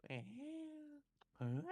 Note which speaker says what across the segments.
Speaker 1: 哎，嗯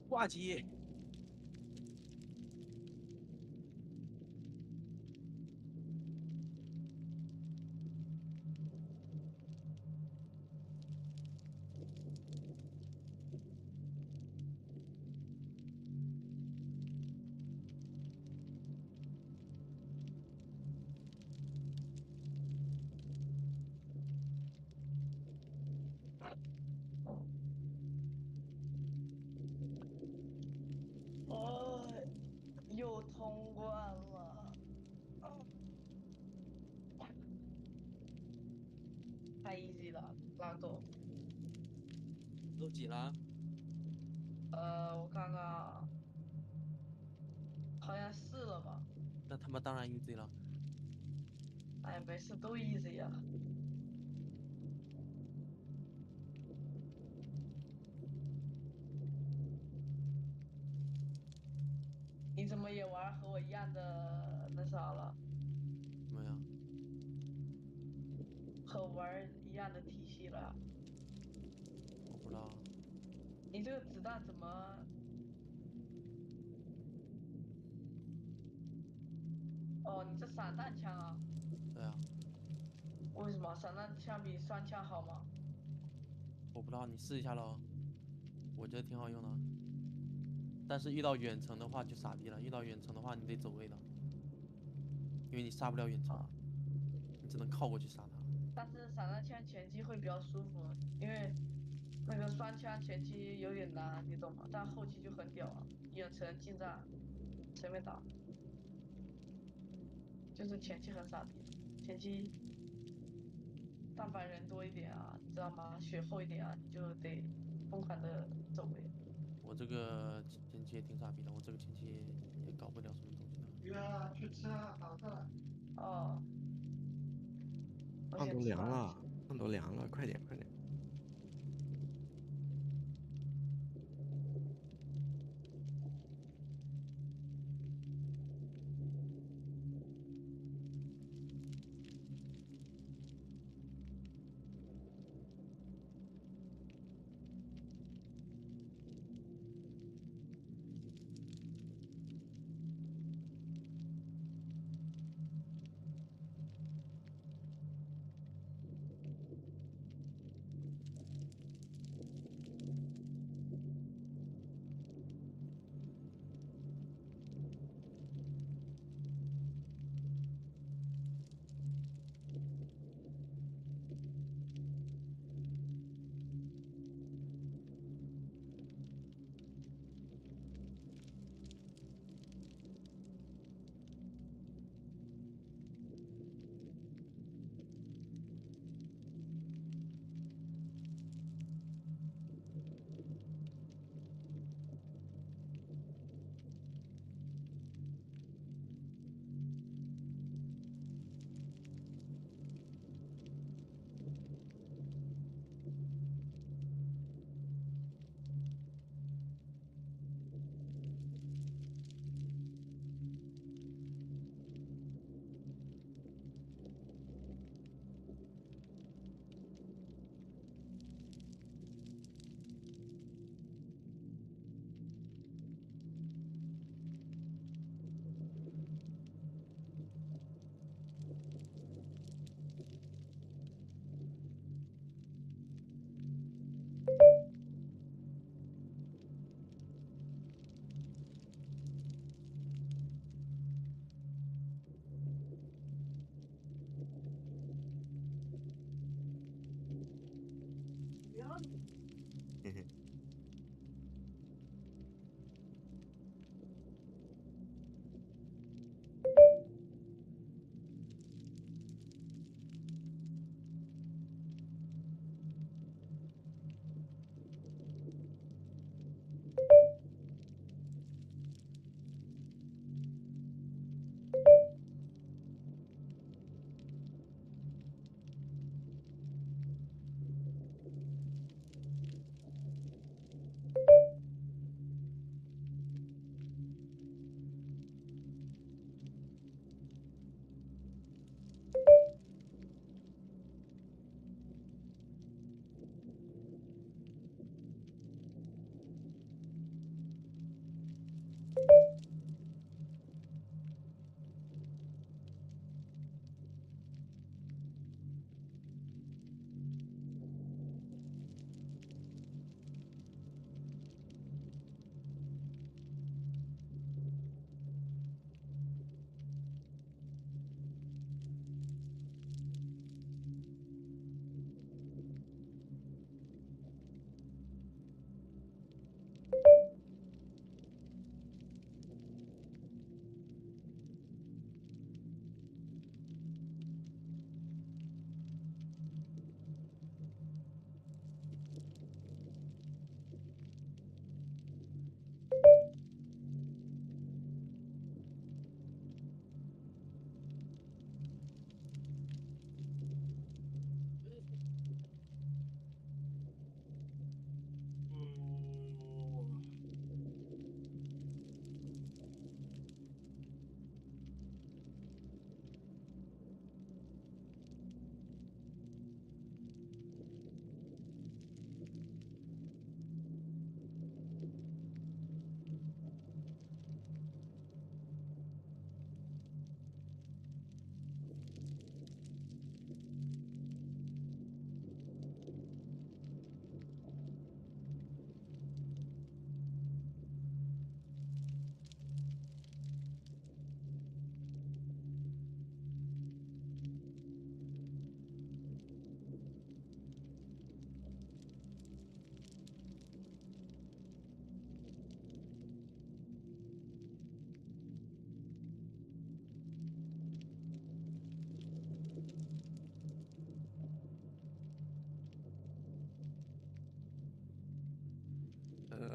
Speaker 1: 挂机，
Speaker 2: 哦，又通关了，太 easy 了，拉狗。
Speaker 1: 都几了？
Speaker 2: 我看看啊，好像是了吧？
Speaker 1: 那他妈当然 easy 了。
Speaker 2: 哎，没事，都 easy 啊。你怎么也玩和我一样的那啥了？
Speaker 1: 怎么样？
Speaker 2: 和我玩一样的体系了？
Speaker 1: 我不知道。
Speaker 2: 你这个子弹怎么？哦，你这散弹枪啊？
Speaker 1: 对啊，
Speaker 2: 为什么散弹枪比双枪好吗？
Speaker 1: 我不知道，你试一下喽。我觉得挺好用的，但是遇到远程的话就傻逼了。遇到远程的话，你得走位的，因为你杀不了远程
Speaker 2: 啊，
Speaker 1: 啊，你只能靠过去杀他。
Speaker 2: 但是散弹枪前期会比较舒服，因为那个双枪前期有点难，你懂吗？但后期就很屌啊，远程近战随便打，就是前期很傻逼的，前期但凡人多一点啊，你知道吗？血厚一点啊，你就得疯狂的走位。
Speaker 1: 我这个前期也挺傻逼的，我这个前期也搞不了什么东西的。
Speaker 3: 鱼啊，去吃啊，好的。
Speaker 2: 哦，我
Speaker 3: 饭都
Speaker 2: 先吃饭。
Speaker 3: 凉了，饭都凉了，快点快点。嘿嘿。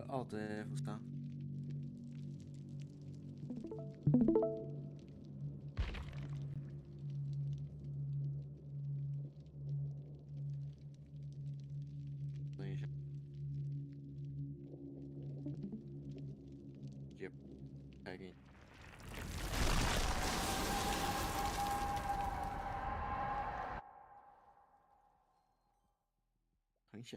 Speaker 3: Alt F3。等一下，接开给你。很小。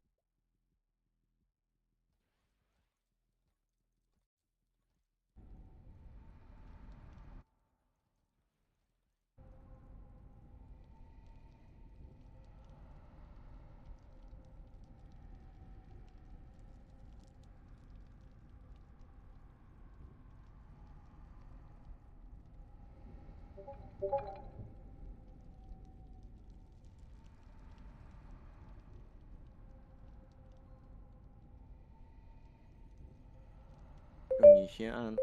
Speaker 3: 就你先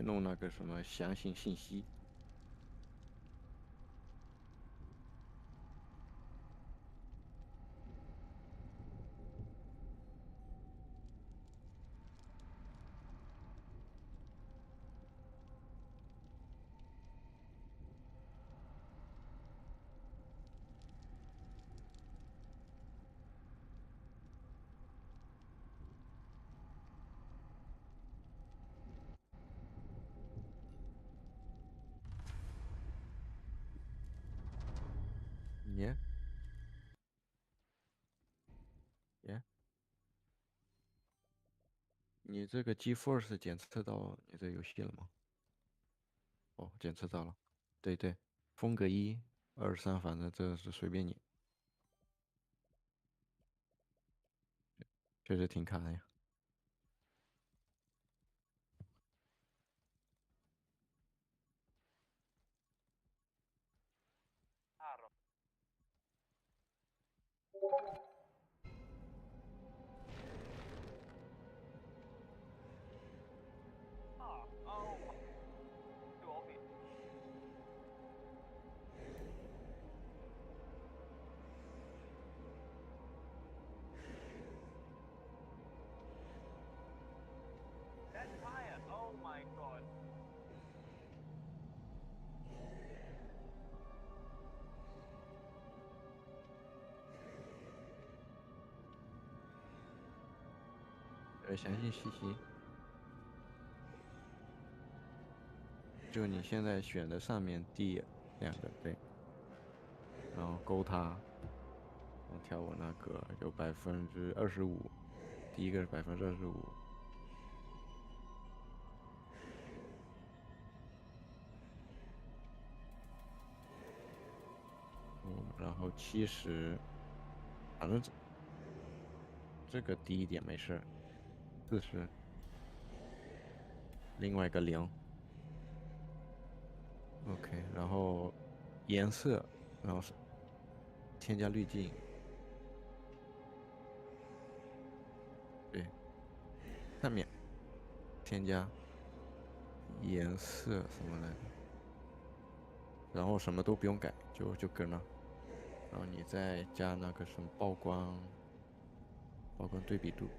Speaker 3: 弄那个什么详细信息。耶耶，你这个 GeForce 检测到你这游戏了吗？哦，检测到了。对对，风格1、2、3，反正这是随便你，确实挺卡的呀。详细信息。就你现在选的上面第2个，对，然后勾它，然后跳我那个有25%，第一个是25%。然后70，反正这个低一点没事，40，另外一个0。OK， 然后颜色，然后是添加滤镜，对，上面添加颜色什么来着，然后什么都不用改，就搁那，然后你再加那个什么曝光对比度。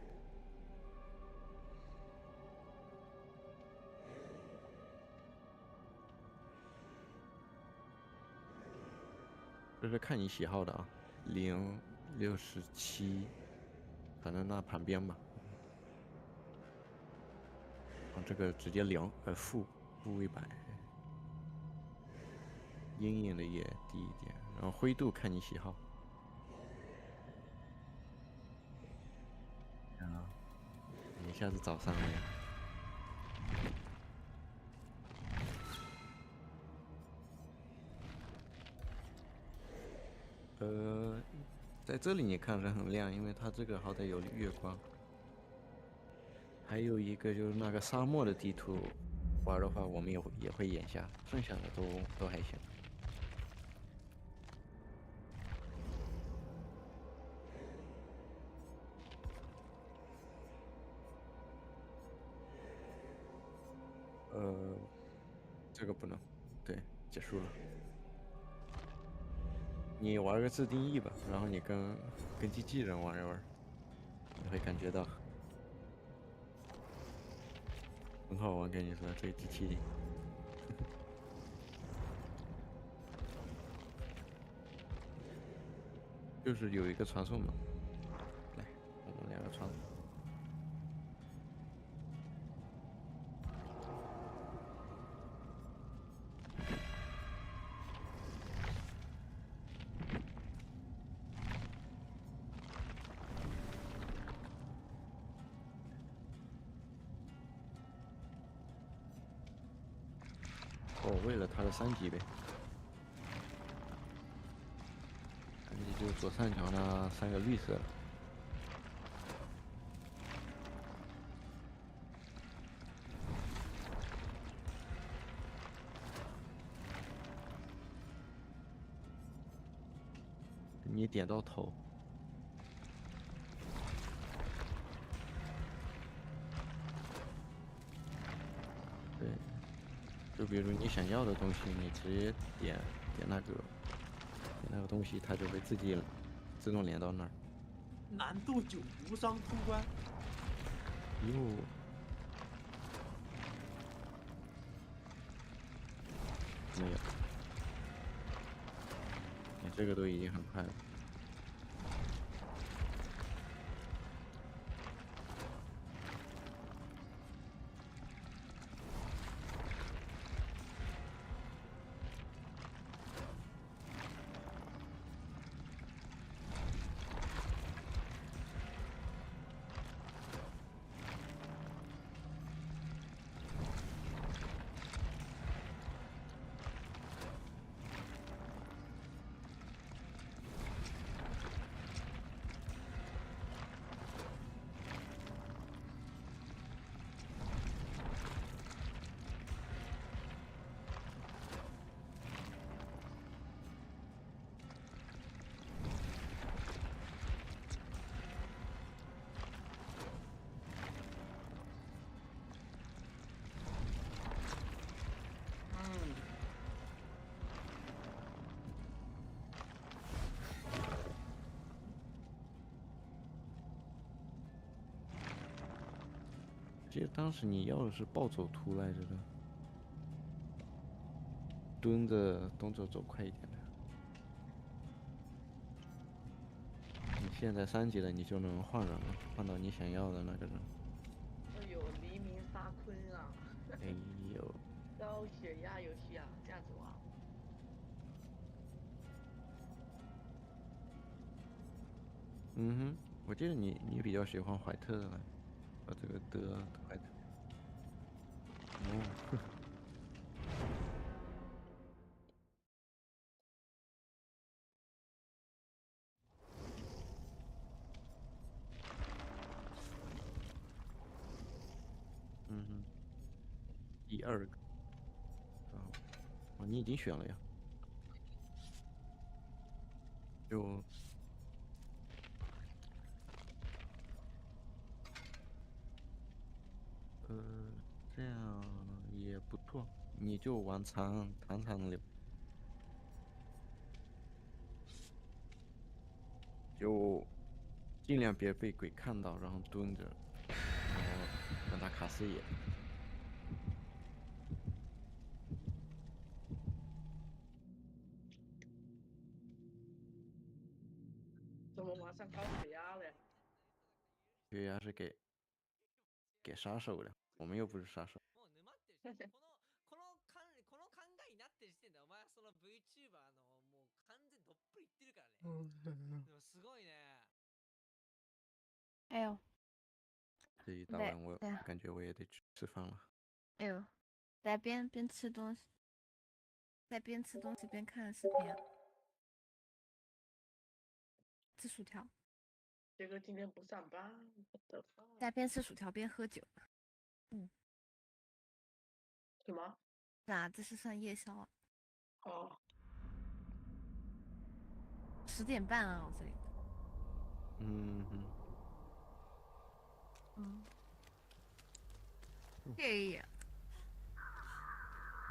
Speaker 3: 这是看你喜好的啊，0、67，反正那旁边吧。这个直接0，负100，阴影的也低一点，然后灰度看你喜好。你一下子找上了呀。在这里你看着很亮，因为它这个好歹有月光。还有一个就是那个沙漠的地图，玩的话我们也会眼瞎，剩下的都还行。这个不能，对，结束了。你玩个自定义吧，然后你跟机器人玩一玩，你会感觉到很好玩。跟你说，这个机器就是有一个传送门，来，我们2个传送。为了它的3级呗，你就左上角那3个绿色的。你点到头，对，就比如你想要的东西，你直接点那个东西，它就会自动连到那儿。
Speaker 1: 难度9，无伤通关。
Speaker 3: 哟，没有，你这个都已经很快了。记得当时你要的是暴走图来着的，蹲着动作走快一点的。你现在3级了，你就能换人了，换到你想要的那个人。哎呦，
Speaker 2: 高血压游戏啊，这样子玩。
Speaker 3: 嗯哼，我记得你比较喜欢怀特的呢，这个德怀特。哦，嗯哼，第二个，哦，你已经选了呀？就这样也不错，你就往长溜，就尽量别被鬼看到，然后蹲着，然后让他卡视野。
Speaker 2: 怎么马上高血压了？
Speaker 3: 血压是给杀手的，我们又不是杀手。
Speaker 1: この考えになってる時点でお前はその VTuber のもう完全どっぷりいってるからね。でもすごいね。
Speaker 4: 哎呦，
Speaker 3: 这一打完我感觉我也得去吃饭了。
Speaker 4: 哎呦，在边吃东西，在边吃东西边看视频啊，吃薯条。
Speaker 2: 杰哥今天不上班，
Speaker 4: 在边吃薯条边喝酒。
Speaker 2: 什么？
Speaker 4: 啊，这是算夜宵啊。
Speaker 2: 哦。
Speaker 4: 10点半啊，我这里。
Speaker 3: 嗯哼。
Speaker 4: 嗯。对呀。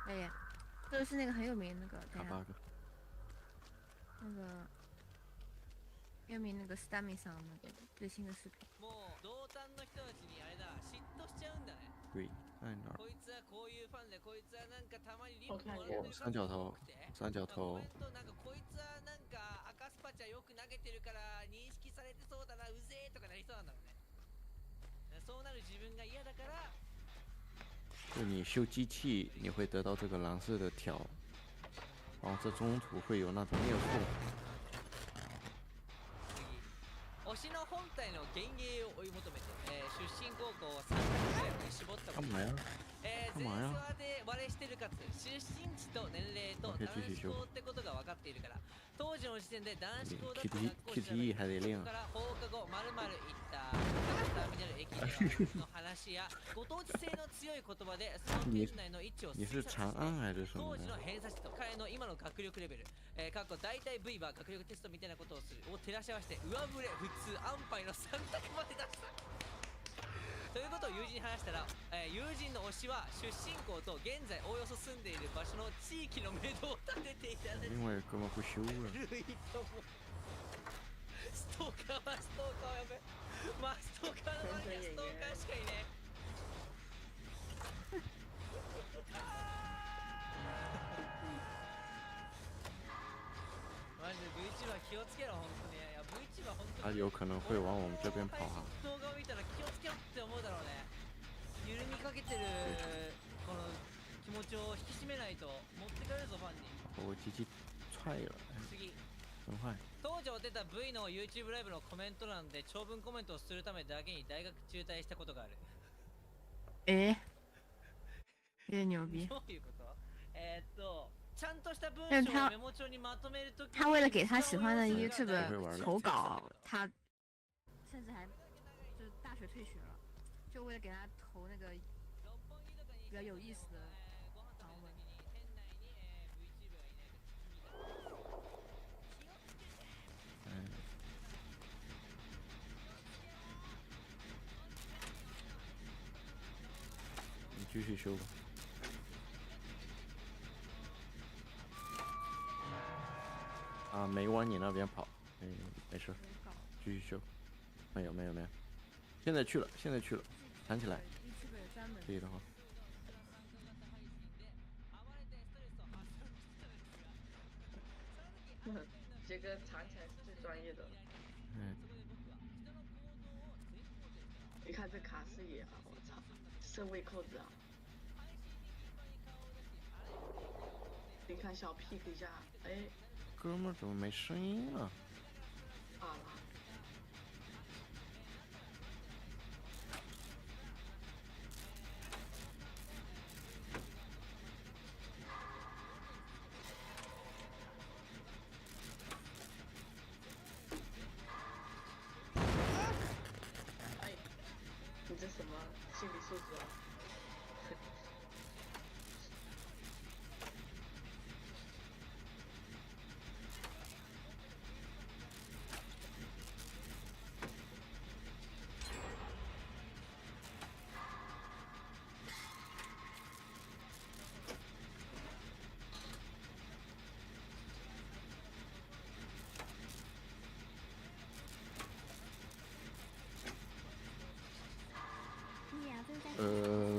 Speaker 4: 哎呀，这个是那个很有名那个，等一下。那个。有名那个 Stami 上那个最新的视频。
Speaker 3: 对，在哪儿？
Speaker 2: 哦，
Speaker 3: 三角头，三角头。就你修机器，你会得到这个蓝色的条，然后这中途会有那种裂缝。
Speaker 1: 推しの本体の幻影を追い求めて、出身高校を3択ぐらいに絞ったことで、前世話で割れしてるかつ出身地と年齢と男子校ってことが分かっているから、当時の時点で男子校だった学校調べて、そこから放課後まるまる行ったターミナル駅での話やご当地性の強い言葉でその県内の位置を推察して当時の偏差値と彼の今の学力レベル、過去大体 V は学力テストみたいなことをするを照らし合わせて上振れ普通安牌の3択まで出したということを友人に話したら、友人の推しは出身校と現在おおよそ住んでいる場所の地域の目処を立てていたらしい。
Speaker 3: 因为根本不修了。
Speaker 1: ストーカーはストーカーを呼べ。まあストーカーの割にはストーカーしかいねマジで VTuber 気をつけろ本当に。いや VTuber 本当に。
Speaker 3: 他有可能会往我们这边跑啊。
Speaker 1: 動画を見たら気をつけろって思うだろうね。緩みかけてるこの気持ちを引き締めないと持ってかれるぞファンに。
Speaker 3: 我机器踹了。
Speaker 1: 次。
Speaker 3: 很坏。
Speaker 1: 当時出た V の YouTube ライブのコメント欄で長文コメントをするためだけに大学中退したことがある。
Speaker 4: 有点牛逼。
Speaker 1: どういうこと？ちゃんとした文章をメモ帳にまとめるとき。
Speaker 4: 他为了给他喜欢的 YouTube 投稿，他甚至还就大学退学了，就为了给他投那个比较有意思的访问。
Speaker 3: 你继续修吧。啊，没往你那边跑，没事，继续修。没有，现在去了，弹起来。可以的话。
Speaker 2: 杰哥藏起来是最专业的。你看这卡视野啊，我操，设位扣子啊。你看小 P 一下，哎，
Speaker 3: 哥们儿怎么没声音啊？
Speaker 2: 啊，哎，你这什么心理素质啊？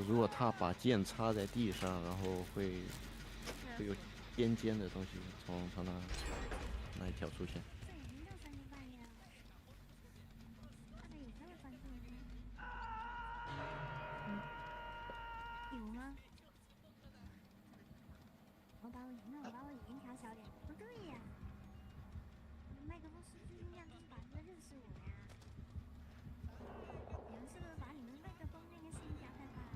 Speaker 3: 如果他把剑插在地上，然后会有尖尖的东西从他那一条出现。
Speaker 4: 有吗？我把我语音调小点。不对呀，麦克风失去音量就是把人认识我呀。你们是不是把你们麦克风那个声音调太大了？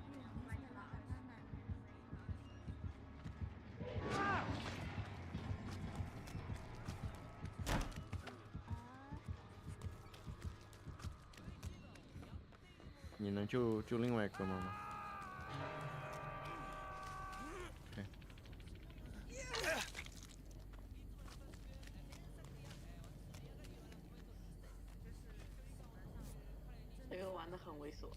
Speaker 4: 因为已经是老阿妈嘛。
Speaker 3: 你能救另外一哥们吗？
Speaker 2: 这个玩的很猥琐。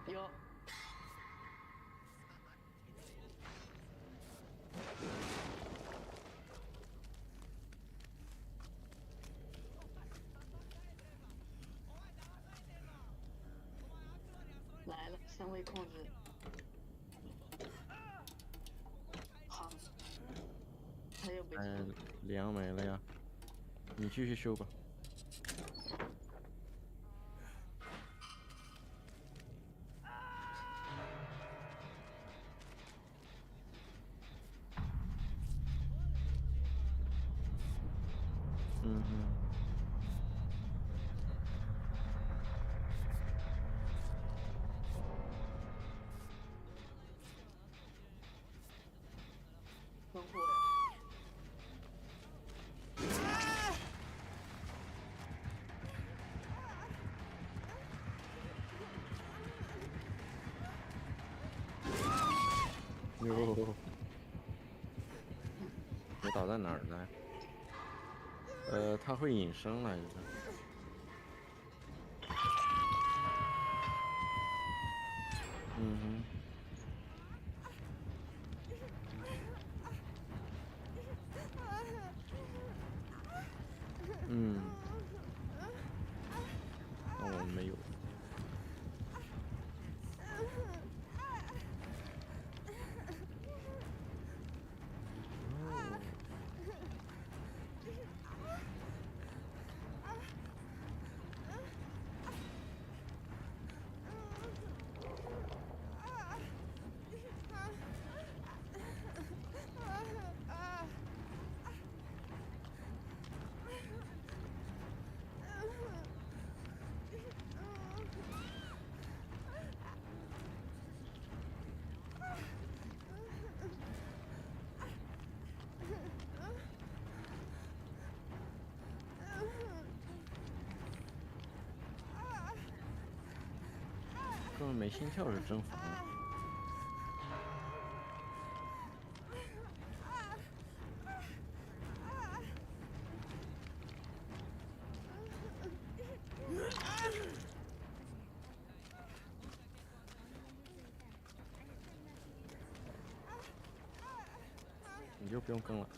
Speaker 2: 有。来了，3位控制。好，他又被
Speaker 3: 梁没了呀，你继续修吧。嗯哼。
Speaker 2: 门户呀。
Speaker 3: 哟，我打在哪儿呢？他会隐身来着。嗯哼。嗯。哦，没有。哥们没心跳是真烦。你就不用跟了。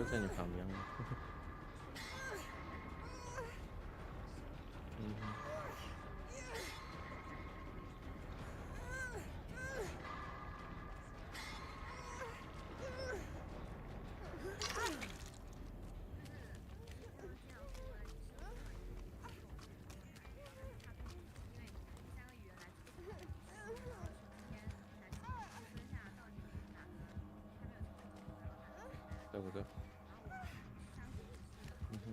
Speaker 3: 就在你旁边了。嗯哼。对不对？嗯哼。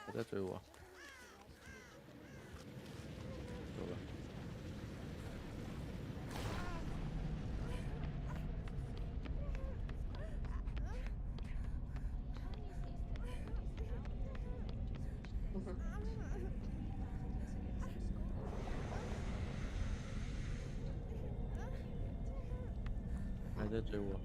Speaker 3: 他在追我。走了。还在追我。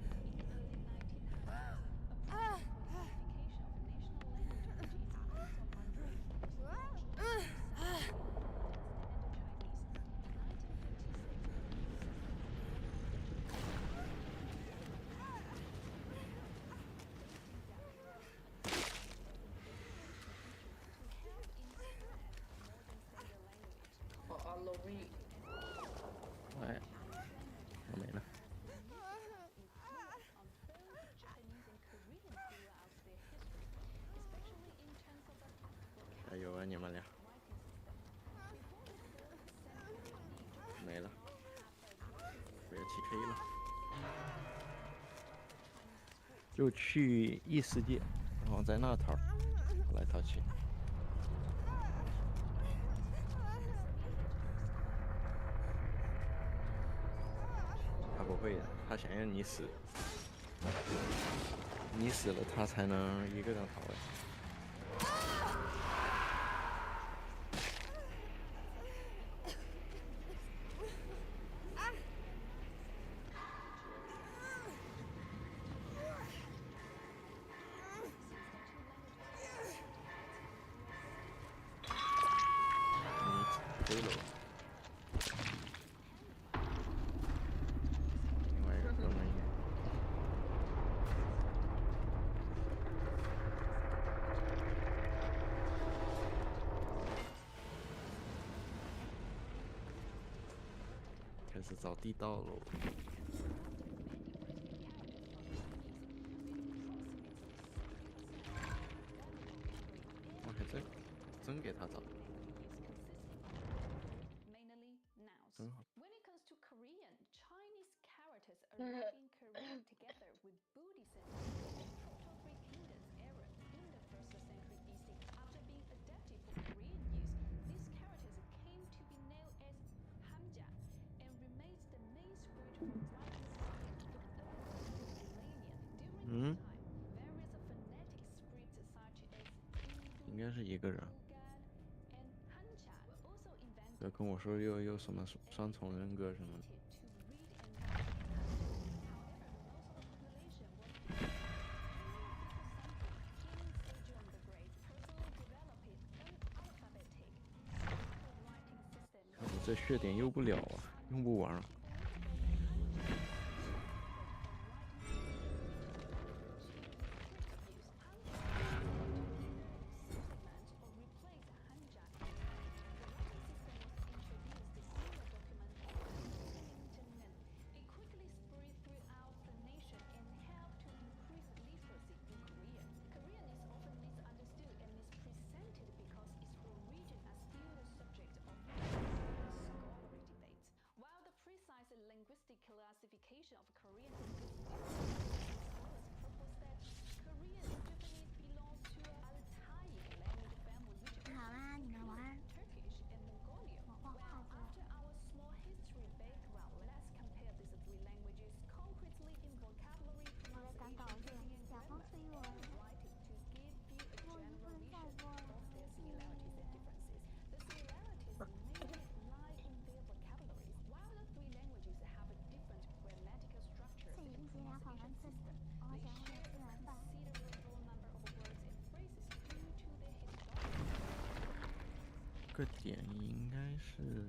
Speaker 2: 好容易。
Speaker 3: 哎，我没了。加油啊，你们俩！没了，我要起黑了。就去异世界，然后在那头逃来逃去。他不会的，他想让你死，你死了他才能一个人逃来。飞了。另外一个哥们也。开始找地道喽。我还真给他找。真好。嗯，应该是一个人。别跟我说又有什么双重人格什么的。看我这血点用不了啊，用不完。个点应该是。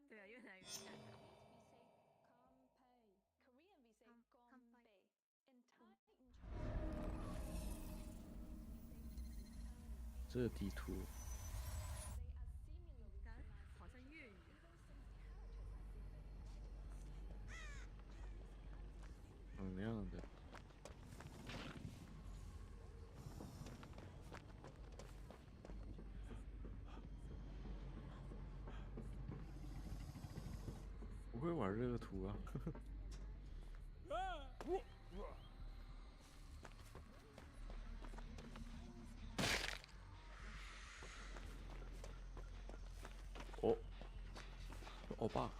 Speaker 4: 对啊，越来越像。
Speaker 3: 这地图
Speaker 4: 好像粤语。
Speaker 3: 同样的。不会玩这个图啊。哦，欧巴。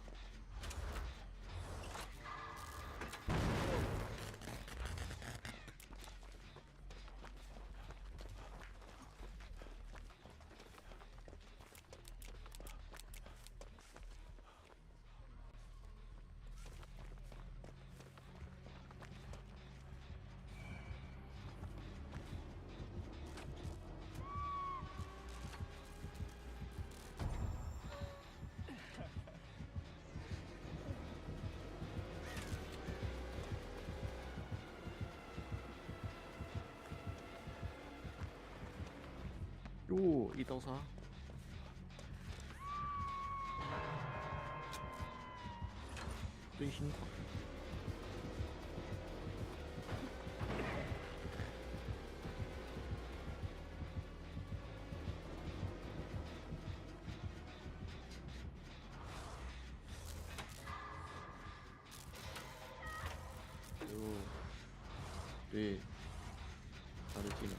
Speaker 3: 哟，一刀杀。追星狂。哟，对，他的技能。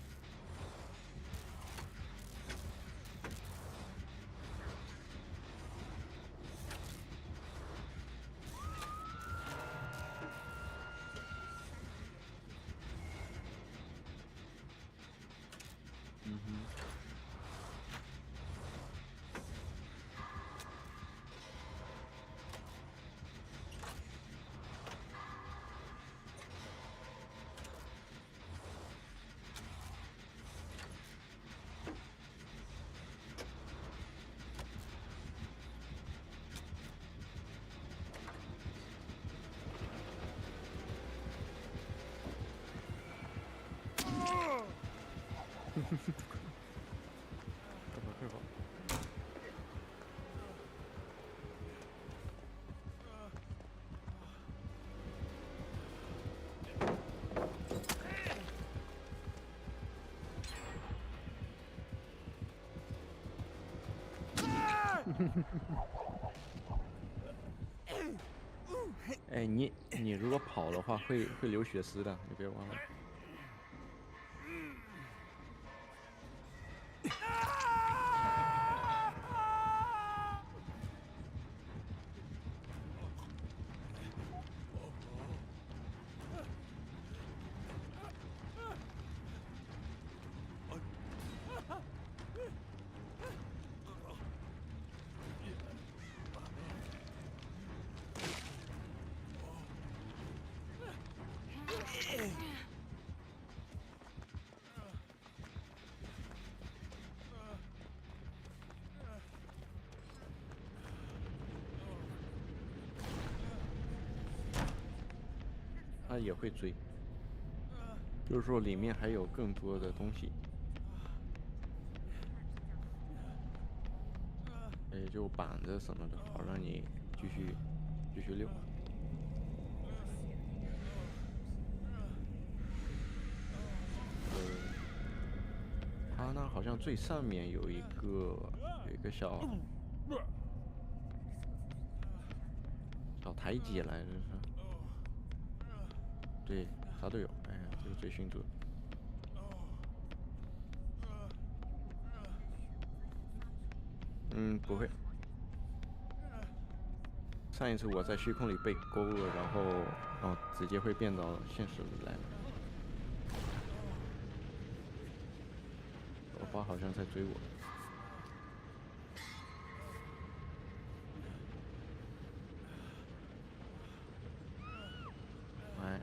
Speaker 3: 嗯哼。快跑！哎，你如果跑的话，会流血丝的，你别忘了。他也会追，就是说里面还有更多的东西，也就板子什么的，好让你继续溜。好像最上面有一个小台阶来着是。对，啥都有。哎呀，这个追寻者。不会。上一次我在虚空里被勾了，然后直接会变到现实里来了。我爸好像在追我。哎。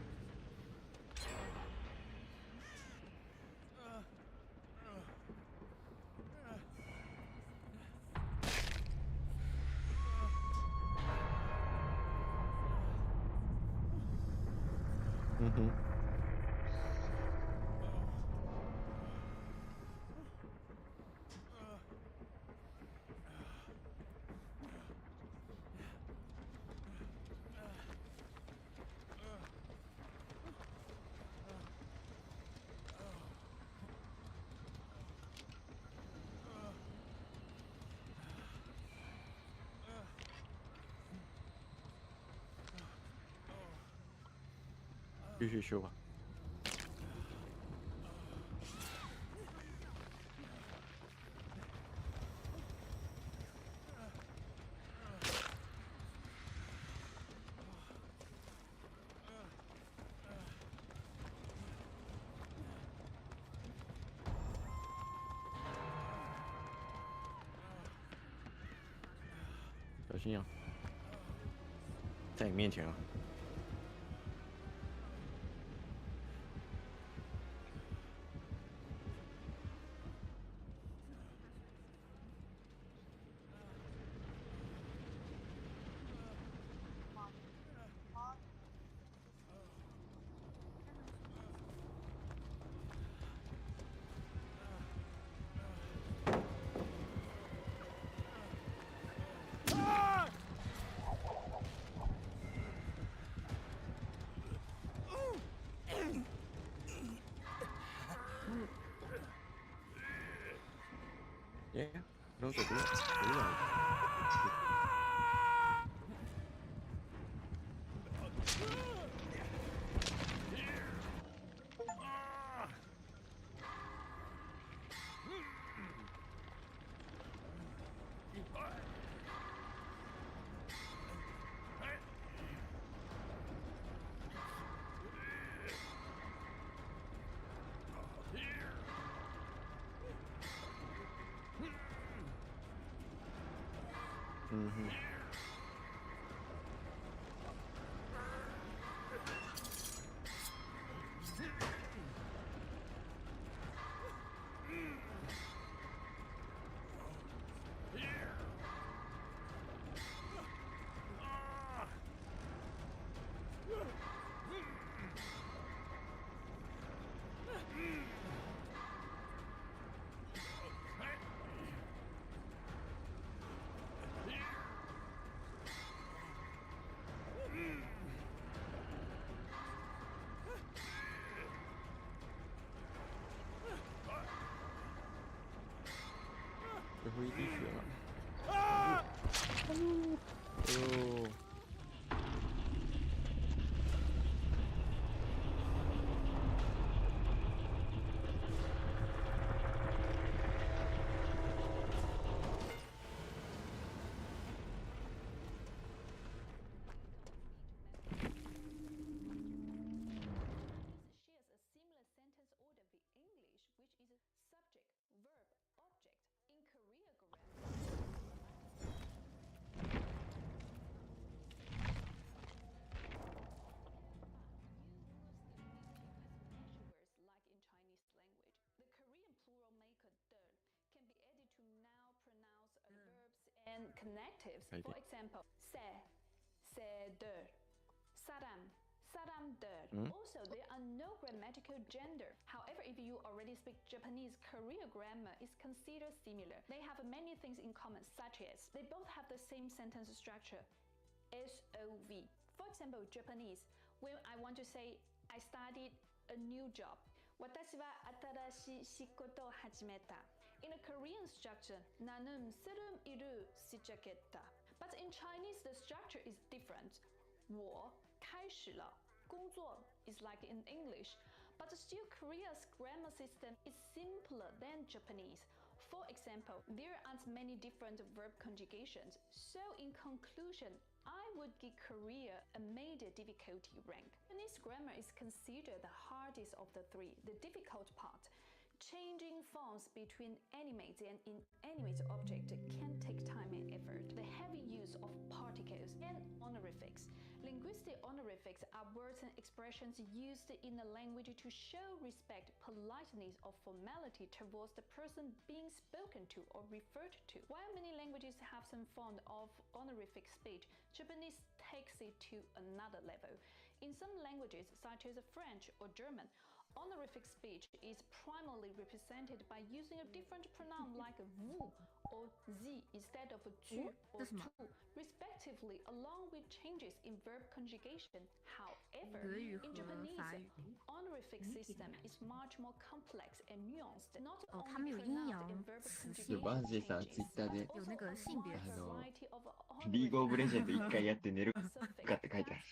Speaker 3: 继续修吧。小心啊！在你面前啊！耶，不能走多，有点。最后一滴血了。哦。
Speaker 5: And connectives, for example, de, sadam de. Also, there are no grammatical gender. However, if you already speak Japanese, Korean grammar is considered similar. They have many things in common, such as they both have the same sentence structure, SOV. For example, Japanese, when I want to say I started a new job, 私は新しい仕事を始めた. In a Korean structure, 나는 새로운 일을 시작했다. But in Chinese, the structure is different. 我开始了工作 is like in English, but still Korea's grammar system is simpler than Japanese. For example, there aren't many different verb conjugations, so in conclusion, I would give Korea a major difficulty rank. Japanese grammar is considered the hardest of the three. The difficult part, changing forms between animate and inanimate object, can take time and effort. The heavy use of particles and honorifics. Linguistic honorifics are words and expressions used in a language to show respect, politeness, or formality towards the person being spoken to or referred to. While many languages have some form of honorific speech, Japanese takes it to another level. In some languages, such as French or German, honorific speech is primarily represented by using a different pronoun like vous or zi instead of tu or tu, respectively, along with changes in verb conjugation. However, in Japanese, honorific system is much more complex and nuanced, not only pronounced in verb conjugation changes, but also a wide variety of
Speaker 6: リーグオブレジェンド1回やって寝るかって書いてある。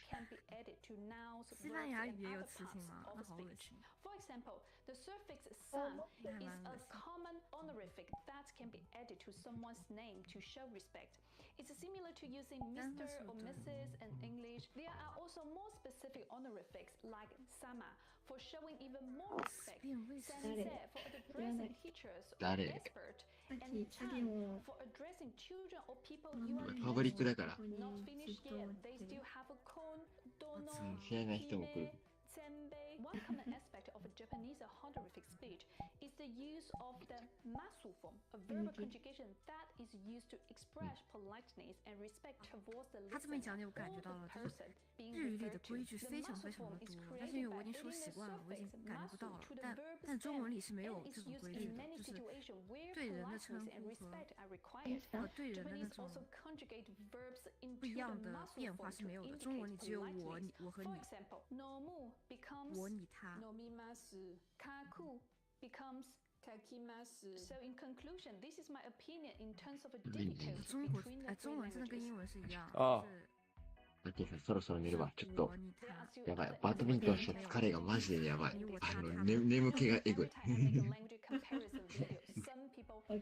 Speaker 5: For example, the suffix san is a common honorific that can be added to someone's name to show respect. It's similar to using Mr. or Mrs. in English. There are also more specific honorifics like sama for showing even more respect, sensei for addressing teachers or expert, and tan for addressing children or people you are
Speaker 6: パブリックだから。
Speaker 5: not finished yet. They still have a con, dono,
Speaker 6: 知らない人も来る。
Speaker 5: One common aspect of Japanese honorific speech is the use of the masu form, a verbal conjugation that is used to express politeness and respect towards the listener or the person being referred to. The masu form is created by adding a suffix masu to the verb stem and is used in many situations where politeness and respect are required. Japanese also conjugate verbs into the masu form to indicate politeness. For example, nomu becomes
Speaker 4: 我你他
Speaker 5: nomimasu. Kaku becomes kakimasu. So in conclusion, this is my opinion in terms of a difficulty
Speaker 4: 中国
Speaker 5: between the
Speaker 4: 中
Speaker 5: three
Speaker 4: 文真的跟
Speaker 5: languages.
Speaker 4: 英文是一样，
Speaker 6: あ
Speaker 4: 是
Speaker 6: だってさ、そろそろ寝るわ。ちょっと
Speaker 4: 我、你他
Speaker 5: There are still
Speaker 6: やばい。
Speaker 5: other
Speaker 6: バドミントンして
Speaker 5: aspects
Speaker 6: 疲れがマジでやばい。
Speaker 5: in this
Speaker 6: 眠気がえぐい。
Speaker 5: Every time I make a language comparison video, some people may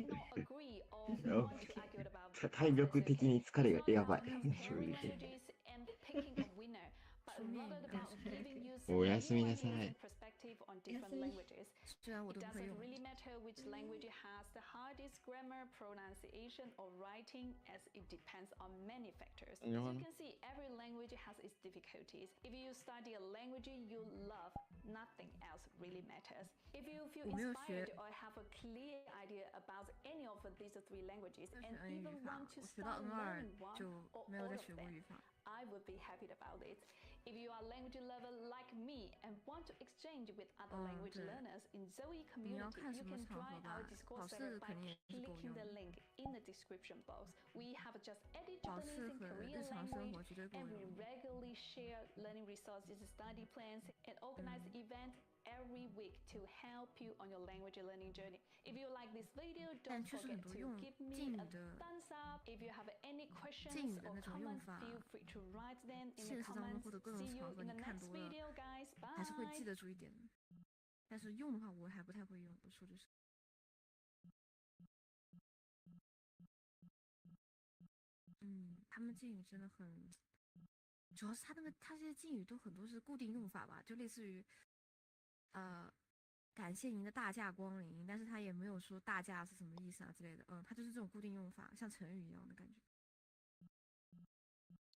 Speaker 5: not agree or want to argue about
Speaker 6: 体力的に疲れがやばい。正
Speaker 5: comparing
Speaker 6: 直。
Speaker 5: languages and picking a winner, but rather about giving you
Speaker 6: おやすみ
Speaker 5: new
Speaker 6: なさ
Speaker 5: ideas
Speaker 6: い
Speaker 5: and。perspective on different languages.
Speaker 4: 虽然我
Speaker 5: It
Speaker 4: 都不会
Speaker 5: doesn't
Speaker 4: 用。
Speaker 5: really matter which language has the hardest grammar, pronunciation, or writing, as it depends on many factors. As you can see, every language has its difficulties. If you study a language you love, nothing else really matters. If you feel
Speaker 4: 我没有学
Speaker 5: inspired or have a clear idea about any of these three languages
Speaker 4: 但
Speaker 5: and
Speaker 4: 是 N 语
Speaker 5: even
Speaker 4: 法
Speaker 5: want to
Speaker 4: 我学到
Speaker 5: start
Speaker 4: N2
Speaker 5: learning one
Speaker 4: 就
Speaker 5: or
Speaker 4: 没有
Speaker 5: all
Speaker 4: 再
Speaker 5: of
Speaker 4: 学过
Speaker 5: them,
Speaker 4: 语法。
Speaker 5: I would be happy about it. If you are a language lover like me and want to exchange with other language
Speaker 4: 对
Speaker 5: learners in Zoe
Speaker 4: 你要
Speaker 5: community,
Speaker 4: 看
Speaker 5: you
Speaker 4: 什么
Speaker 5: can
Speaker 4: 场合
Speaker 5: join
Speaker 4: 吧
Speaker 5: our Discord
Speaker 4: 考
Speaker 5: server
Speaker 4: 试
Speaker 5: by
Speaker 4: 肯定也是够
Speaker 5: clicking
Speaker 4: 用
Speaker 5: the
Speaker 4: 的
Speaker 5: link in the description box. We have just added
Speaker 4: 考
Speaker 5: Japanese
Speaker 4: 试
Speaker 5: and
Speaker 4: 和
Speaker 5: Korean
Speaker 4: 日常生
Speaker 5: language,
Speaker 4: 活绝对够
Speaker 5: and
Speaker 4: 用
Speaker 5: we regularly share learning resources, study plans, and organize events every week to help you on your language learning journey. If you like this video,
Speaker 4: 但
Speaker 5: don't
Speaker 4: 确实
Speaker 5: forget
Speaker 4: 很多
Speaker 5: to
Speaker 4: 用
Speaker 5: give me
Speaker 4: 敬语
Speaker 5: a
Speaker 4: 的
Speaker 5: thumbs up. If you have any questions
Speaker 4: 敬语的
Speaker 5: or
Speaker 4: 那种用
Speaker 5: comments,
Speaker 4: 法
Speaker 5: feel free to write them in the
Speaker 4: 现实当中
Speaker 5: comments.
Speaker 4: 或者各种
Speaker 5: See you
Speaker 4: 场合
Speaker 5: in
Speaker 4: 你
Speaker 5: the
Speaker 4: 看
Speaker 5: next
Speaker 4: 多了
Speaker 5: video, guys.
Speaker 4: 还是会记
Speaker 5: Bye.
Speaker 4: 得住一点的。但是用的话我还不太会用，我说就是。他们敬语真的很，主要是他这些敬语都很多是固定用法吧，就类似于，感谢您的大驾光临，但是他也没有说大驾是什么意思啊之类的，他就是这种固定用法，像成语一样的感觉。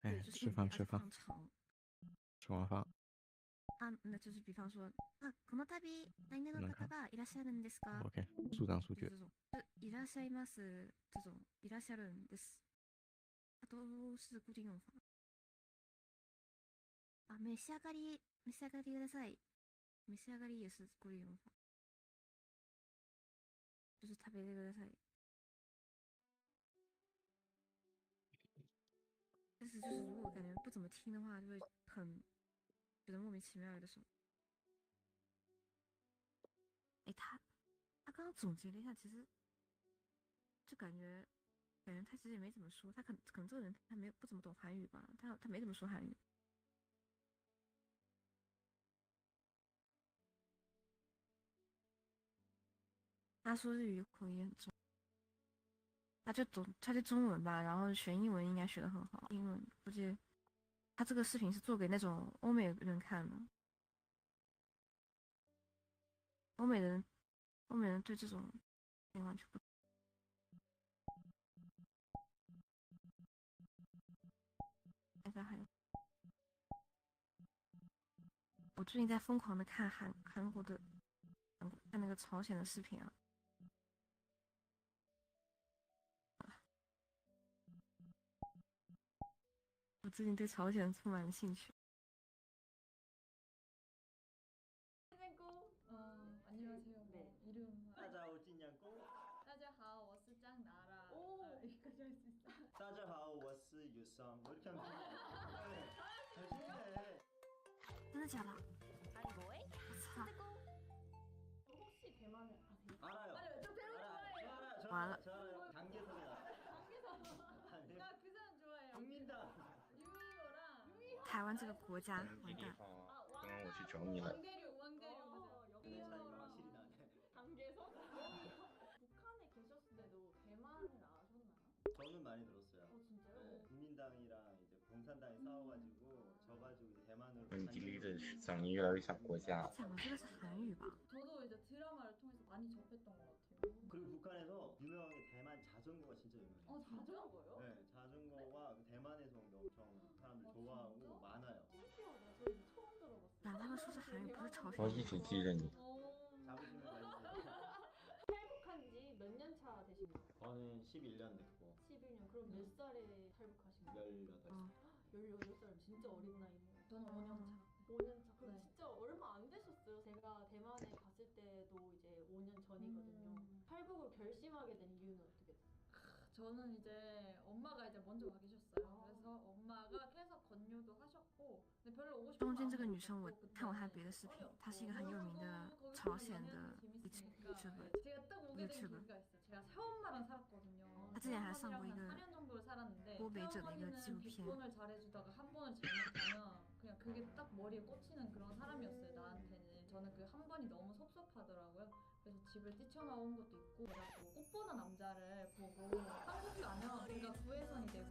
Speaker 3: 哎，吃饭吃饭，吃完饭。
Speaker 4: 那就是比方说この度何々の方がいらっしゃるんですか
Speaker 3: OK， 速战速决。
Speaker 4: 这种いらっしゃいます这种いらっしゃるんです。它都是固定用法。召し上がりください。召し上がり也是固定用法，就是食べてください。但是就是如果感觉不怎么听的话，就会很觉得莫名其妙的时候。他刚刚总结了一下，其实就感觉他其实也没怎么说，他可能这个人他不怎么懂韩语吧，他没怎么说韩语。他说日语口音很重，他就中文吧，然后学英文应该学得很好，英文估计他这个视频是做给那种欧美人看的，欧美人对这种情况就不。还有，我最近在疯狂的看韩国的看那个朝鲜的视频啊。我最近对朝鲜充满了兴趣。
Speaker 7: 안녕하세요. 뭐 이름
Speaker 8: 따자오진양고.
Speaker 7: 大家好，我是张娜拉。여기까지 할 수 있어.
Speaker 8: 따자하오 워스 유성. 뭐 이렇게 하면 잘 치네.
Speaker 4: 真的假的？
Speaker 5: 한국의
Speaker 4: 我操！
Speaker 5: 혹시 대만을 아세요?
Speaker 8: 알아요.
Speaker 5: 알아요. 저 대만 좋아해요.
Speaker 8: 저
Speaker 4: 알아.
Speaker 8: 알아요. 단계선이야.
Speaker 7: 나 그 사람 좋아해요.
Speaker 8: 국민당.
Speaker 7: 유이어랑
Speaker 4: 台湾这个国家完蛋。
Speaker 6: 刚刚我去找你了。
Speaker 7: 왕대륙 맞아.
Speaker 8: 근데 차이가 확실히 나네.
Speaker 5: 단계선? 북한에 계셨을 때도 대만을 아셨나요?
Speaker 8: 저는 많이 들었어요.
Speaker 5: 진짜요?
Speaker 8: 네, 국민당이랑 이제 공산당이 싸워가지고 져가지고 이제 대만으로.
Speaker 6: 你离的长得越来越像国家。
Speaker 4: 讲的这个是韩语吧？
Speaker 7: 저도 이제 드라마를 통해서 많이 접했던 것 같아요.
Speaker 8: 그리고 북한에서 유명한 게 대만 자전거가 진짜 유명해요.
Speaker 5: 자전거요?
Speaker 8: 네, 자전거가 그 대만에서 온 게 엄청 사람들 좋아하고
Speaker 5: 진짜?
Speaker 8: 많아요.
Speaker 5: 신기하다. 저 이거 처음 들어봤어요.
Speaker 4: 然后他们说是韩语，不是朝鲜
Speaker 6: 我一直记着你。
Speaker 8: 자부심을 가지세요.
Speaker 5: 탈북한 지 몇 년 차 되신 거예요?
Speaker 8: 저는 11년 됐고
Speaker 5: 11년. 그럼 몇 살에 탈북하신 거예요?
Speaker 8: 18살.
Speaker 5: 18살 진짜 어린 나이네요.
Speaker 7: 저는 5년 차.
Speaker 5: 5년 차. 그럼
Speaker 7: 네.
Speaker 5: 진짜 얼마 안 되셨어요. 제가 대만에 갔을 때도 이제 5년 전이거든요. 탈북을 결심하게 된 이유는 어떻게 됐어요?
Speaker 7: 저는 이제 엄마가 이제 먼저 가 계셨어요. 그래서 엄마가 계속 권유도 하셨고, 근데 별로 오고 싶어.
Speaker 4: 中间这个女生，我看过她别的视频，她是一个很有名的朝鲜的 YouTuber。
Speaker 7: 제가 딱 오게 된
Speaker 4: 유튜브.
Speaker 7: 계기가 있어요. 제가 새엄마랑 살았거든요.
Speaker 4: 아,之前还上过一个
Speaker 7: 4년 정도를 살았는데
Speaker 4: 欧北者的一个纪录
Speaker 7: 새어머니는
Speaker 4: 片。
Speaker 7: 뒷돈을 잘해주다가 한 번을 잘못하면 그냥 그게 딱 머리에 꽂히는 그런 사람이었어요. 나한테는. 저는 그 한 번이 너무 섭섭하더라고요. 그래서 집을 뛰쳐나온 것도 있고, 그래갖고 꽃보는 남자를 보고 한국 가면 내가 구혜선이 되고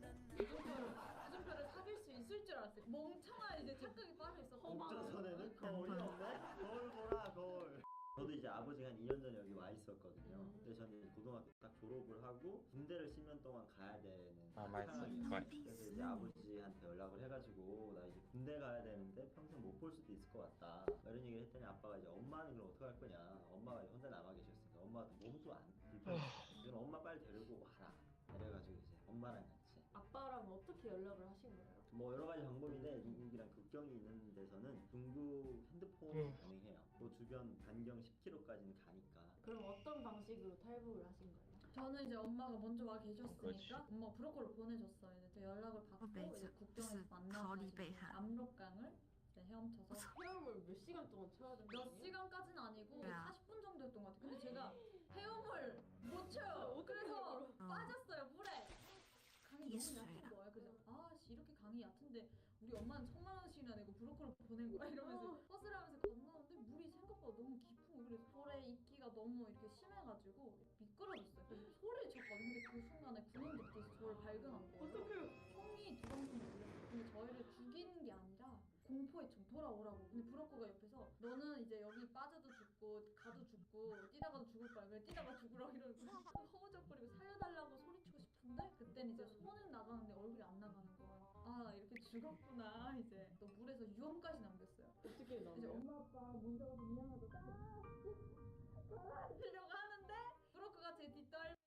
Speaker 7: 구준표를 사귈 수 있을 줄 알았어요. 멍청한 이제 착각이 빠져 있었고.
Speaker 8: 옥저선에는 거울이 없네? 거울 보라 거울. 저도 이제 아버지가 한 2년 전에 여기 와 있었거든요. 근데 저는 고등학교 딱 졸업을 하고 군대를 10년 동안 가야 되는 상황이었어요. 그래서 이제 아버지한테 연락을 해가지고 나 이제 군대 가야 되는데 평생 못 볼 수도 있을 것 같다, 이런 얘기를 했더니 아빠가 이제 엄마는 그럼 어떡할 거냐, 엄마가 혼자 남아 계셨으니까 엄마도 몸도 안 불편했어요. 그럼 엄마 빨리 데리고 와라, 이래가지고 이제 엄마랑 같이.
Speaker 5: 아빠랑 어떻게 연락을 하신 거예요?
Speaker 8: 뭐 여러 가지 방법인데 중국이랑 국경이 있는 데서는 중국 핸드폰이 가능해요. 그 주변 반경 10km까지는 가니까.
Speaker 5: 그럼 어떤 방식으로 탈북을 하신 거예요?
Speaker 7: 저는 이제 엄마가 먼저 와
Speaker 6: 그렇지.
Speaker 7: 계셨으니까 엄마가 브로커를 보내줬어요. 이제 연락을 받고 이제 국경에서 만나서 압록강을 이제 헤엄쳐서
Speaker 5: 헤엄을 몇 시간 동안 쳐야 되는
Speaker 7: 몇 시간까지는 아니고
Speaker 4: 야.
Speaker 7: 40분 정도였던 것 같아요. 근데 제가 헤엄을 못 쳐요. 그래서 빠졌어요, 물에. 강이 너무
Speaker 4: 예술이야.
Speaker 7: 얕은 거예요. 그래서 아씨, 이렇게 강이 얕은데 우리 엄마는 1000만 원씩이나 내고 브로커를 보낸 거야 이러면서 버스를 하면서 건너는데 물이 생각보다 너무 깊은 거예요. 그래서 볼에 이끼가 너무 이렇게 심해가지고 미끄러졌어요. 그래서 소리를 쳤거든요. 근데 그 순간에 군인들께서 저를 발견한 거예요. 총이 두 방울 들렸어요. 근데 저희를 죽이는 게 아니라 공포의 총 돌아오라고. 근데 브로커가 옆에서 너는 이제 여기 빠져도 죽고 가도 죽고 뛰다가도 죽을 거야. 그래 뛰다가 죽으라고 이러고 허우적거리고 살려달라고 소리치고 싶은데 그때는 이제 손은 나가는데 얼굴이 안 나가는 거야. 아, 이렇게 죽었구나. 이제 또 물에서 유언까지 남겼어요.
Speaker 5: 어떻게 나와요?
Speaker 7: 이제 엄마 아빠 먼저 가서 미안하다 하려고 하는데 브로커가 제 뒷덜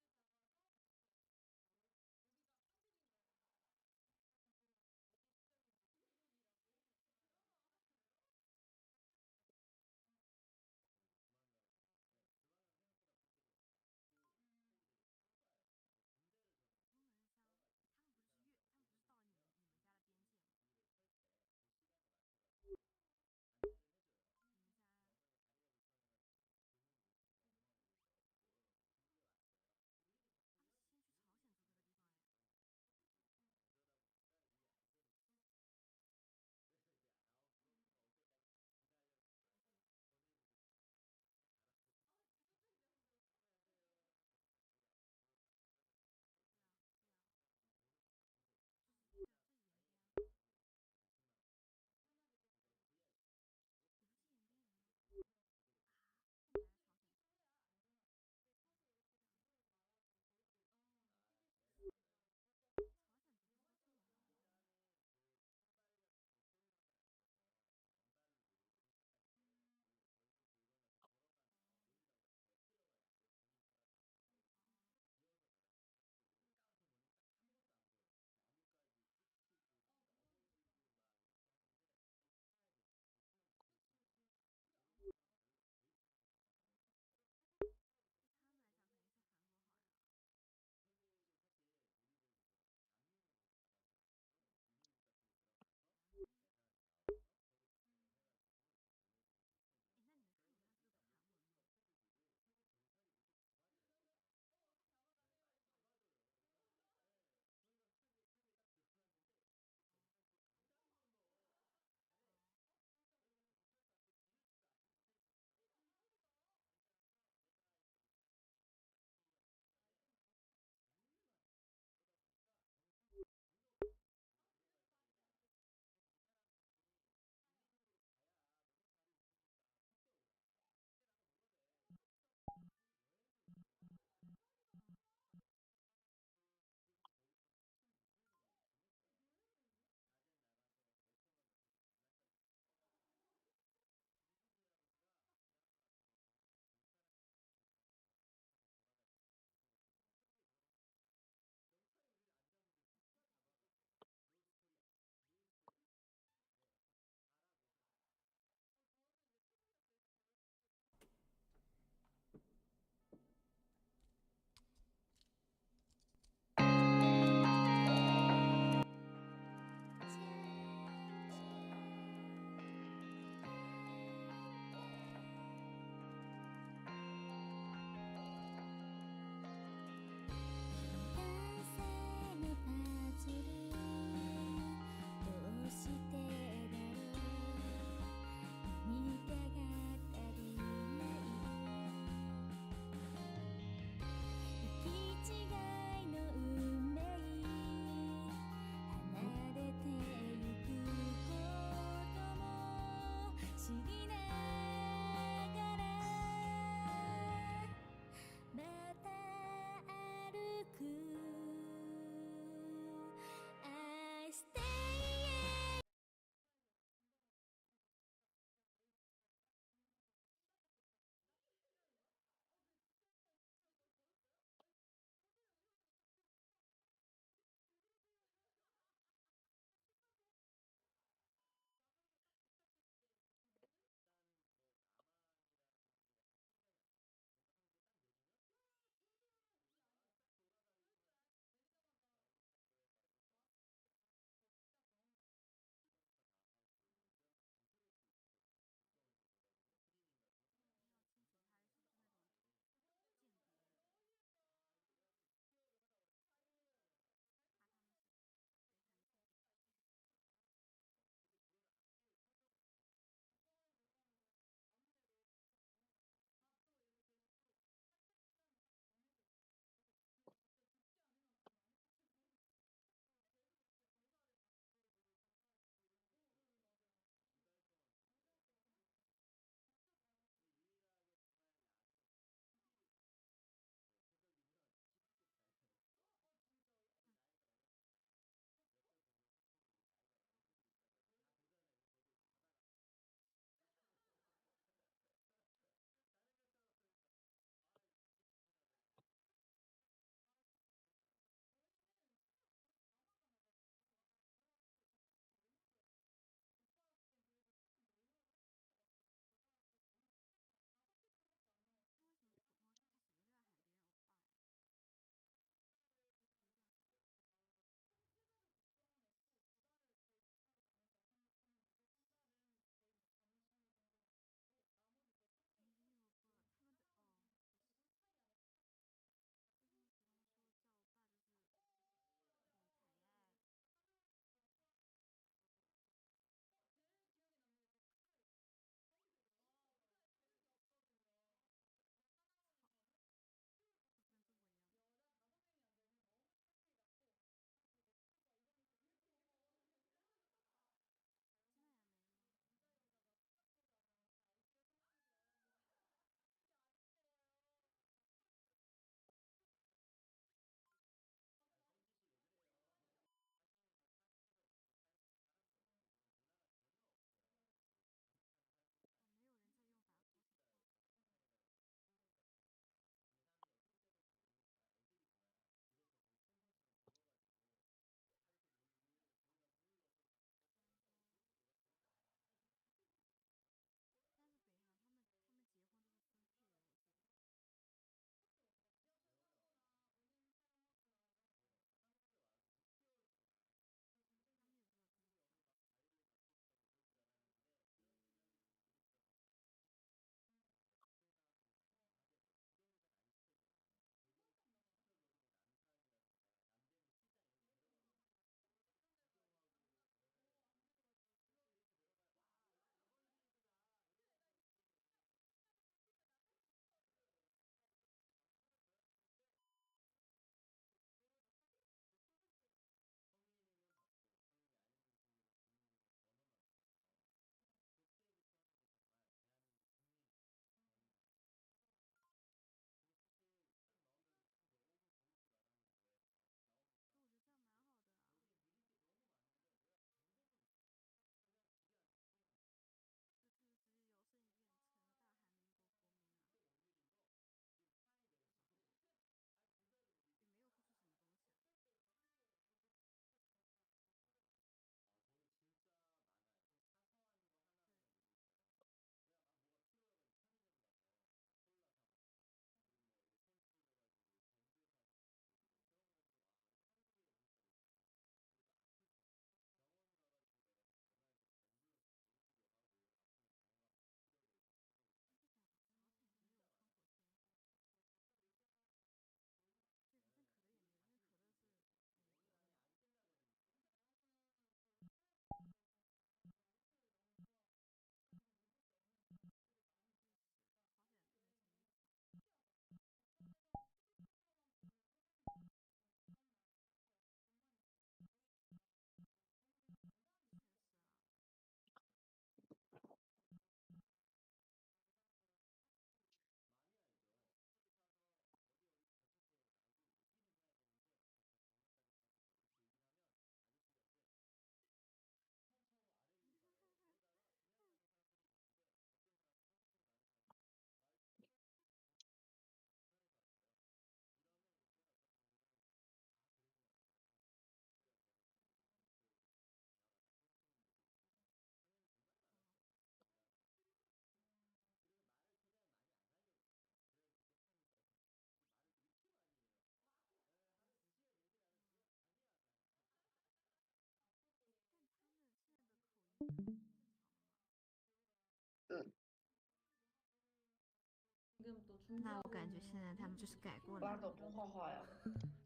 Speaker 4: 那我感觉现在他们就是改过
Speaker 2: 玩
Speaker 4: 来。
Speaker 2: 懂画画呀。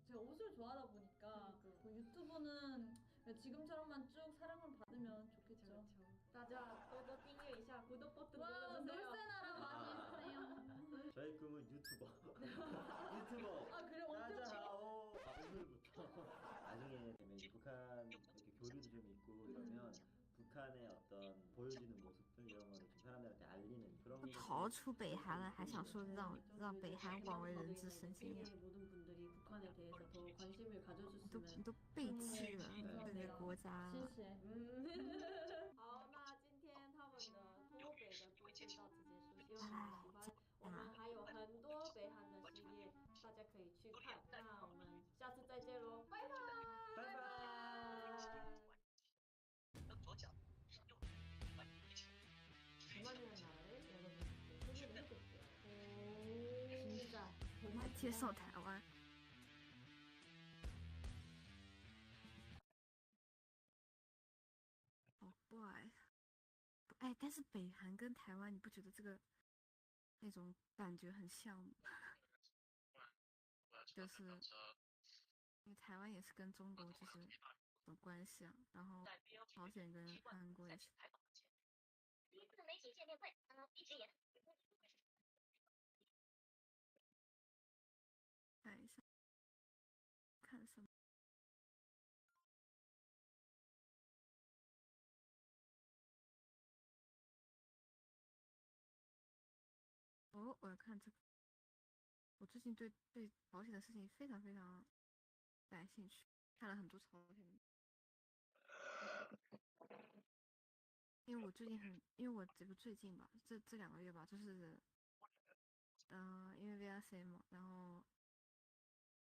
Speaker 7: 제가 옷을 좋아하다 보니까 뭐 유튜브는 지금처럼만 쭉 사랑을 받으면 좋겠죠.
Speaker 9: 大家多多订阅一下구독 버튼
Speaker 7: 와,
Speaker 9: 눌러주세요.
Speaker 7: 놀세나라 많이 해주세요.
Speaker 8: 저희 꿈은 유튜버. 유튜버.
Speaker 7: 아, 그래? 언제부터?
Speaker 8: 따자하오. 오늘부터. 나중에 되면 이제 북한 이렇게 교류도 좀 있고 이러면 북한의 어떤 보여주는 모습들 이런 거를 좀 사람들한테 알리는 그런 게
Speaker 4: 逃出北韩了，还想说让北韩广为人知，神经病！
Speaker 9: 모든 분들이 북한에 대해서 더 관심을 가져줬으면.
Speaker 4: 你都背弃了对这个国家了。
Speaker 9: 好，那今天他们的脱北的故事到此结束，希望你们喜欢。我们还有很多北韩的系列，大家可以去看。那我们下次再见喽，拜拜，
Speaker 8: 拜拜。
Speaker 9: 대만이라는 나라를 여러분께 소개를 해드릴게요. 진짜
Speaker 4: 来接受台湾。好怪，哎，但是北韩跟台湾，你不觉得这个那种感觉很像吗？就是因为台湾也是跟中国就是有关系啊，然后朝鲜跟韩国也是。
Speaker 10: 自媒体见面会，一直也。
Speaker 4: 看一下，看什么？哦，我要看这个。我最近对朝鲜的事情非常非常感兴趣，看了很多朝鲜的。因为我最近因为我这个最近吧，这2个月吧，就是，因为 VRC 嘛，然后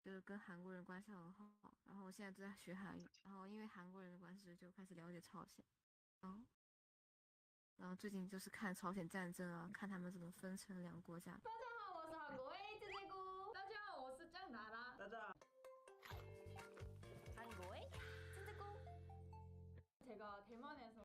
Speaker 4: 就是跟韩国人关系很好，然后我现在都在学韩语，然后因为韩国人的关系就开始了解朝鲜，然后最近就是看朝鲜战争啊，看他们怎么分成2个国家。
Speaker 9: 大家好，我是韩国A姐姐姑。大家好，我是江娜娜。
Speaker 8: 大家好。
Speaker 9: 한국의 찐득구. 제가 대만에서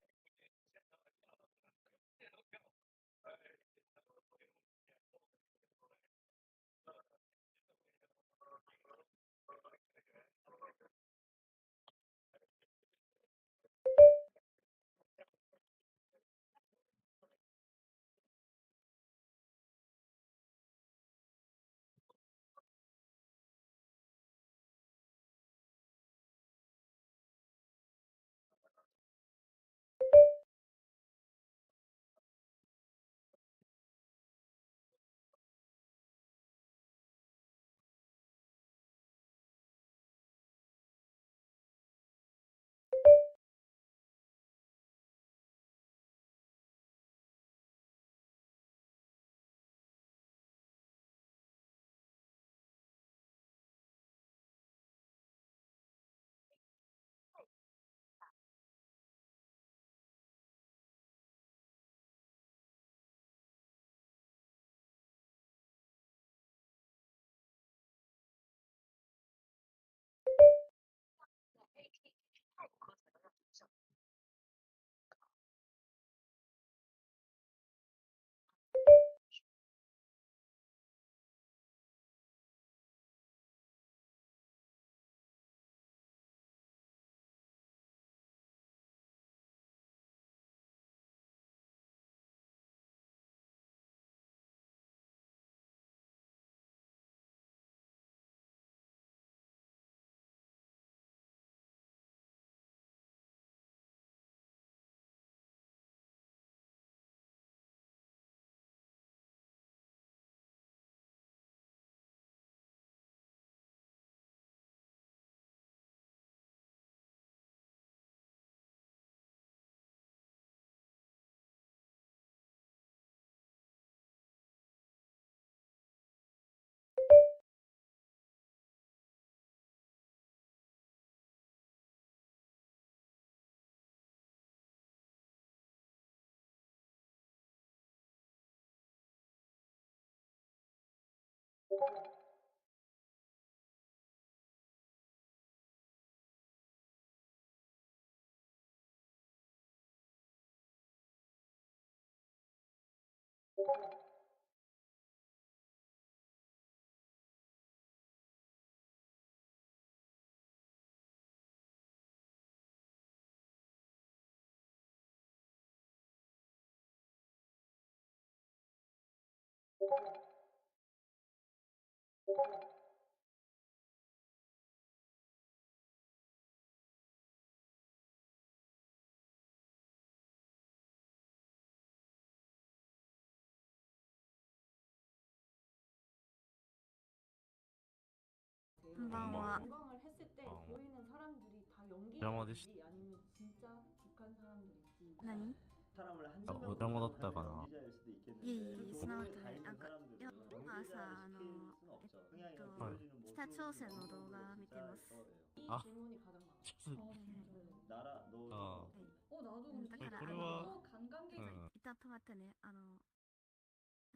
Speaker 9: 관광을 했을 때 보이는 사람들이 다 연기자인지 아니면 진짜 북한 사람들인지.
Speaker 4: 何
Speaker 8: 사람을 한두 명
Speaker 11: お茶戻ったかな
Speaker 8: 연기자일 수도
Speaker 4: いえ
Speaker 8: 있겠는데
Speaker 4: いえ、
Speaker 8: 그
Speaker 4: そんなこ
Speaker 8: 도로에
Speaker 4: と
Speaker 8: 다
Speaker 4: ない。
Speaker 8: 있는
Speaker 4: なんか、
Speaker 8: 사람들을
Speaker 4: 今朝、
Speaker 8: 연기자를 시킬 수는 없죠. 그냥 이거
Speaker 4: と
Speaker 8: 보여주는 모습
Speaker 4: 北朝鮮の動画見てます。
Speaker 9: 이
Speaker 11: 아.
Speaker 9: 질문이 가장 많아.
Speaker 8: 나라 너
Speaker 11: 어.
Speaker 8: 어떤데?
Speaker 9: 나도 근데
Speaker 4: 음, 다
Speaker 9: 또 관광객이
Speaker 4: 一旦止まってね。な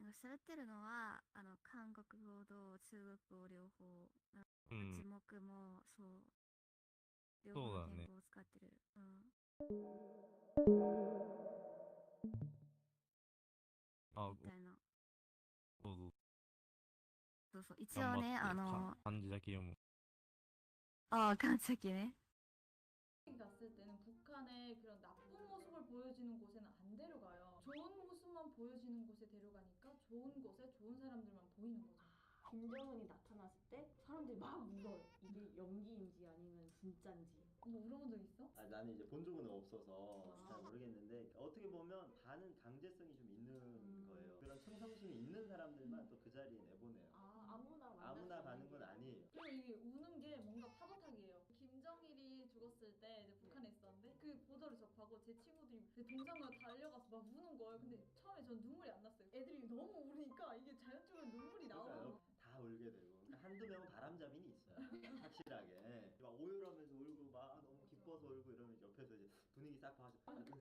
Speaker 4: んか喋ってるのは、韓国語と中国語両方、字幕もそう、両方の言語を使ってる。うん。みたいな。そうそう、一応ね、
Speaker 11: 漢字だけ読む。
Speaker 4: 漢字だけね。
Speaker 7: 갔을 때는 북한의 그런 나쁜 모습을 보여지는 곳에는 안 데려가요. 좋은 모습만 보여지는 곳에 데려가니까 좋은 곳에 좋은 사람들만 보이는 거죠.
Speaker 9: 김정은이 나타났을 때 사람들이 막 울어요. 이게 연기인지 아니면 진짠지.
Speaker 7: 뭐 울어본 적 있어?
Speaker 8: 나는 이제 본 적은 없어서 잘 모르겠는데 어떻게 보면 반은 강제성이 좀 있는 거예요. 그런 충성심이 있는 사람들만 또 그 자리에 내보내요. 아무나 가는 건 아니에요.
Speaker 7: 그리고 이게 우는 게 뭔가 파도타기예요. 김정일이 죽었을 때 이제 북한에 있었는데 그 보도를 접하고 제 친구들이 제 동상으로 달려가서 막 우는 거예요. 근데 처음에 전 눈물이 안 났어요. 애들이 너무 우니까 이게 자연적으로 눈물이 나오고
Speaker 8: 다 울게 되고 그러니까 한두 명은 바람잡이는 있어요. 확실하게 막 오열하면서 울고 막 너무 기뻐서 울고 이러면 옆에서 이제 분위기 싹 봐가지고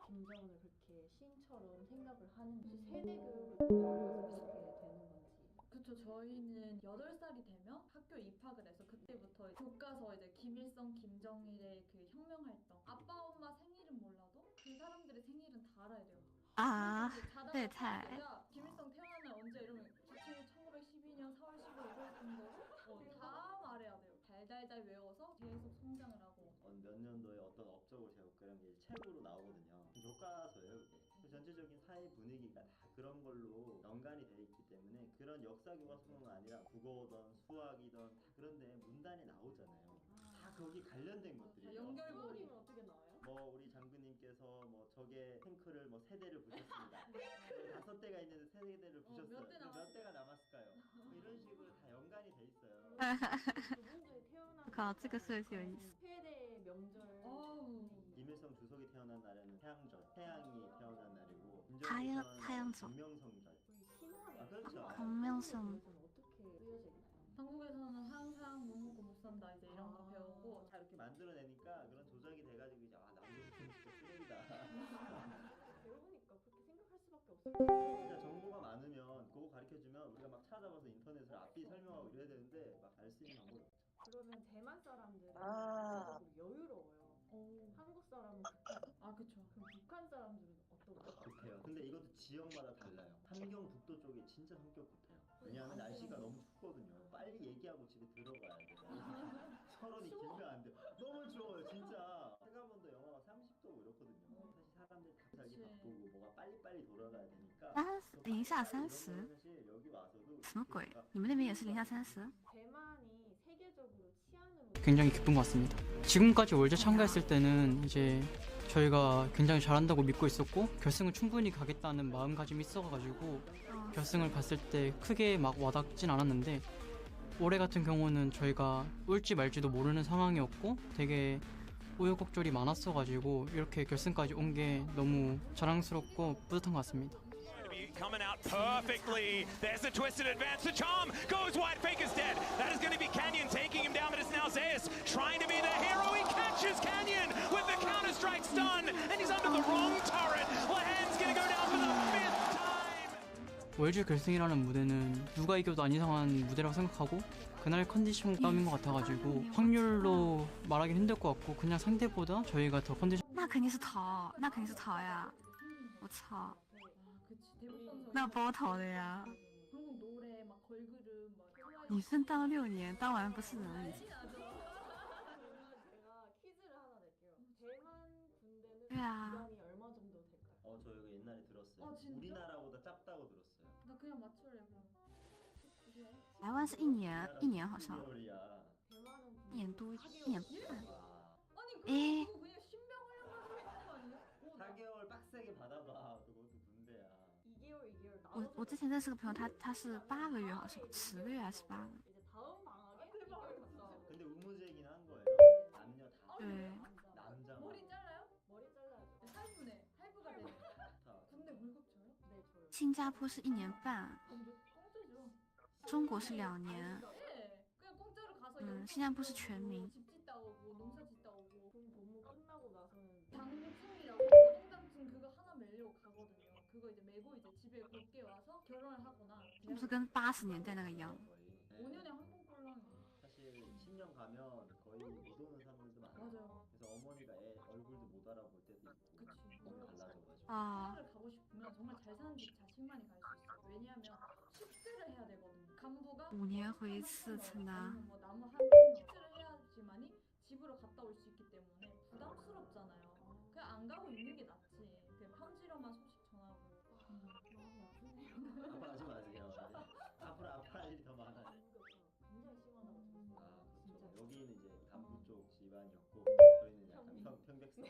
Speaker 9: 김정은을 그렇게 신처럼 생각을 하는지 세대 교육을 받아서 그렇게 되는 건지.
Speaker 7: 그쵸. 저희는 8살이 되면 학교에 입학을 해서 그때부터 교과서 이제 김일성, 김정일의 그 혁명활동 아빠 엄마 생일은 몰라도 그 사람들의 생일은 다 알아야 돼요.
Speaker 4: 네,
Speaker 7: 자다가 내가 김일성 태어난 날 언제 이러면 1912년 4월 15일 이럴 정도로 다 말해야 돼요. 달달달 외워서 계속 성장을 하고.
Speaker 8: 몇 년도에 어떤 업적을 세웠고 그런 게 책으로 나오거든요. 교과서예요 그게. 전체적인 사회 분위기가 다 그런 걸로 연관이 돼 있기 때문에 그런 역사 교과서뿐만 아니라 국어든 수학이든 다 그런데 문단이 나오잖아요. 다 거기 관련된 것들이에요.
Speaker 7: 연결고리는
Speaker 9: 어떻게 나와요?
Speaker 8: 뭐 우리 장군님께서 뭐 적의 탱크를 뭐 3대를 부셨습니다. 5대가 있는데 3대를 부셨어요. 몇 대가 남았을까요? 뭐 이런 식으로 다 연관이 돼 있어요.
Speaker 9: 그분들이 태어난
Speaker 4: 这个设计有意思。
Speaker 9: 세대 명절.
Speaker 8: 김일성 주석이 태어난 날에는 태양절, 태양이 태어난 날이고
Speaker 4: 태양,
Speaker 8: 김정일
Speaker 4: 태양절.
Speaker 8: 공명성절.
Speaker 9: 신화예요.
Speaker 8: 그렇죠.
Speaker 4: 공명성.
Speaker 9: 어떻게 쓰여져 있나요?
Speaker 7: 한국에서는 항상 못 먹고 못 산다 이제 이런 거 배우고
Speaker 8: 다 이렇게 만들어내니까 그런 조작이 돼가지고 이제 나도 진짜 쓰레기다.
Speaker 9: 배우니까 그렇게 생각할 수밖에 없어요.
Speaker 8: 진짜 정보가 많으면 그거 가르쳐주면 우리가 막 찾아봐서 인터넷으로 앞뒤 설명하고 이래야 되는데 막 알 수 있는 방법이 없죠.
Speaker 9: 그러면 대만 사람들은 전체적으로 여유로워요. 한국 사람은 극한.
Speaker 7: 그쵸.
Speaker 9: 그럼 북한 사람들은 어떤가요?
Speaker 8: 급해요. 근데 이것도 지역마다 달라요. 함경북도 쪽이 진짜 성격 급해요. 왜냐하면 날씨가 너무 춥거든요. 빨리 얘기하고 집에 들어가야 돼요. 서론이 길면 안 돼요. 너무 추워요 진짜. 해가본도 영하가 30도 이렇거든요. 사실 사람들 다 살기 바쁘고 뭐가 빨리빨리 돌아가야 되니까
Speaker 4: 零下30？
Speaker 8: 사실 여기 와서도
Speaker 4: 什么鬼？你们那边也是零下30？
Speaker 9: 대만이 세계적으로 치안으로
Speaker 12: 굉장히 기쁜 것 같습니다. 지금까지 월드 참가했을 때는 이제 저희가 굉장히 잘한다고 믿고 있었고 결승은 충분히 가겠다는 마음가짐이 있어가지고 결승을 봤을 때 크게 막 와닿진 않았는데 올해 같은 경우는 저희가 울지 말지도 모르는 상황이었고 되게 우여곡절이 많았어가지고 이렇게 결승까지 온 게 너무 자랑스럽고 뿌듯한 것 같습니다.
Speaker 13: Coming out perfectly. There's the twisted advance. The charm goes wide. Faker's dead. That is going to be Canyon taking him down, but it's now Zeus trying to be the hero. He catches Canyon with the counter-strike stun, and he's under the wrong turret. Lahan's going to go down for the 5th time.
Speaker 12: 월드 결승이라는 무대는 누가 이겨도 안 이상한 무대라고 생각하고 그날 컨디션 땀인 것 같아가지고 확률로 말하기는 힘들 것 같고 그냥 상대보다 저희가 더 컨디션
Speaker 4: 那肯定是逃呀！我操！
Speaker 7: 그치.
Speaker 4: 那包头的呀。你分当6年，当完不是人了。 对啊。
Speaker 8: 저 이거 옛날에 들었어요. 우리나라보다 작다고 들었어요.
Speaker 7: 나 그냥 맞출래 그럼.
Speaker 4: 台湾是1年好像，1年多1年半。
Speaker 7: 아니 그거 그냥 신병하려고 하는 거 아니야?
Speaker 8: 4개월 빡세게 받아봐. 그것도 군대야.
Speaker 9: 2개월
Speaker 4: 我之前认识个朋友，他是8个月，好像10个月还是8个月。
Speaker 9: 이제 다음 방학에 2개월 갔다 오고.
Speaker 8: 근데 의무제이긴 한 거예요. 남녀 다.
Speaker 4: 네.
Speaker 8: 남자.
Speaker 7: 머리 잘라요?
Speaker 9: 머리 잘라야죠.
Speaker 7: 할부네. 할부가 되네. 군대 월급 줘요?
Speaker 9: 네 줘요.
Speaker 4: 新加坡是1年半，
Speaker 7: 공짜죠.
Speaker 4: 中国是2年。
Speaker 7: 네. 그냥 공짜로 가서
Speaker 4: 新加坡是全民。
Speaker 7: 집 짓다 오고 농사 짓다 오고.
Speaker 9: 군 복무 끝나고 나서는
Speaker 7: 당증이라고 노동당증 그거 하나 매려고 가거든요. 그거 이제 메고 이제 집에 곱게 와서 결혼을 하거나.
Speaker 4: 是不是跟80年代那个一样？
Speaker 7: 5년에 한 번 꼴랑이에요.
Speaker 8: 사실 10년 가면 거의 못 오는 사람들도 많아요.
Speaker 7: 맞아요.
Speaker 8: 그래서 어머니가 애 얼굴도 못 알아볼 때도 있고.
Speaker 7: 그치.
Speaker 8: 너무 갈라져가지고.
Speaker 7: 신화를 가고 싶으면 정말 잘 사는 집 자식만이 갈 수 있어요. 왜냐하면 숙제를 해야 되거든요. 간부가
Speaker 4: 5年回一次称啊。
Speaker 7: 뭐 나무 한 평 숙제를 해야지만이 집으로 갔다 올 수 있기 때문에 부담스럽잖아요. 그냥 안 가고 있는 게 낫지. 그냥 편지로만 소식 전하고.
Speaker 8: 아파하지 마세요. 앞으로 아파할 일이 더 많아요.
Speaker 9: 굉장히 심하다고 들었어요.
Speaker 8: 아 그렇죠. 여기는 이제 간부 쪽 집안이었고 저희는 약간 평백성.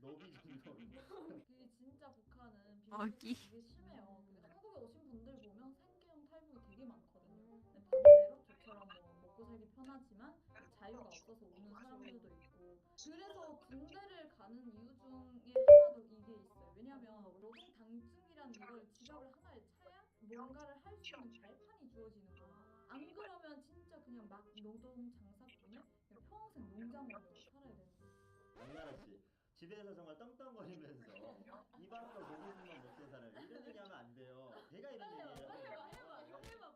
Speaker 8: 너비 정도.
Speaker 7: 그게 진짜 북한은
Speaker 4: 어기.
Speaker 7: 되게 심해요. 한국에 오신 분들 보면 생계형 탈북이 되게 많거든요. 근데 반대로 저처럼 뭐 먹고 살기 편하지만 자유가 없어서 오는 사람들도 있고. 그래서 군대를 가는 이유 중에 하나도 이게 있어요. 왜냐면 노동 당증이란 이걸 지갑을 하나에 차야 뭔가를 할 수 있는 발판이 주어지는 거예요. 안 그러면 진짜 그냥 막 노동 장사꾼에 그냥 평생 농장원으로 살아야 되는 거예요.
Speaker 8: 장나라 씨 집에서 정말 떵떵거리면서 입 앞으로 고기만 먹게 살아요. 이런 얘기하면 안 돼요. 제가 이런 얘기해요.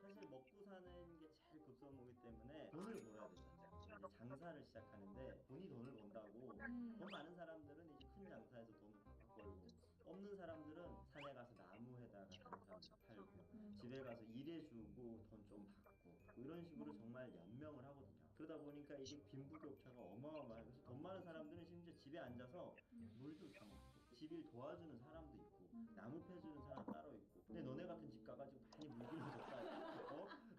Speaker 8: 사실 먹고 사는 게 제일 급선무기 때문에 돈을 벌어야 되잖아요. 이제 장사를 시작하는데 돈이 돈을 번다고 돈 많은 사람들은 이제 큰 장사에서 돈을 팍팍 벌고 없는 사람들은 산에 가서 나무에다가 다른 사람들 팔고 집에 가서 일해주고 돈 좀 받고 뭐 이런 식으로 정말 연명을 하거든요. 그러다 보니까 이게 빈부격차가 어마어마해요. 그래서 돈 많은 사람들은 심지어 집에 앉아서 물도 사 먹고 집일 도와주는 사람도 있고 나무 패주는 사람 따로 있고. 근데 너네 같은 집 가가지고 많이 물들여줬다.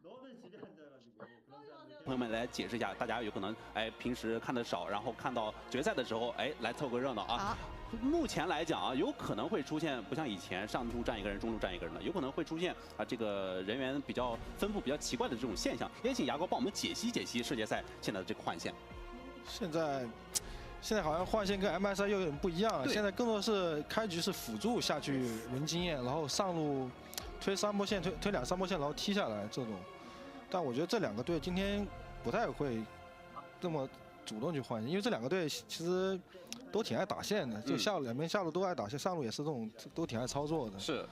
Speaker 8: 너는 집에 앉아가지고 그런 사람들.
Speaker 14: 朋友们来解释一下，大家有可能平时看的少，然后看到决赛的时候来凑个热闹啊。目前来讲啊，有可能会出现不像以前上路站一个人，中路站一个人的，有可能会出现这个人员比较分布比较奇怪的这种现象。也请牙膏帮我们解析解析世界赛现在的这个换线。
Speaker 15: 现在好像换线跟 MSI 又有点不一样，现在更多是开局是辅助下去轮经验，然后上路推3波线，推2、3波线，然后踢下来这种。但我觉得这2个队今天不太会这么主动去换线，因为这2个队其实都挺爱打线的，就两边下路都爱打线，上路也是这种都挺爱操作的。
Speaker 14: 是。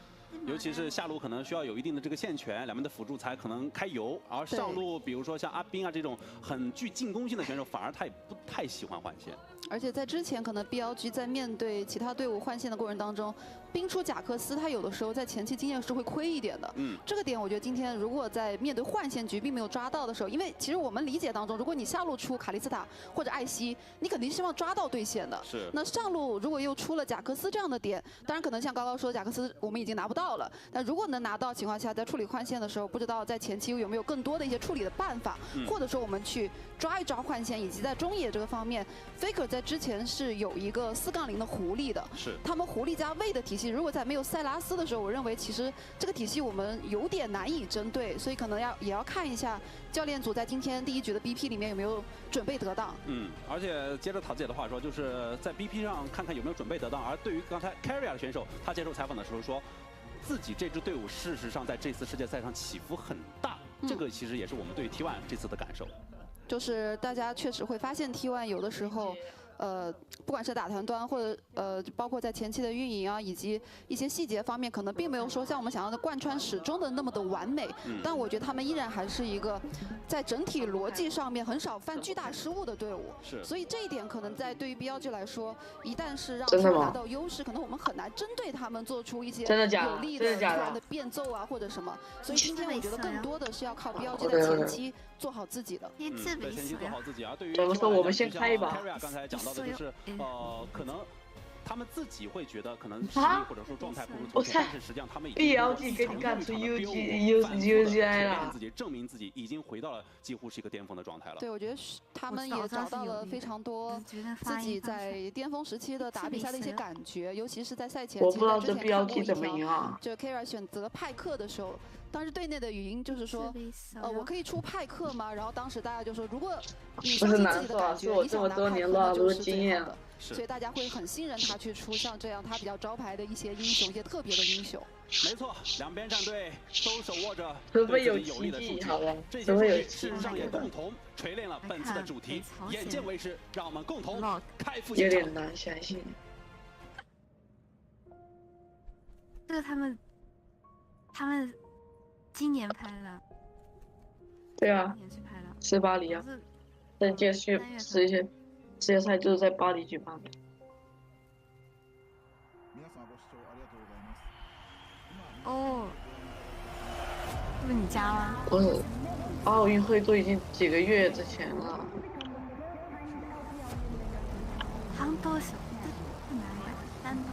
Speaker 14: 尤其是下路可能需要有一定的这个线权，两边的辅助才可能开油。而上路，比如说像阿斌啊这种很具进攻性的选手，反而他也不太喜欢换线。
Speaker 16: 而且在之前，可能 BLG 在面对其他队伍换线的过程当中，兵出贾克斯，他有的时候在前期经验是会亏一点的。这个点我觉得今天如果在面对换线局并没有抓到的时候，因为其实我们理解当中，如果你下路出卡莉斯塔或者艾希，你肯定希望抓到对线的。
Speaker 14: 是。
Speaker 16: 那上路如果又出了贾克斯这样的点，当然可能像高高说的，贾克斯我们已经拿不到了。但如果能拿到情况下，在处理换线的时候，不知道在前期有没有更多的一些处理的办法，或者说我们去抓一抓换线，以及在中野这个方面 ，Faker 在之前是有一个4-0的狐狸的，
Speaker 14: 是
Speaker 16: 他们狐狸加魏的体系，如果在没有塞拉斯的时候，我认为其实这个体系我们有点难以针对，所以可能也要看一下教练组在今天第1局的 BP 里面有没有准备得当。
Speaker 14: 而且接着桃子姐的话说，就是在 BP 上看看有没有准备得当。而对于刚才 Carrier 的选手，他接受采访的时候说，自己这支队伍事实上在这次世界赛上起伏很大，这个其实也是我们对 T1 这次的感受。
Speaker 16: 就是大家确实会发现 T1 有的时候不管是打团端或者包括在前期的运营啊，以及一些细节方面，可能并没有说像我们想要的贯穿始终的那么的完美。但我觉得他们依然还是一个在整体逻辑上面很少犯巨大失误的队伍。所以这一点可能在对于 BLG 来说，一旦是让他们拿到优势，可能我们很难针对他们做出一些有力的突然的变奏啊或者什么。所以今天我觉得更多的是要靠 BLG 在前期做好自己的。
Speaker 14: 在前期做好自己啊。对于
Speaker 2: 怎么说，我们先开一把。
Speaker 14: 刚才讲到的就是可能他们自己会觉得可能实力或者说状态不如从前，但是实际上他们已经
Speaker 2: BLG 给你干出 UGI 了，
Speaker 14: 自己证明自己已经回到了几乎是一个巅峰的状态了。
Speaker 16: 对，我觉得他们也找到了非常多自己在巅峰时期的打比赛的一些感觉，尤其是在赛前。
Speaker 2: 我不知道这 BLG 怎么赢啊？
Speaker 16: 就 Kara 选择派克的时候。当时队内的语音就是说，我可以出派克吗？然后当时大家就说，如果你相信自己的感觉，你想拿派克，那就是最好的。所以大家会很信任他去出像这样他比较招牌的一些英雄，一些特别的英雄。
Speaker 14: 没错，两边战队都手握着
Speaker 2: 对自己
Speaker 14: 有利的数据，这些数据事实上也共同锤炼了本次的主题。眼见为实，让我们共同开赴现场。
Speaker 2: 有点难相信。
Speaker 4: 这个他们。今年拍的，
Speaker 2: 对啊，是巴黎啊。但届世界赛就是在巴黎举办的。
Speaker 4: 哦，这是你家吗？
Speaker 2: 不是，奥运会都已经几个月之前了。
Speaker 4: 半年是哪里？丹东。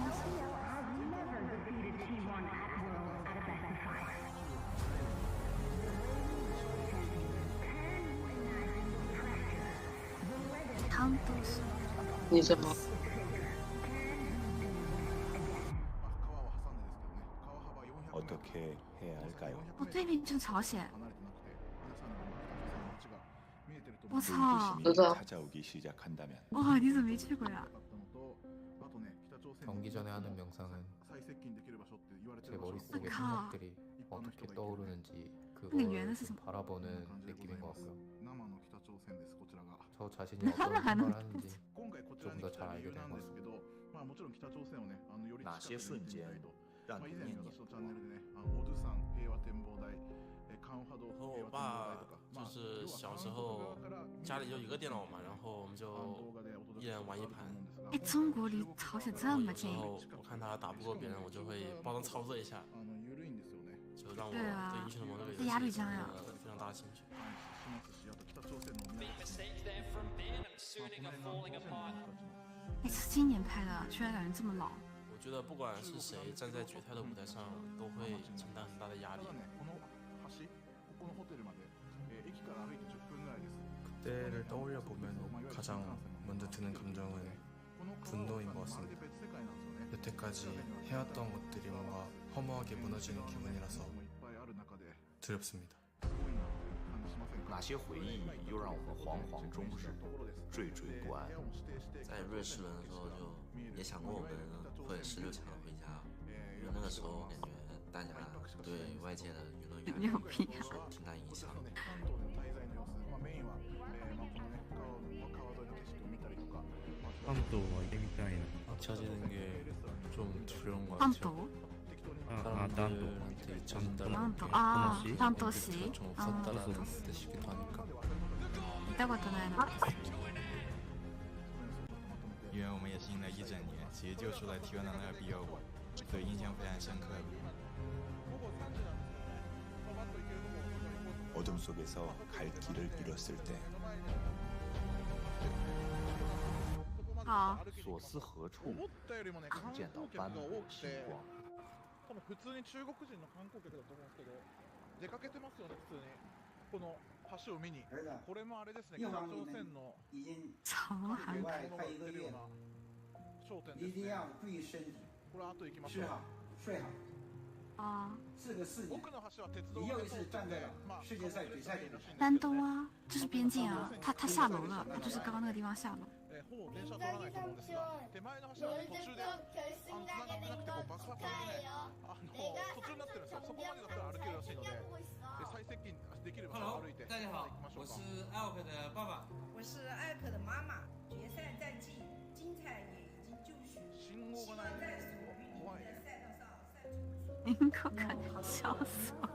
Speaker 2: 你怎么？
Speaker 4: 我对面就是朝鲜。我操！
Speaker 2: 知道。
Speaker 4: 哇，你怎么没去过呀？
Speaker 17: 경기 전에 하는 명상은 제 머릿속에 생각들이 어떻게 떠오르는지 그걸 바라보는 느낌인 것 같고요. 저 자신이 어떤 생각을 하는지 조금 더 잘 알게 된 것 같습니다.
Speaker 18: 哪些瞬间让你念念不忘？
Speaker 11: 和我爸就是小时候家里就一个电脑嘛，然后我们就一人玩一盘。
Speaker 4: 哎，中国离朝鲜这么近。
Speaker 11: 然后我看他打不过别人，我就会帮他操作一下，就让我对英雄联盟这个游戏有非常大的兴趣。
Speaker 4: 哎，是今年拍的，居然感觉这么老。
Speaker 11: 我觉得不管是谁站在决赛的舞台上，都会承担很大的压力。
Speaker 17: 그때를 떠올려 보면 가장 먼저 드는 감정은 분노인 것 같습니다. 여태까지 해왔던 것들이 뭔가 허무하게 무너지는 기분이라서 두렵습니다.
Speaker 18: 哪些回忆又让我们惶惶终日、惴惴不安？
Speaker 19: 在瑞士轮的时候就也想过我们会16强回家，因为那个时候感觉大家对外界的舆论压力受挺大影响的。
Speaker 11: 한도 게임타임
Speaker 17: 잊혀지는 게 좀 두려운 것
Speaker 4: 같아요.
Speaker 17: 사람들한테 전달하는 게
Speaker 4: 한도씩
Speaker 17: 좀 없었다라는 뜻이기도 하니까.
Speaker 20: 因为我们也是赢了一整年，其实就输了体院的那个比尔我，所以印象非常深刻。
Speaker 18: 어둠 속에서 갈 길을 잃었을 때.
Speaker 17: 所思何处？见到斑驳星光。
Speaker 21: 多分普通に中国人の観光客だと思うんですけど、出かけてますよね普通に。この橋を見に。これもあれですね。北朝鮮の
Speaker 4: 朝韩
Speaker 21: が売ってるような商店ですね。これ後行きましょう。
Speaker 22: 睡好。
Speaker 4: 啊，
Speaker 22: 你又是站在世界赛比赛的
Speaker 4: 丹东啊，这是边境啊，他下楼了，他就是刚刚那个地方下楼。
Speaker 21: ほぼ電車取らないと思うんですが、手前の橋は途中で繋がってなくて爆発がね途中になってるんですよ。そこまでだったら歩けるらしいので、最接近できれば歩いて行きましょうか。
Speaker 23: 我是艾克的爸爸，
Speaker 22: 我是艾克的妈妈。
Speaker 21: 决赛战绩精彩也已经就绪，希望在所欲领域的赛道上赛出。
Speaker 4: 应该看笑死我。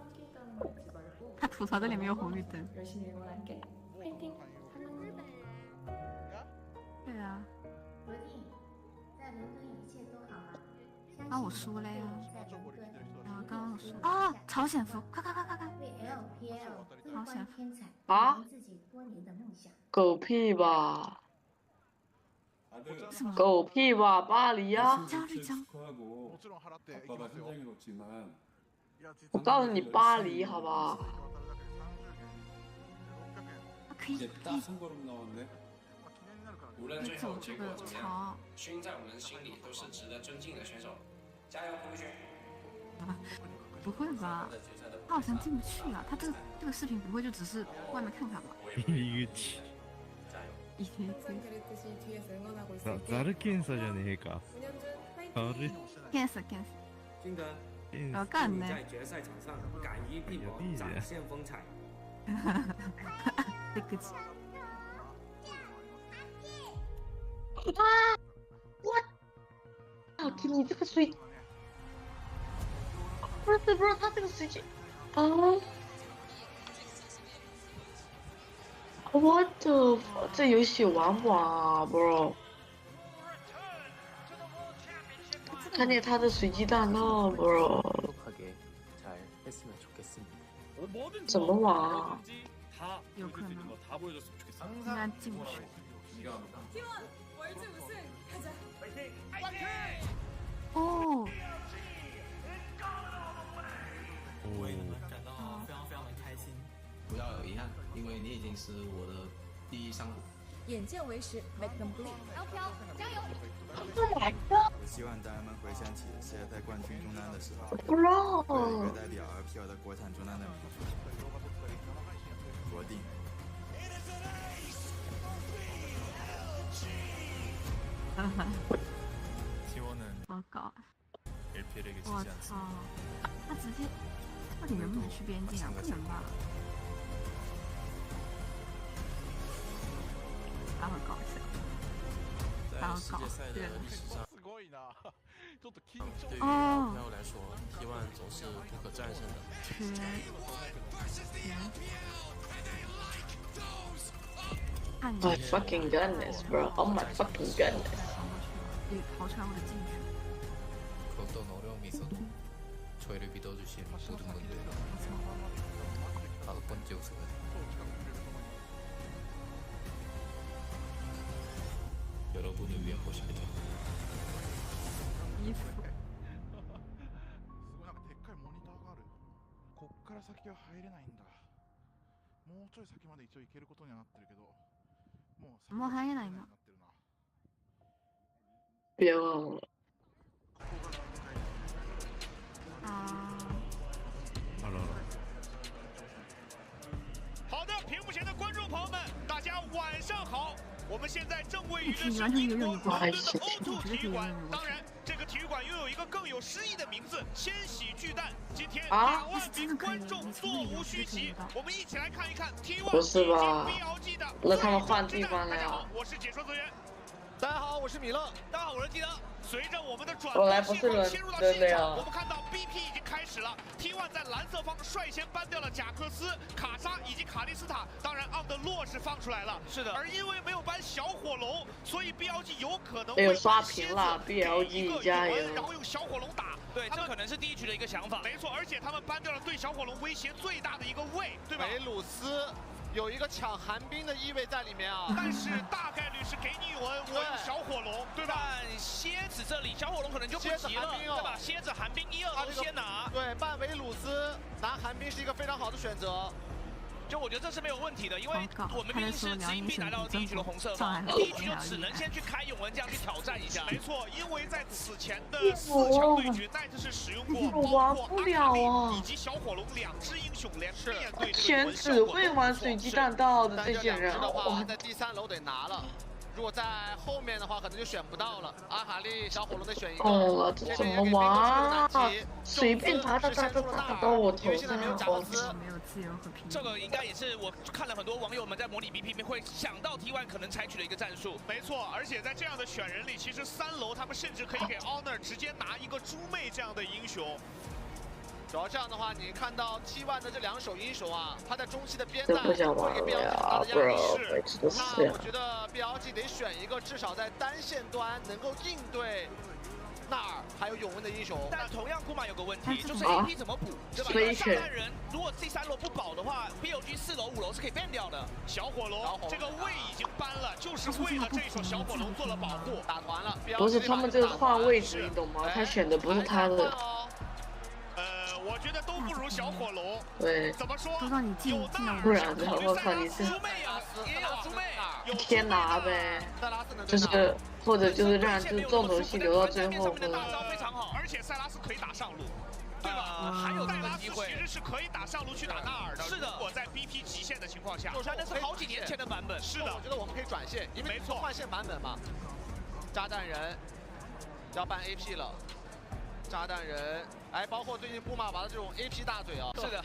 Speaker 4: 他吐槽这里没有红绿灯。对啊。啊，我输了呀！啊，刚刚我输啊！朝鲜服，快！朝鲜服
Speaker 2: 啊？狗屁吧！狗屁吧！巴黎呀！我告诉你，巴黎，好不好？
Speaker 4: 可以。
Speaker 1: 无论最后结果怎么样，勋在我们心里都是值得尊敬的选手，加油，胡勋！
Speaker 4: 不会吧？他好像进不去啊！他这个视频不会就只是外面看看吧？
Speaker 3: ザル検査じゃねえか。
Speaker 4: 検査。
Speaker 23: 金德，
Speaker 4: 干呢？
Speaker 23: 在决赛场上敢于病魔，展现风采。
Speaker 4: 对不起。
Speaker 2: 啊！我操！你这个水，不是他这个水晶啊！我的，这游戏玩不玩啊 ，bro？ 看见他的水鸡蛋了 ，bro？ 怎么玩啊？
Speaker 4: 有可能，应该进不去。哦。
Speaker 24: 为你们感到非常的开心。不要有遗憾，因为你已经是我的第一上路。
Speaker 25: 眼见为实 ，make them bleed。飘，加油！
Speaker 20: 我希望大家们回想起现在在冠军中单的时候，对约代表 LPL 的国产中单的名字国定。希望能
Speaker 4: 好搞。
Speaker 20: LPL에게 지지
Speaker 4: 我
Speaker 20: 않습니다.
Speaker 4: 操！他直接，到底能不能去边境啊？不能吧？他很搞笑，他很搞笑。
Speaker 11: 对于 LPL 来说，T1总是不可战胜的。
Speaker 2: My fucking goodness, bro! Oh my fucking goodness!
Speaker 4: 逃出来我的禁区。
Speaker 24: 어떤 어려움이 있어도 저희를 믿어주신 모든 분들 5번째 우승은 여러분을 위한 것입니다.
Speaker 22: すごいなんかでっかいモニターがある。こっから先は入れないんだ。もうちょい先まで一応行けることにはなってるけど、
Speaker 4: もう入れないの。
Speaker 2: 别忘了。
Speaker 13: 好的，屏幕前的观众朋友们，大家晚上好。我们现在正位于的是英国伦敦的 O2 体育馆。当然，这个体育馆拥有一个更有诗意的名字——千禧巨蛋。今天2万名观众座无虚席，我们一起来看一看 T1
Speaker 2: 不是吧？
Speaker 13: BLG 的。
Speaker 2: 那他们换地方了呀？
Speaker 13: 大家好，我是解说泽源。
Speaker 26: 大家好，我是米勒。
Speaker 13: 大家好，我是基德。随着我们的转播信号切入到现场，我们看到 BP 已经开始了。T1 在蓝色方率先搬掉了贾克斯、卡莎以及卡利斯塔，当然昂德洛是放出来了。是的。而因为没有搬小火龙，所以 BLG 有可能会
Speaker 2: 刷屏了 ，BLG 加油！
Speaker 13: 然后用小火龙打。对，这可能是第一局的一个想法。没错，而且他们搬掉了对小火龙威胁最大的一个位，对吧？
Speaker 26: 维鲁斯。 有一个抢寒冰的意味在里面啊，
Speaker 13: 但是大概率是给你我有小火龙，对吧？蝎子这里小火龙可能就不急了，对吧？蝎子寒冰1、2都先拿。
Speaker 26: 对，办维鲁斯拿寒冰是一个非常好的选择。
Speaker 13: 就我觉得这是没有问题的，因为我们毕竟是直营币拿到第一局的红色嘛，第一局就只能先去开永恩这样去挑战一下。没错，因为在此前的4强对决，奈特是使用过包括阿卡丽以及小火龙2只英雄连面对这个
Speaker 2: 全只会玩水鸡蛋道的这些人，
Speaker 26: 哇，在第3楼得拿了。如果在后面的话，可能就选不到了。阿卡丽、小火龙得选一个。
Speaker 5: 哦，这怎么玩啊？随便打到我头上，我
Speaker 4: 没有自由和平衡。
Speaker 6: 这个应该也是我看了很多网友们在模拟 BP 里面会想到 T1 可能采取的一个战术。
Speaker 7: 没错，而且在这样的选人里，其实3楼他们甚至可以给 Honor 直接拿一个猪妹这样的英雄。
Speaker 26: 主要这样的话，你看到 T1 的这2手英雄啊，他在中期的边带
Speaker 5: 不想玩
Speaker 26: 会给 BLG 很大的压力。
Speaker 5: 那
Speaker 26: 我觉得 BLG 得选一个至少在单线端能够应对纳尔还有永温的英雄。
Speaker 6: 但同样，库玛有个问题，就是 AP 怎么补，对吧？炸弹人如果第3楼不保的话 ，BLG 4楼、5楼是可以 ban 掉的。
Speaker 7: 小火龙这个位已经搬了，就是为了这一手小火龙做了保护。
Speaker 26: 打团了，
Speaker 5: 不是他们这个换位置，你懂吗？他选的不是他的。
Speaker 7: 我觉得都不如小火龙。
Speaker 5: 对，
Speaker 7: 怎么说？
Speaker 5: 不然的话，我靠，你是先拿呗，就是或者就是让这重头戏留到最后。
Speaker 7: 非常好，而且塞拉斯可以打上路，对吧？还有塞拉斯其实是可以打上路去打纳尔的。是的，如果在 BP 极限的情况下，
Speaker 6: 那是好几年前的版本。
Speaker 26: 是的，我觉得我们可以转线，因为没错，换线版本嘛。炸弹人要办 AP 了。 炸弹人，哎，包括最近布马娃的这种 AP 大嘴啊，
Speaker 6: 是的，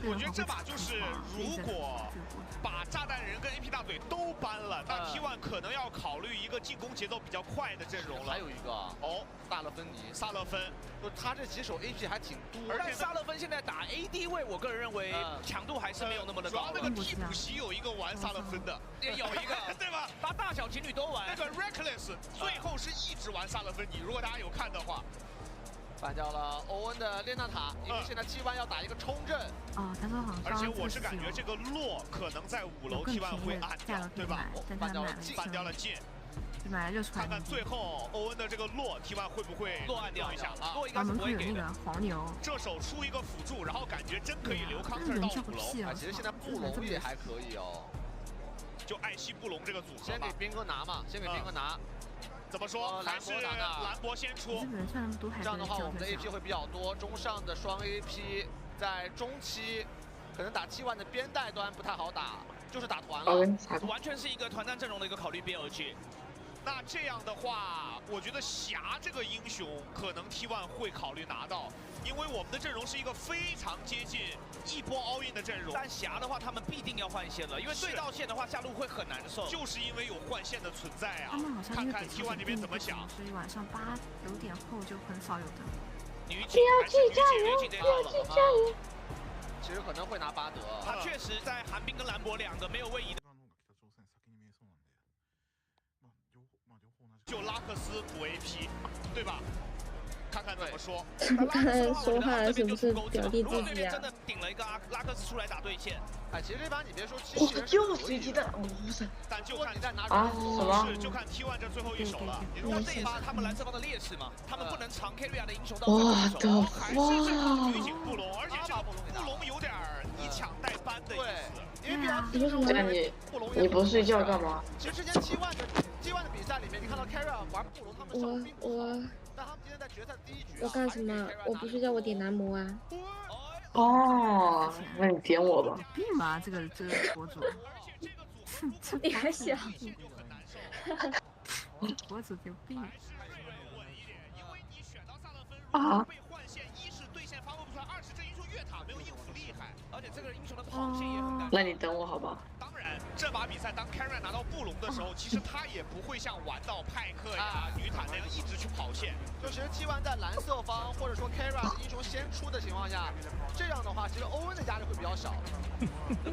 Speaker 7: 我觉得这把就是如果把炸弹人跟 AP 大嘴都搬了，那 T1 可能要考虑一个进攻节奏比较快的阵容了。
Speaker 26: 还有一个哦，萨勒芬尼，
Speaker 7: 萨勒芬，
Speaker 26: 就他这几手 AP 还挺多，
Speaker 6: 而且萨勒芬现在打 AD 位，我个人认为强度还是没有那么的高。
Speaker 7: 主要那个替补席有一个玩萨勒芬的，
Speaker 6: 也有一个
Speaker 7: 对吧？
Speaker 6: 他大小情侣都玩。
Speaker 7: 那个 Reckless 最后是一直玩萨勒芬尼，如果大家有看的话。
Speaker 26: 办掉了欧文的列纳塔，因为现在 T1 要打一个冲阵。
Speaker 4: 哦，他说好像。
Speaker 7: 而且我是感觉这个洛可能在5楼 T1 会按掉，对吧？
Speaker 26: 办掉了进，
Speaker 7: 办掉了进。
Speaker 4: 买了60块。
Speaker 7: 看看最后欧文的这个洛 T1 会不会
Speaker 6: 洛按掉
Speaker 7: 一下啊？
Speaker 6: 洛应该是不会给的。
Speaker 4: 黄牛。
Speaker 7: 这手出一个辅助，然后感觉真可以留 counter 到5楼。
Speaker 26: 其实现在布隆也还可以哦，
Speaker 7: 就爱惜布隆这个组合。
Speaker 26: 先给斌哥拿嘛，先给斌哥拿。
Speaker 7: 怎么说？还是兰博先出。
Speaker 26: 这样的话，我们的 AP 会比较多，中上的双 AP 在中期可能打T1的边带端不太好打，就是打团了，
Speaker 6: 完全是一个团战阵容的一个考虑 BLG。
Speaker 7: 那这样的话，我觉得霞这个英雄可能 T1 会考虑拿到，因为我们的阵容是一个非常接近一波 all in 的阵容。
Speaker 6: 但霞的话，他们必定要换线了，因为对到线的话，下路会很难受。
Speaker 7: 就是因为有换线的存在啊。
Speaker 4: 他们好像
Speaker 7: 看看 T1 这边怎么想。
Speaker 4: 所以晚上8、9点后就很少有的。
Speaker 6: 女
Speaker 5: 警加油！BLG加油！
Speaker 26: 其实可能会拿巴德。
Speaker 6: 他确实在寒冰跟兰博2个没有位移的。
Speaker 7: 就拉克斯补 AP， 对吧？看看怎么说。
Speaker 5: 刚才说话是不是表弟自己啊？
Speaker 6: 真的顶了一个拉克斯出来打对线。
Speaker 26: 哎，其实这把你别说，
Speaker 5: 我就随机的，不是。
Speaker 7: 但就看你在哪
Speaker 5: 啊什么？
Speaker 7: 就看 T1 这最后一手了。
Speaker 6: 那这一把他们蓝色方的劣势嘛，他们不能长 carry 的英雄到
Speaker 5: 我的
Speaker 7: 还是这个女警布隆，而且这个布隆有点以抢代班的意思。
Speaker 26: 因为
Speaker 5: 你不睡觉干嘛？
Speaker 26: 其实之前T1的比赛里面，你看到 Carry 玩布隆，他们伤并不好，但他们今天在决赛第1局。
Speaker 5: 我干什么？我不睡觉，我点男模啊。哦，那你点我吧。
Speaker 4: 有病吧，这个博主。
Speaker 5: 你还小。
Speaker 4: 博主有病。
Speaker 5: 啊。
Speaker 6: 而且这个英雄的跑线也很难。
Speaker 5: 那你等我好吧。
Speaker 7: 当然，这把比赛当 Karen 拿到布隆的时候，其实他也不会像玩到派克呀、女坦那样一直去跑线。
Speaker 26: 就其实 T1 在蓝色方或者说 Karen 的英雄先出的情况下，这样的话，其实欧文的压力会比较小。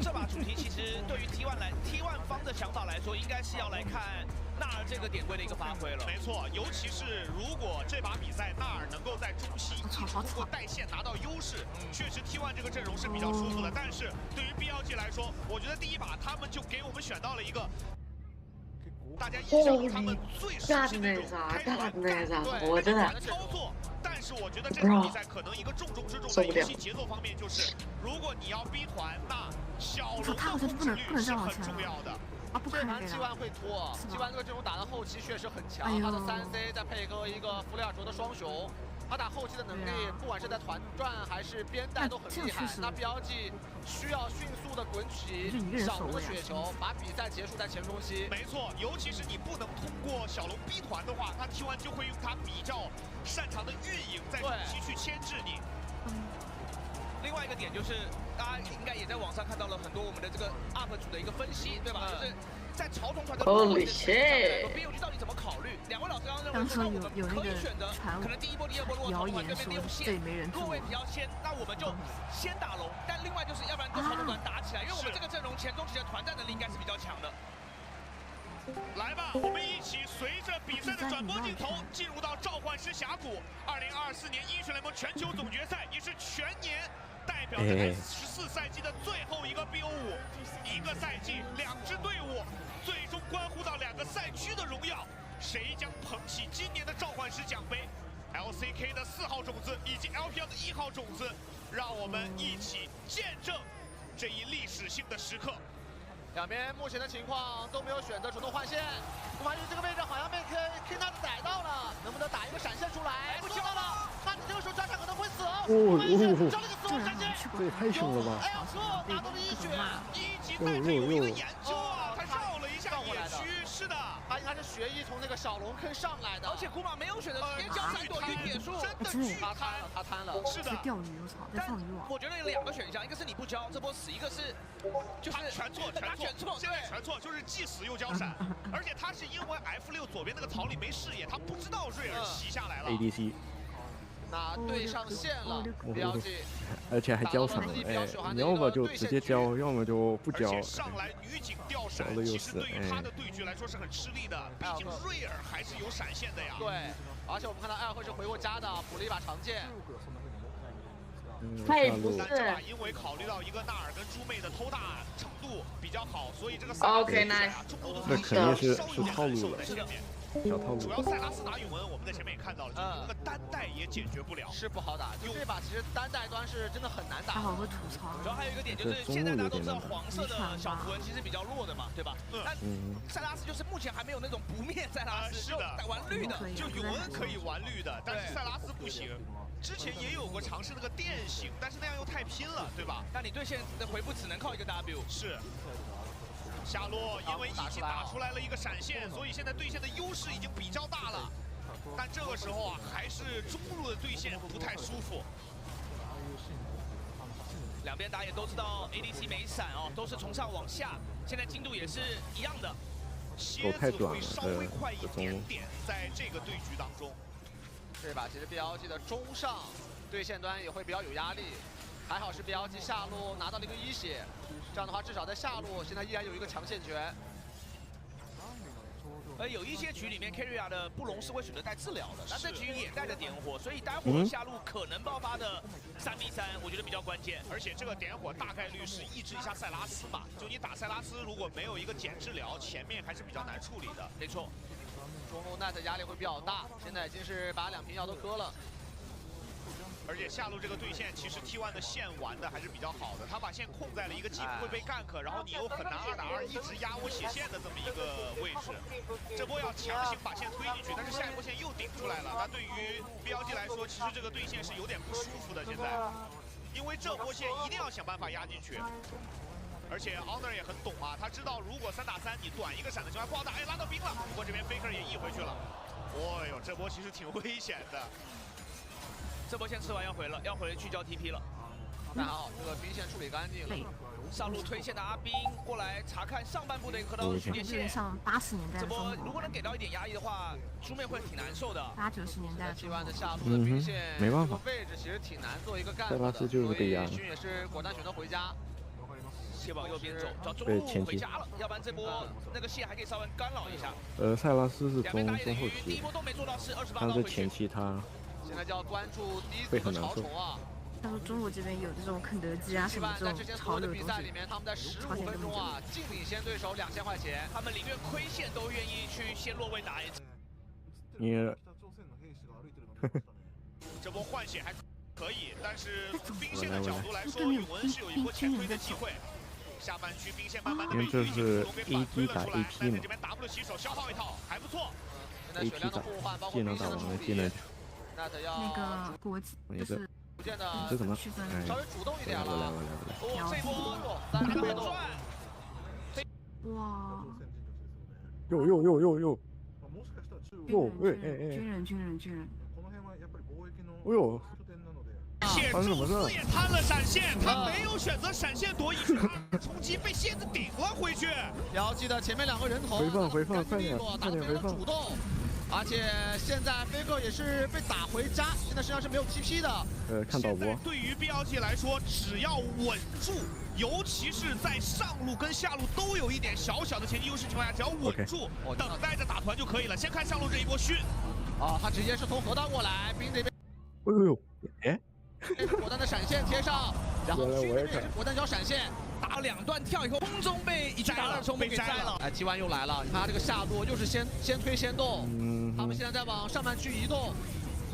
Speaker 6: 这把主题其实对于 T1 方的想法来说，应该是要来看纳尔这个点位的一个发挥了。
Speaker 7: 没错，尤其是如果这把比赛纳尔能够在中期一直通过带线拿到优势，确实 T1 这个阵容是比较舒服的。但是对于 BLG 来说，我觉得第一把他们就给我们选到了一个大家印象中他们最熟悉的那种开团
Speaker 5: 我真的
Speaker 7: 操作。但是我觉得这场比赛可能一个重中之重在游戏节奏方面，就是如果你要逼团，那小龙的控制率是很重要的。
Speaker 26: 这盘T1会拖，T1这个阵容打到后期确实很强，他的3C 再配合一个弗利尔卓的双雄，他打后期的能力，不管是在团转还是边带都很厉害。那 BLG 需要迅速的滚起小龙的雪球，把比赛结束在前中期。
Speaker 7: 没错，尤其是你不能通过小龙逼团的话，他 T1 就会用他比较擅长的运营在中期去牵制你。
Speaker 6: 另外一个点就是，大家应该也在网上看到了很多我们的这个 UP 主的一个分析，对吧？就是在潮同团的
Speaker 5: Holy shit！
Speaker 6: BLG 到底怎么考虑？两位老师刚刚认为
Speaker 4: 当时
Speaker 6: 说，那我们可以选择
Speaker 4: 传
Speaker 6: 可能第一波、第二波如果潮同团对面利用线，落位比较先，那我们就先打龙。但另外就是，要不然跟潮同团打起来，因为我们这个阵容前中期的团战能力应该是比较强的。
Speaker 7: 来吧，我们一起随着比赛的转播镜头进入到召唤师峡谷2024年英雄联盟全球总决赛，也是全年代表着 S14赛季的最后一个 BO5，一个赛季2支队伍，最终关乎到2个赛区的荣耀，谁将捧起今年的召唤师奖杯 ？LCK 的4号种子以及 LPL 的1号种子，让我们一起见证这一历史性的时刻。
Speaker 26: 两边目前的情况都没有选择主动换线，顾马玉这个位置好像被 K 纳子逮到了，能不能打一个闪现出来？不知道了，那你这个时候渣渣可能会死哦。交了个死亡闪现，
Speaker 3: 这也太凶了吧！
Speaker 26: 哎呀，哥拿到了1血
Speaker 7: ，1级带着有一个研究啊，他绕了一下野区，是的，
Speaker 26: 他应该是学艺从那个小龙坑上来的，
Speaker 6: 而且古马没有选择直接交3朵晕铁术，
Speaker 26: 真的他贪了，
Speaker 7: 是的，
Speaker 4: 钓鱼，我操，在放渔网。
Speaker 6: 我觉得有2个选项，一个是你不交这波死，一个是就是
Speaker 7: 全错，现在全错，就是既死又交闪，而且他是因为 F6左边那个草里没视野，他不知道瑞尔袭下来了。
Speaker 3: ADC。
Speaker 26: 那对上线了 ，BLG，
Speaker 3: 而且还交闪，哎，你要么就直接交，要么就不交。
Speaker 7: 而且上来女警掉闪，其实对于他的对局来说是很吃力的，毕竟瑞尔还是有闪现的呀。
Speaker 26: 对，而且我们看到艾尔会是回过家的，补了一把长剑。
Speaker 5: 他也不是，
Speaker 7: 因为考虑到一个纳尔跟猪妹的偷大程度比较好，所以这个
Speaker 5: OK nice，
Speaker 3: 那肯定是套路了。小套路。
Speaker 7: 主要塞拉斯打永恩，我们在前面也看到了，就是那个单带也解决不了，
Speaker 26: 是不好打。就这把其实单带端是真的很难打。
Speaker 4: 他好会吐槽。
Speaker 6: 主要还有一个点就是，现在大家都知道黄色的小符文其实比较弱的嘛，对吧？但塞拉斯就是目前还没有那种不灭塞拉斯，
Speaker 7: 是的，
Speaker 6: 玩绿的，
Speaker 7: 就永恩可以玩绿的，但是塞拉斯不行。之前也有过尝试那个电刑，但是那样又太拼了，对吧？
Speaker 6: 那你对线的回复只能靠一个 W。
Speaker 7: 是。夏洛因为一起打出来了一个闪现，所以现在对线的优势已经比较大了。但这个时候啊，还是中路的对线不太舒服。
Speaker 6: 两边打野都知道 ADC 没闪哦，都是从上往下，现在进度也是一样的。
Speaker 7: 蝎子会稍微快一点点，在这个对局当中。
Speaker 26: 这把其实 BLG 的中上对线端也会比较有压力，还好是 BLG 下路拿到了一个1血。这样的话，至少在下路现在依然有一个强线权。
Speaker 6: 有一些局里面 Keria 的布隆是会选择带治疗的，但这局也带着点火，所以待会儿下路可能爆发的3v3，我觉得比较关键。
Speaker 7: 而且这个点火大概率是抑制一下塞拉斯嘛，就你打塞拉斯如果没有一个减治疗，前面还是比较难处理的。
Speaker 6: 没错，
Speaker 26: 中路 Net 压力会比较大，现在已经是把2瓶药都割了。
Speaker 7: 而且下路这个对线其实 T1 的线玩的还是比较好的，他把线控在了一个既不会被 gank， 然后你又很难2打2一直压我血线的这么一个位置。这波要强行把线推进去，但是下一波线又顶出来了。那对于 BLG 来说，其实这个对线是有点不舒服的现在，因为这波线一定要想办法压进去。而且 Honor 也很懂啊，他知道如果3打3你短一个闪的情况不好打，哎，拉到兵了。不过这边 Faker 也 E 回去了。哦呦，这波其实挺危险的。
Speaker 6: 这波线吃完要回去交 TP 了。
Speaker 26: 那好，这个兵线处理干净了。
Speaker 6: 上路推线的阿兵过来查看上半部的一个河道序列线。
Speaker 4: 上80年代的
Speaker 6: 这波如果能给到一点压抑的话，猪妹会挺难受的。
Speaker 4: 80、90年代。
Speaker 26: T1 的下路的兵线，
Speaker 3: 没办法，
Speaker 26: 位置其实挺难做一个干
Speaker 3: 塞拉斯就是被压。
Speaker 26: 勋也是果断选择回家。
Speaker 6: 谢往右边走，找中路回家了，要不然这波那个谢还可以稍微干扰一下。
Speaker 3: 塞拉斯是中后期，
Speaker 6: 第一波都没做到是28
Speaker 3: 但是前期他
Speaker 26: 现在就要关注第一组的潮虫啊。
Speaker 4: 他说中路这边有这种肯德基啊什么这种潮流的
Speaker 26: 比赛里面，他们在15分钟啊，净领先对手2000块钱，
Speaker 6: 他们宁愿亏线都愿意去先落位打一次。
Speaker 3: 你
Speaker 7: 这波换血还可以，但是从兵线的角度来说，宇文是有一波前推的机会。下半区兵线慢慢的被
Speaker 3: 这是 AD 打 AP 嘛？
Speaker 7: 这边 W 起手消耗一套还不错。
Speaker 26: 现在血量的互换，包括兵线的处理。
Speaker 4: 那个国际就是
Speaker 3: 这怎么？
Speaker 4: 哎，
Speaker 2: 稍微主动一点了。
Speaker 4: 哦，
Speaker 2: 这波3个被动。
Speaker 4: 哇！
Speaker 3: 哟！
Speaker 4: 军人。
Speaker 3: 哦呦！
Speaker 7: 铁柱斯也摊了闪现，他没有选择闪现躲一局冲击，被蝎子顶了回去。
Speaker 26: 标记的前面2个人头，
Speaker 3: 回放，快点回放。
Speaker 26: 主动，而且现在飞哥也是被打回家，现在实际上是没有 TP 的。
Speaker 3: 看导播。
Speaker 7: 对于 BLG 来说，只要稳住，尤其是在上路跟下路都有一点小小的前期优势情况下，只要稳住，等待着打团就可以了。先看上路这一波熏。
Speaker 26: 他直接是从河道过来，兵这边。
Speaker 3: 哎。
Speaker 26: 果断的闪现贴上，然后熏这边也是果断交闪现，
Speaker 6: 打2段跳以后，空中被一打2冲被摘了。
Speaker 26: 哎，T1又来了，你看他这个下路又是先推先动，他们现在在往上半区移动。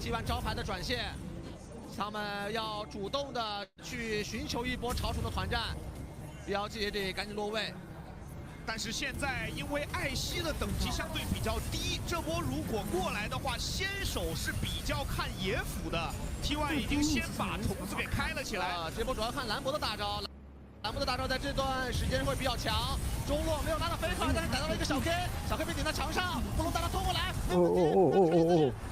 Speaker 26: T1招牌的转线，他们要主动的去寻求一波超虫的团战 ，BLG 也得赶紧落位。
Speaker 7: 但是现在因为艾希的等级相对比较低，这波如果过来的话，先手是比较看野辅的。T1 已经先把虫子给开了起来。
Speaker 26: 这波主要看兰博的大招，兰博的大招在这段时间会比较强。中路没有拿到飞克，但是逮到了一个小 K， 小 K 被顶在墙上，布隆大招拖过来，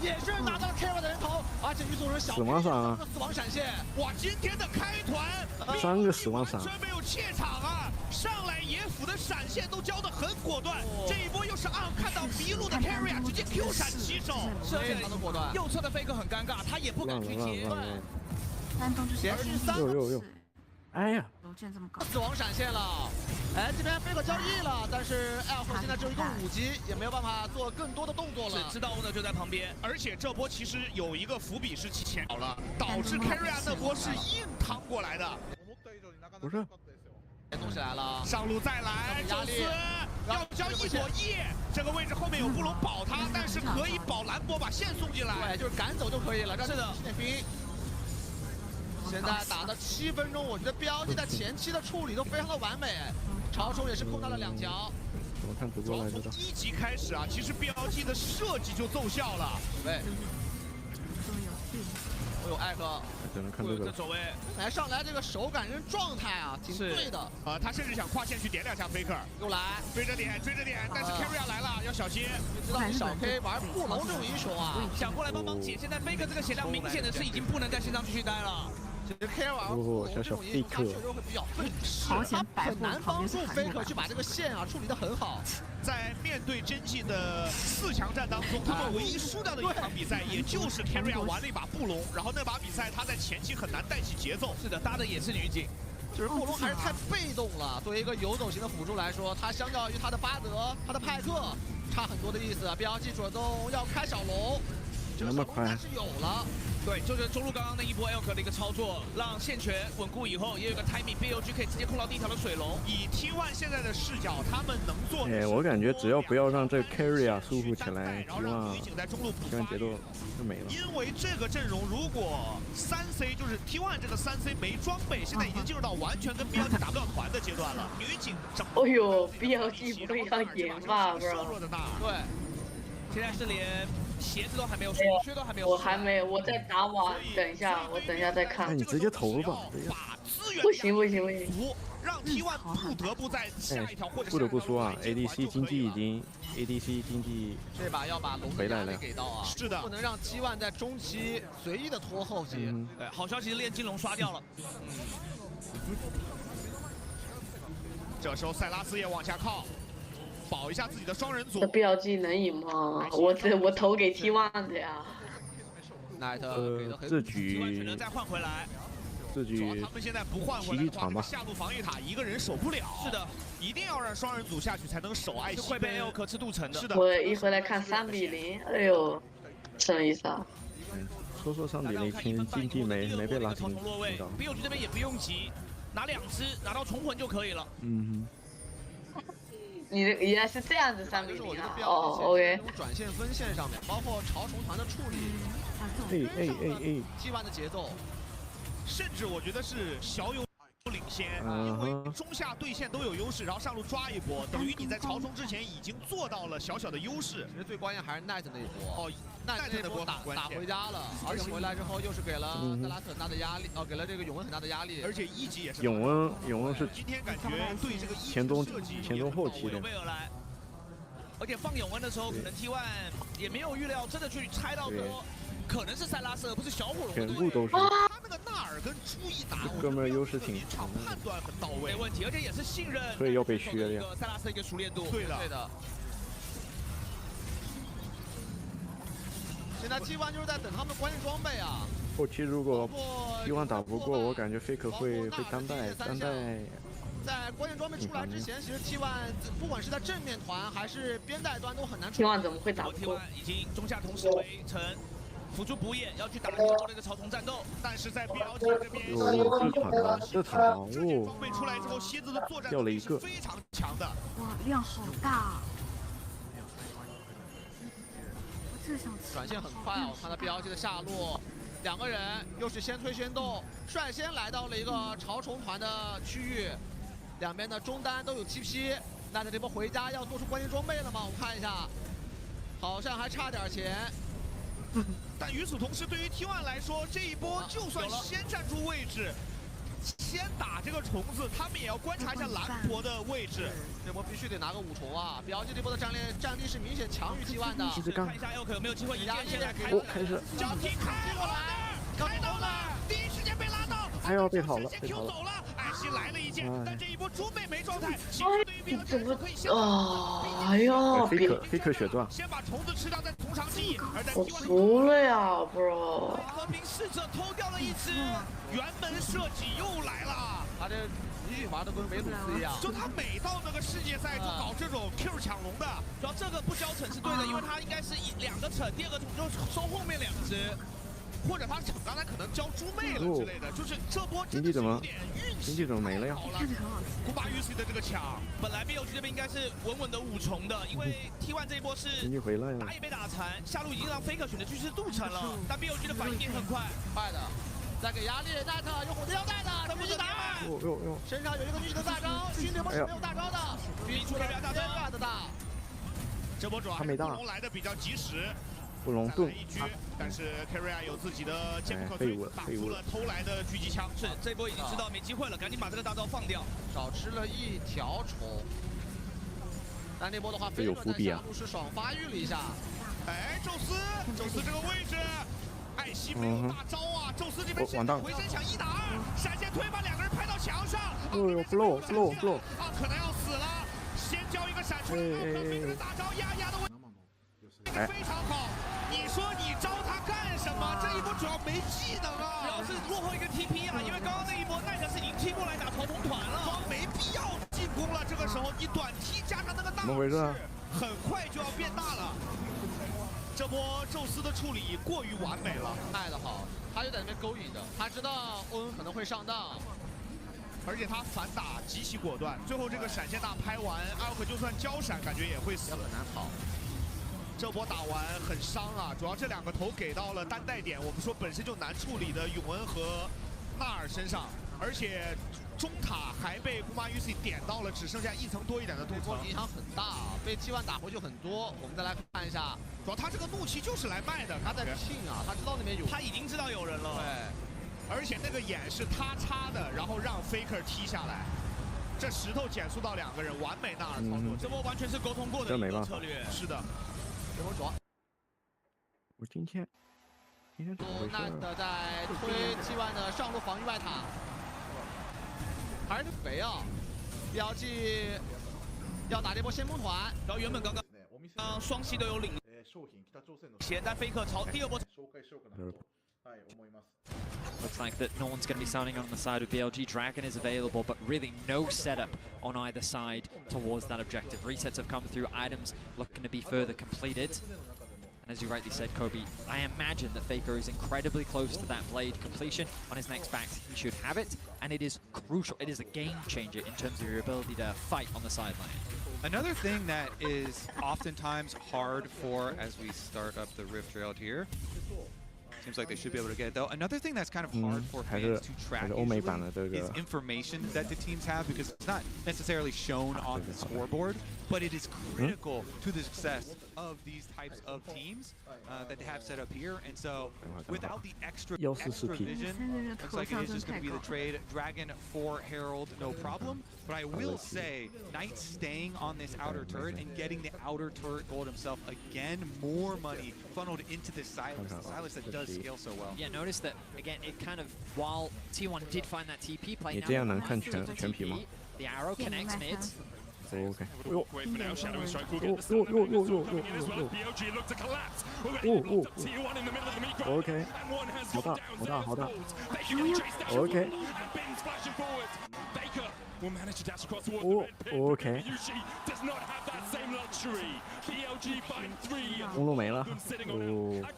Speaker 26: 也是拿到了 K1 的人头，而且女主人小 K 死亡闪现。
Speaker 7: 哇，今天的开团
Speaker 3: 3个死亡闪，
Speaker 7: 完全没有怯场啊！上来野辅的闪现都交得很果断，这一波又是看到麋鹿的 carry 直接 Q 闪起手，
Speaker 26: 非常的果断。
Speaker 6: 右侧的飞哥很尴尬，他也不敢去接。
Speaker 26: 连续3个。
Speaker 3: 哎呀，
Speaker 4: 楼建这么高，
Speaker 26: 死亡闪现了。哎，这边飞哥交易了，但是 Elf 现在只有一个5级，也没有办法做更多的动作了。
Speaker 6: 知道的就在旁边，
Speaker 7: 而且这波其实有一个伏笔是提前好了，导致 carry 那波是硬趟过来的。
Speaker 3: 不是。
Speaker 26: 动起来了，
Speaker 7: 上路再来，宙斯要交一朵叶，这个位置后面有布隆保他，但是可以保兰博把线送进来，
Speaker 26: 对，就是赶走就可以了。是的，兵。现在打了7分钟，我觉得BLG在前期的处理都非常的完美，超虫也是碰到了2条。
Speaker 3: 我看直播来着的。
Speaker 7: 从1级开始啊，其实BLG的设计就奏效了。
Speaker 26: 对。我有艾克，
Speaker 3: 只能看这个。
Speaker 6: 走位，
Speaker 26: 来上来这个手感跟状态啊，挺对的。
Speaker 7: 他甚至想跨线去点2下 Faker，
Speaker 26: 又来
Speaker 7: 追着点，但是 carry 来了，要小心。
Speaker 26: 知道你小 K 玩布隆这种英雄啊，
Speaker 6: 想过来帮忙解。现在 Faker 这个血量明显的是已经不能在线上继续待了。
Speaker 26: 其实 K 玩布隆这种英雄，他确实会比较费事，他很难帮助 Faker 去把这个线啊处理得很好。
Speaker 7: 在面对真气的4强战当中，他们唯一输掉的一场比赛，也就是 carry 玩了一把布隆，然后那把比赛他在前期很难带起节奏。
Speaker 6: 是的，搭的也是女警，
Speaker 26: 就是布隆还是太被动了。作为一个游走型的辅助来说，他相较于他的巴德、他的派克差很多的意思。BLG 主动要开小龙，这个小龙但是有了。
Speaker 6: 对，就是中路刚刚那一波 Elk 的一个操作，让线权稳固以后，也有个 timing BLG 可以直接控到第1条的水龙。
Speaker 7: 以 T1 现在的视角，他们能做的，
Speaker 3: 我感觉只要不要让这个 carry 啊舒服起来，
Speaker 7: 然后让女警在中路补
Speaker 3: 发节奏就没了。
Speaker 7: 因为这个阵容如果3C 就是 T1 这个3C 没装备，现在已经进入到完全跟 BLG 打不了团的阶段了。女警整，
Speaker 5: 哦呦 ，BLG 不会要赢吧
Speaker 7: ，bro？
Speaker 26: 对，
Speaker 6: 现在是连。鞋子都还没有，靴都还没有。
Speaker 5: 我还没，我在打网，等一下，我等一下再看。
Speaker 3: 那你直接投了吧。
Speaker 5: 不行。
Speaker 7: 让 T1 不得不在下一条或者
Speaker 3: 不得不说啊 ，ADC 经济
Speaker 26: 这把要把龙
Speaker 3: 回来了，
Speaker 26: 给到啊。
Speaker 7: 是的，
Speaker 26: 不能让T1在中期随意的拖后期。
Speaker 6: 对，好消息是练金龙刷掉了。
Speaker 7: 这时候塞拉斯也往下靠。保一下自己的双人组。
Speaker 5: 这 BLG 能赢吗？我投给 T1 的呀。
Speaker 3: 这局
Speaker 6: 再换回来。
Speaker 3: 这局
Speaker 7: 他们现在不换回来的话，下路防御塔一个人守不了。
Speaker 6: 是的，
Speaker 7: 一定要让双人组下去才能守艾希。
Speaker 6: 会被 Elk 吃镀层的。
Speaker 7: 是的。
Speaker 5: 我一回来看3比0，哎呦，什么意思啊？
Speaker 3: 说3比0，经济没被拉进。
Speaker 6: BLG 这边也不用急，拿2只拿到重魂就可以了。
Speaker 5: 你原来是这样子3比0啊！哦 ，OK。
Speaker 26: 转线分线上面，包括潮虫团的处理，T1 的节奏，
Speaker 7: 甚至我觉得是小有领先，因为中下对线都有优势，然后上路抓一波，等于你在潮冲之前已经做到了小小的优势。
Speaker 26: 其实最关键还是奈特那一波。哦，
Speaker 7: 奈特那波
Speaker 26: 打回家了，而且回来之后又是给了塞拉特很大的压力，给了这个永恩很大的压力，
Speaker 7: 而且一级也是。
Speaker 3: 永恩是
Speaker 7: 今天感觉对这个
Speaker 3: 前中后期的。
Speaker 6: 而且放永恩的时候，可能 T1 也没有预料真的去猜到说。 可能是塞拉斯，而不是小火龙。
Speaker 3: 全部都是。
Speaker 7: 他那个纳尔跟朱一打，
Speaker 3: 哥们优势挺
Speaker 7: 强，判断很到位，
Speaker 6: 没问题，而且也是信任。
Speaker 3: 所以要被削掉。
Speaker 6: 塞拉斯的一个熟练度。
Speaker 7: 对的，
Speaker 26: 对的。现在 T1 就是在等他们的关键装备啊。
Speaker 3: 后期如果 T1 打不过，我感觉 Faker 会单带。
Speaker 26: 在关键装备出来之前，其实 T1 不管是在正面团还是边带端都很难。
Speaker 5: T1 怎么会打不过
Speaker 6: ？T1 已经中下同时围城。 辅助补野要去打这波的一个草丛战斗，
Speaker 7: 但是在 BLG 这边，
Speaker 3: 这场
Speaker 7: 装备出来之后，蝎子的作战
Speaker 3: 掉了一个，
Speaker 7: 非常强的。
Speaker 4: 哇，量好大！我这想
Speaker 26: 转线很快啊！我看到 BLG 的下路，两个人又是先推先动，率先来到了一个潮虫团的区域，两边的中单都有 TP。那他这波回家要做出关键装备了吗？我们看一下，好像还差点钱。
Speaker 7: 但与此同时，对于 T1 来说，这一波就算先站住位置，先打这个虫子，他们也要观察一下兰博的位置。
Speaker 26: 这波必须得拿个5重啊！BLG这波的战力是明显强于 T1 的。
Speaker 6: 看一下 Elk 有没有机会赢电线来开。
Speaker 3: 开始。
Speaker 7: 交替开过来，开到了，第一时间被拉到。
Speaker 3: 还要被跑了，被
Speaker 7: 跑了。艾希来了一剑，但这一波猪妹没状态。
Speaker 5: 哎呀
Speaker 3: ，Faker 血断。
Speaker 7: 先把虫子吃掉，再从长计议。
Speaker 5: 我服了呀 ，bro！
Speaker 7: 和平使者偷掉了一只，辕门射击又来了。
Speaker 26: 他这一句话都跟没鲁斯一样，
Speaker 7: 就他每到那个世界赛就搞这种 Q 抢龙的，
Speaker 6: 主要这个不交惩是对的，因为他应该是2个惩，第2个就收后面2只。
Speaker 7: 或者他惩刚才可能交猪妹了之类的，就是这波
Speaker 3: 经济怎么没了呀？
Speaker 7: 古巴与斯的这个抢，
Speaker 6: 本来 BLG 这边应该是稳稳的5重的，因为 T1 这一波是打也被打残，下路已经让 Faker 选择去吃镀层了，但 BLG 的反应也很快
Speaker 26: 的，再给压力，奈特有火箭腰带的，这不是打，身上有一个女子的大招，训练波是没有大招的，逼出了2大的大，
Speaker 7: 这波主要布隆来的比较及时。
Speaker 3: 布隆盾
Speaker 7: 一狙，但是 Carrier 有自己的坚不可摧，打出了偷来的狙击枪。
Speaker 6: 是这波已经知道没机会了，赶紧把这个大招放掉。
Speaker 26: 少吃了1条虫，但那波的话，
Speaker 3: 这有伏笔啊！
Speaker 26: 是爽发育了一下。
Speaker 7: 哎，宙斯这个位置，艾希没有大招啊！宙斯这边回身抢1打2，闪现推把2个人拍到墙上。
Speaker 3: blow
Speaker 7: 啊，可能要死了！先交一个闪出来，没个大招压的位。 非常好，你说你招他干什么？这一波主要没技能啊，
Speaker 6: 主要是落后一个 TP 啊，因为刚刚那一波奈特是已经踢过来打潮童团了，
Speaker 7: 没必要进攻了。这个时候你短踢加上那个大
Speaker 3: 怎么回事？
Speaker 7: 很快就要变大了。这波宙斯的处理过于完美了，
Speaker 26: 卖得好，他就在那边勾引着，他知道欧恩可能会上当。
Speaker 7: 而且他反打极其果断，最后这个闪现大拍完，艾尔克就算交闪，感觉也会死，
Speaker 26: 很难跑。
Speaker 7: 这波打完很伤啊，主要这2个头给到了单带点，我们说本身就难处理的永恩和纳尔身上，而且中塔还被姑妈 UC 点到了，只剩下1层多一点的镀层，
Speaker 26: 影响很大啊，被 T1 打回去很多。我们再来看一下，
Speaker 7: 主要他这个怒气就是来卖的，
Speaker 26: 他在庆啊，他知道那边有，
Speaker 6: 他已经知道有人了，
Speaker 7: 对，而且那个眼是他插的，然后让 Faker 踢下来。 这石头减速到2个人，完美纳尔操作，这波完全是沟通过的一个策略。是的，
Speaker 26: 这波主要。
Speaker 3: 我今天怎么回事？
Speaker 26: 奈特在推 T1 的上路防御外塔，还是肥啊 ！BLG 要打这波先锋团，
Speaker 6: 然后原本刚双系都有领先，但Faker朝第2波。
Speaker 8: Looks like that no one's going to be starting on the side of BLG. Dragon is available, but really no setup on either side towards that objective. Resets have come through, items looking to be further completed. And as you rightly said, Kobe, I imagine that Faker is incredibly close to that blade completion. On his next back, he should have it, and it is crucial. It is a game changer in terms of your ability to fight on the sideline.
Speaker 9: Another thing that is oftentimes hard for, as we start up the Rift Rail here, Seems like they should be able to get it though. Another thing that's kind of hard for fans to track usually is information that the teams have, because it's not necessarily shown on the scoreboard, but it is critical to the success of these types of teams that they have set up here. And so without the extra vision, looks like it is just going to be the trade. Dragon for Herald, no problem. But I will say, Knight staying on this outer turret and getting the outer turret gold himself, again, more money funneled into this Silas. The Silas that does scale so well.
Speaker 8: Yeah, notice that, again, it kind of, while T1 did find that TP play, now the arrow connects mid.
Speaker 3: Okay.
Speaker 13: Wait for now, Shadow and Strike will get the stun coming in as well as BLG look to collapse. Already locked up T1 in the middle of the meat grind.
Speaker 3: Okay.
Speaker 13: And one has gone down. Faker getting chased down.
Speaker 3: Okay.
Speaker 13: And Bin's flashing forward. Faker will manage to dash across towards the red pit.
Speaker 3: Okay.
Speaker 13: Yushi does not have that same luxury. BLG find 3.
Speaker 3: 公路没了。
Speaker 8: A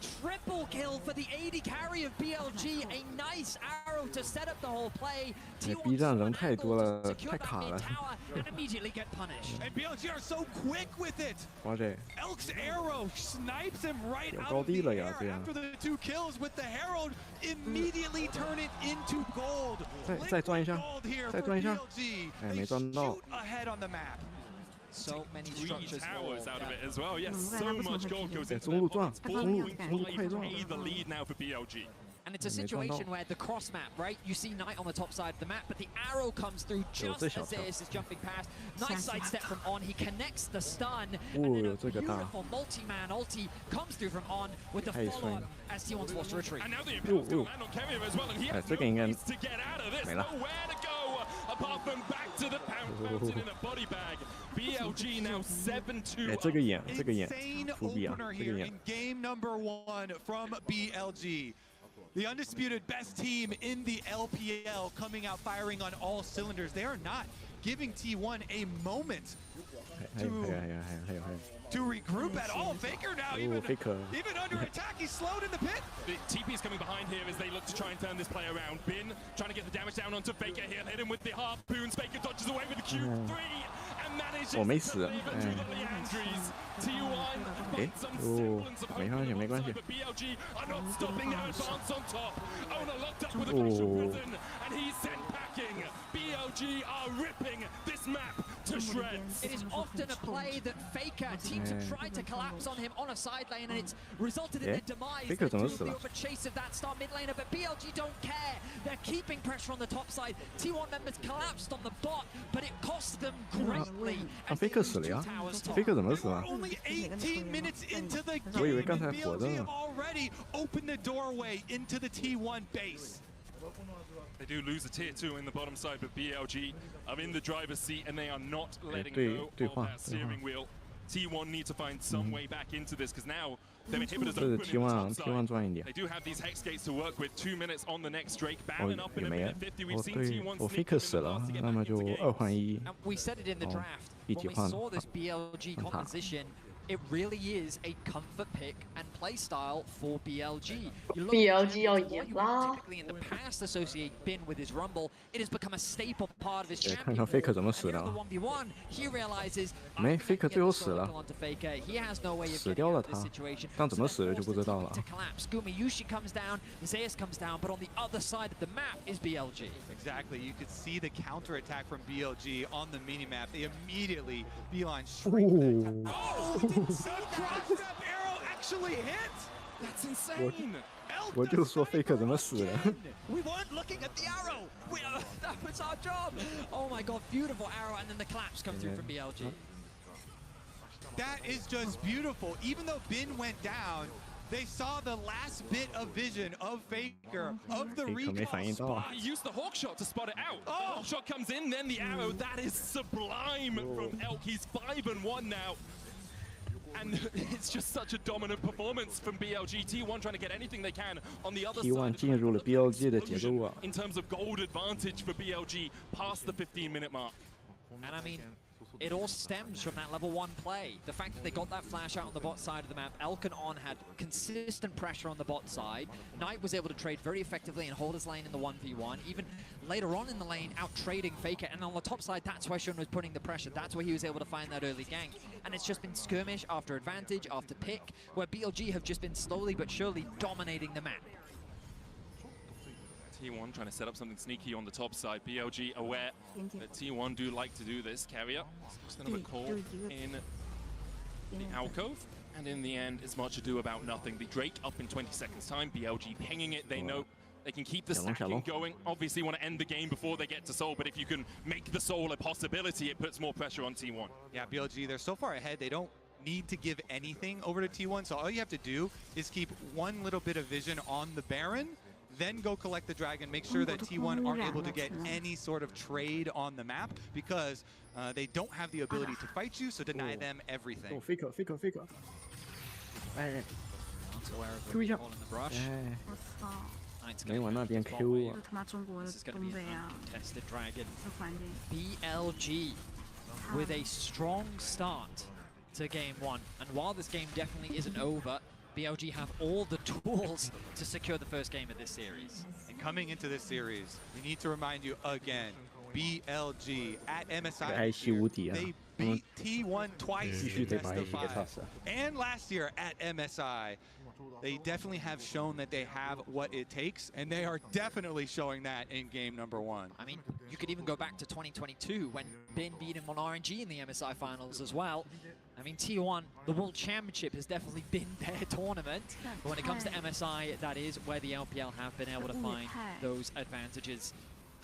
Speaker 8: triple kill for the AD carry of BLG. A nice arrow to set up the whole play.
Speaker 3: B 站人太多了，太卡了。
Speaker 8: And immediately get punished.
Speaker 9: And BLG are so quick with it.
Speaker 3: 哇这。
Speaker 9: Elk's arrow snipes him right out of the air after the 2 kills with the Herald. Immediately turn it into gold.
Speaker 3: 再转一下，再转一下。哎，没转到。
Speaker 9: Ahead on the map.
Speaker 8: So many structures
Speaker 13: towers out of it as well. Yes, so much gold goes into
Speaker 3: 中路转，中路快转。
Speaker 13: The lead now for BLG.
Speaker 8: And it's a situation where the cross map, right? You see Knight on the top side of the map, but the arrow comes through just as Zeus is jumping past. Nice sidestep from On. He connects the stun. And then a beautiful multi-man ulti comes through from On with the follow-up as T1's forced to retreat.
Speaker 13: And now the Imperial's going to land on Kerim as well, and he has no means to get out of this. Nowhere to go apart from back to the fountain in a body bag. BLG now 7-2.
Speaker 3: 哎，这个眼，这个眼，
Speaker 9: Insane
Speaker 3: 伏笔啊，
Speaker 9: opener
Speaker 3: 这个
Speaker 9: here
Speaker 3: 眼。
Speaker 9: in game number 1 from BLG. The undisputed best team in the LPL coming out firing on all cylinders. They are not giving T1 a moment to regroup at all. Faker now even under attack. He's slowed in the pit.
Speaker 13: The TP is coming behind here as they look to try and turn this play around. Bin trying to get the damage down onto Faker here. Hit him with the harpoons. Faker dodges away with the Q3 and manages to deliver through the Leandries. T1 finds some semblance of hope on the side, but BLG are not stopping their advance on top. Owner locked up with a crucial prison, and he's sent packing. BLG are ripping this map to shreds.
Speaker 8: It is often a play that Faker teams have tried to collapse on him on a side lane, and it's resulted in their demise. They do feel a chase of that star mid laner, but BLG don't care. They're keeping pressure on the top side. T1 members collapsed on the bot, but it cost them greatly.
Speaker 3: Faker 死了呀？Faker 怎么死了？
Speaker 9: Only 18 minutes into the game, BLG have already opened the doorway into the T1 base.
Speaker 13: They do lose a tier 2 in the bottom side, but BLG are in the driver's seat and they are not letting go of that steering wheel. T1 need to find some way back into this because now their inhibitors open in the top side. They do have these hex gates to work with. 2 minutes on the next Drake. Baron up in a minute 50. We've seen T1 sneak into the last to get back into the game.
Speaker 8: And we said it in the draft. When we saw this BLG composition, it really is a comfort pick and play style for BLG.
Speaker 5: BLG 要赢啦！
Speaker 8: Typically in the past associate Bin with his rumble, it has become a staple part of his
Speaker 3: 看看 Faker 怎么死的。
Speaker 8: 1v1, he realizes
Speaker 3: 没 Faker 最后死了，
Speaker 8: he has no way of
Speaker 3: 死掉了他，但怎么死的就不知道了。
Speaker 8: to collapse. Yushi comes down, Zeus comes down, but on the other side of the map is BLG.
Speaker 9: Exactly, you could see the counter attack from BLG on the minimap. They immediately beeline straight. Cross-step arrow actually hit. That's insane.
Speaker 3: 我就说 Faker 怎么死的。
Speaker 8: We weren't looking at the arrow. That was our job. Oh my god, beautiful arrow, and then the collapse comes through from BLG.
Speaker 9: That is just beautiful. Even though Bin went down, they saw the last bit of vision of Faker, of the recall spot.
Speaker 13: He used the hawk shot to spot it out. Oh, the hawk shot comes in, then the arrow. That is sublime from Elk. He's 5-1 now. And it's just such a dominant performance from BLG. T1 trying to get anything they can on the other
Speaker 3: T1 进入了 BLG 的节奏啊。
Speaker 13: In terms of gold advantage for BLG past the 15-minute mark.
Speaker 8: And I mean, it all stems from that level 1 play. The fact that they got that flash out on the bot side of the map. Elk and On had consistent pressure on the bot side. Knight was able to trade very effectively and hold his lane in the 1v1. Even later on in the lane, out trading Faker. And on the top side, that's where Shun was putting the pressure. That's where he was able to find that early gank. And it's just been skirmish after advantage, after pick, where BLG have just been slowly but surely dominating the map.
Speaker 10: T1 trying to set up something sneaky on the top side. BLG aware that T1 do like to do this. Carrier, just another call in the alcove. And in the end, it's much ado about nothing. The Drake up in 20 seconds time. BLG pinging it. They know they can keep the stacking going. Obviously want to end the game before they get to Soul, but if you can make the Soul a possibility, it puts more pressure on T1.
Speaker 9: Yeah, BLG, they're so far ahead, they don't need to give anything over to T1, so all you have to do is keep one little bit of vision on the Baron, then go collect the Dragon, make sure that T1 aren't able to get any sort of trade on the map, because they don't have the ability to fight you, so deny them everything.
Speaker 3: Faker.
Speaker 8: Not aware of where they're in the brush.
Speaker 3: 没往那边 Q 啊。
Speaker 8: This is going to be an uncontested Dragon. BLG with a strong start to game 1. And while this game definitely isn't over, BLG have all the tools to secure the first game of this series.
Speaker 9: And coming into this series, we need to remind you again, BLG at MSI, they beat T1 twice in best of 5. And last year at MSI, they definitely have shown that they have what it takes, and they are definitely showing that in game number 1.
Speaker 8: I mean, you could even go back to 2022 when Bin beat him on RNG in the MSI finals as well. I mean, T1, the World Championship has definitely been their tournament. But when it comes to MSI, that is where the LPL have been able to find those advantages.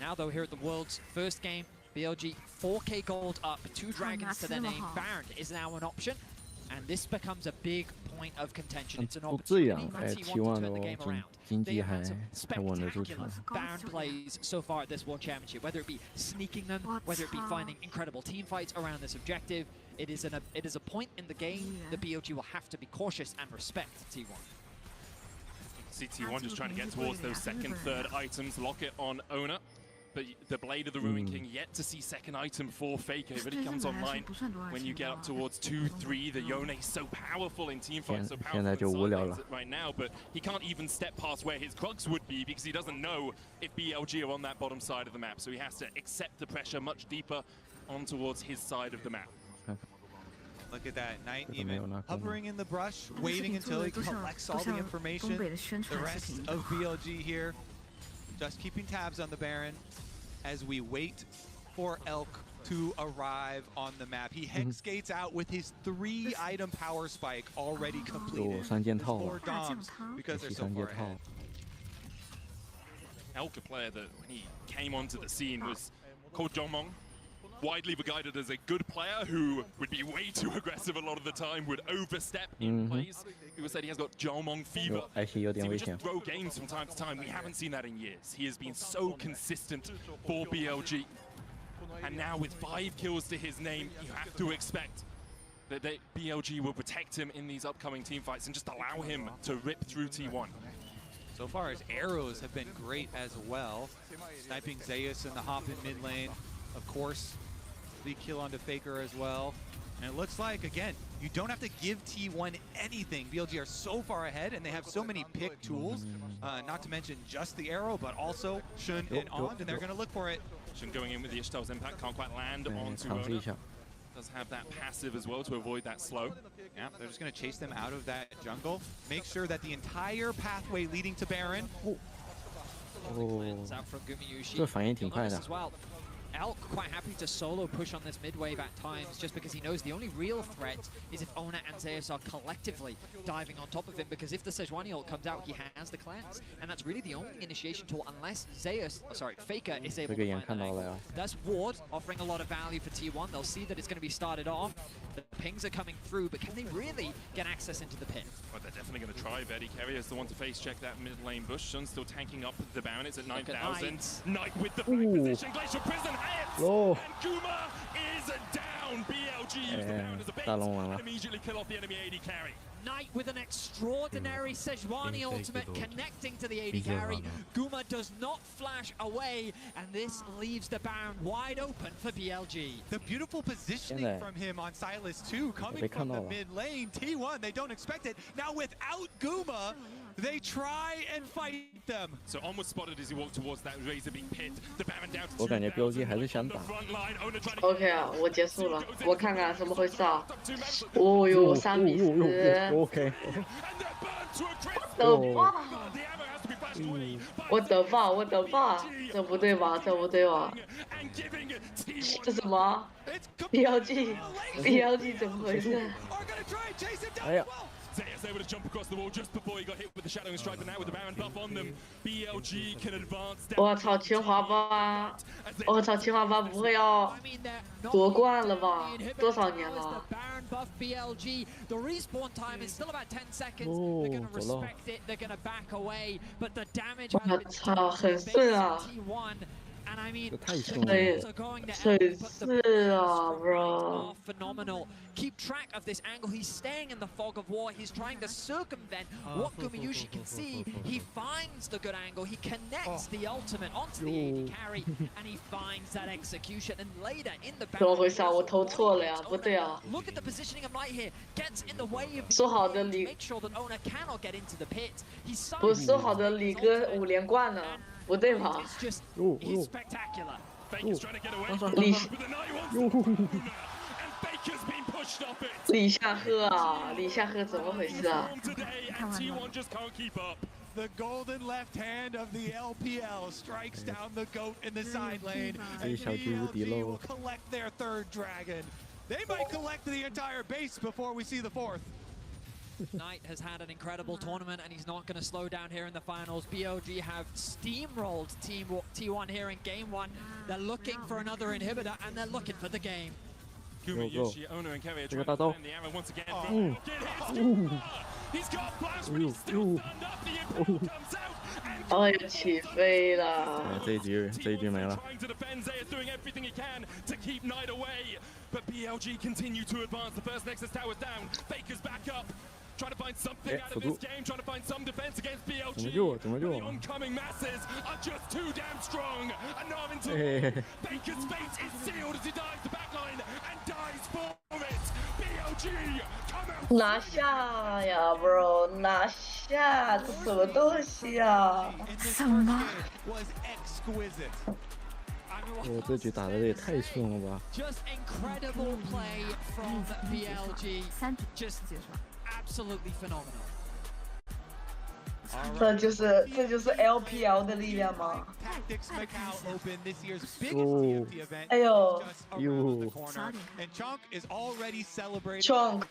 Speaker 8: Now, though, here at the World's first game, BLG 4K gold up, 2 Dragons to their name. Baron is now an option, and this becomes a big point of contention. It's an opportunity for T1 to turn the game around. They have had some spectacular Baron plays so far at this World Championship, whether it be sneaking them, whether it be finding incredible team fights around this objective. It is a point in the game that BLG will have to be cautious and respect T1.
Speaker 10: See T1 just trying to get towards those second, third items, lock it on Owner. But the Blade of the Ruin King yet to see second item for Faker. It really comes online when you get up towards 2, 3. The Yone is so powerful in teamfights, so powerful in right now, but he can't even step past where his Krugs would be because he doesn't know if BLG are on that bottom side of the map. So he has to accept the pressure much deeper on towards his side of the map.
Speaker 9: Look at that, Knight even hovering in the brush, waiting until he collects all the information. The rest of BLG here just keeping tabs on the Baron as we wait for Elk to arrive on the map. He hex skates out with his 3-item power spike already completed.
Speaker 3: 3件套了，
Speaker 9: because they're
Speaker 3: 第
Speaker 9: so
Speaker 3: 3
Speaker 9: far
Speaker 3: 件
Speaker 9: ahead.
Speaker 3: 套。
Speaker 10: Elk, a player that when he came onto the scene was called Jongmong. Widely regarded as a good player who would be way too aggressive a lot of the time, would overstep in plays. People said he has got Jongmong fever. He would just throw games from time to time. We haven't seen that in years. He has been so consistent for BLG. And now with 5 kills to his name, you have to expect that BLG will protect him in these upcoming team fights and just allow him to rip through T1.
Speaker 9: So far, his arrows have been great as well. Sniping Zeus in the hop in mid lane, of course. The kill onto Faker as well. And it looks like, again, you don't have to give T1 anything. BLG are so far ahead, and they have so many pick tools, not to mention just the arrow, but also Shun and Ond, and they're going to look for it.
Speaker 10: Shun going in with the Ishtal's impact, can't quite land onto Owner. Does have that passive as well to avoid that slow.
Speaker 9: Yeah, they're just going to chase them out of that jungle. Make sure that the entire pathway leading to Baron.
Speaker 8: Out from Gumayushi.
Speaker 3: 这反应挺快的。
Speaker 8: Elk quite happy to solo push on this mid wave at times, just because he knows the only real threat is if Ona and Zeus are collectively diving on top of him, because if the Sejuani ult comes out, he has the cleanse, and that's really the only initiation tool unless Faker is able to find that angle. That's Ward offering a lot of value for T1. They'll see that it's going to be started off. The pings are coming through, but can they really get access into the pit?
Speaker 10: Well, they're definitely going to try. Betty Carrier is the one to face check that mid lane bush. Shun's still tanking up the Baron. It's at 9,000. Knight with the flag position. Glacial Prison hits!
Speaker 3: Oh.
Speaker 10: And Guma is down. BLG used the Baron as a bait and immediately kill off the enemy AD carry.
Speaker 8: Knight with an extraordinary Sejuani ultimate connecting to the AD carry. Guma does not flash away, and this leaves the Baron wide open for BLG.
Speaker 9: The beautiful positioning from him on Silas too, coming from the mid lane. T1, they don't expect it. Now without Guma, they try and fight them.
Speaker 10: So almost spotted as he walked towards that razor beam pit. The Baron down to
Speaker 3: 我感觉 BLG 还是想打。
Speaker 5: OK 啊，我结束了，我看看怎么回事啊？哦哟，3比4。
Speaker 3: OK。
Speaker 5: 的哇！我的吧，我的吧，这不对吧？这不对吧？这什么 ？BLG 怎么回事？
Speaker 3: 哎呀！
Speaker 10: Zeus able to jump across the wall just before he got hit with the shadowing strike, but now with the Baron buff on them, BLG can advance down.
Speaker 5: 我操，清华吧！我操，清华吧不会要夺冠了吧？多少年了？
Speaker 8: BLG, the respawn time is still about 10 seconds. They're going to respect it. They're going to back away, but the damage has been done to T1. And I mean, also going to
Speaker 5: bro.
Speaker 8: Phenomenal. Keep track of this angle. He's staying in the fog of war. He's trying to circumvent what Gumayushi can see. He finds the good angle. He connects the ultimate onto the AD carry, and he finds that execution. And later in the battle,
Speaker 5: 怎么回事啊？我投错了呀？不对啊！
Speaker 8: Look at the positioning of Light here. Gets in the way of
Speaker 5: 说好的李，
Speaker 8: make sure that Ona cannot get into the pit. He's
Speaker 5: 不是说好的李哥5连冠呢？ 不对吧？李夏赫啊，李夏赫怎么回事啊？
Speaker 6: The golden left hand of the LPL strikes down the goat in the side lane, and BLG will collect their third dragon. They might collect the entire base before we see the fourth.
Speaker 8: Knight has had an incredible tournament, and he's not going to slow down here in the finals. BLG have steamrolled T1 here in game 1. They're looking for another inhibitor, and they're looking for the game.
Speaker 10: Gumayushi, Ona, and Kevin are trying to defend the arrow once again. He's got flash, but he's still stunned up. The Imperial comes out.
Speaker 5: 哎呀，起飞了！
Speaker 3: 这一局没了。
Speaker 10: Trying to defend, Zeus doing everything he can to keep Knight away, but BLG continue to advance. The first Nexus tower's down. Faker's back up. Trying to find something out of this game, trying to find some defense against BLG. The oncoming masses are just too damn strong. And now into Faker's fate is sealed as he dives the backline and dies for it. BLG, come out.
Speaker 5: 拿下呀 ，bro， 拿下！这什么东西啊？
Speaker 4: 什么？
Speaker 3: 我这局打的也太顺了吧
Speaker 8: ！Just incredible play from BLG. Just absolutely phenomenal.
Speaker 5: 这就是 LPL 的力量吗？哎呦，Chunk。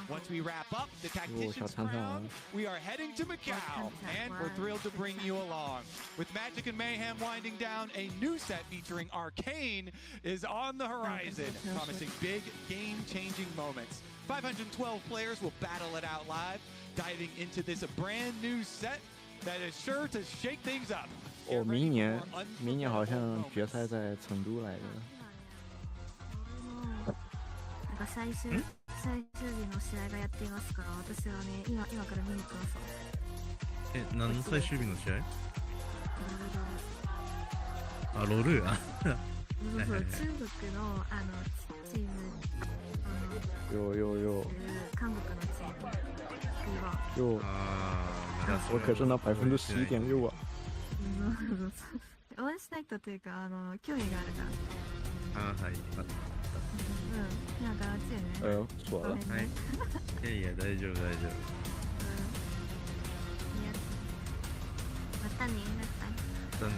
Speaker 6: Once we wrap up the Tacticians round, we are heading to Macau, and we're thrilled to bring you along. With Magic and Mayhem winding down, a new set featuring Arcane is on the horizon, promising big, game-changing moments. 512 players will battle it out live, diving into this brand new set that is sure to shake things up.
Speaker 3: 哦，明年好像决赛在成都来的。
Speaker 4: なんか最終日の試合がやっていますから、私はね、今から見に行きます。
Speaker 12: 何の最終日の試合？あ、ロルあ。
Speaker 4: そうそう、中国のチーム、韓国のチーム
Speaker 3: 我可是那11.6%啊。
Speaker 4: 応援したい人というか、興味があるから。
Speaker 12: あ、はい。
Speaker 4: なんかチーム。
Speaker 3: そうだ。はい。
Speaker 12: いや大丈夫。
Speaker 4: またね、またね。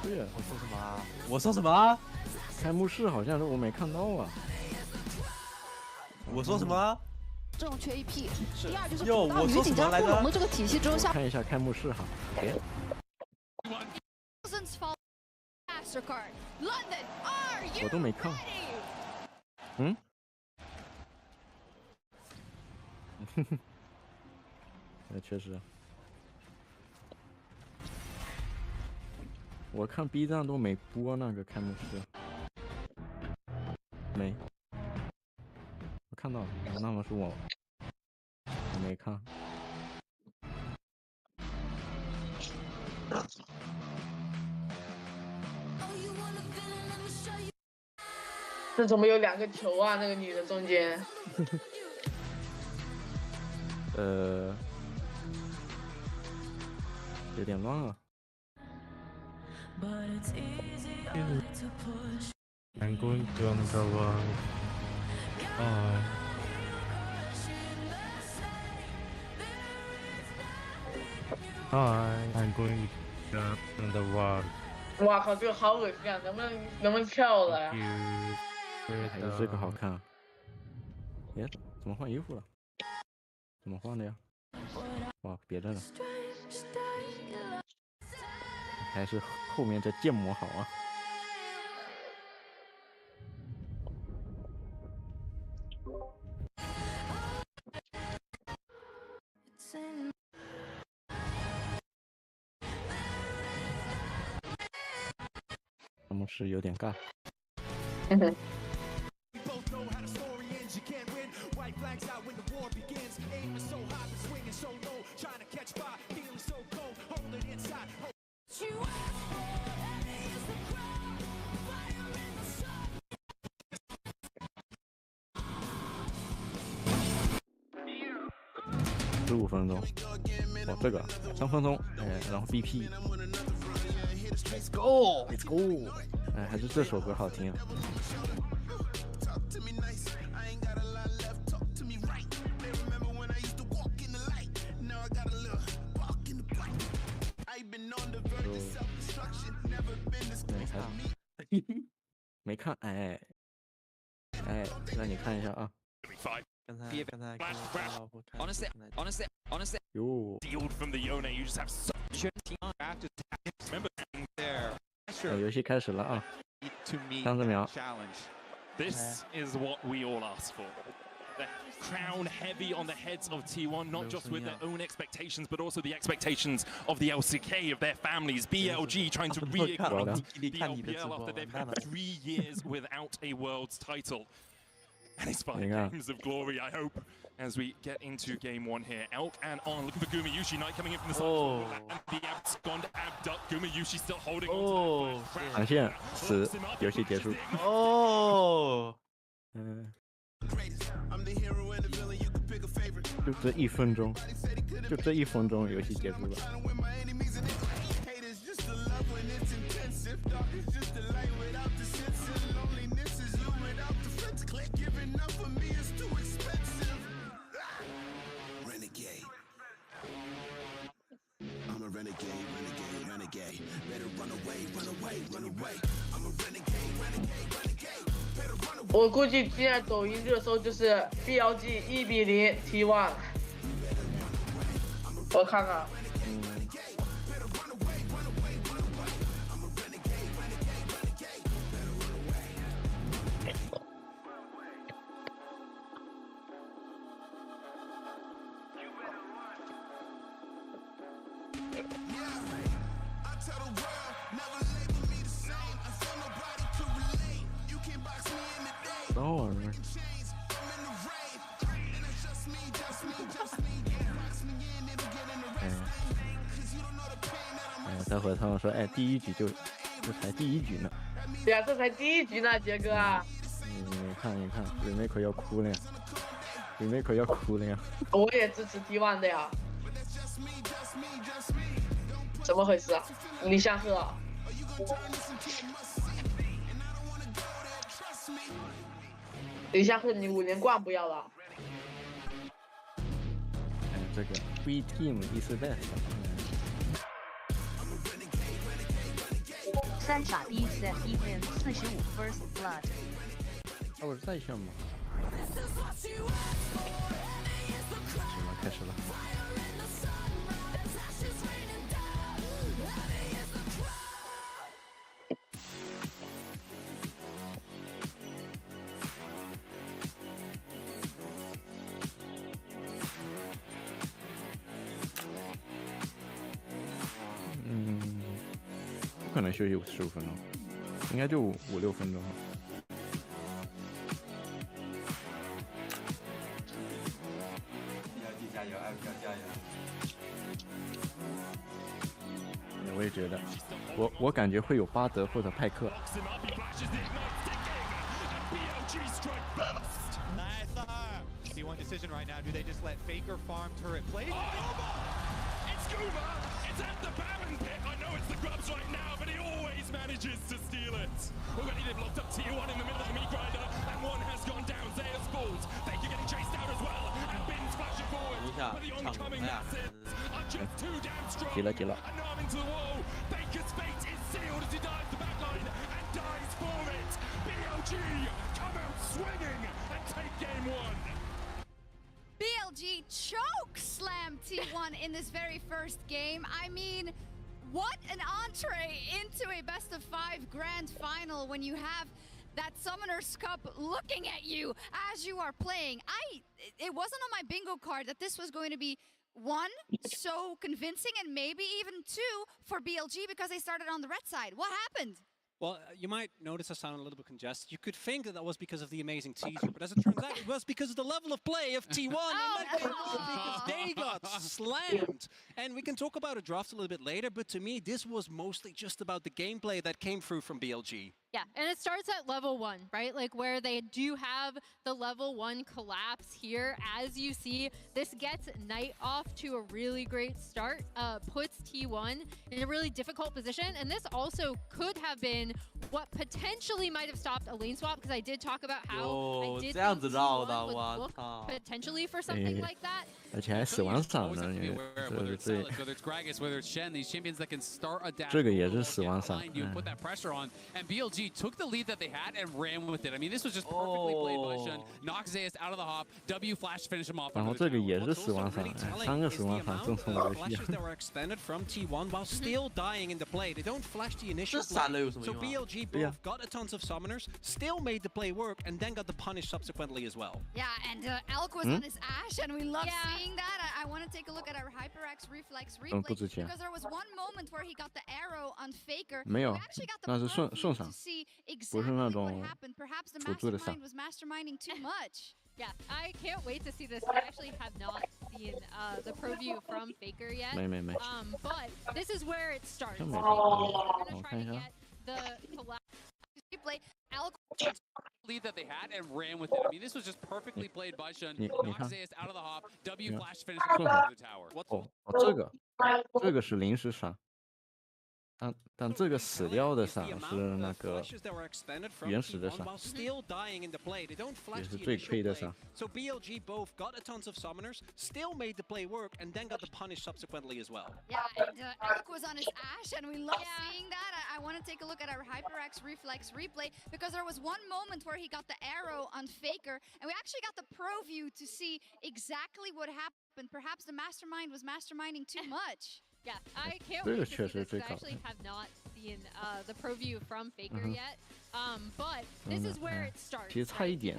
Speaker 3: 对呀，
Speaker 14: 我说什么啊？我说什么啊？
Speaker 3: 开幕式好像是我没看到啊。
Speaker 14: 我说什么啊？
Speaker 25: 这种缺一屁。第二就是
Speaker 14: 我
Speaker 25: 到女警加布隆的这个体系之下。
Speaker 3: 看一下开幕式哈。我都没看。嗯？确实。我看 B 站都没播那个开幕式，没，我看到了，那么是我没看。
Speaker 5: 这怎么有2个球啊？那个女的中间。
Speaker 3: 有点乱啊。
Speaker 12: I'm going to underwater. Hi, I'm going to underwater.
Speaker 5: 哇靠，这个好恶心啊！能不能跳了呀？
Speaker 3: 还有这个好看。哎，怎么换衣服了？怎么换的呀？哇，别的了。还是后面这建模好啊。他们是有点尬。15分钟，哦，这个3分钟，哎，然后 BP。Let's go， Let's go， 哎，还是这首歌好听啊。没看，哎，让你看一下啊。
Speaker 11: 刚才跟我老婆看。
Speaker 8: Honestly.
Speaker 3: Yo.
Speaker 10: Sealed from the Yone, you just have such
Speaker 9: Remember there.
Speaker 3: 游戏开始了啊！30秒。
Speaker 10: This is what we all asked for. The crown heavy on the heads of T1, not just with their own expectations, but also the expectations of the LCK, of their families. BLG trying to reignite the LPL after they've had 3 years without a world's title. And it's 5 games of glory, I hope, as we get into game 1 here. Elk and On looking for Gumayushi. Knight coming in from the side. And the abscond abduct. Gumayushi still holding on to the
Speaker 3: 航线10，游戏结束。
Speaker 5: 哦。
Speaker 3: 就这1分钟，就这1分钟，游戏结束了。
Speaker 5: 我估计现在抖音热搜就是 BLG 1-0 T1， 我看看。
Speaker 3: 哦。待会他们说，哎，第1局这才第1局呢。
Speaker 5: 对啊，这才第1局呢，杰哥啊。
Speaker 3: 你看，Remake 要哭了呀 ，Remake 要哭了呀。
Speaker 5: 我也支持 T1 的呀。怎么回事啊？李夏赫啊。李夏赫，你5连冠不要了？
Speaker 3: 这个 V Team 1-4 best。
Speaker 4: 3把第1 set 1 win 45 first blood。
Speaker 3: 我是在线吗？开始了。不可能休息15分钟，应该就5-6分钟。
Speaker 20: 加油，LPL加油！
Speaker 3: 我也觉得，我感觉会有巴德或者派克。
Speaker 6: T1 decision right now. Do they just let Faker farm turret play?
Speaker 10: Scuba is at the Baron pit. I know it's the Grubs right now, but he always manages to steal it. Already they've locked up T1 in the middle of the meat grinder, and one has gone down. Zeus falls. Faker getting chased out as well, and Bin's flashing forward. But the oncoming masses are just too damn strong. And now I'm into the wall. Baker's fate is sealed as he dives the backline and dies for it. BLG come out swinging and take game one.
Speaker 25: BLG choke slam T1 in this very first game. I mean, what an entree into a best of 5 grand final when you have that Summoner's Cup looking at you as you are playing. It wasn't on my bingo card that this was going to be 1, so convincing, and maybe even 2 for BLG because they started on the red side. What happened?
Speaker 15: Well, you might notice I sound a little bit congested. You could think that was because of the amazing teaser, but as it turns out, it was because of the level of play of T1. Because they got slammed. And we can talk about a draft a little bit later, but to me, this was mostly just about the gameplay that came through from BLG.
Speaker 16: Yeah, and it starts at level 1, right? Like where they do have the level 1 collapse here. As you see, this gets Knight off to a really great start, puts T1 in a really difficult position. And this also could have been what potentially might have stopped a lane swap, because I did talk about how I did think T1 would look potentially for something like that.
Speaker 3: 而且还死亡赏呢，whether
Speaker 17: it's Alex, whether it's Gragas, whether it's Shen, these champions that can start a dash.
Speaker 3: 这个也是死亡赏。
Speaker 17: You put that pressure on, and BLG took the lead that they had and ran with it. I mean, this was just perfectly played by Shen. Knocks Zeus out of the hop. W flash finish him off.
Speaker 3: 然后这个也是死亡赏，3个死亡赏正从游戏。
Speaker 15: Flashes that were expended from T1 while still dying in the play. They don't flash the initial play. So BLG both got a tons of summoners, still made the play work, and then got the punish subsequently as well.
Speaker 25: Yeah, and Alk was on his Ashe, and we love seeing that. I want to take a look at our HyperX Reflex replay, because there was one moment where he got the arrow on Faker.
Speaker 3: 没有，
Speaker 25: we actually got
Speaker 3: 那
Speaker 25: the
Speaker 3: 是顺赏，
Speaker 25: 不
Speaker 3: 是那种
Speaker 25: Perhaps the
Speaker 3: 辅助的赏。
Speaker 25: mastermind was masterminding too much.
Speaker 16: Yeah, I can't wait to see this. I actually have not seen the preview from Faker yet. But this is where it starts. We're gonna try to get the collapse replay. Alk
Speaker 17: lead that they had and ran with it. I mean, this was just perfectly played by Shen. Knocks Zeus out of the hop. W flash finish him off the tower.
Speaker 3: 这个是临时赏。 但这个死掉的赏是那个原始的赏，也是最亏的赏。
Speaker 15: So BLG both got a tons of summoners, still made the play work, and then got the punish subsequently as well.
Speaker 25: Yeah, and Alk was on his Ashe, and we love seeing that. I want to take a look at our HyperX Reflex replay, because there was one moment where he got the arrow on Faker, and we actually got the pro view to see exactly what happened. Perhaps the mastermind was masterminding too much.
Speaker 16: Yeah, I can't wait to see this. I actually have not seen the pro view from Faker yet. But this is where it starts.
Speaker 3: 其实差一点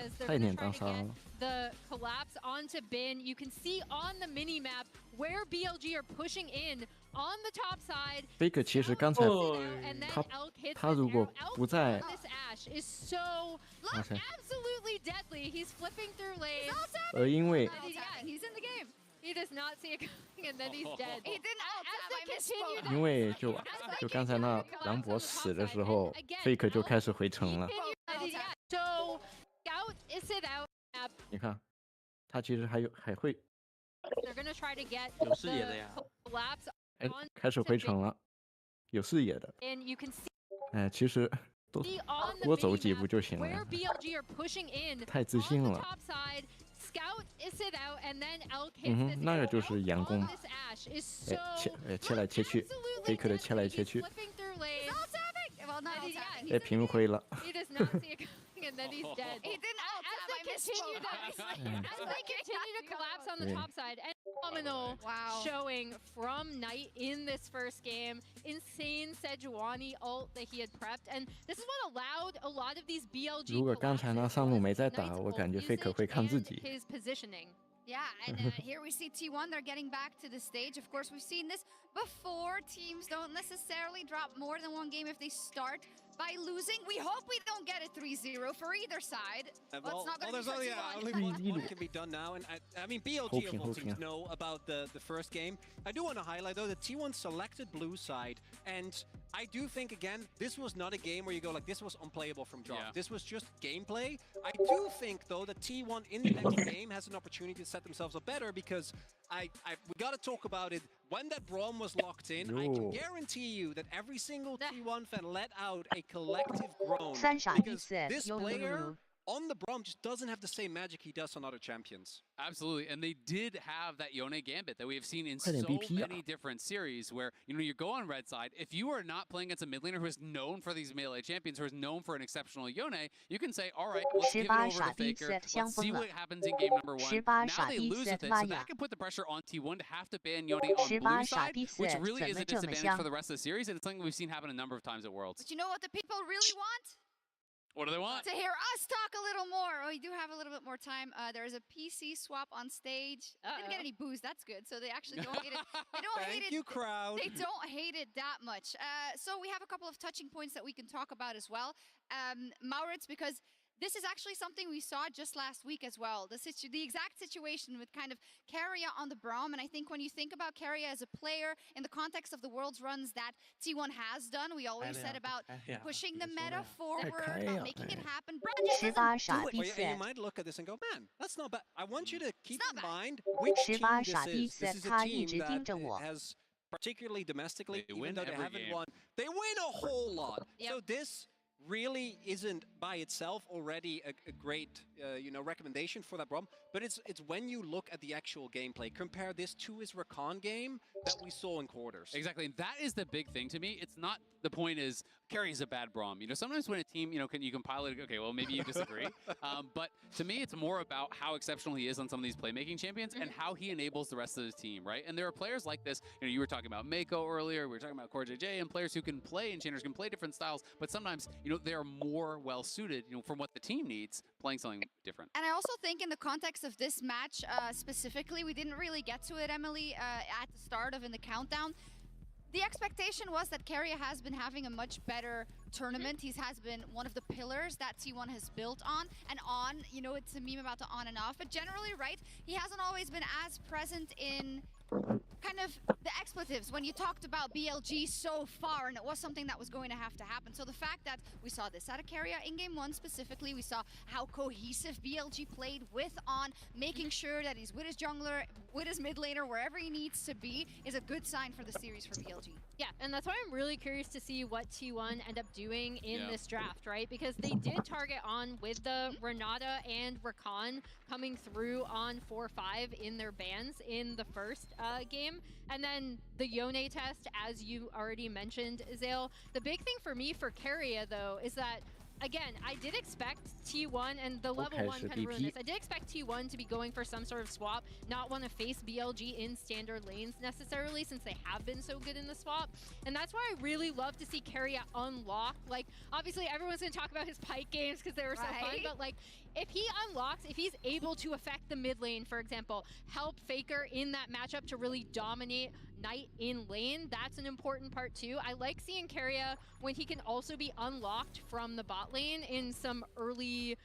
Speaker 3: 当杀了。
Speaker 16: The collapse onto Bin. You can see on the mini map where BLG are pushing in on the top side.
Speaker 3: Faker 其实刚才他如果不在，
Speaker 16: This Ashe is so absolutely deadly. He's flipping through lanes.
Speaker 3: 因为
Speaker 25: he's in the game.
Speaker 16: He does not see it coming, and then he's dead.
Speaker 25: He didn't
Speaker 3: 因为就刚才那梁博死的时候 ，Faker 就开始回城了。
Speaker 16: So Scout is it out.
Speaker 3: 你看，他其实还会。
Speaker 16: They're gonna try to get
Speaker 3: 有视野的呀。
Speaker 16: collapse
Speaker 3: 哎，开始回城了，有视野的。
Speaker 16: And you can see.
Speaker 3: 哎，其实多走几步就行了。
Speaker 16: Where BLG are pushing in
Speaker 3: 太自信了。
Speaker 16: top side. Scout is it out, and then Elk hits this
Speaker 3: 那个就是佯攻。
Speaker 16: This Ashe is so
Speaker 3: 切来切去 ，Faker 的切来切去。
Speaker 16: flipping through lanes.
Speaker 25: Well, not
Speaker 3: 哎，屏灰了。
Speaker 16: He does not see it coming, and then he's dead.
Speaker 25: He didn't
Speaker 16: as they continue to collapse on the top side. And phenomenal showing from Knight in this first game. Insane Sejuani ult that he had prepped, and this is what allowed a lot of these BLG.
Speaker 3: 如果刚才那上路没在打，我感觉 Faker 会看自己。
Speaker 16: His positioning.
Speaker 25: Yeah, and here we see T1, they're getting back to the stage. Of course, we've seen this before. Teams don't necessarily drop more than one game if they start by losing. We hope we don't get a 3-0 for either side. Well, it's not going to be
Speaker 15: only one can be done now. And I mean, BLG of all teams know about the first game. I do want to highlight, though, that T1 selected blue side. And I do think, again, this was not a game where you go like, this was unplayable from jump. This was just gameplay. I do think, though, that T1 in the next game has an opportunity to set themselves up better, because we got to talk about it. When that Braum was locked in, I can guarantee you that every single T1 fan let out a collective groan because this player on the Braum just doesn't have the same magic he does on other champions.
Speaker 17: Absolutely, and they did have that Yone Gambit that we have seen in so many different series where, you know, you go on red side, if you are not playing against a mid laner who is known for these melee champions, who is known for an exceptional Yone, you can say, all right, let's give it over to Faker, let's see what happens in game number 1. Now they lose with it, so that can put the pressure on T1 to have to ban Yone on blue side, which really is a disadvantage for the rest of the series, and it's something we've seen happen a number of times at Worlds.
Speaker 25: But you know what the people really want?
Speaker 17: What do they want?
Speaker 25: To hear us talk a little more. Oh, we do have a little bit more time. There is a PC swap on stage. Didn't get any booze. That's good. So they actually don't hate it. They don't hate it.
Speaker 15: Thank you, crowd.
Speaker 25: They don't hate it that much. So we have a couple of touching points that we can talk about as well. Maurits, because this is actually something we saw just last week as well. The exact situation with kind of Keria on the Braum. And I think when you think about Keria as a player in the context of the World's runs that T1 has done, we always said about pushing the meta forward, making it happen. Brand just doesn't do it.
Speaker 15: You might look at this and go, man, that's not bad. I want you to keep in mind which team this is. This is a team that has, particularly domestically, even though they haven't won, they win a whole lot. So this really isn't by itself already a great recommendation for that Braum, but it's when you look at the actual gameplay, compare this to his Rakan game that we saw in quarters.
Speaker 17: Exactly, and that is the big thing to me. It's not, the point is, Carry's a bad Braum. You know, sometimes when a team, you can pilot it, okay, well, maybe you disagree. But to me, it's more about how exceptional he is on some of these playmaking champions and how he enables the rest of his team, right? And there are players like this, you were talking about Mako earlier, we were talking about Core JJ, and players who can play, Enchanters can play different styles, but sometimes, they're more well-suited, from what the team needs, playing something different.
Speaker 25: And I also think in the context of this match specifically, we didn't really get to it, Emily, at the start of in the countdown. The expectation was that Keria has been having a much better tournament. He has been one of the pillars that T1 has built on and on. It's a meme about the on and off, but generally, right, he hasn't always been as present in kind of the expletives when you talked about BLG so far, and it was something that was going to have to happen. So the fact that we saw this out of Keria in game 1 specifically, we saw how cohesive BLG played with on, making sure that he's with his jungler, with his mid laner, wherever he needs to be, is a good sign for the series for BLG.
Speaker 16: Yeah, and that's why I'm really curious to see what T1 end up doing in this draft, right? Because they did target on with the Renata and Rakan coming through on 4-5 in their bans in the first game. And then the Yone test, as you already mentioned, Zale. The big thing for me for Keria, though, is that, again, I did expect T1, and the level 1 kind of ruined this. I did expect T1 to be going for some sort of swap, not want to face BLG in standard lanes necessarily, since they have been so good in the swap. And that's why I really love to see Keria unlock. Like, obviously, everyone's going to talk about his Pike games because they were so fun, but like, if he unlocks, if he's able to affect the mid lane, for example, help Faker in that matchup to really dominate Knight in lane, that's an important part too. I like seeing Keria when he can also be unlocked from the bot lane in some early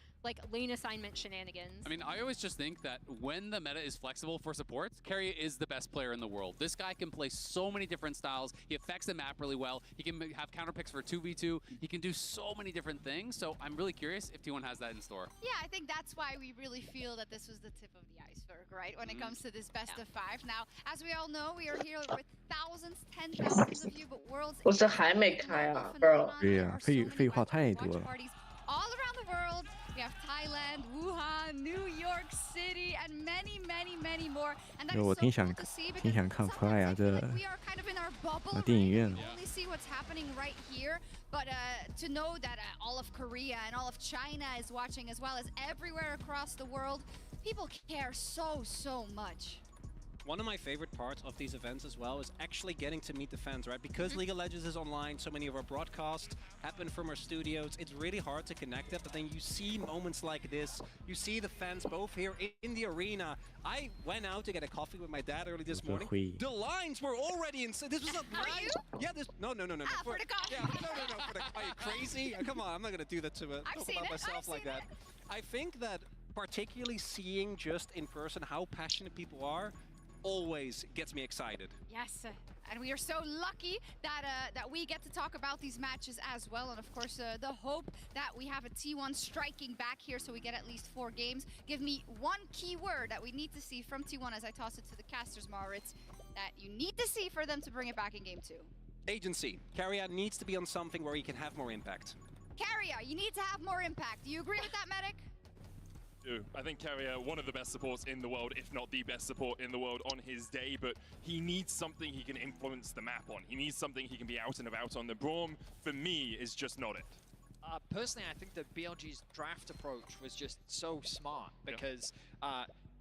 Speaker 16: lane assignment shenanigans.
Speaker 17: I mean, I always just think that when the meta is flexible for supports, Keria is the best player in the world. This guy can play so many different styles. He affects the map really well. He can have counter picks for 2v2. He can do so many different things. So I'm really curious if T1 has that in store.
Speaker 25: Yeah, I think that's why we really feel that this was the tip of the iceberg, right? When it comes to this best of 5. Now, as we all know, we are here with thousands, 10,000s of you, but Worlds...
Speaker 5: 我这还没开啊 bro.
Speaker 3: 对呀，废话太多了。
Speaker 25: All around the world, we have Thailand, Wuhan, New York City, and many, many, many more. And that is so cool to see because we are kind of in our bubble. We only see what's happening right here, but to know that all of Korea and all of China is watching, as well as everywhere across the world, people care so, so much.
Speaker 15: One of my favorite parts of these events as well is actually getting to meet the fans, right? Because League of Legends is online, so many of our broadcasts happen from our studios. It's really hard to connect it, but then you see moments like this. You see the fans both here in the arena. I went out to get a coffee with my dad early this morning. The lines were already in. This was a blind. Yeah, this. No.
Speaker 25: For the coffee.
Speaker 15: Yeah, no. For the, are you crazy? Come on, I'm not gonna do that to myself like that. I think that particularly seeing just in person how passionate people are, always gets me excited.
Speaker 25: Yes, and we are so lucky that that we get to talk about these matches as well, and of course the hope that we have a T1 striking back here so we get at least 4 games. Give me one key word that we need to see from T1 as I toss it to the casters, Maurits, that you need to see for them to bring it back in game 2.
Speaker 15: Agency. Carrier needs to be on something where he can have more impact.
Speaker 25: Carrier, you need to have more impact. Do you agree with that, Medic?
Speaker 10: I think Carrier, one of the best supports in the world, if not the best support in the world on his day, but he needs something he can influence the map on. He needs something he can be out and about on. The Braum, for me, is just not it.
Speaker 8: Personally, I think that BLG's draft approach was just so smart because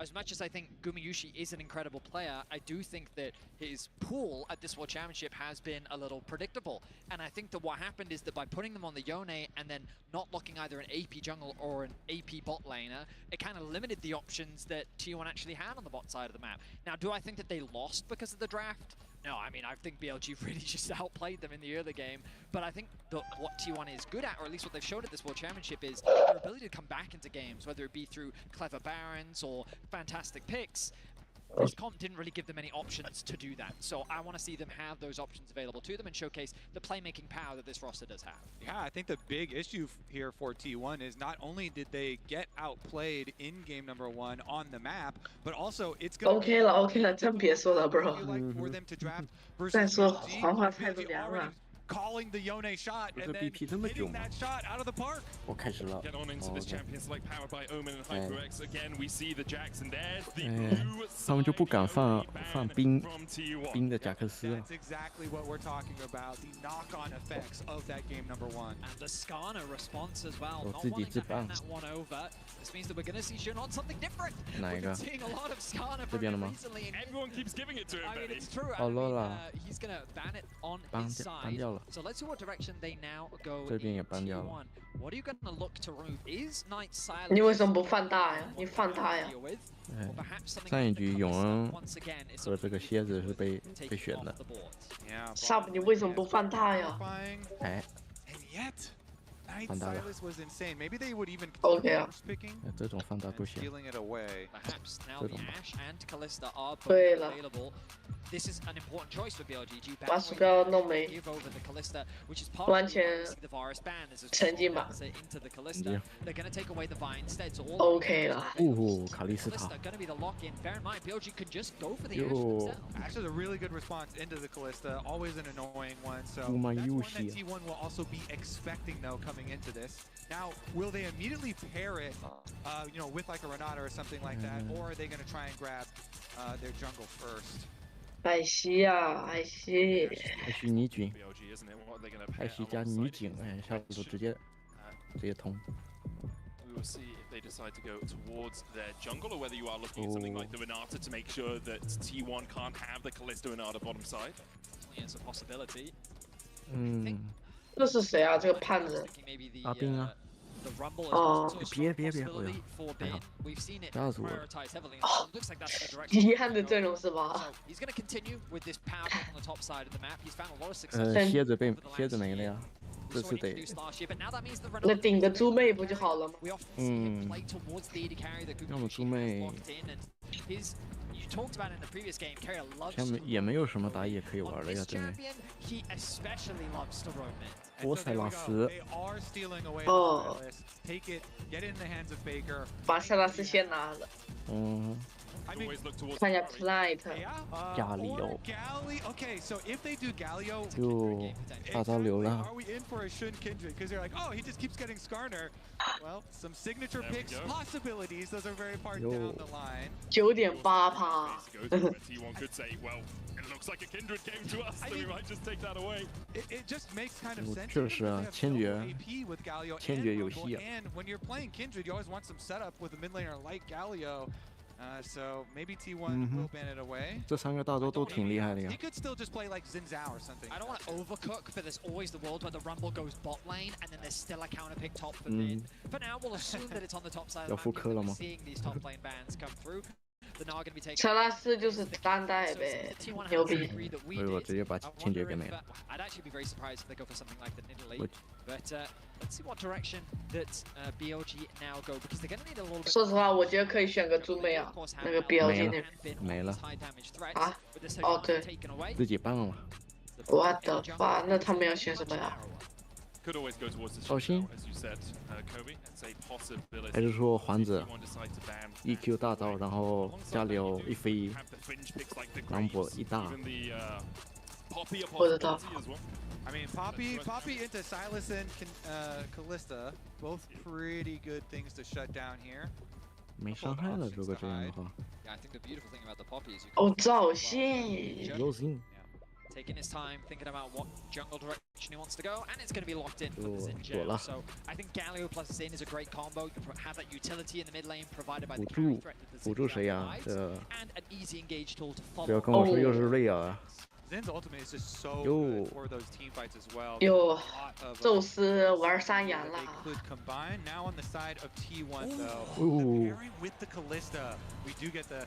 Speaker 8: as much as I think Gumayushi is an incredible player, I do think that his pool at this World Championship has been a little predictable. And I think that what happened is that by putting them on the Yone and then not looking either an AP jungle or an AP bot laner, it kind of limited the options that T1 actually had on the bot side of the map. Now, do I think that they lost because of the draft? No, I mean, I think BLG really just outplayed them in the early game. But I think that what T1 is good at, or at least what they've showed at this World Championship, is their ability to come back into games, whether it be through clever Barons or fantastic picks. This comp didn't really give them any options to do that. So I want to see them have those options available to them and showcase the playmaking power that this roster does have.
Speaker 9: Yeah, I think the big issue here for T1 is not only did they get outplayed in game number 1 on the map, but also it's going to
Speaker 5: OK 了 OK 了，真别说了 bro。
Speaker 9: for them to draft
Speaker 5: 再
Speaker 9: versus
Speaker 5: 说黄话太多凉了。
Speaker 9: calling the Yone shot and then hitting that shot out of the park.
Speaker 3: 我开始了。
Speaker 10: Get on into this champions like powered by Omen and HyperX. Again, we see the Jackson there.
Speaker 3: 他们就不敢放冰的贾克斯。
Speaker 9: That's exactly what we're talking about. The knock-on effects of that game number 1.
Speaker 8: And the Skarner response as well.
Speaker 3: 我
Speaker 8: Not
Speaker 3: 自己
Speaker 8: wanting
Speaker 3: 自
Speaker 8: to
Speaker 3: 爆。
Speaker 8: hand that one over. This means that we're going to see Shun on something different.
Speaker 3: 哪一
Speaker 8: We've
Speaker 3: 个
Speaker 8: been seeing a lot of Skarner
Speaker 3: 这
Speaker 8: from
Speaker 3: 边
Speaker 8: him
Speaker 3: 的吗
Speaker 8: recently.
Speaker 10: Everyone keeps giving it to him.
Speaker 8: I mean,
Speaker 10: Benny.
Speaker 8: it's true.
Speaker 3: 哦 low 了。
Speaker 8: He's going to ban it on
Speaker 3: ban
Speaker 8: his
Speaker 3: ban 掉
Speaker 8: side.
Speaker 3: 了。
Speaker 8: So let's see what direction they now go
Speaker 3: 这边也
Speaker 8: in
Speaker 3: ban 掉了。
Speaker 8: T1. What are you going to look to remove? Is Knight silent?
Speaker 5: 你为什么不放大呀？你放大呀！
Speaker 3: 上一局永恩和这个蝎子是被选的。
Speaker 5: sub 你为什么不放大呀？
Speaker 3: 哎。
Speaker 9: Night Silas was insane. Maybe they would even
Speaker 5: OK 啊。
Speaker 3: 这种放大不行。
Speaker 9: stealing it away.
Speaker 8: Perhaps now the Ashe and Kalista are both
Speaker 5: 对了。
Speaker 8: available. This is an important choice for BLG.
Speaker 5: 把鼠标弄没。
Speaker 8: Give over the Kalista, which is part
Speaker 5: 完
Speaker 8: of
Speaker 5: 全
Speaker 8: the virus ban. There's a
Speaker 5: 沉浸吧。
Speaker 8: into the Kalista. They're going to take away the Vine instead. So all
Speaker 5: OK 了。
Speaker 3: 卡莉斯塔。
Speaker 8: going to be the lock-in. Bear in mind, BLG can just go for the Ashe themselves.
Speaker 9: Actually, a really good response into the Kalista. Always an annoying one. So that's
Speaker 3: 乌
Speaker 9: one
Speaker 3: 马
Speaker 9: that
Speaker 3: 游戏。
Speaker 9: T1 will also be expecting though coming into this. Now, will they immediately pair it, you know, with like a Renata or something like that, or are they going to try and grab their jungle first?
Speaker 5: 艾希呀，艾希。
Speaker 3: 艾希女警。艾希加女警，哎，下路直接通。
Speaker 10: We will see if they decide to go towards their jungle, or whether you are looking at something like the Renata to make sure that T1 can't have the Kalista Renata bottom side.
Speaker 8: It's a possibility.
Speaker 5: 这是谁啊？这个胖子。
Speaker 3: 阿斌啊。
Speaker 5: 哦，
Speaker 3: 别，吓死我了！
Speaker 5: 遗憾的阵容是吧？
Speaker 3: 蝎子没了呀，这次得。
Speaker 5: 那顶个猪妹不就好了吗？
Speaker 3: 要么猪妹。 也没有什么打野可以玩了呀，对面。波塞拉斯。
Speaker 5: 哦。把塞拉斯先拿了。看一下 Knight。
Speaker 3: 加里奥。
Speaker 9: Okay, so if they do Galio,
Speaker 3: 就大招流了。
Speaker 9: Are we in for a Shun Kindred? Because they're like, oh, he just keeps getting Skarner. Well, some signature picks possibilities. Those are very far down the line.
Speaker 5: 9.8%.
Speaker 10: T1 could say, well, it looks like a Kindred came to us, so we might just take that away.
Speaker 9: It just makes kind of sense.
Speaker 3: 确实啊，千珏游戏啊。
Speaker 9: And when you're playing Kindred, you always want some setup with a mid laner like Galio. So maybe T1 will ban it away.
Speaker 3: 这3个大招都挺厉害的呀。
Speaker 9: He could still just play like Xin Zhao or something.
Speaker 8: I don't want to overcook, but there's always the world where the Rumble goes bot lane and then there's still a counter pick top for mid. For now, we'll assume that it's on the top side of the map. We're seeing these top lane bans come through.
Speaker 5: 乔纳斯就是单带呗，牛逼。
Speaker 3: 所以我直接把情节给没了。
Speaker 5: 说实话，我觉得可以选个朱梅啊，那个 BLG 那边
Speaker 3: 没了。
Speaker 5: 啊？哦对，
Speaker 3: 自己办了嘛。
Speaker 5: 我的妈，那他们要选什么呀？
Speaker 3: 绍兴，还是说皇子 EQ 大招，然后加流一飞，狼博一大。
Speaker 5: 不知道。
Speaker 9: I mean, Poppy into Silas and Callista, both pretty good things to shut down here.
Speaker 3: 没伤害了，如果这样的话。
Speaker 5: 哦，造线。
Speaker 3: 造线。
Speaker 8: Taking his time, thinking about what jungle direction he wants to go, and it's going to be locked in for the Zinjo. So I think Galio plus Zin is a great combo. You have that utility in the mid lane provided by the carry threat that the Zinjo provides, and an easy engage tool to follow.
Speaker 3: 不要跟我说又是瑞尔。
Speaker 9: Zin's ultimate is just so good for those team fights as well.
Speaker 5: 哟，宙斯玩3阳了。
Speaker 9: They could combine now on the side of T1 though. The pairing with the Callista, we do get the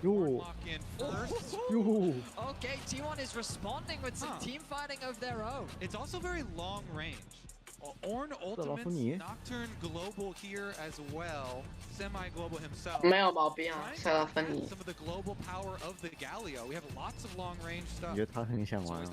Speaker 9: lock in first.
Speaker 8: Okay, T1 is responding with some team fighting of their own.
Speaker 9: It's also very long range. Ornn ultimates Nocturne global here as well. Semi-global himself.
Speaker 5: 没有毛病啊，塞拉芬尼。
Speaker 9: Some of the global power of the Galio. We have lots of long range stuff.
Speaker 3: 我觉得他很想玩。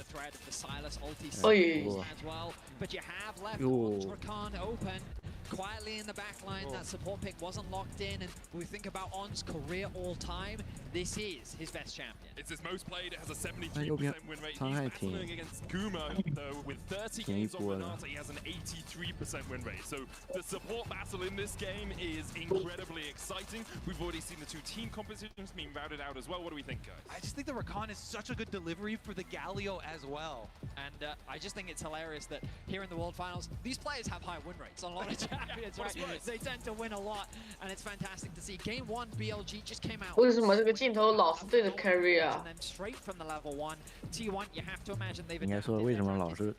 Speaker 8: But you have left Rakan open. Quietly in the back line, that support pick wasn't locked in, and we think about Ornn's career all time, this is his best champion.
Speaker 10: It's his most played, it has a 73% win rate. He's battling against Guma, though, with 30 games on Renata, he has an 83% win rate. So the support battle in this game is incredibly exciting. We've already seen the two team compositions being routed out as well. What do we think, guys?
Speaker 9: I just think the Rakan is such a good delivery for the Galio as well.
Speaker 8: And I just think it's hilarious that here in the World Finals, these players have high win rates on a lot of champions, right? They tend to win a lot, and it's fantastic to see. Game 1, BLG just came out.
Speaker 5: 为什么这个镜头老是对着 carry 啊？
Speaker 8: Straight from the level 1, T1, you have to imagine they've
Speaker 3: 应该说为什么老是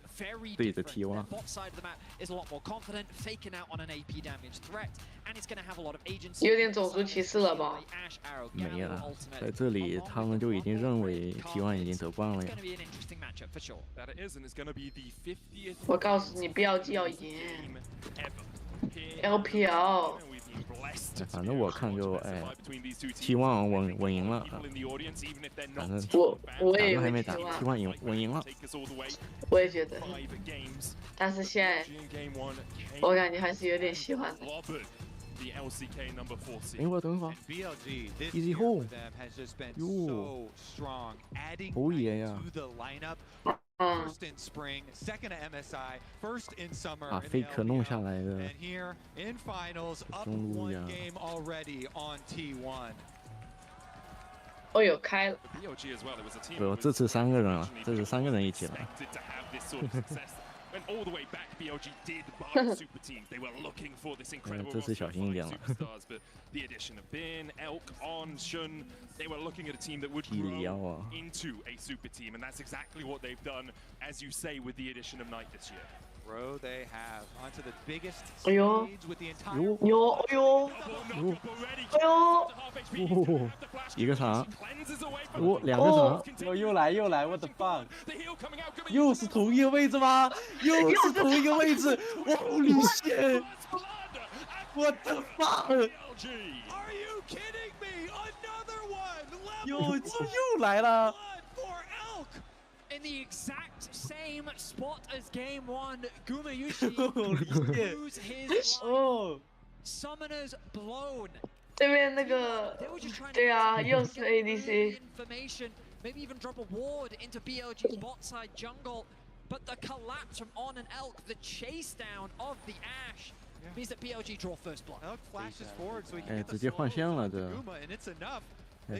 Speaker 3: 对着 T1？
Speaker 8: Bot side of the map is a lot more confident, faking out on an AP damage threat, and it's going to have a lot of agency.
Speaker 5: 有点种族歧视了吧？
Speaker 3: 没了，在这里他们就已经认为 T1 已经夺冠了呀。
Speaker 5: 我告诉你 ，BLG 要赢。LPL。
Speaker 3: 反正我看就T1稳赢了，反正
Speaker 5: 我也
Speaker 3: 还没打，T1稳赢了。
Speaker 5: 我也觉得，但是现在我感觉还是有点喜欢的。
Speaker 3: 等会儿，Easy Home， 哟，侯爷呀！
Speaker 9: First in spring, second at MSI, first in summer.
Speaker 3: 把 Faker 弄下来的。
Speaker 9: And here in finals, up 1 game already on T1.
Speaker 5: 哦呦，开了。
Speaker 3: 不，这次3个人了，这是3个人一起来。
Speaker 10: Went all the way back, BLG did buy a super team. They were looking for this incredible superstars, but the addition of Bin, Elk, On, Shun, they were looking at a team that would grow into a super team, and that's exactly what they've done, as you say, with the addition of Knight this year.
Speaker 9: Bro, they have onto the biggest stage with the entire.
Speaker 3: 一个场，2个场，
Speaker 14: 又来 ，what the fuck？ 又是同一个位置吗？又是同一个位置，Holy shit！What the fuck？ 又来了。
Speaker 8: In the exact same spot as game 1, Gumayushi lose his Summoner's blown.
Speaker 5: 这边那个，对啊，又是 ADC.
Speaker 8: Information, maybe even drop a ward into BLG's bot side jungle, but the collapse from On and Elk, the chase down of the Ashe, means that BLG draw first blood.
Speaker 9: Elk flashes forward so he can
Speaker 3: 直接换线了这。
Speaker 9: and it's enough.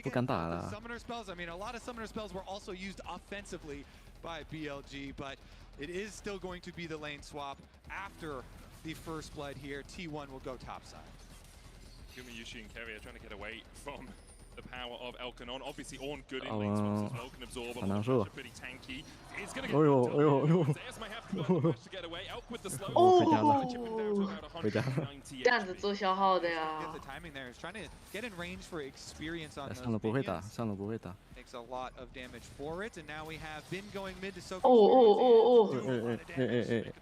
Speaker 3: 不敢打了。
Speaker 9: Summoner spells. I mean, a lot of summoner spells were also used offensively by BLG, but it is still going to be the lane swap after the first blood here. T1 will go topside.
Speaker 10: Gumayushi and Kerry are trying to get away from the power of Elkanon. Obviously, Ornn good in lane spots as well, can absorb a lot of pressure, pretty tanky. He's gonna get Zeus might have to manage to get away. Elk with the slow.
Speaker 3: 回家了。
Speaker 5: 这样子做消耗的呀。
Speaker 9: Get the timing there. He's trying to get in range for experience on those.
Speaker 3: 上路不会打，上路不会打。
Speaker 9: Takes a lot of damage for it, and now we have been going mid to soak.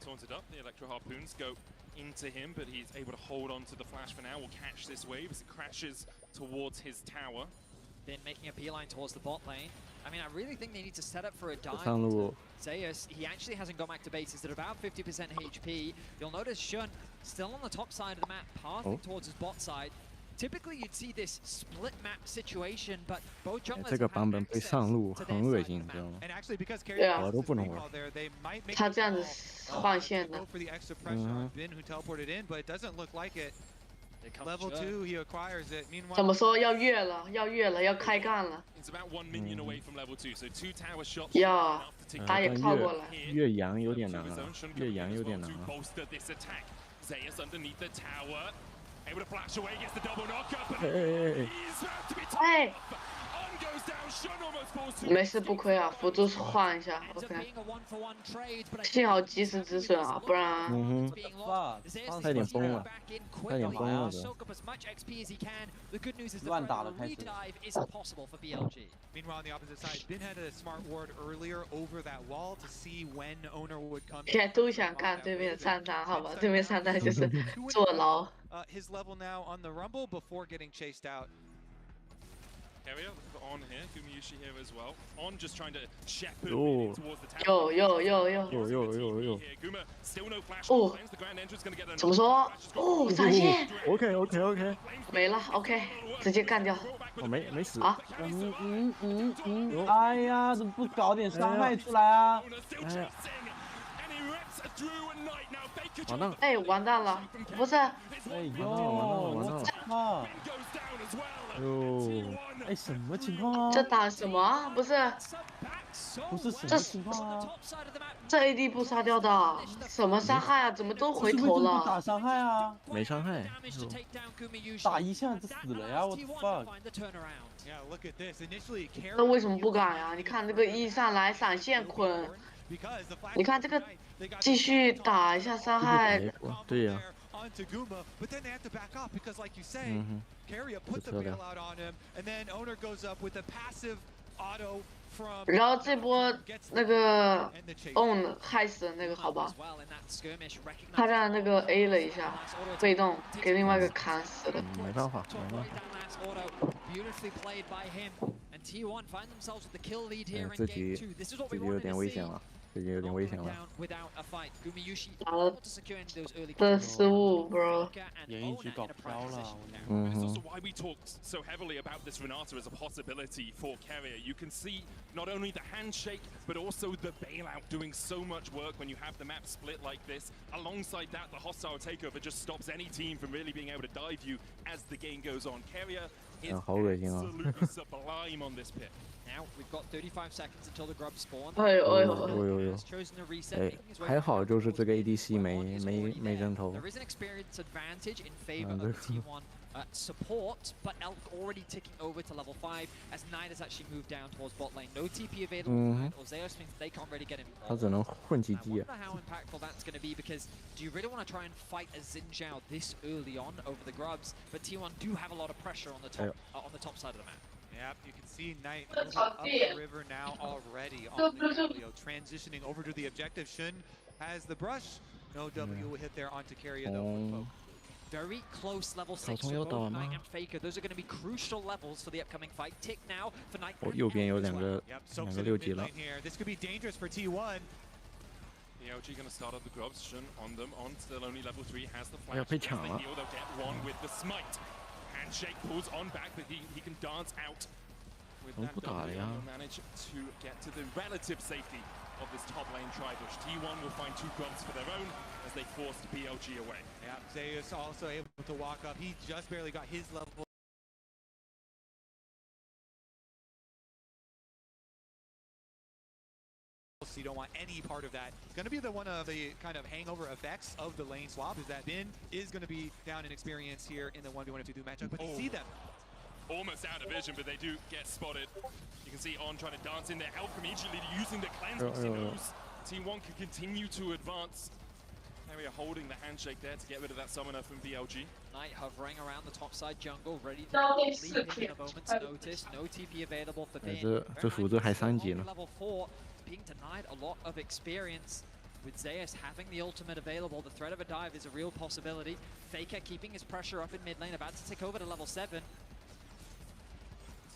Speaker 10: Taunted up. The electro harpoons go into him, but he's able to hold on to the flash for now. Will catch this wave as it crashes towards his tower.
Speaker 8: Been making a beeline towards the bot lane. I mean, I really think they need to set up for a dive.
Speaker 3: 上路
Speaker 8: Zeus, he actually hasn't gone back to base. He's at about 50% HP. You'll notice Shun still on the top side of the map, pathing towards his bot side. Typically, you'd see this split map situation, but both junglers
Speaker 3: 这个版本被上路很恶心，你知道吗？我都不能玩。
Speaker 5: 他这样子换线的。
Speaker 9: Level 2, he acquires it. Meanwhile,
Speaker 5: 怎么说要越了，要越了，要开干了。
Speaker 10: It's about 1 minion away from level 2, so 2 tower shots.
Speaker 5: 呀，他也靠过来。
Speaker 3: 越洋有点难了，越洋有点难了。
Speaker 10: Zeus underneath the tower, able to flash away, gets the double knock up, and he's about to be taken. On goes down, Shun almost falls to.
Speaker 5: 没事不亏啊，辅助换一下 ，OK。幸好及时止损啊，不然。
Speaker 3: 差点崩了，差点崩了都。
Speaker 14: 乱打了开始。
Speaker 9: Meanwhile, on the opposite side, Bin had a smart ward earlier over that wall to see when owner would come.
Speaker 5: 现在都想看对面上单，好吧？对面上单就是坐牢。
Speaker 9: His level now on the rumble before getting chased out.
Speaker 10: Carrier on here, Gumayushi here as well. On just trying to shepherd towards the tower.
Speaker 5: Yo.
Speaker 10: Guma still no flash.
Speaker 5: Oh.
Speaker 10: The grand entrance gonna get
Speaker 5: 怎么说？哦，闪现。
Speaker 3: OK。
Speaker 5: 没了 ，OK， 直接干掉。
Speaker 3: 我没死。
Speaker 5: 啊。
Speaker 14: 哎呀，怎么不搞点伤害出来啊？
Speaker 3: 哎呀。 完蛋了！
Speaker 5: 哎，完蛋了！不是。
Speaker 14: 哎呦，我操！
Speaker 3: 哟，
Speaker 14: 哎，什么情况啊？
Speaker 5: 这打什么啊？不是
Speaker 14: 什么情况啊？
Speaker 5: 这 AD 不杀掉的，什么伤害啊？怎么都回头了？
Speaker 14: 打伤害啊？
Speaker 3: 没伤害。
Speaker 14: 打一下就死了呀！我 fuck。
Speaker 5: 那为什么不敢呀？你看这个一上来闪现捆。 你看这个，继续打一下伤害。
Speaker 3: 对呀。
Speaker 5: 然后这波那个 own 害死了那个好吧？他让那个 A 了一下，被动给另外一个砍死了。
Speaker 3: 没办法。
Speaker 8: T1 find themselves with the kill lead here in
Speaker 3: 自己
Speaker 8: game 2. This is what we
Speaker 3: 有
Speaker 8: wanted
Speaker 3: 点
Speaker 8: to
Speaker 3: 危
Speaker 8: see.
Speaker 3: 险了，自己有点危险了。
Speaker 8: Without a fight, Gumayushi
Speaker 5: 这失误 ，bro。
Speaker 14: 言一局搞飘了。
Speaker 10: It's also why we talked so heavily about this Renata as a possibility for Carrier. You can see not only the handshake, but also the bailout doing so much work when you have the map split like this. Alongside that, the hostile takeover just stops any team from really being able to dive you as the game goes on. Carrier is absolutely sublime on this pick.
Speaker 8: Now we've got 35 seconds until the grub spawn.
Speaker 5: 哎呦。
Speaker 3: 还好就是这个 ADC 没人头。
Speaker 8: There is an experience advantage in favor of T1 support, but Elk already ticking over to level 5 as Nine has actually moved down towards bot lane. No TP available. Or Zeus means they can't really get involved.
Speaker 3: 他只能混基地。
Speaker 8: I wonder how impactful that's going to be because do you really want to try and fight a Xin Zhao this early on over the grubs? But T1 do have a lot of pressure on the top side of the map.
Speaker 9: Yep, you can see Knight moving up the river now already on the Galio, transitioning over to the objective. Shun has the brush. No W will hit there onto Carrier though.
Speaker 8: Very close level 6 for both Knight and Faker. Those are going to be crucial levels for the upcoming fight. Tick now for Knight.
Speaker 3: 右边有两个6级了。
Speaker 9: This could be dangerous for T1.
Speaker 10: ELG going to start up the grubs. Shun on them. On still only level 3 has the flash.
Speaker 3: 要被抢了。
Speaker 10: They'll get one with the smite. Handshake pulls on back, but he can dance out with that W. He'll manage to get to the relative safety of this top lane tri-bush. T1 will find 2 grubs for their own as they force BLG away.
Speaker 9: Yeah, Zeus also able to walk up. He just barely got his level. So you don't want any part of that. It's going to be one of the kind of hangover effects of the lane swap is that Bin is going to be down in experience here in the 1v1 if you do matchup, but you see them.
Speaker 10: almost out of vision, but they do get spotted. You can see On trying to dance in there, help immediately using the cleanse. He knows T1 can continue to advance. Carrier holding the handshake there to get rid of that summoner from BLG.
Speaker 8: Knight hovering around the top side jungle, ready to leap in a moment's notice. No TP available for Bin. Level 4 being denied a lot of experience. With Zeus having the ultimate available, the threat of a dive is a real possibility. Faker keeping his pressure up in mid lane, about to take over to level 7.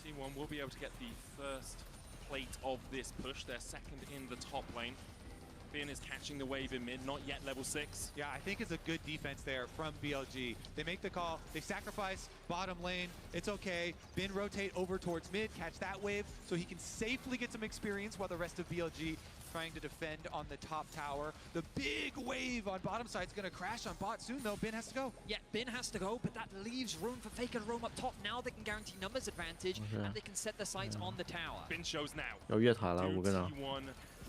Speaker 10: T1 will be able to get the first plate of this push. They're second in the top lane. Bin is catching the wave in mid, not yet level 6.
Speaker 9: Yeah, I think it's a good defense there from BLG. They make the call, they sacrifice bottom lane, it's okay. Bin rotate over towards mid, catch that wave, so he can safely get some experience while the rest of BLG trying to defend on the top tower. The big wave on bottom side is going to crash on bot soon, though. Bin has to go.
Speaker 8: Yeah, Bin has to go, but that leaves room for Faker to roam up top. Now they can guarantee numbers advantage, and they can set their sights on the tower.
Speaker 10: Bin shows now. T1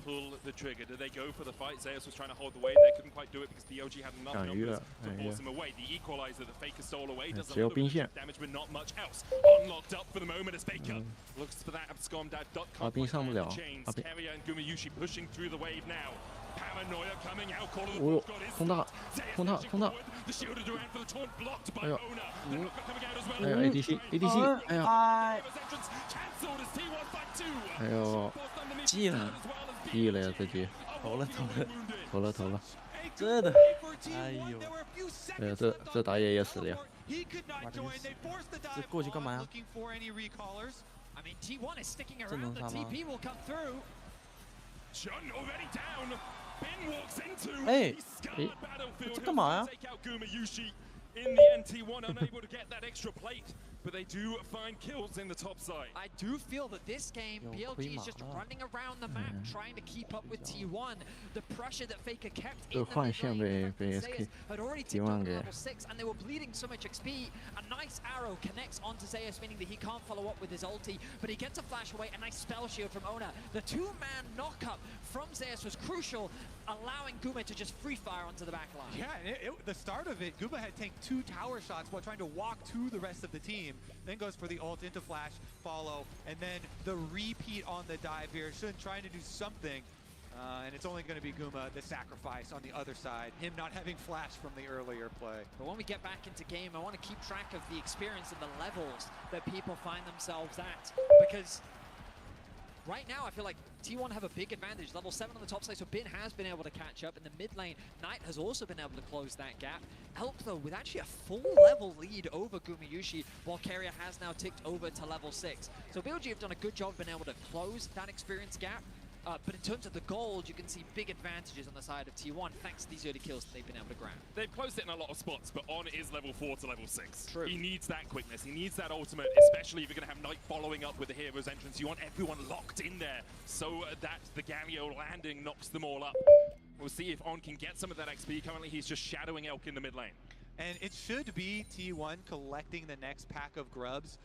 Speaker 10: pull the trigger. Did they go for the fight? Zeus was trying to hold the wave. They couldn't quite do it because BLG had enough numbers to force him away. The equalizer that Faker stole away does a little bit of damage, but not much else. Unlocked up for the moment as Faker looks for that abscond that duck chains. Carrier and Gumayushi pushing through the wave now. Paranoia coming out. Call of the Wolf got his the shielded around for the taunt blocked by Ona. The knocker coming out as well. Cancelled as T1 fight 2.
Speaker 14: 技了，
Speaker 3: 记了呀，这局
Speaker 14: 投了，
Speaker 3: 这的，
Speaker 14: 哎呦，
Speaker 3: 哎呀，这打野也死了呀。
Speaker 14: 这过去干嘛呀？
Speaker 8: 这能杀吗？
Speaker 14: 哎，这干嘛呀？
Speaker 10: In the end, T1 unable to get that extra plate, but they do find kills in the top side.
Speaker 8: I do feel that this game, BLG is just running around the map, trying to keep up with T1. The pressure that Faker kept in the mid lane, Zeus had already ticked over level 6, and they were bleeding so much XP. A nice arrow connects onto Zeus, meaning that he can't follow up with his ulti, but he gets a flash away, a nice spell shield from Ona. The two-man knock-up from Zeus was crucial, allowing Guma to just free fire onto the back line.
Speaker 9: Yeah, the start of it, Guma had tanked 2 tower shots while trying to walk to the rest of the team. Then goes for the ult into flash, follow, and then the repeat on the dive here. Shun trying to do something, and it's only going to be Guma, the sacrifice on the other side. Him not having flash from the earlier play.
Speaker 8: But when we get back into game, I want to keep track of the experience and the levels that people find themselves at, because right now, I feel like T1 have a big advantage. Level 7 on the top side, so Bin has been able to catch up. In the mid lane, Knight has also been able to close that gap. Elk, though, with actually a full level lead over Gumayushi, while Carrier has now ticked over to level 6. So BLG have done a good job being able to close that experience gap. But in terms of the gold, you can see big advantages on the side of T1 thanks to these early kills that they've been able to grab.
Speaker 10: They've closed it in a lot of spots, but On is level 4 to level 6.
Speaker 8: True.
Speaker 10: He needs that quickness. He needs that ultimate, especially if you're going to have Knight following up with the hero's entrance. You want everyone locked in there so that the Galio landing knocks them all up. We'll see if On can get some of that XP. Currently, he's just shadowing Elk in the mid lane.
Speaker 9: And it should be T1 collecting the next pack of grubs.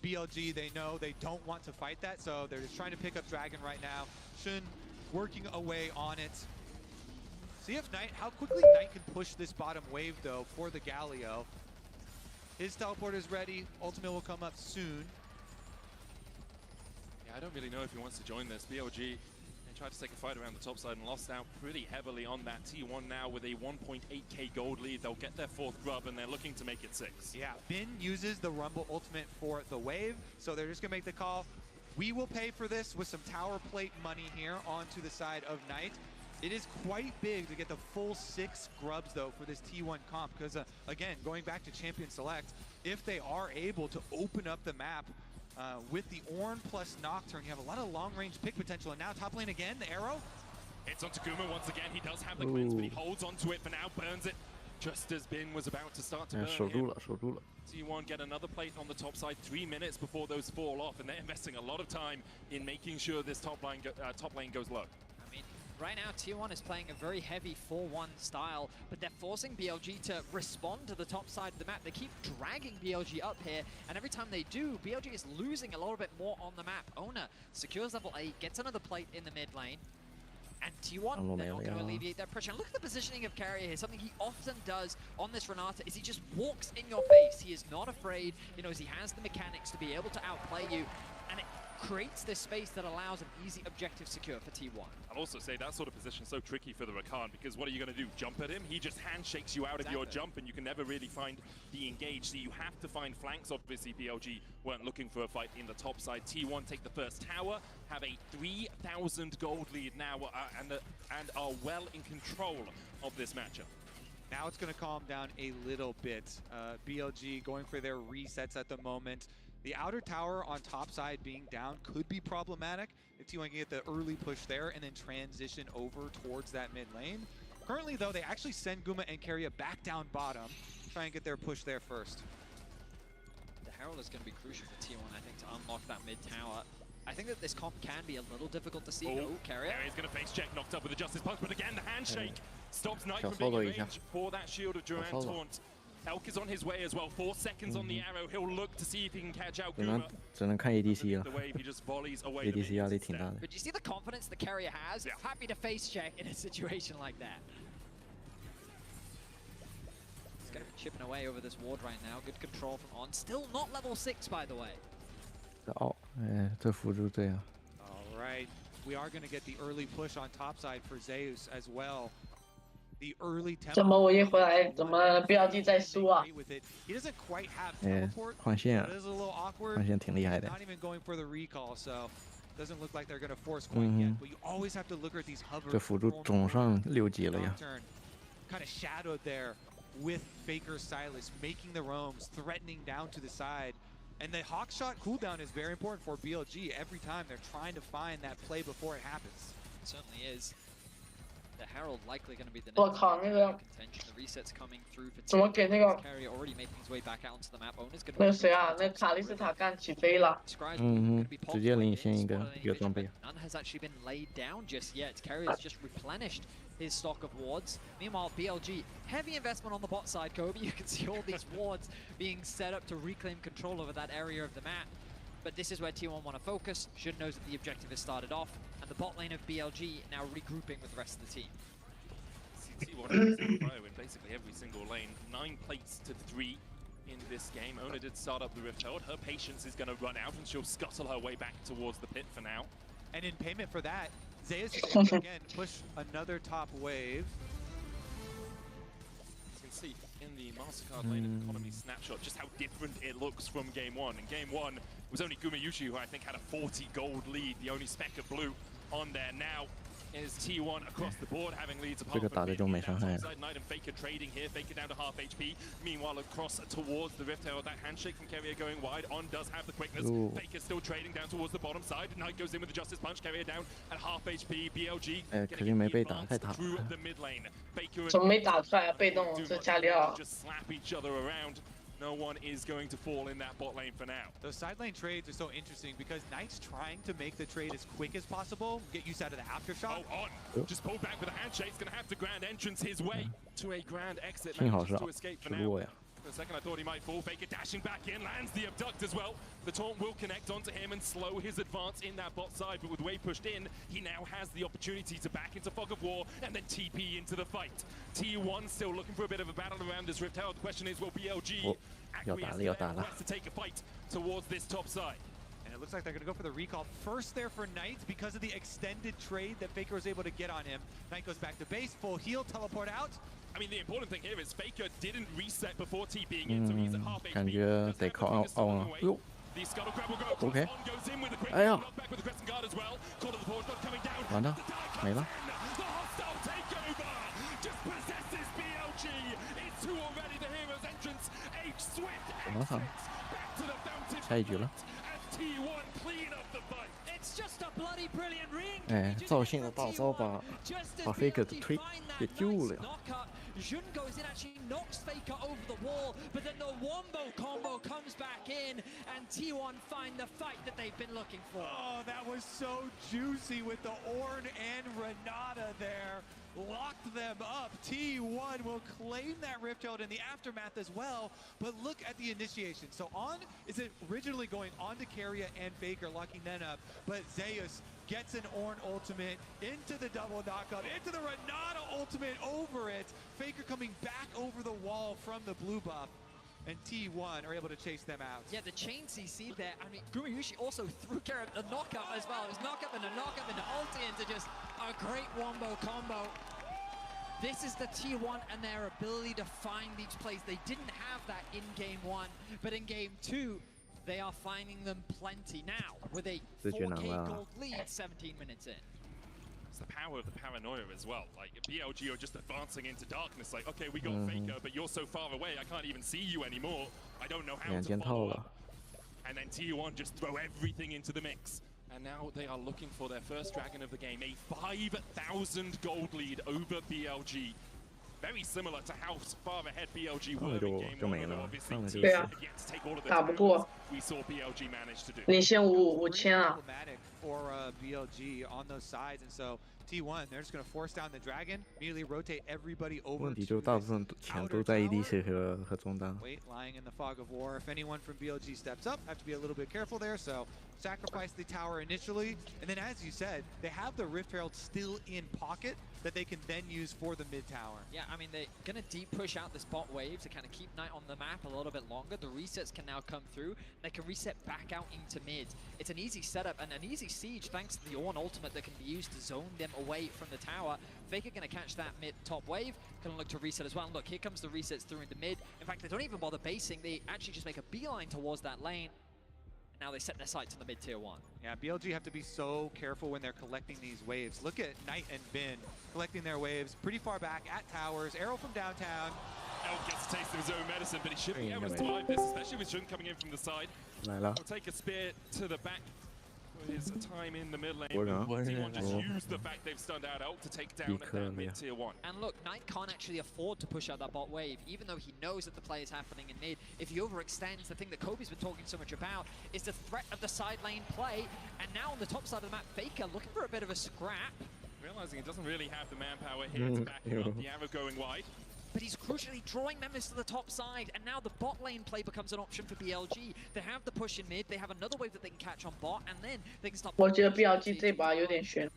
Speaker 9: BLG, they know they don't want to fight that, so they're just trying to pick up Dragon right now. Shun working away on it. See if Knight, how quickly Knight can push this bottom wave, though, for the Galio. His teleport is ready. Ultimate will come up soon.
Speaker 10: Yeah, I don't really know if he wants to join this. BLG, they tried to take a fight around the top side and lost out pretty heavily on that. T1 now with a 1.8k gold lead. They'll get their 4th grub, and they're looking to make it 6.
Speaker 9: Yeah, Bin uses the Rumble ultimate for the wave, so they're just going to make the call. We will pay for this with some tower plate money here onto the side of Knight. It is quite big to get the full 6 grubs, though, for this T1 comp, because, again, going back to Champion Select, if they are able to open up the map with the Ornn plus Nocturne, you have a lot of long-range pick potential. And now top lane again, the arrow.
Speaker 10: Hits onto Guma once again. He does have the cleanse, but he holds onto it for now, burns it just as Bin was about to start to burn him. T1 get another plate on the top side 3 minutes before those fall off, and they're investing a lot of time in making sure this top lane goes low.
Speaker 8: I mean, right now T1 is playing a very heavy 4-1 style, but they're forcing BLG to respond to the top side of the map. They keep dragging BLG up here, and every time they do, BLG is losing a little bit more on the map. Ona secures level 8, gets another plate in the mid lane. And T1, they're not going to alleviate that pressure. And look at the positioning of Carrier here. Something he often does on this Renata is he just walks in your face. He is not afraid. He knows he has the mechanics to be able to outplay you. And it creates this space that allows an easy objective secure for T1.
Speaker 10: I'll also say that sort of position is so tricky for the Rakan, because what are you going to do? Jump at him? He just handshakes you out of your jump, and you can never really find the engage. So you have to find flanks. Obviously, BLG weren't looking for a fight in the top side. T1 take the first tower, have a 3,000 gold lead now, and are well in control of this matchup.
Speaker 9: Now it's going to calm down a little bit. BLG going for their resets at the moment. The outer tower on top side being down could be problematic if T1 can get the early push there and then transition over towards that mid lane. Currently, though, they actually send Guma and Keria back down bottom, try and get their push there first.
Speaker 8: The Herald is going to be crucial for T1, I think, to unlock that mid tower. I think that this comp can be a little difficult to see. Keria.
Speaker 10: Keria's going to face check, knocked up with a Justice Punch, but again, the handshake stops Knight from being in range for that Shield of Durant taunt. Elk is on his way as well. 4 seconds on the arrow. He'll look to see if he can catch out Guma.
Speaker 3: 只能看 ADC 了
Speaker 10: The wave, he just volleys away.，ADC
Speaker 3: 压力挺大的。
Speaker 8: But you see the confidence that Keria has? Happy to face check in a situation like that. He's going to be chipping away over this ward right now. Good control from On. Still not level 6, by the way.
Speaker 3: 这辅助这样。
Speaker 9: All right, we are going to get the early push on top side for Zeus as well. The early tempo.
Speaker 5: 怎么我一回来，怎么BLG在输啊？
Speaker 9: He doesn't quite have teleport.
Speaker 3: 换线
Speaker 9: It is a little awkward.
Speaker 3: 换线挺厉害的。
Speaker 9: Not even going for the recall, so doesn't look like they're going to force quite yet. But you always have to look at these hover.
Speaker 3: 这辅助总上6级了呀。
Speaker 9: Kind of shadowed there with Faker Silas making the roams, threatening down to the side. And the Hawk shot cooldown is very important for BLG. Every time they're trying to find that play before it happens.
Speaker 8: It certainly is. The Herald likely going to be the next
Speaker 5: 我靠，那个
Speaker 8: contention. The resets coming through for
Speaker 5: 怎么给那个
Speaker 8: Carrier already making his way back out onto the map. Owner's going to
Speaker 5: 那个谁啊？那卡莉斯塔干起飞了。
Speaker 3: 直接领先一个装备。
Speaker 8: None has actually been laid down just yet. Carrier's just replenished his stock of wards. Meanwhile, BLG, heavy investment on the bot side, Kobe. You can see all these wards being set up to reclaim control over that area of the map. But this is where T1 want to focus. Should knows that the objective has started off, and the bot lane of BLG now regrouping with the rest of the team.
Speaker 10: T1 is in basically every single lane. 9 plates to 3 in this game. Ona did start up the Rift Herald. Her patience is going to run out, and she'll scuttle her way back towards the pit for now.
Speaker 9: And in payment for that, Zeus is going to again push another top wave.
Speaker 10: You can see in the MasterCard lane economy snapshot just how different it looks from Game 1. In Game 1, it was only Gumayushi who I think had a 40 gold lead, the only speck of blue on there. Now is T1 across the board having leads apart from Knight and Faker trading here. Faker down to half HP. Meanwhile, across towards the Rift Herald, that handshake from Keria going wide. On does have the quickness. Faker still trading down towards the bottom side. Knight goes in with the Justice Punch. Keria down at half HP. BLG
Speaker 3: 可惜没被打，太塔。
Speaker 10: through the mid lane. Faker
Speaker 5: 怎么没打出来啊？被动这加里奥。
Speaker 10: just slap each other around. No one is going to fall in that bot lane for now.
Speaker 9: Those side lane trades are so interesting because Knight's trying to make the trade as quick as possible, get use out of the aftershock.
Speaker 10: Oh, On just pulled back with a handshake. He's going to have to grand entrance his way to a grand exit.
Speaker 3: 幸好是
Speaker 10: to escape for
Speaker 3: 直
Speaker 10: now.
Speaker 3: 落呀。
Speaker 10: For a second, I thought he might fall. Faker dashing back in, lands the abduct as well. The taunt will connect onto him and slow his advance in that bot side. But with wave pushed in, he now has the opportunity to back into Fog of War and then TP into the fight. T1 still looking for a bit of a battle around this Rift Herald. The question is, will BLG acquiesce to take a fight towards this top side?
Speaker 9: And it looks like they're going to go for the recall first there for Knight because of the extended trade that Faker was able to get on him. Knight goes back to base, full heal, teleport out.
Speaker 10: I mean, the important thing here is Faker didn't reset before TPing in, so he's at half HP.
Speaker 3: 感觉得靠奥了。哟。
Speaker 10: The scuttle grab will go.
Speaker 3: OK。
Speaker 10: Goes in with the quick
Speaker 3: 哎呀。
Speaker 10: back with the crescent guard as well. Call of the forge not coming down.
Speaker 3: 完了，没了。
Speaker 10: The hostile takeover just possesses BLG. It's two already. The hero's entrance. A swift exit back to the fountain.
Speaker 3: 下一局了。
Speaker 10: And T1 clean up the fight.
Speaker 8: It's just a bloody brilliant ring.
Speaker 3: 哎，造性的大招把 Faker 推给救了呀。
Speaker 8: Jun goes in, actually knocks Faker over the wall, but then the wombo combo comes back in, and T1 find the fight that they've been looking for.
Speaker 9: Oh, that was so juicy with the Ornn and Renata there. locked them up. T1 will claim that Rift Herald in the aftermath as well, but look at the initiation. So On is originally going on to Keria and Faker, locking them up, but Zeus gets an Ornn ultimate into the double knockup, into the Renata ultimate over it. Faker coming back over the wall from the blue buff, and T1 are able to chase them out.
Speaker 8: Yeah, the chain CC there. I mean, Gumayushi also threw care of the knockup as well. It was knockup and a knockup and ulti into just a great wombo combo. This is the T1 and their ability to find these plays. They didn't have that in game 1, but in game 2, they are finding them plenty now with a 4K gold lead 17 minutes in.
Speaker 10: It's the power of the paranoia as well. Like, BLG are just advancing into darkness. Like, okay, we got Faker, but you're so far away, I can't even see you anymore. I don't know how to follow up. And then T1 just throw everything into the mix. And now they are looking for their first dragon of the game. A 5,000 gold lead over BLG. Very similar to how far ahead BLG were in game 1. Obviously, T1 had yet to take all of the towers we saw BLG manage to do.
Speaker 5: 领先5000啊。
Speaker 9: For BLG on those sides, and so T1, they're just going to force down the dragon, immediately rotate everybody over.
Speaker 3: 问题就大部分钱都在 ADC 和中单。
Speaker 9: Wait, lying in the fog of war. If anyone from BLG steps up, have to be a little bit careful there. So sacrifice the tower initially, and then as you said, they have the Rift Herald still in pocket that they can then use for the mid tower.
Speaker 8: Yeah, I mean, they're going to deep push out this bot wave to kind of keep Knight on the map a little bit longer. The resets can now come through. They can reset back out into mid. It's an easy setup and an easy siege thanks to the Ornn ultimate that can be used to zone them away from the tower. Faker going to catch that mid top wave. Going to look to reset as well. And look, here comes the resets through into mid. In fact, they don't even bother basing. They actually just make a beeline towards that lane. Now they set their sights on the mid tier 1.
Speaker 9: Yeah, BLG have to be so careful when they're collecting these waves. Look at Knight and Bin collecting their waves pretty far back at towers. Arrow from downtown.
Speaker 10: Elk gets a taste of his own medicine, but he should be able to survive this, especially with Jun coming in from the side. He'll take a spear to the back. His time in the mid lane. T1 just use the fact they've stunned out Elk to take down that mid tier 1.
Speaker 8: And look, Knight can't actually afford to push out that bot wave, even though he knows that the play is happening in mid. If he overextends, the thing that Kobe's been talking so much about is the threat of the side lane play. And now on the top side of the map, Faker looking for a bit of a scrap.
Speaker 10: Realizing he doesn't really have the manpower here to back him up. The arrow going wide.
Speaker 8: But he's crucially drawing members to the top side, and now the bot lane play becomes an option for BLG. They have the push in mid, they have another wave that they can catch on bot, and then they can start.
Speaker 5: 我觉得 BLG 这把有点悬。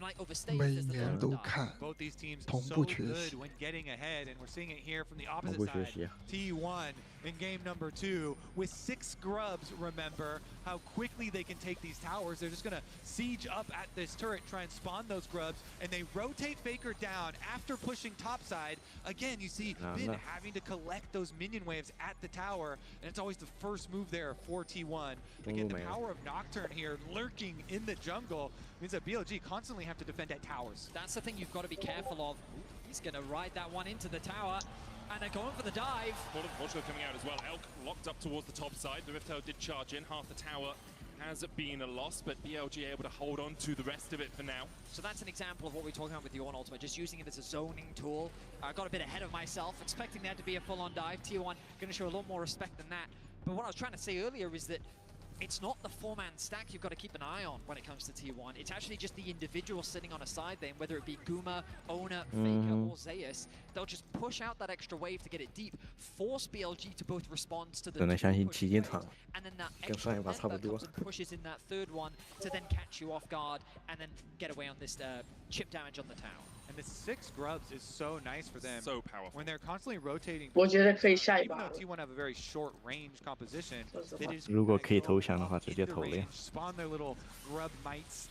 Speaker 1: 每年都看，
Speaker 9: Both these teams
Speaker 1: 同
Speaker 9: so
Speaker 1: 步学
Speaker 9: good
Speaker 1: 习。
Speaker 9: when getting ahead, and we're seeing it here from the opposite
Speaker 3: 同步学
Speaker 9: side.
Speaker 3: 习。
Speaker 9: T1 in game number 2 with 6 grubs. Remember how quickly they can take these towers. They're just going to siege up at this turret, try and spawn those grubs, and they rotate Faker down after pushing topside. Again, you see Bin having to collect those minion waves at the tower, and it's always the first move there for T1. Again, the power of Nocturne here lurking in the jungle means that BLG constantly have to defend at towers.
Speaker 8: That's the thing you've got to be careful of. He's going to ride that one into the tower, and they're going for the dive.
Speaker 10: Portal coming out as well. Elk locked up towards the top side. The Rift Herald did charge in. Half the tower has been a loss, but BLG able to hold on to the rest of it for now.
Speaker 8: So that's an example of what we're talking about with the Ornn ultimate, just using it as a zoning tool. I got a bit ahead of myself, expecting there to be a full-on dive. T1 going to show a lot more respect than that. But what I was trying to say earlier is that it's not the 4-man stack you've got to keep an eye on when it comes to T1. It's actually just the individual sitting on a side lane, whether it be Guma, Ona, Faker, or Zeus. They'll just push out that extra wave to get it deep, force BLG to both respond to the
Speaker 3: 真的相信奇迹场
Speaker 8: and then that
Speaker 3: 跟上一把差不
Speaker 8: that
Speaker 3: 多
Speaker 8: comes and pushes in that third one to then catch you off guard and then get away on this chip damage on the tower.
Speaker 9: And the 6 grubs is so nice for them.
Speaker 10: So powerful.
Speaker 9: When they're constantly rotating.
Speaker 5: 我觉得可以下一
Speaker 9: Even
Speaker 5: 把
Speaker 9: though。T1 have a very short range composition, they just
Speaker 3: 如果可以投降的话，直接
Speaker 9: into
Speaker 3: 投了。
Speaker 9: range, spawn their little grub mites,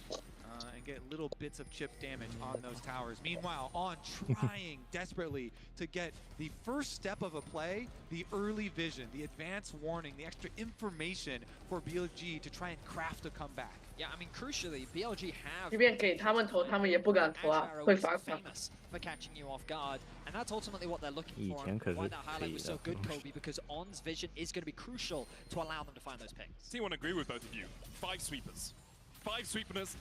Speaker 9: and get little bits of chip damage on those towers. Meanwhile, On trying desperately to get the first step of a play, the early vision, the advanced warning, the extra information for BLG to try and craft a comeback.
Speaker 8: Yeah, I mean, crucially, BLG have
Speaker 5: 即便给他们投，他们也不敢投啊，
Speaker 8: Arrow
Speaker 5: 会
Speaker 8: is
Speaker 5: 罚款。
Speaker 8: famous for catching you off guard, and that's ultimately what they're looking
Speaker 3: 以
Speaker 8: for.
Speaker 3: 前可是
Speaker 8: Why that highlight was so
Speaker 3: 可以
Speaker 8: good,
Speaker 3: 的。
Speaker 8: Kobe, because On's vision is going to be crucial to allow them to find those picks.
Speaker 10: T1 agree with both of you. 5 sweepers. 5 sweepers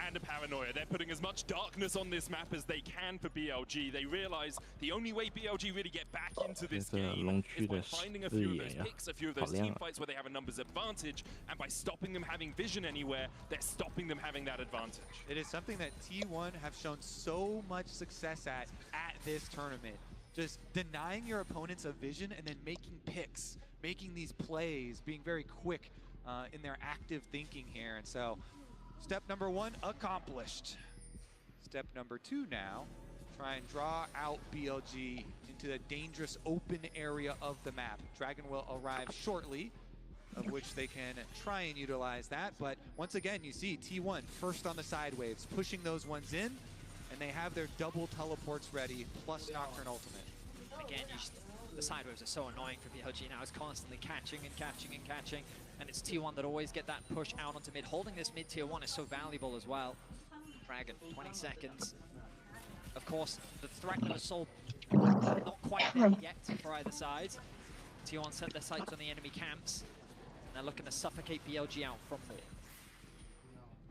Speaker 10: and a paranoia. They're putting as much darkness on this map as they can for BLG. They realize the only way BLG really get back into this game is by finding a few of those picks, a few of those team fights where they have a numbers advantage, and by stopping them having vision anywhere, they're stopping them having that advantage.
Speaker 9: It is something that T1 have shown so much success at this tournament. Just denying your opponents a vision and then making picks, making these plays, being very quick in their active thinking here. And so step number 1 accomplished. Step number 2 now, try and draw out BLG into the dangerous open area of the map. Dragon will arrive shortly, of which they can try and utilize that. But once again, you see T1 first on the side waves, pushing those ones in, and they have their double teleports ready, plus Nocturne ultimate.
Speaker 8: Again, the side waves are so annoying for BLG now. It's constantly catching and catching and catching. And it's T1 that always get that push out onto mid. Holding this mid tier 1 is so valuable as well. Dragon, 20 seconds. Of course, the threat of Assault not quite there yet for either side. T1 set their sights on the enemy camps. And they're looking to suffocate BLG out from there.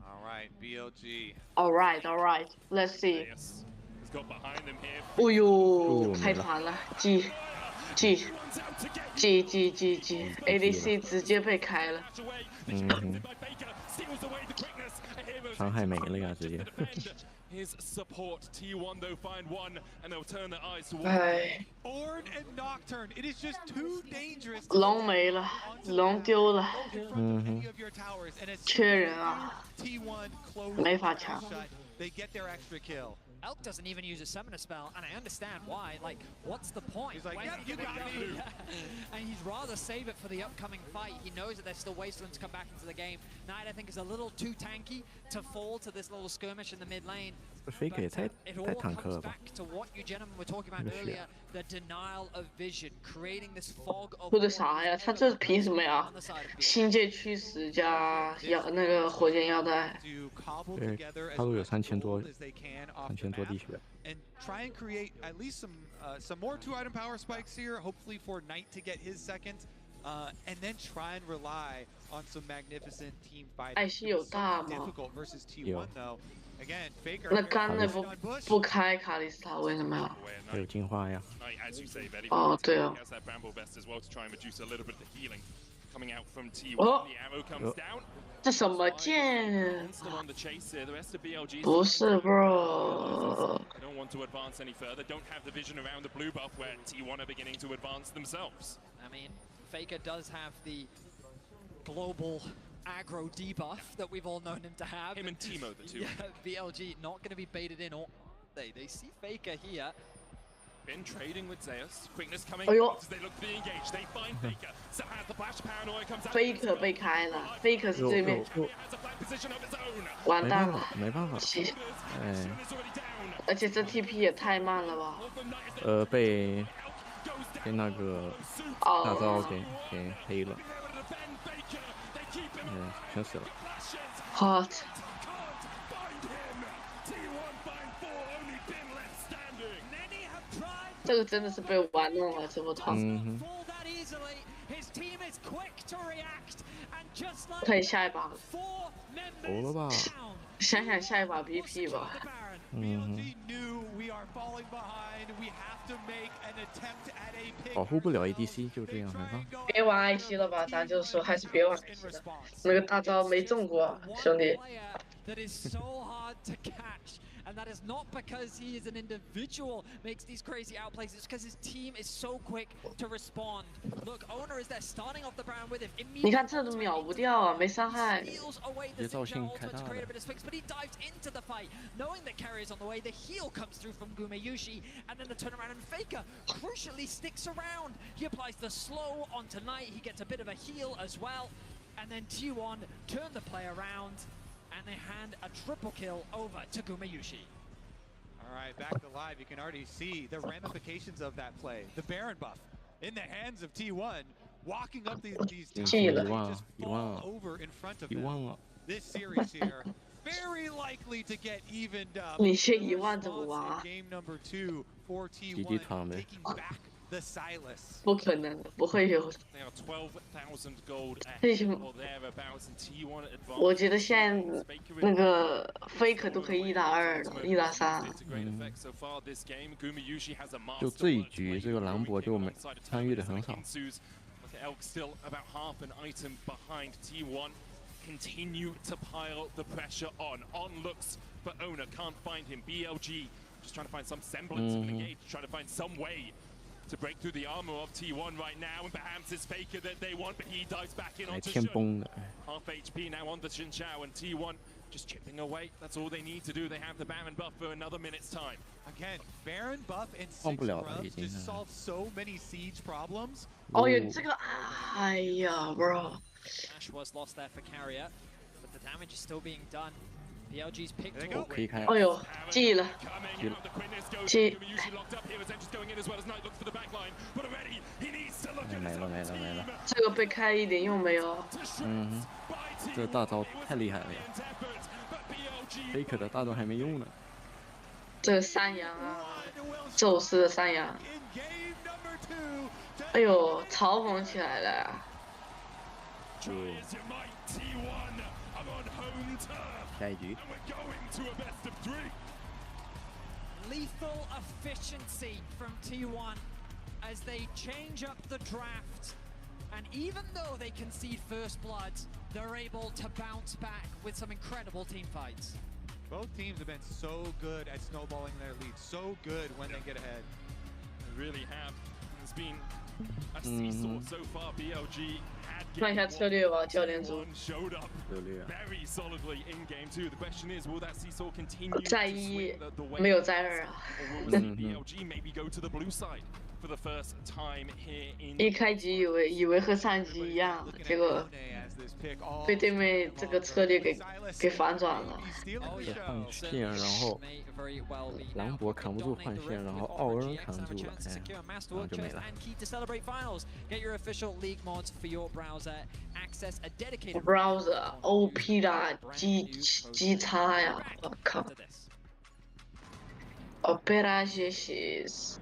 Speaker 9: All right, BLG.
Speaker 5: All right. Let's see.
Speaker 10: He's got behind them here.
Speaker 5: 哦呦，开团了 ，ADC 直接被开了。
Speaker 3: 伤害没了呀，直接。
Speaker 10: His support T1 though find one and they'll turn their eyes towards
Speaker 9: Ornn and Nocturne. It is just too dangerous.
Speaker 5: 龙没了，龙丢了。缺人啊，没法抢。
Speaker 9: They get their extra kill.
Speaker 8: Elk doesn't even use a summoner spell, and I understand why. Like, what's the point?
Speaker 9: He's like, yeah, you got me.
Speaker 8: And he'd rather save it for the upcoming fight. He knows that there's still ways for them to come back into the game. Knight, I think, is a little too tanky to fall to this little skirmish in the mid lane.
Speaker 3: Faker 也太坦克了吧。
Speaker 8: Back to what you gentlemen were talking about earlier, the denial of vision, creating this fog of.
Speaker 5: 说的啥呀？他这凭什么呀？星界驱使加那个火箭腰带。
Speaker 3: 对，他都有3000多滴血。
Speaker 9: And try and create at least some more 2-item power spikes here, hopefully for Knight to get his second, and then try and rely on some magnificent team fighting.
Speaker 5: 艾希有大吗？
Speaker 9: Difficult versus T1 though. Again, Faker.
Speaker 5: 那刚才不开卡莉斯塔为什么呀？
Speaker 3: 有进化呀。
Speaker 5: 哦，对哦。 哦，这什么剑？不是 bro。
Speaker 10: They don't want to advance any further. Don't have the vision around the blue buff where T1 are beginning to advance themselves.
Speaker 8: I mean, Faker does have the global aggro debuff that we've all known him to have.
Speaker 10: Him and Timo, the two.
Speaker 8: Yeah, BLG not going to be baited in, or they see Faker here.
Speaker 10: Been trading with Zeus. Quickness coming out as they look to be engaged. They find Faker. So has the flash paranoia comes out.
Speaker 5: Faker 被开了 ，Faker 是对面。完蛋了，
Speaker 3: 没办法。哎。
Speaker 5: 而且这 TP 也太慢了吧。
Speaker 3: 被那个大招给黑了。全死了。
Speaker 5: Hot。 这个真的是被玩弄了，这波团。可以下一把。
Speaker 3: 投了吧。
Speaker 5: 想想下一把 BP 吧。
Speaker 3: 保护不了 ADC 就这样是吧？
Speaker 5: 别玩 IC 了吧，咱就说还是别玩 IC 了。那个大招没中过，兄弟。
Speaker 8: And that is not because he is an individual makes these crazy outplays. It's because his team is so quick to respond. Look, Owner is there starting off the round with him.
Speaker 5: 你看这都秒不掉啊，没伤害。
Speaker 3: 别造性开大了。
Speaker 8: But he dives into the fight, knowing that carry is on the way. The heal comes through from Gumeyushi, and then the turnaround. And Faker crucially sticks around. He applies the slow on tonight. He gets a bit of a heal as well, and then T1 turn the play around. And they hand a triple kill over to Gumeyushi.
Speaker 9: All right, back to live. You can already see the ramifications of that play. The Baron buff in the hands of T1, walking up these towers, just fall over in front of them. This series here, very likely to get evened up.
Speaker 5: 你先1万怎么玩啊？
Speaker 9: Game number 2 for T1 taking back
Speaker 6: the Silas.
Speaker 5: 不可能的，不会有。我觉得现在那个 Faker 都可以1打2了，1打3。
Speaker 3: 就这一局，这个兰博就没参与的很少。
Speaker 10: Continue to pile the pressure on. On looks for Ona, can't find him. BLG just trying to find some semblance of an engage, trying to find some way to break through the armor of T1 right now, and perhaps it's Faker that they want, but he dives back in onto Shun. Half HP now on the Xin Chao, and T1 just chipping away. That's all they need to do. They have the Baron buff for another minute's time.
Speaker 6: Again, Baron buff and 6 grubs just solve so many siege problems.
Speaker 5: 哦哟，这个，哎呀 ，bro。
Speaker 8: Ash was lost there for Carrier, but the damage is still being done. BLG's picked.
Speaker 5: 哎呦，记了，记。
Speaker 3: 没了。
Speaker 5: 这个被开一点用没有？
Speaker 3: 这个大招太厉害了呀 ！Faker 的大招还没用呢。
Speaker 5: 这个山羊啊，宙斯的山羊。哎呦，嘲讽起来了。
Speaker 3: 下一局。
Speaker 8: Lethal efficiency from T1 as they change up the draft, and even though they concede first blood, they're able to bounce back with some incredible team fights.
Speaker 6: Both teams have been so good at snowballing their lead, so good when they get ahead.
Speaker 10: They really have. It's been a seesaw so far. BLG
Speaker 5: 看一下策略吧，教练组。在一，没有在二啊。一开局以为和上局一样，结果被对面这个策略给反转了。
Speaker 3: 换线，然后兰博扛不住换线，然后奥恩扛住了，哎，然后就没了。
Speaker 5: browser OP 的机差呀！我靠 ！Operations，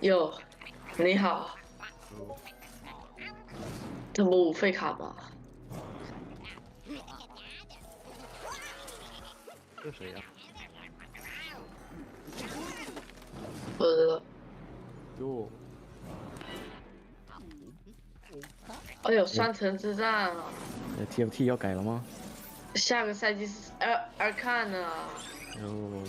Speaker 5: 哟，你好，这不5费卡吗？
Speaker 3: 这谁呀？
Speaker 5: 不知道。
Speaker 3: 哟。
Speaker 5: 哎呦，双城之战啊
Speaker 3: ！TFT 要改了吗？
Speaker 5: 下个赛季是二看呢。
Speaker 3: 哟。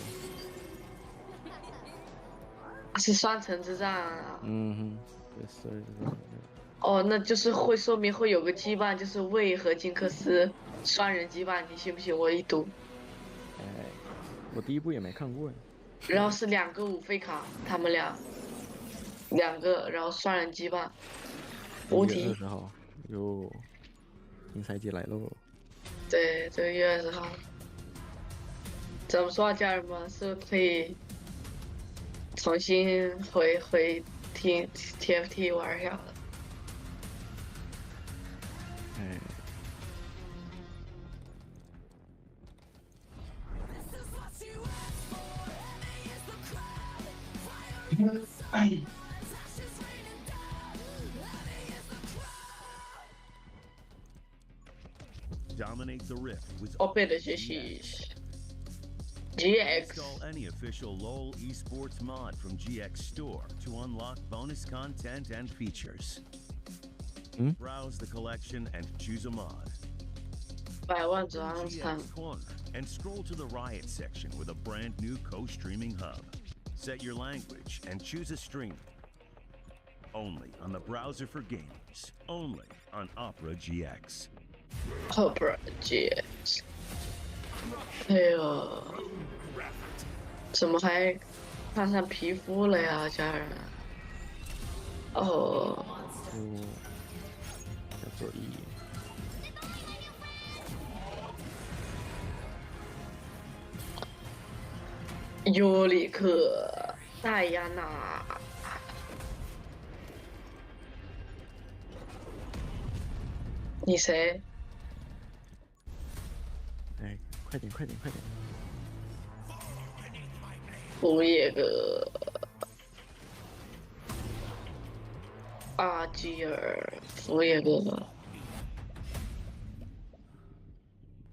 Speaker 5: 是双城之战啊。
Speaker 3: 对，是。
Speaker 5: 哦，那就是说明会有个羁绊，就是魏和金克斯双人羁绊，你信不信？我一赌。
Speaker 3: 哎，我第一部也没看过呀。
Speaker 5: 然后是2个5费卡，他们俩2个，然后双人羁绊。无敌。
Speaker 3: 20号。 哟，新赛季来喽！
Speaker 5: 对，这个月20号，怎么说啊，家人们？是不是可以重新回听 TFT 玩一下了？Dominate
Speaker 18: the rift with
Speaker 5: GX.
Speaker 18: Install any official LoL esports mod from GX Store to unlock bonus content and features. Browse the collection and choose a mod. GX Corner and scroll to the Riot section with a brand new co-streaming hub. Set your language and choose a stream. Only on the browser for gamers. Only on Opera GX.
Speaker 5: Opera GX， 哎呦，怎么还看上皮肤了呀，家人？哦，
Speaker 3: 要做
Speaker 5: 尤里克、戴安娜。 你谁？
Speaker 3: 哎，快点！
Speaker 5: 胡野哥，阿基尔福野哥哥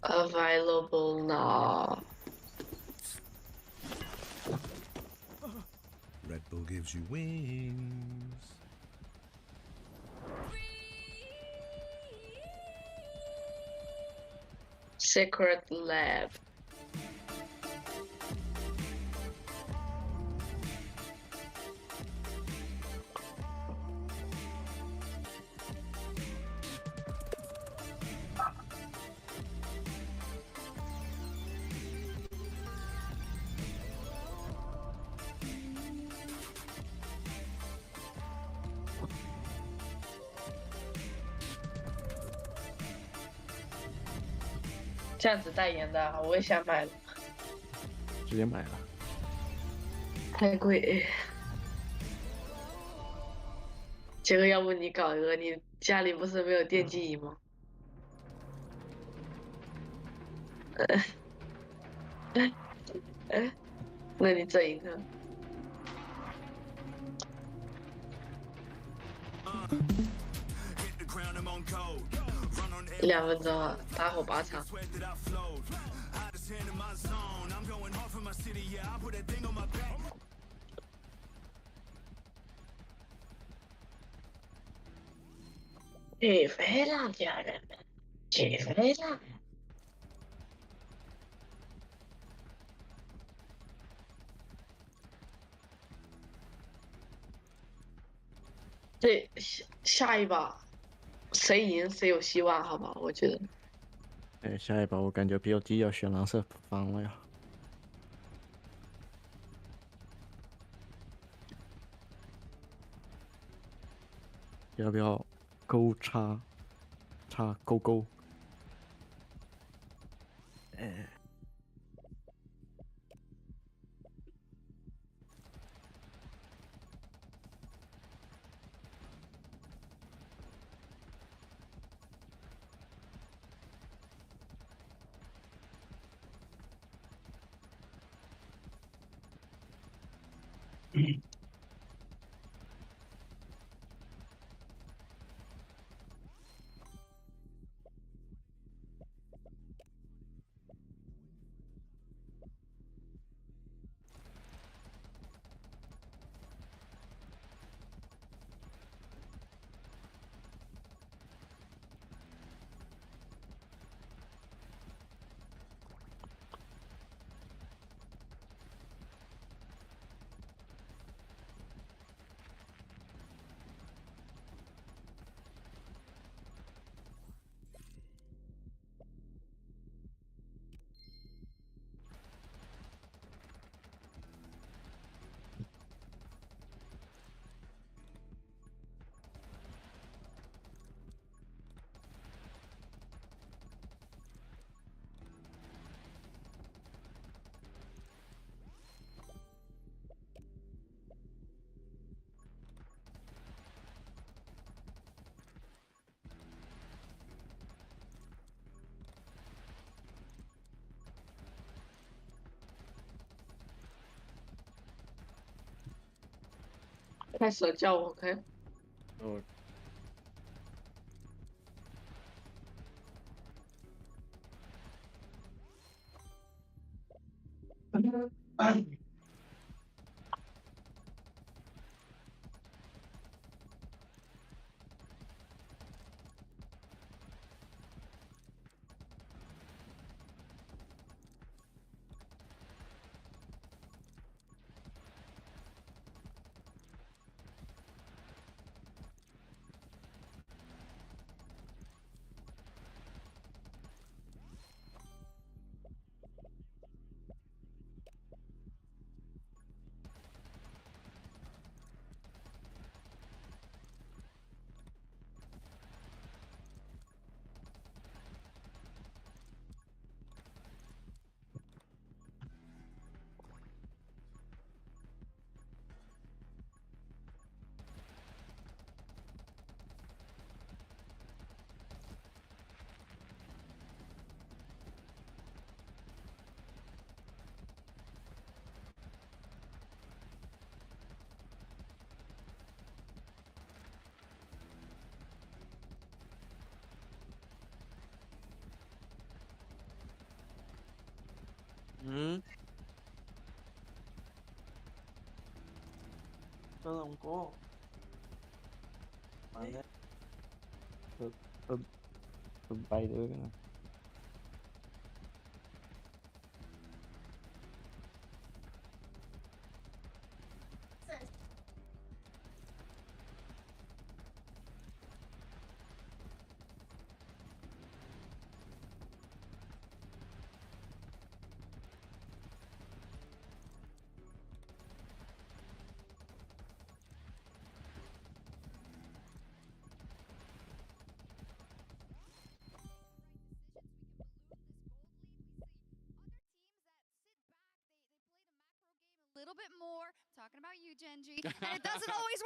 Speaker 5: available now。
Speaker 18: Red Bull gives you wings.
Speaker 5: Secret Lab。 这样子代言的，我也想买了。
Speaker 3: 直接买了。
Speaker 5: 太贵。这个要不你搞一个？你家里不是没有电竞椅吗？那你整一个。2分钟啊，大火8场。起飞了，家人们，起飞了！这下一把谁赢谁有希望，好吧？我觉得。
Speaker 3: 哎，下一把我感觉BLG要选蓝色方了呀。要不要勾叉勾勾？哎。
Speaker 5: 开始了，叫我开。
Speaker 3: 哦。
Speaker 14: Não go. Vale.
Speaker 3: Bay được nè.
Speaker 25: Little bit more, talking about you, Genji, and it doesn't always work out.
Speaker 17: Both teams subscribe to the theory, when you're ahead, you have the advantage, you should team fight. And when you fall behind, the only way to come back is also team fight.
Speaker 25: Excellent, we love it. So, level 1-wise though, again, same story as game 1.
Speaker 15: And I sure speak for everyone that is on the side of T1. I was never worried as we look back to game number 1. And this, to me, felt like such a, again, credit to BLG for the amount of prep that they do and how confident they are on these level 1s. They clearly have done a really good job of knowing what the movements for T1 are.
Speaker 25: Yeah, makes sense, but if you're T1, how the hell are you falling into this trap twice?
Speaker 15: I don't know, and I do hope they didn't fall for it the first time. I imagine they had a expectation that BLG was going to play on the opposite side of the map, maybe opt into a swap to deny that Renata-Kalista combo, but didn't end up working out.
Speaker 25: Did I hear swap?
Speaker 16: Oh my gosh, okay, so they wouldn't let me do a lane swap telestrator because they're too boring.
Speaker 15: They can't stop you!
Speaker 16: They're not going to keep me down. So T1 lane swap just as I wanted them to. Yeah, actually, do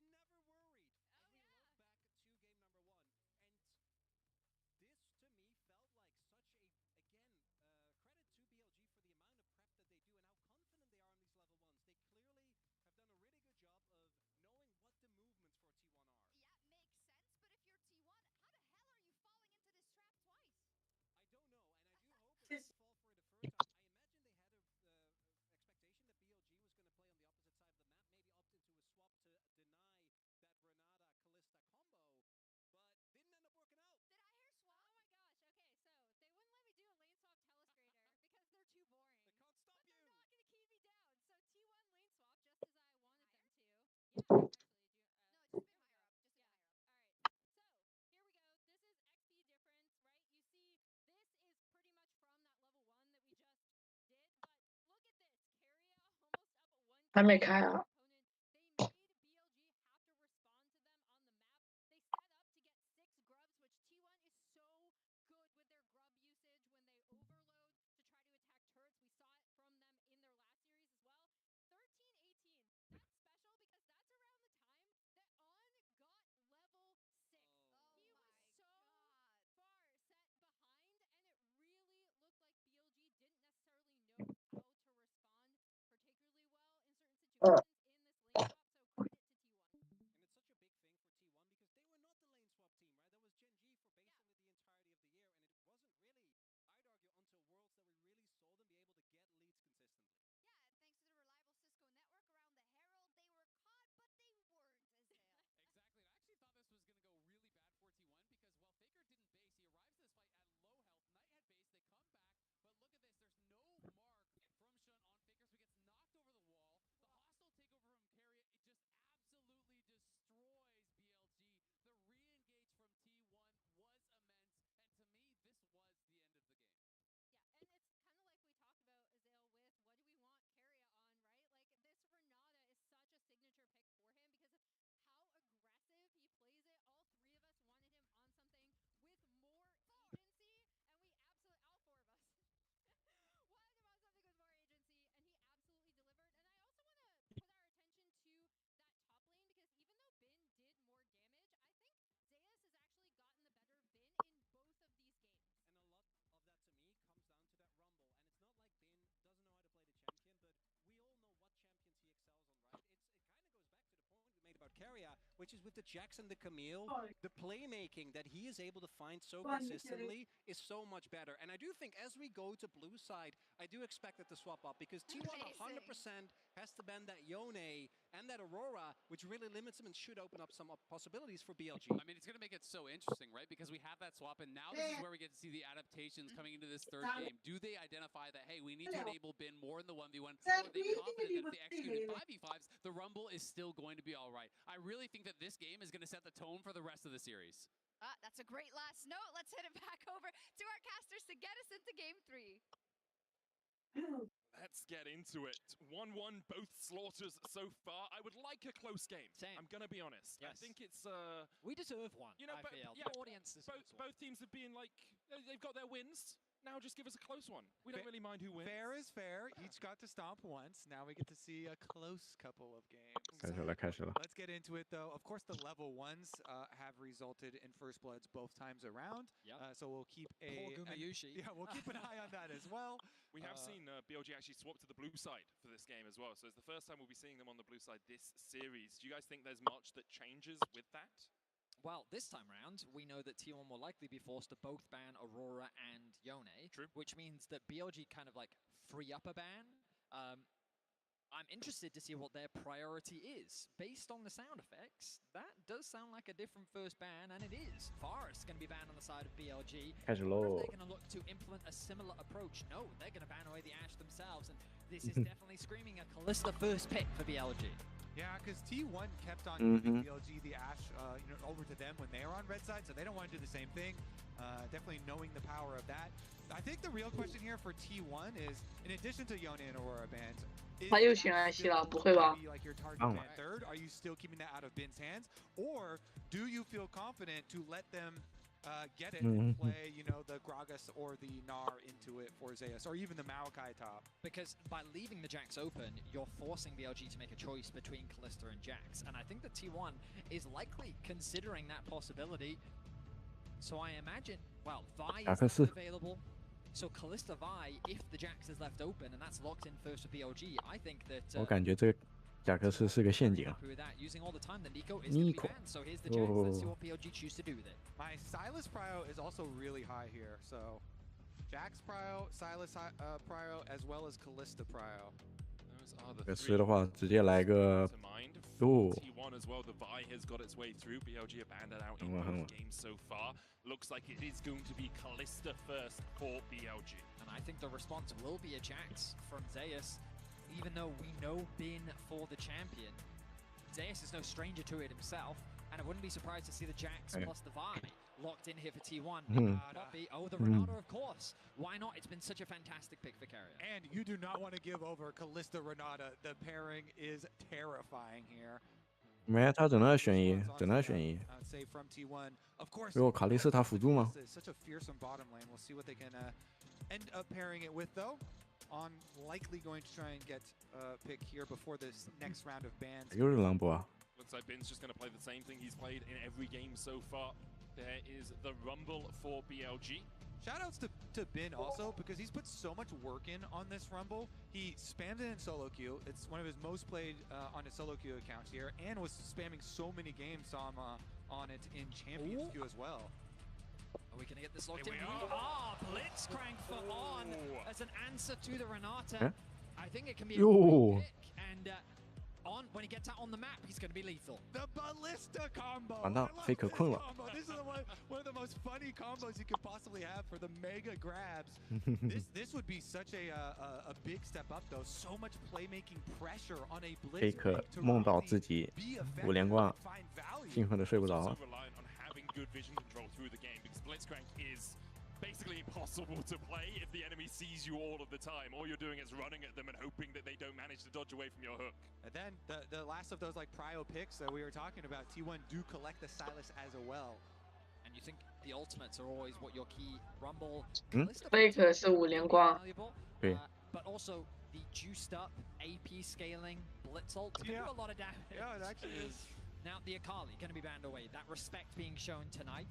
Speaker 25: no, just a bit higher up. Just a bit higher up.
Speaker 16: All right. So here we go. This is XP difference, right? You see, this is pretty much from that level 1 that we just did. But look at this. Carrier almost up at 1.
Speaker 5: 还没开啊。
Speaker 16: They made BLG have to respond to them on the map. They set up to get 6 grubs, which T1 is so good with their grub usage when they overload to try to attack turrets. We saw it from them in their last series as well. 13-18. That's special because that's around the time that On got level 6. He was so far set behind, and it really looked like BLG didn't necessarily know how to respond particularly well in certain situations in this lane swap, so credit to T1.
Speaker 15: And it's such a big thing for T1 because they were not the lane swap team, right? That was Genji for basically the entirety of the year, and it wasn't really, I'd argue, until Worlds that we really saw them be able to get leads consistently.
Speaker 25: Yeah, and thanks to the reliable Cisco network around the Herald, they were caught, but they weren't, Azale.
Speaker 17: Exactly, and I actually thought this was going to go really bad for T1 because while Faker didn't base, he arrives to this fight at low health. Knight had base, they come back, but look at this, there's no mark from Shun on Faker, so he gets knocked over the wall. The hostile takeover from Carrier, it just absolutely destroys BLG. The re-engage from T1 was immense, and to me, this was the end of the game.
Speaker 16: Yeah, and it's kind of like we talked about, Azale, with what do we want Carrier on, right? Like, this Renata is such a signature pick for him because of how aggressive he plays it. All 3 of us wanted him on something with more agency, and we absolutely, all 4 of us, wanted him on something with more agency, and he absolutely delivered. And I also want to put our attention to that top lane because even though Bin did more damage, I think Zeus has actually gotten the better of Bin in both of these games.
Speaker 15: And a lot of that, to me, comes down to that Rumble. And it's not like Bin doesn't know how to play the champion, but we all know what champions he excels on, right? It kind of goes back to the point we made about Carrier, which is with the Jax and the Camille, the playmaking that he is able to find so consistently is so much better. And I do think as we go to blue side, I do expect it to swap up because T1 100% has to ban that Yone and that Aurora, which really limits him and should open up some possibilities for BLG.
Speaker 17: I mean, it's going to make it so interesting, right? Because we have that swap, and now this is where we get to see the adaptations coming into this third game. Do they identify that, hey, we need to enable Bin more in the 1v1? Or are they confident that if they execute in 5v5s, the Rumble is still going to be all right? I really think that this game is going to set the tone for the rest of the series.
Speaker 25: That's a great last note. Let's hit it back over to our casters to get us into game 3.
Speaker 10: Let's get into it. 1-1, both slaughters so far. I would like a close game.
Speaker 8: Same.
Speaker 10: I'm going to be honest.
Speaker 8: Yes.
Speaker 10: I think it's...
Speaker 8: we deserve one,
Speaker 10: you know,
Speaker 8: I feel.
Speaker 10: Yeah,
Speaker 8: The audience deserves one.
Speaker 10: both teams have been like... They've got their wins. now just give us a close one. We don't really mind who wins.
Speaker 9: Fair is fair. Each got to stomp once. Now we get to see a close couple of games.
Speaker 3: 开始了。
Speaker 9: Let's get into it, though. Of course, the level ones have resulted in first bloods both times around. So we'll keep we'll keep an eye on that as well.
Speaker 10: We have seen BLG actually swap to the blue side for this game as well. So it's the first time we'll be seeing them on the blue side this series. Do you guys think there's much that changes with that?
Speaker 8: Well, this time around, we know that T1 will likely be forced to both ban Aurora and Yone.
Speaker 10: True.
Speaker 8: Which means that BLG kind of like free up a ban. I'm interested to see what their priority is. Based on the sound effects, that does sound like a different first ban, and it is. Forest going to be banned on the side of BLG. Or if they're going to look to implement a similar approach. No, they're going to ban away the Ashe themselves, and this is definitely screaming a Kalista first pick for BLG.
Speaker 9: Yeah, because T1 kept on giving BLG the Ashe over to them when they are on red side, so they don't want to do the same thing. Definitely knowing the power of that. I think the real question here for T1 is, in addition to Yone and Aurora bans,
Speaker 5: 他又选艾希了，不会吧？
Speaker 9: like your target ban third? Are you still keeping that out of Bin's hands, or do you feel confident to let them get it and play, the Gragas or the Gnar into it for Zeus, or even the Maokai top?
Speaker 8: Because by leaving the Jax open, you're forcing BLG to make a choice between Kalista and Jax, and I think that T1 is likely considering that possibility. So I imagine, well, Vi is still available. So Kalista Vi, if the Jax is left open and that's locked in first with BLG, I think that
Speaker 3: 我感觉这个贾克斯是个陷阱。
Speaker 8: with that, using all the time, then Nico is going to be banned. So here's the Jax. Let's see what BLG choose to do with it.
Speaker 9: My Silas prio is also really high here. So Jax prio, Silas prio, as well as Kalista prio.
Speaker 3: 这吃的话，直接来个
Speaker 10: T1 as well. The Vi has got its way through. BLG abandoned out in both games so far. Looks like it is going to be Kalista first for BLG.
Speaker 8: And I think the response will be a Jax from Zeus. Even though we know Bin for the champion, Zeus is no stranger to it himself. And I wouldn't be surprised to see the Jax plus the Vi locked in here for T1. Poppy, the Renata, of course. Why not? It's been such a fantastic pick for Carrier.
Speaker 9: And you do not want to give over Kalista Renata. The pairing is terrifying here.
Speaker 3: 没，他只能选一，只能选一。
Speaker 9: say from T1, of course.
Speaker 3: 如果卡莉斯塔辅助吗？
Speaker 9: Such a fearsome bottom lane. We'll see what they can end up pairing it with, though. On likely going to try and get a pick here before this next round of bans.
Speaker 3: 又是狼博啊！
Speaker 10: Looks like Bin's just going to play the same thing he's played in every game so far. There is the Rumble for BLG.
Speaker 9: Shoutouts to Bin also, because he's put so much work in on this Rumble. He spammed it in solo queue. It's one of his most played on his solo queue accounts here, and was spamming so many games. Saw him on it in Champions queue as well.
Speaker 8: Are we going to get this locked in? We are! Blitzcrank for On as an answer to the Renata. I think it can be a great pick. And On, when he gets out on the map, he's going to be lethal.
Speaker 9: The Ballista combo!
Speaker 3: 完蛋，被可困了。
Speaker 9: This is one of the most funny combos you could possibly have for the mega grabs. This would be such a big step up, though. So much playmaking pressure on a Blitzcrank.
Speaker 3: 贝克梦到自己5连冠，兴奋的睡不着。
Speaker 10: Good vision control through the game, because Blitzcrank is basically impossible to play if the enemy sees you all of the time. All you're doing is running at them and hoping that they don't manage to dodge away from your hook.
Speaker 9: And then the last of those like prio picks that we were talking about, T1 do collect the Silas as well.
Speaker 8: And you think the ultimates are always what your key Rumble.
Speaker 5: Baker 是5连冠。
Speaker 8: But also the juiced up AP scaling Blitz ult can do a lot of damage.
Speaker 9: Yeah, it actually is.
Speaker 8: Now the Akali going to be banned away. That respect being shown tonight.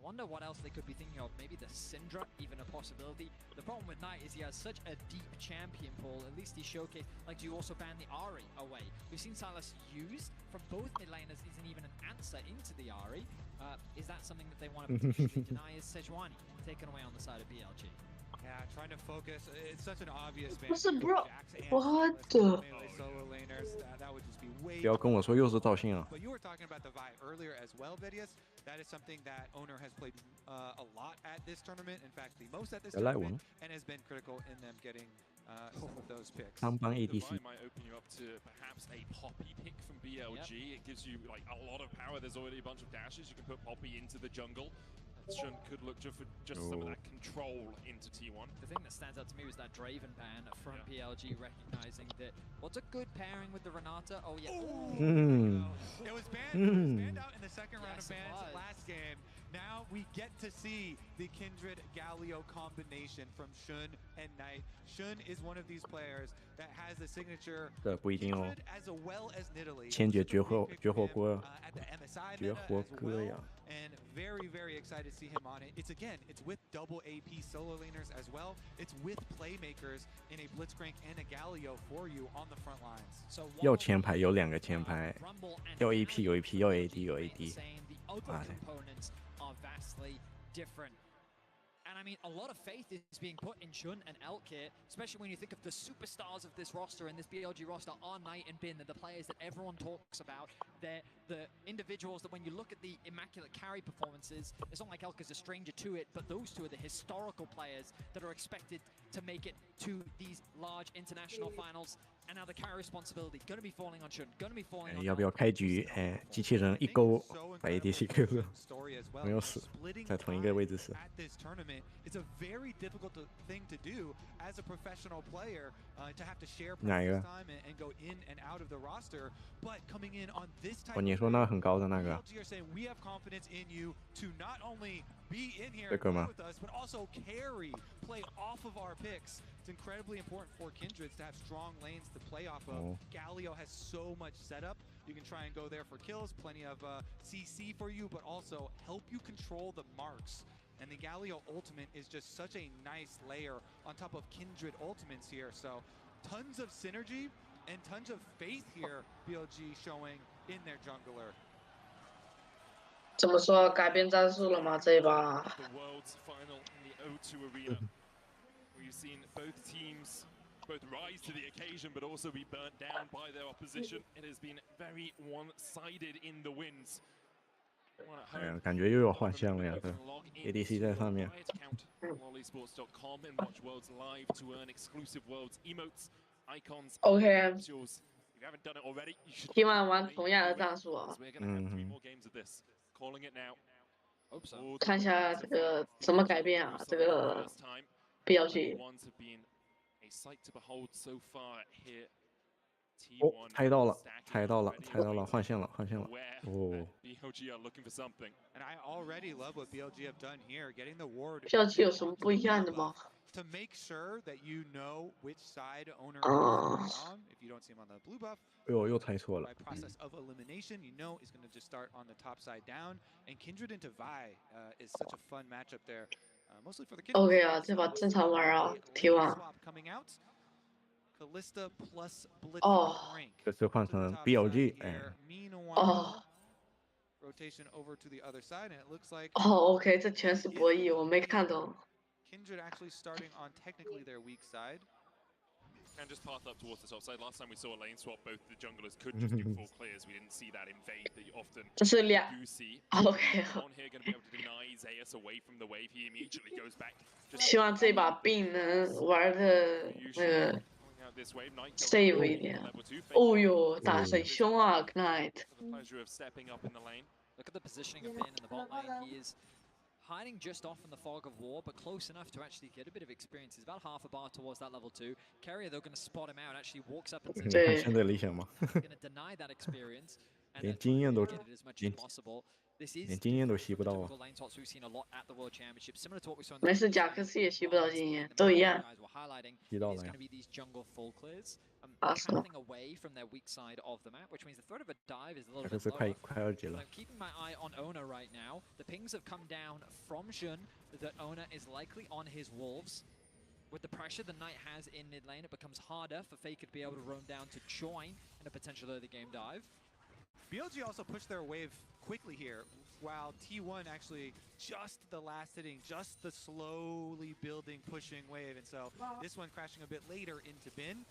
Speaker 8: I wonder what else they could be thinking of. Maybe the Syndra, even a possibility. The problem with Knight is he has such a deep champion pool. At least he showcased. Like, do you also ban the Ahri away? We've seen Silas used from both mid laners. Isn't even an answer into the Ahri. Is that something that they want to potentially deny? Is Sejuani taken away on the side of BLG?
Speaker 9: Yeah, trying to focus. It's such an obvious ban.
Speaker 5: What's the bro? What the?
Speaker 9: Solo laners. That would just be way.
Speaker 3: 不要跟我说又是赵信啊！
Speaker 9: But you were talking about the Vi earlier as well, Vidius. That is something that Owner has played a lot at this tournament. In fact, the most at this tournament, and has been critical in them getting some of those picks.
Speaker 3: 当帮
Speaker 10: The
Speaker 3: ADC。
Speaker 10: Vi might open you up to perhaps a Poppy pick from BLG. It gives you like a lot of power. There's already a bunch of dashes. You can put Poppy into the jungle. Shun could look for just some of that control into T1.
Speaker 8: The thing that stands out to me was that Draven ban from PLG, recognizing that what's a good pairing with the Renata? Oh yeah.
Speaker 9: It was banned out in the second round of bans last game.
Speaker 6: Now we get to see the Kindred Galio combination from Shun and Knight. Shun is one of these players that has the signature
Speaker 3: 这不一定哦
Speaker 6: Kindred as well as Nidalee.
Speaker 3: 千珏绝火锅
Speaker 6: At the MSI
Speaker 3: 绝
Speaker 6: meta
Speaker 3: 火
Speaker 6: as
Speaker 3: 哥
Speaker 6: well,
Speaker 3: 呀！
Speaker 6: and very excited to see him on it. It's with double AP solo laners as well. It's with playmakers in a Blitzcrank and a Galio for you on the front lines.
Speaker 15: So
Speaker 3: 要前排有2个前排，要 AP 有 AP， 要 AD 有 AD。
Speaker 8: the other components are vastly different. And I mean, a lot of faith is being put in Shun and Elk here, especially when you think of the superstars of this roster and this BLG roster are Knight and Bin. They're the players that everyone talks about. They're the individuals that when you look at the immaculate carry performances, it's not like Elk is a stranger to it, but those two are the historical players that are expected to make it to these large international finals. And now the carry responsibility going to be falling on Shun, going to be falling on
Speaker 3: 要不要开局？机器人一勾把 ADC 给了，没有死，在同一个位置死。
Speaker 6: At this tournament, it's a very difficult thing to do as a professional player to have to share practice time and go in and out of the roster. But coming in on this type
Speaker 3: 你说那很高的那个？
Speaker 6: BLG are saying we have confidence in you to not only be in here
Speaker 3: 这个吗？
Speaker 6: with us, but also carry, play off of our picks. It's incredibly important for Kindreds to have strong lanes to play off of. Galio has so much setup. You can try and go there for kills, plenty of CC for you, but also help you control the marks. And the Galio ultimate is just such a nice layer on top of Kindred ultimates here. So tons of synergy and tons of faith here, BLG showing in their jungler.
Speaker 5: 怎么说改变战术了吗？这一把。
Speaker 10: The world's final in the O2 arena. We've seen both teams both rise to the occasion, but also be burnt down by their opposition. It has been very one-sided in the wins.
Speaker 3: 感觉又有幻象了呀！这 ADC 在上面。
Speaker 10: Lollysports.com and watch Worlds live to earn exclusive Worlds emotes, icons,
Speaker 5: OK.
Speaker 10: If you haven't done it already, you should.
Speaker 5: 今晚玩同样的战术啊。
Speaker 10: We're going to have 3 more games of this. Calling it now.
Speaker 5: 看一下这个怎么改变啊？这个 BLG。
Speaker 10: A sight to behold so far here.
Speaker 3: 哦，猜到了，换线了。哦。
Speaker 10: BLG are looking for something.
Speaker 6: And I already love what BLG have done here, getting the ward.
Speaker 5: BLG 有什么不一样的吗？
Speaker 6: To make sure that you know which side owner is on. If you don't see him on the blue buff.
Speaker 3: 哎呦，又猜错了。
Speaker 6: By process of elimination, you know he's going to just start on the top side down. And Kindred into Vi is such a fun matchup there, mostly for the Kindred.
Speaker 5: OK 啊，这把正常玩啊 ，T1。
Speaker 6: Coming out. Kalista plus Blitz
Speaker 5: 哦。
Speaker 3: 这次换成 BLG， 哎。
Speaker 5: 哦。
Speaker 6: Rotation over to the other side, and it looks like.
Speaker 5: 哦 ，OK， 这全是博弈，我没看懂。
Speaker 6: Kindred actually starting on technically their weak side.
Speaker 10: And just path up towards the top side. Last time we saw a lane swap, both the junglers could just do full clears. We didn't see that in Fade that you often do see.
Speaker 5: OK。
Speaker 10: On here going to be able to deny Zeus away from the wave. He immediately goes back.
Speaker 5: 希望这把病能玩的那个 save 一点。哦呦，打很凶啊 ，Knight。
Speaker 8: Look at the positioning of Bin in the bot lane. He is hiding just off in the fog of war, but close enough to actually get a bit of experience. He's about half a bar towards that level 2. Carrier, though, going to spot him out. Actually walks up and
Speaker 3: says, "现在理想吗？
Speaker 8: going to deny that experience and get it as much as possible." This is
Speaker 3: 连经验都吸不到啊！
Speaker 8: lane swaps we've seen a lot at the World Championship, similar to what we saw.
Speaker 5: 没事，贾克斯也吸不到经验，都一样。
Speaker 3: 吸到了呀。
Speaker 8: Going to be these jungle full clears, capping away from their weak side of the map, which means the threat of a dive is a little bit lower.
Speaker 3: 快要结了。
Speaker 8: I'm keeping my eye on Ona right now. The pings have come down from Shun that Ona is likely on his wolves. With the pressure the Knight has in mid lane, it becomes harder for Faker to be able to roam down to join in a potential early game dive.
Speaker 6: BLG also pushed their wave quickly here, while T1 actually just the last hitting, just the slowly building, pushing wave. And so this one crashing a bit later into Bin.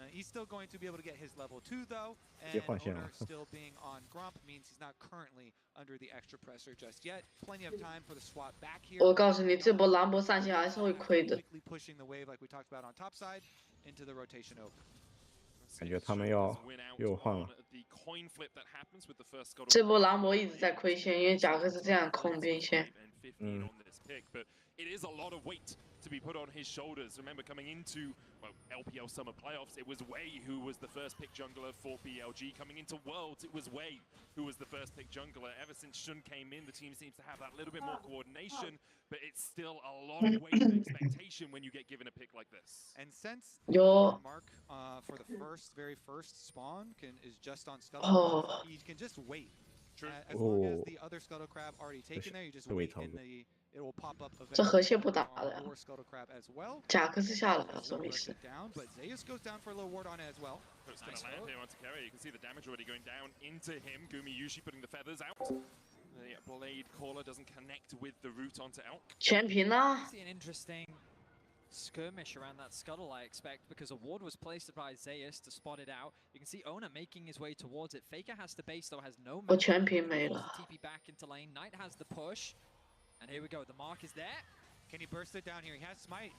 Speaker 6: He's still going to be able to get his level 2 though, and Owner still being on Grump means he's not currently under the extra pressure just yet. Plenty of time for the swap back here.
Speaker 5: 我告诉你，这波兰博上线还是会亏的。
Speaker 6: Quickly pushing the wave like we talked about on top side into the rotation over.
Speaker 3: 感觉他们又换了。
Speaker 5: 这波兰博一直在亏线，因为贾克是这样控兵线。
Speaker 10: It is a lot of weight to be put on his shoulders. Remember, coming into LPL Summer Playoffs, it was Wei who was the first pick jungler for BLG. Coming into Worlds, it was Wei who was the first pick jungler. Ever since Shun came in, the team seems to have that little bit more coordination, but it's still a long way of expectation when you get given a pick like this.
Speaker 9: And since the mark for the very first spawn is just on Scuttle, he can just wait. As long as the other Scuttle Crab already taken there, you just wait and it will pop up eventually on your Scuttle Crab as well.
Speaker 5: 贾克斯下来了，什么意思？
Speaker 9: Down, but Zeus goes down for a little ward on it as well.
Speaker 10: It's going to land here onto Kerry. You can see the damage already going down into him. Gumi Yushi putting the feathers out. The blade caller doesn't connect with the root onto Elk.
Speaker 5: 全屏呢？
Speaker 8: See an interesting skirmish around that scuttle, I expect, because a ward was placed by Zeus to spot it out. You can see Ona making his way towards it. Faker has to base, though, has no
Speaker 5: 我全屏没了。
Speaker 8: TP back into lane. Knight has the push. And here we go. The mark is there.
Speaker 9: Can he burst it down here? He has smite.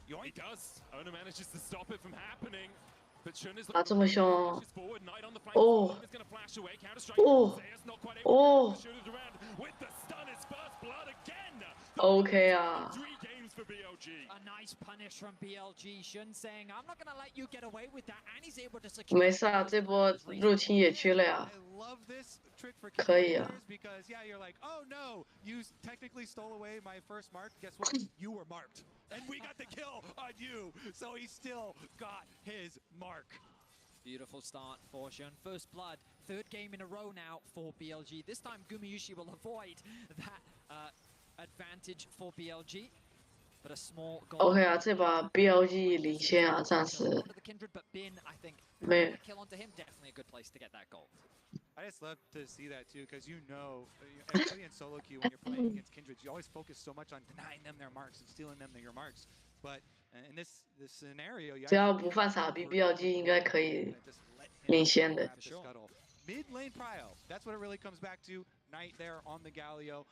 Speaker 10: He does. Ona manages to stop it from happening. But Shun is
Speaker 5: 打这么凶？
Speaker 10: forward. Knight on the flank.
Speaker 5: 哦
Speaker 10: Is going to flash away. Counter strike.
Speaker 5: 哦
Speaker 10: Zeus not quite able
Speaker 5: 哦
Speaker 10: to shoot it around with the stun. His first blood again.
Speaker 5: OK 啊。
Speaker 10: 3 games for BLG.
Speaker 8: A nice punish from BLG. Shun saying, I'm not going to let you get away with that. And he's able to secure.
Speaker 5: 没事啊，这波入侵野区了呀。 可以啊。
Speaker 9: Because yeah, you're like, oh no, you technically stole away my first mark. Guess what? You were marked, and we got the kill on you. So he still got his mark.
Speaker 8: Beautiful start for Shun. First blood, third game in a row now for BLG. This time Gumiyushi will avoid that advantage for BLG. But a small goal.
Speaker 5: OK 啊，这把 BLG 领先啊，暂时。没。
Speaker 8: Kill onto him, definitely a good place to get that goal.
Speaker 9: I just love to see that too, because especially in solo queue when you're playing against Kindreds, you always focus so much on denying them their marks and stealing them their marks. But in this scenario, you
Speaker 5: 只要不犯傻逼 ，BLG 应该可以领先的。
Speaker 9: Mid lane prio, that's what it really comes back to. Knight there on the Galio,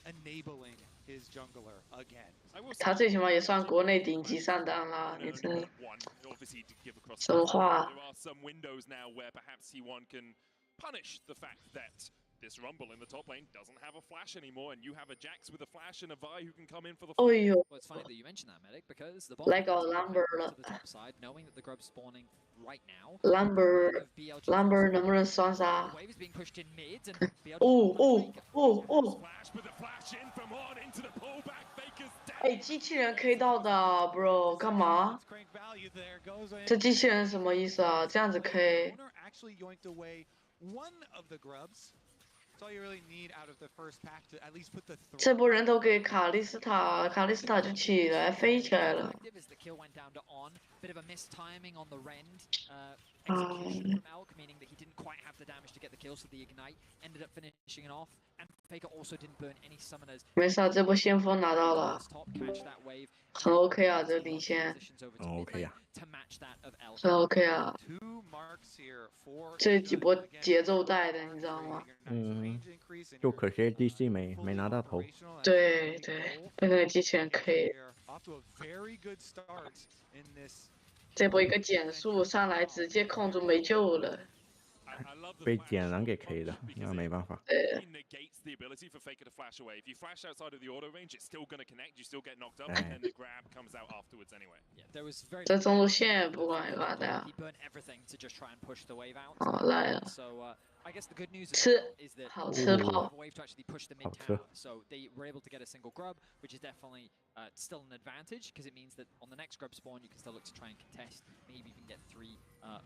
Speaker 9: enabling his jungler again.
Speaker 5: 他最起码也算国内顶级上单啦，你这什么话？
Speaker 10: There are some windows now where perhaps T1 can punish the fact that this Rumble in the top lane doesn't have a flash anymore, and you have a Jax with a flash and a Vi who can come in for the.
Speaker 5: Oh,
Speaker 8: well, it's funny that you mentioned that, Medic, because the
Speaker 5: like our Lumber
Speaker 8: to the top side, knowing that the grub's spawning right now.
Speaker 5: Lumber 能不能双杀？
Speaker 8: Wave is being pushed in mid, and BLG
Speaker 5: 哦！
Speaker 10: With the flash in from on into the pullback, Faker's dead.
Speaker 5: 哎，机器人 K 到的 ，bro， 干嘛？这机器人什么意思啊？这样子 K？
Speaker 9: Actually going to weigh one of the grubs. That's all you really need out of the first pack to at least put the.
Speaker 5: 这波人头给卡莉斯塔，卡莉斯塔就起来飞起来了。
Speaker 8: Bit of a mistiming on the rend. Execution from Elk, meaning that he didn't quite have the damage to get the kill, so the ignite ended up finishing it off. And Faker also didn't burn any summoners.
Speaker 5: 没事，这波先锋拿到了，很 OK 啊，这领先。
Speaker 3: OK 啊，
Speaker 5: 很 OK 啊。这几波节奏带的，你知道吗？
Speaker 3: 就可惜 DC 没拿到头。
Speaker 5: 对对，被那个机器人 K。 这波一个减速上来，直接控住没救了。
Speaker 3: 被减燃给 K 的，那没办法。
Speaker 10: Negates the ability for Faker to flash away. If you flash outside of the auto range, it's still going to connect. You still get knocked up, and then the grab comes out afterwards anyway.
Speaker 5: 这中路线不管干的。好来了。
Speaker 8: I guess the good news is that
Speaker 5: 好吃跑。
Speaker 8: wave to actually push them in tower, so they were able to get a single grub, which is definitely still an advantage because it means that on the next grub spawn you can still look to try and contest, maybe even get 3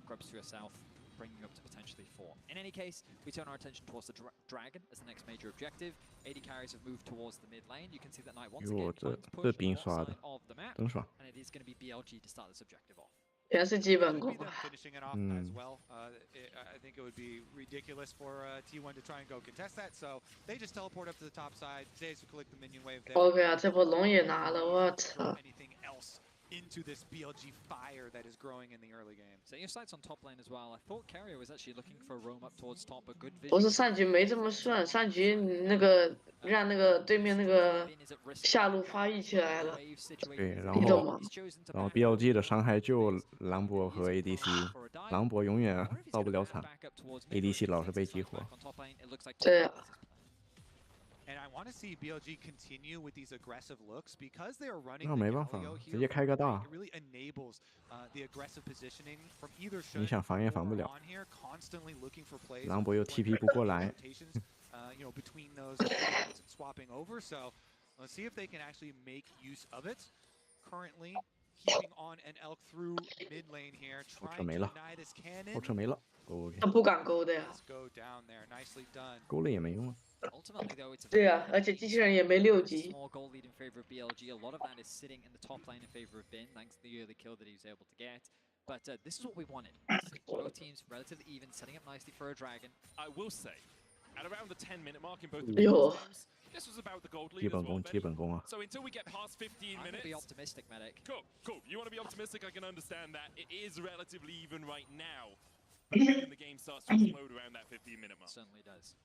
Speaker 8: grubs for yourself, bringing you up to potentially 4. In any case, we turn our attention towards the dragon as the next major objective. 80 carries have moved towards the mid lane. You can see that Knight once again trying to push the side of the map, and it is going to be BLG to start this objective off.
Speaker 5: 全是基本功。
Speaker 9: Finishing it off as well. I think it would be ridiculous for T1 to try and go contest that, so they just teleport up to the top side. Zeus will collect the minion wave there.
Speaker 5: OK 啊，这波龙也拿了，我操！
Speaker 9: Anything else into this BLG fire that is growing in the early game.
Speaker 8: So your sights on top lane as well. I thought Carrier was actually looking for a roam up towards top, a good vision.
Speaker 5: 不是上局没这么顺，上局那个让那个对面那个下路发育起来了。
Speaker 3: 对，然后 BLG 的伤害就狼博和 ADC， 狼博永远到不了场 ，ADC 老是被激活。
Speaker 5: 对啊。
Speaker 9: And I want to see BLG continue with these aggressive looks because they are running
Speaker 3: 那
Speaker 9: the
Speaker 3: 没办法，
Speaker 9: Galio
Speaker 3: 直接
Speaker 9: here.
Speaker 3: 开个大
Speaker 9: It，really enables the aggressive positioning from either
Speaker 3: 你
Speaker 9: Shun
Speaker 3: 想防也防不
Speaker 9: or
Speaker 3: 了。
Speaker 9: on here, constantly looking for plays.
Speaker 3: 狼博又 TP 不
Speaker 9: When
Speaker 3: 过来，
Speaker 9: rotations, you know, between those lanes, swapping over. So let's see if they can actually make use of it. Currently keeping on an elk through mid lane here,
Speaker 3: 后车
Speaker 9: trying
Speaker 3: 没
Speaker 9: to
Speaker 3: 了，
Speaker 9: deny this
Speaker 3: 后
Speaker 9: cannon.
Speaker 3: 车没了。OK，
Speaker 5: 他不敢勾的呀。
Speaker 9: Let's go down there. Nicely done.
Speaker 3: 勾了也没用啊。
Speaker 8: Ultimately, though, it's a
Speaker 5: 对呀，而且机器人也没6级。
Speaker 8: small goal lead in favor of BLG. A lot of that is sitting in the top lane in favor of Bin, thanks to the early kill that he was able to get. But this is what we wanted. Both teams relatively even, setting up nicely for a dragon.
Speaker 10: I will say, at around the 10-minute mark in both the
Speaker 5: Yo.
Speaker 10: games, this was about the gold lead
Speaker 3: 基
Speaker 10: as
Speaker 3: 本
Speaker 10: well.
Speaker 3: 功，基本功啊。
Speaker 10: So until we get past 15
Speaker 8: I'm going to
Speaker 10: minutes,
Speaker 8: be optimistic, Medic.
Speaker 10: cool, cool. You want to be optimistic? I can understand that. It is relatively even right now. But then the game starts to explode around that 15-minute mark.
Speaker 8: Certainly does.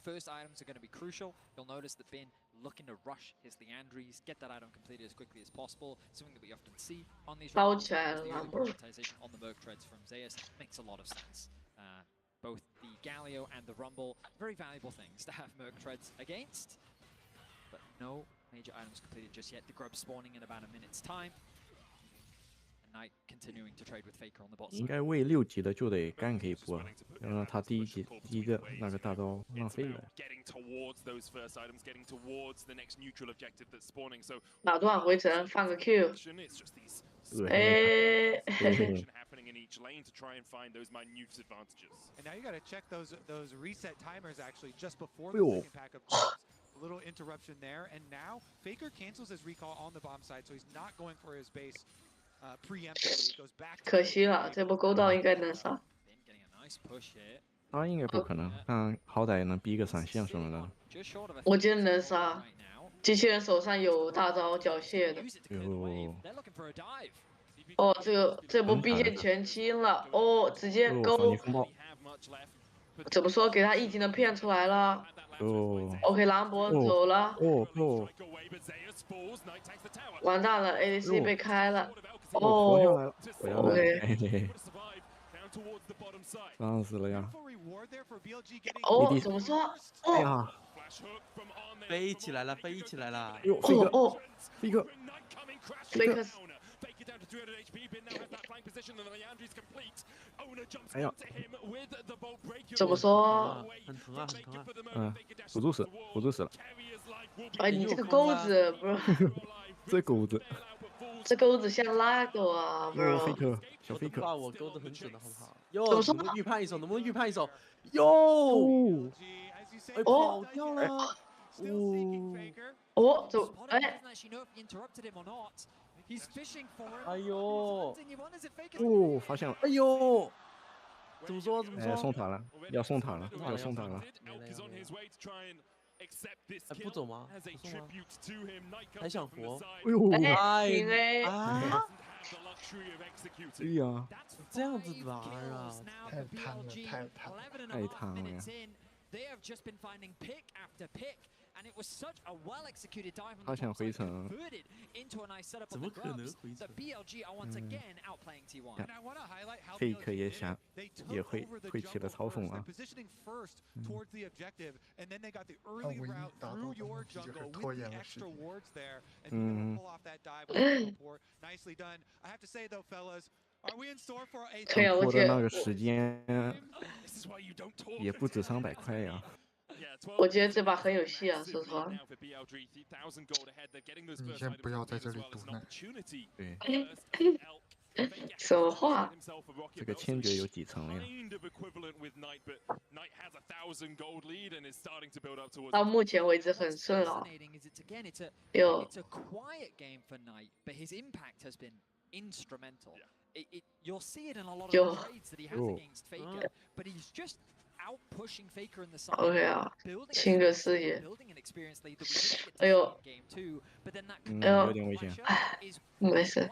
Speaker 8: First items are going to be crucial. You'll notice that Bin looking to rush his Leandries, get that item completed as quickly as possible. Something that we often see on these rounds. The early prioritization on the Merc Treads from Zeus makes a lot of sense. Both the Galio and the Rumble, very valuable things to have Merc Treads against. But no major items completed just yet. The Grub spawning in about a minute's time. And Knight continuing to trade with Faker on the bot
Speaker 3: 应
Speaker 8: side.
Speaker 3: 该喂6级的就得干一波，要让他第一个那个大招浪费了。
Speaker 10: Getting towards those first items, getting towards the next neutral objective that's spawning. So
Speaker 5: 哪段回城放个 Q。
Speaker 10: it's just these
Speaker 5: 哎。
Speaker 10: happening in each lane to try and find those minute advantages.
Speaker 9: And now you got to check those reset timers actually just before the second pack of bombs. A little interruption there, and now Faker cancels his recall on the bomb side, so he's not going for his base preemptively. He goes back.
Speaker 5: 可惜了，这波勾到应该能杀。
Speaker 8: Getting a nice push here.
Speaker 3: 他应该不可能，但好歹能逼个闪现什么的。
Speaker 8: Just short of a
Speaker 5: 我觉得能杀。机器人手上有大招缴械的。
Speaker 3: 哟，
Speaker 8: They're looking for a dive.
Speaker 5: 哦，这波兵线全清了，哦，直接勾。怎么说？给他1级能骗出来了。
Speaker 3: 哦。
Speaker 5: OK， 狼博走了。
Speaker 3: 哦。
Speaker 5: 完蛋了 ，ADC 被开了。
Speaker 3: 活下来了，活下来了。
Speaker 5: OK。
Speaker 3: 嘿嘿。伤死了呀！
Speaker 5: 哦，怎么说？
Speaker 3: 哎呀！
Speaker 11: 飞起来了，飞起来了！
Speaker 3: 哟，飞哥，飞哥，
Speaker 5: 飞哥。
Speaker 3: 哎呀！
Speaker 5: 怎么说？
Speaker 11: 很疼啊，很疼啊！
Speaker 3: 嗯，辅助死，辅助死了。
Speaker 5: 哎，你这个钩子不是？
Speaker 3: 这钩子。
Speaker 5: 这钩子像拉狗啊，不是？
Speaker 3: 飞客，小飞客。
Speaker 11: 把我勾得很准的好不好？哟，能不能预判一手？能不能预判一手？哟！哎，跑掉了！
Speaker 5: 哦，走，哎。
Speaker 11: 哎呦！
Speaker 3: 哦，发现了！
Speaker 11: 哎呦！怎么说？怎么说？
Speaker 3: 哎，送塔了，要送塔了，要送塔了。
Speaker 11: 哎，不走吗？不送吗？还想活？
Speaker 3: 哎呦！
Speaker 11: 哎
Speaker 5: 啊！
Speaker 3: 哎呀！
Speaker 11: 这样子玩啊！
Speaker 1: 太贪了，太贪了！
Speaker 3: 太贪了呀！
Speaker 8: And it was such a well-executed dive on
Speaker 3: 他想回城，
Speaker 8: into a nice setup
Speaker 11: 怎么可能回城
Speaker 8: ？The BLG are once again outplaying T1.
Speaker 9: And I want to highlight how
Speaker 3: Faker 也想
Speaker 9: they
Speaker 3: 也
Speaker 9: took
Speaker 3: 会
Speaker 9: over the
Speaker 3: 会起了
Speaker 9: jungle
Speaker 3: 嘲讽
Speaker 9: first,
Speaker 3: 啊
Speaker 9: they're。positioning first towards the objective, and then they got the early route through your jungle with the extra wards there, and being able to pull off that dive with support. Nicely done. I have to say though, fellas. Are we in store for a
Speaker 3: 拖的那个时间也不止300块呀。
Speaker 5: 我觉得这把很有戏啊，说实话。
Speaker 1: 你先不要在这里赌呢。
Speaker 3: 对。
Speaker 5: 什么话？
Speaker 3: 这个千珏有几层呀？
Speaker 5: 到目前为止很顺啊。有。
Speaker 8: It's a quiet game for Knight, but his impact has been instrumental. You'll see it in a lot of the trades that he has against Faker, but he's just out pushing Faker in the side.
Speaker 5: OK 啊，亲个视野。哎呦，
Speaker 3: 有点危险。
Speaker 5: 没事。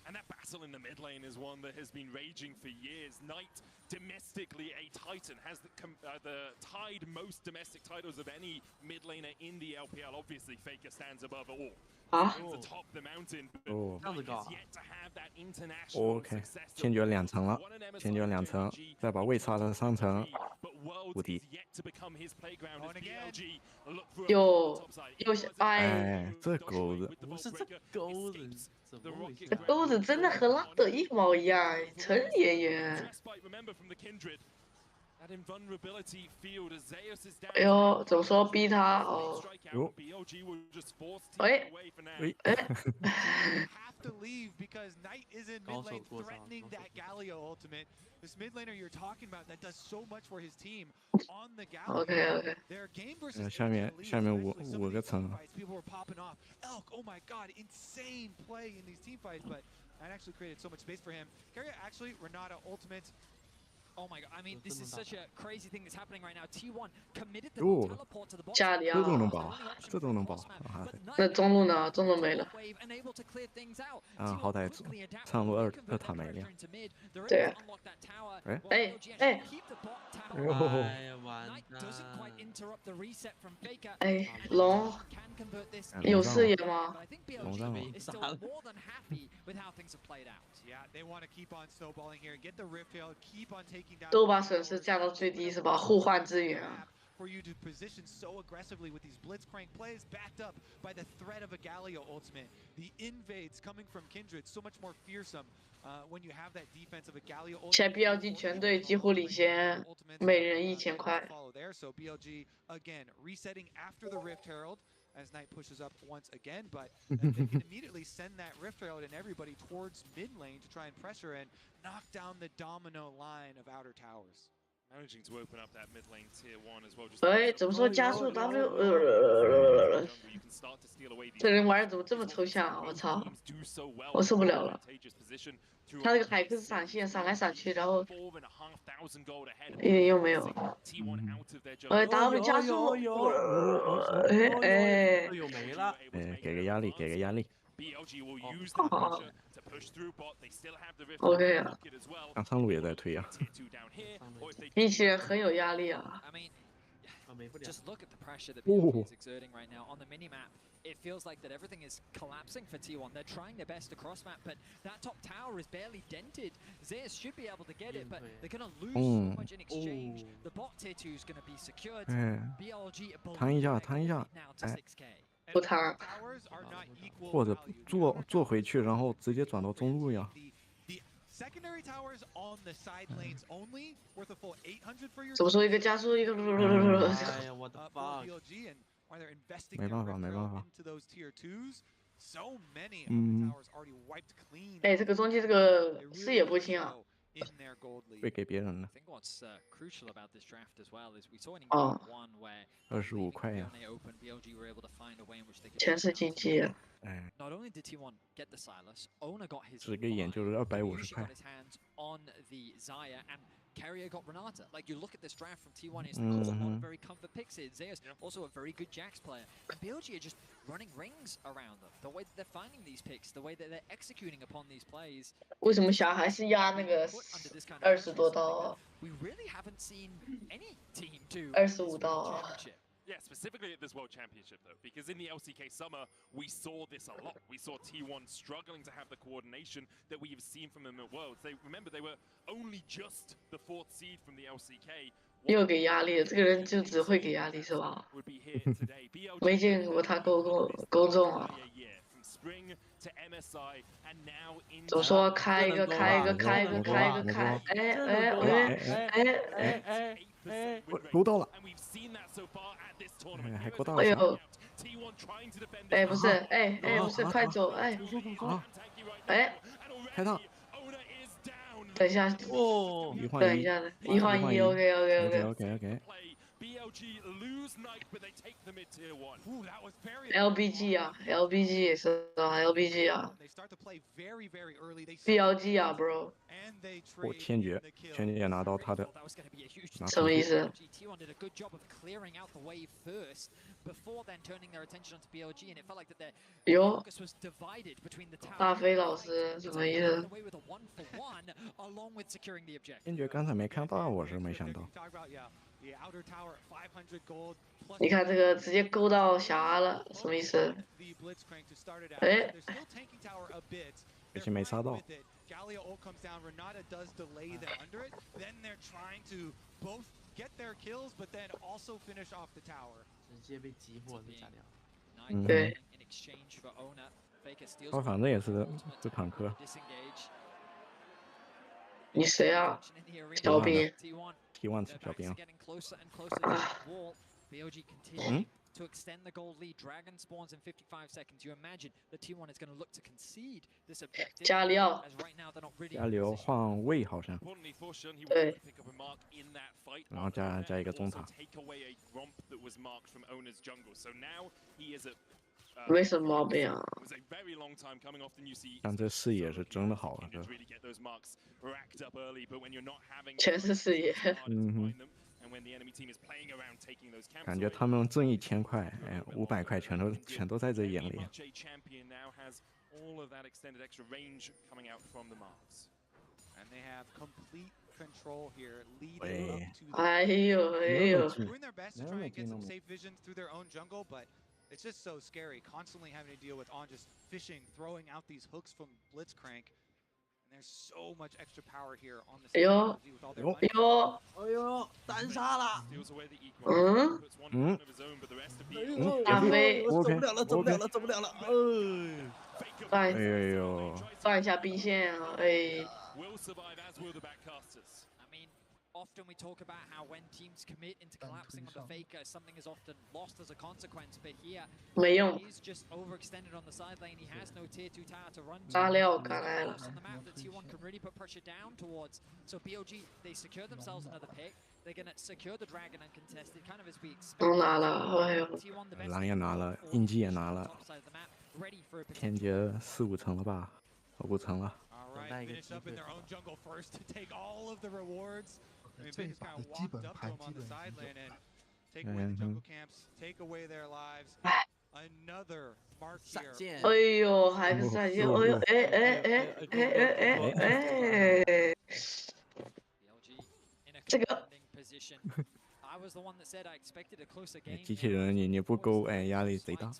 Speaker 10: And that battle in the mid lane is one that has been raging for years. Knight, domestically a Titan, has the tied most domestic titles of any mid laner in the LPL. Obviously, Faker stands above all. Stands atop the mountain, but Knight has yet to have that international success.
Speaker 3: 先决2层了，先决2层，再把位差的3层，无敌。哎，这钩子，
Speaker 11: 不是这钩子，怎么回事？
Speaker 5: 这钩子真的和拉德一模一样，陈圆圆。哎呦，怎么说逼他哦？哎哎。
Speaker 9: To leave because Knight is in mid lane threatening that Galio ultimate. This mid laner you're talking about that does so much for his team on the Galio.
Speaker 5: Okay.
Speaker 9: Their game versus
Speaker 3: 下面5个层。
Speaker 9: People were popping off. Elk, oh my god, insane play in these team fights, but that actually created so much space for him. Carrier actually Renata ultimate.
Speaker 8: Oh my god, I mean, this is such a crazy thing that's happening right now. T1 committed the teleport to the bot.
Speaker 5: 家里啊，
Speaker 3: 这都能保，这都能保。
Speaker 5: 那中路呢？中路没了。
Speaker 3: 啊，好歹上路二塔没了。
Speaker 5: 对。
Speaker 3: 哎。
Speaker 5: 哎。
Speaker 11: 哎呀，完了。
Speaker 5: 哎，龙有视野吗？
Speaker 3: 龙上了。
Speaker 5: 都把损失降到最低是吧？互换资源啊。
Speaker 9: For you to position so aggressively with these blitzcrank plays, backed up by the threat of a Galio ultimate, the invades coming from Kindred, so much more fearsome when you have that defense of a Galio ultimate.
Speaker 5: 现在 BLG 全队几乎领先，每人1000块。
Speaker 9: So BLG again resetting after the Rift Herald. As Knight pushes up once again, but they can immediately send that Rift Herald and everybody towards mid lane to try and pressure and knock down the domino line of outer towers.
Speaker 10: Managing to open up that mid lane tier 1 as well.
Speaker 5: 哎，怎么说加速 W？ 这人玩的怎么这么抽象啊！我操，我受不了了。他那个海克斯闪现闪来闪去，然后一点用没有。哎 ，W 加速，哎，
Speaker 11: 队友没了。
Speaker 3: 哎，给个压力，给个压力。
Speaker 5: OK 啊，
Speaker 3: 上路也在推啊。
Speaker 5: 一起人很有压力啊。
Speaker 8: Just look at the pressure that BLG is exerting right now on the minimap. It feels like that everything is collapsing for T1. They're trying their best across map, but that top tower is barely dented. Zeus should be able to get it, but they're going to lose so much in exchange. The bot tier 2 is going to be secured. BLG
Speaker 3: 弹一下，弹一下，哎，
Speaker 5: 不弹。
Speaker 3: 或者坐回去，然后直接转到中路呀。
Speaker 9: Secondary towers on the side lanes only, worth a full 800 for your.
Speaker 5: 怎么说一个加速一个？
Speaker 11: 哎呀，我的 fuck！
Speaker 3: 没办法，没办法。
Speaker 5: 哎，这个中期这个视野不清啊。
Speaker 3: 会给别人的。
Speaker 5: 哦。
Speaker 3: 25块呀。
Speaker 5: 全是经济。
Speaker 3: 哎。
Speaker 8: 只
Speaker 3: 个眼就是250块。
Speaker 8: Carrier got Renata. Like, you look at this draft from T1, it's not a lot of very comfort picks here. Zeus, also a very good Jax player. And BLG are just running rings around them. The way that they're finding these picks, the way that they're executing upon these plays.
Speaker 5: 为什么小孩是压那个20多刀啊
Speaker 8: ？We really haven't seen any team do
Speaker 5: 25刀啊。
Speaker 10: Yeah, specifically at this World Championship, though, because in the LCK Summer, we saw this a lot. We saw T1 struggling to have the coordination that we've seen from them at Worlds. Remember, they were only just the 4th seed from the LCK.
Speaker 5: 又给压力了，这个人就只会给压力是吧？没见过他公众啊。怎么说？开一个，哎！
Speaker 3: 勾到了。还勾到了。
Speaker 5: 哎呦！哎，不是，哎，不是，快走，哎！哎！
Speaker 3: 开套。
Speaker 5: 等一下，
Speaker 3: 哦，
Speaker 5: 等一下的，1换1 ，OK。
Speaker 10: BLG lose Knight, but they take the mid tier 1.
Speaker 6: Ooh, that was very
Speaker 5: LBG 啊，LBG 也是啊，LBG 啊
Speaker 6: They start to play very, very early. They
Speaker 5: ，BLG 啊，bro。
Speaker 6: and they
Speaker 3: 我
Speaker 6: trade
Speaker 3: 千珏，千珏拿到他的，拿
Speaker 5: 什么意思？
Speaker 8: T1 did a good job of clearing out the wave first before then turning their attention onto BLG, and it felt like that their focus was divided between the tower.
Speaker 5: 大飞老师什么意思？
Speaker 8: away with a 1-for-1 along with securing the objective.
Speaker 3: 千珏刚才没看到，我是没想到。
Speaker 6: the outer tower 500 gold.
Speaker 5: 你看这个直接勾到霞了，什么意思？哎，
Speaker 3: 而且没杀到。
Speaker 6: Galio ult comes down, Renata does delay them under it, then they're trying to both get their kills, but then also finish off the tower.
Speaker 11: 直接被击破的加料。
Speaker 5: 对。
Speaker 3: 他反正也是坦克。
Speaker 5: 你谁啊？小兵。
Speaker 3: T1 小兵。
Speaker 8: 嗯。 To extend the gold lead, Dragon spawns in 55 seconds. You imagine the T1 is going to look to concede this objective.
Speaker 5: 加里奥。
Speaker 8: As right now they're not really.
Speaker 3: 加流换位好像。
Speaker 5: 对。
Speaker 3: 然后加一个中塔。
Speaker 5: 没什么毛病啊。
Speaker 3: 但这视野是真的好啊，这。
Speaker 5: 全是视野。
Speaker 3: 嗯哼。 感觉他们挣1000块，哎，500块全都在这眼里。
Speaker 5: 哎呦哎呦！
Speaker 6: Doing their best to try and get some safe visions through their own jungle, but it's just so scary, constantly having to deal with On just fishing, throwing out these hooks from Blitzcrank. There's so much extra power here on this.
Speaker 5: 哎呦，哎呦，
Speaker 11: 哎呦，单杀了！
Speaker 5: 大飞，
Speaker 11: 我走不了了，走不了了，走不了了！
Speaker 5: 放，
Speaker 3: 哎呦，
Speaker 5: 放一下兵线啊，哎。
Speaker 8: Often we talk about how when teams commit into collapsing on the Faker, something is often lost as a consequence. But here, he's just overextended on the side lane. He has no tier 2 tower to run to. On the map that T1 can really put pressure down towards. So BLG, they secure themselves another pick. They're going to secure the Dragon uncontested, kind of as we expected.
Speaker 5: 拿了，哎呦。
Speaker 3: 狼也拿了，印记也拿了。天劫4、5层了吧？5层了。
Speaker 6: Finish up in their own jungle first to take all of the rewards. I mean, Vegas kind of walked up to them on the side lane and take away the jungle camps, take away their lives. Another mark here.
Speaker 5: 哎呦，还是闪现！哎呦，哎哎哎哎哎哎哎！这个。
Speaker 3: 机器人你不勾，哎，压力贼大。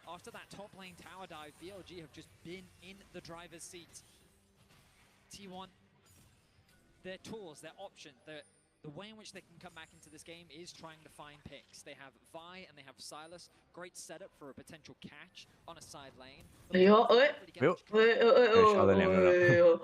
Speaker 8: After that top lane tower dive, BLG have just been in the driver's seat. T1, their tools, their option, the way in which they can come back into this game is trying to find picks. They have Vi and they have Silas. Great setup for a potential catch on a side lane.
Speaker 5: 哎呦哎，哎呦
Speaker 3: 杀了2个人。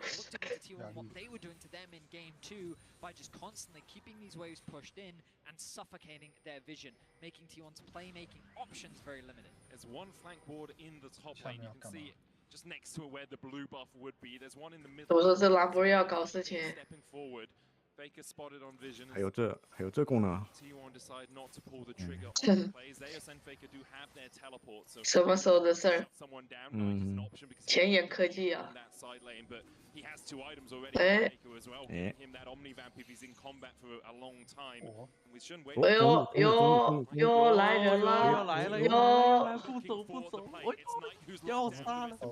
Speaker 8: What they were doing to them in game 2 by just constantly keeping these waves pushed in and suffocating their vision, making T1's playmaking options very limited.
Speaker 10: There's one flank ward in the top lane. You can see just next to where the blue buff would be. There's one in the middle.
Speaker 5: 我说这兰博要搞事情。
Speaker 10: Stepping forward. Faker spotted on vision.
Speaker 3: 还有这功能。
Speaker 10: T1 decide not to pull the trigger on plays. Zeus and Faker do have their teleport. So
Speaker 5: 什么时候的事儿？
Speaker 10: someone down is an option because
Speaker 5: 前沿科技啊。
Speaker 10: that side lane, but he has 2 items already. Faker as well. Him that Omni Vamp if he's in combat for a long time. We shouldn't wait.
Speaker 5: 哎呦哟，来人了！
Speaker 11: 来了
Speaker 5: 哟，
Speaker 11: 不走不走，要杀了！
Speaker 5: 怎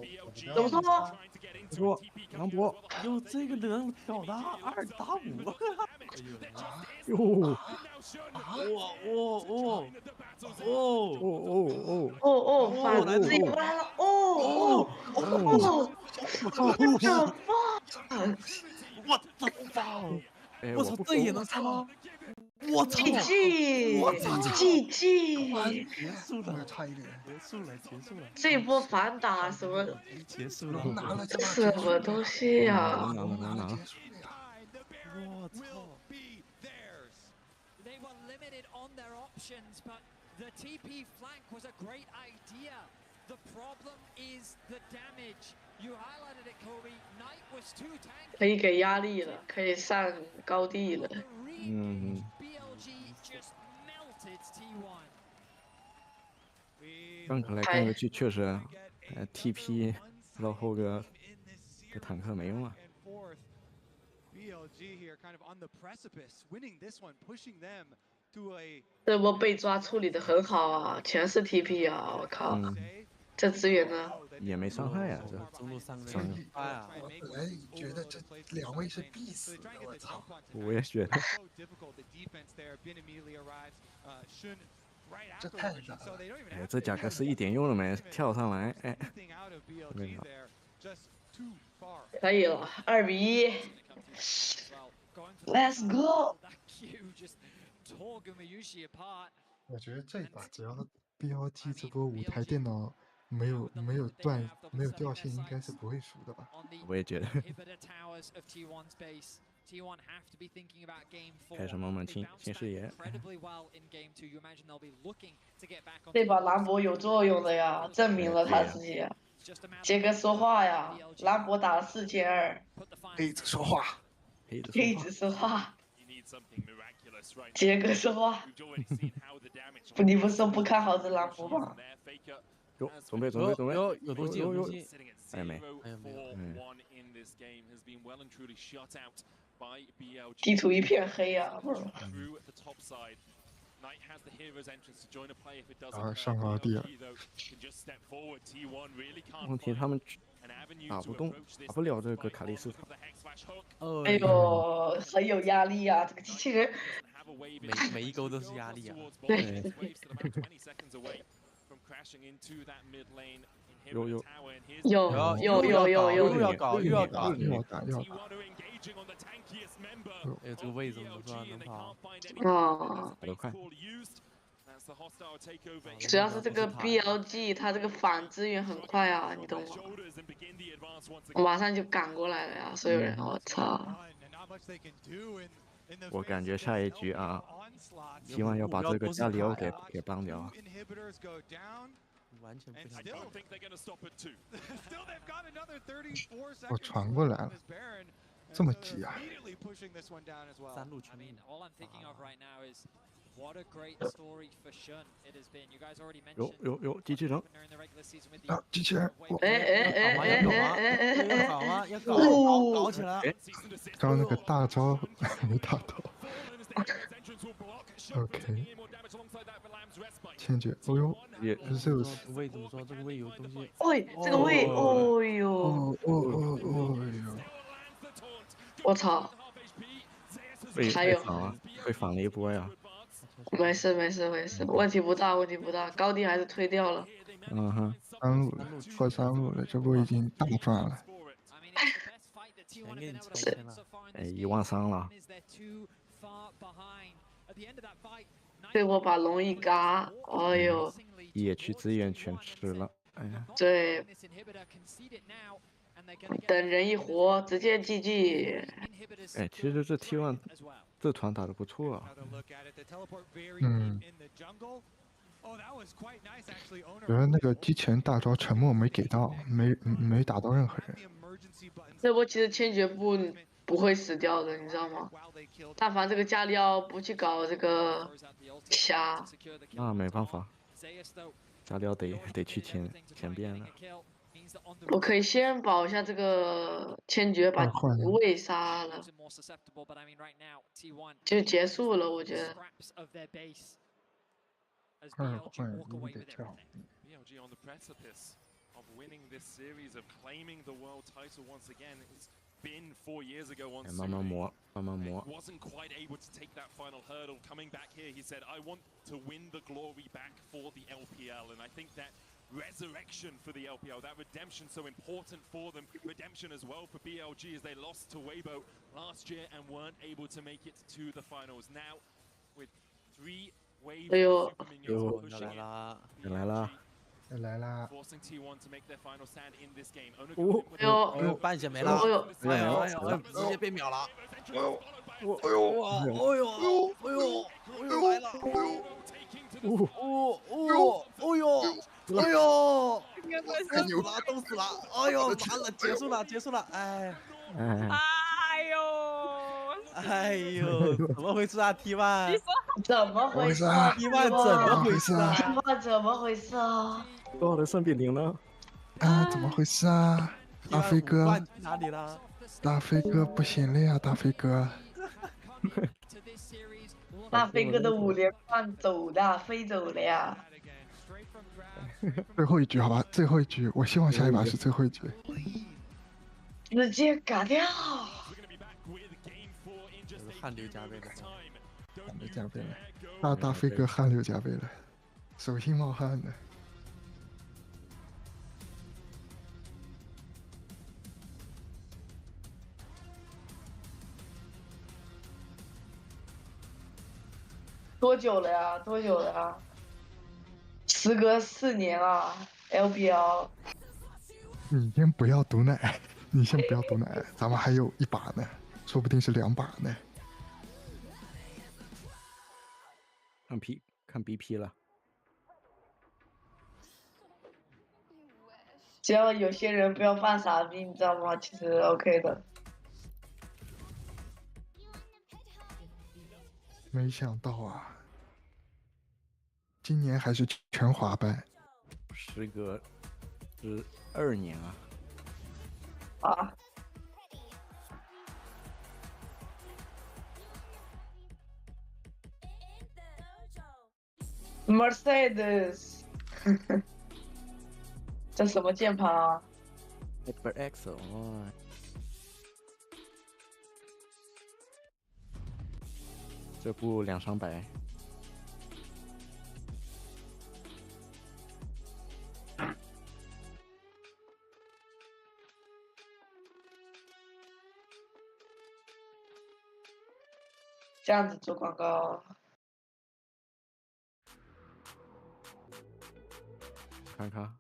Speaker 5: 么说？
Speaker 3: 说杨博，
Speaker 11: 哟，这个人挑的2打5。
Speaker 3: 哟，
Speaker 5: 反自己回来了！哦，
Speaker 11: 我操，这也能杀吗？我操
Speaker 5: ！GG！
Speaker 11: 结束了，差一点，结束了。
Speaker 5: 这波反打什么？
Speaker 11: 结束了，
Speaker 5: 什么东西呀？
Speaker 3: 能拿。
Speaker 11: 我操！
Speaker 8: They were limited on their options, but the TP flank was a great idea. The problem is the damage. You highlighted it, Kobe. Knight was too tanky.
Speaker 5: 可以给压力了，可以上高地了。
Speaker 3: 嗯。
Speaker 8: BLG just melted
Speaker 3: 干个去确实，TP 老后个坦克没用啊。
Speaker 5: 这波被抓处理的很好啊，全是 TP 啊！我靠，这资源呢？
Speaker 3: 也没伤害啊，这
Speaker 11: 中路3个
Speaker 3: 伤
Speaker 11: 人啊！
Speaker 1: 我本来觉得这2位是必死的，我操！
Speaker 3: 我也觉得。
Speaker 1: 这太难了。
Speaker 3: 哎，这贾克斯一点用都没，跳上来，哎，
Speaker 5: 可以了，2-1 ，Let's go！
Speaker 1: 我觉得这一把只要 BLG 这波舞台电脑没有掉线，应该是不会输的吧？
Speaker 3: 我也觉得。开始慢慢清视野。
Speaker 5: 这把兰博有作用的呀，证明了他自己。杰哥说话呀，兰博打了4200。
Speaker 1: 黑子说话，
Speaker 5: 黑子说话。杰哥说话。你不是说不看好这兰博吗？
Speaker 3: 哟，准备，
Speaker 11: 有东西，
Speaker 3: 哎没，
Speaker 5: 地图一片黑啊！
Speaker 1: 上高地了。
Speaker 3: 问题他们打不了这个卡莉斯塔。
Speaker 5: 哎呦，很有压力啊！这个机器人，
Speaker 11: 每一勾都是压力啊。
Speaker 5: 对。
Speaker 3: 有，
Speaker 11: 又要搞。哎，这个位置怎么说能跑？
Speaker 5: 啊，
Speaker 3: 跑得快。
Speaker 5: 主要是这个 BLG 它这个反支援很快啊，你懂吗？马上就赶过来了呀，所有人，我操！
Speaker 3: 我感觉下一局啊，希望要把这个加里奥给帮掉。
Speaker 11: 完全不想。
Speaker 1: 我传过来了，这么急啊
Speaker 11: ！3路全。
Speaker 3: 有机器人。
Speaker 1: 啊，机器人！
Speaker 11: 好啊，要搞起来！
Speaker 1: 刚刚那个大招没打到。OK。千珏，哦呦，
Speaker 3: 也
Speaker 1: 这个
Speaker 11: 位怎么说？这个位有东西。
Speaker 5: 喂，这个位，哦呦，
Speaker 1: 哦，
Speaker 5: 我操！还有
Speaker 3: 被反了一波呀。
Speaker 5: 没事，问题不大，高地还是推掉了。
Speaker 1: 嗯哼，3路了，破3路了，这波已经大赚了。
Speaker 11: 全给你拆迁了。
Speaker 3: 哎，13000了。
Speaker 5: 对，我把龙一嘎，哎呦！
Speaker 3: 野区资源全吃了，哎呀。
Speaker 5: 对。等人一活，直接 GG。
Speaker 3: 哎，其实这 T1 这团打得不错啊。
Speaker 1: 觉得那个机器人大招沉默没给到，没打到任何人。
Speaker 5: 这波其实千珏不会死掉的，你知道吗？但凡这个加里奥不去搞这个瞎，
Speaker 3: 那没办法，加里奥得去前边了。
Speaker 5: 我可以先保一下这个千珏，把位杀了，就结束了，我觉得。
Speaker 1: 2-1得跳。
Speaker 7: Been 4 years ago on
Speaker 3: 慢慢磨。
Speaker 7: Wasn't quite able to take that final hurdle. Coming back here, he said, "I want to win the glory back for the LPL," and I think that resurrection for the LPL, that redemption so important for them. Redemption as well for BLG as they lost to Weibo last year and weren't able to make it to the finals. Now, with 3 waves coming in, pushing it.
Speaker 1: 来啦
Speaker 7: Forcing T1 to make their final stand in this game.
Speaker 11: 半血没了，直接被秒了。冻死了！哎呦，完了，结束了，哎呦！
Speaker 14: 哎呦，怎么回事啊 ？T1
Speaker 5: 怎么回事
Speaker 1: 啊
Speaker 14: ？T1 怎么回事啊
Speaker 5: ？T1 怎么回事啊？
Speaker 3: 多少人3比0了？
Speaker 1: 啊，怎么回事啊？大飞哥，
Speaker 14: 去哪里了？
Speaker 1: 大飞哥不行了呀，大飞哥。
Speaker 5: 大飞哥的5连冠走的，飞走了呀！
Speaker 1: 最后一局好吧，最后一局，我希望下一把是最后一局。
Speaker 5: 直接嘎掉！
Speaker 14: 汗流浃背的，
Speaker 1: 汗流浃背了，大飞哥汗流浃背了，手心冒汗的。
Speaker 5: 多久了呀？多久了呀？时隔4年啊 ，LBL。
Speaker 1: 你先不要毒奶，你先不要毒奶，咱们还有1把呢，说不定是2把呢。
Speaker 3: 看 BP 了。
Speaker 5: 只要有些人不要犯傻逼，你知道吗？其实 OK 的。
Speaker 1: 没想到啊，今年还是全华班，
Speaker 3: 时隔12年啊！
Speaker 5: 啊！ Mercedes， 这什么键盘啊
Speaker 3: ？Hyper X 哦。这部2伤白。
Speaker 5: 这样子做广告。
Speaker 3: 看看。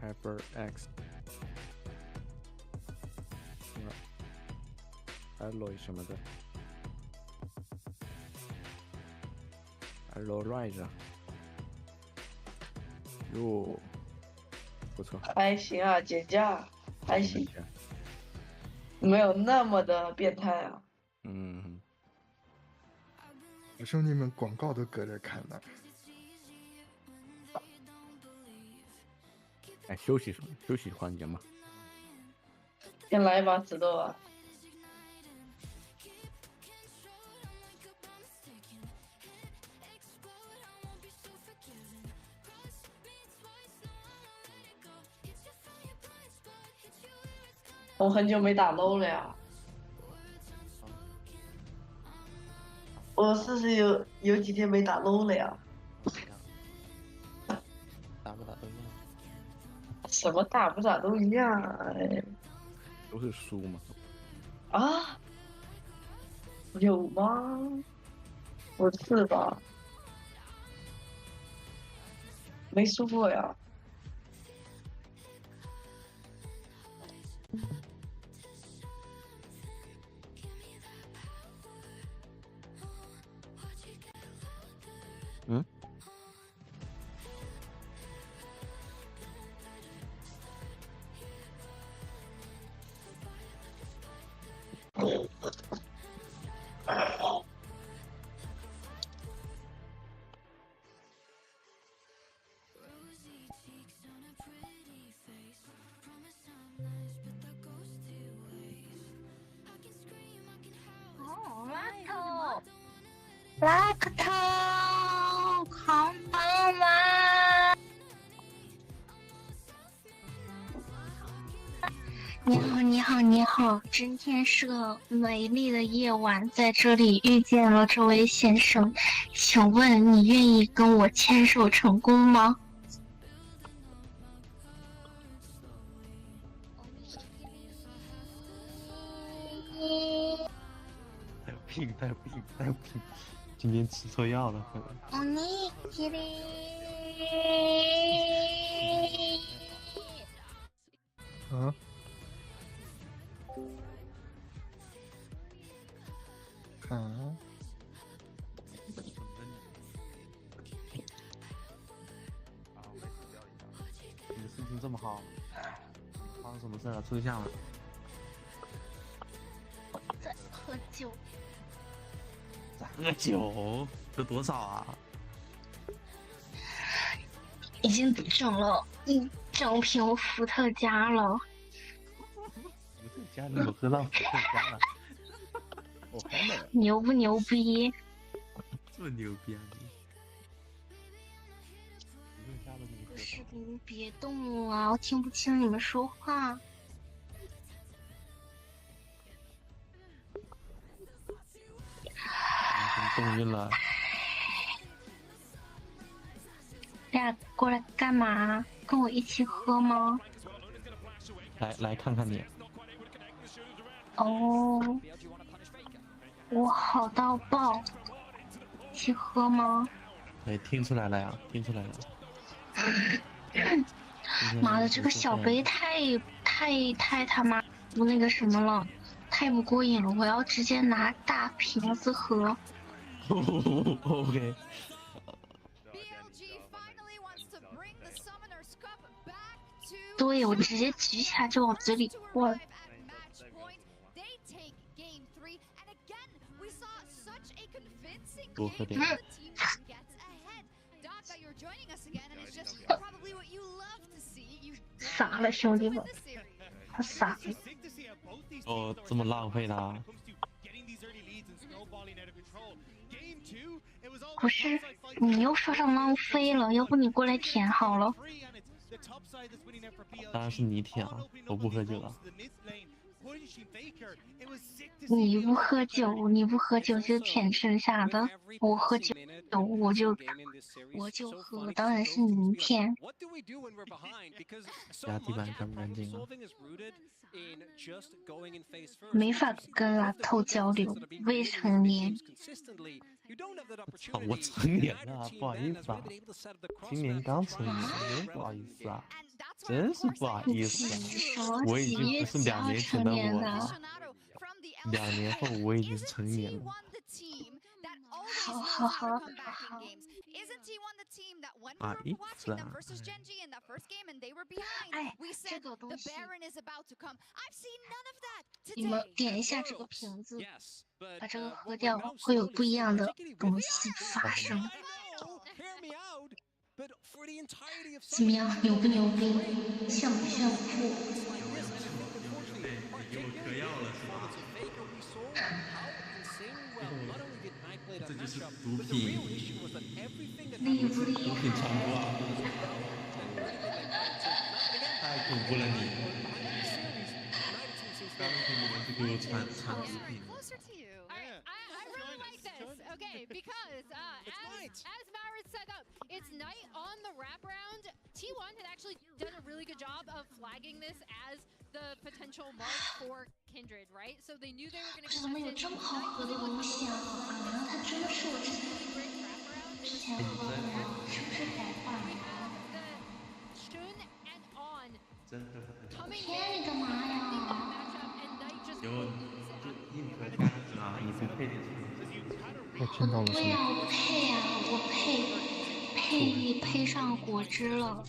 Speaker 3: Hyper X。alloy 什么的 ，alloy rise， 哟，不错，
Speaker 5: 还行啊，减价还行，没有那么的变态啊。
Speaker 3: 嗯，
Speaker 1: 我兄弟们广告都搁这看呢。
Speaker 3: 哎，休息环节嘛。
Speaker 5: 先来一把石头啊！我很久没打 low 了呀。我是不是有几天没打 low 了呀？
Speaker 14: 打不打都一样。
Speaker 5: 什么打不打都一样，哎。
Speaker 3: 都是输嘛。
Speaker 5: 啊？有吗？不是吧？没输过呀。
Speaker 3: 嗯？
Speaker 2: 拉克头，好棒吗？你好，你好，你好！今天是个美丽的夜晚，在这里遇见了这位先生，请问你愿意跟我牵手成功吗？
Speaker 14: 带有病！今天吃错药了。
Speaker 2: 哦，你吉利。
Speaker 1: 啊？啊？
Speaker 14: 你的心情这么好？搞什么事啊？出现了。
Speaker 2: 在喝酒。
Speaker 14: 喝酒？喝多少啊？
Speaker 2: 已经整了1整瓶伏特加了。
Speaker 14: 伏特加怎么喝到伏特加了？
Speaker 3: 我好美。
Speaker 2: 牛不牛逼？
Speaker 14: 这么牛逼啊你！
Speaker 2: 不是，你们别动了，我听不清你们说话。
Speaker 14: 冻晕了。
Speaker 2: 俩过来干嘛？跟我一起喝吗？
Speaker 14: 来看看你。
Speaker 2: 哦，我好到爆，一起喝吗？
Speaker 14: 哎，听出来了呀，听出来了。
Speaker 2: 妈的，这个小杯太他妈不那个什么了，太不过瘾了！我要直接拿大瓶子喝。
Speaker 14: OK。
Speaker 2: 对，我直接举起来就往嘴里灌。
Speaker 14: 多喝点。
Speaker 2: 傻了，兄弟们，他傻了。
Speaker 14: 哦，这么浪费的啊？
Speaker 2: 不是，你又说上浪费了，要不你过来舔好了。
Speaker 14: 当然是你舔啊，我不喝酒啊。
Speaker 2: 你不喝酒就舔剩下的，我喝酒我就喝，当然是你舔。
Speaker 14: 家地板干不干净啊？
Speaker 2: 没法跟拉头交流，未成年。
Speaker 14: 操，我成年了，不好意思啊，今年刚成年，不好意思啊，真是不好意思啊，我已经不是2年前的我了，2年后我已经成年了。
Speaker 2: 好。
Speaker 14: 啊，意思啊。
Speaker 2: 哎，这个东西，你们点一下这个瓶子，把这个喝掉，会有不一样的东西发生。怎么样，牛不牛逼？炫不炫酷？
Speaker 14: 你给我嗑药了是吧？这就是毒品，
Speaker 2: 厉不厉害？
Speaker 14: 毒品传播啊！太恐怖了你！刚才你们就给我传毒品。
Speaker 16: Okay, because as Marit set up, it's night on the wraparound. T1 had actually done a really good job of flagging this as the potential mark for Kindred, right? So they knew they were going to.
Speaker 2: 怎么有这么好喝的东西啊？它真的是我之前喝的呀？是不是改版了？
Speaker 14: 真的很
Speaker 2: 天，你干嘛呀？
Speaker 14: 有就硬核干子啊！你不配点什么？
Speaker 1: 我听到了什么？
Speaker 2: 我配呀，我配上果汁了。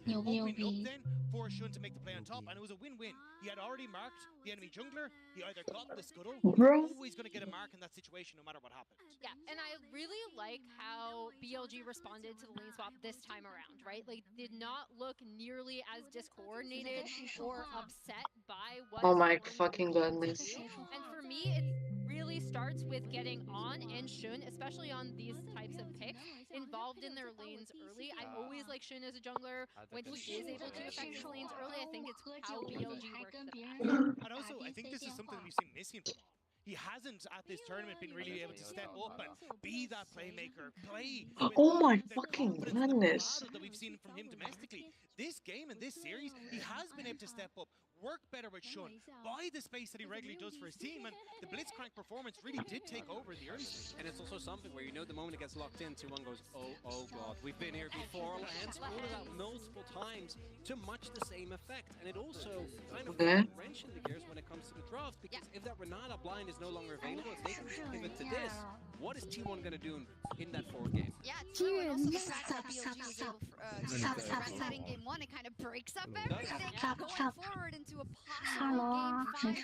Speaker 2: 牛不牛逼？
Speaker 7: for Shun to make the play on top, and it was a win-win. He had already marked the enemy jungler. He either got the scuttle, or always going to get a mark in that situation, no matter what happens.
Speaker 16: Yeah, and I really like how BLG responded to the lane swap this time around, right? Like, did not look nearly as discoordinated or upset by what.
Speaker 5: Oh my fucking goodness.
Speaker 16: And for me, it really starts with getting On and Shun, especially on these types of picks, involved in their lanes early. I always like Shun as a jungler when he is able to affect his lanes early. I think it's how BLG works the best.
Speaker 7: And also, I think this is something we've seen missing from On. He hasn't at this tournament been really able to step up and be that playmaker, play.
Speaker 5: Oh my fucking goodness.
Speaker 7: That we've seen from him domestically. This game and this series, he has been able to step up, work better with Shun, buy the space that he regularly does for his team, and the Blitzcrank performance really did take over in the early stage.
Speaker 15: And it's also something where you know the moment it gets locked in, 2-1 goes, oh god, we've been here before, and pulled it out multiple times to much the same effect. And it also kind of wrenches the gears when it comes to the draft, because if that Renata blind is no longer available, if they can pivot to this, what is T1 going to do in that forward game?
Speaker 25: Yeah, true. And also the fact that BLG was able to reset in game 1, it kind of breaks up everything going forward into a possible game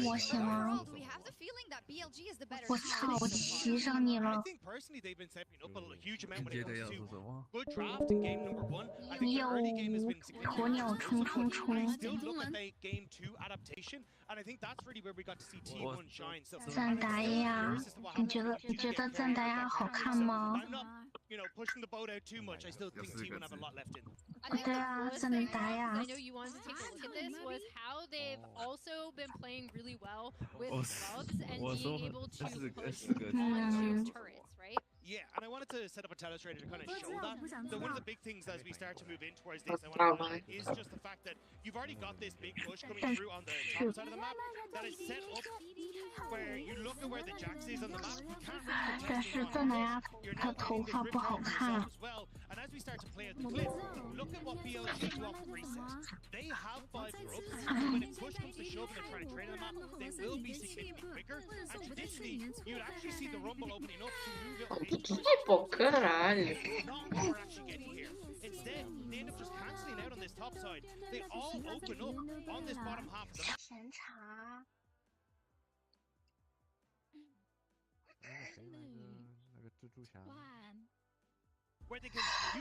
Speaker 25: 5. We have the feeling that BLG is the better team.
Speaker 2: 我操！我骑上你了。
Speaker 7: I think personally they've been stepping up a huge amount when it comes to good draft in game number 1. I think the early game has been significant. I still look at the game 2 adaptation, and I think that's really where we got to see T1 shine. So
Speaker 2: 赞达亚，你觉得赞达亚好看吗？
Speaker 7: I'm not, pushing the boat out too much. I still think T1 have a lot left in them.
Speaker 16: I think the coolest thing, I know you wanted to take a look at this, was how they've also been playing really well with bugs and being able to push onto turrets, right?
Speaker 7: Yeah, and I wanted to set up a telestrator to kind of show that. So one of the big things as we start to move in towards this, I want to highlight is just the fact that you've already got this big push coming through on the top side of the map that is set up where you look at where the Jax is on the map, you can't really
Speaker 2: 但是赞达亚他头发不好看。
Speaker 7: And as we start to play out the clip, look at what BLG do off reset. They have 5 grubs, and when it push comes to shove and they're trying to trade on the map, they will be significantly quicker. And traditionally, you would actually see the rumble opening up to move it.
Speaker 5: Pô, caralho.
Speaker 7: Not what we're actually getting here. Instead, they end up just cancelling out on this top side. They all open up on this bottom half of the map.
Speaker 2: 甜茶。
Speaker 3: 那个蜘蛛侠。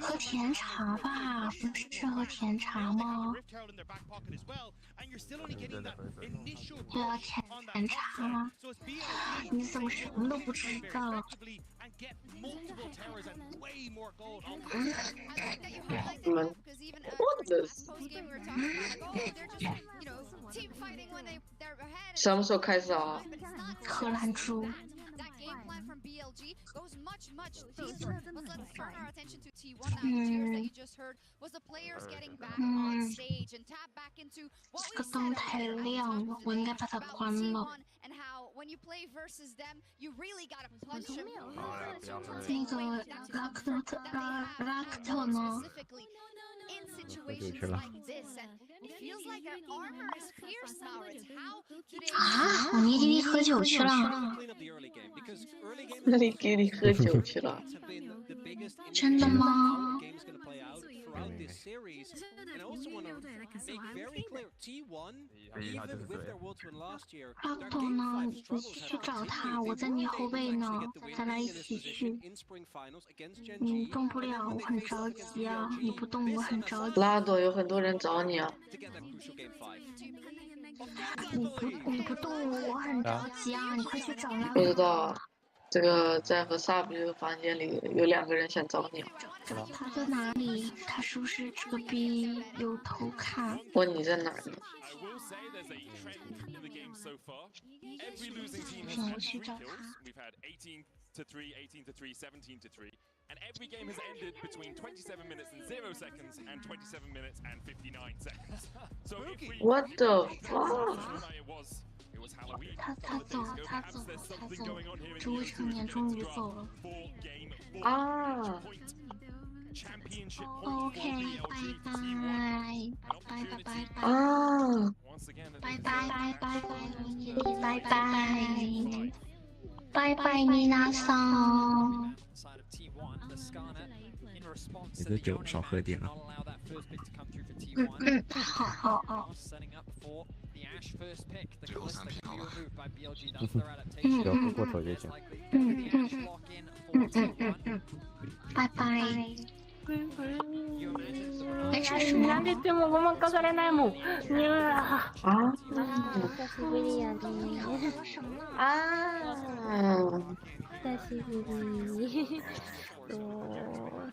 Speaker 2: 喝甜茶吧，不是喝甜茶吗？对啊，甜茶。你怎么什么都不知道？
Speaker 5: 什么时候开始啊？
Speaker 2: 荷兰猪。
Speaker 25: That game plan from BLG goes much deeper. But let's turn our attention to T1 now. The cheers that you just heard was the players getting back on stage and tap back into what we said about T1 and how when you play versus them, you really gotta punch them.
Speaker 2: 那个拉克特呢？
Speaker 25: In situations like this, and it feels like their armor is pierced now. It's how do they?
Speaker 2: 啊！我捏你喝酒去了。
Speaker 5: 你给你喝酒去了。
Speaker 2: 真的吗？
Speaker 15: Throughout this series, and I also want to make very clear, T1, even with their World Twin last year,
Speaker 2: 拉克特呢？你去找他，我在你后背呢，咱俩一起去。你动不了，我很着急啊！你不动，我很着急。
Speaker 5: 拉多有很多人找你啊！
Speaker 2: 你不动，我很着急啊！你快去找拉克。
Speaker 5: 不知道，这个在和萨比的房间里有2个人想找你。
Speaker 2: 他在哪里？他是不是这个 B 有偷看？
Speaker 5: 问你在哪呢？
Speaker 2: 我去找他。
Speaker 10: 18-3, 18-3, 17-3, and every game has ended between 27 minutes and 0 seconds and 27 minutes and 59 seconds. So if we
Speaker 5: What the fuck?
Speaker 10: It was Halloween.
Speaker 2: 他走，这未成年终于走了。
Speaker 5: 啊。
Speaker 2: OK， 拜拜。
Speaker 5: 啊。
Speaker 2: 拜拜，皆さん。
Speaker 3: 你的酒少喝点啊。
Speaker 2: 好。
Speaker 3: 酒3瓶好吧。只要喝过头就行。
Speaker 2: 拜拜。
Speaker 19: え、なんで言ってもごまかされないもん。にゃ
Speaker 5: あ。
Speaker 19: 久しぶりやね。久しぶり。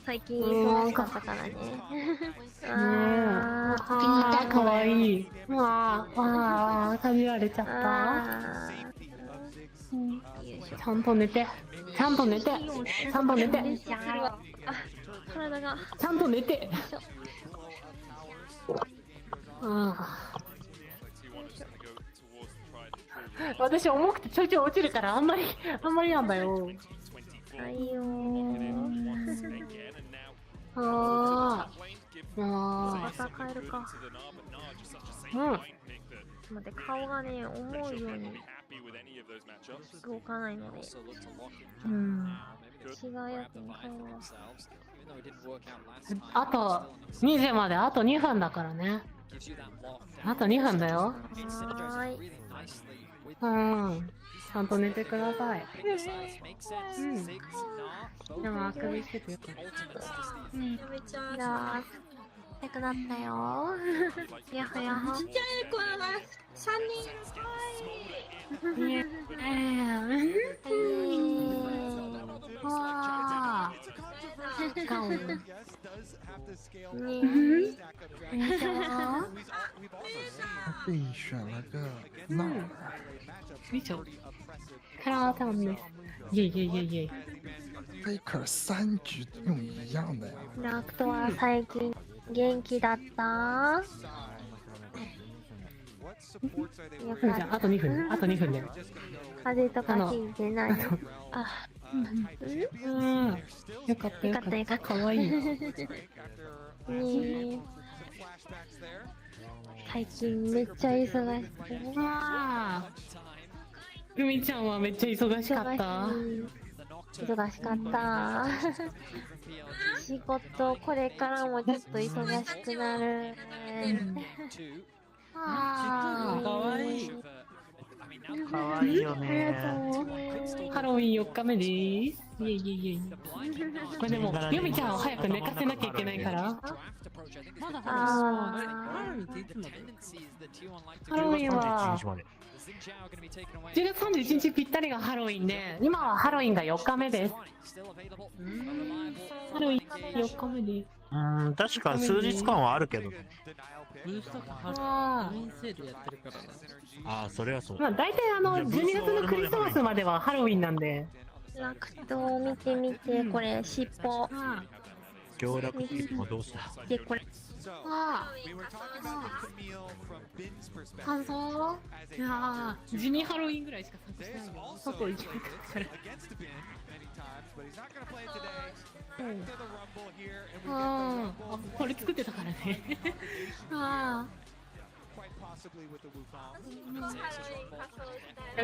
Speaker 19: 最近忙しかったからね。
Speaker 2: かわいい。
Speaker 19: 食べられちゃった。ちゃんと寝て。ちゃんと寝て。体が。ちゃんと寝て。私重くてちょいちょい落ちるからあんまりなんだよ。はいよまた帰るか。待って、顔がね、思うように動かないので。違うやつに変えます。
Speaker 13: あと20まであと2分だからね。あと2分だよ。
Speaker 19: はい。
Speaker 13: うん。ちゃんと寝てください。うん。でもあくびしててよかった。うん。
Speaker 19: じゃあ、早くなったよ。やほやほ。ちっちゃい子が3人いる。わー。顔。
Speaker 1: 被选了个闹儿。
Speaker 13: 没错。看到他们没？耶耶耶耶。
Speaker 1: Faker 3局用一样的呀。
Speaker 19: ラクトは最近元気だった？
Speaker 13: じゃあと2分。あと2分で。
Speaker 19: 風邪とかひいてない？あ。
Speaker 13: よかったよかったよかった。かわいい。
Speaker 19: 最近めっちゃ忙しい。
Speaker 13: ゆみちゃんはめっちゃ忙しかった。
Speaker 19: 忙しかった。仕事これからもちょっと忙しくなる。
Speaker 13: かわいい。
Speaker 14: かわいいよね。
Speaker 13: ハロウィン4日目です。イエイイエイイエイ。これでもゆみちゃんを早く寝かせなきゃいけないから。ハロウィンは10月31日ぴったりがハロウィンで、今はハロウィンが4日目です。ハロウィン4日目です。
Speaker 14: 確か数日間はあるけどね。ああ、それはそう。
Speaker 13: まあ大体12月のクリスマスまではハロウィンなんで。
Speaker 19: ラクトを見てみて、これ尻尾。
Speaker 14: 行楽ってもどうした？
Speaker 19: でこれ。
Speaker 13: 感想？いやー、地味ハロウィンぐらいしか参加してないよ。外行けなかったから。これ作ってたからね。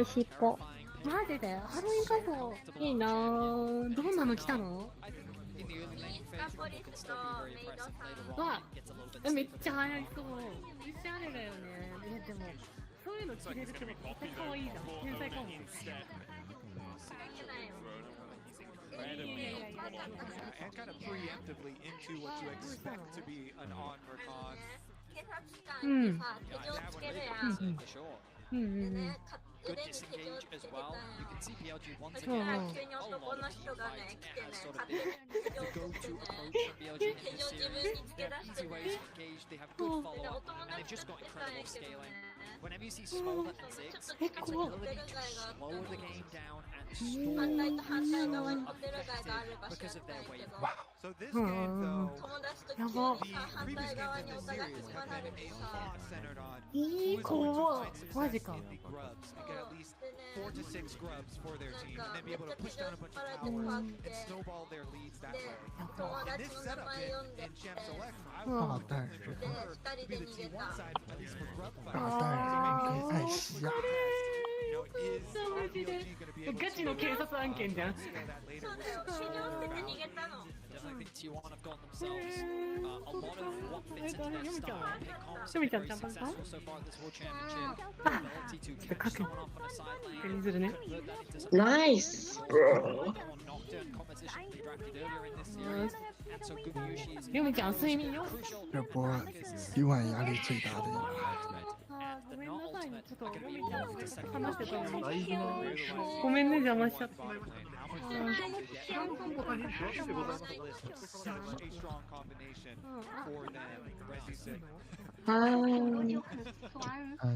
Speaker 19: 尻尾。
Speaker 13: マジでハロウィン仮装いいなー。どんなの来たの？めっちゃ流行りそう。めっちゃあれだよね。でもそういうの着れるって絶対可愛いじゃん。天才かも。
Speaker 6: And kind of preemptively into what you expect to be an on recon.
Speaker 8: Good disengage as well. You can see PLG once again. A lot of team fight has sort of been the go-to approach for PLG in this series. They have easy ways to engage, they have good follow-up, and they've just got incredible scaling. Whenever you see Smolder and Ziggs, it's an ability to slow the game down and stall so effective because of their weight.
Speaker 6: So this game, though, the previous games in this series have been a lot centered on who is going to find success in the grubs and get at least 4 to 6 grubs for their team, and then be able to push down a bunch of towers and snowball their leads that way. In this setup in Champ Select, I would prefer to be the T1 side, at least for grub fights.
Speaker 13: ガチの警察案件じゃん。
Speaker 8: I think T1 have got themselves a lot of what fits into their style. Pick comps have been very successful so far at this World Championship. The ability to keep someone off on a side lane, convert that into some
Speaker 5: Nice, bro.
Speaker 8: Nocturne composition they drafted earlier in this series. And so good Yushi is
Speaker 13: ゆみちゃん睡眠よ。
Speaker 1: 这波比碗压力最大的一
Speaker 13: ごめんなさいね、ちょっとゆみちゃん話してたのに。ごめんね、邪魔しちゃった。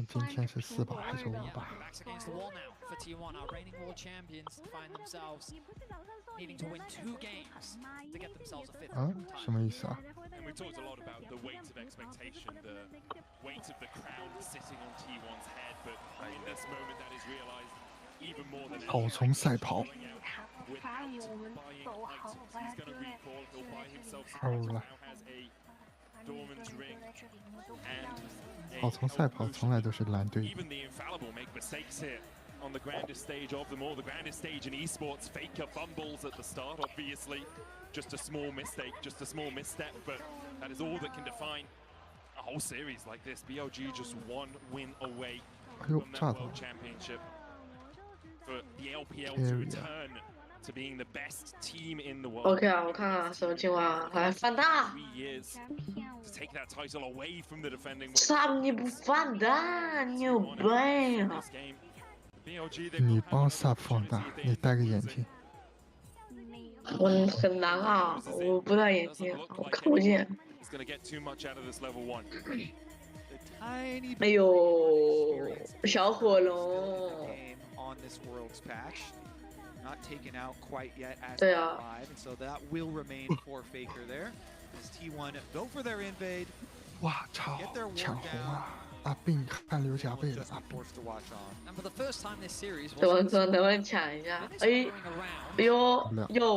Speaker 1: 今天是4把还是5把？
Speaker 8: for T1, our reigning world champions find themselves needing to win 2 games to get themselves a 5th.
Speaker 1: 什么意思啊？
Speaker 10: And we talked a lot about the weight of expectation, the weight of the crown sitting on T1's head, but in this moment that is realized even more than
Speaker 1: 草丛赛跑。草丛赛跑从来都是蓝队。
Speaker 10: Even the infallible make mistakes here. on the grandest stage of them all, the grandest stage in esports. Faker fumbles at the start, obviously. Just a small mistake, just a small misstep, but that is all that can define a whole series like this. BLG just 1 win away from that World Championship. For the LPL to return to being the best team in the world.
Speaker 5: OK 啊，我看看什么情况啊？来放大。
Speaker 10: 3 years to take that title away from the defending.
Speaker 5: 操你不放大，你有病啊！
Speaker 1: 你帮 sub 放大，你戴个眼镜。
Speaker 5: 我很难啊，我不戴眼镜，我看不见。哎呦，小火龙。
Speaker 9: Not taken out quite yet as alive, and so that will remain for Faker there. As T1 go for their invade.
Speaker 1: 哇操！抢红啊！阿病汗流浃背了，阿病。
Speaker 5: 怎么能不能抢一下？哎，哎呦，哟，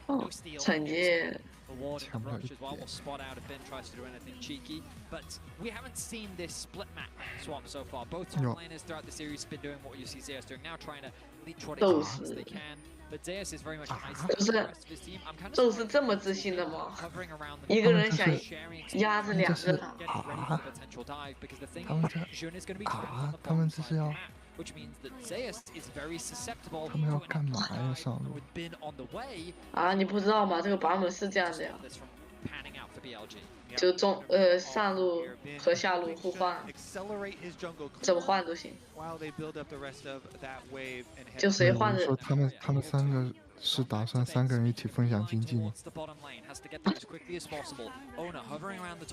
Speaker 5: 哦，惩戒。
Speaker 8: Awarding the rush as well. Will spot out if Ben tries to do anything cheeky, but we haven't seen this split map swap so far. Both top laners throughout the series have been doing what you see Zeus doing now, trying to leech what they can. But Zeus is very much isolated from the rest of his team. I'm kind of
Speaker 5: 宙斯这么自信的吗？一个人想压着2个塔。
Speaker 1: 他们这是要。
Speaker 8: Which means that Zeus is very susceptible.
Speaker 1: 他们要干嘛呀？上路？
Speaker 5: 啊，你不知道吗？这个版本是这样的呀。就上路和下路互换，怎么换都行。就谁换的？
Speaker 1: 说他们3个是打算3个人一起分享经济吗？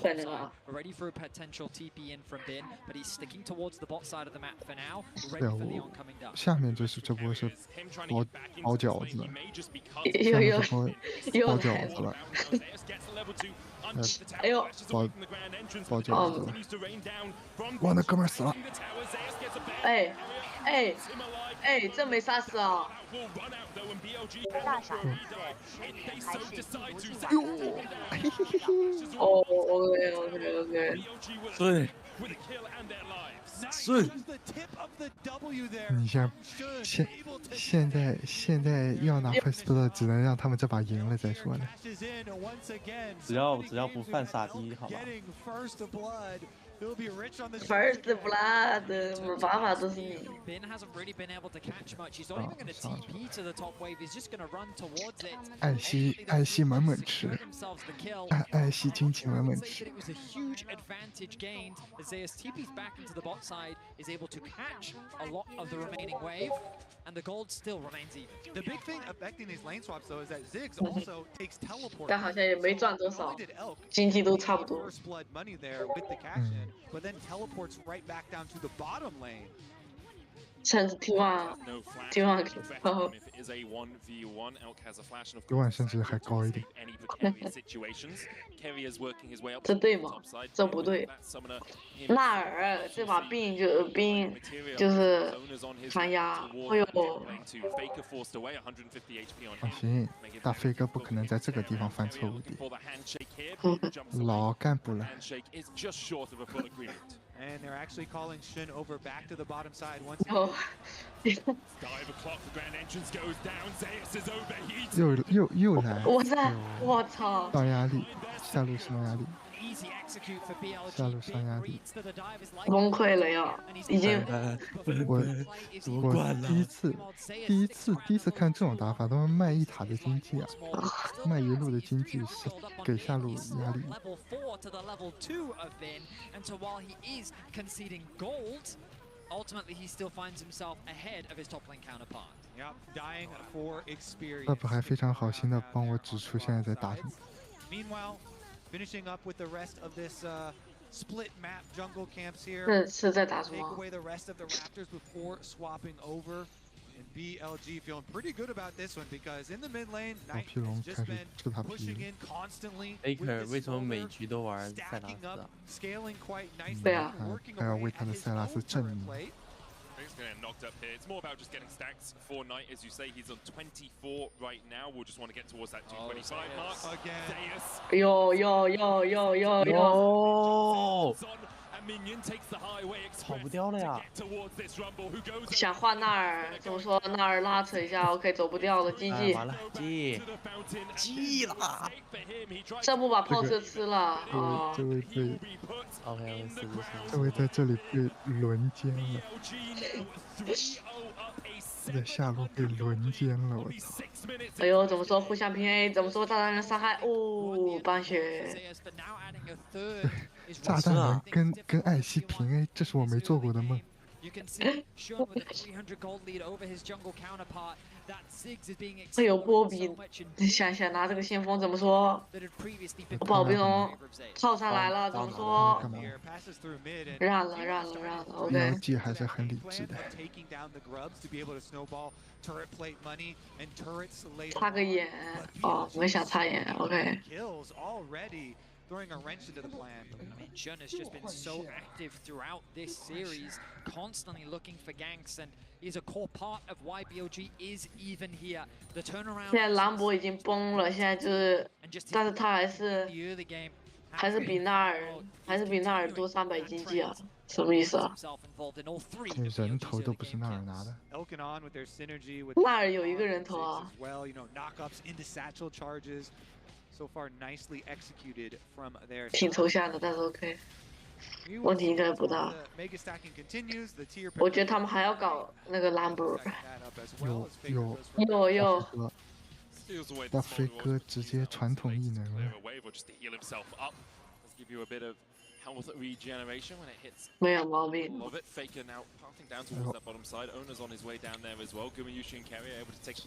Speaker 5: 可能啊。
Speaker 1: 对啊，我下面这波是包饺子，
Speaker 5: 又
Speaker 1: 包饺子了。
Speaker 5: 哎呦，
Speaker 1: 包饺子了！我那哥们死了！
Speaker 5: 哎，这没杀死啊！
Speaker 19: 大傻子，
Speaker 1: 哟，
Speaker 5: 哦 ，OK，
Speaker 14: 对。 顺，
Speaker 1: 你现在要拿 first blood， 只能让他们这把赢了再说呢。
Speaker 14: 只要不犯傻逼，好吧。
Speaker 5: First blood， 把法都是赢。
Speaker 1: 爱惜满满吃，爱惜经济满满吃。
Speaker 9: And the gold still remains even. The big thing affecting these lane swaps though is that Ziggs also takes teleport.
Speaker 5: 但好像也没赚多少，经济都差不多。
Speaker 9: First blood money there with the cash in, but then teleports right back down to the bottom lane.
Speaker 5: 甚至T1，
Speaker 1: 甚至还高一点。
Speaker 5: 这对吗？这不对。纳尔这把兵就是传压，哎呦！
Speaker 1: 放心，大飞哥不可能在这个地方犯错误的，老干部了。
Speaker 9: And they're actually calling Shin over back to the bottom side once
Speaker 5: again.
Speaker 1: 又来！
Speaker 5: 我操！
Speaker 1: 上压力，下路上压力，下路上压力，
Speaker 5: 崩溃了呀！已经，
Speaker 1: 我第一次看这种打法，都是卖一塔的经济啊，卖一路的经济是给下路压力。
Speaker 8: Ultimately, he still finds himself ahead of his top lane counterpart.
Speaker 9: Yep, dying for experience.
Speaker 1: 爸爸还非常好心的帮我指出现在在打什么。
Speaker 9: Meanwhile, finishing up with the rest of this split map jungle camps here.
Speaker 5: 是在打什么
Speaker 9: ？Take away the rest of the Raptors before swapping over. And BLG feeling pretty good about this one because in the mid lane, Knight has just been pushing in constantly.
Speaker 14: Faker 为什么每局都玩塞拉斯啊？
Speaker 9: Scaling quite nicely.
Speaker 1: 对啊，还要为他的塞拉斯证明。
Speaker 10: He's going to get knocked up here. It's more about just getting stacks for Knight. As you say, he's on 24 right now. We'll just want to get towards that 225 mark.
Speaker 9: Again.
Speaker 5: Yo.
Speaker 14: 跑不掉了呀！
Speaker 5: 想换纳尔，怎么说？纳尔拉扯一下 ，OK， 走不掉了，GG。
Speaker 14: 完了，G 了，
Speaker 5: 这不把炮车吃了啊！
Speaker 1: 这位被
Speaker 14: OK，
Speaker 1: 这位在这里被轮奸了，在下路被轮奸了，我操！
Speaker 5: 哎呦，怎么说？互相平 A， 怎么说？炸弹人伤害哦，半血。
Speaker 1: 炸弹人跟艾希平 A， 这是我没做过的梦。
Speaker 5: 哎呦，波比，想拿这个先锋怎么说？我保兵龙套上来了，怎么说？让了 ，OK。BLG
Speaker 1: 还是很理智的。
Speaker 5: 插个眼，哦，我想插眼 ，OK。
Speaker 8: throwing a wrench into the plan. I mean, Jun has just been so active throughout this series, constantly looking for ganks, and is a core part of why BLG is even here. The turnaround.
Speaker 5: 现在兰博已经崩了，现在就是，但是他还是比纳尔多300经济啊，什么意思啊？
Speaker 1: 人头都不是纳尔拿的。
Speaker 5: 纳尔有一个人头啊。
Speaker 9: So far, nicely executed from their
Speaker 5: 挺抽象的，但是 OK， 问题应该不大。我觉得他们还要搞那个兰博。有。
Speaker 1: 大飞哥直接传统异能了。
Speaker 5: 没有毛病。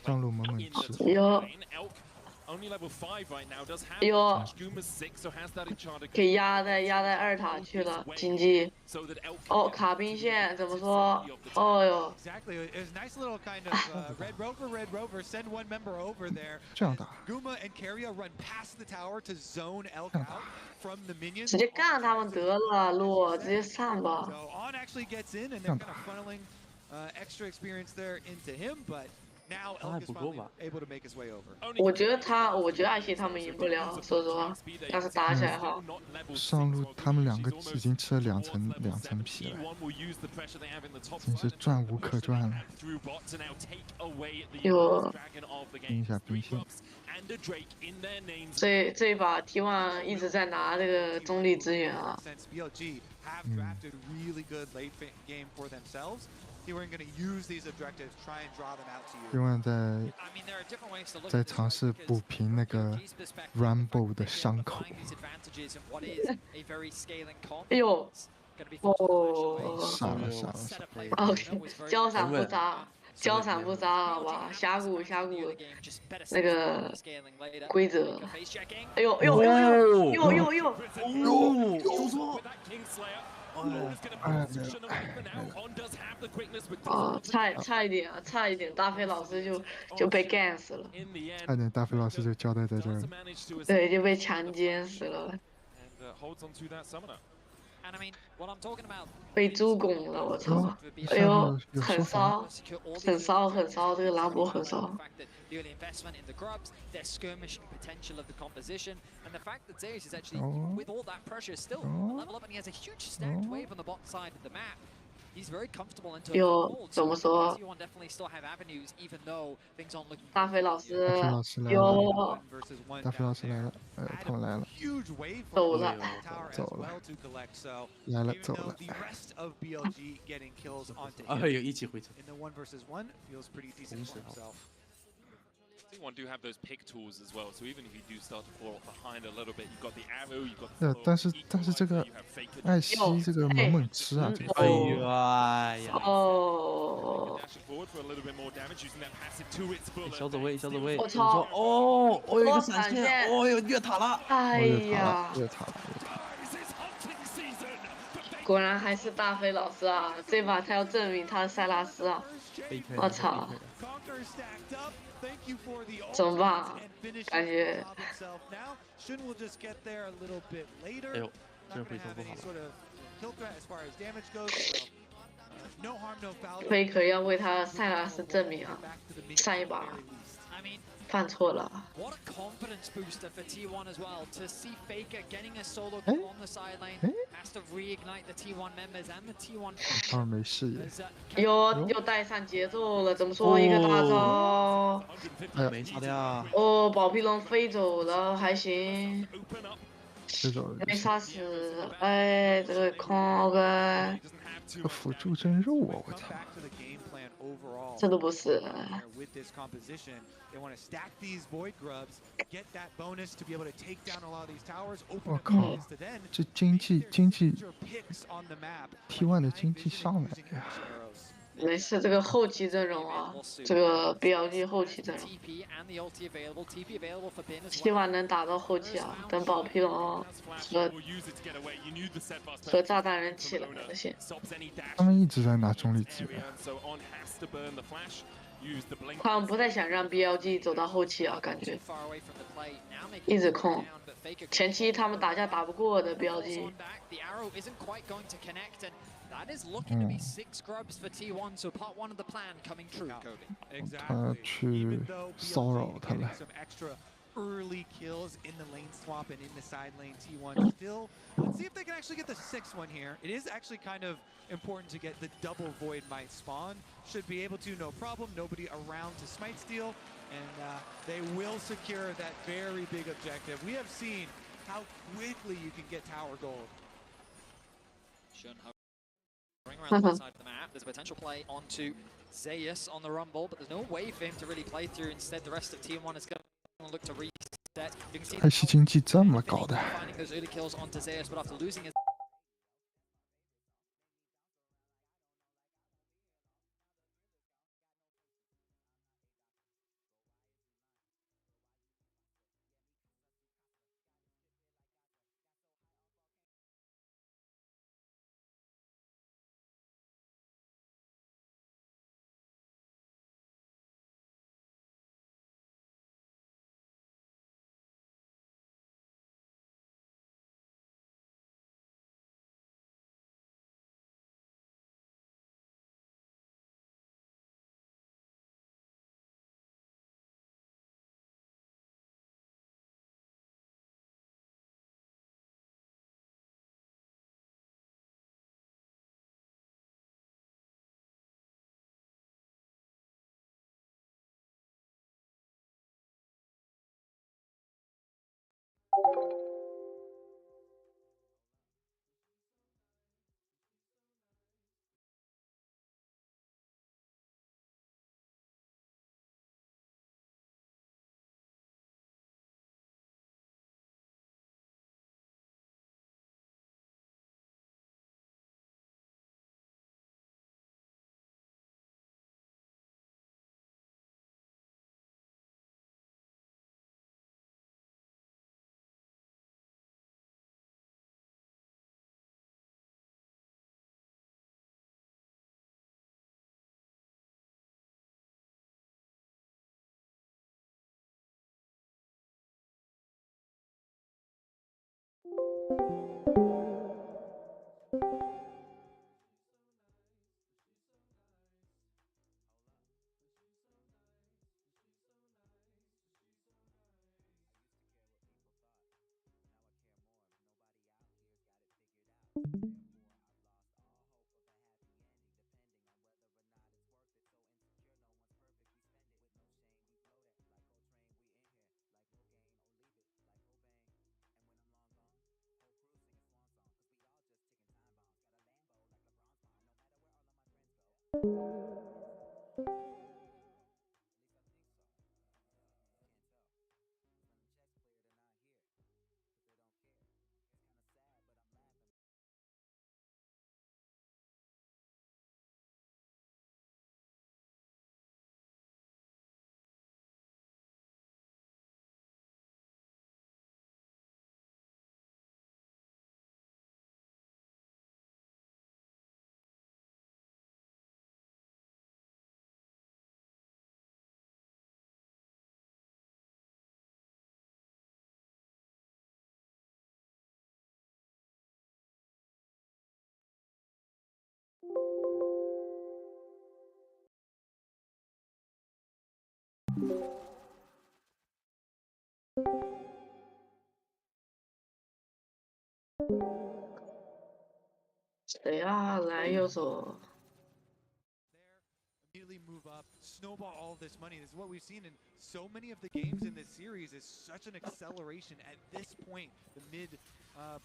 Speaker 1: 上路猛猛吃。
Speaker 5: 有。 哟，给压在2塔去了，经济。哦，卡兵线怎么说？哦哟。
Speaker 1: 这样打。
Speaker 5: 直接干他们得了，洛直接上吧。
Speaker 1: 这样打。
Speaker 14: 还不够吧？
Speaker 5: 我觉得艾希他们赢不了，说实话。要是打起来哈。
Speaker 1: 上路他们2个已经吃了2层皮了，真是赚无可赚了。
Speaker 5: 有。
Speaker 1: 冰一下兵线。
Speaker 5: 这一把 T1 一直在拿这个中立资源啊。
Speaker 1: 另外在尝试补平那个 Rumble 的伤口。
Speaker 5: 哎呦，哦，
Speaker 1: 傻了。
Speaker 5: OK， 交闪不砸，好吧？峡谷那个规则。哎呦！哦，差一点，大飞老师就被干死了。
Speaker 1: 差点，大飞老师就交代在这儿。
Speaker 5: 对，就被强奸死了。被猪拱了，我操！哎呦，很骚，这个兰博很骚。 有怎么说？大飞老师有。
Speaker 1: 大飞老师来了，他们来了。
Speaker 5: 走了。
Speaker 1: 走了。
Speaker 14: 哎呦，一起回城。
Speaker 10: T1 do have those pick tools as well, so even if you do start to fall behind a little bit, you've got the arrow, you've got the
Speaker 1: 但是这个艾希这个猛吃啊，这个。
Speaker 14: 哎呀！
Speaker 5: 哦。
Speaker 14: 小走位。
Speaker 5: 我操！
Speaker 14: 哦，有一个闪现，哦哟，越塔了！
Speaker 5: 哎呀！
Speaker 1: 越塔了。
Speaker 5: 果然还是大飞老师啊！这把他要证明他是塞拉斯啊！我操！ 怎么办？感觉。
Speaker 14: 哎呦，这回头不好
Speaker 5: 了。Faker 要为他塞拉斯证明啊！上一把。犯错了。
Speaker 8: What a confidence booster for T1 as well to see Faker getting a solo kill on the side lane. Has to reignite the T1 members and the T1
Speaker 1: 当然没视野。
Speaker 5: 又带上节奏了，怎么说一个大招？
Speaker 14: 没擦掉。
Speaker 5: 哦，宝皮龙飞走了，还行。
Speaker 1: 飞走了。
Speaker 5: 没杀死，哎，这个空个。
Speaker 1: 这个辅助真肉啊！我操。
Speaker 5: 这都不是。
Speaker 1: 我靠，这经济 T1 的经济上来了呀！
Speaker 5: 没事，这个后期阵容啊，这个 BLG 后期阵容，希望能打到后期啊。等宝皮龙和炸弹人起来了先。
Speaker 1: 他们一直在拿中立资源。
Speaker 5: 他们不太想让 BLG 走到后期啊，感觉一直控。前期他们打架打不过的 BLG。That
Speaker 8: is looking to be 6 grubs for T1, so part 1 of the plan coming true, Cody.
Speaker 1: 他去骚扰他了。
Speaker 9: Early kills in the lane swap and in the side lane. T1 still. Let's see if they can actually get the 6th one here. It is actually kind of important to get the double void might spawn. Should be able to, no problem. Nobody around to smite steal, and they will secure that very big objective. We have seen how quickly you can get tower gold.
Speaker 8: Around the side of the map, there's a potential play onto Zeus on the rumble, but there's no way for him to really play through. Instead, the rest of T1 is going to look to reset. You can see
Speaker 1: 还是经济这么高的。
Speaker 8: finding those early kills onto Zeus, but after losing his
Speaker 5: 谁啊？来右手。
Speaker 9: Immediately move up, snowball all of this money. This is what we've seen in so many of the games in this series. Is such an acceleration at this point, the mid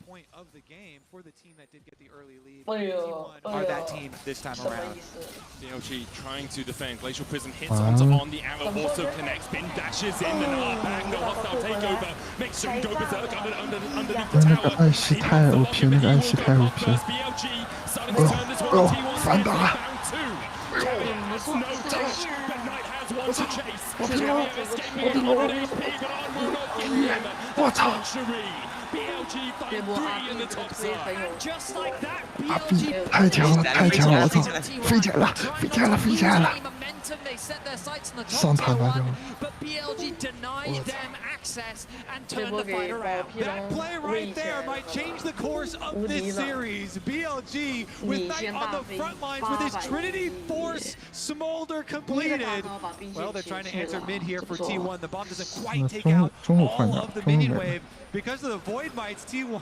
Speaker 9: point of the game for the team that did get the early lead. T1 are that team this time around.
Speaker 10: BLG trying to defend. Glacial Prism hits onto on the arrow, also connects. Bin dashes in the back. No hostile takeover. Makes him go berserk underneath the tower.
Speaker 1: 那个暗系太 OP， 那个暗系太 OP 了。反打！ 我操！阿 B 太强了，太强了！我操，飞起来了，飞起来了，飞起来了！上塔了就。
Speaker 9: That play right there might change the course of this series. BLG with Knight on the front lines with his Trinity Force Smolder completed. Well, they're trying to answer mid here for T1. The bomb doesn't quite take out all of the minion wave because of the Void Mites. T1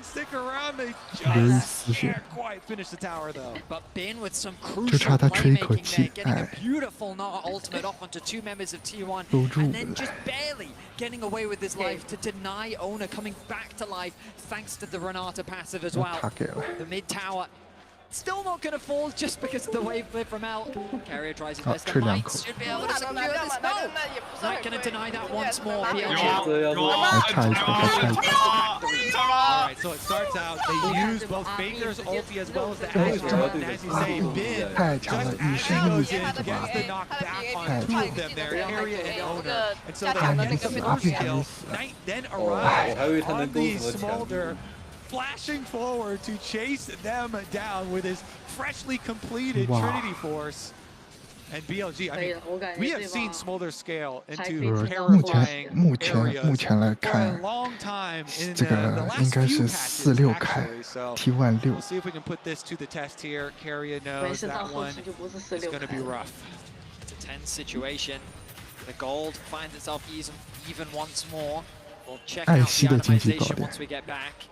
Speaker 9: stick around. They just can't quite finish the tower though.
Speaker 8: But Bin with some crucial playmaking there, getting a beautiful ultimate off onto 2 members of T1, and then just barely getting away with his life to deny Owner coming back to life thanks to the Renata passive as well. The mid tower still not going to fall just because of the wave flip from out. Carrier tries his best. The Mites should be able to secure this. No! Not going to deny that once more.
Speaker 9: Alright, so it starts out, they use both Faker's ulti as well as the Astra, and as you say, Bin just goes in, gets the knock back on 2 of them there, Carrier and Owner. And so they have to take the first kill. Knight then arrives on the Smolder, flashing forward to chase them down with his freshly completed Trinity Force. And BLG, I mean, we have seen Smolder scale into terrifying areas for a long time in the last few patches, actually. So we'll see if we can put this to the test here. Carrier knows that one is going to be rough.
Speaker 8: It's a tense situation. The gold finds itself even once more. We'll check out the itemization once we get back.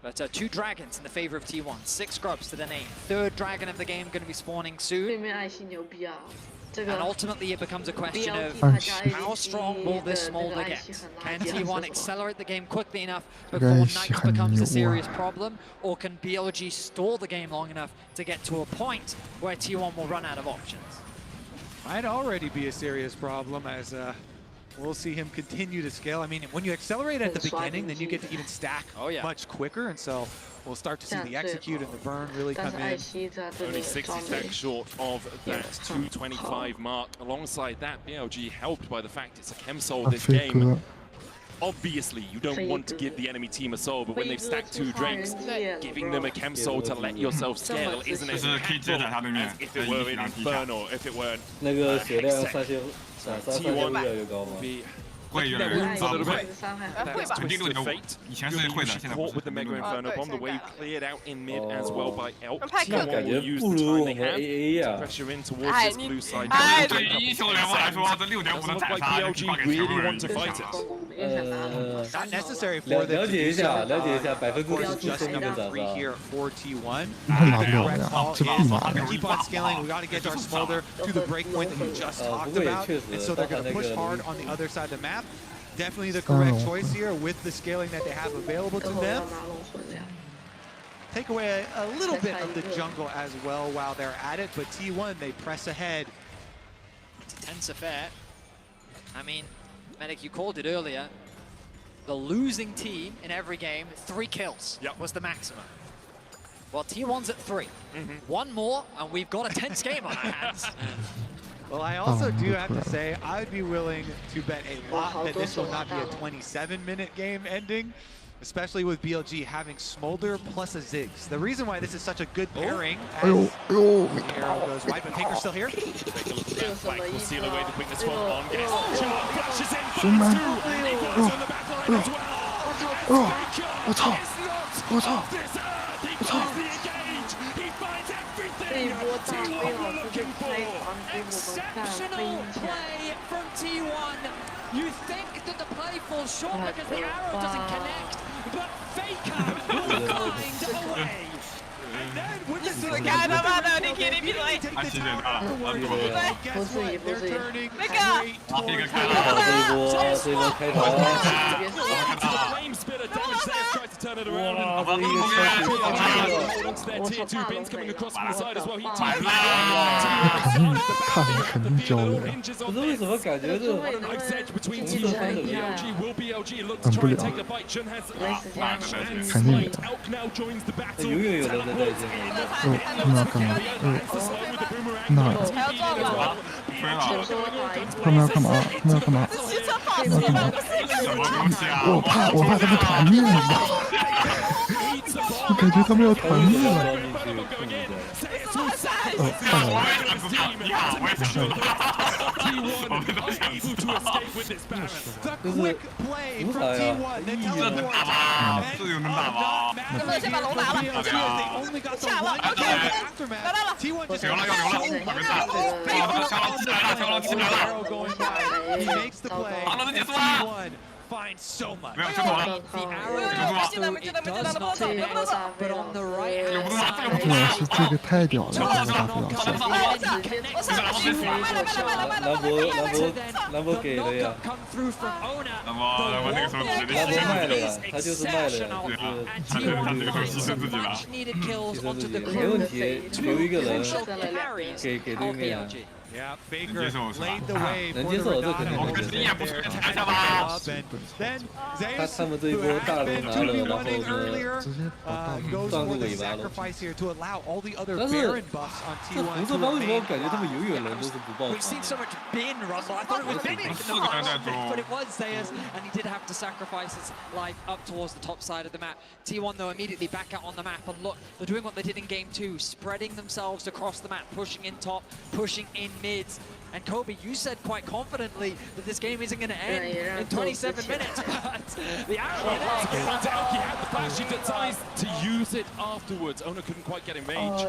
Speaker 8: But 2 dragons in the favor of T1, 6 scrubs to the name. 3rd dragon of the game going to be spawning soon. And ultimately it becomes a question of how strong will this Smolder get? Can T1 accelerate the game quickly enough before Knight becomes a serious problem? Or can BLG stall the game long enough to get to a point where T1 will run out of options?
Speaker 9: Might already be a serious problem as we'll see him continue to scale. I mean, when you accelerate at the beginning, then you get to even stack much quicker, and so we'll start to see the execute and the burn really come in.
Speaker 10: Only 60 stacks short of that 225 mark. Alongside that, BLG helped by the fact it's a chem soul this game. Obviously, you don't want to give the enemy team a soul, but when they've stacked 2 drakes, giving them a chem soul to let yourself scale isn't as impactful as if it were in Inferno, if it were T1 be licking their wounds a little bit. That's Twisted Fate. Caught with the Mega Inferno Bomb. The wave cleared out in mid as well by Elk. T1 will use the time they have to pressure in towards this blue side. Doesn't look like BLG really want to fight it.
Speaker 9: Not necessary for them to do so. Of course, just number 3 here for T1. Keep on scaling. We got to get our Smolder to the break point that you just talked about. And so they're going to push hard on the other side of the map. Definitely the correct choice here with the scaling that they have available to them. Take away a little bit of the jungle as well while they're at it, but T1, they press ahead.
Speaker 8: It's a tense affair. I mean, Medic, you called it earlier. The losing team in every game, 3 kills was the maximum. Well, T1's at 3. 1 more, and we've got a tense game on our hands.
Speaker 9: Well, I also do have to say, I would be willing to bet a lot that this will not be a 27-minute game ending, especially with BLG having Smolder plus a Ziggs. The reason why this is such a good pairing as the arrow goes wide, but Pinker's still here.
Speaker 10: Take a look at that flag. We'll seal away the quickness from on gas. Sharp flashes in, finds 2. He goes on the back line as well. He finds the engage. He finds everything. T1 looking for.
Speaker 8: Exceptional play from T1. You think that the play falls short because the arrow doesn't connect,
Speaker 6: but Faker will find a way. And then with the
Speaker 12: Guess what? They're turning straight towards
Speaker 1: 肯定交了呀。
Speaker 14: 可是为什么感觉这红色番怎么样？
Speaker 1: 等不了，肯定的。
Speaker 14: 永远有人在这边。
Speaker 1: 他们要干嘛？那他们要干嘛？他们要干嘛？他们要干嘛？我怕他们团灭了，我感觉他们要团灭了。看了。
Speaker 14: 就是无法呀，
Speaker 12: 这有能打吗？能不能先把龙拿了？下了 ，OK， 来了，
Speaker 7: 留了，小龙起来了，好了，能结束了。
Speaker 8: Finds so much.
Speaker 7: 没有救我了，
Speaker 1: 是这个太屌了，这个大不了事。
Speaker 14: 兰博给了呀，
Speaker 7: 兰博那个时候直接牺牲
Speaker 14: 卖了呀，他就是卖了呀，
Speaker 7: 他这个时候牺牲自己了，
Speaker 14: 牺牲自己，没问题，留一个人给对面。
Speaker 6: Yeah, Faker laid the way for the
Speaker 14: 能接受，这肯定能接受。他们这一波大龙拿了，然后呢，断个尾巴了。但是这红色方为什么感觉他们永远人都是不爆场？
Speaker 8: We've seen so much bin rumble. I thought it was big in the past, but it was Zayas, and he did have to sacrifice his life up towards the top side of the map. T1 though immediately back out on the map, and look, they're doing what they did in game 2, spreading themselves across the map, pushing in top, pushing in mids. And Kobe, you said quite confidently that this game isn't going to end in 27 minutes, but the arrow
Speaker 10: had the flash, he decides to use it afterwards. Ona couldn't quite get engaged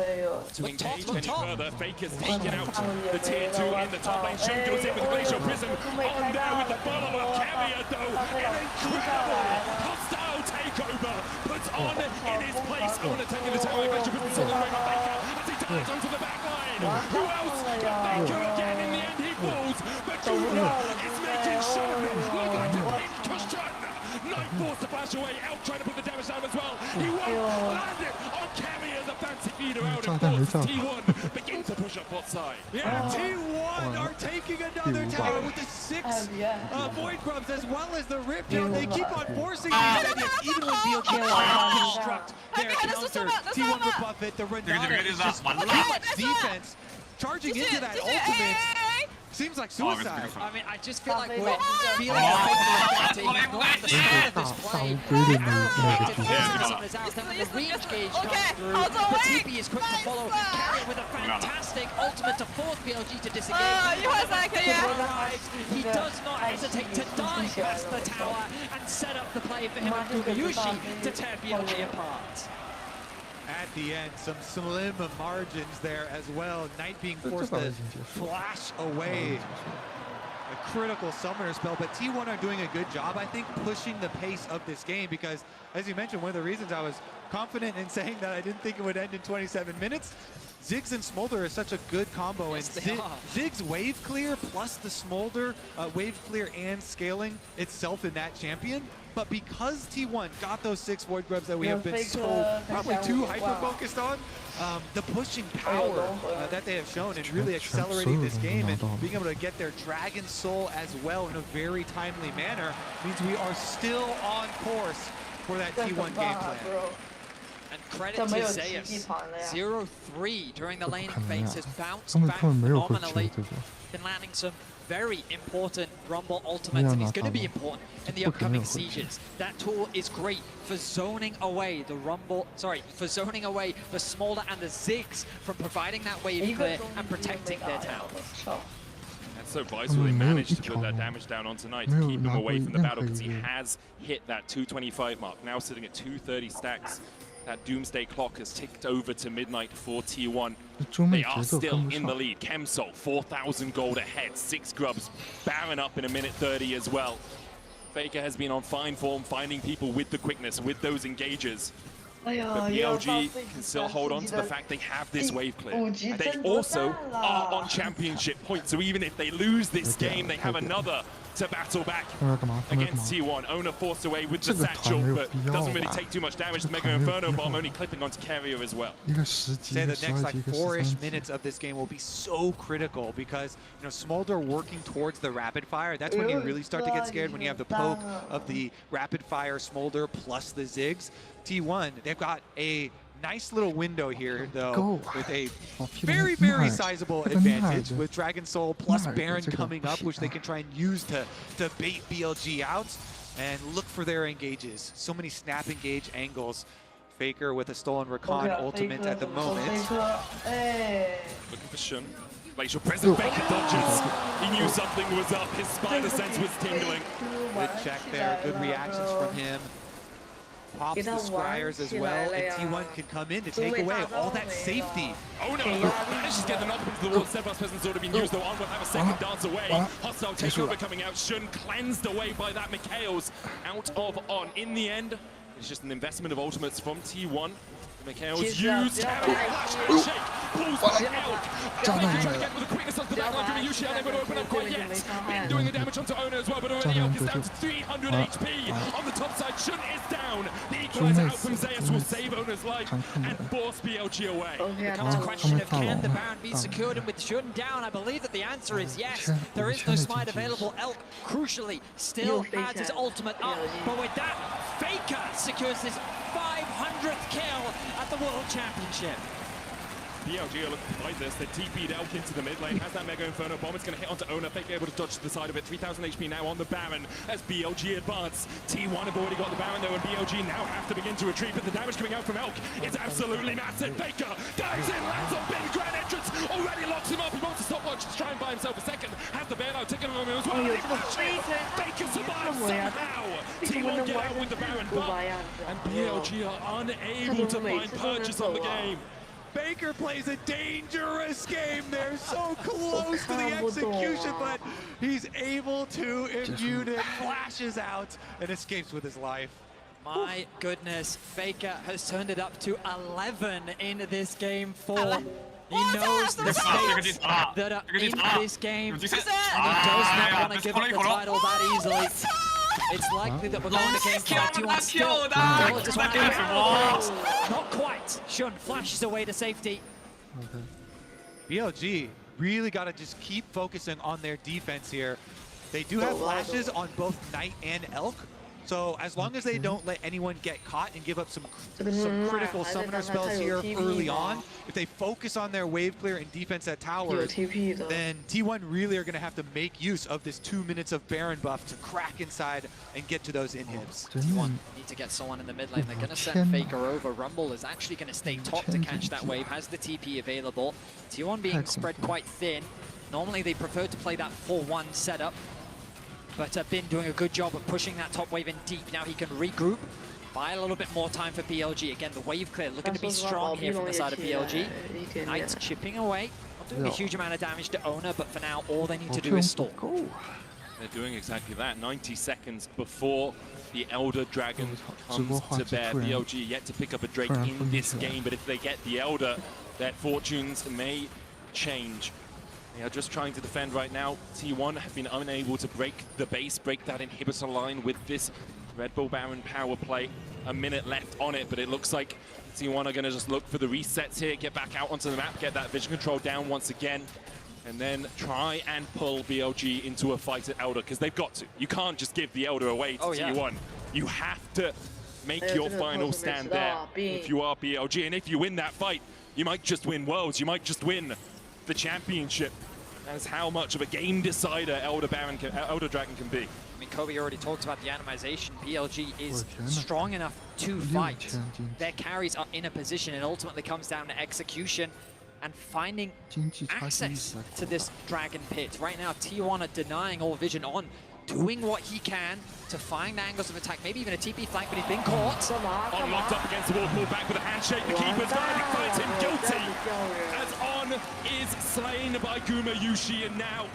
Speaker 10: to engage any further. Faker's taken out the tier 2 in the top lane. Shun goes in with the Glacial Prism. On there with the follow up. Carrier though, an incredible hostile takeover. Puts On in his place. Ona taking the tower. Glacial Prism all the way from Faker as he dives onto the back line. Who else? Faker again. In the end he falls, but Juna is making Shun look like a concussion. Night forced to flash away. Elk trying to put the damage down as well. He won't land it on Carrier, the fancy feeder out of course. T1 begin to push up bot side.
Speaker 6: Yeah, T1 are taking another tower with the 6 Void Grubs as well as the Rip down. They keep on forcing these ideas, even when BLG construct their counter. T1 will buff it, the Renata is just too much defense. Charging into that ultimate seems like suicide.
Speaker 8: I mean, I just feel like we're feeling like the start of this play. Then when the range gauge comes through, the TP is quick to follow. Carrier with a fantastic ultimate to force BLG to disengage. He does not hesitate to dive past the tower and set up the play for him and Kubayushi to tear BLG apart.
Speaker 6: At the end, some slim margins there as well. Knight being forced to flash away a critical summoner spell, but T1 are doing a good job, I think, pushing the pace of this game because, as you mentioned, one of the reasons I was confident in saying that I didn't think it would end in 27 minutes, Ziggs and Smolder is such a good combo, and Ziggs wave clear plus the Smolder wave clear and scaling itself in that champion. But because T1 got those 6 Void Grubs that we have been so probably too hyper-focused on, the pushing power that they have shown and really accelerating this game and being able to get their Dragon Soul as well in a very timely manner means we are still on course for that T1 game plan.
Speaker 8: And credit to Zayas, 0-3 during the laning phase has bounced back phenomenally. Been landing some very important Rumble ultimates, and he's going to be important in the upcoming sieges. That tool is great for zoning away the Rumble, for zoning away the Smolder and the Ziggs from providing that wave clear and protecting their towers.
Speaker 10: That's so vital. They managed to put that damage down on tonight to keep him away from the battle because he has hit that 225 mark, now sitting at 230 stacks. That doomsday clock has ticked over to midnight for T1. They are still in the lead. Chemsol, 4,000 gold ahead. 6 grubs, Baron up in a minute 30 as well. Faker has been on fine form, finding people with the quickness, with those engages. But
Speaker 5: yeah,
Speaker 10: BLG can still hold on to the fact they have this wave clear. They also are on championship points, so even if they lose this game, they have another to battle back against T1. Owner forced away with the satchel, but doesn't really take too much damage. The Mega Inferno Bomb only clipping onto Carrier as well.
Speaker 9: Say the next like 4-ish minutes of this game will be so critical because Smolder working towards the rapid fire. That's when you really start to get scared, when you have the poke of the rapid fire Smolder plus the Ziggs. T1, they've got a nice little window here, though, with a very, very sizable advantage with Dragon Soul plus Baron coming up, which they can try and use to bait BLG out and look for their engages. So many snap engage angles. Faker with a stolen Rakan ultimate at the moment.
Speaker 10: Looking for Shun. Glacial presence, Faker dodges. He knew something was up. His spider sense was tingling.
Speaker 9: Good check there, good reactions from him. Pops the Scryers as well, and T1 can come in to take away all that safety.
Speaker 10: Oh no, manages to get the knock into the wall. Steadfast Presence already been used, though On will have a second dance away. Hostile takeover coming out. Shun cleansed away by that Mikhail's out of On. In the end, it's just an investment of ultimates from T1. Mikhail's used. Flash handshake. Pulls back out. Trying to get with the quickness onto the backline from Yushi. They're going to open up quite yet. Been doing the damage onto Owner as well, but already Elk is down to 300 HP. On the top side, Shun is down. The equalizer out from Zeus will save Owner's life and force BLG away.
Speaker 8: Becomes a question of can the Baron be secured, and with Shun down, I believe that the answer is yes. There is no smite available. Elk, crucially, still has his ultimate up, but with that, Faker secures his 500th kill at the World Championship.
Speaker 10: BLG are looking to fight this. They TP'd Elk into the mid lane. Has that Mega Inferno Bomb. It's going to hit onto Owner. Faker able to dodge to the side of it. 3,000 HP now on the Baron as BLG advance. T1 have already got the Baron though, and BLG now have to begin to retreat. But the damage coming out from Elk is absolutely massive. Faker dives in, lands on big grand entrance. Already locks him up. He wants to stopwatch to try and buy himself a second. Has the bailout ticking on him as well. Faker survives somehow. T1 get out with the Baron, and BLG are unable to find purchase on the game.
Speaker 9: Baker plays a dangerous game there, so close to the execution, but he's able to immune it, flashes out, and escapes with his life.
Speaker 8: My goodness, Faker has turned it up to 11 in this game 4. He knows the stakes that are in this game, and he does not want to give up the title that easily. It's likely that we're going to game 21 still. Not quite. Shun flashes away to safety.
Speaker 9: BLG really got to just keep focusing on their defense here. They do have flashes on both Knight and Elk. So as long as they don't let anyone get caught and give up some critical summoner spells here early on, if they focus on their wave clear and defense at towers, then T1 really are going to have to make use of this 2 minutes of Baron buff to crack inside and get to those inhibs.
Speaker 8: T1 need to get someone in the mid lane. They're going to send Faker over. Rumble is actually going to stay top to catch that wave, has the TP available. T1 being spread quite thin. Normally they prefer to play that 4-1 setup, but Bin doing a good job of pushing that top wave in deep. Now he can regroup, buy a little bit more time for BLG. Again, the wave clear looking to be strong here from the side of BLG. Knight's chipping away, not doing a huge amount of damage to Owner, but for now, all they need to do is stall.
Speaker 10: They're doing exactly that. 90 seconds before the Elder Dragon comes to bear. BLG yet to pick up a Drake in this game, but if they get the Elder, their fortunes may change. They are just trying to defend right now. T1 have been unable to break the base, break that inhibitor line with this Red Bull Baron power play. A minute left on it, but it looks like T1 are going to just look for the resets here, get back out onto the map, get that vision control down once again, and then try and pull BLG into a fight at Elder, because they've got to. You can't just give the Elder away to T1. You have to make your final stand there if you are BLG, and if you win that fight, you might just win Worlds, you might just win the championship. That's how much of a game decider Elder Dragon can be.
Speaker 8: I mean, Kobe already talked about the atomization. BLG is strong enough to fight. Their carries are in a position. It ultimately comes down to execution and finding access to this Dragon Pit. Right now, T1 are denying all vision on, doing what he can to find angles of attack, maybe even a TP flank, but he's been caught.
Speaker 10: On locked up against the wall, pulled back with a handshake. The keeper's diving finds him guilty as On is slain by Guma Yushi, and now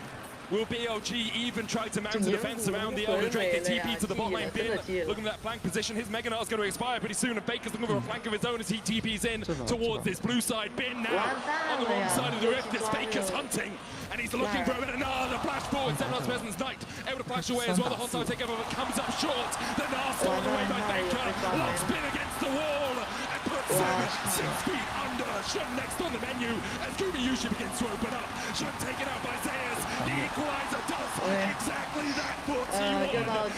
Speaker 10: Will BLG even try to mount a defense around the Elder Drake? They TP to the bot lane. Bin looking at that flank position. His Mega Nut is going to expire pretty soon, and Baker's looking for a flank of his own as he TPs in towards this blue side. Bin now on the wrong side of the rift. This Baker's hunting, and he's looking for a bit. Another flash forward. Seven's Presence Knight able to flash away as well. The hostile takeover comes up short. The Nast on the way by Baker. Locks Bin against the wall and puts him 6 feet under. Shun next on the menu as Gumi Yushi begins to open up. Shun taken out by Zayas. The equalizer does exactly that for T1.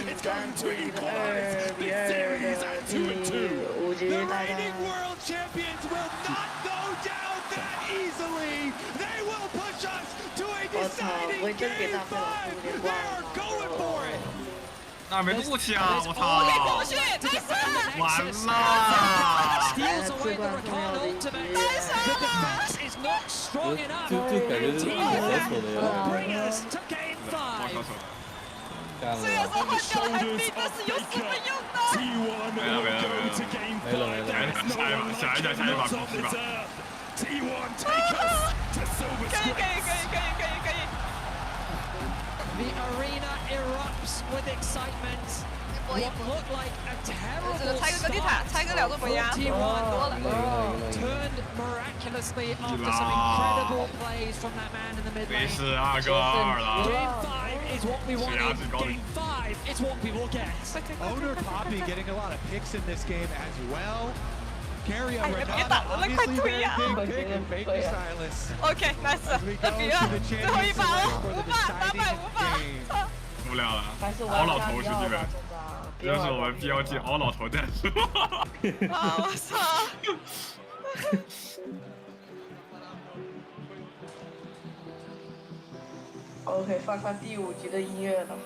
Speaker 10: It's going to equalize this series at 2-2.
Speaker 6: The reigning world champions will not go down that easily. They will push us to a deciding game 5. They are going for it.
Speaker 12: 那没怒气啊！我操！完了！
Speaker 3: 就感觉这是小丑的样子。干了。没了。
Speaker 12: 下一把必须吧。
Speaker 8: The arena erupts with excitement. What looked like a terrible start for T1 turned miraculously after some incredible plays from that man in the mid lane. Game 5 is what we wanted. Game 5 is what we will get.
Speaker 6: Owner Poppy getting a lot of picks in this game as well. Carry on Renata, obviously very big pick and Baker Silas.
Speaker 4: OK， nice， 这比了，最后一把了，5把，800，5把。
Speaker 12: 服了了，熬老头兄弟们，这是我们 BLG 熬老头战术。
Speaker 4: 啊！我操！
Speaker 5: OK， 放上第5集的音乐了。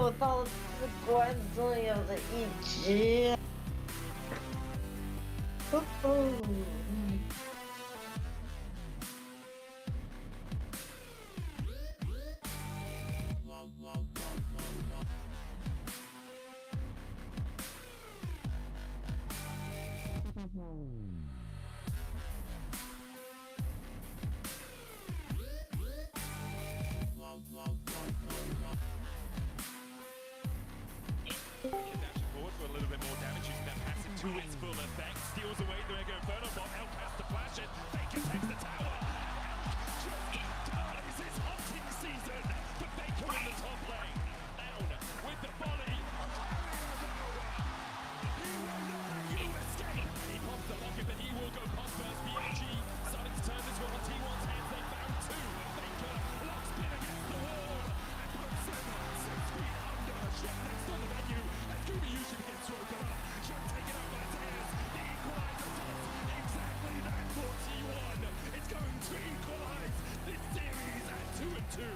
Speaker 5: 受到至关重要的一击。
Speaker 7: Forward for a little bit more damage, using that passive to its full effect. Steals away the Mega Inferno Bomb. Elk has to flash it. Faker takes the tower. This is hunting season for Faker in the top lane. Down with the volley. He will not let you escape. He pops the pocket, but he will go past first. BLG starting to turn this one on T1's hands. They found two. Faker locks in against the wall and puts him 6 feet under. Shot next on the menu. As Gumi usually begins to open up. Shot taken out by Tears. The equalizer does exactly that for T1. It's going to equalize this series at 2-2.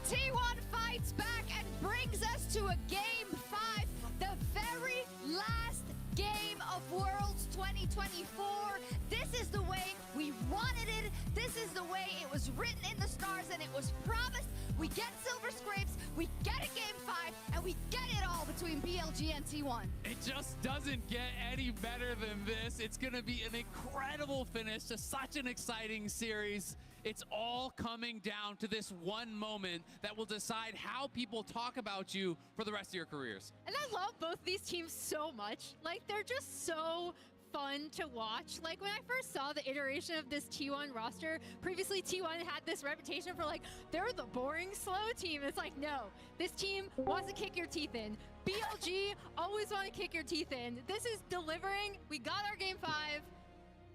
Speaker 25: T1 fights back and brings us to a game 5, the very last game of Worlds 2024. This is the way we wanted it. This is the way it was written in the stars and it was promised. We get Silver Scrapes, we get a game 5, and we get it all between BLG and T1.
Speaker 17: It just doesn't get any better than this. It's going to be an incredible finish to such an exciting series. It's all coming down to this one moment that will decide how people talk about you for the rest of your careers.
Speaker 16: And I love both these teams so much. Like, they're just so fun to watch. Like, when I first saw the iteration of this T1 roster, previously T1 had this reputation for, like, they're the boring, slow team. It's like, no, this team wants to kick your teeth in. BLG always want to kick your teeth in. This is delivering. We got our game 5.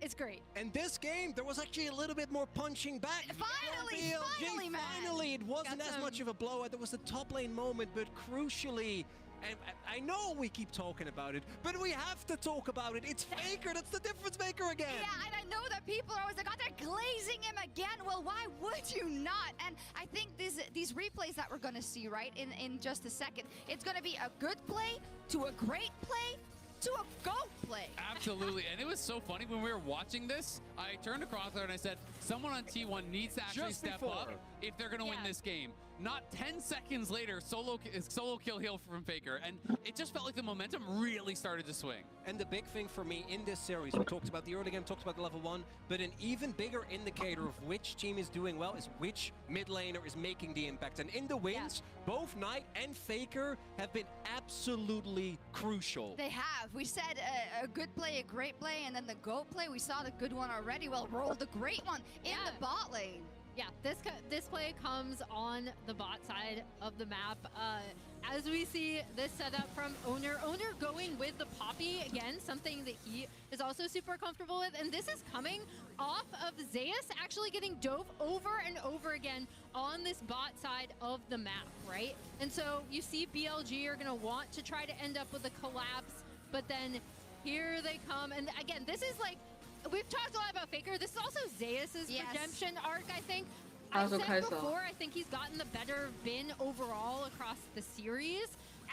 Speaker 16: It's great.
Speaker 15: And this game, there was actually a little bit more punching back.
Speaker 25: Finally, man.
Speaker 15: Finally, it wasn't as much of a blowout. There was a top lane moment, but crucially, and I know we keep talking about it, but we have to talk about it. It's Faker. That's the difference maker again.
Speaker 25: Yeah, and I know that people are always like, oh, they're glazing him again. Well, why would you not? And I think these replays that we're going to see, right, in just a second, it's going to be a good play to a great play to a GOAT play.
Speaker 17: Absolutely, and it was so funny when we were watching this. I turned across there and I said, someone on T1 needs to actually step up if they're going to win this game. Not 10 seconds later, solo kill heal from Faker, and it just felt like the momentum really started to swing.
Speaker 15: And the big thing for me in this series, we talked about the early game, talked about the level 1, but an even bigger indicator of which team is doing well is which mid laner is making the impact. And in the wins, both Knight and Faker have been absolutely crucial.
Speaker 25: They have. We said a good play, a great play, and then the GOAT play, we saw the good one already. Well, rolled the great one in the bot lane.
Speaker 16: Yeah, this play comes on the bot side of the map. As we see this setup from Owner going with the Poppy again, something that he is also super comfortable with. And this is coming off of Zeus actually getting dove over and over again on this bot side of the map, right? And so you see BLG are going to want to try to end up with a collapse, but then here they come. And again, this is like, we've talked a lot about Faker. This is also Zeus's redemption arc, I think. I said before, I think he's gotten the better Bin overall across the series.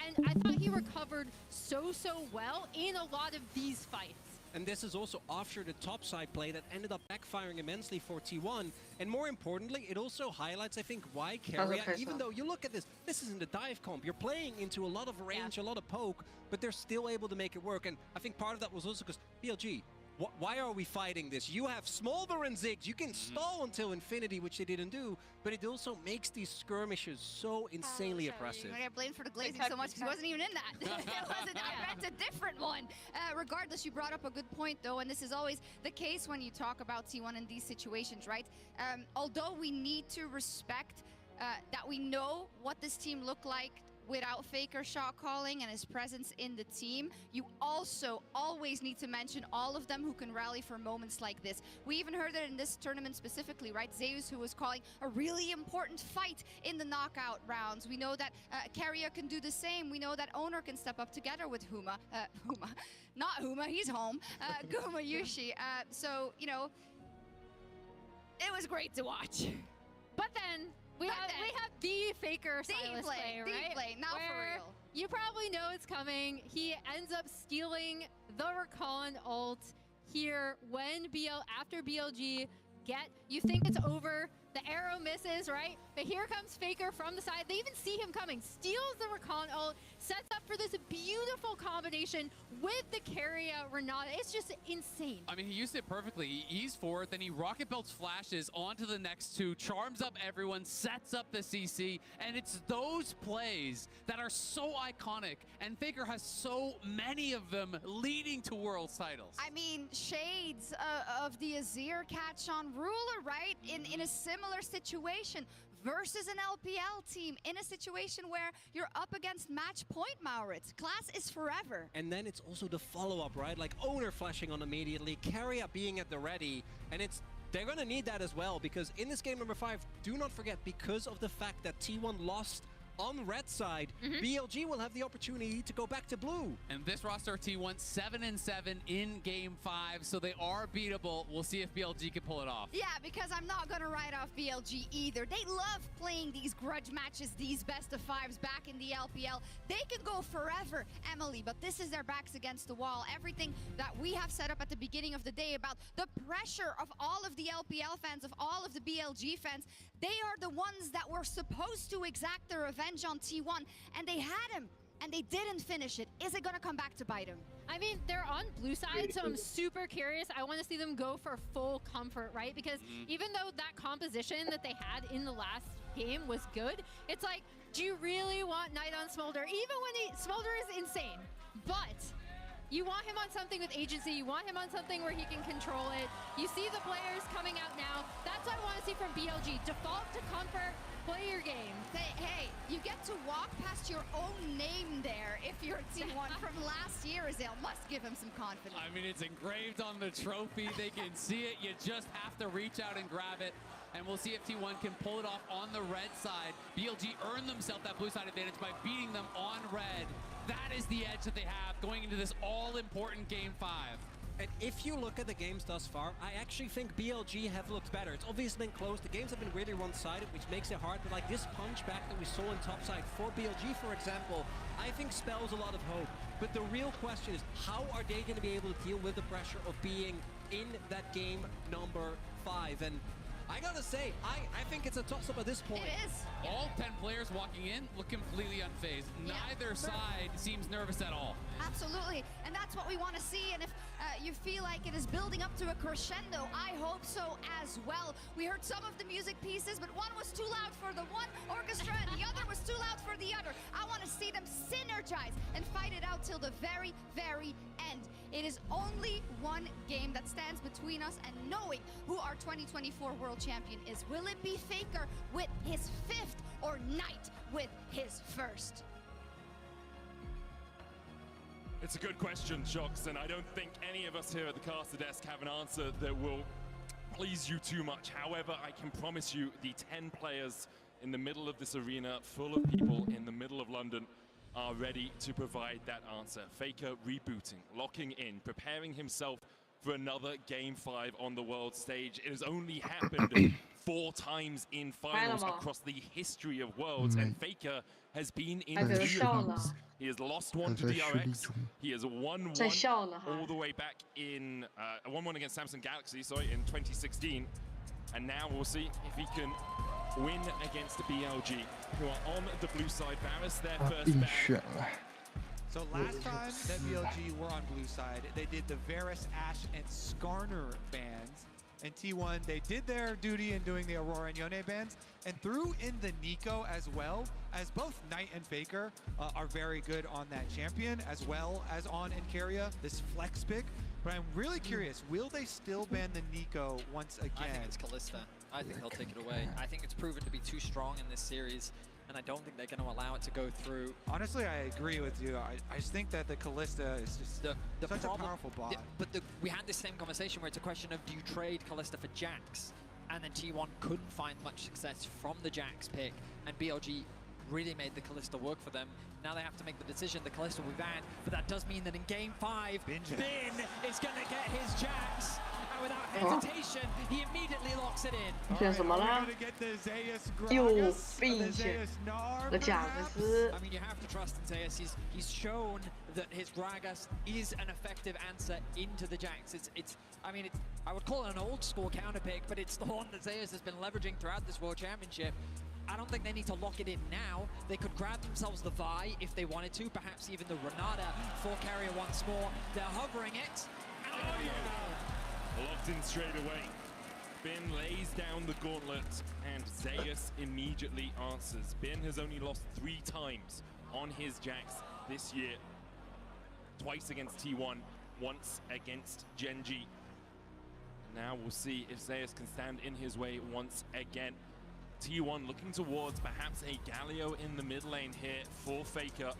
Speaker 16: And I thought he recovered so well in a lot of these fights.
Speaker 15: And this is also after the topside play that ended up backfiring immensely for T1. And more importantly, it also highlights, I think, why Carrier, even though you look at this isn't a dive comp. You're playing into a lot of range, a lot of poke, but they're still able to make it work. And I think part of that was also because BLG, why are we fighting this? You have Smolder and Ziggs. You can stall until infinity, which they didn't do, but it also makes these skirmishes so insanely oppressive.
Speaker 25: I got blamed for the glazing so much because he wasn't even in that. It wasn't. I read a different one. Regardless, you brought up a good point, though, and this is always the case when you talk about T1 in these situations, right? Although we need to respect that we know what this team looked like without Faker shot calling and his presence in the team, you also always need to mention all of them who can rally for moments like this. We even heard it in this tournament specifically, right? Zeus, who was calling a really important fight in the knockout rounds. We know that Carrier can do the same. We know that Owner can step up together with not Huma, he's home, Guma Yushi. So, you know, it was great to watch.
Speaker 16: But then We have the Faker Silas play, right?
Speaker 25: Play, not for real.
Speaker 16: You probably know it's coming. He ends up stealing the Rakan ult here when after BLG you think it's over, the arrow misses, right? But here comes Faker from the side. They even see him coming, steals the Rakan ult, sets up for this beautiful combination with the Keria Renata. It's just insane.
Speaker 17: I mean, he used it perfectly. He's forward, then he rocket belts flashes onto the next two, charms up everyone, sets up the CC, and it's those plays that are so iconic, and Faker has so many of them leading to Worlds titles.
Speaker 25: I mean, shades of the Azir catch on Ruler, right? In a similar situation versus an LPL team in a situation where you're up against match point, Maurits. Class is forever.
Speaker 15: And then it's also the follow-up, right? Like Owner flashing on immediately, Keria being at the ready, and they're gonna need that as well, because in this game number 5, do not forget, because of the fact that T1 lost on red side, BLG will have the opportunity to go back to blue.
Speaker 17: And this roster T1 7-7 in game 5, so they are beatable. We'll see if BLG can pull it off.
Speaker 25: Yeah, because I'm not gonna write off BLG either. They love playing these grudge matches, these best of 5s back in the LPL. They can go forever, Emily, but this is their backs against the wall. Everything that we have set up at the beginning of the day about the pressure of all of the LPL fans, of all of the BLG fans, they are the ones that were supposed to exact their revenge on T1, and they had him, and they didn't finish it. Is it gonna come back to bite him?
Speaker 16: I mean, they're on blue side, so I'm super curious. I want to see them go for full comfort, right? Because even though that composition that they had in the last game was good, it's like, do you really want Knight on Smolder? Even when Smolder is insane, but you want him on something with agency. You want him on something where he can control it. You see the players coming out now. That's what I want to see from BLG. Default to comfort, play your game.
Speaker 25: Hey, you get to walk past your own name there if you're T1 from last year, Azale. Must give him some confidence.
Speaker 17: I mean, it's engraved on the trophy. They can see it. You just have to reach out and grab it. And we'll see if T1 can pull it off on the red side. BLG earned themselves that blue side advantage by beating them on red. That is the edge that they have going into this all-important game 5.
Speaker 15: And if you look at the games thus far, I actually think BLG have looked better. It's obviously been close. The games have been really one-sided, which makes it hard. But like this punchback that we saw in topside for BLG, for example, I think spells a lot of hope. But the real question is, how are they going to be able to deal with the pressure of being in that game number 5? And I gotta say, I think it's a toss-up at this point.
Speaker 25: It is.
Speaker 17: All 10 players walking in look completely unfazed. Neither side seems nervous at all.
Speaker 25: Absolutely, and that's what we want to see. And if you feel like it is building up to a crescendo, I hope so as well. We heard some of the music pieces, but one was too loud for the one orchestra and the other was too loud for the other. I want to see them synergize and fight it out till the very, very end. It is only one game that stands between us and knowing who our 2024 world champion is. Will it be Faker with his 5th or Knight with his 1st?
Speaker 10: It's a good question, Shox, and I don't think any of us here at the caster desk have an answer that will please you too much. However, I can promise you the 10 players in the middle of this arena, full of people in the middle of London, are ready to provide that answer. Faker rebooting, locking in, preparing himself for another Game 5 on the world stage. It has only happened 4 times in finals across the history of Worlds, and Faker has been in 2 of those. He has lost one to DRX. He has won one all the way back in 1-1 against Samsung Galaxy, in 2016. And now we'll see if he can win against the BLG, who are on the blue side. Varus, their first ban.
Speaker 9: So last time that BLG were on blue side, they did the Varus, Ashe, and Skarner bans. And T1, they did their duty in doing the Aurora and Yone bans, and threw in the Nico as well, as both Knight and Faker are very good on that champion, as well as on Encaria, this flex pick. But I'm really curious, will they still ban the Nico once again?
Speaker 8: I think it's Kalista. I think they'll take it away. I think it's proven to be too strong in this series, and I don't think they're going to allow it to go through.
Speaker 9: Honestly, I agree with you. I just think that the Kalista is just such a powerful bot.
Speaker 8: But we had this same conversation where it's a question of, do you trade Kalista for Jax? And then T1 couldn't find much success from the Jax pick, and BLG really made the Kalista work for them. Now they have to make the decision. The Kalista will be banned, but that does mean that in Game 5, Bin is going to get his Jax. And without hesitation, he immediately locks it in.
Speaker 5: 选什么了？又并选了贾克斯。
Speaker 8: I mean, you have to trust in Zeus. He's shown that his Gragas is an effective answer into the Jax. I mean, I would call it an old school counter pick, but it's the one that Zeus has been leveraging throughout this World Championship. I don't think they need to lock it in now. They could grab themselves the Vi if they wanted to, perhaps even the Renata for carrier once more. They're hovering it.
Speaker 10: Locked in straight away. Bin lays down the gauntlet, and Zeus immediately answers. Bin has only lost 3 times on his Jax this year. Twice against T1, once against Genji. Now we'll see if Zeus can stand in his way once again. T1 looking towards perhaps a Galio in the mid lane here for Faker.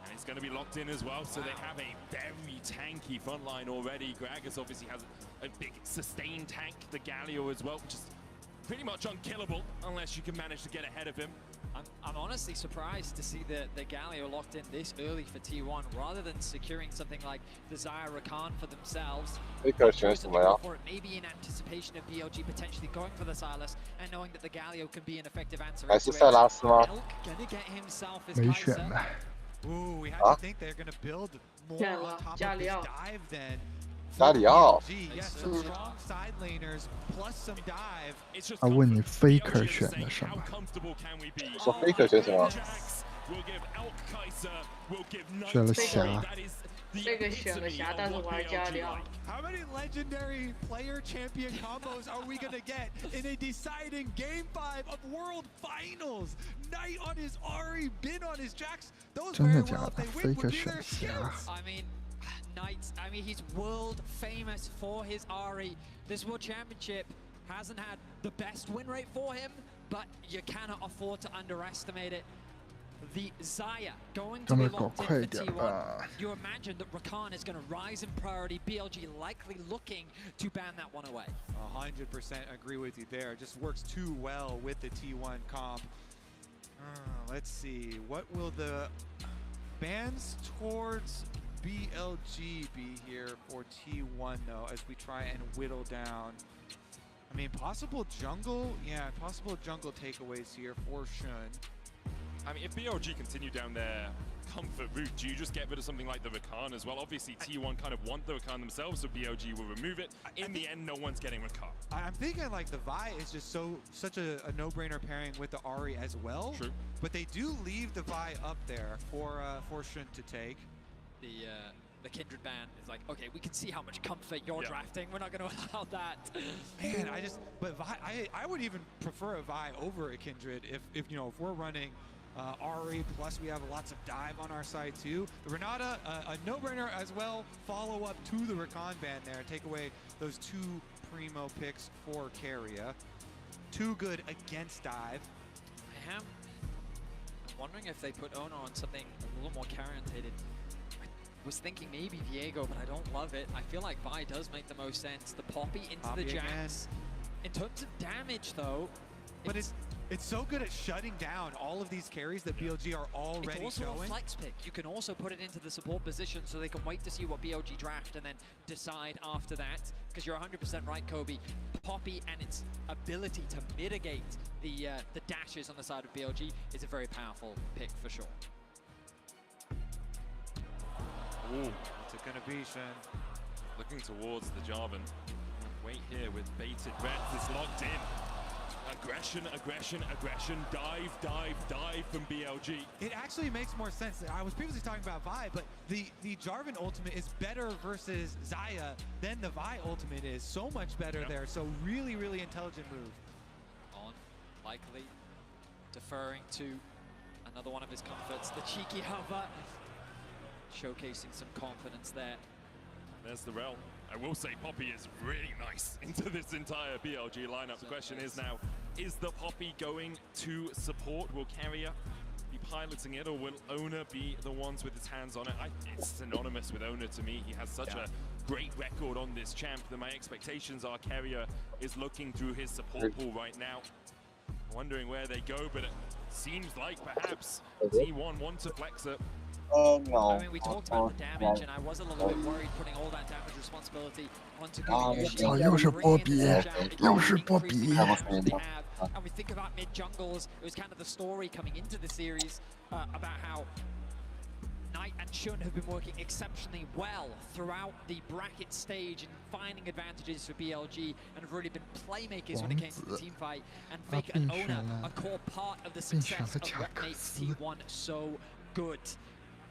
Speaker 10: And it's going to be locked in as well, so they have a very tanky front line already. Gragas obviously has a big sustained tank, the Galio as well, which is pretty much unkillable unless you can manage to get ahead of him.
Speaker 8: I'm honestly surprised to see the Galio locked in this early for T1 rather than securing something like the Xayah Rakan for themselves. For it, maybe in anticipation of BLG potentially going for the Silas and knowing that the Galio can be an effective answer. Elk gonna get himself his Kai'Sa.
Speaker 9: Ooh, we have to think they're gonna build more on top of this dive then.
Speaker 20: 加里奥。
Speaker 9: Yes, some strong side laners plus some dive.
Speaker 1: 他问你 Faker 选的什么？
Speaker 20: 说 Faker 选什么？
Speaker 1: 选了霞。
Speaker 5: 这个选了霞，但是玩加里奥。
Speaker 9: How many legendary player champion combos are we gonna get in a deciding Game 5 of World Finals? Knight on his Ahri, Bin on his Jax. Those very well if they win would be their shields.
Speaker 8: I mean, Knight, I mean, he's world famous for his Ahri. This World Championship hasn't had the best win rate for him, but you cannot afford to underestimate it. The Xayah going to be locked in for T1. You imagine that Rakan is going to rise in priority. BLG likely looking to ban that one away.
Speaker 9: 100% agree with you there. It just works too well with the T1 comp. Let's see. What will the bans towards BLG be here for T1 though, as we try and whittle down? I mean, possible jungle? Yeah, possible jungle takeaways here for Shun.
Speaker 10: I mean, if BLG continue down their comfort route, do you just get rid of something like the Rakan as well? Obviously, T1 kind of want the Rakan themselves, so BLG will remove it. In the end, no one's getting Rakan.
Speaker 9: I'm thinking like the Vi is just such a no-brainer pairing with the Ahri as well.
Speaker 10: True.
Speaker 9: But they do leave the Vi up there for Shun to take.
Speaker 8: The Kindred ban is like, okay, we can see how much comfort you're drafting. We're not going to allow that.
Speaker 9: Man, but Vi, I would even prefer a Vi over a Kindred if you know, if we're running Ahri, plus we have lots of dive on our side too. The Renata, a no-brainer as well. Follow up to the Rakan ban there. Take away those 2 primo picks for Keria. Too good against dive.
Speaker 8: I am wondering if they put Ona on something a little more carry-orientated. I was thinking maybe Viego, but I don't love it. I feel like Vi does make the most sense. The Poppy into the Jax. In terms of damage though,
Speaker 9: but it's so good at shutting down all of these carries that BLG are already showing.
Speaker 8: It's also a flex pick. You can also put it into the support position so they can wait to see what BLG draft and then decide after that. Because you're 100% right, Kobe. Poppy and its ability to mitigate the dashes on the side of BLG is a very powerful pick for sure.
Speaker 10: Ooh,
Speaker 9: what's it gonna be, Shen?
Speaker 10: Looking towards the Jarvan. Wait here with bated breath. It's locked in. Aggression, aggression, aggression, dive from BLG.
Speaker 9: It actually makes more sense. I was previously talking about Vi, but the Jarvan ultimate is better versus Xayah than the Vi ultimate is. So much better there. So really, really intelligent move.
Speaker 8: On, likely deferring to another one of his comforts, the cheeky hover. Showcasing some confidence there.
Speaker 10: There's the rel. I will say Poppy is really nice into this entire BLG lineup. The question is now, is the Poppy going to support? Will Carrier be piloting it, or will Ona be the ones with his hands on it? It's synonymous with Ona to me. He has such a great record on this champ that my expectations are Carrier is looking through his support pool right now. Wondering where they go, but seems like perhaps T1 want to flex it.
Speaker 20: No.
Speaker 8: I mean, we talked about the damage, and I was a little bit worried putting all that damage responsibility onto Gucci.
Speaker 1: 又是波比，又是波比。
Speaker 8: And we think about mid jungles. It was kind of the story coming into the series about how Knight and Shun have been working exceptionally well throughout the bracket stage and finding advantages for BLG and have really been playmakers when it came to the team fight. And Faker and Owner, a core part of the success of what makes T1 so good.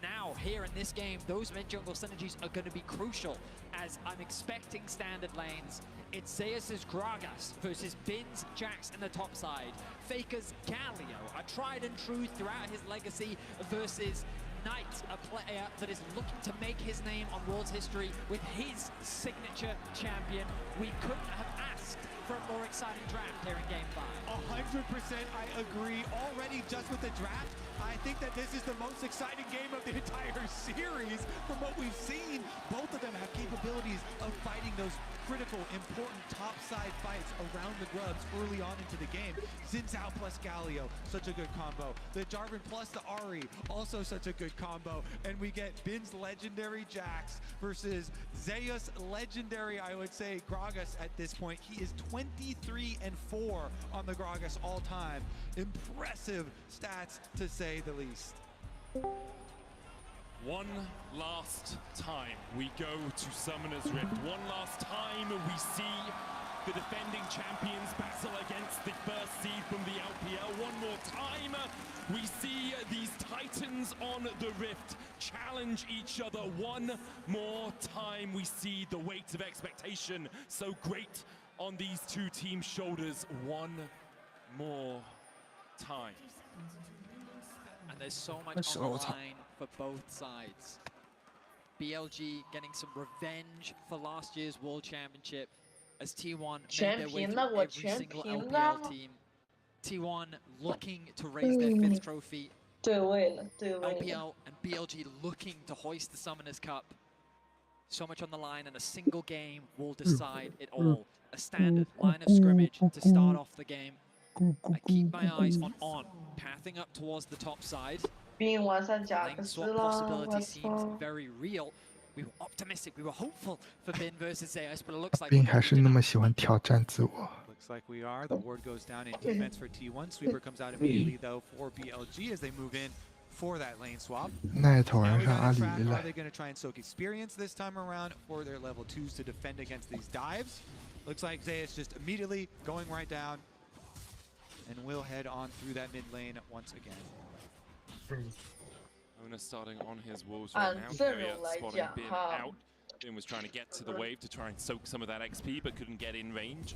Speaker 8: Now, here in this game, those mid-jungle synergies are going to be crucial, as I'm expecting standard lanes. It's Zeus' Gragas versus Bin's Jax in the top side. Faker's Galio, a tried and true throughout his legacy, versus Knight, a player that is looking to make his name on World's history with his signature champion. We couldn't have asked for a more exciting draft here in Game 5.
Speaker 6: 100% I agree. Already just with the draft, I think that this is the most exciting game of the entire series. From what we've seen, both of them have capabilities of fighting those critical, important top-side fights around the grubs early on into the game. Xin Zhao plus Galio, such a good combo. The Jarvan plus the Ahri, also such a good combo. And we get Bin's legendary Jax versus Zeus legendary, I would say, Gragas at this point. He is 23-4 on the Gragas all-time. Impressive stats, to say the least.
Speaker 10: One last time we go to Summoner's Rift. One last time we see the defending champions battle against the first seed from the LPL. One more time we see these titans on the Rift challenge each other. One more time we see the weight of expectation so great on these two teams' shoulders. One more time.
Speaker 8: And there's so much on the line for both sides. BLG getting some revenge for last year's World Championship as T1 made their way through every single LPL team. T1 looking to raise their 5th trophy. LPL and BLG looking to hoist the Summoners Cup. So much on the line, and a single game will decide it all. A standard line of scrimmage to start off the game. I keep my eyes on, pathing up towards the top side. Lane swap possibility seems very real. We were optimistic, we were hopeful for Bin versus Zeus, but it looks like
Speaker 1: Bin 还是那么喜欢挑战自我。
Speaker 6: Looks like we are. The ward goes down in defense for T1. Sweeper comes out immediately though for BLG as they move in for that lane swap.
Speaker 1: 那头人上阿里
Speaker 6: Are
Speaker 1: 了。
Speaker 6: they going to try and soak experience this time around for their level 2s to defend against these dives? Looks like Zeus just immediately going right down. And we'll head on through that mid lane once again.
Speaker 10: Owner starting on his wolves right now. Carrier spotting Bin out. Bin was trying to get to the wave to try and soak some of that XP, but couldn't get in range.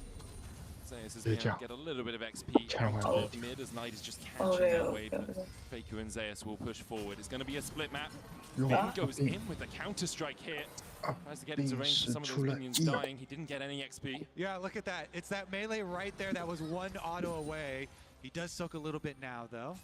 Speaker 10: Zeus is going to get a little bit of XP out of mid as Knight is just catching that wave. But Faker and Zeus will push forward. It's going to be a split map. Bin goes in with a counter strike here. Tries to get into range for some of those minions dying. He didn't get any XP.
Speaker 6: Yeah, look at that. It's that melee right there that was one auto away. He does soak a little bit now, though.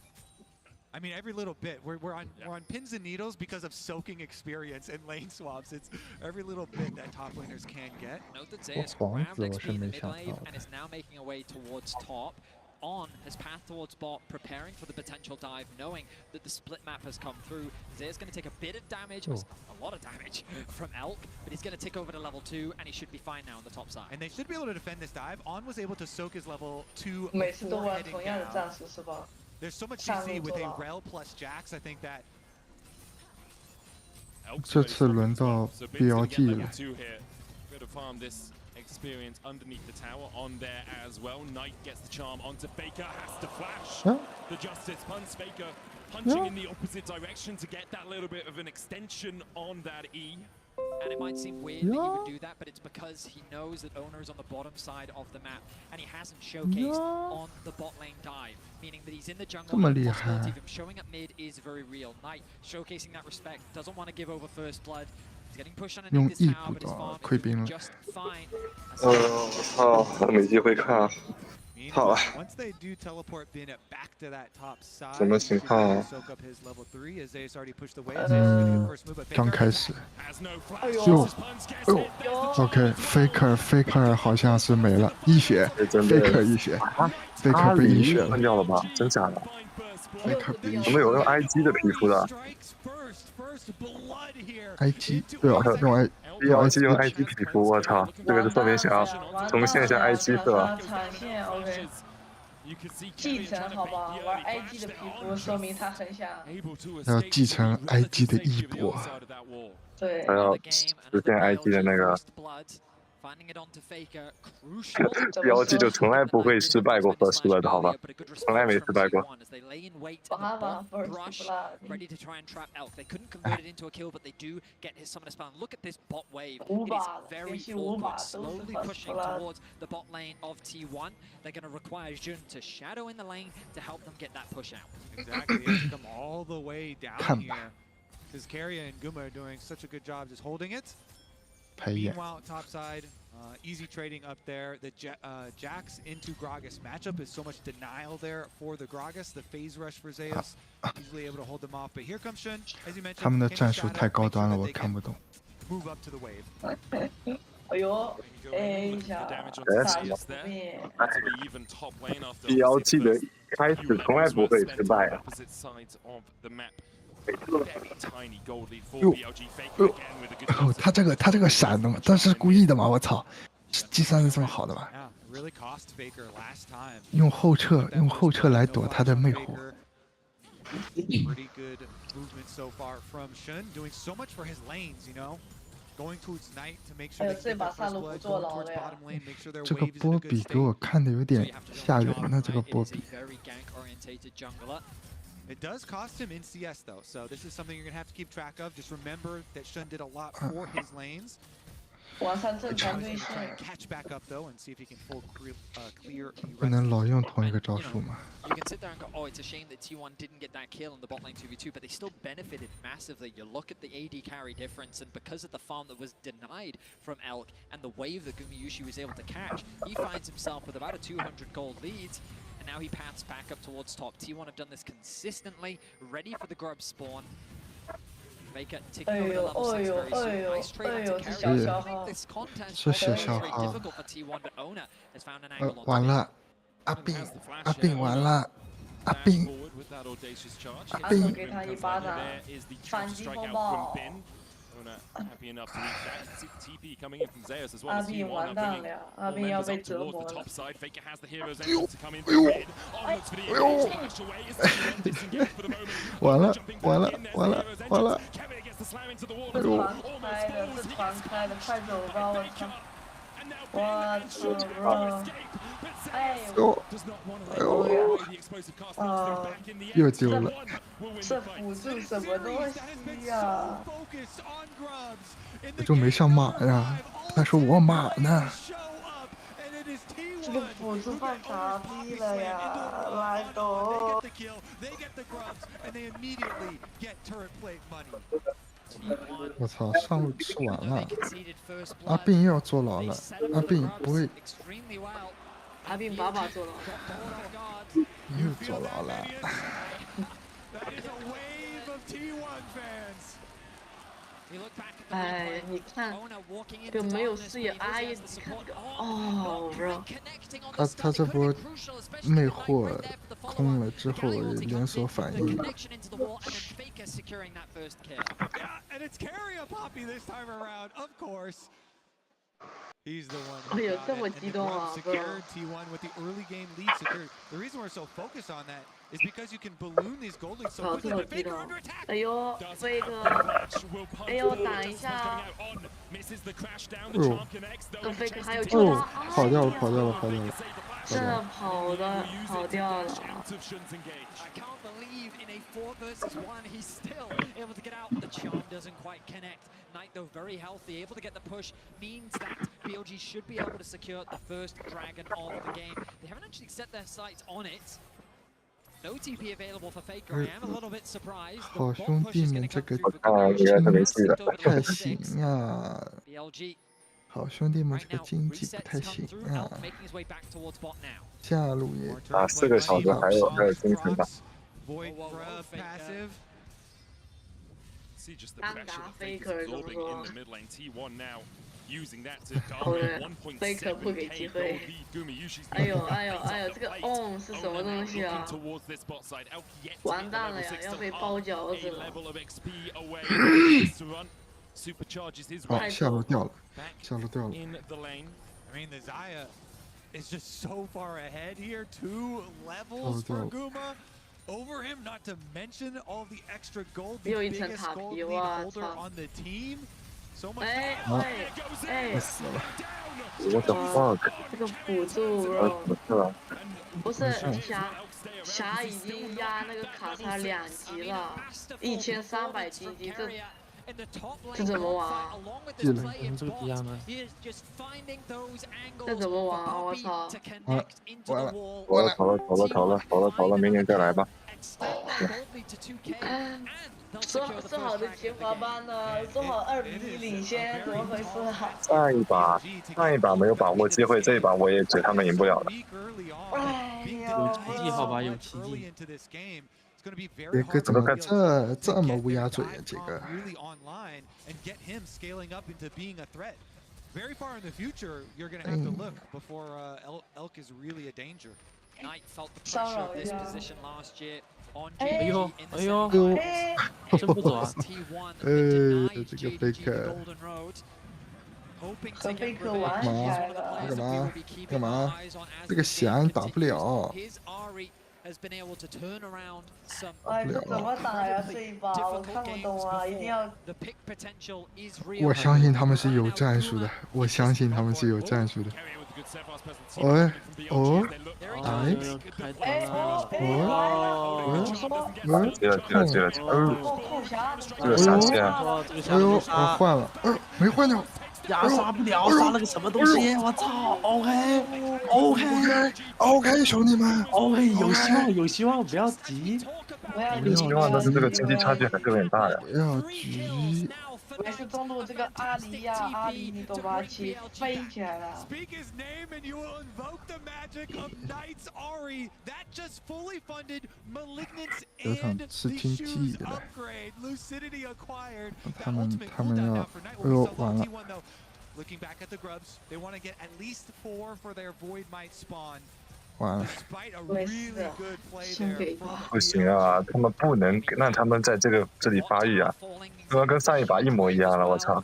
Speaker 6: I mean, every little bit. We're on pins and needles because of soaking experience and lane swaps. It's every little bit that top laners can get.
Speaker 8: Note that Zeus grabbed XP in the mid lane and is now making a way towards top. On his path towards bot, preparing for the potential dive, knowing that the split map has come through. Zeus going to take a bit of damage, a lot of damage from Elk, but he's going to tick over to level 2, and he should be fine now on the top side.
Speaker 6: And they should be able to defend this dive. On was able to soak his level 2 before heading down. There's so much CC with a Rel plus Jax. I think that
Speaker 1: 这次轮到 BLG 了。
Speaker 10: Experience underneath the tower on there as well. Knight gets the charm onto Faker, has to flash. The Justice punch, Faker punching in the opposite direction to get that little bit of an extension on that E.
Speaker 8: And it might seem weird that he would do that, but it's because he knows that Owner is on the bottom side of the map, and he hasn't showcased on the bot lane dive, meaning that he's in the jungle. The possibility of him showing up mid is very real. Knight showcasing that respect, doesn't want to give over first blood. He's getting pushed underneath this tower, but his farm is just fine.
Speaker 20: 我操，没机会看。
Speaker 6: Once they do teleport Bin back to that top side,
Speaker 20: 什么情况啊？
Speaker 6: soak up his level 3 as Zeus already pushed the wave.
Speaker 1: 刚开始，哟，OK，Faker 好像是没了，一血，Faker 一血，Faker 被一血了。
Speaker 20: 掉了吧？真假的？我们有用 IG 的皮肤的。
Speaker 1: IG 对啊，用
Speaker 20: BLG 用 IG 皮肤，我操，这个是特别想要重现一下 IG 色。
Speaker 5: 长线 OK。继承好吧，玩 IG 的皮肤说明他很想。
Speaker 1: 要继承 IG 的衣钵。
Speaker 5: 对。
Speaker 20: 还要实现 IG 的那个。BLG 就从来不会失败过 first blood 好吧，从来没失败过。
Speaker 8: Ready to try and trap Elk. They couldn't convert it into a kill, but they do get his summoner spawn. Look at this bot wave. It is very awkward, slowly pushing towards the bot lane of T1. They're going to require Jun to shadow in the lane to help them get that push out.
Speaker 6: Exactly, they have to come all the way down here. Because Keria and Guma are doing such a good job just holding it. Meanwhile, topside, easy trading up there. The Jax into Gragas matchup is so much denial there for the Gragas. The phase rush for Zeus, usually able to hold them off. But here comes Shun, as you mentioned.
Speaker 1: 他们的战术太高端了，我看不懂。
Speaker 6: Move up to the wave.
Speaker 5: 哎呦，哎呀，BLG
Speaker 20: 的一开始从来不会失败啊。
Speaker 1: 他这个闪的嘛，这是故意的嘛？我操，计算的这么好的吧？用后撤来躲他的魅惑。
Speaker 6: Pretty good movement so far from Shun, doing so much for his lanes, you know, going towards Knight to make sure they get their first blood, going towards bottom lane, make sure their
Speaker 1: 这个
Speaker 6: wave is in
Speaker 1: 波
Speaker 6: a good
Speaker 1: 比给我看的有点吓人呢，这个波比。
Speaker 6: It does cost him in CS though, so this is something you're gonna have to keep track of. Just remember that Shun did a lot for his lanes.
Speaker 5: 往上正常对
Speaker 6: Try and catch back up though and see if he can full clear.
Speaker 1: 不能老用同一个招数嘛。
Speaker 8: You can sit there and go, oh, it's a shame that T1 didn't get that kill in the bot lane 2v2, but they still benefited massively. You look at the AD carry difference, and because of the farm that was denied from Elk and the wave that Gumiyushi was able to catch, he finds himself with about a 200 gold lead. And now he paths back up towards top. T1 have done this consistently, ready for the grub spawn. Faker ticking over to level 6 very soon. Nice trade onto carry. I think this contest is very difficult for T1, but Ona has found an angle on
Speaker 1: 完了，阿病完了，阿病
Speaker 5: 给他一巴掌，反击风暴。
Speaker 10: Happy enough to reach that. TP coming in from Zeus as well.
Speaker 5: 阿病完蛋了，阿病要被折磨了。
Speaker 10: Faker has the hero's entrance to come in from mid. Looks for the flash away. Is disengaged for the moment.
Speaker 1: 完了。
Speaker 10: Kevin gets the slam into the wall.
Speaker 5: 是传开的，快走吧，我操！我操！哎呦！
Speaker 1: 又丢了。
Speaker 5: 这辅助什么东西呀？
Speaker 1: 我就没上马呀，他说我马呢。
Speaker 5: 这个辅助犯傻逼了呀，来走！
Speaker 1: 我操，上路吃完了，阿病又要坐牢了，阿病不会。
Speaker 5: 阿病把坐牢。
Speaker 1: 又坐牢了。
Speaker 5: 哎，你看，就没有视野，哎呀，你看，哦，不是。
Speaker 1: 他这波魅惑空了之后连锁反应。
Speaker 6: He's the one
Speaker 5: who got it, and
Speaker 6: secured T1 with the early game lead secured. The reason we're so focused on that is because you can balloon these gold leads so quickly. Faker under attack.
Speaker 5: 哎呦，飞哥，哎呦，挡一下。飞哥还有救他。
Speaker 1: 跑掉了。
Speaker 5: 这跑掉了。
Speaker 8: I can't believe in a 4 versus 1 he's still able to get out. The charm doesn't quite connect. Knight though very healthy, able to get the push, means that BLG should be able to secure the first dragon of the game. They haven't actually set their sights on it. No TP available for Faker. I am a little bit surprised.
Speaker 1: 好兄弟们，这个太行啊！
Speaker 8: BLG
Speaker 1: 好兄弟们，这个经济不太行啊！下路也
Speaker 20: 啊，4个小时还有精神吧。
Speaker 10: See just the pressure Faker's absorbing in the mid lane. T1 now
Speaker 5: 好的，贝克不给机会。哎呦，这个 on 是什么东西啊？完蛋了呀，要被包饺子了。
Speaker 1: 哦，下路掉了，下路掉了。
Speaker 6: I mean, the Zaya is just so far ahead here. 2 levels for Guma. Over him, not to mention all the extra gold, the biggest gold lead holder on the team. So much.
Speaker 20: 我的 fuck！
Speaker 5: 这个辅助 bro， 不是霞已经压那个卡莎2级了，1300经济，这怎么玩啊？
Speaker 14: 技能跟这个低压吗？
Speaker 5: 这怎么玩啊？我操！
Speaker 1: 完了，
Speaker 20: 投了，明年再来吧。
Speaker 5: 说好的前滑班呢？说好2比1领先，怎么回事啊？
Speaker 20: 上一把没有把握机会，这一把我也觉得他们赢不了了。
Speaker 5: 哎呀，
Speaker 14: 有奇迹好吧，有奇迹。
Speaker 1: 这个怎么这么乌鸦嘴啊？这个。
Speaker 6: Very far in the future, you're going to have to look before Elk is really a danger.
Speaker 8: Knight felt the pressure of this position last year on
Speaker 14: 哎呦，真不走啊！
Speaker 1: 这个贝克，
Speaker 5: 和贝克玩起来了。
Speaker 1: 干嘛？这个翔打不了。
Speaker 5: 哎，这怎么打呀？这一把我看不懂啊，一定要。
Speaker 1: 我相信他们是有战术的，我相信他们是有战术的。
Speaker 20: 这个闪现，
Speaker 1: 哎呦，我换了，没换掉。
Speaker 14: 压杀不了，杀了个什么东西？我操
Speaker 1: ！OK，兄弟们
Speaker 14: ，OK， 有希望，不要急。
Speaker 20: 有希望，但是这个经济差距还是有点大呀。
Speaker 1: 不要急。
Speaker 5: 没事，中路这个阿里，你懂吧？飞起来了。
Speaker 1: 这场是挺记的。他们要，哎呦，完了。
Speaker 6: Looking back at the grubs, they want to get at least 4 for their Void Might spawn.
Speaker 1: 完了。
Speaker 20: 不行啊，他们不能让他们在这里发育啊，他们跟上一把一模一样了，我操！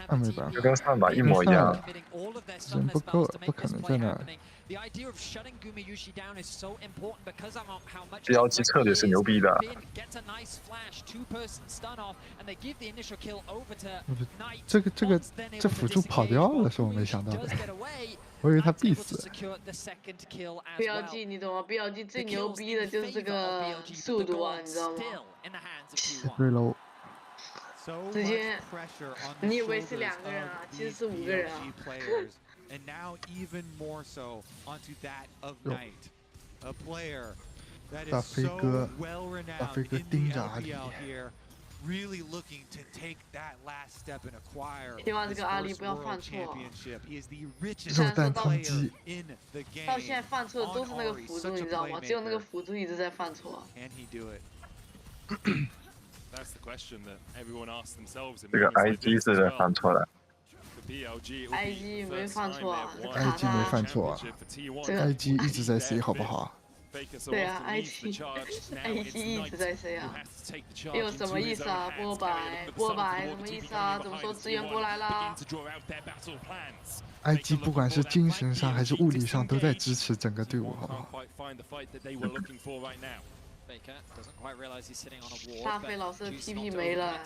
Speaker 1: 那没办法，
Speaker 20: 跟上一把一模一样。
Speaker 1: 人不够，不可能在那。
Speaker 20: BLG 策略是牛逼的。
Speaker 1: 这辅助跑掉了，是我没想到的。我以为他必死。
Speaker 5: BLG 你懂吗 ？BLG 最牛逼的就是这个速度啊，你知道吗？
Speaker 1: 对喽。
Speaker 5: 直接，你以为是2个人啊，其实是5个人啊。
Speaker 6: And now even more so onto that of Knight, a player that is so well renowned in the LPL here, really looking to take that last step and acquire his first world championship. He is the richest player in the game.
Speaker 5: 到现在犯错的都是那个辅助，你知道吗？只有那个辅助一直在犯错。
Speaker 6: Can he do it?
Speaker 10: That's the question that everyone asks themselves.
Speaker 20: 这个 IG 是犯错了。
Speaker 5: IG 没犯错啊
Speaker 1: ，IG 没犯错啊，这个 IG 一直在 C 好不好？
Speaker 5: 对啊 ，IG 一直在 C 啊，有什么意思啊？波白什么意思啊？怎么说支援过来啦
Speaker 1: ？IG 不管是精神上还是物理上都在支持整个队伍，好不好？
Speaker 5: 大飞老师的 TP 没了。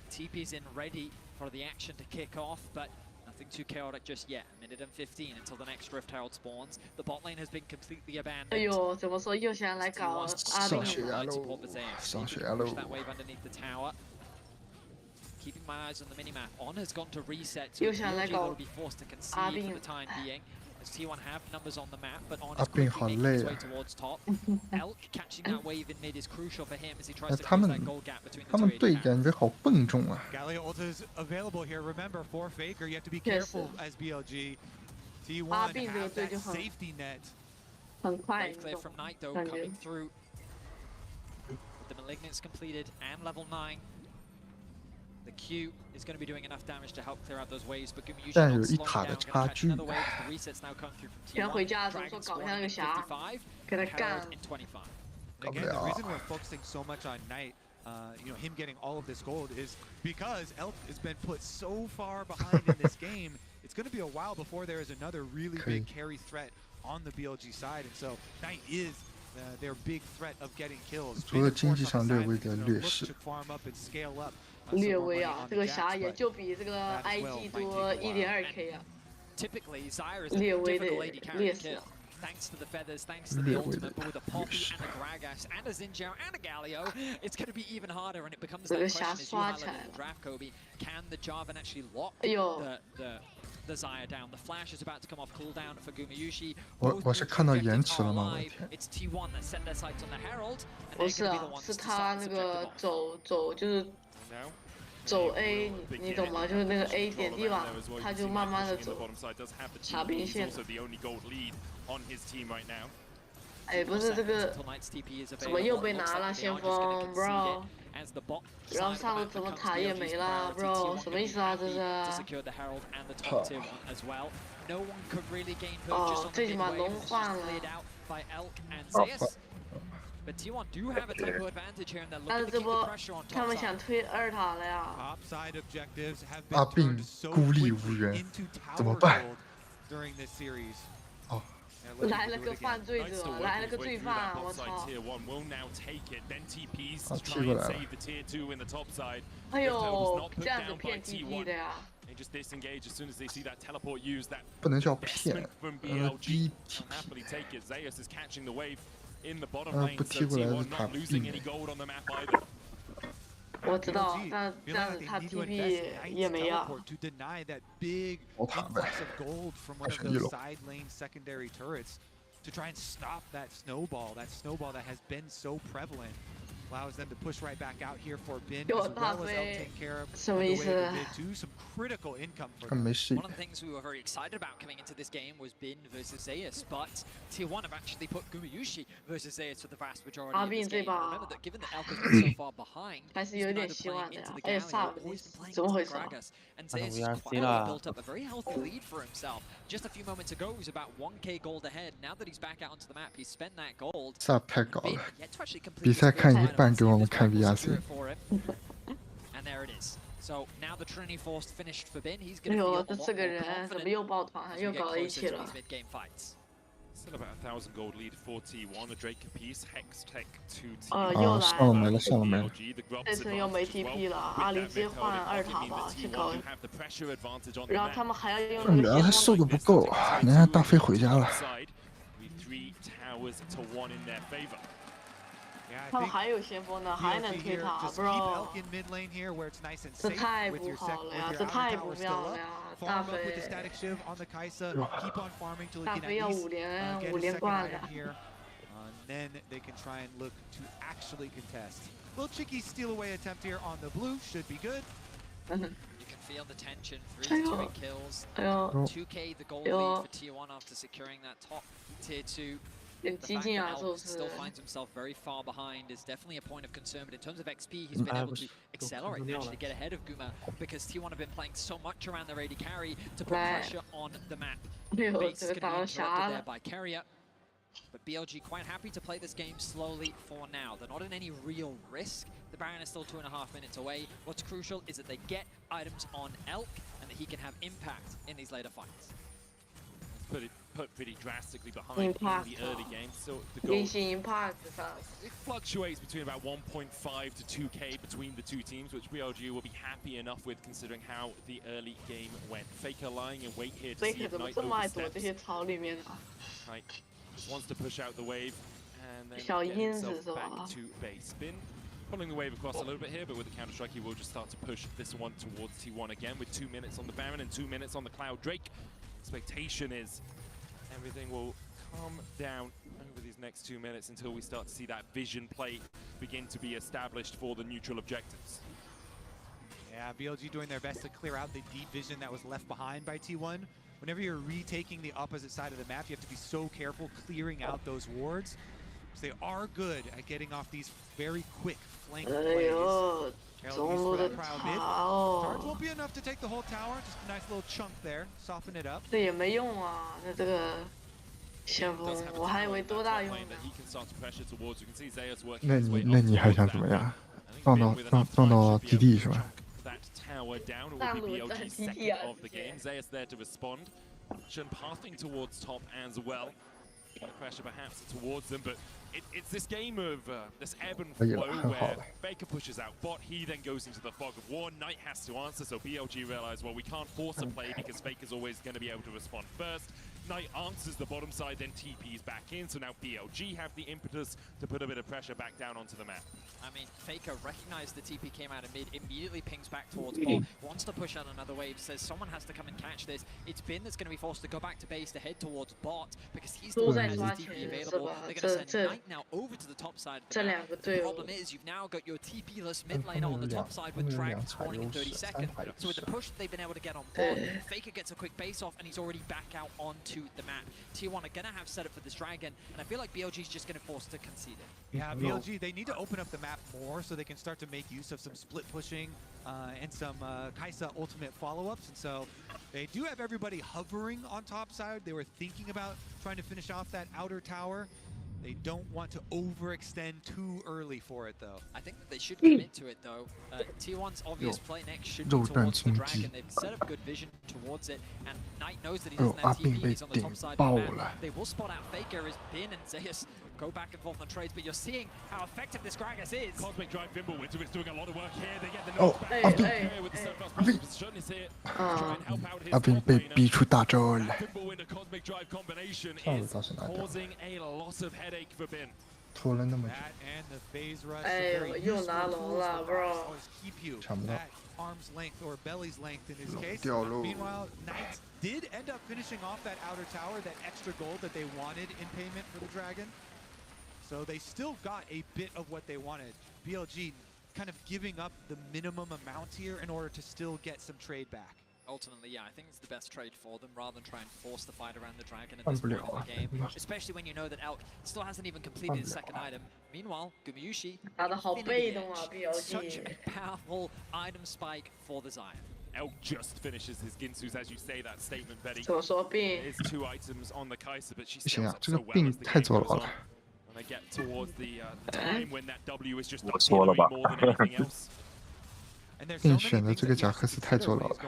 Speaker 8: TP's in ready for the action to kick off, but nothing too chaotic just yet. A minute and 15 until the next Rift Herald spawns. The bot lane has been completely abandoned.
Speaker 5: 哎呦，怎么说又想来搞阿
Speaker 1: 冰了？上学喽！
Speaker 8: That wave underneath the tower. Keeping my eyes on the minimap. On has gone to reset.
Speaker 5: 又想来搞
Speaker 8: will be forced to concede for the time being. T1 have numbers on the map, but on is
Speaker 1: 阿冰好累啊！
Speaker 8: Elk catching that wave in mid is crucial for him as he tries to
Speaker 1: 他
Speaker 8: close
Speaker 1: 们
Speaker 8: that goal gap between the
Speaker 1: 他们
Speaker 8: two
Speaker 1: 队感觉好笨重啊！
Speaker 6: Galio ult is available here. Remember, for Faker, you have to be careful as BLG. T1 have that safety net.
Speaker 5: 很快
Speaker 8: clear from Knight though coming through. The Malignant's completed and level 9. The Q is going to be doing enough damage to help clear out those waves, but Gumayushi
Speaker 1: 但有
Speaker 8: not
Speaker 1: 一
Speaker 8: slowing
Speaker 1: 塔
Speaker 8: down.
Speaker 1: 的
Speaker 8: Gonna
Speaker 1: 差
Speaker 8: catch
Speaker 1: 距。
Speaker 8: another wave. The resets now come through from
Speaker 5: 先回
Speaker 8: T1.
Speaker 5: 家的时候
Speaker 8: Dragon
Speaker 5: 说搞一下
Speaker 8: spawning
Speaker 5: 那个
Speaker 8: in
Speaker 5: 侠，
Speaker 8: 55,
Speaker 5: 给他
Speaker 8: Herald
Speaker 5: 干。
Speaker 8: in 25.
Speaker 9: Again, the reason we're focusing so much on Knight, you know, him getting all of this gold is because Elk has been put so far behind in this game. It's going to be a while before there is another really big carry threat on the BLG side, and so Knight is their big threat of getting kills.
Speaker 1: 除了经济上略微的劣势。
Speaker 5: 略微啊，这个侠也就比这个 IG 多 1.2K 啊，
Speaker 8: Typically, Zyra is a
Speaker 5: 略微的
Speaker 8: difficult lady
Speaker 5: 劣
Speaker 8: carry
Speaker 5: 势
Speaker 8: kill. Thanks to the feathers, thanks to the ultimate, but with a Poppy and a Gragas and a Xinjiao and a Galio, it's going to be even harder, and it becomes that question as you highlighted in the draft, Kobe. Can the Jarvan actually lock the Zyra down? The flash is about to come off cooldown for Gumayushi.
Speaker 1: 我是看到延迟了吗？我的天！
Speaker 8: It's T1 that set their sights on the Herald, and
Speaker 5: 不
Speaker 8: they're
Speaker 5: 是
Speaker 8: going to be
Speaker 5: 啊
Speaker 8: the，ones
Speaker 5: 是
Speaker 8: to
Speaker 5: 他
Speaker 8: start
Speaker 5: 那
Speaker 8: this
Speaker 5: 个
Speaker 8: objective off.
Speaker 5: 就是走 A， 你懂吗？就是那个 A 点地板，他就慢慢的走，插边线。哎，不是这个，怎么又被拿了先锋 ，bro？ 然后上路怎么塔也没了 ，bro？ 什么意思啊？这是？哦，最起码龙换了。
Speaker 8: But T1 do have a tempo advantage here, and they're
Speaker 5: 但
Speaker 8: looking
Speaker 5: 是
Speaker 8: to
Speaker 5: 这
Speaker 8: keep the
Speaker 5: 波
Speaker 8: pressure on
Speaker 5: 他
Speaker 8: top
Speaker 5: 们
Speaker 8: side.
Speaker 5: 想推2塔了呀。
Speaker 9: Topside objectives have
Speaker 1: 阿
Speaker 9: been
Speaker 1: 病
Speaker 9: turned so
Speaker 1: 孤立无
Speaker 9: quickly
Speaker 1: 援，
Speaker 9: into
Speaker 1: 怎么
Speaker 9: tower
Speaker 1: 办？
Speaker 9: gold during this series.
Speaker 1: 哦，
Speaker 5: 来了个犯罪者，来了个罪犯，我操！
Speaker 1: 啊，踢过来了。
Speaker 5: 哎呦，这样子骗 TP 的呀！
Speaker 10: Just disengage as soon as they see that teleport used. That
Speaker 1: 不能叫骗，from 逼
Speaker 10: BLG will happily take it. Zeus is catching the wave in the bottom lane,
Speaker 1: 不
Speaker 10: so
Speaker 1: 踢过来是
Speaker 10: T1
Speaker 1: 他
Speaker 10: not losing
Speaker 1: 病
Speaker 10: any gold on the map either.
Speaker 5: 我知道，但这样子他 TP 也没要。
Speaker 9: to deny that big
Speaker 1: 跑塔呗，
Speaker 9: influx of gold from one
Speaker 1: 还
Speaker 9: of
Speaker 1: 是一
Speaker 9: those
Speaker 1: 楼。
Speaker 9: side lane secondary turrets to try and stop that snowball that has been so prevalent. Allows them to push right back out here for Bin as well as take care of the way to do some critical income for them.
Speaker 8: One of the things we were very excited about coming into this game was Bin versus Zeus, but T1 have actually put Gumayushi versus Zeus for the vast majority of this game. Remember that given that Elk has been so far behind,
Speaker 5: 还是有点希望的呀。哎，萨姆，怎么回事
Speaker 8: ？And Zeus has quietly built up a very healthy lead for himself. Just a few moments ago, he was about 1K gold ahead. Now that he's back out onto the map, he's spent that gold.
Speaker 1: 萨太高了，比赛看一半给我们看 VRC。
Speaker 8: And there it is. So now the Trinity Force finished for Bin. He's
Speaker 5: 哎
Speaker 8: going to
Speaker 5: 呦，
Speaker 8: feel a
Speaker 5: 这
Speaker 8: lot
Speaker 5: 四个
Speaker 8: more
Speaker 5: 人怎么
Speaker 8: confident
Speaker 5: 又抱团，又
Speaker 8: as we
Speaker 5: 搞
Speaker 8: get
Speaker 5: 到一
Speaker 8: closer
Speaker 5: 起
Speaker 8: to
Speaker 5: 了？
Speaker 8: these mid-game fights.
Speaker 10: Still about 1,000 gold lead for T1. A Drake piece, Hex Tech to T1.
Speaker 5: 又来了，
Speaker 1: 没了，上了没了。
Speaker 5: 这次又没 TP 了，阿里直接换2塔吧，去搞。然后他们还要用那个
Speaker 1: 然后他瘦的不够，能让大飞回家了。
Speaker 5: 他们还有先锋呢，还能推塔 ，bro。这太不好了呀，这太不妙了呀，大飞。大飞要5连冠的。
Speaker 9: Then they can try and look to actually contest. Little cheeky steal away attempt here on the blue should be good.
Speaker 8: You can feel the tension. 3 kills. 2K the gold lead for T1 after securing that top tier 2. The fact that Elk still finds himself very far behind is definitely a point of concern, but in terms of XP, he's been able to accelerate and actually get ahead of Guma because T1 have been playing so much around their AD carry to put pressure on the map. Base is going to be interrupted there by Carrier. But BLG quite happy to play this game slowly for now. They're not in any real risk. The Baron is still 2.5 minutes away. What's crucial is that they get items on Elk and that he can have impact in these later fights.
Speaker 10: Put pretty drastically behind in the early game. So the goal it fluctuates between about 1.5 to 2K between the two teams, which BLG will be happy enough with considering how the early game went. Faker lying in wait here to see if Knight oversteps. Knight wants to push out the wave and then get himself back to base. Bin pulling the wave across a little bit here, but with the counter strike he will just start to push this one towards T1 again with 2 minutes on the Baron and 2 minutes on the Cloud Drake. Expectation is everything will calm down over these next 2 minutes until we start to see that vision play begin to be established for the neutral objectives.
Speaker 9: Yeah, BLG doing their best to clear out the deep vision that was left behind by T1. Whenever you're retaking the opposite side of the map, you have to be so careful clearing out those wards. Because they are good at getting off these very quick flank plays.
Speaker 5: 中路的
Speaker 9: Charge won't be enough to take the whole tower, just a nice little chunk there, soften it up.
Speaker 5: 这也没用啊，那这个先锋，我还以为多大用呢。
Speaker 1: 那你还想怎么样？放到基地是吧？
Speaker 5: 大陆的基地啊！
Speaker 10: pathing towards top as well. Pressure perhaps towards them, but it's this game of this ebb and flow where Faker pushes out bot, he then goes into the fog of war. Knight has to answer, so BLG realize, well, we can't force a play because Faker's always going to be able to respond first. Knight answers the bottom side, then TP's back in, so now BLG have the impetus to put a bit of pressure back down onto the map.
Speaker 8: I mean, Faker recognized the TP came out of mid, immediately pings back towards bot, wants to push out another wave, says someone has to come and catch this. It's Bin that's going to be forced to go back to base to head towards bot because he's the one that has his TP available. They're going to send Knight now over to the top side of the map. The problem is you've now got your TP-less mid laner on the top side with Dragon spawning in 30 seconds. So with the push they've been able to get on bot, Faker gets a quick base off and he's already back out onto the map. T1 are going to have set up for this Dragon, and I feel like BLG is just going to force to concede it.
Speaker 9: Yeah, BLG, they need to open up the map more so they can start to make use of some split pushing and some Kai'Sa ultimate follow-ups. And so they do have everybody hovering on top side. They were thinking about trying to finish off that outer tower. They don't want to overextend too early for it, though.
Speaker 8: I think that they should commit to it, though. T1's obvious play next should be towards the Dragon. They've set up good vision towards it, and Knight knows that he doesn't have TP, he's on the top side of the map. They will spot out Faker as Bin and Zeus go back and forth on trades, but you're seeing how effective this Gragas is.
Speaker 10: Cosmic Drive Bimblewinter is doing a lot of work here. They get the knockback here with the steadfast position is here to try and help out his Bimblewinter Cosmic Drive combination is causing a lot of headache for Bin.
Speaker 1: 拖了那么
Speaker 9: 久，
Speaker 5: 又拿龙了 ，bro。
Speaker 1: 抢不到。
Speaker 9: Arm's length or belly's length in his case. Meanwhile, Knights did end up finishing off that outer tower, that extra gold that they wanted in payment for the Dragon. So they still got a bit of what they wanted. BLG kind of giving up the minimum amount here in order to still get some trade back.
Speaker 8: Ultimately, yeah, I think it's the best trade for them rather than try and force the fight around the Dragon at this point in the game. Especially when you know that Elk still hasn't even completed his second item. Meanwhile, Gumyushi, such a powerful item spike for the Zion.
Speaker 10: Elk just finishes his Ginsu's, as you say that statement, Betty.
Speaker 5: 怎么说病？
Speaker 10: There's 2 items on the Kai'Sa, but she
Speaker 1: 不行
Speaker 10: still
Speaker 1: 啊，
Speaker 10: up
Speaker 1: 这
Speaker 10: so
Speaker 1: 个
Speaker 10: well
Speaker 1: 病
Speaker 10: as the
Speaker 1: 太
Speaker 10: game
Speaker 1: 坐
Speaker 10: goes
Speaker 1: 牢
Speaker 10: on.
Speaker 1: 了。
Speaker 10: When they get towards the time when that W is just
Speaker 20: 我说了吧。
Speaker 10: more than anything else.
Speaker 1: 并选的这个贾克斯太坐牢了。
Speaker 5: 对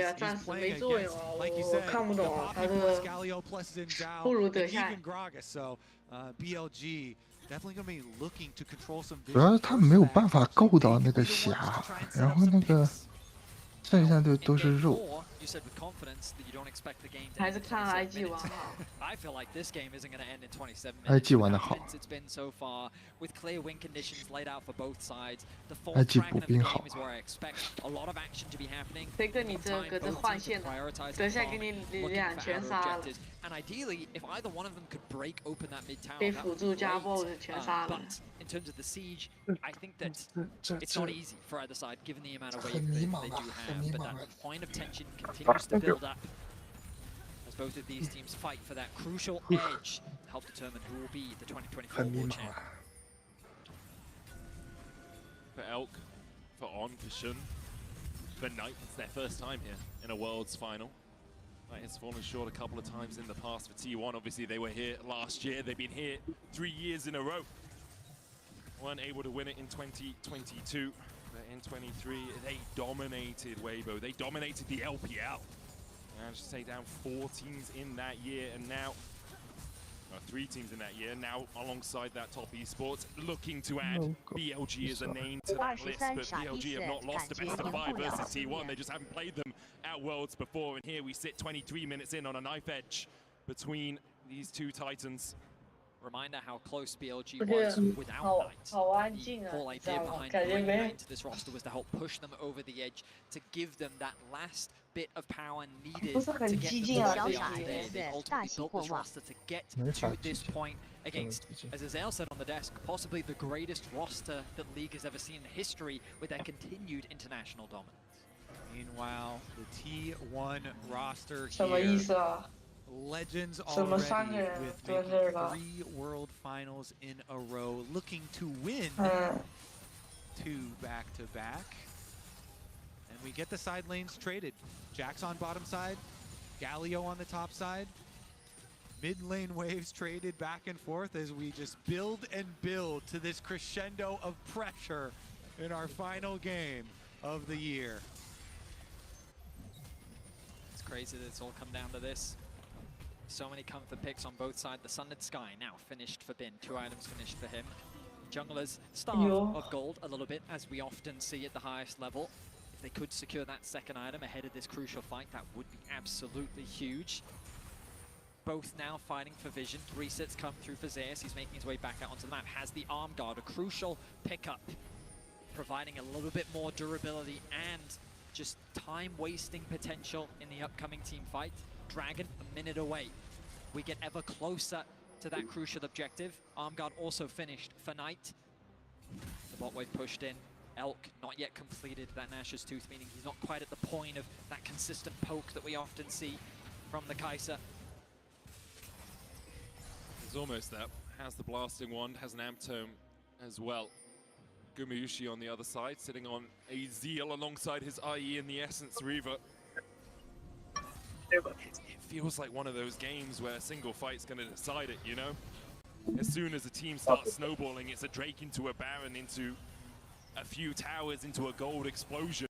Speaker 5: 啊，暂时没作用啊，我看不懂啊，他这个不如德夏。
Speaker 1: 主要是他没有办法够到那个霞，然后那个剩下的都是肉。
Speaker 5: 还是看 IG 玩好。
Speaker 8: I feel like this game isn't going to end in 27 minutes.
Speaker 1: IG 玩得好。
Speaker 8: It's been so far with clear win conditions laid out for both sides. The fourth
Speaker 1: IG
Speaker 8: Dragon of the
Speaker 1: 补兵
Speaker 8: game
Speaker 1: 好。
Speaker 8: is where I expect a lot of action to be happening.
Speaker 5: 谁跟你这个换线的？德夏给你2全杀了。
Speaker 8: And ideally, if either one of them could break open that mid tower,
Speaker 5: 被辅助加 BOSS 全杀了。
Speaker 8: But in terms of the siege, I think that it's not easy for either side, given the amount of weight they do have. But that point of tension continues to build up as both of these teams fight for that crucial edge to help determine who will be the 2024 World Champion.
Speaker 10: For Elk, for On, for Shun, for Knight, it's their first time here in a Worlds final. Knight has fallen short a couple of times in the past for T1. Obviously, they were here last year. They've been here 3 years in a row. Weren't able to win it in 2022. But in 23, they dominated Weibo. They dominated the LPL. Managed to take down 4 teams in that year, and now 3 teams in that year. Now, alongside that top esports, looking to add BLG as a name to that list. But BLG have not lost a best of 5 versus T1. They just haven't played them at Worlds before. And here we sit 23 minutes in on a knife edge between these 2 titans.
Speaker 8: Reminder how close BLG was without Knight. The whole idea behind bringing Knight into this roster was to help push them over the edge, to give them that last bit of power needed to get them there. They ultimately built this roster to get to this point against, as Azael said on the desk, possibly the greatest roster that League has ever seen in history with their continued international dominance.
Speaker 9: Meanwhile, the T1 roster here. Legends already with making 3 world finals in a row, looking to win 2 back-to-back. And we get the side lanes traded. Jax on bottom side, Galio on the top side. Mid lane waves traded back and forth as we just build and build to this crescendo of pressure in our final game of the year.
Speaker 8: It's crazy that it's all come down to this. So many comfort picks on both sides. The Sunlit Sky now finished for Bin. 2 items finished for him. Junglers starve of gold a little bit, as we often see at the highest level. If they could secure that second item ahead of this crucial fight, that would be absolutely huge. Both now fighting for vision. Resets come through for Zeus. He's making his way back out onto the map. Has the arm guard, a crucial pickup, providing a little bit more durability and just time-wasting potential in the upcoming team fight. Dragon a minute away. We get ever closer to that crucial objective. Arm guard also finished for Knight. The bot wave pushed in. Elk not yet completed that Nash's Tooth, meaning he's not quite at the point of that consistent poke that we often see from the Kai'Sa.
Speaker 10: He's almost there. Has the blasting wand, has an amp tome as well. Gumayushi on the other side, sitting on a Zeal alongside his IE in the Essence Reaver. It feels like one of those games where a single fight's going to decide it, you know? As soon as a team starts snowballing, it's a Drake into a Baron, into a few towers, into a gold explosion.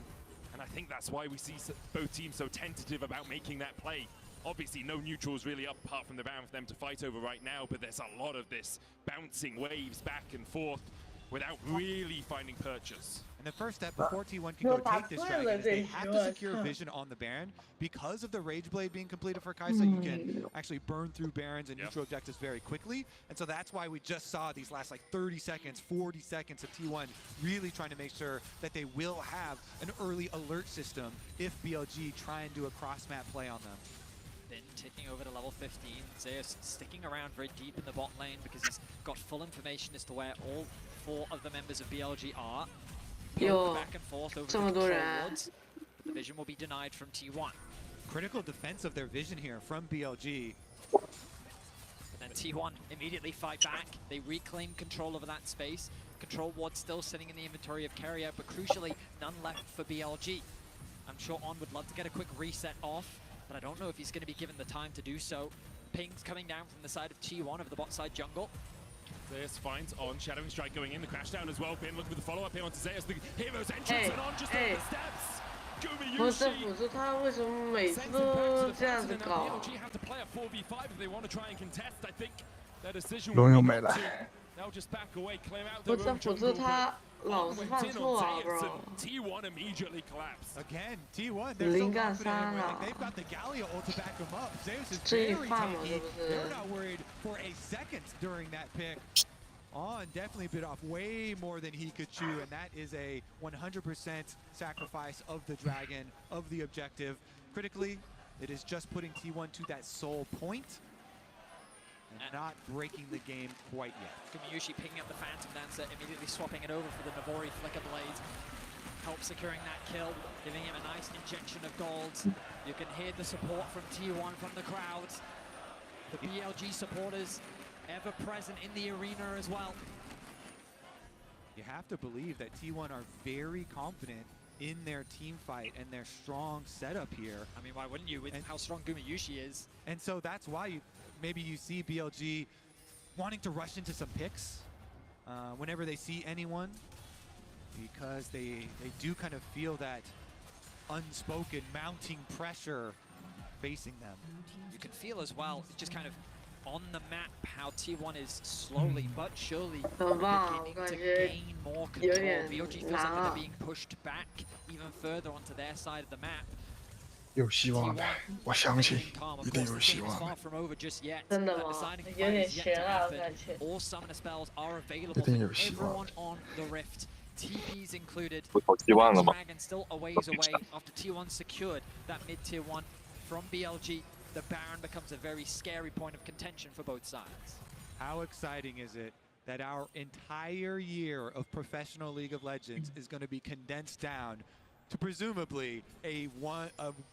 Speaker 10: And I think that's why we see both teams so tentative about making that play. Obviously, no neutrals really up apart from the Baron for them to fight over right now, but there's a lot of this bouncing waves back and forth without really finding purchase.
Speaker 9: And the first step before T1 can go take this dragon is they have to secure vision on the Baron. Because of the Rage Blade being completed for Kai'Sa, you can actually burn through Barons and neutral objectives very quickly. And so that's why we just saw these last like 30 seconds, 40 seconds of T1 really trying to make sure that they will have an early alert system if BLG try and do a cross-map play on them.
Speaker 8: Bin ticking over to level 15. Zeus sticking around very deep in the bot lane because he's got full information as to where all 4 of the members of BLG are. Back and forth over the control wards. The vision will be denied from T1.
Speaker 9: Critical defense of their vision here from BLG.
Speaker 8: And then T1 immediately fight back. They reclaim control over that space. Control ward still sitting in the inventory of Carrier, but crucially, none left for BLG. I'm sure On would love to get a quick reset off, but I don't know if he's going to be given the time to do so. Pings coming down from the side of T1 of the bot side jungle.
Speaker 10: Zeus finds On, Shadowing Strike going in, the crash down as well. Bin looking for the follow-up here onto Zeus, the hero's entrance, and On just over the steps. Gumayushi. BLG have to play a 4v5 if they want to try and contest. I think their decision will be not to. They'll just back away, clear out their own jungle. T1 immediately collapsed.
Speaker 9: Again, T1, they're so confident. They've got the Galio ult to back them up. Zeus is very tanky. They're not worried for a second during that pick. On definitely bit off way more than he could chew, and that is a 100% sacrifice of the dragon, of the objective. Critically, it is just putting T1 to that sole point and not breaking the game quite yet.
Speaker 8: Gumayushi picking up the Phantom Dancer, immediately swapping it over for the Navori Flicker Blade. Help securing that kill, giving him a nice injection of gold. You can hear the support from T1 from the crowd. The BLG supporters ever present in the arena as well.
Speaker 9: You have to believe that T1 are very confident in their team fight and their strong setup here.
Speaker 8: I mean, why wouldn't you with how strong Gumayushi is?
Speaker 9: And so that's why maybe you see BLG wanting to rush into some picks whenever they see anyone, because they do kind of feel that unspoken mounting pressure facing them.
Speaker 8: You can feel as well, just kind of on the map, how T1 is slowly but surely beginning to gain more control. BLG feels like they're being pushed back even further onto their side of the map.
Speaker 1: 有希望的，我相信一定有希望的。
Speaker 5: 真的吗？有点悬啊，我感觉。
Speaker 8: All summoner spells are available for everyone on the rift. TPs included. Dragon still a ways away after T1 secured that mid-tier 1 from BLG. The Baron becomes a very scary point of contention for both sides.
Speaker 9: How exciting is it that our entire year of professional League of Legends is going to be condensed down to presumably a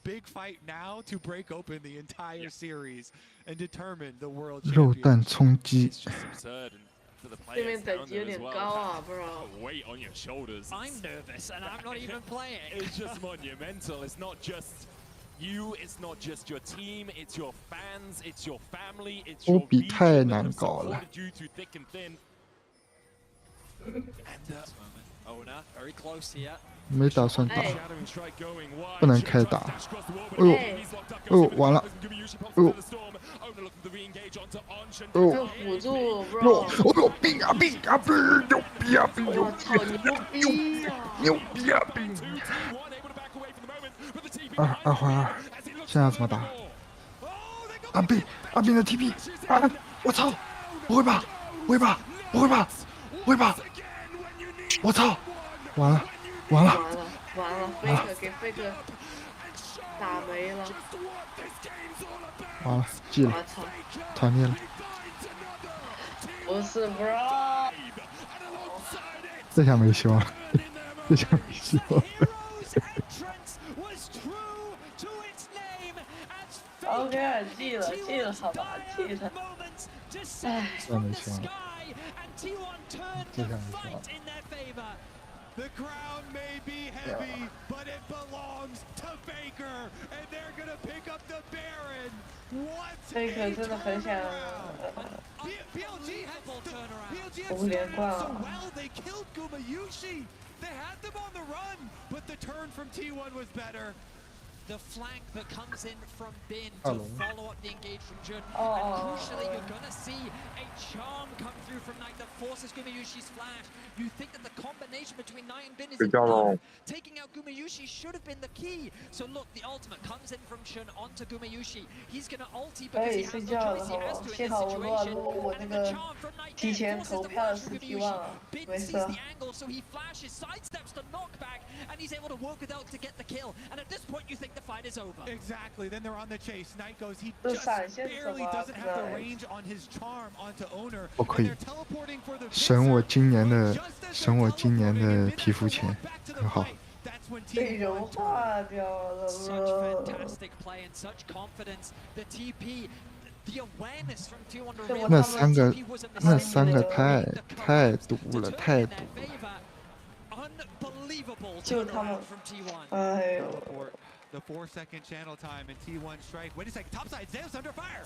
Speaker 9: big fight now to break open the entire series and determine the world championship.
Speaker 1: 肉弹冲击。
Speaker 10: Absurd. And for the
Speaker 5: 对
Speaker 10: players
Speaker 5: 面等
Speaker 10: down
Speaker 5: 级有
Speaker 10: there as
Speaker 5: 点
Speaker 10: well.
Speaker 5: 高啊 ，bro。
Speaker 10: Weight on your shoulders.
Speaker 8: I'm nervous and I'm not even playing.
Speaker 10: It's just monumental. It's not just you. It's not just your team. It's your fans. It's your family. It's
Speaker 1: 波
Speaker 10: your
Speaker 1: 比太
Speaker 10: region that
Speaker 1: 难
Speaker 10: have
Speaker 1: 搞了。
Speaker 10: supported you through thick and thin.
Speaker 8: And Ona very close here.
Speaker 1: 没打算打，
Speaker 10: Shadowing strike going wide.
Speaker 1: 不能开打。
Speaker 10: Dash across the wall, but
Speaker 1: 哎呦，
Speaker 10: he's locked up.
Speaker 1: 哎呦，完了，
Speaker 10: Gumayushi pops
Speaker 1: 哎呦
Speaker 10: into the storm. Ona looking to re-engage onto Onshan.
Speaker 1: 哎呦，
Speaker 5: 这辅助
Speaker 1: 哟，
Speaker 5: ，bro。
Speaker 1: 哦呦，兵啊兵啊兵，牛逼啊兵，牛
Speaker 5: 我操，牛逼呀！
Speaker 1: 牛逼啊兵！二环二，现在怎么打？阿兵阿兵的 TP 啊！我操，不会吧？不会吧？不会吧？不会吧？我操！完了完了
Speaker 5: 完了，Faker 给 Faker 打没了。
Speaker 1: 完了，记了，
Speaker 5: 我操！
Speaker 1: 团灭了。
Speaker 5: 不是 bro。
Speaker 1: 这下没希望，这下没希望。
Speaker 5: OK， 记了，好吧，记了。哎，
Speaker 1: 这没希望，这下没希望。
Speaker 6: The crown may be heavy, but it belongs to Faker, and they're gonna pick up the Baron. What
Speaker 5: Faker 真的很想
Speaker 6: BLG had
Speaker 5: 5连冠
Speaker 6: so
Speaker 5: 啊！
Speaker 6: well. They killed Gumayushi. They had them on the run, but the turn from T1 was better.
Speaker 8: The flank that comes in from Bin
Speaker 1: Hello.
Speaker 8: to follow up the engage from Jun.
Speaker 5: Oh.
Speaker 8: And crucially, you're going to see a charm come through from Knight that forces Gumayushi's flash. You think that the combination between Knight and Bin is enough. Taking out Gumayushi should have been the key. So look, the ultimate comes in from Chun onto Gumayushi. He's going to ulti because he has no choice. He has to in this situation. And the charm from Knight then forces the flash from Gumayushi. Bin sees the angle, so he flashes, sidesteps the knockback, and he's able to work with ult to get the kill. And at this point, you think the fight is over.
Speaker 6: Exactly. Then they're on the chase. Knight goes. He just barely doesn't have the range on his charm onto Owner.
Speaker 1: 我可以
Speaker 6: And they're teleporting for the
Speaker 1: 省我今年的皮肤钱，很好。
Speaker 5: 被融化掉了
Speaker 8: Such fantastic play and such confidence. The TP. The awareness from 2 on the
Speaker 1: 那三个太毒了，太毒了。
Speaker 8: Unbelievable
Speaker 5: 就他们
Speaker 8: from T1.
Speaker 5: 哎呦。
Speaker 6: The 4-second channel time and T1 strike. Wait a second. Topside. Zeus under fire.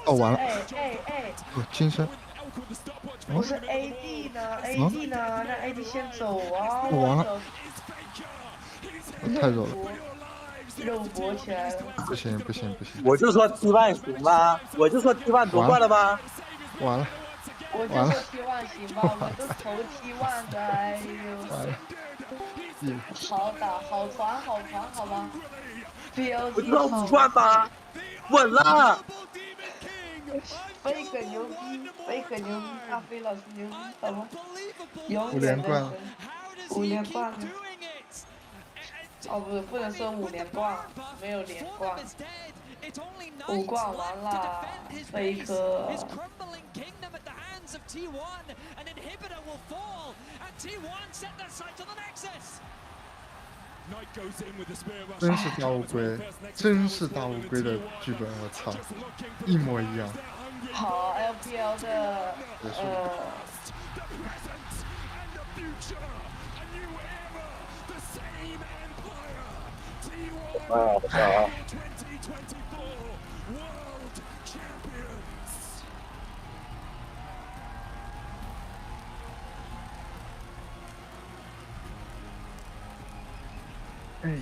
Speaker 1: 哦完了，
Speaker 5: 哎，
Speaker 1: 金身。
Speaker 5: 不是 AD 呢 ？AD 呢？让 AD 先走啊！
Speaker 1: 完了，太弱了。
Speaker 5: 肉搏起来了！
Speaker 1: 不行不行不行！
Speaker 18: 我就说 T1 行吗？我就说 T1 夺冠了吗？
Speaker 1: 完了！
Speaker 5: 我就说 T1 行吧，我都投 T1 的，哎呦！好打，好传，好吧？BLG
Speaker 18: 我知道5冠吧？稳了！
Speaker 5: 飞可牛逼，大飞老师牛逼，好吗
Speaker 1: ？5连冠
Speaker 5: ，5连冠了。 哦不能说5连冠，没有连冠，5冠完了，飞哥。
Speaker 1: 真是大乌龟，真是大乌龟的剧本，我操，一模一样。
Speaker 5: 好 ，LPL 的
Speaker 20: 啊，我操啊！
Speaker 1: 哎呀！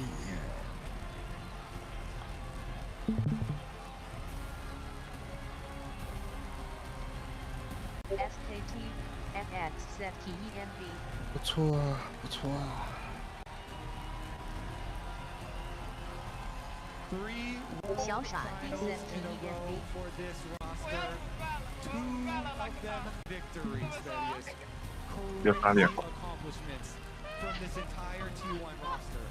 Speaker 1: 不错啊，不错啊。
Speaker 6: 小傻 for this roster. 2 of them victories, that is. Incredible accomplishments from this entire T1 roster.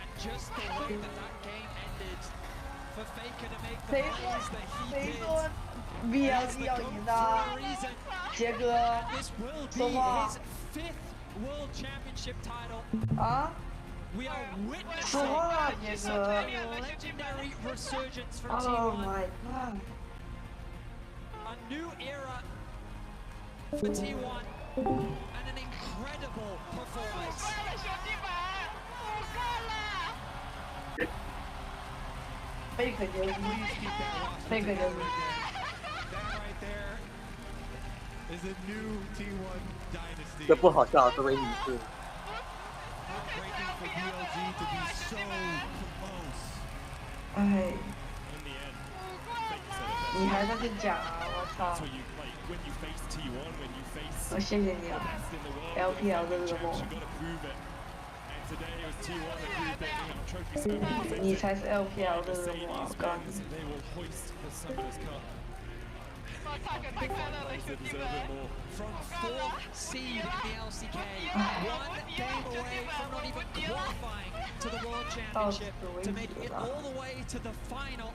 Speaker 8: And just the way that game ended for Faker to make the plays that he did.
Speaker 5: BLG 要赢的，杰哥，
Speaker 8: This will be
Speaker 5: 说话
Speaker 8: his 5th World Championship title.
Speaker 5: 啊！
Speaker 8: We are witnessing
Speaker 5: 说话，杰哥。
Speaker 8: a legendary resurgence from
Speaker 5: Oh
Speaker 8: T1.
Speaker 5: my god.
Speaker 8: A new era for T1 and an incredible performance.
Speaker 5: Fake牛逼，fake牛逼。
Speaker 6: Is a new T1 dynasty.
Speaker 18: 这不好笑，作为你是。
Speaker 6: Heartbreaking for BLG to be so close.
Speaker 5: 哎，你还在这讲啊！我操！我谢谢你啊 ，LPL 的噩梦。你才是 LPL 的噩梦，我告诉你。
Speaker 8: From 4th seed in the LCK, 1 game away from not even qualifying to the World Championship, to making it all the way to the final,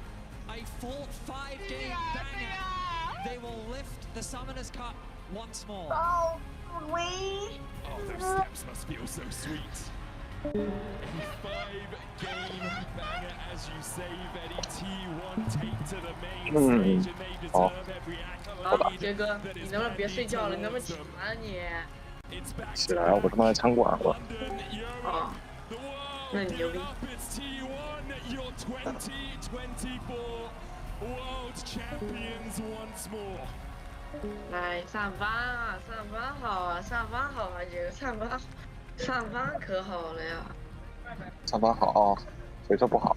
Speaker 8: a full 5-game banger. They will lift the Summoners Cup once more.
Speaker 5: Oh, sweet.
Speaker 10: Oh, those steps must feel so sweet. A 5-game banger, as you say, Betty. T1 take to the main stage, and they deserve every accolade.
Speaker 5: 杰哥，你能不能别睡觉了？你能不能起来啊你？
Speaker 20: 起来，我他妈在场馆我。
Speaker 5: 啊，那你牛逼。
Speaker 10: It's T1, your 2024 world champions once more.
Speaker 5: 来上班啊，上班好啊，上班好啊，杰哥，上班可好了呀。
Speaker 20: 上班好，谁说不好？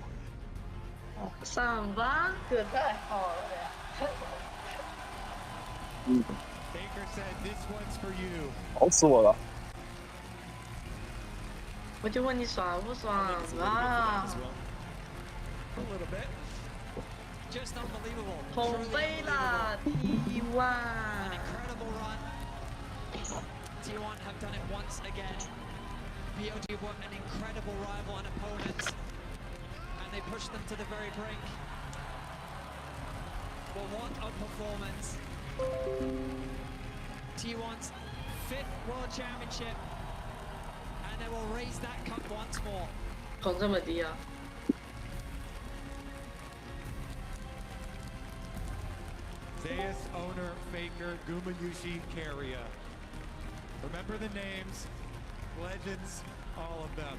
Speaker 5: 上班可太好了呀。
Speaker 6: Baker said this one's for you.
Speaker 20: 熬死我了！
Speaker 5: 我就问你爽不爽啊？
Speaker 8: A little bit. Just unbelievable.
Speaker 5: 捧飞了 T1。
Speaker 8: An incredible run. T1 have done it once again. BLG were an incredible rival and opponent, and they pushed them to the very brink. But what a performance! T1's 5th World Championship, and they will raise that cup once more.
Speaker 5: 捧这么低啊？
Speaker 6: Zeus, Owner, Faker, Gumayushi, Carrier. Remember the names, legends, all of them.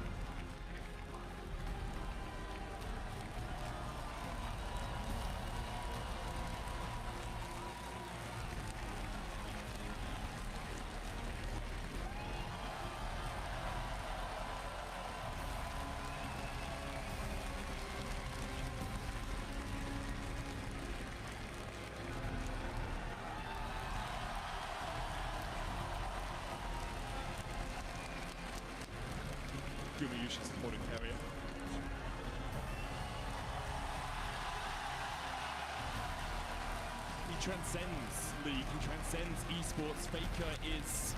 Speaker 10: Gumayushi supporting carrier. He transcends League, he transcends esports. Faker is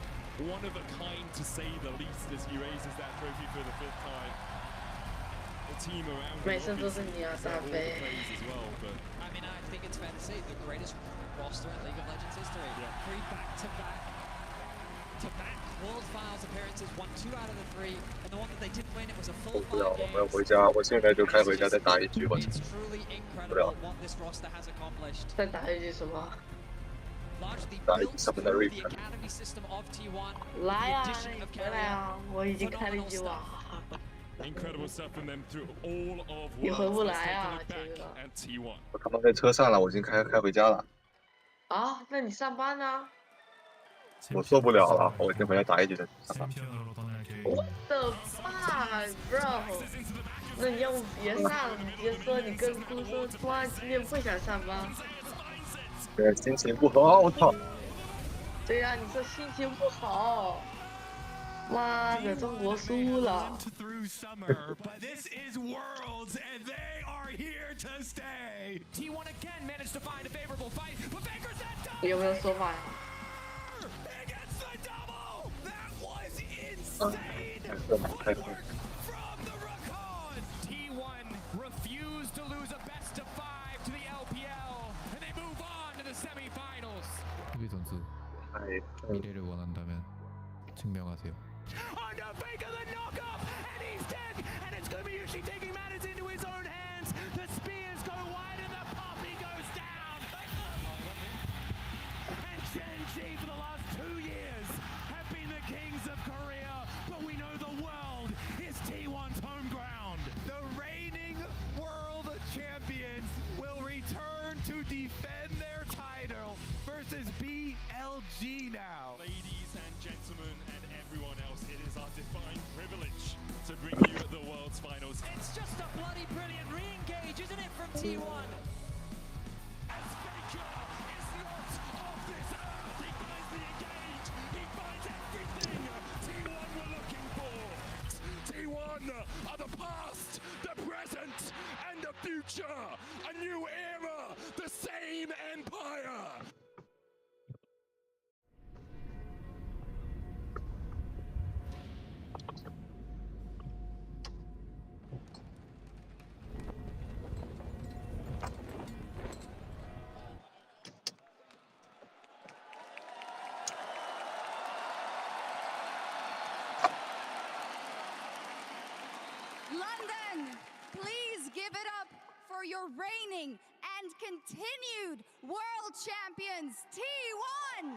Speaker 10: one of a kind, to say the least, as he raises that trophy for the 5th time. The team around him obviously deserve all the praise as well, but...
Speaker 8: I mean, I think it's fair to say the greatest roster in League of Legends history. Yeah. 3 back-to-back qualifiers appearances, won 2 out of the 3, and the one that they didn't win, it was a full 5 games.
Speaker 20: 我要回家，我现在就开回家再打一局，我操！
Speaker 8: It's truly incredible what this roster has accomplished.
Speaker 5: 再打一句什么？
Speaker 8: Largely
Speaker 20: 打一
Speaker 8: built
Speaker 20: 局什么
Speaker 8: through
Speaker 20: 的
Speaker 8: the academy system of T1.
Speaker 5: 来呀，
Speaker 8: The addition
Speaker 5: 你
Speaker 8: of
Speaker 5: 回来啊！我已经开了一局网。
Speaker 10: Incredible stuff from them through all of
Speaker 5: 你回不
Speaker 10: Worlds.
Speaker 5: 来啊，
Speaker 10: Let's
Speaker 5: 杰
Speaker 10: take a look
Speaker 5: 哥。
Speaker 10: back at T1.
Speaker 20: 我他妈在车上了，我已经开回家了。
Speaker 5: 啊，那你上班呢？
Speaker 20: 我受不了了，我先回家打一局再上班。
Speaker 5: What the fuck, bro？ 那你要不别上，你别说你跟姑说，突然今天不想上班。
Speaker 20: 心情不好，我操！
Speaker 5: 对呀，你说心情不好。妈的，中国输了。
Speaker 6: Through summer, but this is Worlds, and they are here to stay. T1 again managed to find a favorable fight, but Baker's that double.
Speaker 5: 有没有说法呀？
Speaker 6: He gets the double. That was insane. From the Racon, T1 refused to lose a best of 5 to the LPL, and they move on to the semifinals.
Speaker 11: 수비 선수 미래를 원한다면 증명하세요.
Speaker 6: Under Faker the knockup, and he's dead, and it's Gumayushi taking matters into his own hands. The spears go wide, and the poppy goes down. G now.
Speaker 10: Ladies and gentlemen and everyone else, it is our divine privilege to bring you the world's finals.
Speaker 2: It's just a bloody brilliant re-engage, isn't it, from T1?
Speaker 10: As Faker is not of this earth, he finds the engage, he finds everything T1 were looking for. T1 are the past, the present, and the future. A new era, the same empire.
Speaker 25: London, please give it up for your reigning and continued world champions, T1!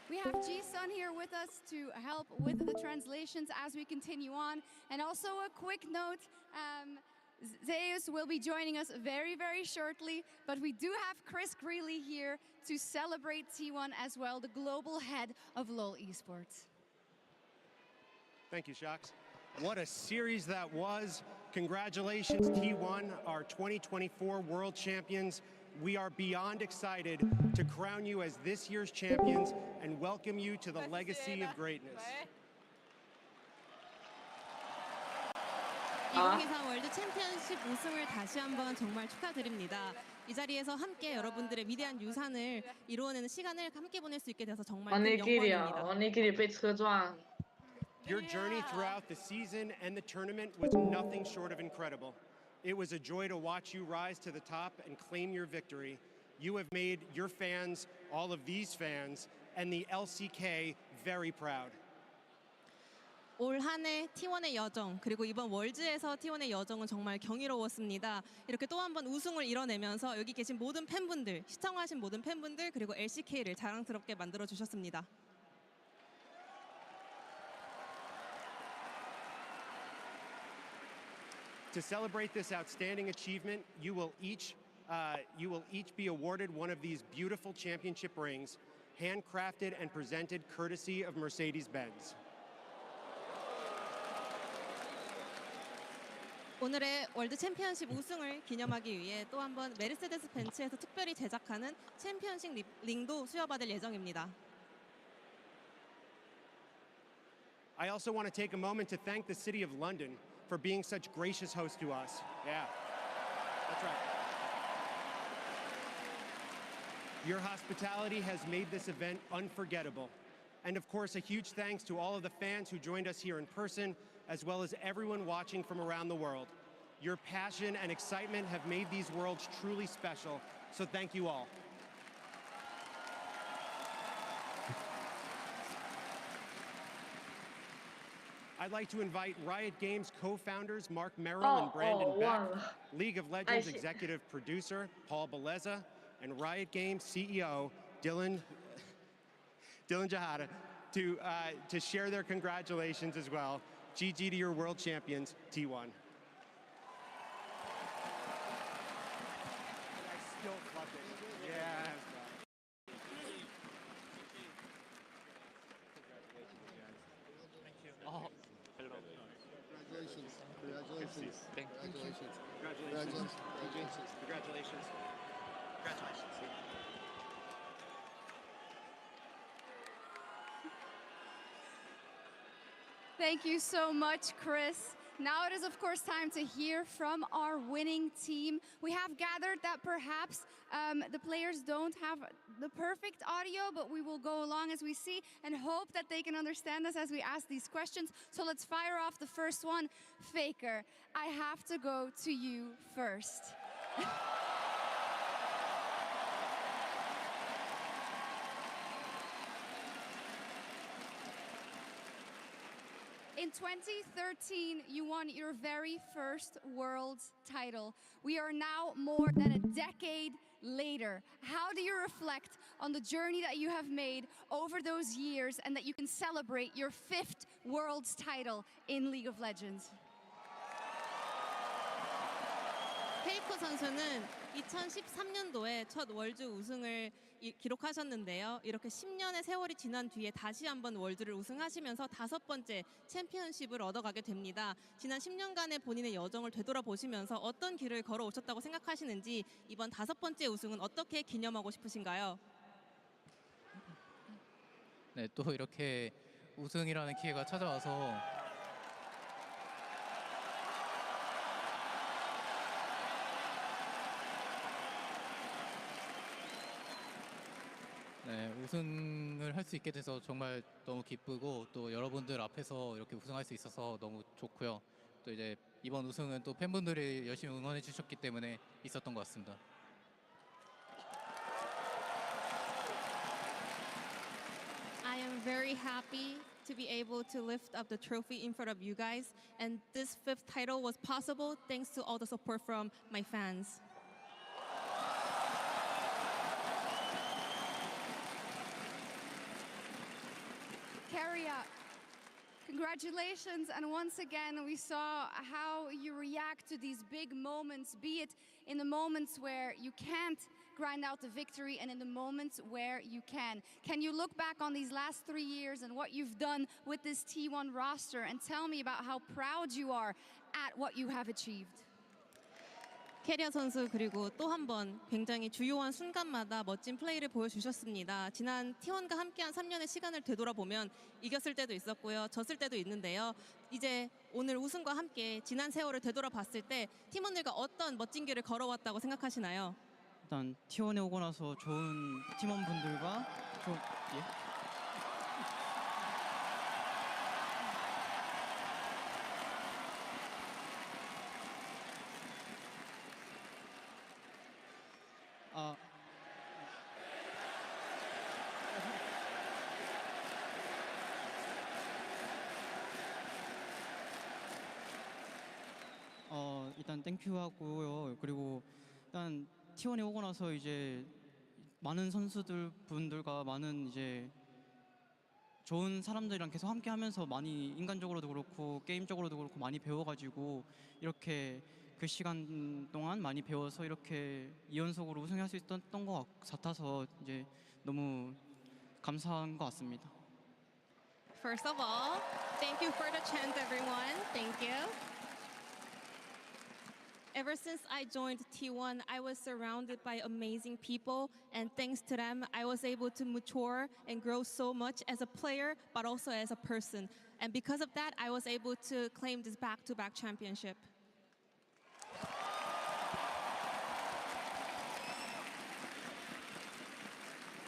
Speaker 25: We have Ji-sun here with us to help with the translations as we continue on. And also a quick note, Zeus will be joining us very, very shortly, but we do have Chris Greeley here to celebrate T1 as well, the global head of LoL Esports.
Speaker 15: Thank you, Shox. What a series that was. Congratulations, T1, our 2024 world champions. We are beyond excited to crown you as this year's champions and welcome you to the legacy of greatness.
Speaker 21: 2024 월드 챔피언십 우승을 다시 한번 정말 축하드립니다. 이 자리에서 함께 여러분들의 위대한 유산을 이루어내는 시간을 함께 보낼 수 있게 돼서 정말 큰 영광입니다.
Speaker 5: 언니끼리 被车撞。
Speaker 15: Your journey throughout the season and the tournament was nothing short of incredible. It was a joy to watch you rise to the top and claim your victory. You have made your fans, all of these fans, and the LCK very proud.
Speaker 21: 올 한 해 T1의 여정, 그리고 이번 월즈에서 T1의 여정은 정말 경이로웠습니다. 이렇게 또 한 번 우승을 이뤄내면서 여기 계신 모든 팬분들, 시청하신 모든 팬분들, 그리고 LCK를 자랑스럽게 만들어 주셨습니다.
Speaker 15: To celebrate this outstanding achievement, you will each be awarded one of these beautiful championship rings, handcrafted and presented courtesy of Mercedes-Benz.
Speaker 21: 오늘의 월드 챔피언십 우승을 기념하기 위해 또 한 번 메르세데스 벤츠에서 특별히 제작하는 챔피언십 링도 수여받을 예정입니다.
Speaker 15: I also want to take a moment to thank the City of London for being such gracious hosts to us. Yeah, that's right. Your hospitality has made this event unforgettable. And of course, a huge thanks to all of the fans who joined us here in person, as well as everyone watching from around the world. Your passion and excitement have made these worlds truly special, so thank you all. I'd like to invite Riot Games co-founders Mark Merrill and Brandon Beck, League of Legends executive producer Paul Beleza, and Riot Games CEO Dylan Jahada to share their congratulations as well. GG to your world champions, T1. I still love it. Yeah.
Speaker 22: Oh, hello. Congratulations. Congratulations. Congratulations. Congratulations. Congratulations. Congratulations.
Speaker 25: Thank you so much, Chris. Now it is, of course, time to hear from our winning team. We have gathered that perhaps the players don't have the perfect audio, but we will go along as we see and hope that they can understand us as we ask these questions. So let's fire off the first one. Faker, I have to go to you first. In 2013, you won your very first world title. We are now more than a decade later. How do you reflect on the journey that you have made over those years and that you can celebrate your 5th world's title in League of Legends?
Speaker 21: 페이커 선수는 2013년도에 첫 월드 우승을 기록하셨는데요. 이렇게 10년의 세월이 지난 뒤에 다시 한번 월드를 우승하시면서 5번째 챔피언십을 얻어가게 됩니다. 지난 10년간의 본인의 여정을 되돌아보시면서 어떤 길을 걸어오셨다고 생각하시는지 이번 5번째 우승은 어떻게 기념하고 싶으신가요?
Speaker 11: 네, 또 이렇게 우승이라는 기회가 찾아와서 네, 우승을 할 수 있게 돼서 정말 너무 기쁘고 또 여러분들 앞에서 이렇게 우승할 수 있어서 너무 좋고요. 또 이제 이번 우승은 또 팬분들이 열심히 응원해 주셨기 때문에 있었던 것 같습니다.
Speaker 21: I am very happy to be able to lift up the trophy in front of you guys, and this 5th title was possible thanks to all the support from my fans.
Speaker 25: Keria, congratulations, and once again we saw how you react to these big moments, be it in the moments where you can't grind out the victory and in the moments where you can. Can you look back on these last 3 years and what you've done with this T1 roster and tell me about how proud you are at what you have achieved?
Speaker 21: 캐리어 선수 그리고 또 한 번 굉장히 주요한 순간마다 멋진 플레이를 보여주셨습니다. 지난 T1과 함께한 3년의 시간을 되돌아보면 이겼을 때도 있었고요. 졌을 때도 있는데요. 이제 오늘 우승과 함께 지난 세월을 되돌아봤을 때 팀원들과 어떤 멋진 길을 걸어왔다고 생각하시나요?
Speaker 3: 일단 T1에 오고 나서 좋은 팀원분들과 예? 일단 땡큐 하고요. 그리고 일단 T1에 오고 나서 이제 많은 선수들 분들과 많은 이제 좋은 사람들이랑 계속 함께 하면서 많이 인간적으로도 그렇고 게임적으로도 그렇고 많이 배워가지고 이렇게 그 시간 동안 많이 배워서 이렇게 2연속으로 우승할 수 있었던 것 같아서 이제 너무 감사한 것 같습니다.
Speaker 21: First of all, thank you for the chance, everyone. Thank you. Ever since I joined T1, I was surrounded by amazing people, and thanks to them, I was able to mature and grow so much as a player, but also as a person. And because of that, I was able to claim this back-to-back championship.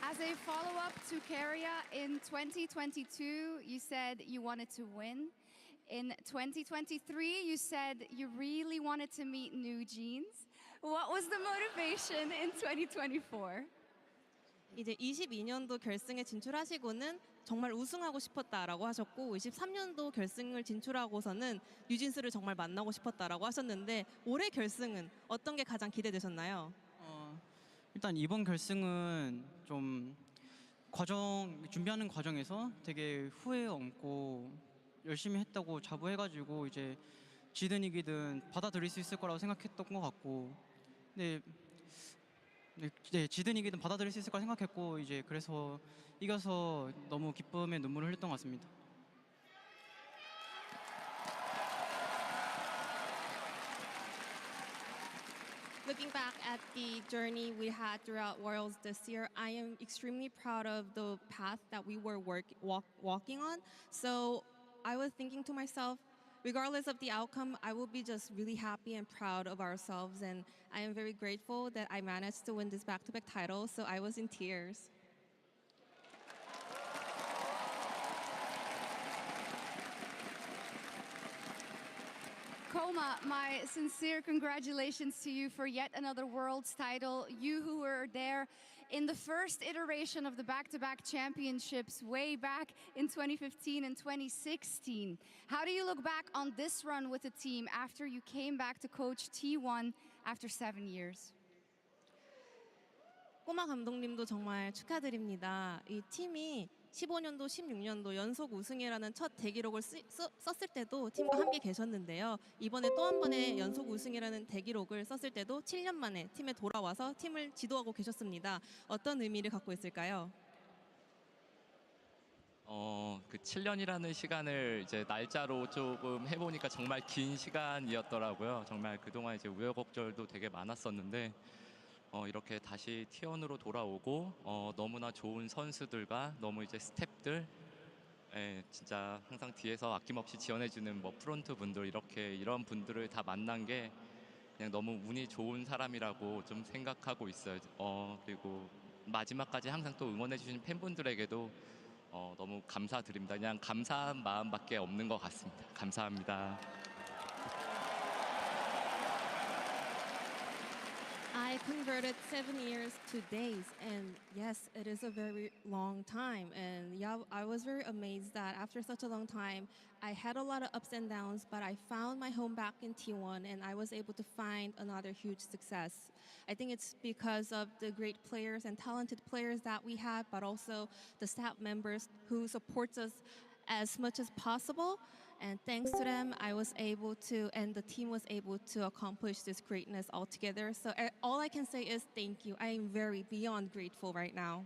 Speaker 25: As a follow-up to Keria, in 2022, you said you wanted to win. In 2023, you said you really wanted to meet New Jeans. What was the motivation in 2024?
Speaker 21: 이제 22년도 결승에 진출하시고는 정말 우승하고 싶었다라고 하셨고 23년도 결승을 진출하고서는 뉴진스를 정말 만나고 싶었다라고 하셨는데 올해 결승은 어떤 게 가장 기대되셨나요?
Speaker 3: 일단 이번 결승은 좀 준비하는 과정에서 되게 후회 없고 열심히 했다고 자부해가지고 이제 지든 이기든 받아들일 수 있을 거라고 생각했던 것 같고 네, 지든 이기든 받아들일 수 있을 거라 생각했고 이제 그래서 이겨서 너무 기쁨에 눈물을 흘렸던 것 같습니다.
Speaker 21: Looking back at the journey we had throughout Worlds this year, I am extremely proud of the path that we were walking on. So I was thinking to myself, regardless of the outcome, I will be just really happy and proud of ourselves. And I am very grateful that I managed to win this back-to-back title. So I was in tears.
Speaker 25: Koma, my sincere congratulations to you for yet another Worlds title. You who were there in the first iteration of the back-to-back championships way back in 2015 and 2016. How do you look back on this run with the team after you came back to coach T1 after 7 years?
Speaker 21: 꼬마 감독님도 정말 축하드립니다. 이 팀이 15년도, 16년도 연속 우승이라는 첫 대기록을 썼을 때도 팀과 함께 계셨는데요. 이번에 또 한 번의 연속 우승이라는 대기록을 썼을 때도 7년 만에 팀에 돌아와서 팀을 지도하고 계셨습니다. 어떤 의미를 갖고 있을까요?
Speaker 12: 그 7년이라는 시간을 이제 날짜로 조금 해보니까 정말 긴 시간이었더라고요. 정말 그동안 이제 우여곡절도 되게 많았었는데 이렇게 다시 T1으로 돌아오고 너무나 좋은 선수들과 너무 이제 스태프들 진짜 항상 뒤에서 아낌없이 지원해주는 뭐 프론트 분들 이런 분들을 다 만난 게 그냥 너무 운이 좋은 사람이라고 좀 생각하고 있어요. 그리고 마지막까지 항상 또 응원해주신 팬분들에게도 너무 감사드립니다. 그냥 감사한 마음밖에 없는 것 같습니다. 감사합니다.
Speaker 21: I converted 7 years to days, and yes, it is a very long time. And yeah, I was very amazed that after such a long time, I had a lot of ups and downs, but I found my home back in T1, and I was able to find another huge success. I think it's because of the great players and talented players that we have, but also the staff members who supports us as much as possible. And thanks to them, I was able to, and the team was able to accomplish this greatness all together. So all I can say is thank you. I am very beyond grateful right now.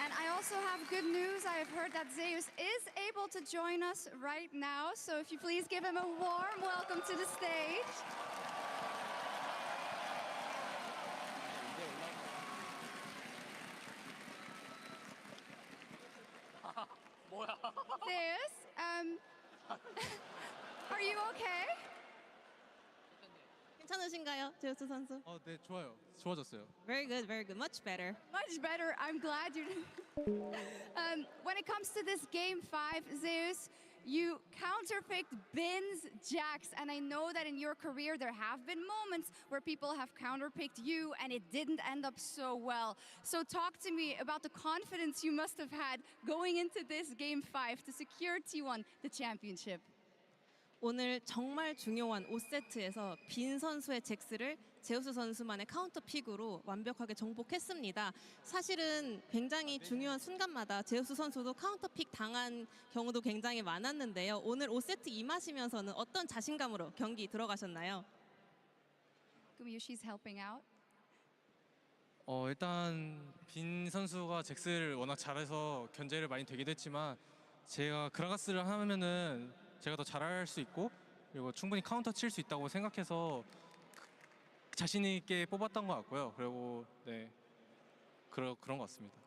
Speaker 25: And I also have good news. I have heard that Zeus is able to join us right now. So if you please give him a warm welcome to the stage. Zeus, are you okay?
Speaker 21: 괜찮으신가요, 제우스 선수?
Speaker 11: 네, 좋아요. 좋아졌어요.
Speaker 21: Very good, very good. Much better.
Speaker 25: Much better. I'm glad you. When it comes to this game 5, Zeus, you counterpicked Bin's Jax, and I know that in your career there have been moments where people have counterpicked you and it didn't end up so well. So talk to me about the confidence you must have had going into this game 5 to secure T1 the championship.
Speaker 21: 오늘 정말 중요한 5세트에서 빈 선수의 잭스를 제우스 선수만의 카운터 픽으로 완벽하게 정복했습니다. 사실은 굉장히 중요한 순간마다 제우스 선수도 카운터 픽 당한 경우도 굉장히 많았는데요. 오늘 5세트 임하시면서는 어떤 자신감으로 경기 들어가셨나요?
Speaker 25: She's helping out.
Speaker 11: 일단 빈 선수가 잭스를 워낙 잘해서 견제를 많이 되기도 했지만 제가 그라가스를 하면은 제가 더 잘할 수 있고 그리고 충분히 카운터 칠 수 있다고 생각해서 자신 있게 뽑았던 것 같고요. 그리고 네 그런 것 같습니다.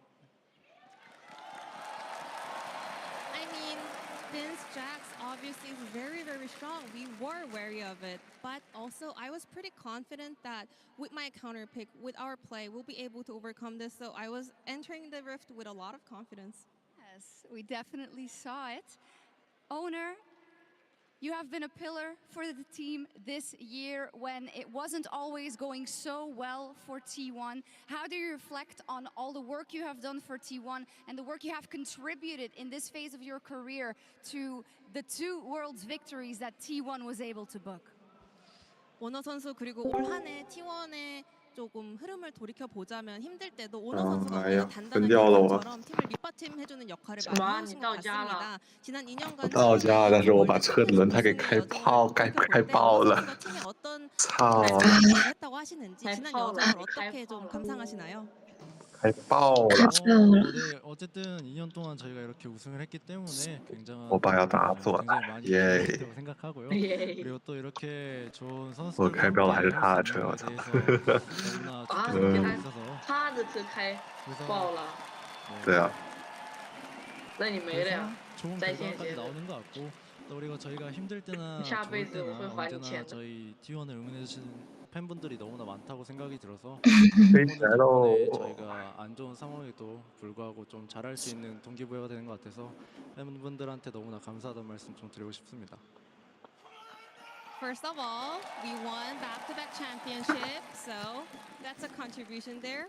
Speaker 21: I mean, Bin's Jax obviously is very, very strong. We were wary of it, but also I was pretty confident that with my counter pick, with our play, we'll be able to overcome this. So I was entering the rift with a lot of confidence.
Speaker 25: Yes, we definitely saw it. Owner, you have been a pillar for the team this year when it wasn't always going so well for T1. How do you reflect on all the work you have done for T1 and the work you have contributed in this phase of your career to the 2 Worlds victories that T1 was able to book?
Speaker 21: 오너 선수 그리고 올 한 해 T1의 조금 흐름을 돌이켜 보자면 힘들 때도 오너 선수가 언제나 단단한 기둥처럼 팀을 밑받침해주는 역할을 많이 해오신 것 같습니다. 지난 2년간
Speaker 20: 到家，但是我把车的轮胎给开爆了。
Speaker 21: 팀에 어떤
Speaker 20: 操！
Speaker 21: 했다고 하시는지 지난 여정을 어떻게 좀 감상하시나요?
Speaker 20: 开爆了！
Speaker 13: 네, 어쨌든 2년 동안 저희가 이렇게 우승을 했기 때문에 굉장한
Speaker 20: 我爸要打坐了，
Speaker 13: 많이
Speaker 20: 耶！
Speaker 13: 있다고 생각하고요. 그리고 또 이렇게 좋은
Speaker 20: 我
Speaker 13: 선수들과
Speaker 20: 开标的还是
Speaker 13: 함께
Speaker 20: 他
Speaker 13: 할
Speaker 20: 的
Speaker 13: 수
Speaker 20: 车，
Speaker 13: 있는
Speaker 20: 我
Speaker 13: 것에
Speaker 20: 操！
Speaker 13: 대해서 너무나
Speaker 5: 啊，
Speaker 13: 좋게
Speaker 5: 你
Speaker 13: 생각하고
Speaker 5: 看
Speaker 13: 있어서
Speaker 5: 他的车开爆了，
Speaker 20: 对啊，
Speaker 5: 那你没了呀，
Speaker 13: 좋은
Speaker 5: 在线
Speaker 13: 결과까지
Speaker 5: 阶段。
Speaker 13: 나오는 것 같고 또 그리고 저희가 힘들 때나
Speaker 5: 下辈
Speaker 13: 좋을
Speaker 5: 子我
Speaker 13: 때나
Speaker 5: 会还你
Speaker 13: 언제나
Speaker 5: 钱的。
Speaker 13: 저희 T1을 응원해 주신 팬분들이 너무나 많다고 생각이 들어서
Speaker 20: 飞起来
Speaker 13: 팬분들
Speaker 20: 喽！
Speaker 13: 덕분에 저희가 안 좋은 상황에도 불구하고 좀 잘할 수 있는 동기부여가 되는 것 같아서 팬분들한테 너무나 감사하다는 말씀 좀 드리고 싶습니다.
Speaker 21: First of all, we won back-to-back championship, so that's a contribution there.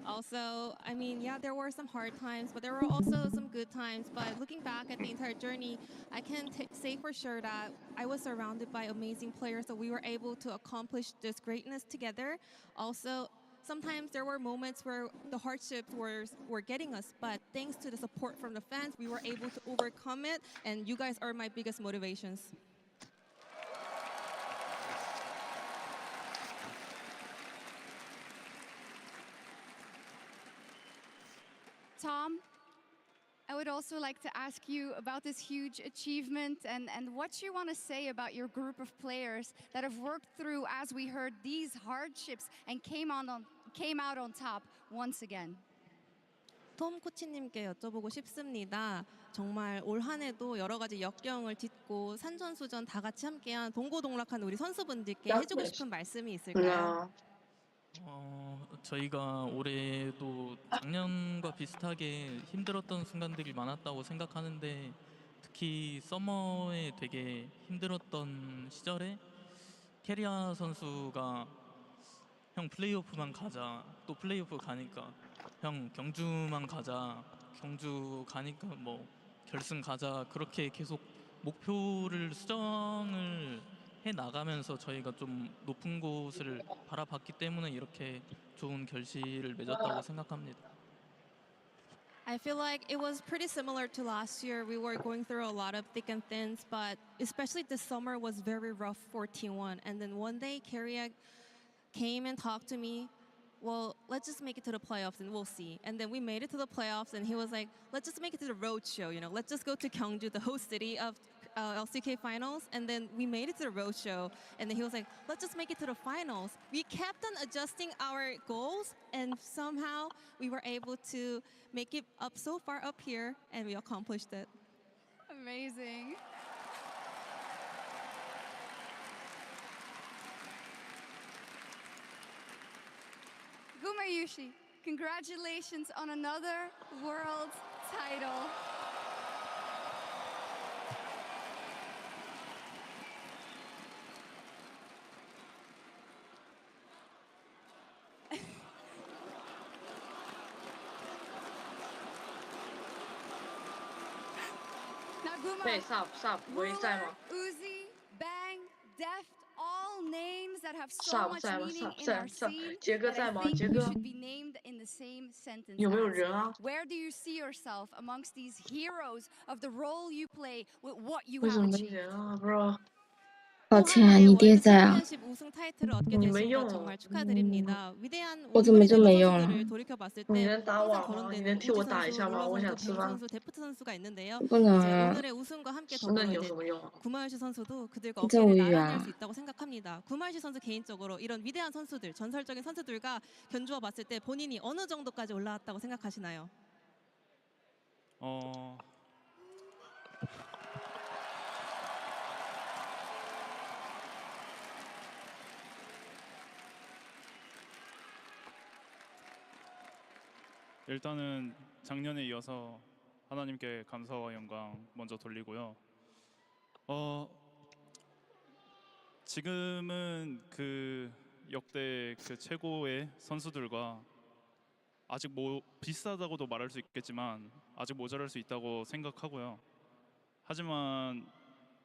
Speaker 21: Also, I mean, yeah, there were some hard times, but there were also some good times. But looking back at the entire journey, I can say for sure that I was surrounded by amazing players, so we were able to accomplish this greatness together. Also, sometimes there were moments where the hardships were getting us, but thanks to the support from the fans, we were able to overcome it, and you guys are my biggest motivations.
Speaker 25: Tom, I would also like to ask you about this huge achievement and what you want to say about your group of players that have worked through, as we heard, these hardships and came out on top once again.
Speaker 21: 톰 코치님께 여쭤보고 싶습니다. 정말 올 한 해도 여러 가지 역경을 딛고 산전수전 다 같이 함께한 동고동락한 우리 선수분들께 해주고 싶은 말씀이 있을까요?
Speaker 4: 저희가 올해도 작년과 비슷하게 힘들었던 순간들이 많았다고 생각하는데 특히 서머에 되게 힘들었던 시절에 캐리아 선수가 형 플레이오프만 가자, 또 플레이오프 가니까 형 경주만 가자, 경주 가니까 뭐 결승 가자, 그렇게 계속 목표를 수정을 해 나가면서 저희가 좀 높은 곳을 바라봤기 때문에 이렇게 좋은 결실을 맺었다고 생각합니다.
Speaker 21: I feel like it was pretty similar to last year. We were going through a lot of thick and thins, but especially this summer was very rough for T1. And then one day, Carriac came and talked to me. Well, let's just make it to the playoffs and we'll see. And then we made it to the playoffs, and he was like, let's just make it to the road show. You know, let's just go to Gyeongju, the host city of LCK finals. And then we made it to the road show. And then he was like, let's just make it to the finals. We kept on adjusting our goals, and somehow we were able to make it up so far up here, and we accomplished it.
Speaker 25: Amazing. Gumayushi, congratulations on another world title. Naguma,
Speaker 5: 对 sub 我也在吗
Speaker 25: Uzi, Bang, Deft, all names that have so
Speaker 5: sub
Speaker 25: much
Speaker 5: 在吗
Speaker 25: meaning
Speaker 5: sub
Speaker 25: in our
Speaker 5: 在
Speaker 25: scene
Speaker 5: 杰哥
Speaker 25: that
Speaker 5: 在
Speaker 25: I
Speaker 5: 吗
Speaker 25: think
Speaker 5: 杰
Speaker 25: you
Speaker 5: 哥
Speaker 25: should be named in the same sentence
Speaker 5: 有没有
Speaker 25: as.
Speaker 5: 人啊
Speaker 25: Where do you see yourself amongst these heroes of the role you play with what you
Speaker 5: 为什
Speaker 25: have
Speaker 5: 么没
Speaker 25: achieved?
Speaker 5: 人啊 bro
Speaker 21: 抱歉，你爹在啊。 우승 타이틀을 얻게 되신 것 정말 축하드립니다. 위대한 우리 우리 선수들을 돌이켜 봤을 때 항상 거론되는 우지 선수, 롤러 선수, 뱅 선수, 데프트 선수가 있는데요. 이제 오늘의 우승과 함께 더불어 이제 구마유시 선수도 그들과 어깨를 나란히 할 수 있다고 생각합니다. 구마유시 선수 개인적으로 이런 위대한 선수들, 전설적인 선수들과 견주어 봤을 때 본인이 어느 정도까지 올라왔다고 생각하시나요?
Speaker 7: 일단은 작년에 이어서 하나님께 감사와 영광 먼저 돌리고요. 지금은 그 역대 그 최고의 선수들과 아직 뭐 비슷하다고도 말할 수 있겠지만 아직 모자랄 수 있다고 생각하고요. 하지만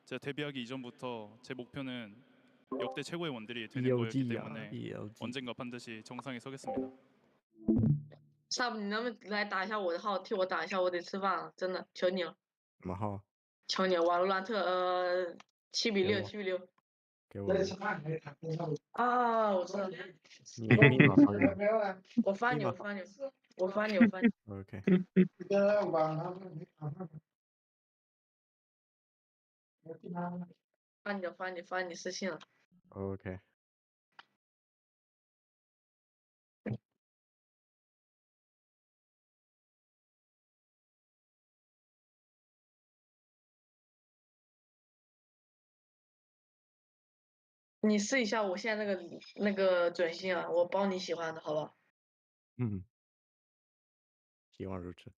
Speaker 7: 제가 데뷔하기 이전부터 제 목표는 역대 최고의 원딜이 되는 거였기 때문에 언젠가 반드시 정상에 서겠습니다.
Speaker 5: sub 你能不能来打一下我的号，替我打一下，我得吃饭了，真的，求你了。
Speaker 19: 什么号？
Speaker 5: 求你了，瓦罗兰特7比6，7比6。
Speaker 19: 给我。
Speaker 5: 啊，我知道。
Speaker 19: 你密码发给我。
Speaker 5: 我发你。
Speaker 19: OK。
Speaker 5: 发你私信了。
Speaker 19: OK。
Speaker 5: 你试一下我现在那个准星啊，我包你喜欢的，好吧？
Speaker 19: 嗯，希望如此。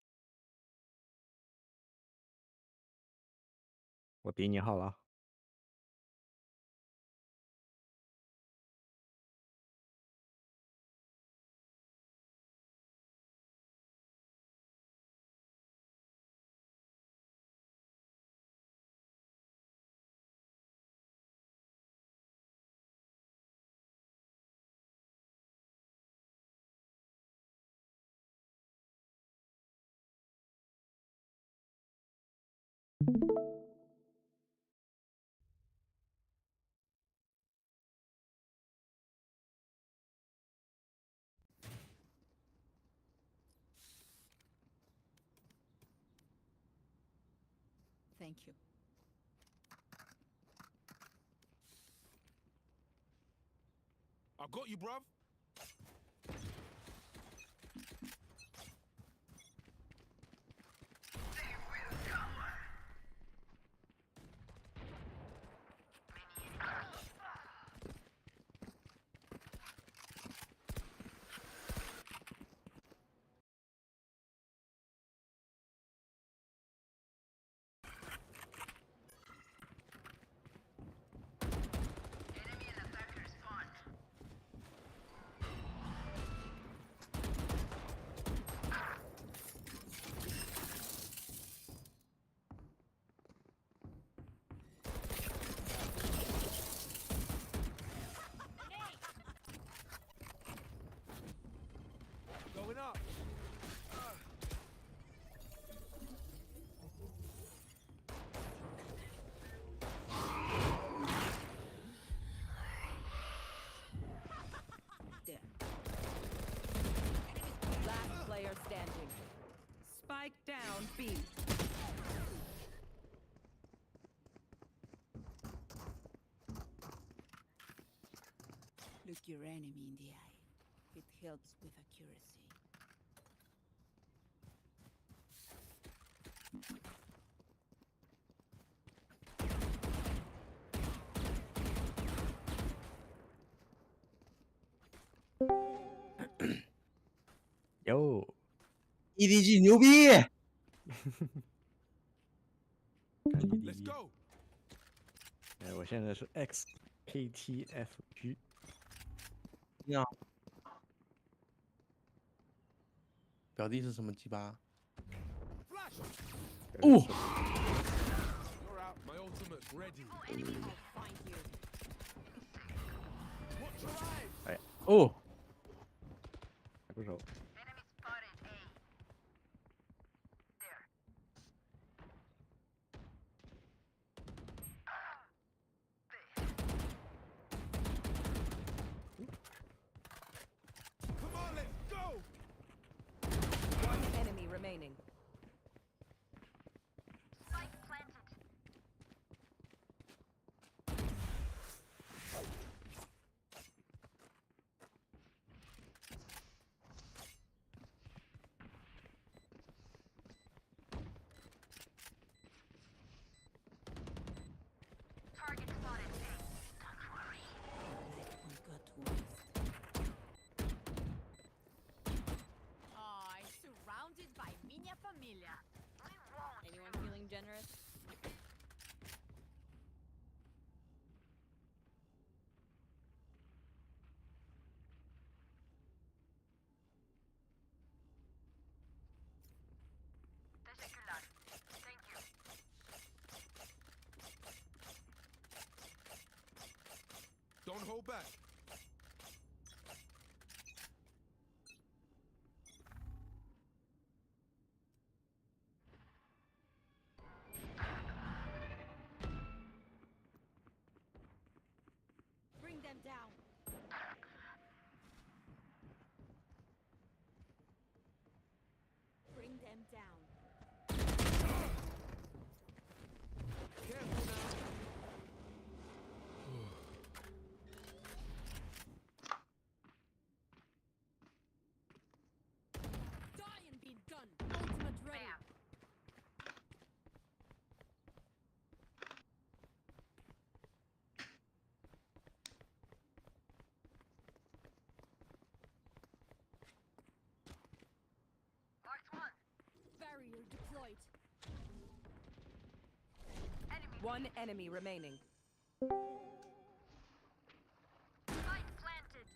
Speaker 19: 我比你好了。
Speaker 14: Thank you.
Speaker 16: I got you, bruv. Going up.
Speaker 14: There. Last player standing. Spike down B. Look your enemy in the eye. It helps with accuracy.
Speaker 19: 哟
Speaker 18: EDG 牛逼！
Speaker 19: 看
Speaker 16: Let's
Speaker 19: EDG，
Speaker 16: go.
Speaker 19: 哎，我现在是 XKTFG。
Speaker 18: 你好，
Speaker 17: 表弟是什么鸡巴？
Speaker 19: 哦，
Speaker 16: You're out. My ultimate's ready.
Speaker 19: 哎，哦，还不熟。
Speaker 16: Come on, let's go.
Speaker 14: One enemy remaining.
Speaker 25: Target spotted. Don't worry.
Speaker 14: We got waste.
Speaker 25: Oh, surrounded by minha família.
Speaker 14: Anyone feeling generous?
Speaker 25: Teşekkürler. Thank you.
Speaker 16: Don't hold back.
Speaker 14: Bring them down. Bring them down.
Speaker 16: Careful now.
Speaker 14: Die and be done. Ultimate ready.
Speaker 25: Marked one.
Speaker 14: Barrier deployed.
Speaker 25: Enemy.
Speaker 14: One enemy remaining.
Speaker 25: Spike planted.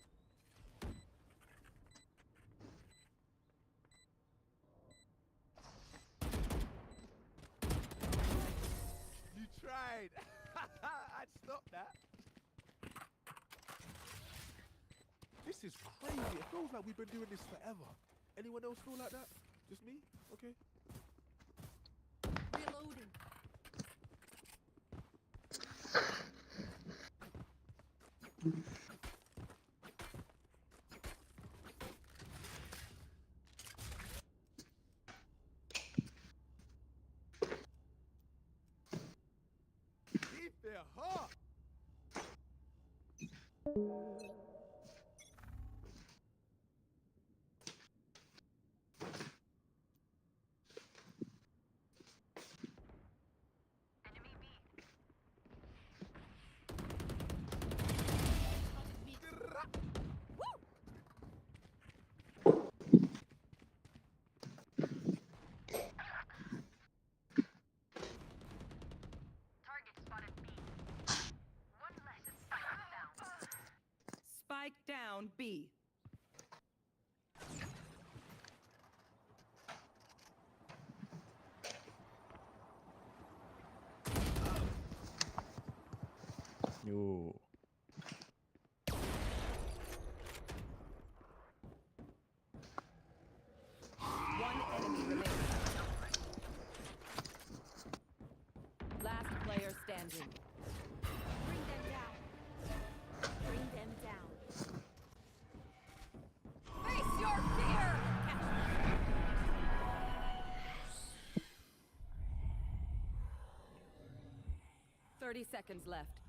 Speaker 16: You tried. I'd stop that. This is crazy. It feels like we've been doing this forever. Anyone else feel like that? Just me? Okay.
Speaker 14: Reloading.
Speaker 16: heart.
Speaker 14: Spike down B.
Speaker 19: 요.
Speaker 14: One enemy remaining. Last player standing.
Speaker 25: Bring them down. Bring them down. Face your fear!
Speaker 14: 30 seconds left.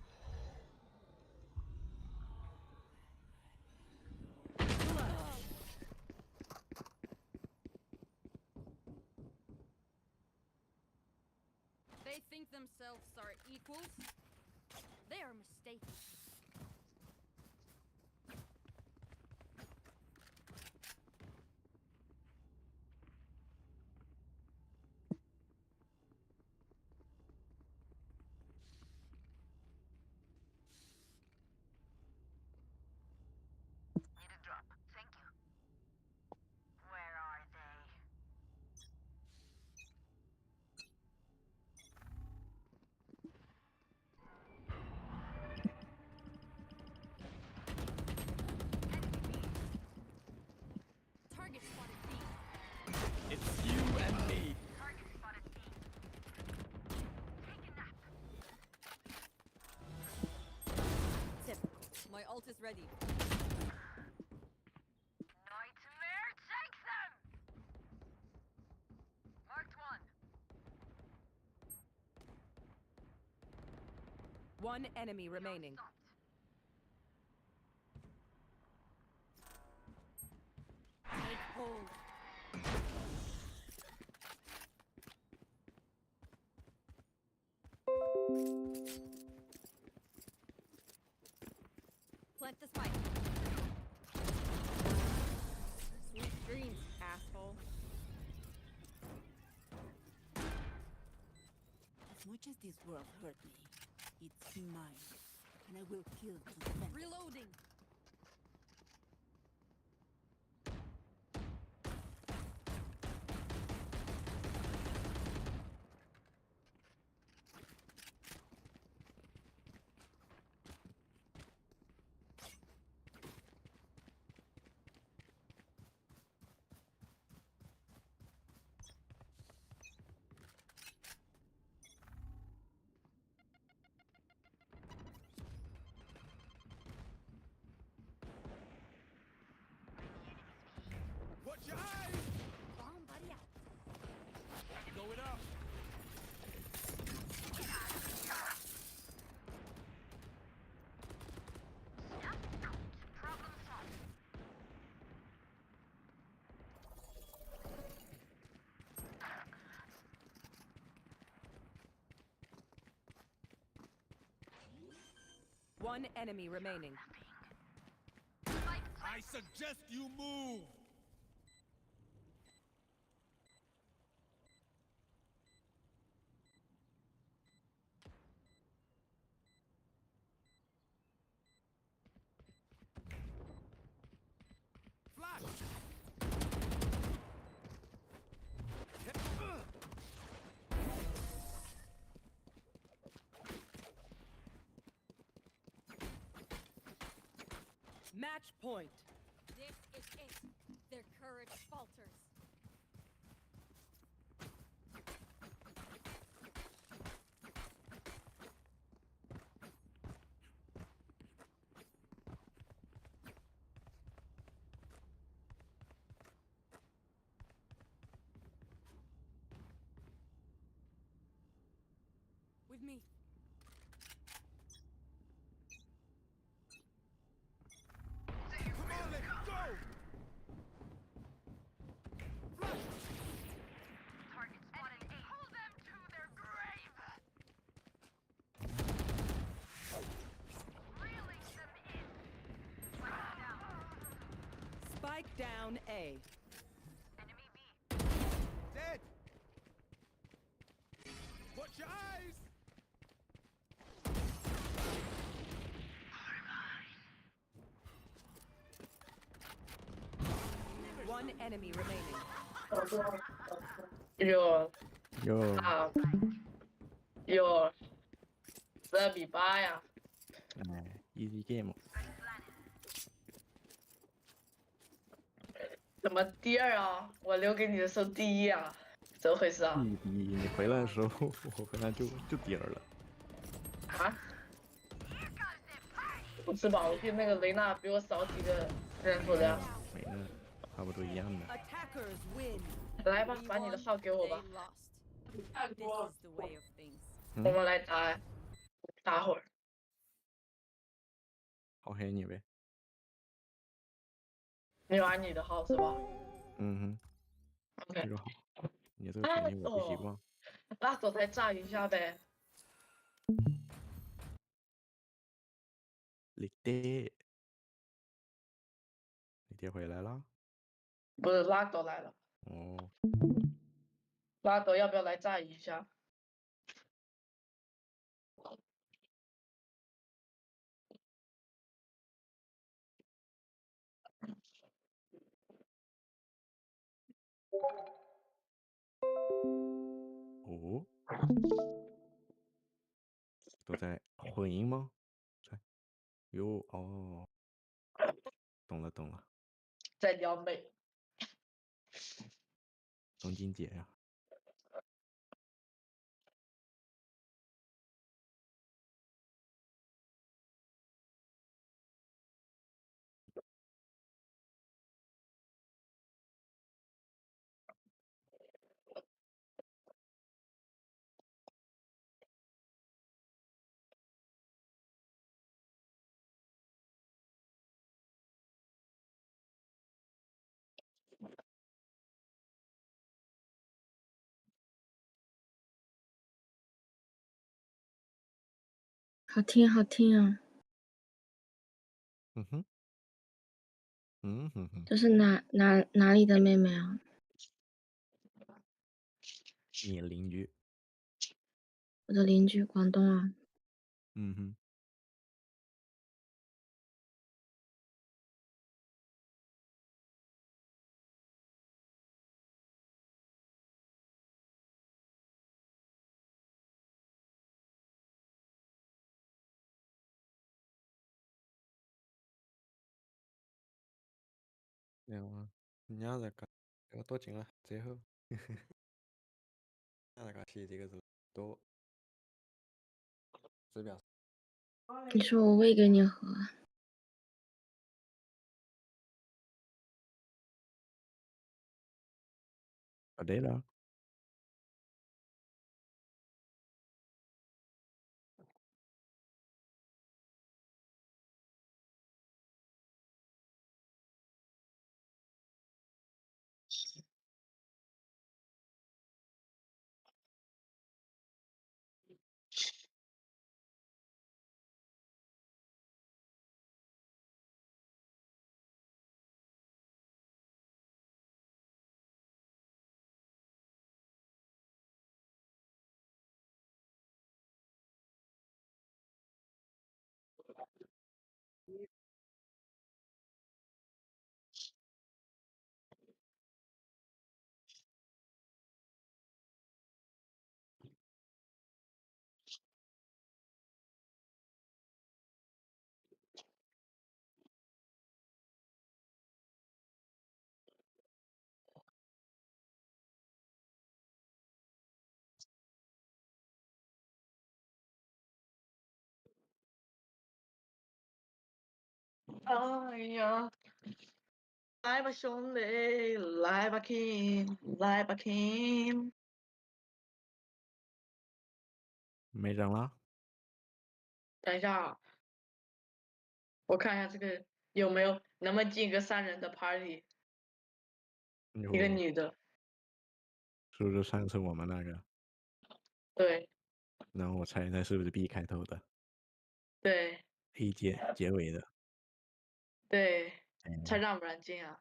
Speaker 25: They think themselves are equals? They are mistaken. Target spotted B.
Speaker 12: It's you and me.
Speaker 14: Tip. My ult is ready.
Speaker 25: Nightmare takes them! Marked one.
Speaker 14: One enemy remaining.
Speaker 25: Take hold.
Speaker 14: Plant the spike. Sweet dreams, asshole.
Speaker 1: As much as this world hurt me, it's mine, and I will kill to defend.
Speaker 25: Reloading.
Speaker 16: Watch your eyes.
Speaker 25: Bomb buddy out.
Speaker 16: Go it up.
Speaker 25: Problem solved.
Speaker 14: One enemy remaining.
Speaker 16: I suggest you move. Flash.
Speaker 14: Match point.
Speaker 25: This is it. Their courage falters. With me.
Speaker 14: down A.
Speaker 16: Dead. Watch your eyes.
Speaker 14: One enemy remaining.
Speaker 5: 有
Speaker 19: 哟，
Speaker 5: 啊，有12比8呀！
Speaker 19: 哎，easy game。
Speaker 5: 怎么第二啊？我留给你的时候第一啊？怎么回事啊？
Speaker 19: 第一，你回来的时候，我回来就第二了。
Speaker 5: 啊？不是吧？我记得那个雷娜比我少几个人数量。
Speaker 19: 没呢，差不多一样的。
Speaker 14: Attackers win.
Speaker 5: 来吧，把你的号给我吧。
Speaker 14: This is the way of things.
Speaker 5: 我们来打会儿。
Speaker 19: 好黑你呗。
Speaker 5: 你玩你的号是吧？
Speaker 19: 嗯哼。
Speaker 5: OK。
Speaker 19: 这个好，你这个属性我不习惯。
Speaker 5: 拉走再炸一下呗。
Speaker 19: 李爹，李爹回来了。
Speaker 5: 不是拉斗来了。
Speaker 19: 哦。
Speaker 5: 拉斗要不要来炸一下？
Speaker 19: 哦。都在混音吗？在。哟哦。懂了懂了。
Speaker 5: 在撩妹。
Speaker 19: 东京姐呀。
Speaker 6: 好听好听啊！
Speaker 19: 嗯哼。嗯哼哼。
Speaker 6: 这是哪里的妹妹啊？
Speaker 19: 你邻居。
Speaker 6: 我的邻居，广东啊。
Speaker 19: 嗯哼。人家在干，这个躲进了之后，人家在干写这个是多，指标。
Speaker 6: 你说我喂给你喝。
Speaker 19: 啊对了。
Speaker 5: 哎呀，来吧兄弟，来吧 King，来吧 King。
Speaker 19: 没人了。
Speaker 5: 等一下啊，我看一下这个有没有能不能进一个3人的 party，一个女的。
Speaker 19: 是不是上次我们那个？
Speaker 5: 对。
Speaker 19: 然后我猜一猜是不是 B 开头的
Speaker 5: 对。
Speaker 19: ？A 结尾的。
Speaker 5: 对，他让不让进啊？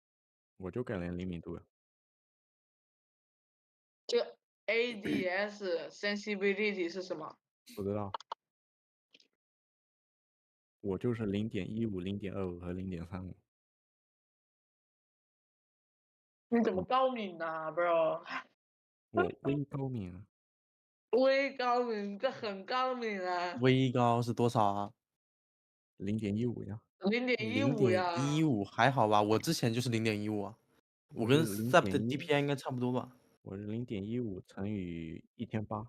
Speaker 2: 我就改了灵敏度呀。
Speaker 5: 这 ADS sensibility 是什么？
Speaker 2: 不知道。我就是0.15、0.25和0.35。
Speaker 5: 你怎么高敏呢，bro？
Speaker 2: 我微高敏啊。
Speaker 5: 微高敏，这很高敏啊。
Speaker 18: 微高是多少啊
Speaker 2: ？0.15呀。
Speaker 5: 0.15呀。
Speaker 18: 0.15还好吧？我之前就是0.15啊。我跟 Sub 的 DPI 应该差不多吧？
Speaker 2: 我是0.15乘以1800。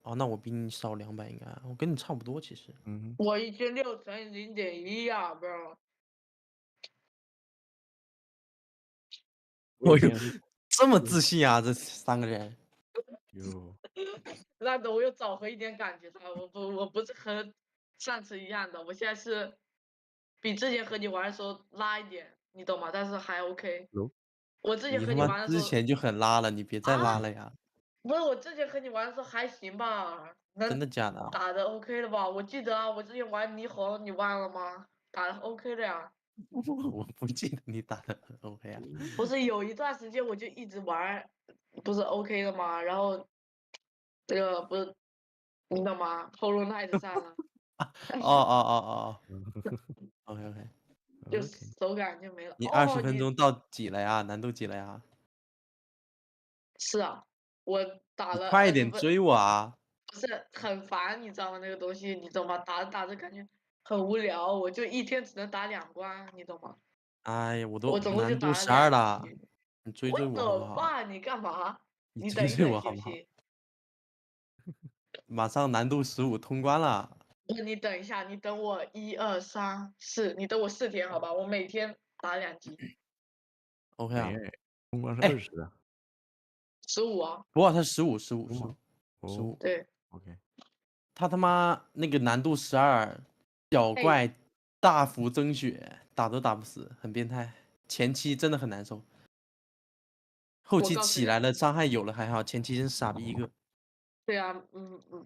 Speaker 18: 哦，那我比你少200应该，我跟你差不多其实。
Speaker 5: 我1600乘以0.1啊，bro。
Speaker 18: 我有这么自信啊，这3个人。
Speaker 2: 哟。
Speaker 5: 那我又找回一点感觉了，我不是和上次一样的，我现在是比之前和你玩的时候拉一点，你懂吗？但是还 OK。我之前和
Speaker 18: 你他妈
Speaker 5: 你玩的时候，
Speaker 18: 之前就很拉了，你别再拉了呀！
Speaker 5: 不是我之前和你玩的时候还行吧，
Speaker 18: 真的假的啊？
Speaker 5: 打的 OK 的吧？我记得啊，我之前玩霓虹，你忘了吗？打的 OK 的呀。
Speaker 18: 我不记得你打的很 OK 啊。
Speaker 5: 不是有一段时间我就一直玩，不是 OK 的吗？然后这个不是你懂吗？Hollow Knight 上了。
Speaker 18: 哦。OK OK。
Speaker 5: 就手感就没了。
Speaker 18: 你
Speaker 5: 哦，
Speaker 18: 20分钟到几了呀？难度几了呀？
Speaker 5: 是啊，我打
Speaker 18: 你
Speaker 5: 了
Speaker 18: 快点追我啊！
Speaker 5: 不是很烦，你知道吗？那个东西你懂吗？打着打着感觉很无聊，我就一天只能打2关，你懂吗？
Speaker 18: 哎呀，我都
Speaker 5: 我总共就
Speaker 18: 难度
Speaker 5: 打了
Speaker 18: 12
Speaker 5: 2
Speaker 18: 了，
Speaker 5: 局。
Speaker 18: 你追追我好不好？
Speaker 5: 你干嘛？
Speaker 18: 你
Speaker 5: 你
Speaker 18: 追追
Speaker 5: 等一等
Speaker 18: 我好不好？
Speaker 5: 行不行？
Speaker 18: 马上难度15通关了。
Speaker 5: 你等一下，你等我1、2、3、4，你等我4天好吧？我每天打2局。
Speaker 18: OK 啊。
Speaker 2: 通关是20的。
Speaker 5: 15啊。
Speaker 18: 不过它是15。
Speaker 5: 对。
Speaker 2: OK。
Speaker 18: 他他妈那个难度12，小怪大幅增血，打都打不死，很变态。前期真的很难受，后期起来了，伤害有了还好，前期真傻逼一个。
Speaker 5: 对啊，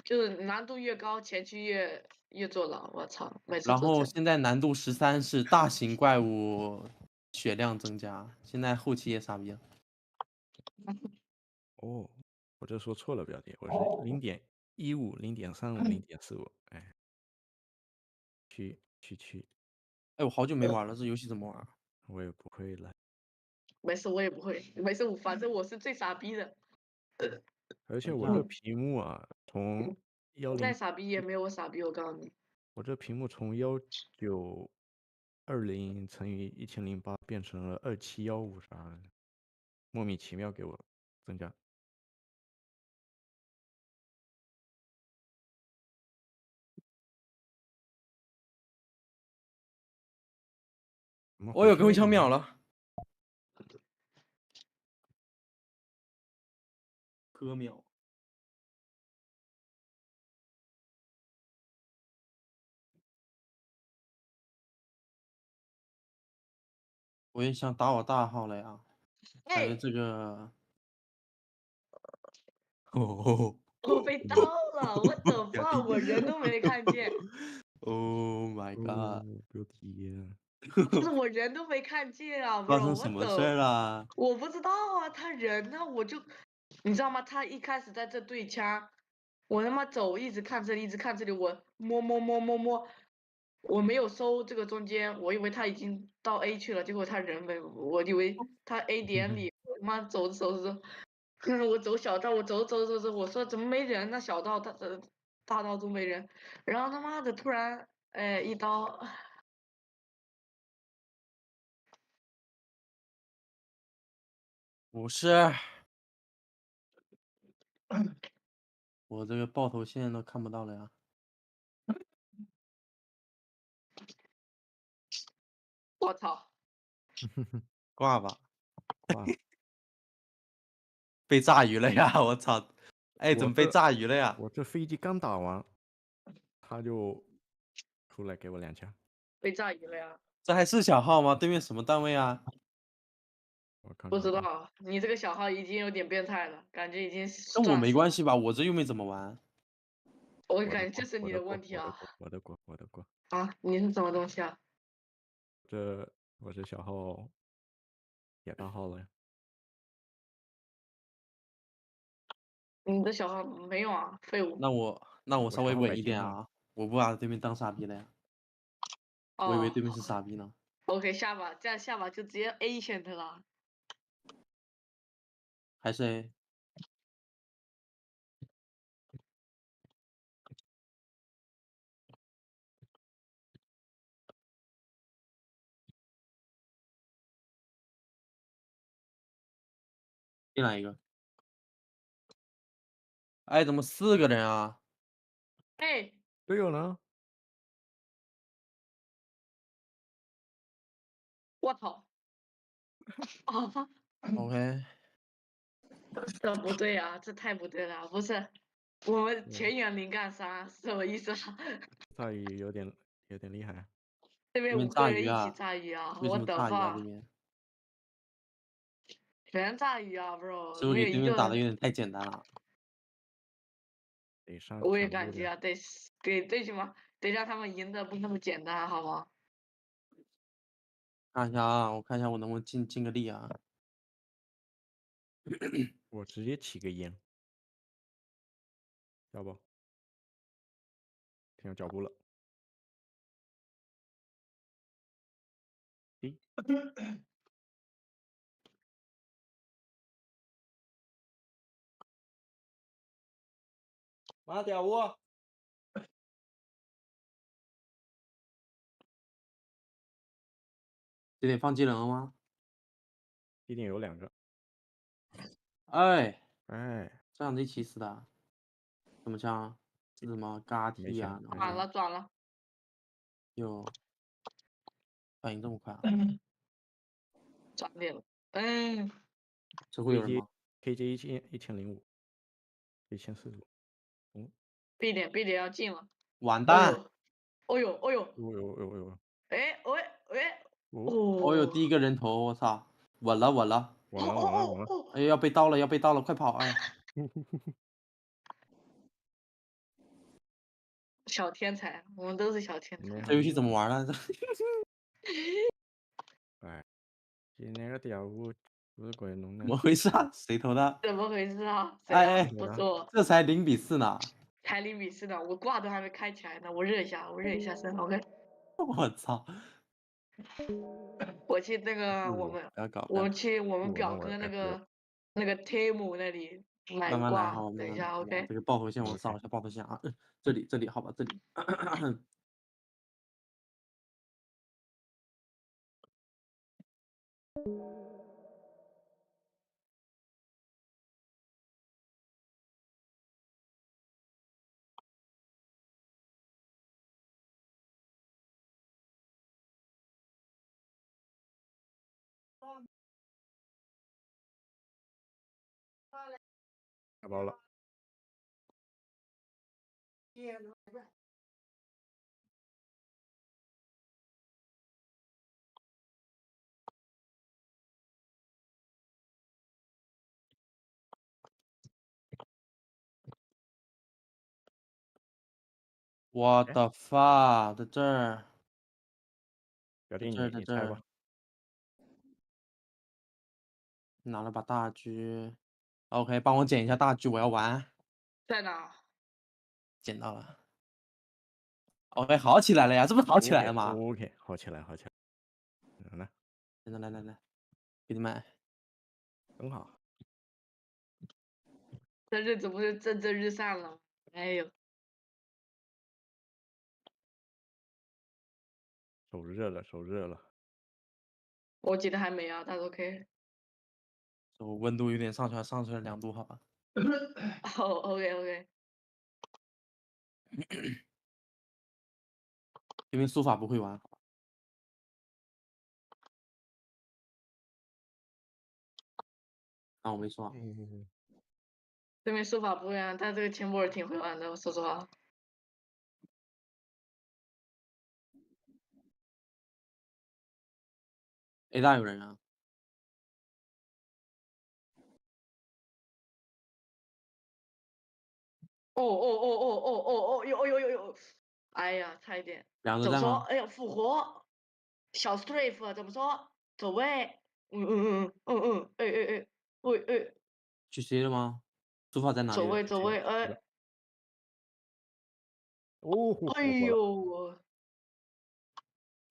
Speaker 5: 就是难度越高，前期越坐牢，我操，每次
Speaker 18: 然后
Speaker 5: 都这样。
Speaker 18: 现在难度13是大型怪物血量增加，现在后期也傻逼了。
Speaker 2: 哦，我这说错了，表弟，我是0.15、0.35、0.45。哎，去。
Speaker 18: 哎，我好久没玩了，这游戏怎么玩？
Speaker 2: 我也不会了。
Speaker 5: 没事，我也不会，没事，反正我是最傻逼的。
Speaker 2: 而且我这屏幕啊，从
Speaker 5: 你再傻逼也没有我傻逼，我告诉你。
Speaker 2: 我这屏幕从1920乘以1008变成了2715啥的，莫名其妙给我增加。
Speaker 18: 我有跟枪秒了。科秒。我也想打我大号了呀，感觉这个。哦。
Speaker 5: 我被刀了，我的妈，我人都没看见。
Speaker 18: Oh my god！
Speaker 2: 表弟，
Speaker 5: 不是我人都没看见啊，
Speaker 18: 发生什么事儿了？
Speaker 5: 我不知道啊，他人呢？你知道吗？他一开始在这对枪，我他妈走，一直看这里，一直看这里，我摸，我没有搜这个中间，我以为他已经到 A 去了，结果他人没，我以为他 A 点里，我他妈走，我走小道，我走，我说怎么没人呢？小道大道都没人，然后他妈的突然，一刀。
Speaker 18: 不是，我这个爆头线都看不到了呀。
Speaker 5: 我操！
Speaker 18: 挂吧。
Speaker 2: 挂。
Speaker 18: 被炸鱼了呀！我操！哎，怎么被炸鱼了呀？
Speaker 2: 我这飞机刚打完，他就出来给我2枪。
Speaker 5: 被炸鱼了呀！
Speaker 18: 这还是小号吗？对面什么单位啊？
Speaker 5: 不知道，你这个小号已经有点变态了，感觉已经
Speaker 18: 跟我没
Speaker 5: 撞
Speaker 18: 关系吧？我这又没怎么玩。
Speaker 5: 我感觉这是你的问题啊！
Speaker 2: 我的锅。
Speaker 5: 啊，你是什么东西啊？
Speaker 2: 我这小号也大号了呀。
Speaker 5: 你的小号没用啊，废物。
Speaker 18: 那我稍微稳一点啊，我不把对面当傻逼了呀。我以为对面是傻逼呢。
Speaker 5: OK， 下把这样下把就直接 Ancient 了。
Speaker 18: 还是 A。进来一个。哎，怎么4个人啊？
Speaker 5: 哎，
Speaker 2: 队友呢？
Speaker 5: 我操！啊
Speaker 18: OK。
Speaker 5: 这不对啊，这太不对了，不是。我们前沿零杠3是什么意思啊？
Speaker 2: 炸鱼有点厉害。
Speaker 5: 这边
Speaker 18: 对面
Speaker 5: 5个人一起
Speaker 18: 炸鱼啊？
Speaker 5: 炸鱼啊！
Speaker 18: 为什么
Speaker 5: 我的
Speaker 18: 炸鱼啊？
Speaker 5: 妈！
Speaker 18: 对面
Speaker 5: 全炸鱼啊，bro！
Speaker 18: 是不是给对面打的有
Speaker 5: 点。
Speaker 18: 点太简单了？
Speaker 2: 得上。
Speaker 5: 我也感觉啊，得最起码得让他们赢的不那么简单，好吗？
Speaker 18: 看一下啊，我看一下我能不能尽个力啊。
Speaker 2: 我直接起个烟，要不？听到脚步了。诶。
Speaker 18: 妈屌我！这点放技能了吗？
Speaker 2: 一定有2个。
Speaker 18: 哎，
Speaker 2: 这
Speaker 18: 样子一起死的，怎么枪？是什么嘎 T 啊？
Speaker 5: 转了。
Speaker 18: 哟，反应这么快啊！
Speaker 5: 转点了。
Speaker 18: 这会有人吗
Speaker 2: ？KJ 1005，1045。B
Speaker 5: 点要进了。
Speaker 18: 完蛋！
Speaker 5: 哦呦！
Speaker 2: 哦呦！
Speaker 5: 哎喂！
Speaker 18: 哦呦，第一个人头，我操，稳了。
Speaker 2: 稳了。
Speaker 18: 哎，要被盗了，快跑！哎，
Speaker 5: 小天才，我们都是小天才。
Speaker 18: 这游戏怎么玩来着？
Speaker 2: 哎，今天个屌物不是鬼弄的。
Speaker 18: 怎么回事啊？谁投的？
Speaker 5: 怎么回事啊？
Speaker 18: 哎，
Speaker 5: 不是我。
Speaker 18: 这才0-4呢。
Speaker 5: 才0-4呢，我挂都还没开起来呢，我热一下身 ，OK。
Speaker 18: 我操！
Speaker 5: 我去那个我去我们表哥那个 Tim 那里买
Speaker 18: 慢慢来，
Speaker 5: 挂，
Speaker 18: 好，
Speaker 5: 等一下 OK。
Speaker 18: 这个爆头线我扫一下爆头线啊，这里，好吧，这里。
Speaker 2: 打包了。
Speaker 18: 我的发在这儿。
Speaker 2: 表弟你猜吧。
Speaker 18: 拿了把大狙 ，OK，帮我捡一下大狙，我要玩。
Speaker 5: 在哪？
Speaker 18: 捡到了。OK，好起来了呀，这不是好起来了吗
Speaker 2: ？OK， 好起来。来，给你买。很好。
Speaker 5: 这日子不是蒸日上了？哎呦，
Speaker 2: 手热了。
Speaker 5: 我记得还没啊，但是 OK。
Speaker 18: 我温度有点上去了2度，好吧。
Speaker 5: 哦，OK。
Speaker 18: 因为书法不会玩。啊，我没说。
Speaker 5: 对面书法不会玩，但这个钱博尔挺会玩的，说实话。
Speaker 18: A 大有人啊。
Speaker 5: 哦，有，哎呀，差一点。
Speaker 18: 2个
Speaker 5: 怎么说？
Speaker 18: 在吗？
Speaker 5: 哎呀，复活，小 strafe 怎么说？走位，哎，喂，
Speaker 18: 去 C 了吗？出发在哪里？
Speaker 5: 走位，
Speaker 2: 哦，
Speaker 5: 哎
Speaker 2: 我活了，
Speaker 5: 呦，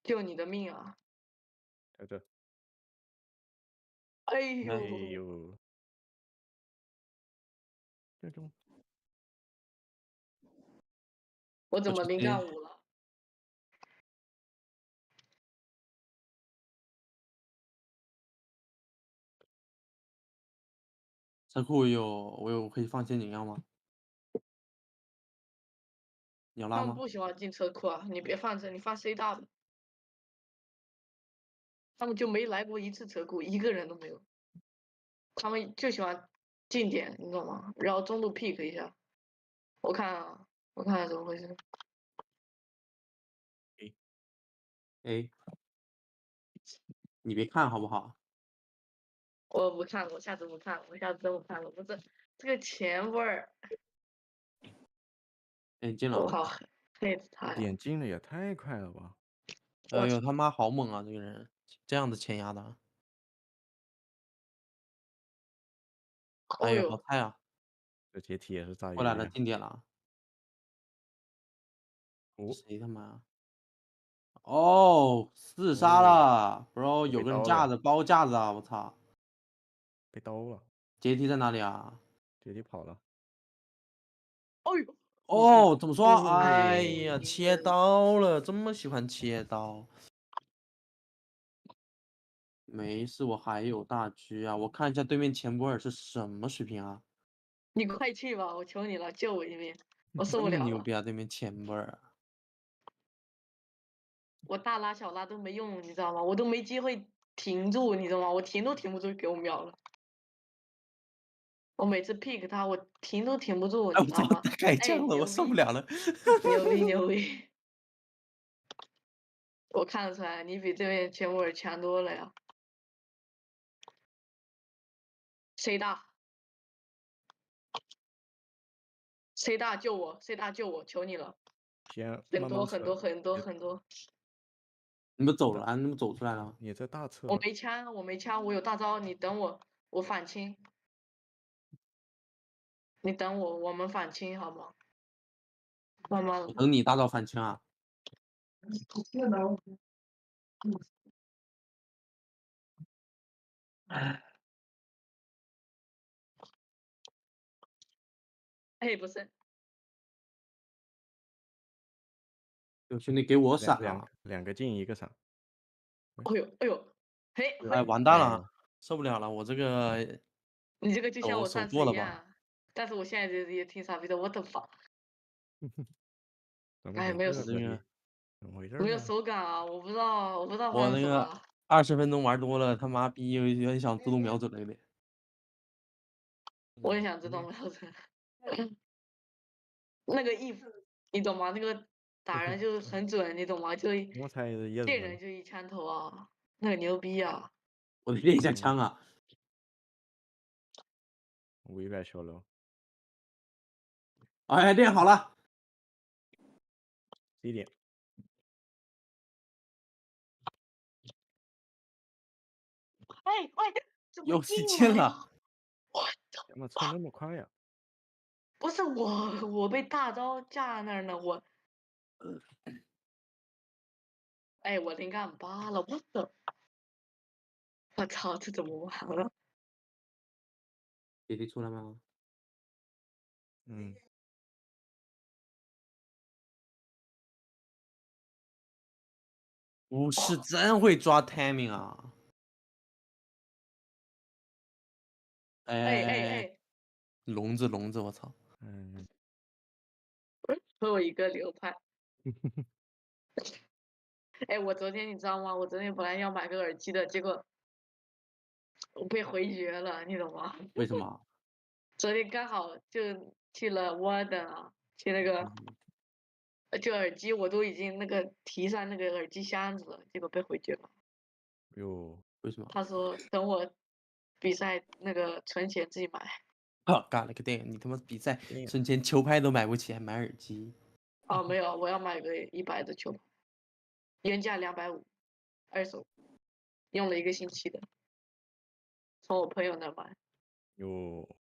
Speaker 5: 救你的命啊！
Speaker 2: 在这。
Speaker 5: 哎
Speaker 2: 哎
Speaker 5: 呦，
Speaker 2: 呦，这种
Speaker 5: 我怎么
Speaker 18: 去
Speaker 5: 灵
Speaker 18: C，
Speaker 5: 感5了？
Speaker 18: 车库我可以放陷阱药吗？你要拉吗？
Speaker 5: 他们不喜欢进车库啊，你别放这，你放 C 大的。他们就没来过一次车库，一个人都没有。他们就喜欢近点，你懂吗？然后中路 pick 一下。我看怎么回事。
Speaker 18: 哎，你别看好不好？
Speaker 5: 我不看了，我下次不看了，我下次真不看了。不是这个钱味儿，
Speaker 18: 点进了。
Speaker 5: 我好黑他呀！
Speaker 2: 点进的也太快了吧！
Speaker 18: 哎呦他妈好猛啊！这个人这样子前压的，哎呦好菜啊！
Speaker 2: 这解体也是炸
Speaker 18: 过来了，
Speaker 2: 鱼呀！
Speaker 18: 近点了。
Speaker 2: 哦，
Speaker 18: 谁他妈？哦，4杀
Speaker 2: 哦，
Speaker 18: 了，bro，有个人
Speaker 2: 被刀了，
Speaker 18: 架着包架子啊！我操，
Speaker 2: 被刀了，
Speaker 18: 阶梯在哪里啊？
Speaker 2: 解体跑了。
Speaker 5: 哎呦，
Speaker 18: 哦，怎么说？哎
Speaker 2: 哦，
Speaker 18: 呀，切刀了，这么喜欢切刀。没事，我还有大狙啊！我看一下对面钱博尔是什么水平啊？
Speaker 5: 你快去吧，我求你了，救我一命，我受
Speaker 18: 这
Speaker 5: 不了了。
Speaker 18: 么牛逼啊！对面钱博尔，
Speaker 5: 我大拉小拉都没用，你知道吗？我都没机会停住，你知道吗？我停都停不住，给我秒了。我每次 pick 他，我停都停不住，
Speaker 18: 哎，我操，
Speaker 5: 你知道吗？
Speaker 18: 太开
Speaker 5: 哎，
Speaker 18: 枪了，我
Speaker 5: 牛逼，
Speaker 18: 受不了了。
Speaker 5: 牛逼！我看得出来，你比对面钱博尔强多了呀。C 大，C 大救我，C 大救我，求你了！
Speaker 2: 先
Speaker 5: 很
Speaker 2: 慢慢撤。
Speaker 5: 多很多很多很多。
Speaker 18: 你们走了啊？你们走出来了？
Speaker 2: 你在大侧。
Speaker 5: 我没枪，我没枪，我有大招，你等我，我反清。你等我，我们反清好吗？慢慢
Speaker 18: 我等你大招反清啊！
Speaker 5: 哎，不是，
Speaker 18: 有兄弟给我闪了！
Speaker 2: 两个进一个闪。
Speaker 5: 哎呦，嘿，
Speaker 18: 哎，完蛋了，受不了了，我这个
Speaker 5: 你这个就像我
Speaker 18: 手
Speaker 5: 上次
Speaker 18: 剁了吧？
Speaker 5: 一样，但是我现在也挺傻逼的，我的妈！哎，
Speaker 2: 怎么回
Speaker 5: 没有
Speaker 18: 我这个
Speaker 2: 怎么回事
Speaker 5: 没有
Speaker 2: 呢？
Speaker 5: 手感啊，我不知道发
Speaker 18: 我那个
Speaker 5: 生什么了。
Speaker 18: 20分钟玩多了，他妈逼有点想自动瞄准了有点。
Speaker 5: 我也想自动瞄准。那个 if 你懂吗？那个打人就是很准，你懂吗？就
Speaker 2: 我猜是叶子
Speaker 5: 见人就一枪头啊，那个牛逼啊！
Speaker 18: 我得练一下枪啊！
Speaker 2: 我一百小楼。
Speaker 18: 哎，练好了。
Speaker 2: 1点。
Speaker 5: 哎，怎么
Speaker 18: 又
Speaker 5: 进
Speaker 18: 进了？
Speaker 5: 来了？我
Speaker 2: 怎么撤那么快呀？
Speaker 5: 不是我被大招架那儿呢，哎，我灵感8了，我操，这怎么玩了？
Speaker 18: 姐弟出来吗？
Speaker 2: 嗯。
Speaker 18: 不是真会抓 timing 啊！哎，聋子，我操！
Speaker 2: 嗯。
Speaker 5: 和我一个流派。哎，我昨天你知道吗？我昨天本来要买个耳机的，结果我被回绝了，你懂吗？
Speaker 18: 为什么？
Speaker 5: 昨天刚好就去了沃登啊，去那个，就耳机我都已经那个提上那个耳机箱子了，结果被回绝了。
Speaker 2: 哟，
Speaker 18: 为什么？
Speaker 5: 他说等我比赛那个存钱自己买。
Speaker 18: 啊，干了个电影！你他妈比赛存钱球拍都买不起，还买耳机？
Speaker 5: 哦，没有，我要买个100的球拍，原价250，二手，用了1个星期的。从我朋友那买。
Speaker 2: 哟，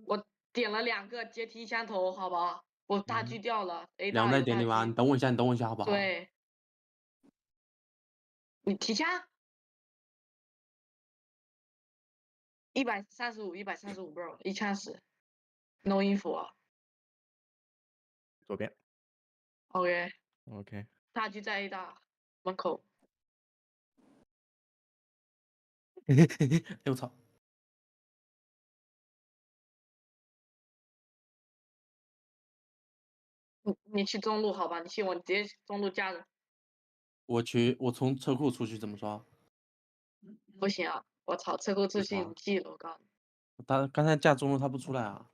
Speaker 5: 我点了2个阶梯枪头，好吧，我大狙掉了，A
Speaker 18: 两在
Speaker 5: 大有大
Speaker 18: 点你吧，你
Speaker 5: 狙。
Speaker 18: 等我一下，你等我一下好不好？
Speaker 5: 对，你提枪。135 bro，一枪死，no info 啊。
Speaker 2: 左边。
Speaker 5: OK，
Speaker 2: OK，
Speaker 5: 大狙在 A 大门口。
Speaker 18: 哎我操！
Speaker 5: 你去中路好吧，你信我，你直接中路架着。
Speaker 18: 我从车库出去怎么刷？
Speaker 5: 不行啊！我操，车库自信记了，我告诉你。
Speaker 18: 他刚才架中路他不出来啊。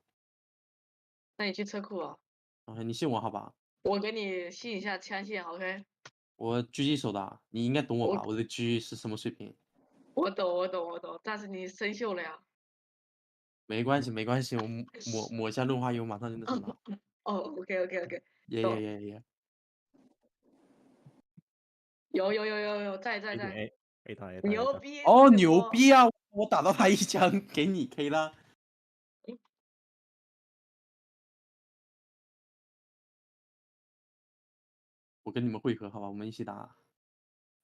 Speaker 5: 那你去车库啊。
Speaker 18: OK，你信我好吧？
Speaker 5: 我给你信一下枪线 ，OK。
Speaker 18: 我狙击手的，你应该懂我吧？我的狙是什么水平？
Speaker 5: 我懂，但是你生锈了呀。
Speaker 18: 没关系，没关系，我抹一下润滑油，马上就那什么了。
Speaker 5: 哦，OK，
Speaker 18: 耶！
Speaker 5: 有，在。
Speaker 2: A 大 A 大。
Speaker 5: 牛逼！
Speaker 18: 哦，牛逼啊！我打到他一枪，给你 K 了。我跟你们汇合，好吧？我们一起打。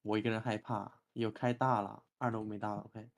Speaker 18: 我一个人害怕，有开大了，2楼没大了 ，OK。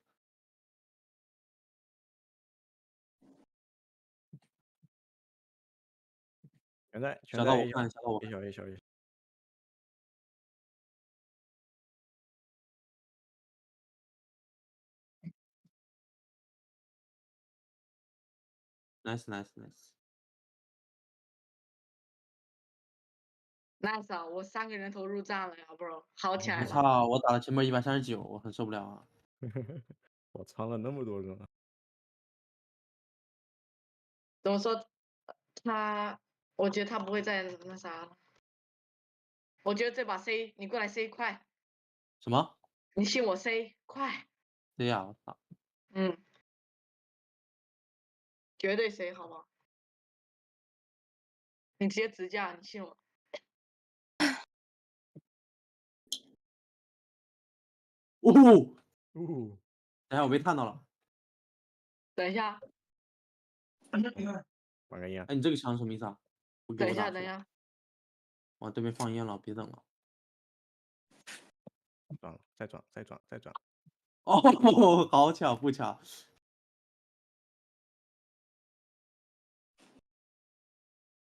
Speaker 2: 全在
Speaker 18: 小到我看，小到我
Speaker 2: A 小 A 小 A。nice。nice
Speaker 5: 啊！我3个人头入账了呀，bro，好起来了。
Speaker 18: 我操！我打了前面139，我很受不了啊。
Speaker 2: 我藏了那么多人啊。
Speaker 5: 怎么说？我觉得他不会再那啥了。我觉得这把 C， 你过来 C 快。
Speaker 18: 什么？
Speaker 5: 你信我 C 快。
Speaker 18: 对呀，我操。
Speaker 5: 绝对 C 好吗？你直接直架，你信我。
Speaker 18: 等下我被看到了。
Speaker 5: 等一下。
Speaker 2: 放个烟。
Speaker 18: 哎，你这个枪什么意思啊？
Speaker 5: 等一下。
Speaker 18: 往对面放烟了，别等了。
Speaker 2: 转了，再转。
Speaker 18: 哦，好巧不巧。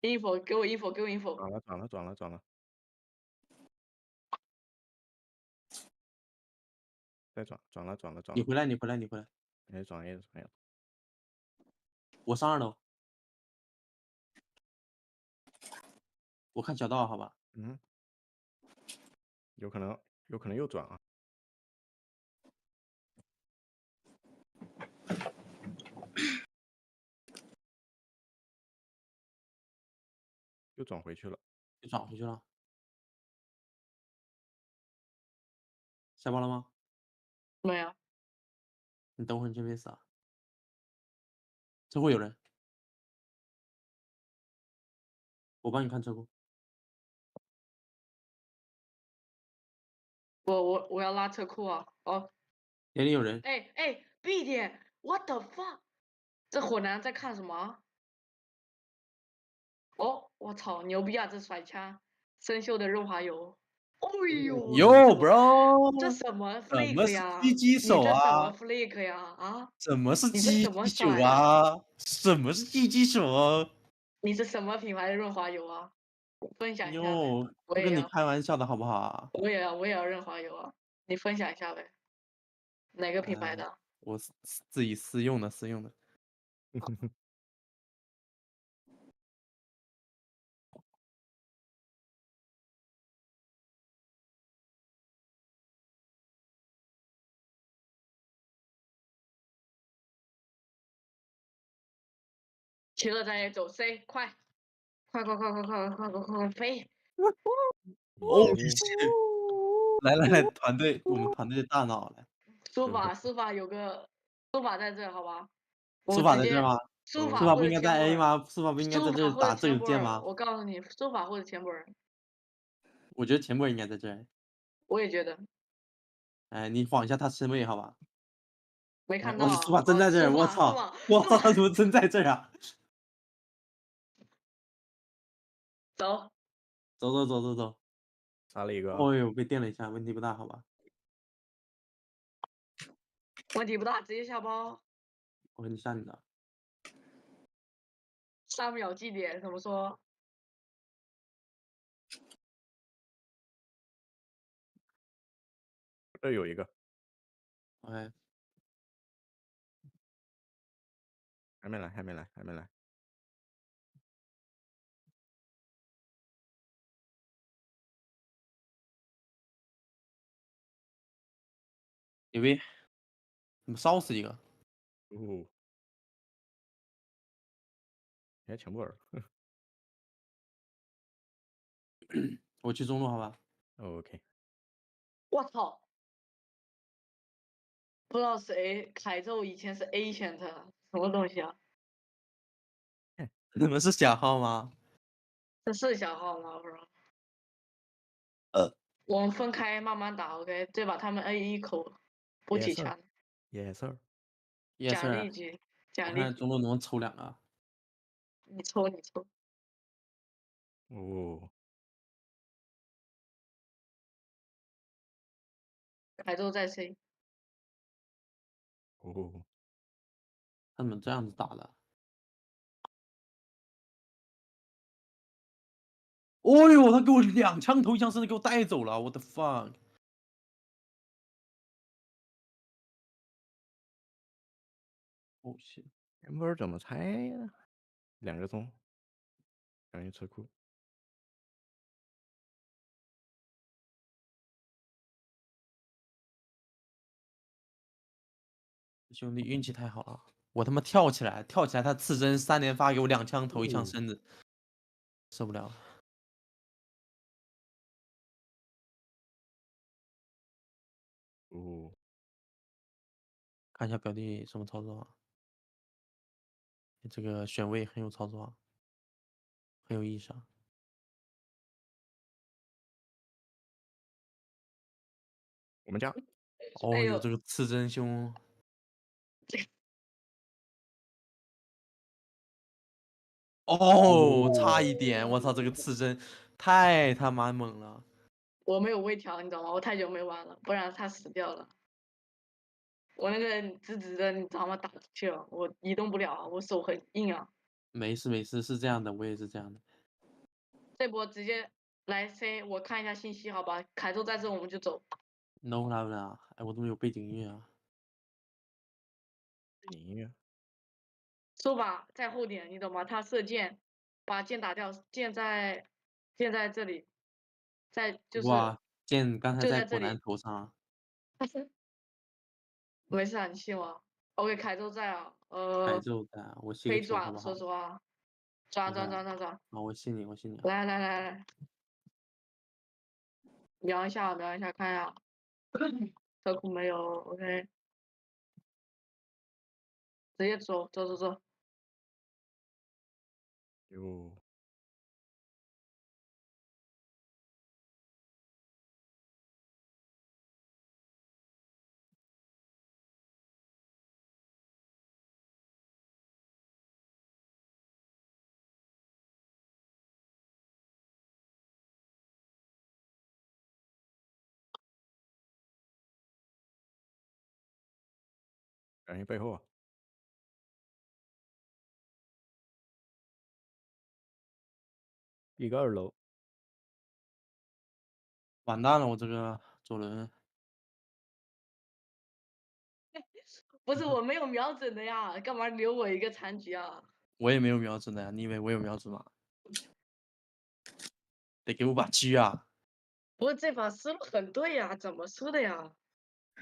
Speaker 5: info 给我 info。
Speaker 2: 转了。再转了。
Speaker 18: 你回来。
Speaker 2: 哎，转 A。
Speaker 18: 我上2楼。我看小道，好吧。
Speaker 2: 有可能又转啊。又转回去了。
Speaker 18: 下包了吗？
Speaker 5: 没有。
Speaker 18: 你等会儿你这边死啊。车库有人。我帮你看车库。
Speaker 5: 我要拉车库啊！哦。
Speaker 18: 点里有人。
Speaker 5: 哎 ，B 点 ，What the fuck？ 这火男在看什么？哦，我操，牛逼啊！这甩枪，生锈的润滑油。哎呦
Speaker 18: ，bro，
Speaker 5: 这什么
Speaker 18: 怎么
Speaker 5: flick
Speaker 18: 是
Speaker 5: 呀？
Speaker 18: 狙击手
Speaker 5: 你这什么
Speaker 18: 啊？
Speaker 5: flick 呀？啊？
Speaker 18: 怎么是
Speaker 5: 你这
Speaker 18: 狙
Speaker 5: 怎么
Speaker 18: 击手
Speaker 5: 甩啊？
Speaker 18: 啊？什么是狙击手啊？
Speaker 5: 你是什么品牌的润滑油啊？分享一下呗。
Speaker 18: 哟，不跟你开玩笑的好不好？
Speaker 5: 我也要润滑油啊！你分享一下呗。哪个品牌的？
Speaker 18: 我自己私用的。
Speaker 5: 齐了咱也走 C，快飞！
Speaker 18: 哦，来，团队，我们团队的大脑来。
Speaker 5: 书法有个书法在这，好吧？
Speaker 18: 书法
Speaker 5: 我直接
Speaker 18: 在这儿吗？书
Speaker 5: 书法或者
Speaker 18: 法不应该在
Speaker 5: 前博
Speaker 18: A
Speaker 5: 尔，
Speaker 18: 吗？书法不应该在
Speaker 5: 书法或者
Speaker 18: 这儿打这
Speaker 5: 前博尔，
Speaker 18: 个键吗？
Speaker 5: 我告诉你，书法或者前博尔，
Speaker 18: 我觉得前博应该在这儿。
Speaker 5: 我也觉得
Speaker 18: 哎，你晃一下他身位，好吧？
Speaker 5: 没看
Speaker 18: 我的书法
Speaker 5: 到啊。哦，
Speaker 18: 真在这儿，
Speaker 5: 书
Speaker 18: 我操！
Speaker 5: 法书法
Speaker 18: 我操，
Speaker 5: 书法，
Speaker 18: 他怎么真在这儿啊？
Speaker 5: 走，
Speaker 18: 走走走走走。
Speaker 2: 杀了一个啊。
Speaker 18: 哦呦，被电了一下，问题不大，好吧？
Speaker 5: 问题不大，直接下包。
Speaker 18: 我给你下你的。
Speaker 5: 3秒祭点怎么说？
Speaker 2: 这有一个，
Speaker 18: 哎，
Speaker 2: 还没来，还没来，还没来。
Speaker 18: 有没？怎么烧死一个？
Speaker 2: 哦，还前博尔。
Speaker 18: 我去中路，好吧？
Speaker 2: OK，
Speaker 5: 我操！不知道谁，凯宙以前是 A 选的，什么东西啊？
Speaker 18: 你们是小号吗？
Speaker 5: 这是小号吗？不知道。我们分开慢慢打 ，OK，对吧？他们 A 一口补体
Speaker 2: Yes sir，
Speaker 5: 枪，
Speaker 2: Yes sir，
Speaker 5: 奖励局，
Speaker 18: 我
Speaker 5: 奖励。
Speaker 18: 看中路能不能抽2个。
Speaker 5: 你抽，你抽。
Speaker 2: 哦，
Speaker 5: 凯宙在 C，
Speaker 2: 哦，
Speaker 18: 他怎么这样子打的？哦呦，他给我2枪头1枪，甚至给我带走了，我的 fuck！哦shit！
Speaker 2: 前博尔怎么猜呀？2个钟，赶紧车库。
Speaker 18: 兄弟运气太好了，我他妈跳起来，他刺针3连发给我2枪头1枪身子，受不了了。
Speaker 2: 哦，
Speaker 18: 看一下表弟什么操作啊？这个选位很有操作啊，很有意识啊。
Speaker 2: 我们家。
Speaker 18: 哦呦，这个刺针兄。哦，差一点，我操，这个刺针太他妈猛了。
Speaker 5: 我没有微调，你知道吗？我太久没玩了，不然他死掉了。我那个直直的，你知道吗？打出去了，我移动不了啊，我手很硬啊。
Speaker 18: 没事没事，是这样的，我也是这样的。
Speaker 5: 这波直接来 C，我看一下信息，好吧？凯宙在这，我们就走。
Speaker 18: No problem 啊，哎，我怎么有背景音乐啊？
Speaker 2: 背景音乐。
Speaker 5: 说吧，在后点，你懂吗？他射箭，把箭打掉，箭在这里，在就是
Speaker 18: 哇，剑刚才
Speaker 5: 就
Speaker 18: 在果男
Speaker 5: 在这里。
Speaker 18: 头上啊。
Speaker 5: 没事啊，你信我。OK，凯宙在啊，
Speaker 18: 凯宙在啊，我信个球好
Speaker 5: 可以转，
Speaker 18: 不好？
Speaker 5: 说实话，转。
Speaker 18: 啊，我信你，我信你啊。
Speaker 5: 来，瞄一下，看一下，车库没有 ，OK， 直接走。
Speaker 2: 哟，感觉背后啊。一个2楼。
Speaker 18: 完蛋了，我这个左轮。
Speaker 5: 不是我没有瞄准的呀，干嘛留我一个残局啊？
Speaker 18: 我也没有瞄准的呀，你以为我有瞄准吗？得给我把狙啊！
Speaker 5: 不过这把思路很对呀，怎么输的呀？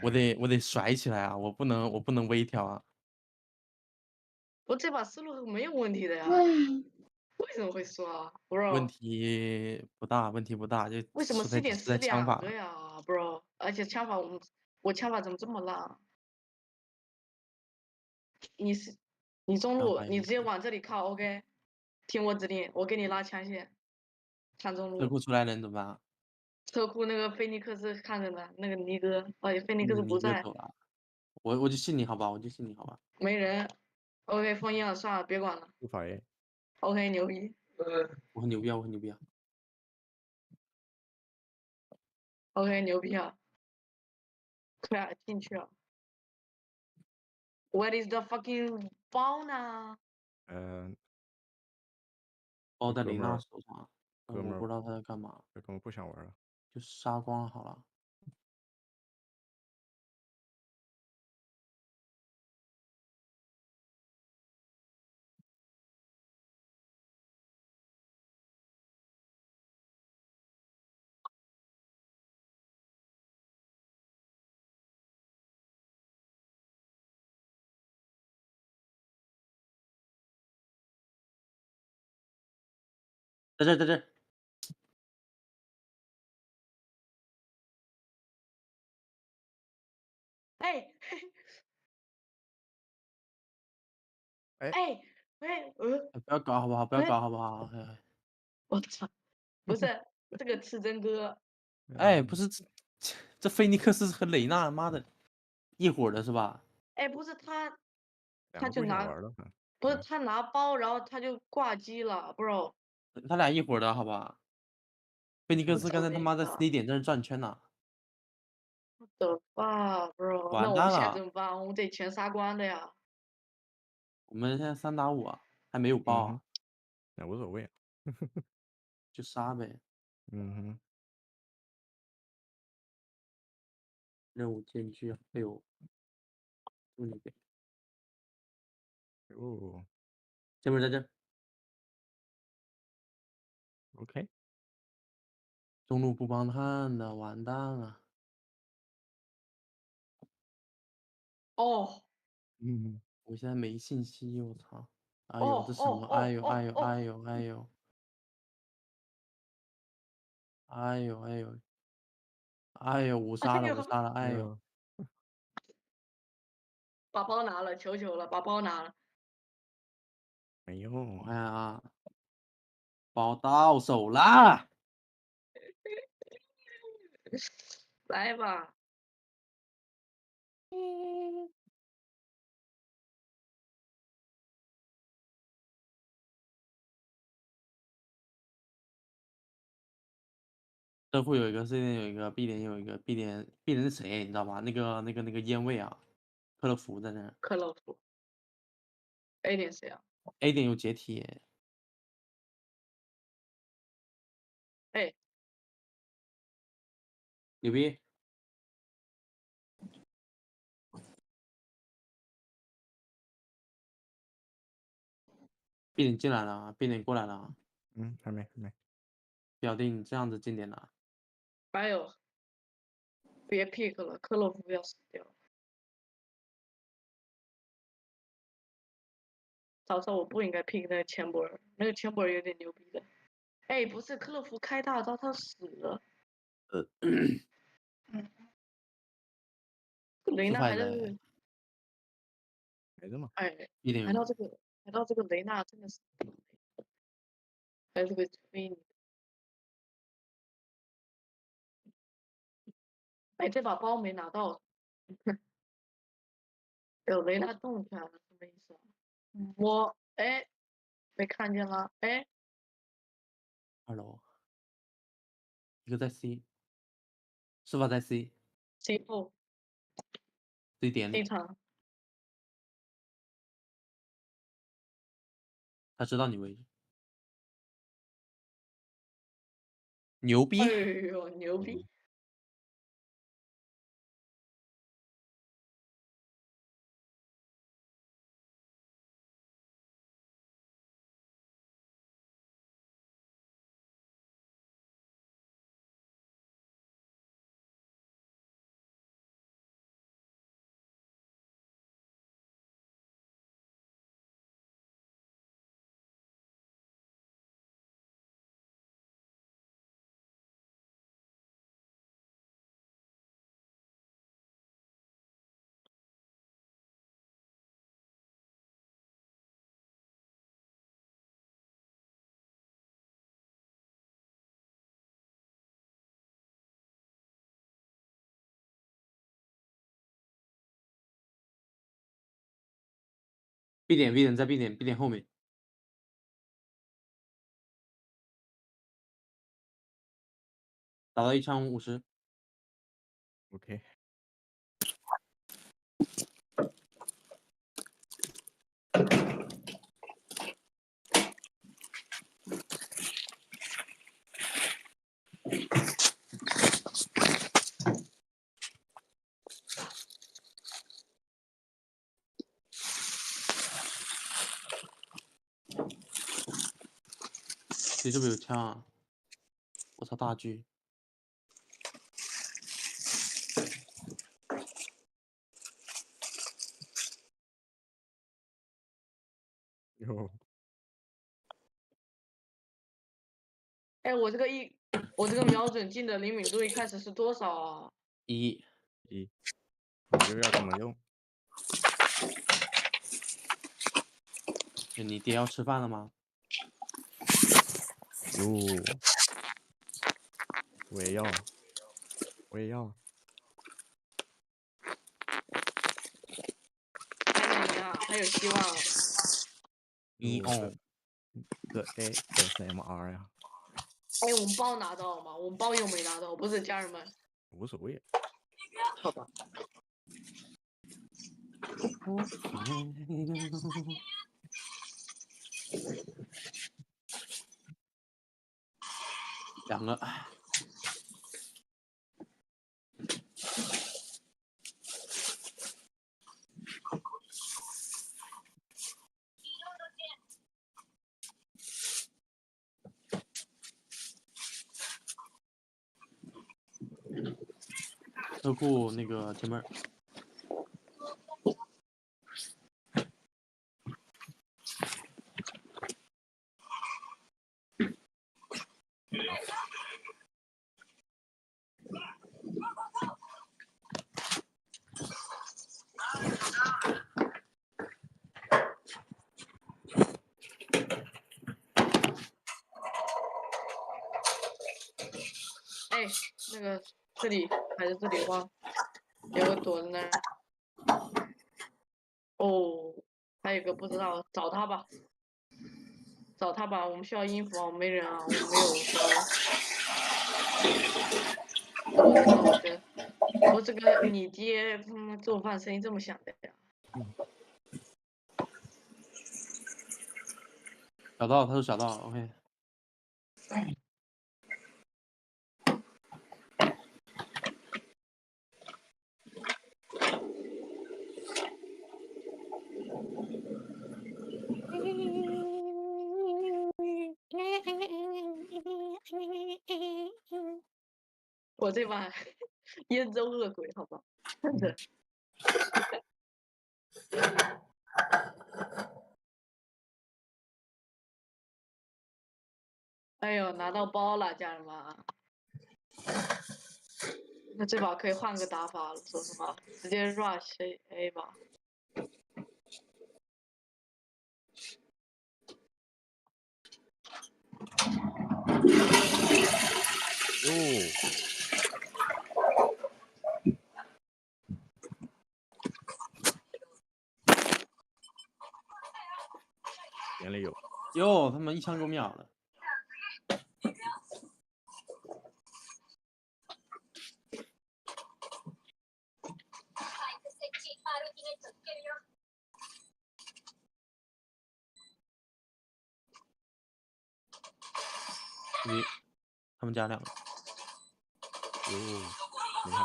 Speaker 18: 我得甩起来啊！我不能微调啊！
Speaker 5: 我这把思路没有问题的呀，为什么会输啊
Speaker 18: 问
Speaker 5: ，bro？
Speaker 18: 题不大，问题不大，就
Speaker 5: 为什么
Speaker 18: 输在
Speaker 5: 4点死
Speaker 18: 枪法
Speaker 5: 2个呀，bro？而且枪法我枪法怎么这么烂？你是你中路，
Speaker 18: 反应
Speaker 5: 你直接往这里靠，OK，听我指令，我给你拉枪线，看中路。
Speaker 18: 车库出来人怎么办？
Speaker 5: 车库那个菲尼克斯看着呢，那个尼哥，菲尼克斯不在
Speaker 18: 你哥走，了，我就信你好吧，我就信你好吧。
Speaker 5: 没人。OK，封印了，算了，别管了。
Speaker 2: 不法 A，
Speaker 5: OK，牛逼。
Speaker 18: 我很牛逼啊，我很牛逼啊。
Speaker 5: OK，牛逼啊！快进去啊 ！What is the fucking 包呢？
Speaker 18: 包在雷娜
Speaker 2: 哥们儿
Speaker 18: 手上，
Speaker 2: 哥们儿
Speaker 18: 我不知道他在干嘛，
Speaker 2: 这哥们儿不想玩了。
Speaker 18: 就杀光了好了。在这，在这。
Speaker 5: 哎
Speaker 2: 哎
Speaker 5: 哎喂，
Speaker 18: 不要搞好不好？不要搞好不好？
Speaker 5: 我操，不是这个是真哥。
Speaker 18: 哎，不是这菲尼克斯和雷娜，妈的，一伙的是吧？
Speaker 5: 哎，不是他，
Speaker 2: 两个
Speaker 5: 就拿，
Speaker 2: 不想玩了，
Speaker 5: 不是他拿包，然后他就挂机了，bro。
Speaker 18: 他俩一伙的好吧？菲尼克斯刚才他妈在 C 点在那转圈呢。
Speaker 5: 的吧，bro。那
Speaker 18: 完蛋
Speaker 5: 我们现在怎
Speaker 18: 了，
Speaker 5: 么办？我们得全杀光的呀。
Speaker 18: 我们现在3打5啊，还没有爆啊。
Speaker 2: 那无所谓啊。
Speaker 18: 就杀呗。任务艰巨啊！哎呦，这么牛逼！
Speaker 2: 哦，
Speaker 18: 这边在这。
Speaker 2: OK。
Speaker 18: 中路不帮探的，完蛋了。
Speaker 5: 哦。
Speaker 18: 我现在没信息，我操！哎呦，
Speaker 5: 哦
Speaker 18: 这什么？哎呦，哎呦，哎呦，哎呦，哎呦，哎呦，哎呦，五杀了，五杀了，哎呦！
Speaker 5: 把包拿了，求求了，把包拿了。
Speaker 2: 没用。
Speaker 18: 我看啊，包到手啦！
Speaker 5: 来吧。
Speaker 18: 车库有一个，C 点有一个，B 点有一个，B 点是谁？你知道吧？那个烟味啊，克洛弗在那。
Speaker 5: 克洛弗。A 点谁啊
Speaker 18: ？A 点有解体。
Speaker 5: 哎。
Speaker 18: 牛逼！B 点进来了，B 点过来了。
Speaker 2: 还没。
Speaker 18: 表弟，你这样子进点了。
Speaker 5: 哎呦，别 pick 了，克洛弗要死掉了。早知道我不应该 pick 那个钱博尔，那个钱博尔有点牛逼的。哎，不是，克洛弗开大招他死了。雷娜还在这。
Speaker 2: 没的嘛。
Speaker 5: 哎，还到这个雷娜真的是，还是个吹你。哎，这把包没拿到。有雷娜动起来了，什么意思啊？我没看见了，Hello，
Speaker 18: 一个在 C， 是吧？在
Speaker 5: C 后
Speaker 18: C 点里。
Speaker 5: 场。
Speaker 18: 他知道你位置。牛逼！
Speaker 5: 哎呦，牛逼！
Speaker 18: ，B 点在 B 点后面。打到1枪50。
Speaker 2: OK。
Speaker 18: 谁这边有枪啊？我操，大狙！
Speaker 2: 哟。
Speaker 5: 哎，我这个瞄准镜的灵敏度一开始是多少啊
Speaker 18: ？1。
Speaker 2: 1。你这个要怎么用？
Speaker 18: 你爹要吃饭了吗？
Speaker 2: 哟。我也要。我也要。
Speaker 5: 还能赢啊，还有希望。
Speaker 2: 这 ASMR 呀。
Speaker 5: 哎，我们包拿到了吗？我们包又没拿到，不是家人们。
Speaker 2: 无所谓。
Speaker 5: 好吧。
Speaker 18: 2个。车库那个前面。
Speaker 5: 哎，那个这里还是这里慌，有个躲在那儿。哦，还有一个不知道，找他吧，找他吧，我们需要音符啊，没人啊，我们没有我这个你爹做饭声音这么响的呀？
Speaker 18: 找到，他说找到了 ，OK。
Speaker 5: 我这把燕州恶鬼，好吧，真的。哎呦，拿到包了，家人们！那这把可以换个打法了，说实话，直接 rush A 吧。
Speaker 2: 哟。眼里有。
Speaker 18: 哟，他们1枪给我秒了。他们家2个。
Speaker 2: 哟，厉害。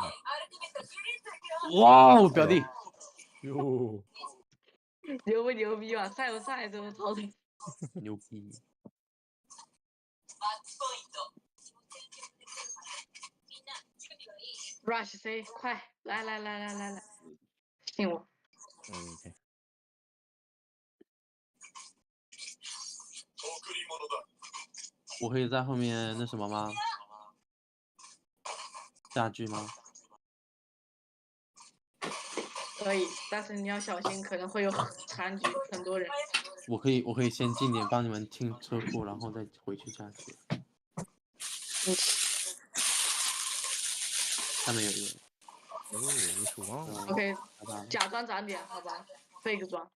Speaker 18: 哇哦，表弟。
Speaker 2: 哟。
Speaker 5: 牛不牛逼啊？晒不晒？这么操作？
Speaker 18: 牛逼。
Speaker 5: rush C， 快来，信我。
Speaker 2: OK。
Speaker 18: 我可以在后面那什么吗？下狙吗？
Speaker 5: 可以，但是你要小心，可能会有残局，很多人。
Speaker 18: 我可以先进点，帮你们清车库，然后再回去下去。下面有一个。
Speaker 2: 哦，有守望。
Speaker 5: OK，假装长点，好吧，fake 装。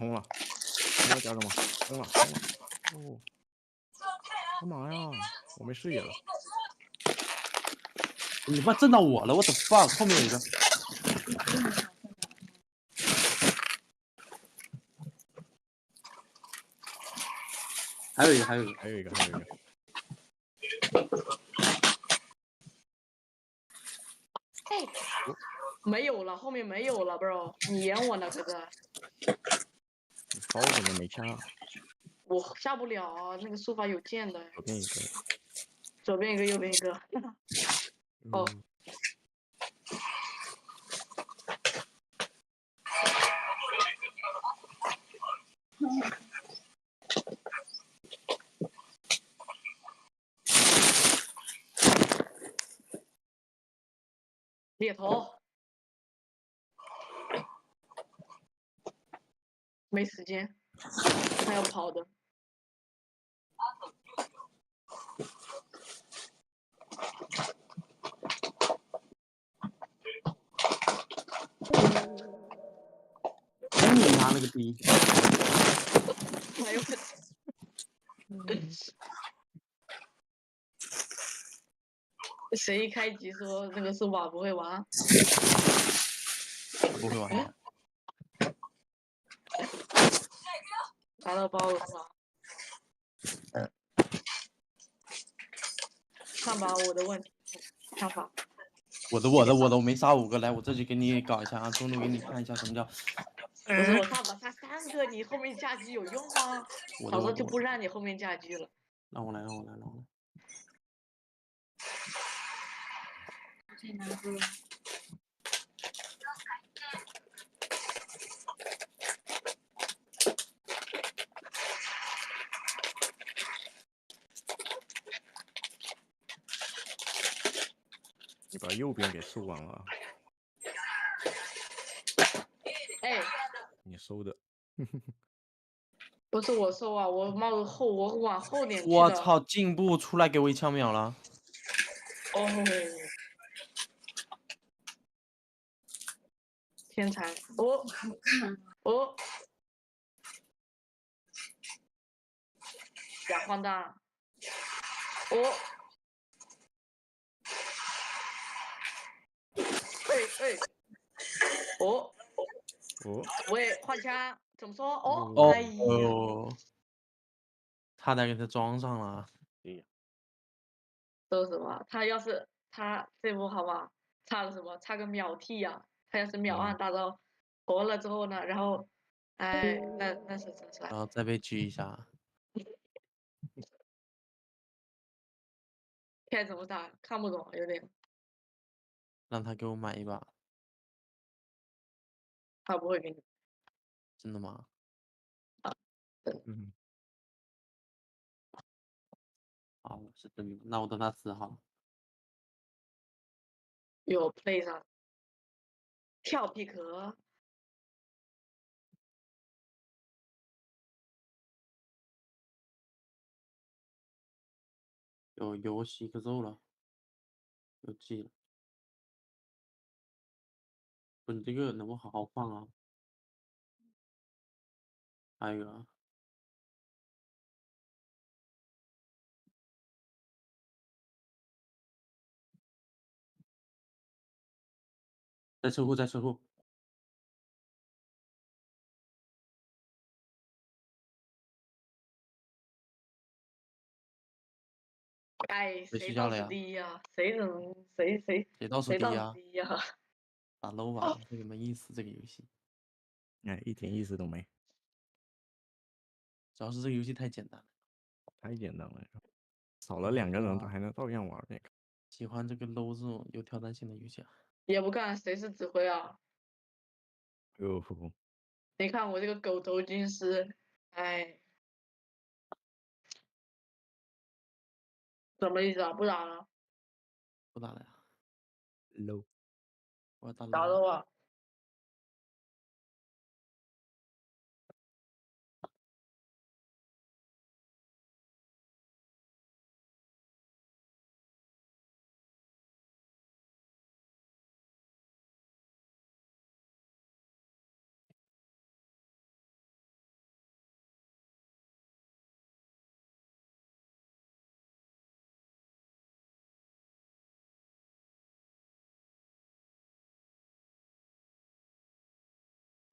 Speaker 2: 冲了，冲了，家人们，冲了，冲了！哦，干嘛呀？我没视野了。
Speaker 18: 你妈震到我了，我的 fuck！ 后面有一个。还有一个，还有一个，
Speaker 2: 还有一个，还有一个。
Speaker 5: 哎，没有了，后面没有了 ，bro， 你演我呢，哥哥。
Speaker 2: 刀怎么没下？
Speaker 5: 我下不了，那个术法有剑的。
Speaker 2: 左边一个。
Speaker 5: 左边一个，右边一个。哦。猎头，没时间，他要跑的。
Speaker 18: 真你妈了个逼！
Speaker 5: 哎呦我谁一开局说那个术法不会玩？
Speaker 18: 不会玩的。
Speaker 5: 拿到包了是吧？看吧，我的问题，看法。
Speaker 18: 我的，我没杀5个，来，我这里给你搞一下啊，中路给你看一下什么叫。
Speaker 5: 不是我看吧，杀3个，你后面架狙有用吗？老子就不让你后面架狙了。
Speaker 18: 让我来。
Speaker 2: 你把右边给收完了。
Speaker 5: 哎，
Speaker 2: 你收的。
Speaker 5: 不是我收啊，我冒着后，我往后点去的。
Speaker 18: 我操，进步出来给我1枪秒了。
Speaker 5: 哦，天才！哦，假荒诞！哦，哎，哦，喂，换枪，怎么说？哦，哎呀，
Speaker 18: 差点给他装上了。
Speaker 5: 说什么？他要是他这波好吧，差了什么？差个秒 T 呀！他要是秒按大招活了之后呢，然后，哎，那是真帅。
Speaker 18: 然后再被狙一下。
Speaker 5: 该怎么打？看不懂，有点。
Speaker 18: 让他给我买一把。
Speaker 5: 他不会给你。
Speaker 18: 真的吗？
Speaker 2: 嗯。
Speaker 18: 好，是真的。那我等他死好了。
Speaker 5: 有 play 上跳皮壳。
Speaker 18: 有洗个肉了，有记了。不，你这个能不好好放啊？还有一个。在车库，在车库。
Speaker 5: 哎，
Speaker 18: 谁
Speaker 5: 谁倒数
Speaker 18: 睡觉了呀？
Speaker 5: 第一啊？谁倒数第一呀？
Speaker 18: 打 low 吧，这个没意思，这个游戏。
Speaker 2: 哎，一点意思都没。
Speaker 18: 主要是这个游戏太简单了。
Speaker 2: 太简单了，少了2个人，他还能照样玩那个。
Speaker 18: 喜欢这个 low 这种有挑战性的游戏啊。
Speaker 5: 也不看谁是指挥啊？
Speaker 2: 哟，
Speaker 5: 你看我这个狗头军师，哎，什么意思啊？不打了？
Speaker 18: 不打了呀。
Speaker 2: low。
Speaker 18: 我要打 low。
Speaker 5: 打了啊。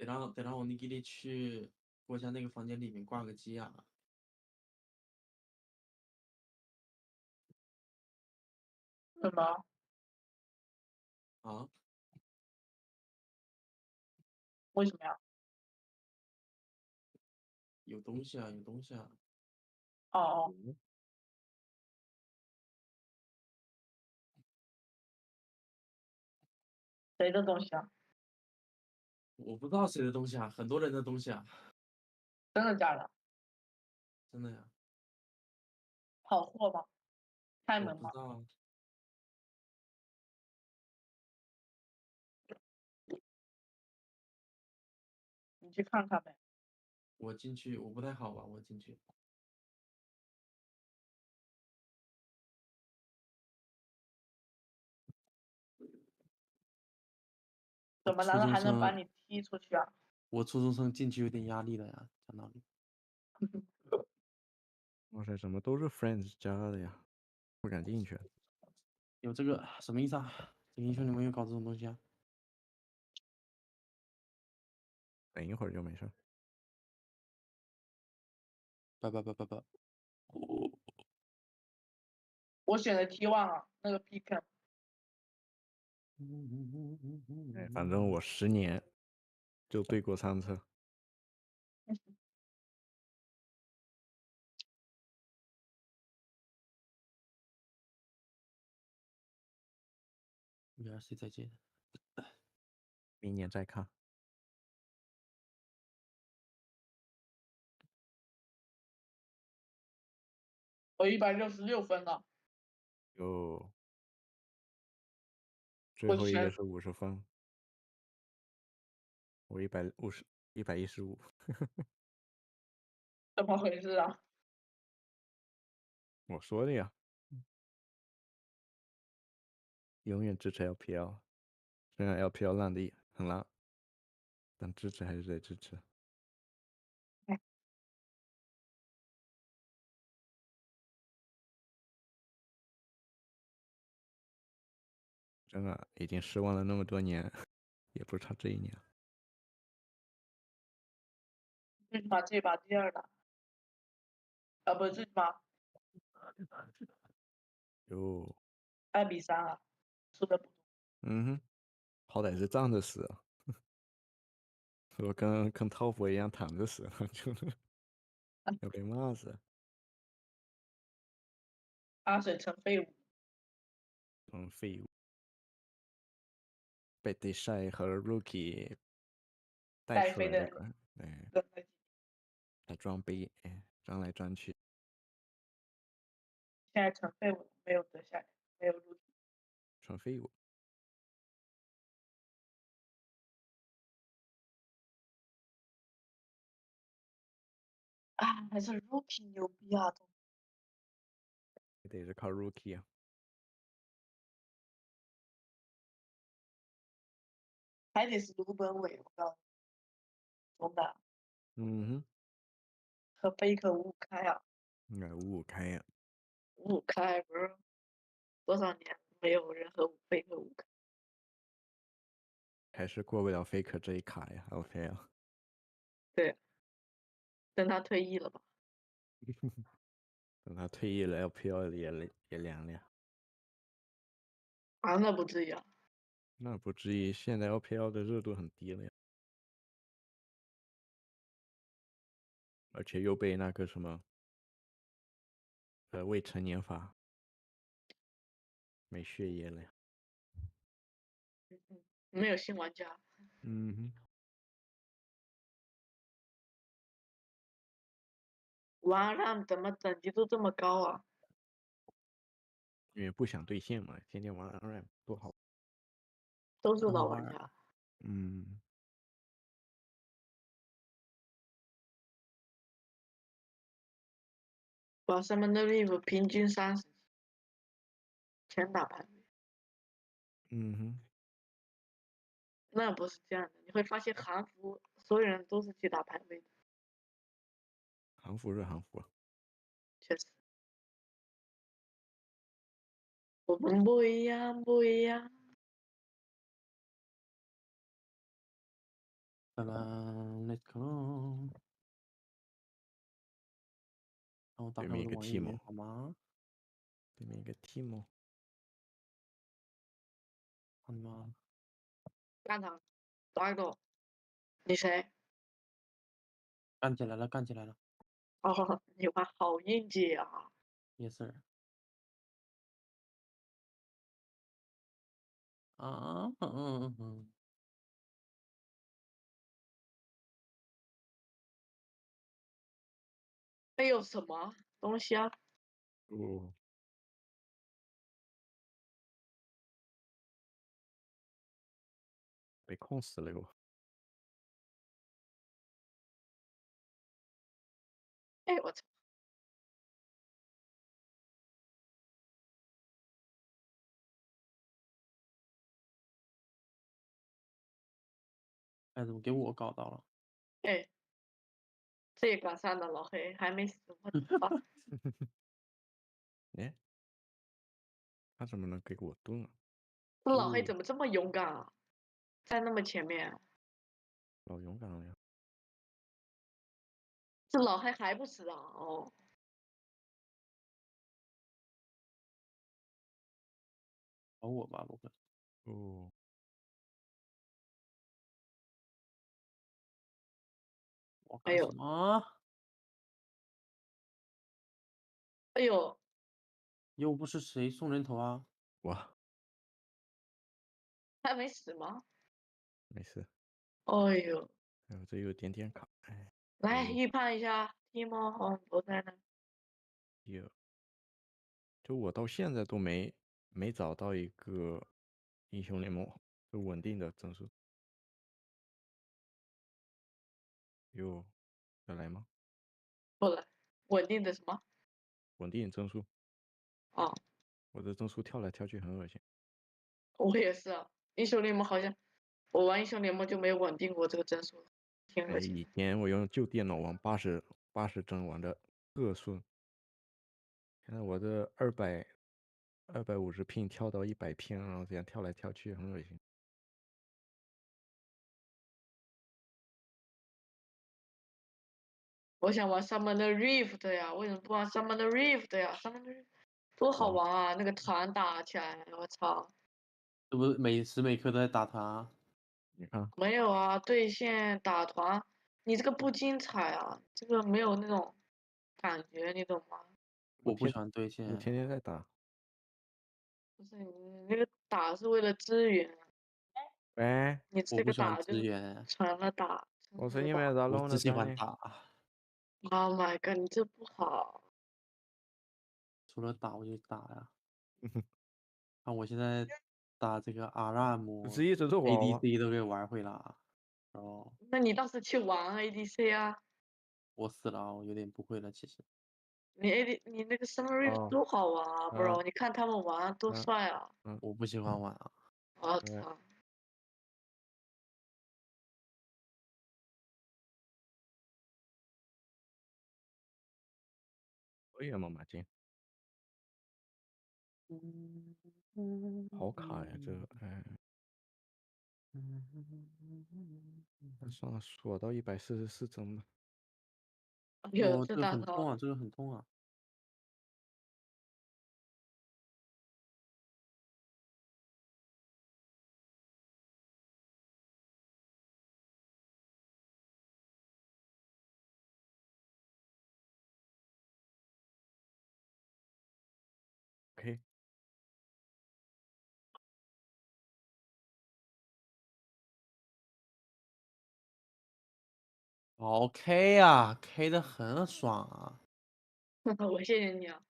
Speaker 18: 得让我尼基利去国家那个房间里面挂个机啊。
Speaker 5: 什么？
Speaker 18: 啊？
Speaker 5: 为什么呀？
Speaker 18: 有东西啊，有东西啊。
Speaker 5: 哦哦。谁的东西啊？
Speaker 18: 我不知道谁的东西啊，很多人的东西啊。
Speaker 5: 真的假的？
Speaker 18: 真的呀。
Speaker 5: 好货吗？开门吗？
Speaker 18: 我不知道。
Speaker 5: 你去看看呗。
Speaker 18: 我进去，我不太好吧？我进去。
Speaker 5: 怎么难道还能把你踢出去啊？
Speaker 18: 我初中生进去有点压力了呀，讲道理。
Speaker 2: 哇塞，怎么都是 friends 加的呀？不敢进去。
Speaker 18: 有这个什么意思啊？这个英雄联盟有搞这种东西啊？
Speaker 2: 等一会儿就没事。
Speaker 18: 不。
Speaker 5: 我选的 T1 啊，那个 pick。
Speaker 2: 哎，反正我10年就对过3次。
Speaker 18: URC 再见。
Speaker 2: 明年再看。
Speaker 5: 我166分了。
Speaker 2: 有。最后一个是50分。我115。
Speaker 5: 怎么回事啊？
Speaker 2: 我说的呀。永远支持 LPL， 虽然 LPL 烂的很烂，但支持还是得支持。真的已经失望了那么多年，也不差这一年。
Speaker 5: 最起码这把第2打。啊，不是最起码。
Speaker 2: 有。
Speaker 5: 2比3啊，输的不多。
Speaker 2: 嗯哼，好歹是站着死，我跟涛佛一样躺着死，就是要被骂死。
Speaker 5: 阿水成废物。
Speaker 2: 废物。被 d e s h a 和 Rookie 带出来的个，带装备，装来装去。
Speaker 5: 现在成废物，没有得下来，没有入体。
Speaker 2: 成废物。
Speaker 5: 啊，还是 Rookie 牛逼啊！
Speaker 2: 得是靠 Rookie 啊。
Speaker 5: 还得是卢本伟，我告诉你，中的。
Speaker 2: 嗯哼。
Speaker 5: 和 Faker 5-5开啊。
Speaker 2: 应该5-5开呀。
Speaker 5: 5-5开不是多少年没有人和Faker 5-5开。
Speaker 2: 还是过不了 Faker 这一卡呀 ，LPL。
Speaker 5: 对。等他退役了吧。
Speaker 2: 等他退役了 ，LPL 也凉凉。
Speaker 5: 啊，那不至于啊。
Speaker 2: 那不至于，现在 LPL 的热度很低了呀。而且又被那个什么，未成年法，没血液了呀。
Speaker 5: 没有新玩家。
Speaker 2: 嗯哼。
Speaker 5: 哇，让怎么等级都这么高啊？
Speaker 2: 因为不想兑现嘛，天天玩 RAM 多好。
Speaker 5: 都是老玩家。
Speaker 2: 嗯。
Speaker 5: 把什么的 vivo 平均30，全打排位。
Speaker 2: 嗯哼。
Speaker 5: 那不是这样的，你会发现韩服所有人都是去打排位的。
Speaker 2: 韩服是韩服。
Speaker 5: 确实。我们不一样，不一样。
Speaker 18: Let's go。让我打
Speaker 2: 对面一个
Speaker 18: 开我的网页
Speaker 2: team，
Speaker 18: 好吗？
Speaker 2: 对面一个 team，
Speaker 18: 好吗？
Speaker 5: 干他，哪个？你谁？
Speaker 18: 干起来了，干起来了。
Speaker 5: 哦，你玩好硬姐啊！
Speaker 18: Yes sir。啊，
Speaker 5: 哎呦，什么东西啊？
Speaker 2: 哦，被控死了哟！
Speaker 5: 哎，我操！
Speaker 18: 哎，怎么给我搞到了？
Speaker 5: 哎，这也赶上了，老黑还没死，我的妈！
Speaker 2: 哎，他怎么能给我盾啊？
Speaker 5: 这老黑怎么这么勇敢啊？在那么前面，
Speaker 2: 老勇敢了呀！
Speaker 5: 这老黑还不死啊？哦，
Speaker 18: 找我吧，不会。
Speaker 2: 哦，
Speaker 18: 我干什么？
Speaker 5: 哎呦，
Speaker 18: 又不是谁送人头啊！
Speaker 2: 哇，
Speaker 5: 还没死吗？
Speaker 2: 没事。
Speaker 5: 哎呦，
Speaker 2: 哎呦，这有点点卡。哎，
Speaker 5: 来预判一下，提莫红不在呢。
Speaker 2: 有，就我到现在都没找到一个英雄联盟就稳定的帧数。有，要来吗？
Speaker 5: 不来，稳定的什么？
Speaker 2: 稳定帧数。
Speaker 5: 哦，
Speaker 2: 我的帧数跳来跳去很恶心。
Speaker 5: 我也是啊，英雄联盟好像我玩英雄联盟就没有稳定过这个帧数，挺恶
Speaker 2: 哎，
Speaker 5: 心。
Speaker 2: 以前我用旧电脑玩80帧玩的特顺，现在我这250 ping 跳到100 ping，然后这样跳来跳去很恶心。
Speaker 5: 我想玩 Summon the Rift 呀，为什么不玩 Summon the Rift 呀？Summon the Rift 多好玩啊！那个团打起来，我操！
Speaker 18: 这不是每时每刻都在打团啊？
Speaker 2: 你看，
Speaker 5: 没有啊，对线打团，你这个不精彩啊，这个没有那种感觉，你懂吗？
Speaker 18: 我不喜欢对线。
Speaker 2: 我天天在打。
Speaker 5: 不是你那个打是为了支援，
Speaker 2: 喂，
Speaker 5: 你这个打就成了打。
Speaker 2: 我是你们咋弄的？
Speaker 18: 我只喜欢打。
Speaker 5: Oh my god，你这不好。
Speaker 18: 除了打我就打呀。看我现在打这个阿拉姆
Speaker 2: 是一直都玩
Speaker 18: ，ADC 都给玩会了。然后
Speaker 5: 那你倒是去玩 ADC 啊？
Speaker 18: 我死了，我有点不会了，其实。
Speaker 5: 你那个 Summer Rift 多好玩啊，bro！你看他们玩多帅啊！
Speaker 18: 我不喜欢玩啊。
Speaker 5: 我操！
Speaker 2: 可以啊，马竞。好卡呀，这哎。那算了，锁到144帧吧。
Speaker 18: 哦，这个很痛啊，这个很痛啊。
Speaker 2: OK。
Speaker 18: OK 啊，K 的很爽啊！
Speaker 5: 我谢谢你啊！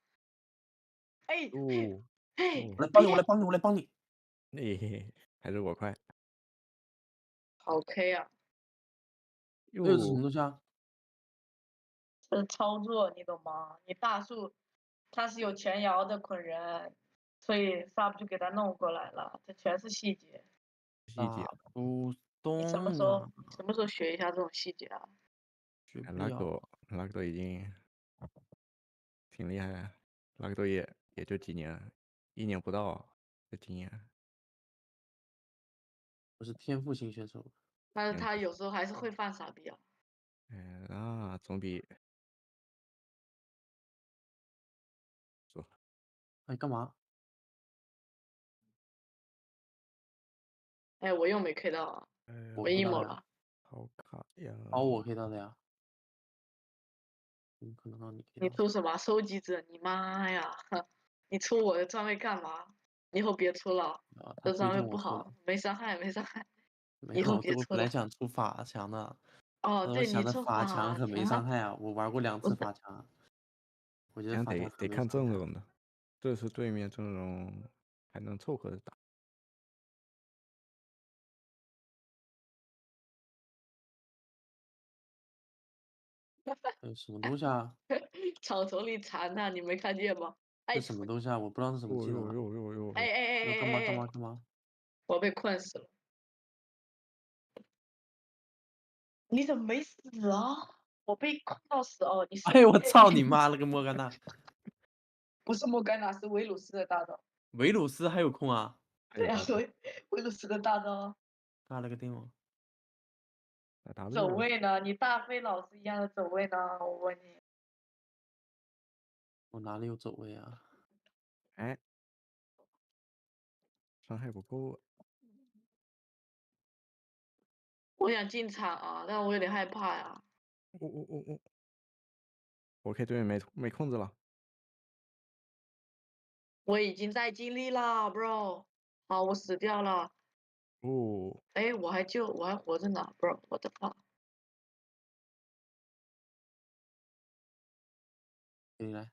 Speaker 5: 哎
Speaker 2: 哦，
Speaker 5: 嘿，
Speaker 18: 我来帮你，我来帮你，我来帮你。
Speaker 2: 嘿，还是我快。
Speaker 5: 好 K 啊！
Speaker 18: 这是什么东西啊？
Speaker 5: 这是操作，你懂吗？你大树它是有前摇的捆人，所以 sub 就给他弄过来了，这全是细节。
Speaker 2: 细节。
Speaker 18: 不
Speaker 5: 你什么时候学一下这种细节啊？
Speaker 2: 拉格斗已经挺厉害啊，拉格斗也就几年，1年不到的经验。
Speaker 18: 我是天赋型选手。
Speaker 5: 但是他有时候还是会犯傻逼啊。
Speaker 2: 那总比说
Speaker 18: 哎，干嘛？
Speaker 5: 哎，我又没 K 到啊，
Speaker 18: 我
Speaker 5: 我
Speaker 18: K 到
Speaker 5: emo
Speaker 18: 了呀，
Speaker 5: 了。
Speaker 2: 好卡呀！
Speaker 18: 我 K 到的呀，可能让你 K 到。
Speaker 5: 你出什么收集者？你妈呀！你出我的装备干嘛？以后别出了，这装备不好，没伤害，没伤害。以后
Speaker 18: 没有，这我
Speaker 5: 别出了。
Speaker 18: 本来想出法强的，
Speaker 5: 哦，对，
Speaker 18: 我想着
Speaker 5: 你出
Speaker 18: 法强很没伤害啊，我玩过2次法强，我觉得法强
Speaker 2: 得看
Speaker 18: 很没伤害。
Speaker 2: 阵容的，这是对面阵容还能凑合着打。
Speaker 18: 什么东西啊？
Speaker 5: 草丛里藏的，你没看见吗？
Speaker 18: 这什么东西啊？我不知道是什么技能啊。
Speaker 5: 哎，
Speaker 18: 干嘛干嘛干嘛？
Speaker 5: 我被困死了。你怎么没死啊？我被困到死哦！你
Speaker 18: 哎我操你妈了个莫甘娜！
Speaker 5: 不是莫甘娜，是维鲁斯的大招。
Speaker 18: 维鲁斯还有空啊？
Speaker 5: 对啊，维鲁斯的大招。
Speaker 18: 干了个定吗？
Speaker 5: 走位呢？你大飞老师一样的走位呢？我问你。
Speaker 18: 我哪里有走位啊？
Speaker 2: 哎，伤害不够啊！
Speaker 5: 我想进场啊，但我有点害怕呀。
Speaker 2: 我 K 对面没控制了。
Speaker 5: 我已经在尽力了 ，bro。好，我死掉了。哎，我还活着呢 ，bro，我的妈！
Speaker 18: 给你来。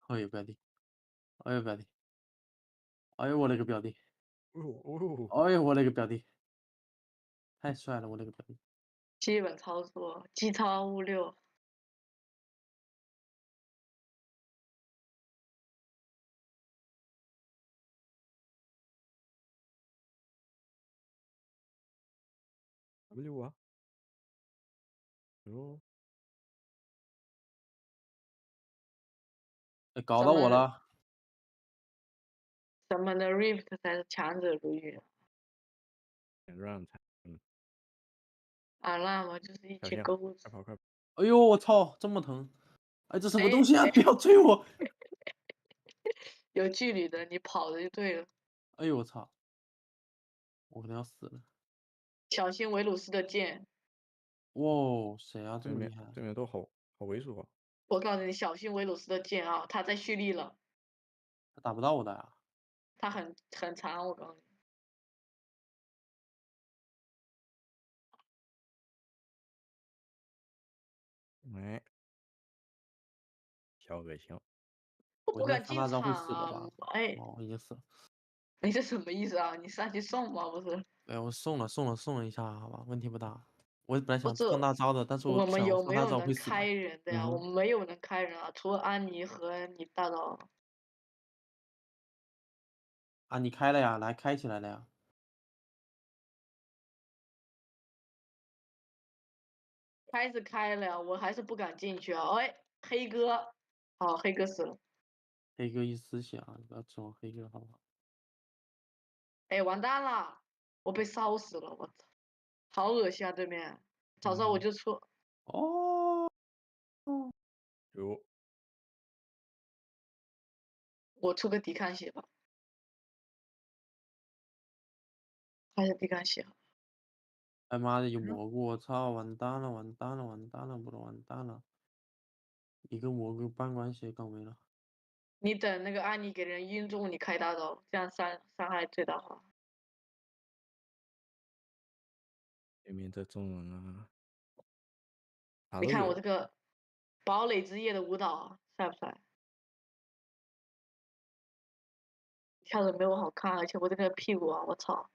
Speaker 18: 哎呦表弟，哎呦表弟，哎呦我勒个表弟，哎呦我勒个表弟，太帅了我勒个表弟！
Speaker 5: 基本操作，机操物六。
Speaker 2: W 啊！哟，
Speaker 18: 搞到我了。
Speaker 5: 什么的 Rift 才是强者如云。
Speaker 2: 让才
Speaker 5: 啊，那么就是一群钩子。
Speaker 2: 快！
Speaker 18: 哎呦我操，这么疼！哎，这什么东西啊？不要追我！
Speaker 5: 有距离的，你跑着就对了。
Speaker 18: 哎呦我操！我可能要死了。
Speaker 5: 小心维鲁斯的剑。
Speaker 18: 哇，谁啊？这么厉害？
Speaker 2: 对面都好猥琐啊！
Speaker 5: 我告诉你，小心维鲁斯的剑啊，他在蓄力了。
Speaker 18: 他打不到我的呀。
Speaker 5: 他很长，我告诉
Speaker 2: 你。哎，小恶心。
Speaker 5: 我不敢进场
Speaker 18: 啊！
Speaker 5: 哎，
Speaker 18: 我已经死了。
Speaker 5: 你这什么意思啊？你上去送吗？不是？
Speaker 18: 哎，我送了一下，好吧，问题不大。我本来想放大招的，但是
Speaker 5: 我们有
Speaker 18: 放大
Speaker 5: 没有能
Speaker 18: 招会死的。
Speaker 5: 开人的呀？我们没有能开人啊，除了安妮和你大招。
Speaker 18: 啊，你开了呀？来，开起来了呀？
Speaker 5: 开是开了，我还是不敢进去啊！哎，黑哥，好，黑哥死了。
Speaker 18: 黑哥一丝血啊！你不要指望黑哥好不好？
Speaker 5: 哎，完蛋了，我被烧死了，我操，好恶心啊！对面，早知道我就出。
Speaker 18: 哦。
Speaker 2: 有。
Speaker 5: 我出个抵抗血吧。还是抵抗血。
Speaker 18: 哎妈的，有蘑菇！我操，完蛋了，完蛋了，完蛋了，不能完蛋了！一个蘑菇半管血搞没了。
Speaker 5: 你等那个安妮给人晕中，你开大招，这样伤害最大化。
Speaker 2: 对面这众人啊，
Speaker 5: 你看我这个堡垒之夜的舞蹈帅不帅？跳的没我好看，而且我这个屁股啊，我操，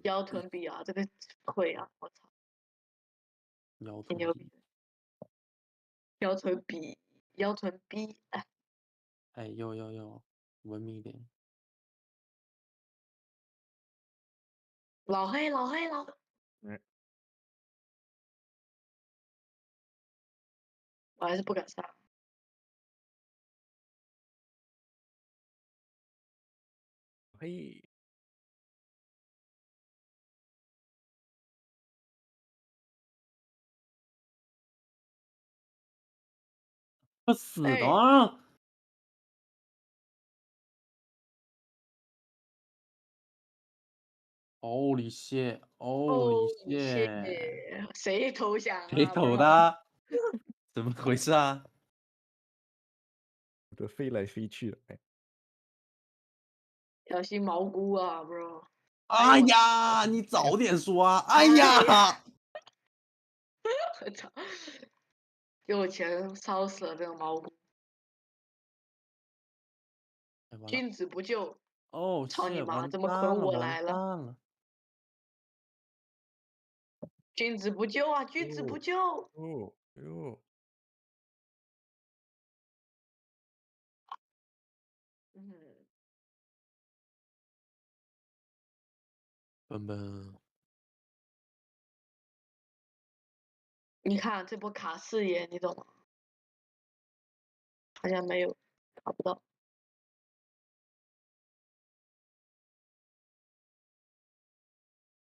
Speaker 5: 腰臀比啊，这个腿啊，我操，挺牛逼的。腰臀比，腰臀比，哎。
Speaker 18: 哎，有，文明一点。
Speaker 5: 老黑。我还是不敢上。
Speaker 2: 嘿，
Speaker 18: 快死的
Speaker 5: 哎
Speaker 18: 啊！Holy shit！Holy
Speaker 5: 哦，谢
Speaker 18: shit！
Speaker 5: 谢。谁投降
Speaker 18: 谁
Speaker 5: 啊
Speaker 18: 投的
Speaker 5: ，bro？
Speaker 18: 啊？怎么回事啊？
Speaker 2: 这飞来飞去的，哎，
Speaker 5: 小心蘑菇啊，bro！
Speaker 18: 哎呀，你早点说啊！哎
Speaker 5: 哎呀，
Speaker 18: 呀，
Speaker 5: 我操！给我钱烧死了这个蘑菇，
Speaker 18: 哎完了！
Speaker 5: 君子不救，
Speaker 18: 哦
Speaker 5: 操你
Speaker 18: shit！
Speaker 5: 妈！
Speaker 18: 完
Speaker 5: 怎么捆
Speaker 18: 蛋了，完
Speaker 5: 我来了？
Speaker 18: 蛋了！
Speaker 5: 君子不救啊！君子不救！
Speaker 2: 哟，
Speaker 5: 嗯，
Speaker 18: 笨笨，
Speaker 5: 你看这波卡视野，你懂吗？好像没有，卡不到。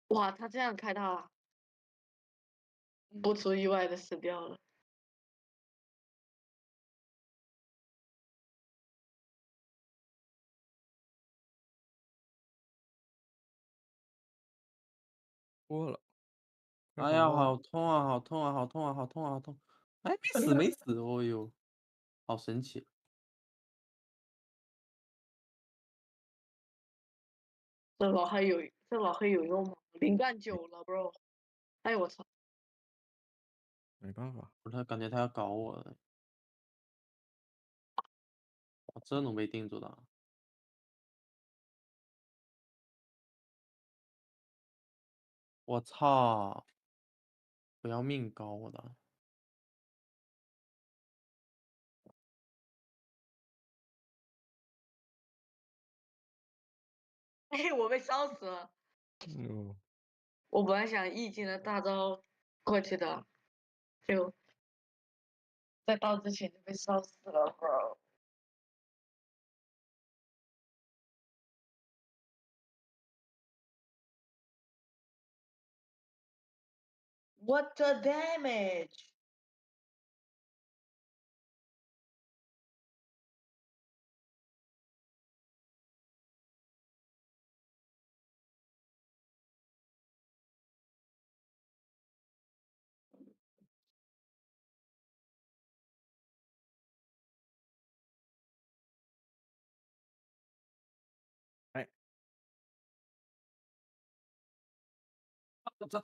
Speaker 5: 哇，他这样开他，不出意外的死掉了。
Speaker 2: 过了，快
Speaker 18: 哎呀，
Speaker 2: 跑啊！
Speaker 18: 好痛啊，好痛啊，好痛啊，好痛啊，好痛！哎，没死，没死，哦呦，好神奇！
Speaker 5: 这老黑有用吗？0-9了，bro！哎我操！
Speaker 2: 没办法，
Speaker 18: 他感觉他要搞我了，哇，这能被定住的啊？我操！不要命搞我的！
Speaker 5: 哎，我被烧死了。
Speaker 2: 哦，
Speaker 5: 我本来想意境的大招过去的，就在到之前就被烧死了，bro。What the damage？
Speaker 2: 哎，
Speaker 18: 这，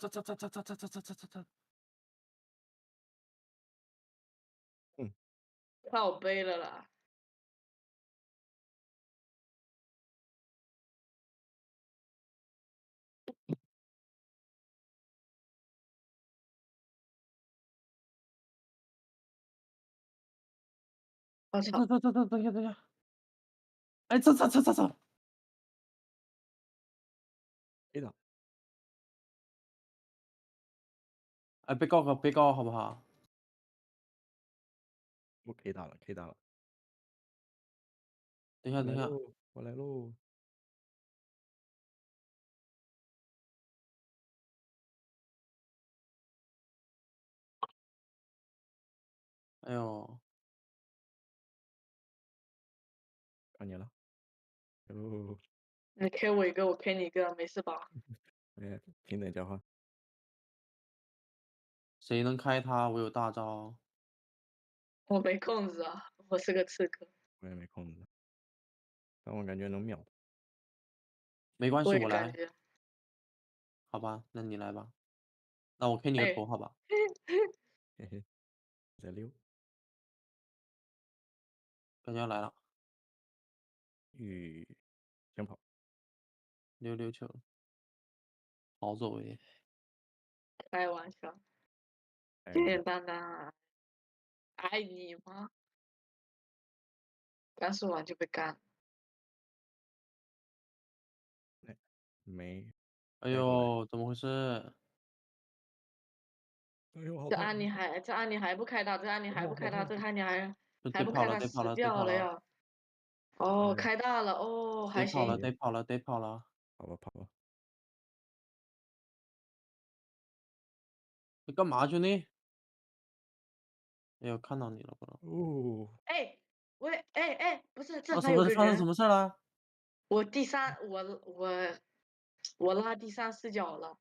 Speaker 2: 嗯，
Speaker 5: 靠背了啦！我操！
Speaker 18: 等一下！哎，这！
Speaker 2: 飞的，
Speaker 18: 哎，被告好不好？
Speaker 2: 我 K 打了，K 打了，
Speaker 18: 等一下！
Speaker 2: 我来喽！
Speaker 18: 哎呦，
Speaker 2: 看你了，哦，
Speaker 5: 你 K 我一个，我 K 你一个，没事吧？
Speaker 2: 哎，平等交换，
Speaker 18: 谁能开他？我有大招。
Speaker 5: 我没控制啊，我是个刺客。
Speaker 2: 我也没控制，但我感觉能秒。
Speaker 18: 没关系，
Speaker 5: 我也
Speaker 18: 我来。
Speaker 5: 感觉。
Speaker 18: 好吧，那你来吧。那我 K 你个
Speaker 5: 哎，
Speaker 18: 头，好吧？
Speaker 2: 嘿嘿，在溜，
Speaker 18: 感觉要来了，
Speaker 2: 先跑，
Speaker 18: 溜球，好走位。
Speaker 5: 开玩笑，
Speaker 2: 开玩笑，
Speaker 5: 简简单单啊，爱你吗？刚说完就被干。
Speaker 2: 哎，没
Speaker 18: 哎
Speaker 2: 带过来，
Speaker 18: 呦，怎么回事？
Speaker 2: 哎呦，好
Speaker 5: 这
Speaker 2: 痛！
Speaker 5: 案例还不开大，这案例还不开大，这个案例还
Speaker 18: 得
Speaker 5: 还不开大，
Speaker 18: 跑了，得跑
Speaker 5: 死
Speaker 18: 了，得跑了！
Speaker 5: 掉了呀！哦，开大了，哦，还
Speaker 18: 得跑了，
Speaker 5: 行。
Speaker 18: 得跑了，得跑了。
Speaker 2: 跑吧跑吧。
Speaker 18: 你干嘛去呢？哎呦，看到你了，不能。
Speaker 2: 哦，
Speaker 5: 哎，喂，哎，不是，这
Speaker 18: 啊，
Speaker 5: 还有个
Speaker 18: 发生什
Speaker 5: 人。
Speaker 18: 么事了？
Speaker 5: 我第三，我拉第三视角了。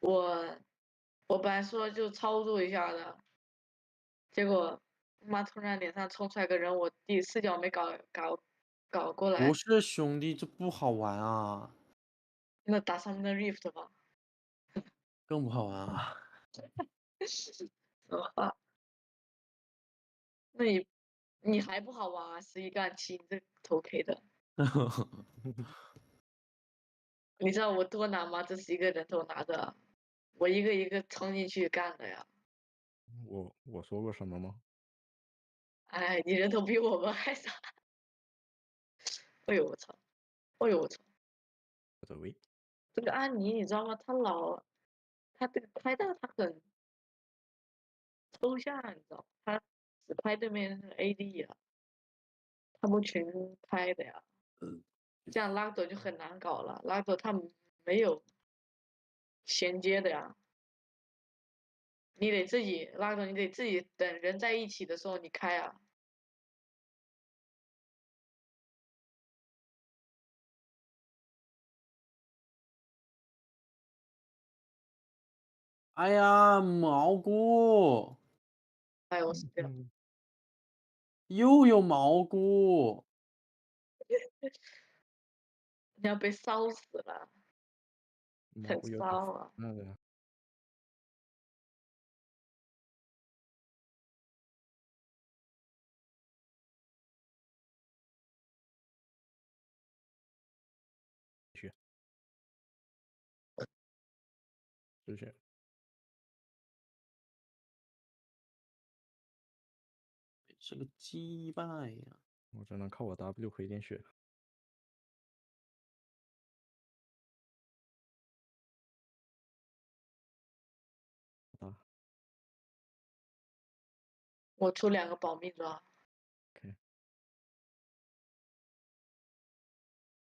Speaker 5: 我本来说就操作一下的，结果妈突然脸上冲出来个人，我第视角没搞过来。
Speaker 18: 不是兄弟，这不好玩啊，
Speaker 5: 那打上那 Rift 吧。
Speaker 18: 更不好玩啊。
Speaker 5: 什么话？那你还不好玩啊？11-7，你这头 K 的。你知道我多难吗？这是一个人头拿着，我一个一个冲进去干的呀。
Speaker 2: 我说过什么吗？
Speaker 5: 哎，你人头比我们还少。哎呦我操！哎呦我操！
Speaker 2: 走位。
Speaker 5: 这个安妮你知道吗？他这个开大他很抽象，你知道吗？他只开对面是 AD 呀，他不群开的呀。这样拉斗就很难搞了，拉斗他没有衔接的呀。你得自己拉斗，你得自己等人在一起的时候你开啊。
Speaker 18: 哎呀，蘑菇！
Speaker 5: 哎，我死掉。
Speaker 18: 又有蘑菇！
Speaker 5: 你要被烧死了，很
Speaker 2: 蘑菇有点
Speaker 5: 骚啊。
Speaker 2: 那个。去。止血。
Speaker 18: 是个击败呀！
Speaker 2: 我只能靠我 W 回点血。啊。
Speaker 5: 我出2个保命装。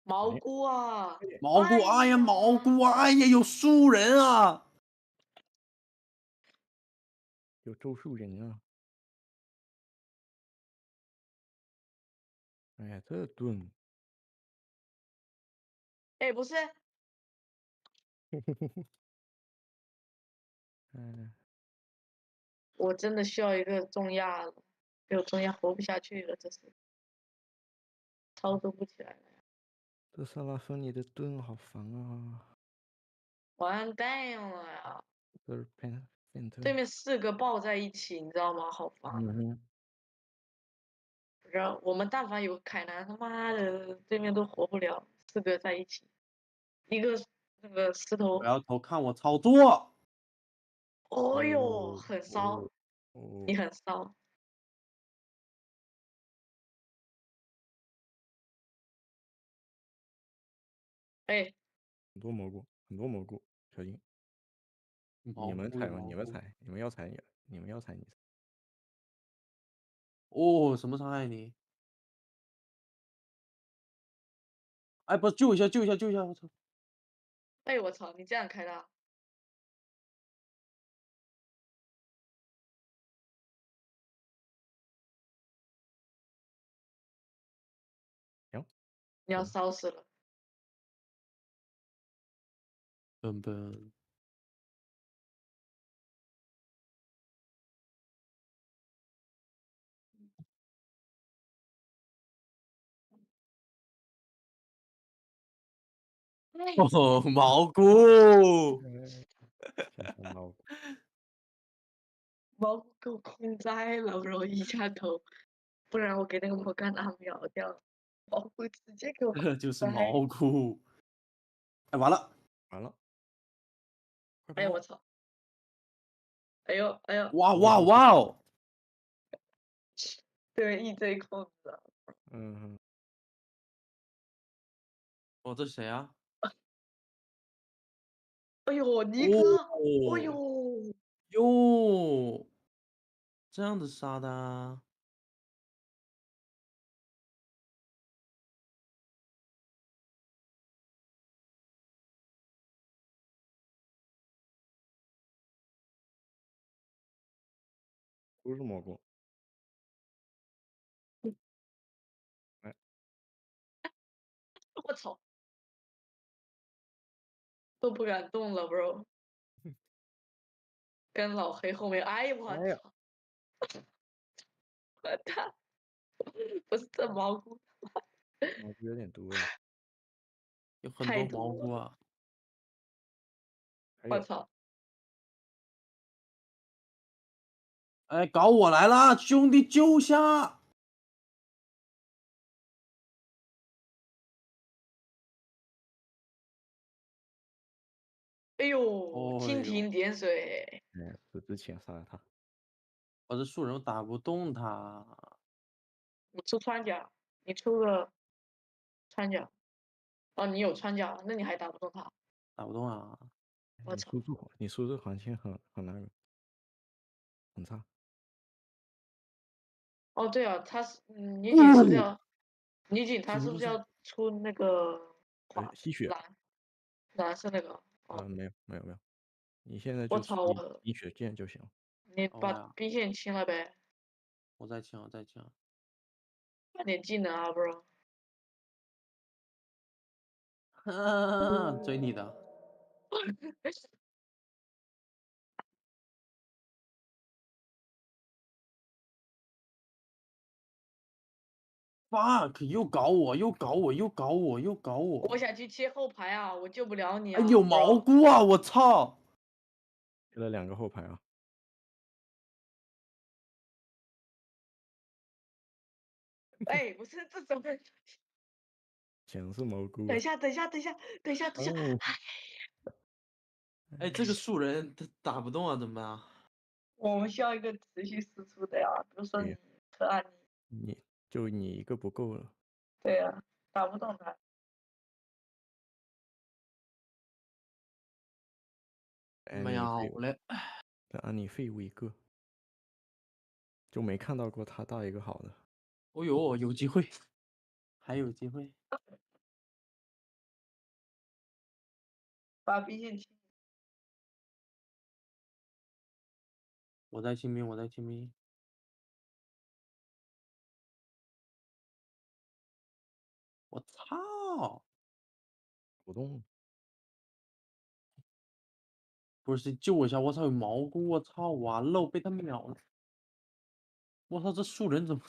Speaker 5: 蘑菇啊！
Speaker 18: 蘑菇，哎呀，蘑菇啊，哎呀，有树人啊！
Speaker 2: 有周树人啊！哎呀，这盾。
Speaker 5: 哎，不是。
Speaker 2: 嗯。
Speaker 5: 我真的需要一个重压了，没有重压活不下去了，这是操作不起来了。
Speaker 2: 这萨拉芬尼的盾好烦啊！
Speaker 5: 完蛋了呀！
Speaker 2: 这是变
Speaker 5: 对面4个抱在一起，你知道吗？好烦。然后我们但凡有凯南，他妈的对面都活不了，4个在一起，一个那个石头。
Speaker 18: 不要偷看我操作！
Speaker 5: 哦哟，很骚，你很骚。哎，
Speaker 2: 很多蘑菇，很多蘑菇，小心！你们
Speaker 18: 蘑菇
Speaker 2: 踩吗？你们踩，你们要踩你们要踩你。
Speaker 18: 哦，什么伤害你？哎，不，救一下，救一下，救一下！我操！
Speaker 5: 哎，我操，你这样开的？
Speaker 2: 行。
Speaker 5: 你要烧死了。
Speaker 18: 笨笨。哦，蘑菇！
Speaker 2: 蘑菇。
Speaker 5: 蘑菇给我控栽了，然后一下头，不然我给那个摩甘娜秒掉。蘑菇直接给我控
Speaker 18: 这就是
Speaker 5: 栽。
Speaker 18: 蘑菇！哎，完了，
Speaker 2: 完了！
Speaker 5: 哎呦我操！哎呦哎呦！
Speaker 18: 哇哇哇哦！
Speaker 5: 对，EJ 控制。
Speaker 2: 嗯。
Speaker 18: 哦，这是谁啊？
Speaker 5: 哎呦，尼哥！
Speaker 18: 哦，
Speaker 5: 哎呦！
Speaker 18: 哟，这样子杀的啊！
Speaker 2: 不是蘑菇。哎，
Speaker 5: 我操，都不敢动了，bro。跟老黑后面，哎我
Speaker 2: 哎呀，
Speaker 5: 操，完蛋，不是这蘑菇，
Speaker 2: 蘑菇有点毒哎。
Speaker 18: 有很多
Speaker 5: 太毒了，
Speaker 18: 蘑菇啊！
Speaker 2: 还有，
Speaker 5: 我操，
Speaker 18: 哎，搞我来啦，兄弟救下！
Speaker 5: 哎呦，蜻
Speaker 18: 哦呦，
Speaker 5: 蜓点水，
Speaker 2: 哎，死之前杀了他。
Speaker 18: 我这树人我打不动他。
Speaker 5: 你出穿甲，你出个穿甲，哦，你有穿甲，那你还打不动他，
Speaker 18: 打不动啊！
Speaker 5: 我操，
Speaker 2: 你输出环境很那个，很差。
Speaker 5: 哦对啊，他是，女警是不是
Speaker 18: 哦，
Speaker 5: 要，女警她是不是要出那个
Speaker 2: 吸血。
Speaker 5: 蓝色那个？哦，
Speaker 2: 没有没有没有，你现在就
Speaker 5: 我操，
Speaker 2: 滴血剑就行。
Speaker 5: 你把
Speaker 18: 好呀，
Speaker 5: 兵线清了呗，
Speaker 18: 我在清，我在清。
Speaker 5: 换点技能啊，bro。
Speaker 18: 追你的。fuck，又搞我，又搞我，又搞我，又搞我！
Speaker 5: 我想去切后排啊，我救不了你
Speaker 18: 哎，
Speaker 5: 啊
Speaker 18: 有蘑
Speaker 5: ，bro。
Speaker 18: 菇啊！我操！
Speaker 2: 贴了2个后排啊。
Speaker 5: 哎，不是这怎么？
Speaker 2: 全是蘑菇。
Speaker 5: 等一下，等一下，等一下，等一下，等一下！
Speaker 18: 哎，这个树人他打不动啊，怎么办啊？
Speaker 5: 我们需要一个持续输出的呀，比如说
Speaker 2: 对
Speaker 5: 你和安妮。
Speaker 2: 你一个不够了。
Speaker 5: 对呀，打不动他。
Speaker 18: 秒了。
Speaker 2: 安妮废物一个，就没看到过他打一个好的。
Speaker 18: 哦呦，有机会，还有机会。
Speaker 5: 把兵线清。
Speaker 18: 我在清兵，我在清兵。我操！
Speaker 2: 不动。
Speaker 18: 不是，救我一下！我操，有蘑菇！我操，完了，我被他秒了！我操，这树人怎么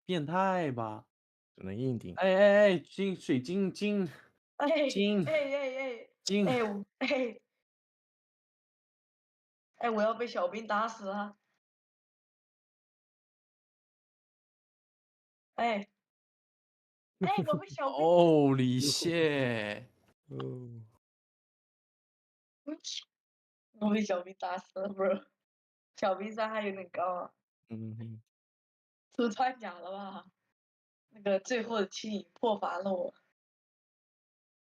Speaker 18: 变态吧？
Speaker 2: 只能硬顶。
Speaker 18: 哎哎哎，水晶晶
Speaker 5: 哎
Speaker 18: 晶
Speaker 5: 哎哎哎
Speaker 18: 晶！
Speaker 5: 哎，我要被小兵打死了！哎哎，我被小兵打死
Speaker 18: 哦，李谢！
Speaker 2: 哦，
Speaker 5: 我被小兵打死了，bro。小兵伤害有点高啊。
Speaker 2: 嗯。
Speaker 5: 出穿甲了吧？那个最后的气影破防了我，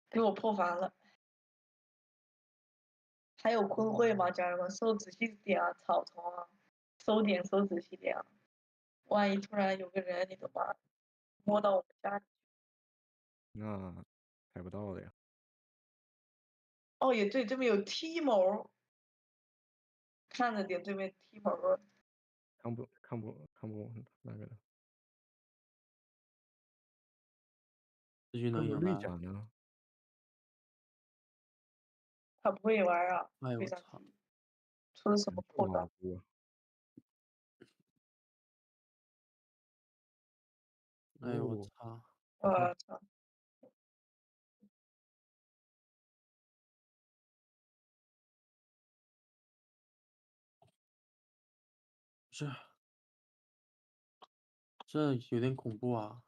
Speaker 5: 给我破防了。还有坤会吗，家人们？收仔细点啊，草丛啊，收点收仔细点啊！万一突然有个人，你怎么办？摸到我们家里？
Speaker 2: 那猜不到的呀。
Speaker 5: 哦，也对，对面有 T 谋，看着点对面 T 谋。
Speaker 2: 看不那个的。
Speaker 18: 继续能
Speaker 2: 个
Speaker 18: 赢的。
Speaker 2: 绿甲呢？
Speaker 5: 他不会玩啊，
Speaker 18: 哎
Speaker 5: 非常
Speaker 18: 我操！
Speaker 5: 出了什么破绽？
Speaker 18: 哎我操！
Speaker 5: 我操！
Speaker 18: 是，这有点恐怖啊！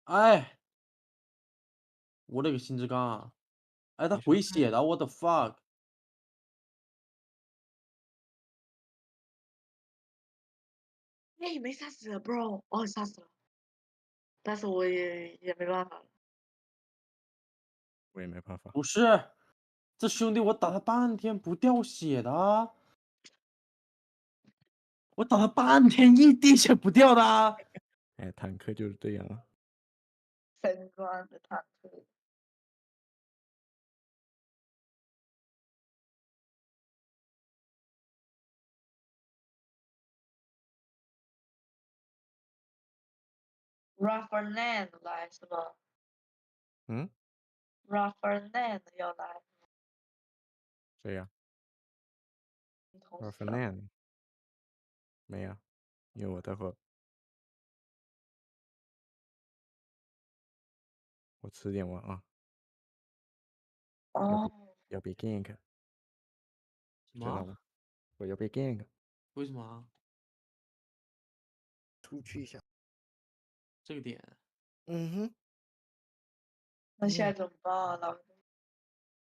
Speaker 18: 哎，我勒个心之刚啊！哎，他回血了，我的 fuck！
Speaker 5: 哎，没杀死，bro，哦，杀死了，但是我也没办法了。
Speaker 2: 我也没办法。
Speaker 18: 不是，这兄弟我打他半天不掉血的啊，我打他半天一滴血不掉的啊！
Speaker 2: 哎，坦克就是这样啊。
Speaker 5: 神装的坦克。Rafael 来是吧？
Speaker 2: 嗯，
Speaker 5: Rafael 要来，
Speaker 2: 谁呀
Speaker 5: 你同
Speaker 2: ？r
Speaker 5: 事
Speaker 2: f e
Speaker 5: 啊？
Speaker 2: r n 没呀，因为我待会儿我迟点玩啊，
Speaker 5: 哦，
Speaker 2: 要被 gank，
Speaker 18: 什么？
Speaker 2: 知道吗？我要被 gank，
Speaker 18: 为什么啊？
Speaker 19: 出去一下。
Speaker 18: 这个点？
Speaker 19: 嗯哼。
Speaker 5: 那现在怎么办啊，老师？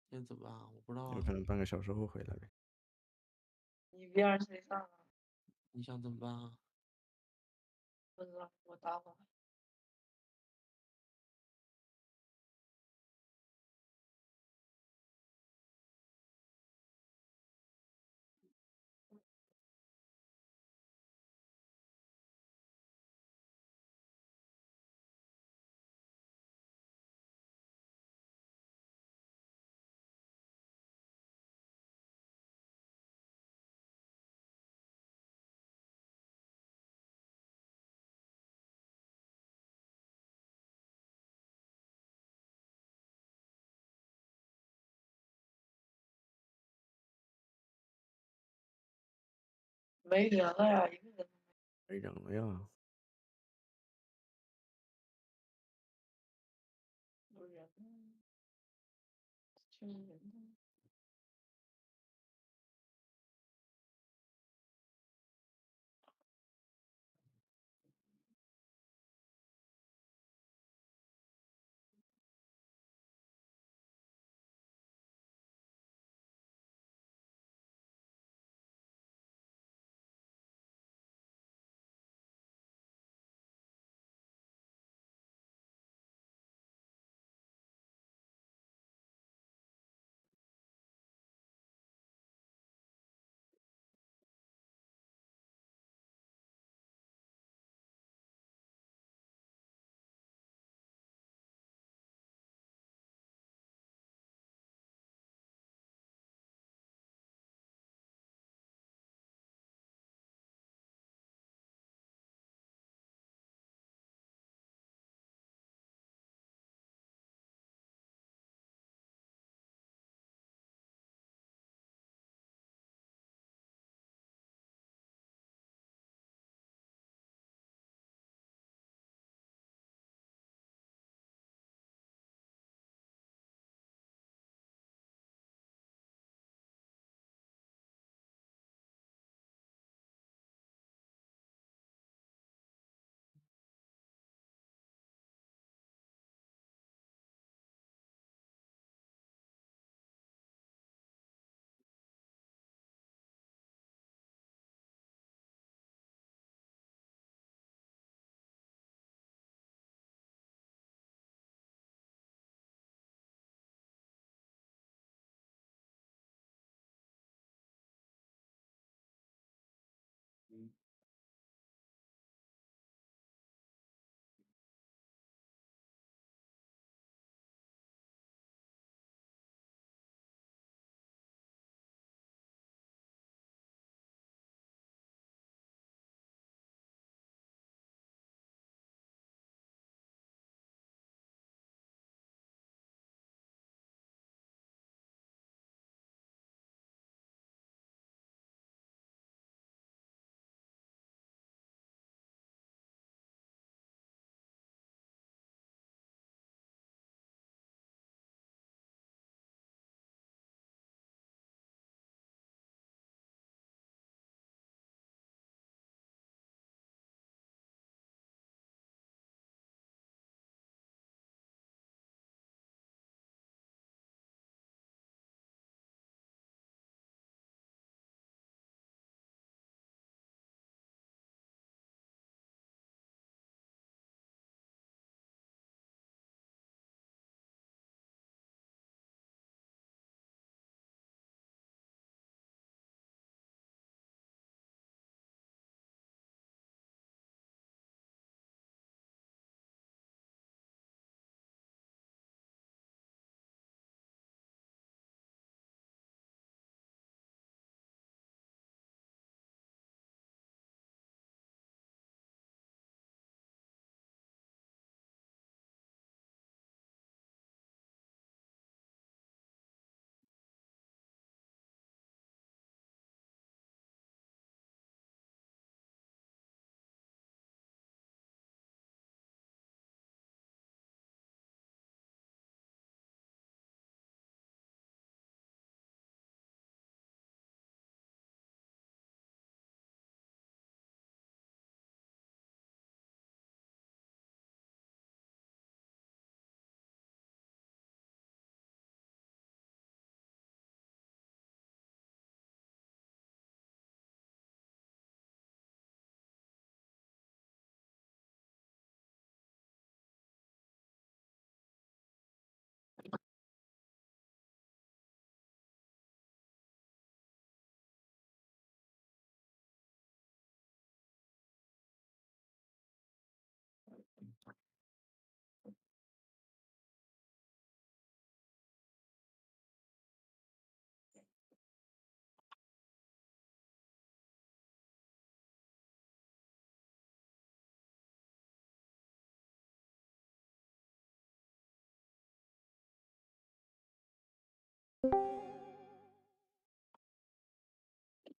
Speaker 18: 现在怎么办啊？我不知道啊。
Speaker 2: 有可能半个小时后回来呗。
Speaker 5: 你 VR 谁上啊？
Speaker 18: 你想怎么办啊？
Speaker 5: 不知道，我打会儿。没人了呀，一个人。
Speaker 2: 没人了呀。
Speaker 5: 有人呢，缺人呢。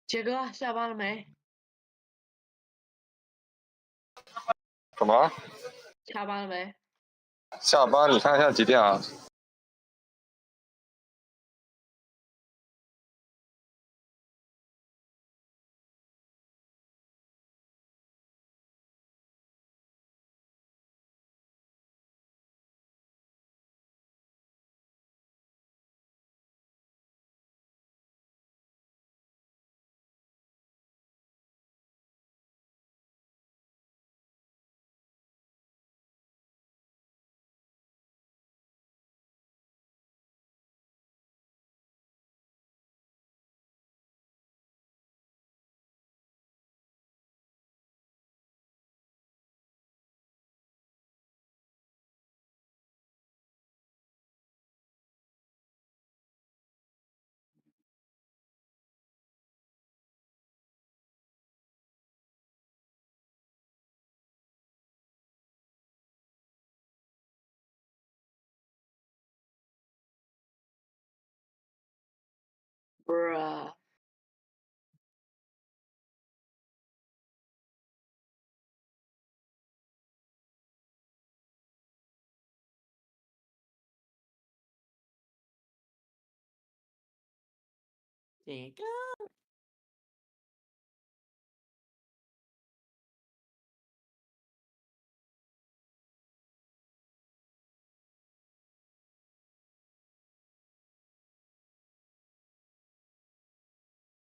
Speaker 5: 杰哥下班了没？
Speaker 20: 什么？
Speaker 5: 下班了没？
Speaker 20: 下班？你看一下几点啊？
Speaker 5: 不是啊。
Speaker 18: 杰哥，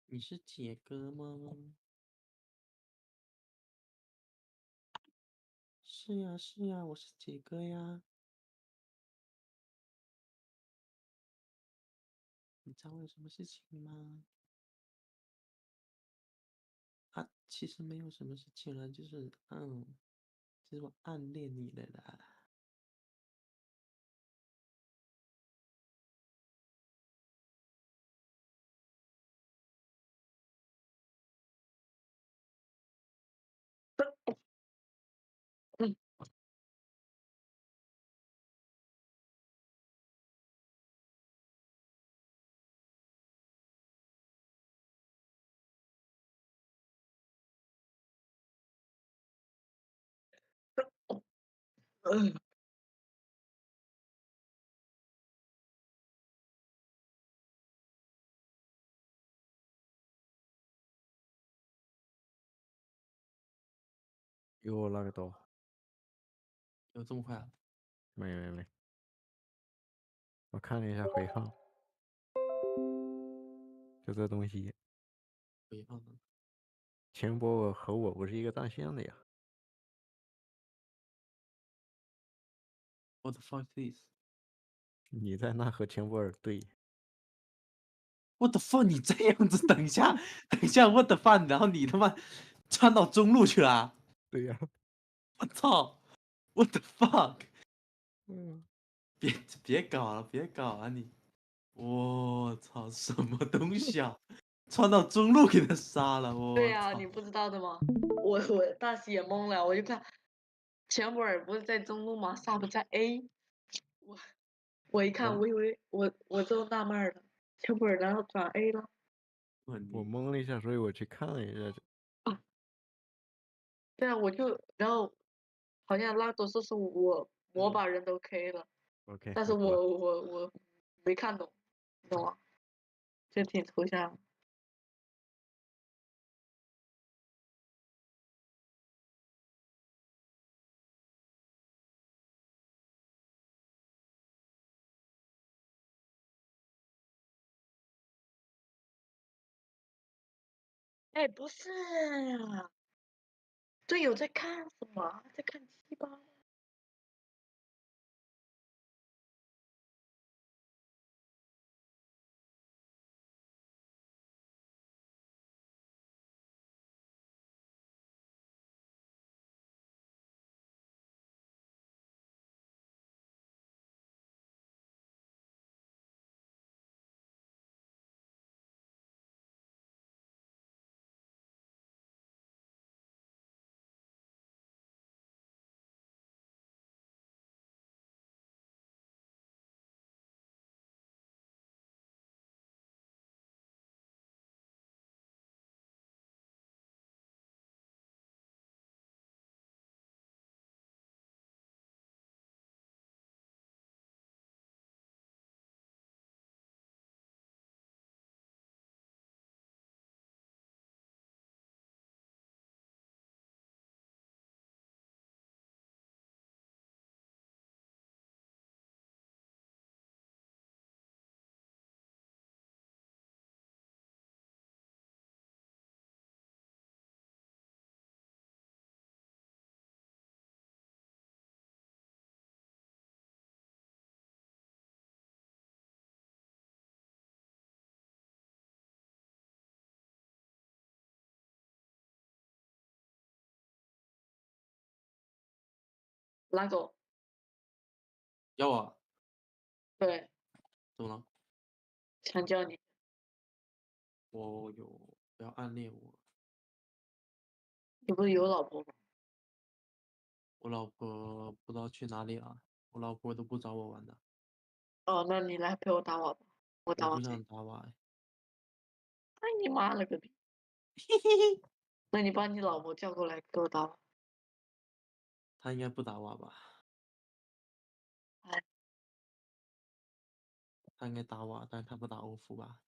Speaker 18: 你是杰哥吗？是呀是呀，我是杰哥呀。你找我有什么事情吗？啊，其实没有什么事情了，就是我暗恋你了啦。
Speaker 19: 又那个多，
Speaker 18: 有这么快啊？
Speaker 19: 没，我看了一下回放，就这东西。
Speaker 18: 回放呢
Speaker 19: 钱波尔和我不是一个战线的呀。
Speaker 18: ？What the fuck is this？
Speaker 19: 你在那和钱波尔对。
Speaker 18: What the fuck？你这样子，等一下，What the fuck？然后你他妈穿到中路去了啊？
Speaker 19: 对呀。
Speaker 18: 我操！What the fuck？
Speaker 19: 嗯。
Speaker 18: 别搞了你！我操，什么东西啊？穿到中路给他杀了，
Speaker 5: 对呀，
Speaker 18: 我操！
Speaker 5: 你不知道的吗？我当时也懵了，我就看钱博尔不是在中路吗？sub 在 A，我一看，我以为我就纳闷了，钱博尔难道转 A 了？
Speaker 19: 我懵了一下，所以我去看了一下。
Speaker 5: 对啊，然后好像拉多说是我把人都 K 了。
Speaker 19: OK。
Speaker 5: 但是我没看懂，你懂吗？就挺抽象。哎，不是，队友在看什么？在看鸡巴。哪个？
Speaker 18: 要啊？
Speaker 5: 对，
Speaker 18: 怎么了？
Speaker 5: 想叫你。
Speaker 18: 不要暗恋我。
Speaker 5: 你不是有老婆吗？
Speaker 18: 我老婆不知道去哪里了，我老婆都不找我玩的。
Speaker 5: 哦，那你来陪我打网吧，我打
Speaker 18: 我不
Speaker 5: 网
Speaker 18: 想打网。
Speaker 5: 哎你妈了个逼！那你把你老婆叫过来给我打网。
Speaker 18: 她应该不打网吧？
Speaker 5: 哎，
Speaker 18: 她应该打网，但是她不打欧服吧？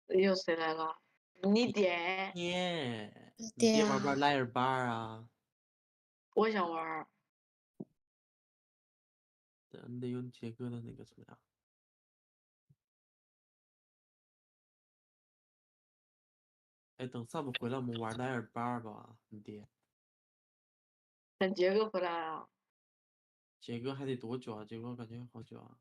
Speaker 5: 又谁来了？你爹。
Speaker 18: 你爹玩不玩莱尔巴啊？
Speaker 5: 我想玩。
Speaker 18: 你得用杰哥的那个怎么样？哎，等 sub 回来，我们玩莱尔巴吧，你爹。
Speaker 5: 等杰哥回来啊。
Speaker 18: 杰哥还得多久啊？杰哥感觉好久啊。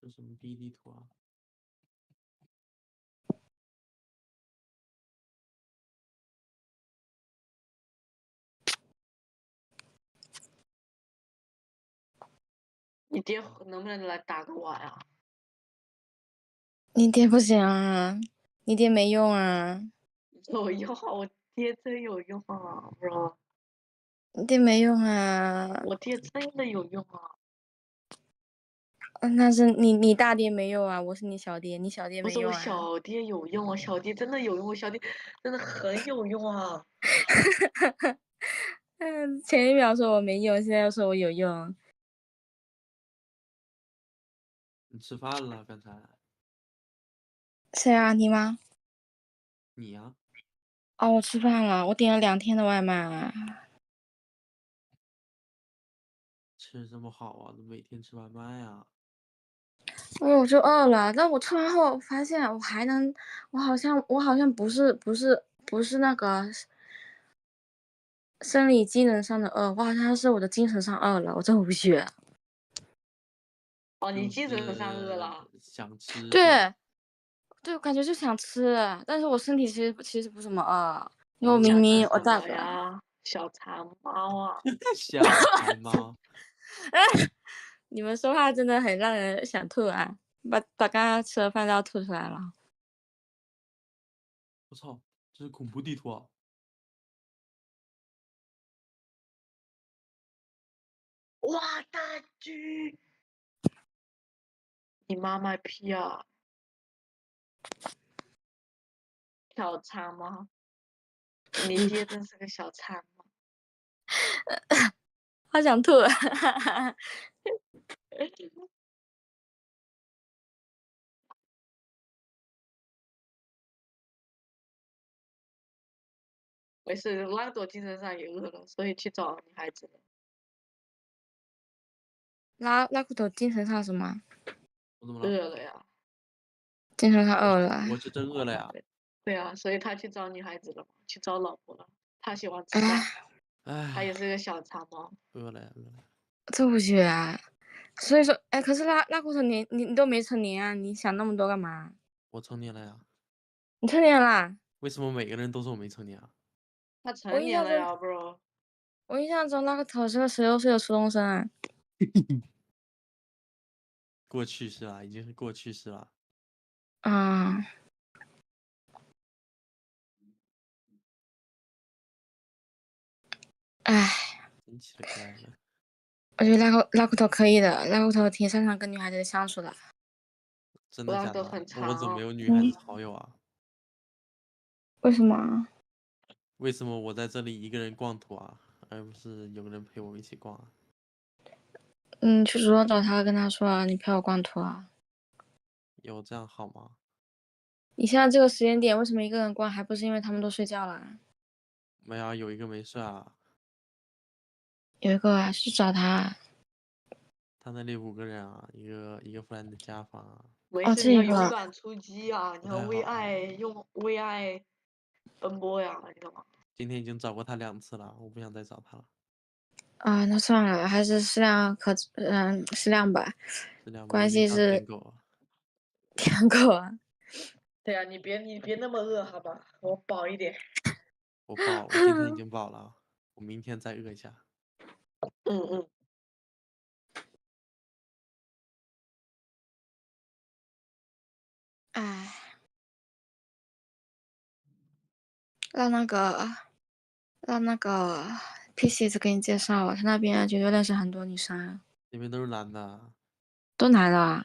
Speaker 18: 这什么逼地图啊？
Speaker 5: 你爹能不能来打个网呀？
Speaker 6: 你爹不行啊，你爹没用啊。
Speaker 5: 有用啊，我爹真有用啊，bro。
Speaker 6: 你爹没用啊。
Speaker 5: 我爹真的有用啊。
Speaker 6: 那是你大爹没用啊，我是你小爹，你小爹
Speaker 5: 不是我
Speaker 6: 没用啊。
Speaker 5: 小爹有用啊，小爹真的有用，我小爹真的很有用啊。
Speaker 6: 前一秒说我没用，现在又说我有用。
Speaker 18: 你吃饭了刚才？
Speaker 6: 谁啊？你吗？
Speaker 18: 你呀？
Speaker 6: 哦，我吃饭了，我点了2天的外卖。
Speaker 18: 吃这么好啊？都每天吃外卖啊？
Speaker 6: 我就饿了，但我吃完后发现我还能，我好像不是那个生理机能上的饿，我好像是我的精神上饿了，我真无语。
Speaker 5: 哦，你精神上饿了。
Speaker 18: 想吃。
Speaker 6: 对，我感觉就想吃，但是我身体其实不怎么饿，因为我明明我大个。
Speaker 5: 小馋猫啊。
Speaker 18: 小馋猫。
Speaker 6: 你们说话真的很让人想吐啊！把刚刚吃的饭都要吐出来了。
Speaker 18: 我操，这是恐怖地图啊！
Speaker 5: 哇，大狙！你妈卖批啊！小馋吗？你爹真是个小馋吗？
Speaker 6: 好想吐。
Speaker 5: 没事，拉朵精神上也饿了，所以去找女孩子了。
Speaker 6: 拉骨头精神上什么？
Speaker 18: 我怎么了？
Speaker 5: 饿了呀。
Speaker 6: 精神上饿了。
Speaker 18: 我是真饿了呀。
Speaker 5: 对啊，所以他去找女孩子了，去找老婆了。他喜欢吃饭，他也是个小馋猫。
Speaker 18: 饿了呀，饿了。
Speaker 6: 这不去啊！所以说，哎，可是拉骨头你都没成年啊，你想那么多干嘛？
Speaker 18: 我成年了呀。
Speaker 6: 你成年啦？
Speaker 18: 为什么每个人都说我没成年啊？
Speaker 5: 他成年了呀，bro。
Speaker 6: 我印象中那个头是个16岁的初中生啊。
Speaker 18: 过去式了，已经是过去式了。
Speaker 6: 啊。唉。
Speaker 18: 真奇了怪了。
Speaker 6: 我觉得拉骨头可以的，拉骨头挺擅长跟女孩子相处的。
Speaker 18: 真的假的？
Speaker 5: 很
Speaker 18: 我怎么没
Speaker 5: 长。
Speaker 18: 有女孩子好友啊？
Speaker 6: 为什么？
Speaker 18: 为什么我在这里一个人逛图啊，而不是有个人陪我一起逛啊？
Speaker 6: 去主动找他，跟他说啊，你陪我逛图啊。
Speaker 18: 有这样好吗？
Speaker 6: 你现在这个时间点为什么一个人逛，还不是因为他们都睡觉了？
Speaker 18: 没啊，有一个没睡啊。
Speaker 6: 有一个啊，去找他。
Speaker 18: 他那里5个人啊，一个弗兰的家访啊。
Speaker 5: 没事，你要勇敢出击啊！你要为爱奔波呀，你懂吗？
Speaker 18: 今天已经找过他2次了，我不想再找他了。
Speaker 6: 啊，那算了，还是适量吧。关系是
Speaker 18: 舔狗啊。
Speaker 6: 舔狗啊。
Speaker 5: 对啊，你别那么饿，好吧？我饱一点。
Speaker 18: 我今天已经饱了，我明天再饿一下。
Speaker 5: 嗯。
Speaker 6: 唉。让那个 PC 子给你介绍，他那边绝对认识很多女生。
Speaker 18: 那边都是男的。
Speaker 6: 都男的啊？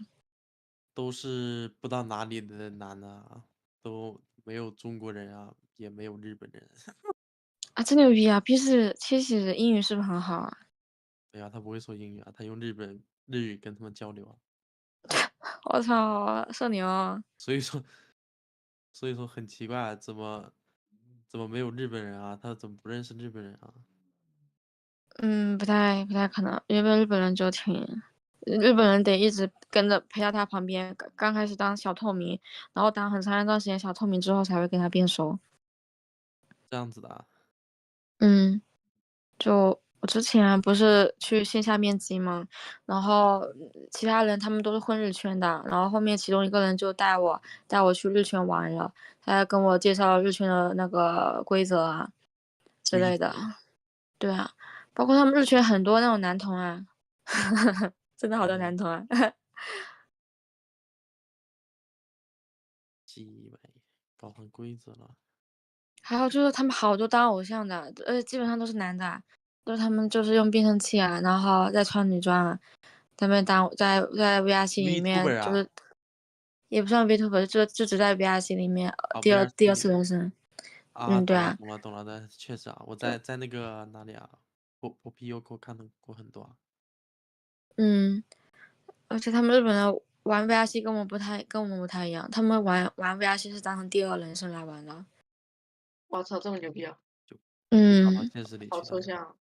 Speaker 18: 都是不知道哪里的男的啊，都没有中国人啊，也没有日本人。
Speaker 6: 啊，真牛逼啊！PC 英语是不是很好啊？
Speaker 18: 对啊，他不会说英语啊，他用日语跟他们交流啊。
Speaker 6: 我操，社牛！
Speaker 18: 所以说很奇怪，怎么没有日本人啊？他怎么不认识日本人啊？
Speaker 6: 不太可能，因为日本人日本人得一直跟着陪在他旁边，刚开始当小透明，然后当很长一段时间小透明之后才会跟他变熟。
Speaker 18: 这样子的啊。
Speaker 6: 就我之前不是去线下面基嘛，然后其他人他们都是混日圈的，然后后面其中一个人就带我去日圈玩了，他还跟我介绍日圈的那个规则啊之类的。对啊，包括他们日圈很多那种男同啊，真的好多男同啊。
Speaker 18: 搞成规则了。
Speaker 6: 还有就是他们好多当偶像的，基本上都是男的，都是他们就是用变声器啊，然后再穿女装啊，他们在 VRC 里面就是，也不算 VTuber，就只在 VRC 里面第二次人生。对啊。
Speaker 18: 懂了的，确实啊，我在那个哪里啊，我 PUQ 看到过很多啊。
Speaker 6: 而且他们日本人玩 VRC 跟我们不太一样，他们玩 VRC 是当成第二人生来玩的。
Speaker 5: 我操，这么牛逼啊！
Speaker 18: 到现实里
Speaker 5: 好
Speaker 18: 去
Speaker 5: 抽象。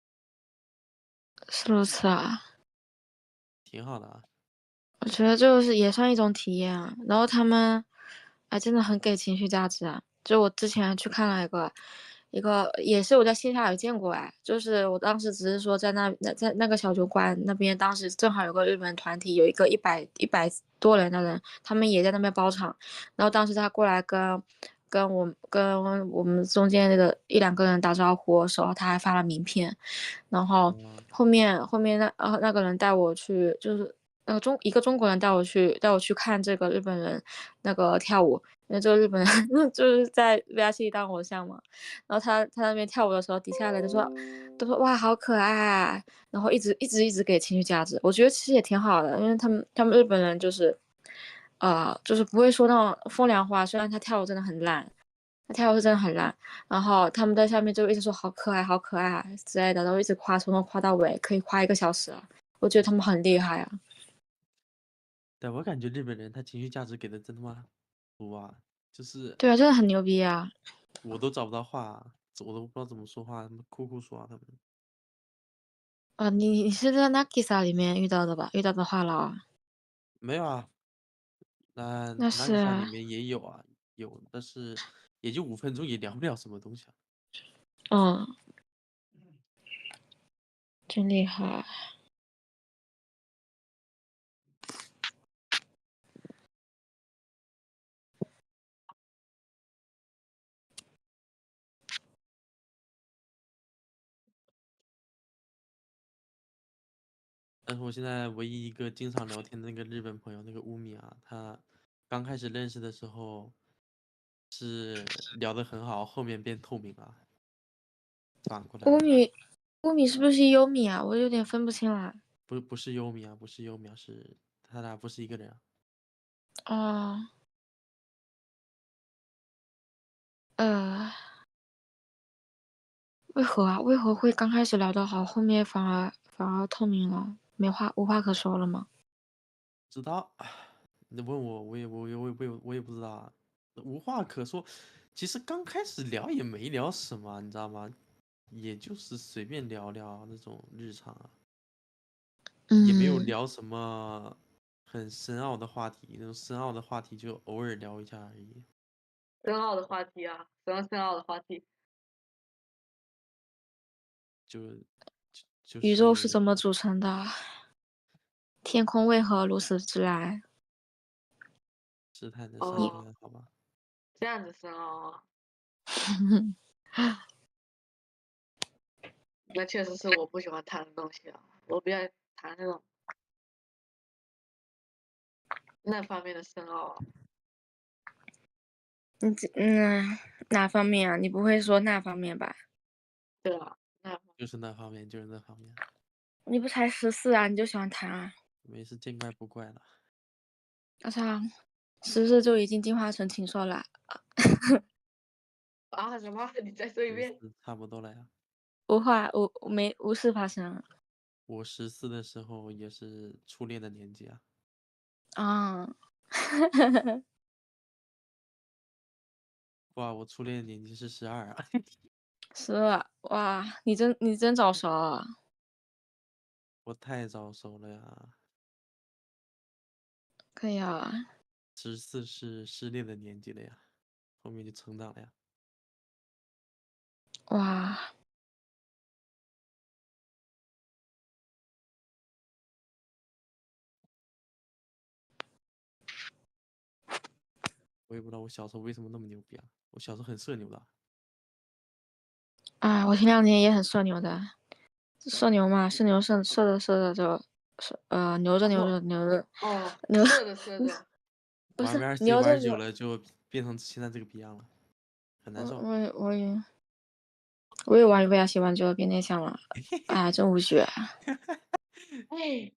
Speaker 6: 是如此啊。
Speaker 18: 挺好的啊。
Speaker 6: 我觉得就是也算一种体验啊。然后他们，真的很给情绪价值啊。就我之前去看了一个也是我在线下有见过就是我当时只是说在那个小酒馆那边，当时正好有个日本团体，有一个100多人的人，他们也在那边包场。然后当时他过来跟我们中间那个1-2个人打招呼的时候，他还发了名片。然后后面那个人带我去，就是一个中国人带我去看这个日本人那个跳舞，因为这个日本人就是在 VRC 里当偶像嘛。然后他那边跳舞的时候，底下人都说哇好可爱啊，然后一直给情绪价值。我觉得其实也挺好的，因为他们日本人就是不会说那种风凉话，虽然他跳舞真的很烂。他跳舞是真的很烂，然后他们在下面就一直说好可爱、好可爱之类的，然后一直夸，从头夸到尾，可以夸1个小时了。我觉得他们很厉害啊。
Speaker 18: 对，我感觉日本人他情绪价值给的真他妈多啊，就是。
Speaker 6: 对啊，真的很牛逼啊。
Speaker 18: 我都找不到话，我都不知道怎么说话，他们哭说啊他们。
Speaker 6: 你是在 Nakisa 里面遇到的吧？遇到的话痨啊？
Speaker 18: 没有啊。
Speaker 6: 那是
Speaker 18: Nakisa 里面也有啊，有，但是也就5分钟，也聊不了什么东西啊。
Speaker 6: 真厉害。
Speaker 18: 但是我现在唯一一个经常聊天的那个日本朋友，那个乌米啊，他刚开始认识的时候是聊得很好，后面变透明了，反过来了。
Speaker 6: 乌米是不是优米啊？我有点分不清来。
Speaker 18: 不是优米啊，不是优米啊，是他俩不是一个人啊。
Speaker 6: 哦。为何啊？为何会刚开始聊得好，后面反而透明了，无话可说了吗？
Speaker 18: 知道，你问我，我也不知道啊，无话可说。其实刚开始聊也没聊什么，你知道吗？也就是随便聊聊那种日常啊，也没有聊什么很深奥的话题。那种深奥的话题就偶尔聊一下而已。
Speaker 5: 深奥的话题啊，什么深奥的话题？
Speaker 18: 就是
Speaker 6: 宇宙是怎么组成的？天空为何如此之蓝？
Speaker 18: 试探着上天，好吧？
Speaker 5: 这样子深奥啊。那确实是我不喜欢谈的东西啊，我比较谈那种那方面的深奥啊。
Speaker 6: 哪方面啊？你不会说那方面吧？
Speaker 5: 对啊，
Speaker 18: 就是那方面，就是那方面。
Speaker 6: 你不才14啊，你就喜欢谈啊？
Speaker 18: 没事，见怪不怪了。
Speaker 6: 我操，14就已经进化成禽兽了。
Speaker 5: 啊什么？你再说一遍。
Speaker 18: 差不多了呀。
Speaker 6: 无事发生。
Speaker 18: 我14的时候也是初恋的年纪啊。
Speaker 6: 啊。
Speaker 18: 哇，我初恋的年纪是12啊。
Speaker 6: 12，哇，你真早熟啊。
Speaker 18: 我太早熟了呀。
Speaker 6: 可以啊。
Speaker 18: 14是失恋的年纪了呀，后面就成长了呀。
Speaker 6: 哇。
Speaker 18: 我也不知道我小时候为什么那么牛逼啊！我小时候很社牛的。
Speaker 6: 啊，我前2年也很社牛的，社牛嘛，社牛社着就，牛着。
Speaker 5: 哦，
Speaker 6: 牛
Speaker 5: 射着。
Speaker 6: 不是
Speaker 18: 玩 VRC
Speaker 6: 牛着
Speaker 18: 玩久了就变成现在这个逼样了，很难受。
Speaker 6: 我也玩 VRC 玩久了变内向了，哎，真无语。
Speaker 5: 哎，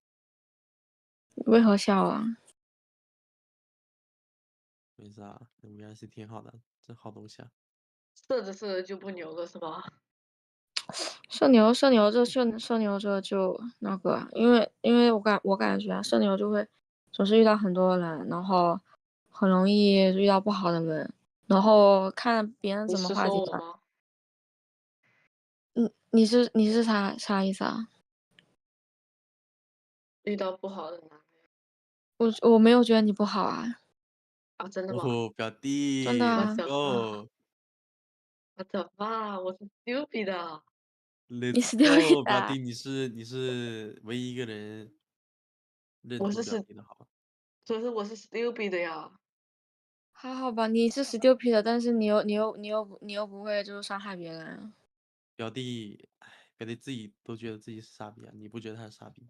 Speaker 6: 为何笑啊？
Speaker 18: 没事啊，VRC 挺好的，这好东西啊。
Speaker 5: 射着就不牛了是吧？
Speaker 6: 社牛这就那个，因为我感觉社牛就会总是遇到很多人，然后很容易遇到不好的人，然后看别人怎么化解他。你是啥意思啊？
Speaker 5: 遇到不好的人。
Speaker 6: 我没有觉得你不好啊。
Speaker 5: 啊，真的吗？
Speaker 18: 哦，表弟，
Speaker 6: 真的啊。
Speaker 18: Let's go。
Speaker 5: 我的妈，我是 stupid 的。
Speaker 18: Let's go，表弟，你是唯一一个人认同表弟的好吧？
Speaker 5: 所以说我是 stupid 的呀。
Speaker 6: 还好吧，你是 stupid 的，但是你又不会就是伤害别人。
Speaker 18: 表弟自己都觉得自己是傻逼啊，你不觉得他是傻逼？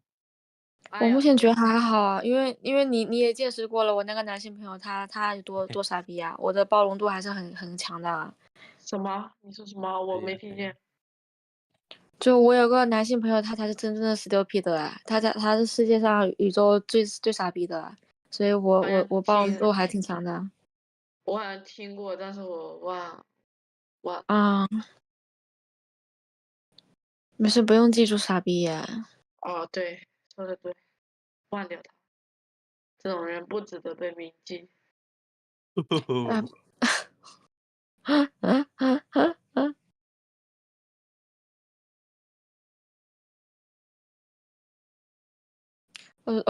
Speaker 6: 我目前觉得还好啊，因为你也见识过了，我那个男性朋友他有多傻逼啊，我的包容度还是很强的啊。
Speaker 5: 什么？你说什么？我没听见。
Speaker 6: 就我有个男性朋友，他才是真正的 stupid 啊，他是世界上宇宙最傻逼的，所以我包容度还挺强的。
Speaker 5: 我好像听过，但是我忘。
Speaker 6: 啊，没事，不用记住傻逼呀。
Speaker 5: 哦，对，说的对，忘掉他。这种人不值得被铭记。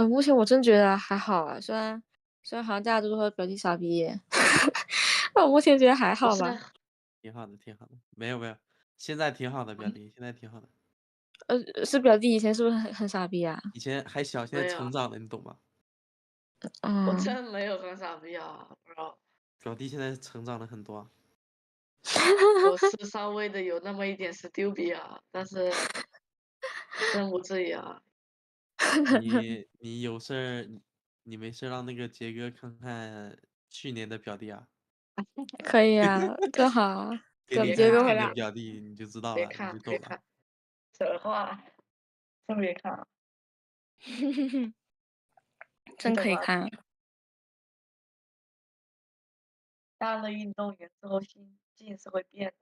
Speaker 5: 目前我真觉得还好啊，虽然好像大家都说表弟傻逼，我目前觉得还好吧。
Speaker 18: 挺好的，挺好的，没有，现在挺好的，表弟，现在挺好的。
Speaker 6: 是表弟以前是不是很傻逼啊？
Speaker 18: 以前还小，现在成长了，你懂吗？
Speaker 5: 我真没有很傻逼啊，不知道。
Speaker 18: 表弟现在成长了很多啊。
Speaker 5: 我是稍微的有那么一点 stupid 啊，但是真不至于啊。
Speaker 18: 你有事儿，你没事儿让那个杰哥看看去年的表弟啊，
Speaker 6: 可以啊，正好啊，
Speaker 18: 给你
Speaker 6: 杰
Speaker 18: 看去年的
Speaker 6: 哥回来。
Speaker 18: 表弟，你就知道了，你
Speaker 5: 别看
Speaker 18: 就懂了。
Speaker 5: 别看，这话真别看，
Speaker 6: 真可以
Speaker 5: 你懂吗？
Speaker 6: 看。
Speaker 5: 当了运动员之后，心境是会变的。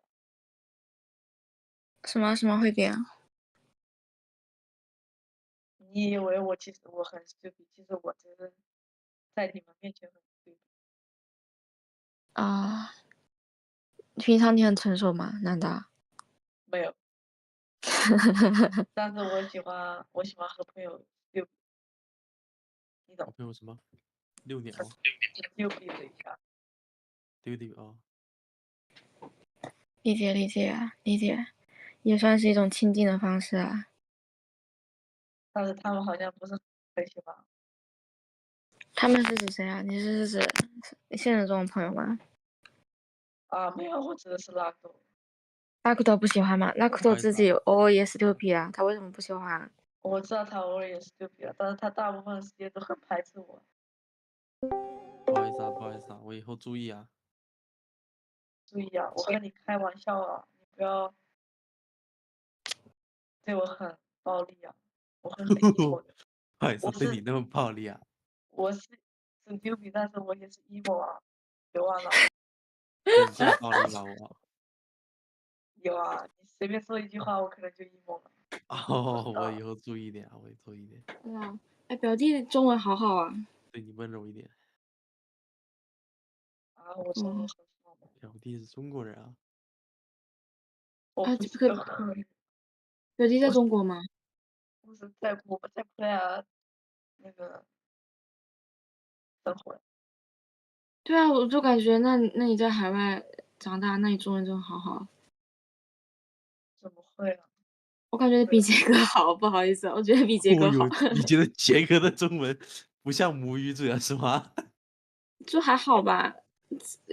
Speaker 6: 什么会变？
Speaker 5: 你以为我其实我很 stupid，其实我真的在你们面前很 stupid。
Speaker 6: 啊，平常你很成熟吗？难道？
Speaker 5: 没有，但是我喜欢和朋友 stupid，你懂？
Speaker 18: 朋友什么？遛鸟。
Speaker 5: stupid 一下。
Speaker 18: 丢丢啊。
Speaker 6: 理解，也算是一种亲近的方式啊。
Speaker 5: 但是他们好像不是很喜欢。
Speaker 6: 他们是指谁啊？你是指现实中的朋友吗？
Speaker 5: 啊，没有，我指的是拉狗。
Speaker 6: 拉库多不喜欢吗？拉库多自己偶尔也是stupid啊，他为什么不喜欢？
Speaker 5: 我知道他偶尔也是 stupid，但是他大部分时间都很排斥我。
Speaker 18: 不好意思啊，我以后注意啊。
Speaker 5: 注意啊，我和你开玩笑啊，你不要对我很暴力啊，我很 emo 的。
Speaker 18: 不好意思，对你那么暴力啊？
Speaker 5: 我是 stupid，但是我也是 emo 啊，有完了。
Speaker 18: 对你这么暴力吗？我。
Speaker 5: 有啊，你随便说一句话，我可能就 emo 了。
Speaker 18: 哦，我以后注意点啊，我也注意点。
Speaker 6: 对啊，哎，表弟中文好好啊。
Speaker 18: 对你温柔一点。
Speaker 5: 啊，我中文很好的。
Speaker 18: 表弟是中国人啊。
Speaker 5: 我不是
Speaker 6: 表弟在中国吗？
Speaker 5: 不是在我在葡萄牙那个生活。
Speaker 6: 对啊，我就感觉那你在海外长大，那你中文真的好好。
Speaker 5: 怎么会啊？
Speaker 6: 我感觉比杰哥好，不好意思，我觉得比杰哥好。
Speaker 18: 你觉得杰哥的中文不像母语者是吗？
Speaker 6: 就还好吧，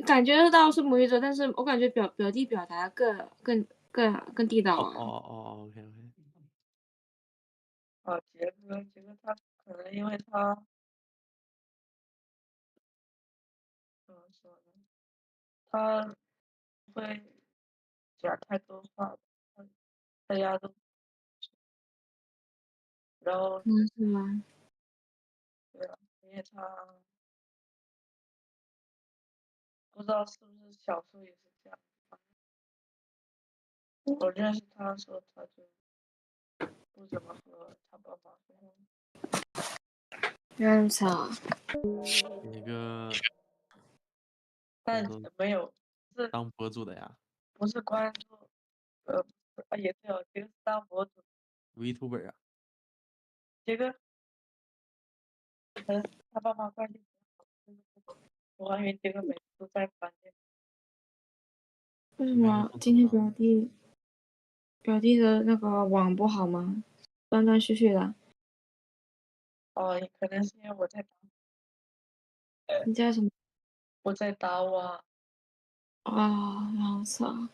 Speaker 6: 感觉到是母语者，但是我感觉表弟表达更地道啊。
Speaker 18: 哦，OK。
Speaker 5: 啊，杰哥他可能因为他怎么说呢？他会讲太多话，大家都，然后
Speaker 6: 是吗？
Speaker 5: 对啊，因为他不知道是不是小时候也是这样。我认识他的时候，他就不怎么和他爸妈说话。
Speaker 6: 原来是啊。
Speaker 18: 那个。
Speaker 5: 但没有，是
Speaker 18: 当博主的呀。
Speaker 5: 不是关注，也对哦，杰哥是当博主。
Speaker 18: VTuber 啊。
Speaker 5: 杰哥，他爸妈关系挺好，我还以为杰哥每次都在房间。
Speaker 6: 为什么今天表弟的那个网不好吗？断断续续的。
Speaker 5: 哦，可能是因为我在打。
Speaker 6: 你在什么？
Speaker 5: 我在打网。
Speaker 6: 啊，然后操！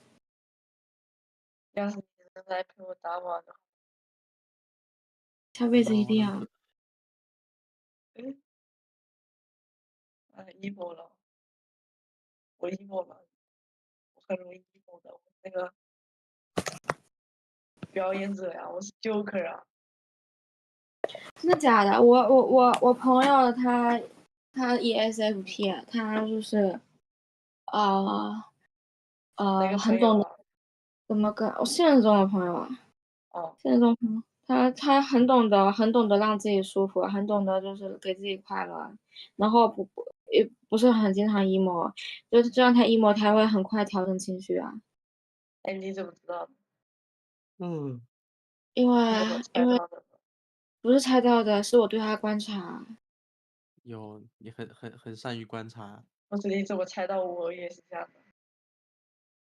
Speaker 5: 要是你能来陪我打网的话，
Speaker 6: 下辈子一定要。
Speaker 5: emo 了，我 emo 了，我很容易 emo 的，我那个表演者呀，我是 Joker 啊。
Speaker 6: 真的假的？我朋友他ESFP，他就是很懂得怎么跟我现实中的朋友啊。现实中朋友，他很懂得让自己舒服，很懂得就是给自己快乐，然后也不是很经常 emo，就是这样他 emo 他会很快调整情绪啊。
Speaker 5: 哎，你怎么知道的？
Speaker 6: 因为不是猜到的，是我对他观察。
Speaker 18: 有，你很善于观察。
Speaker 5: 不是，你怎么猜到我也是这样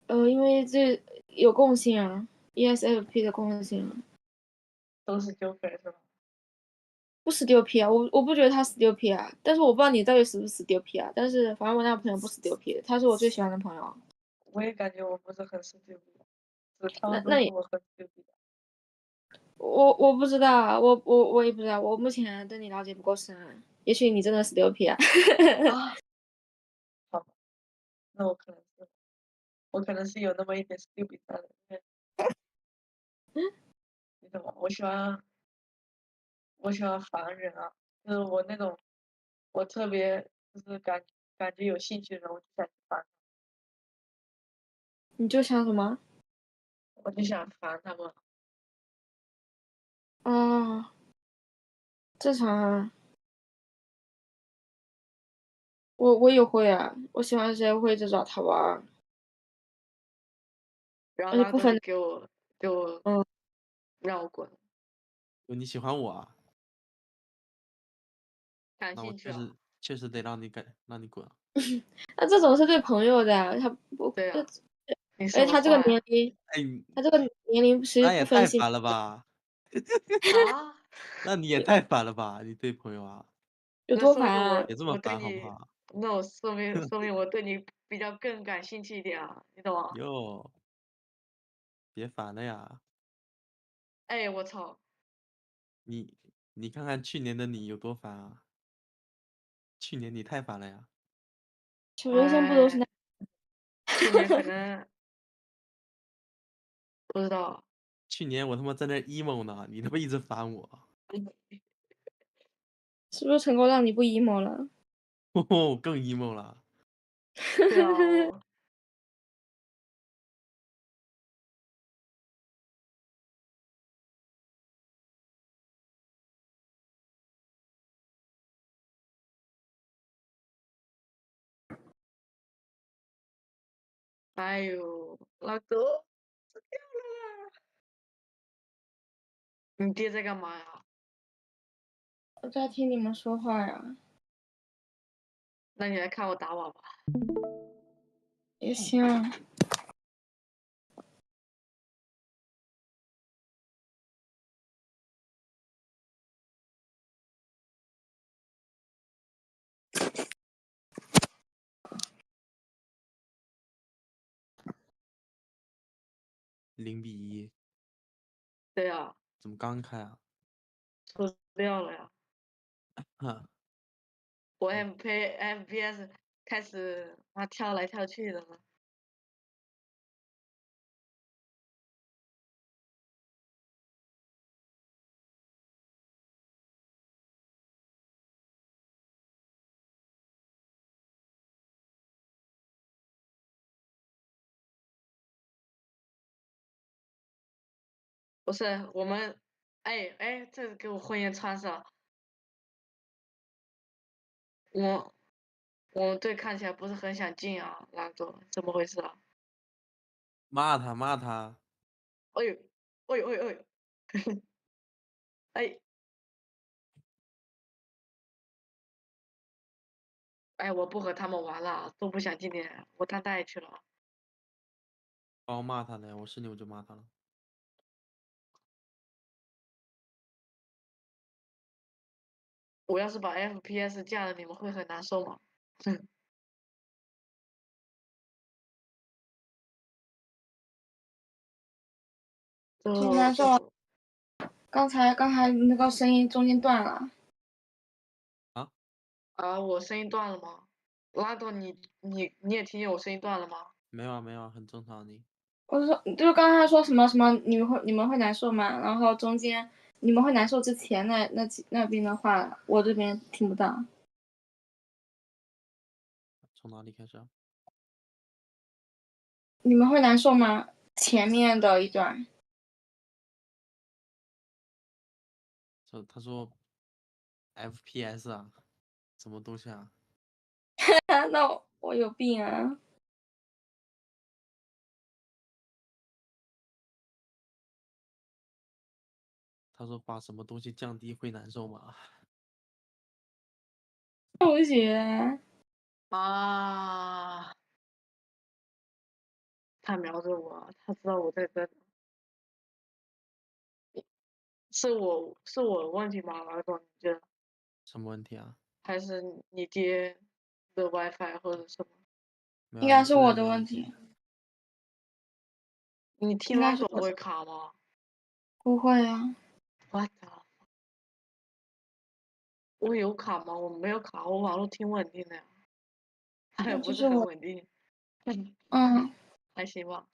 Speaker 5: 的？
Speaker 6: 因为这有共性啊 ，ESFP 的共性。
Speaker 5: 都是 Joker 是吧？
Speaker 6: 不stupid 啊，我不觉得他 stupid 啊，但是我不知道你到底是不是 stupid 啊。但是反正我那个朋友不 stupid，他是我最喜欢的朋友。
Speaker 5: 我也感觉我不是很 stupid，是他们都
Speaker 6: 那你
Speaker 5: 说我很 stupid。
Speaker 6: 我不知道啊，我也不知道，我目前对你了解不够深啊，也许你真的是牛皮啊。
Speaker 5: 啊，好，那我可能是有那么一点 stupid 的人，你懂吗？我喜欢烦人啊，就是我那种我特别就是感觉有兴趣的人，我就想去烦，
Speaker 6: 你就想什么？
Speaker 5: 我就想烦他们。
Speaker 6: 哦，正常啊。我也会啊，我喜欢谁会就找他玩儿，
Speaker 5: 然后
Speaker 6: 而且不分。
Speaker 5: 拉哥就给我
Speaker 6: 嗯，
Speaker 5: 让我滚，
Speaker 18: 你喜欢我啊？
Speaker 5: 感
Speaker 18: 那我
Speaker 5: 兴趣啊。
Speaker 18: 确实得让你滚啊。
Speaker 6: 那这种是对朋友的呀，他不，
Speaker 5: 对啊，你什
Speaker 6: 而且他这个
Speaker 5: 么坏啊？
Speaker 6: 年龄，
Speaker 18: 哎，
Speaker 6: 他这个年龄其实
Speaker 18: 那也
Speaker 6: 不分性。
Speaker 18: 太烦了吧？
Speaker 5: 啊？
Speaker 18: 那你也太烦了吧？你对朋友啊，
Speaker 6: 有
Speaker 5: 那说明
Speaker 6: 多烦啊？
Speaker 18: 别这么
Speaker 5: 我对你，
Speaker 18: 烦好不好？
Speaker 5: 那我说明我对你比较更感兴趣一点啊，你懂吗？
Speaker 18: 哟，别烦了呀！
Speaker 5: 哎，我操！
Speaker 18: 你你看看去年的你有多烦啊？去年你太烦了呀！
Speaker 6: 小学生不都是那？
Speaker 5: 哎，去年可能不知道，
Speaker 18: 去年我他妈在那 emo 呢，你他妈一直烦我，
Speaker 6: 是不是成功让你不 emo 了？
Speaker 18: 更 emo 了。
Speaker 5: 对啊，哎呦，老哥，死掉了！你爹在干嘛呀？
Speaker 6: 我在听你们说话呀。
Speaker 5: 那你来看我打我吧。
Speaker 6: 也行啊。
Speaker 18: 0-1，
Speaker 5: 对啊，
Speaker 18: 怎么刚开啊？
Speaker 5: 死掉了呀！
Speaker 18: 哈，
Speaker 5: 我 FPS 开始跳来跳去的了。不是我们，哎，这给我混烟穿上。我们队看起来不是很想进啊，拉哥，怎么回事啊？
Speaker 18: 骂他骂他，
Speaker 5: 哎呦，哎呦，哎呦，哎呦，哎，哎，我不和他们玩了，都不想进点，我当代去了。
Speaker 18: 帮我骂他呢，我是你我就骂他了。
Speaker 5: 我要是把 FPS 降了，你们会很难受吗？哼，
Speaker 6: 挺难受啊。
Speaker 5: 这
Speaker 6: 刚才那个声音中间断了。
Speaker 5: 啊，我声音断了吗？拉哥，你也听见我声音断了吗？
Speaker 18: 没有啊没有啊，很正常你。
Speaker 6: 我是说，就是刚才说什么什么，你们会难受吗？然后中间你们会难受之前那边的话，我这边听不到。
Speaker 18: 从哪里开始啊？
Speaker 6: 你们会难受吗？前面的一段。
Speaker 18: 他说 FPS 啊，什么东西啊？
Speaker 6: 那我有病啊！
Speaker 18: 他说把什么东西降低会难受吗？
Speaker 6: 同学
Speaker 5: 啊，他瞄着我，他知道我在这，是我的问题吗，老总？你觉得
Speaker 18: 什么问题啊？
Speaker 5: 还是你爹的 WiFi 或者什么？
Speaker 18: 没有啊，
Speaker 6: 应该是我
Speaker 18: 你现在
Speaker 6: 的问题。
Speaker 5: 你听
Speaker 6: 应该是我的。
Speaker 5: 拉手不会卡吗？
Speaker 6: 不会啊。
Speaker 5: 我操！我有卡吗？我没有卡，我网络挺稳定的呀，也不是很稳定。还行吧，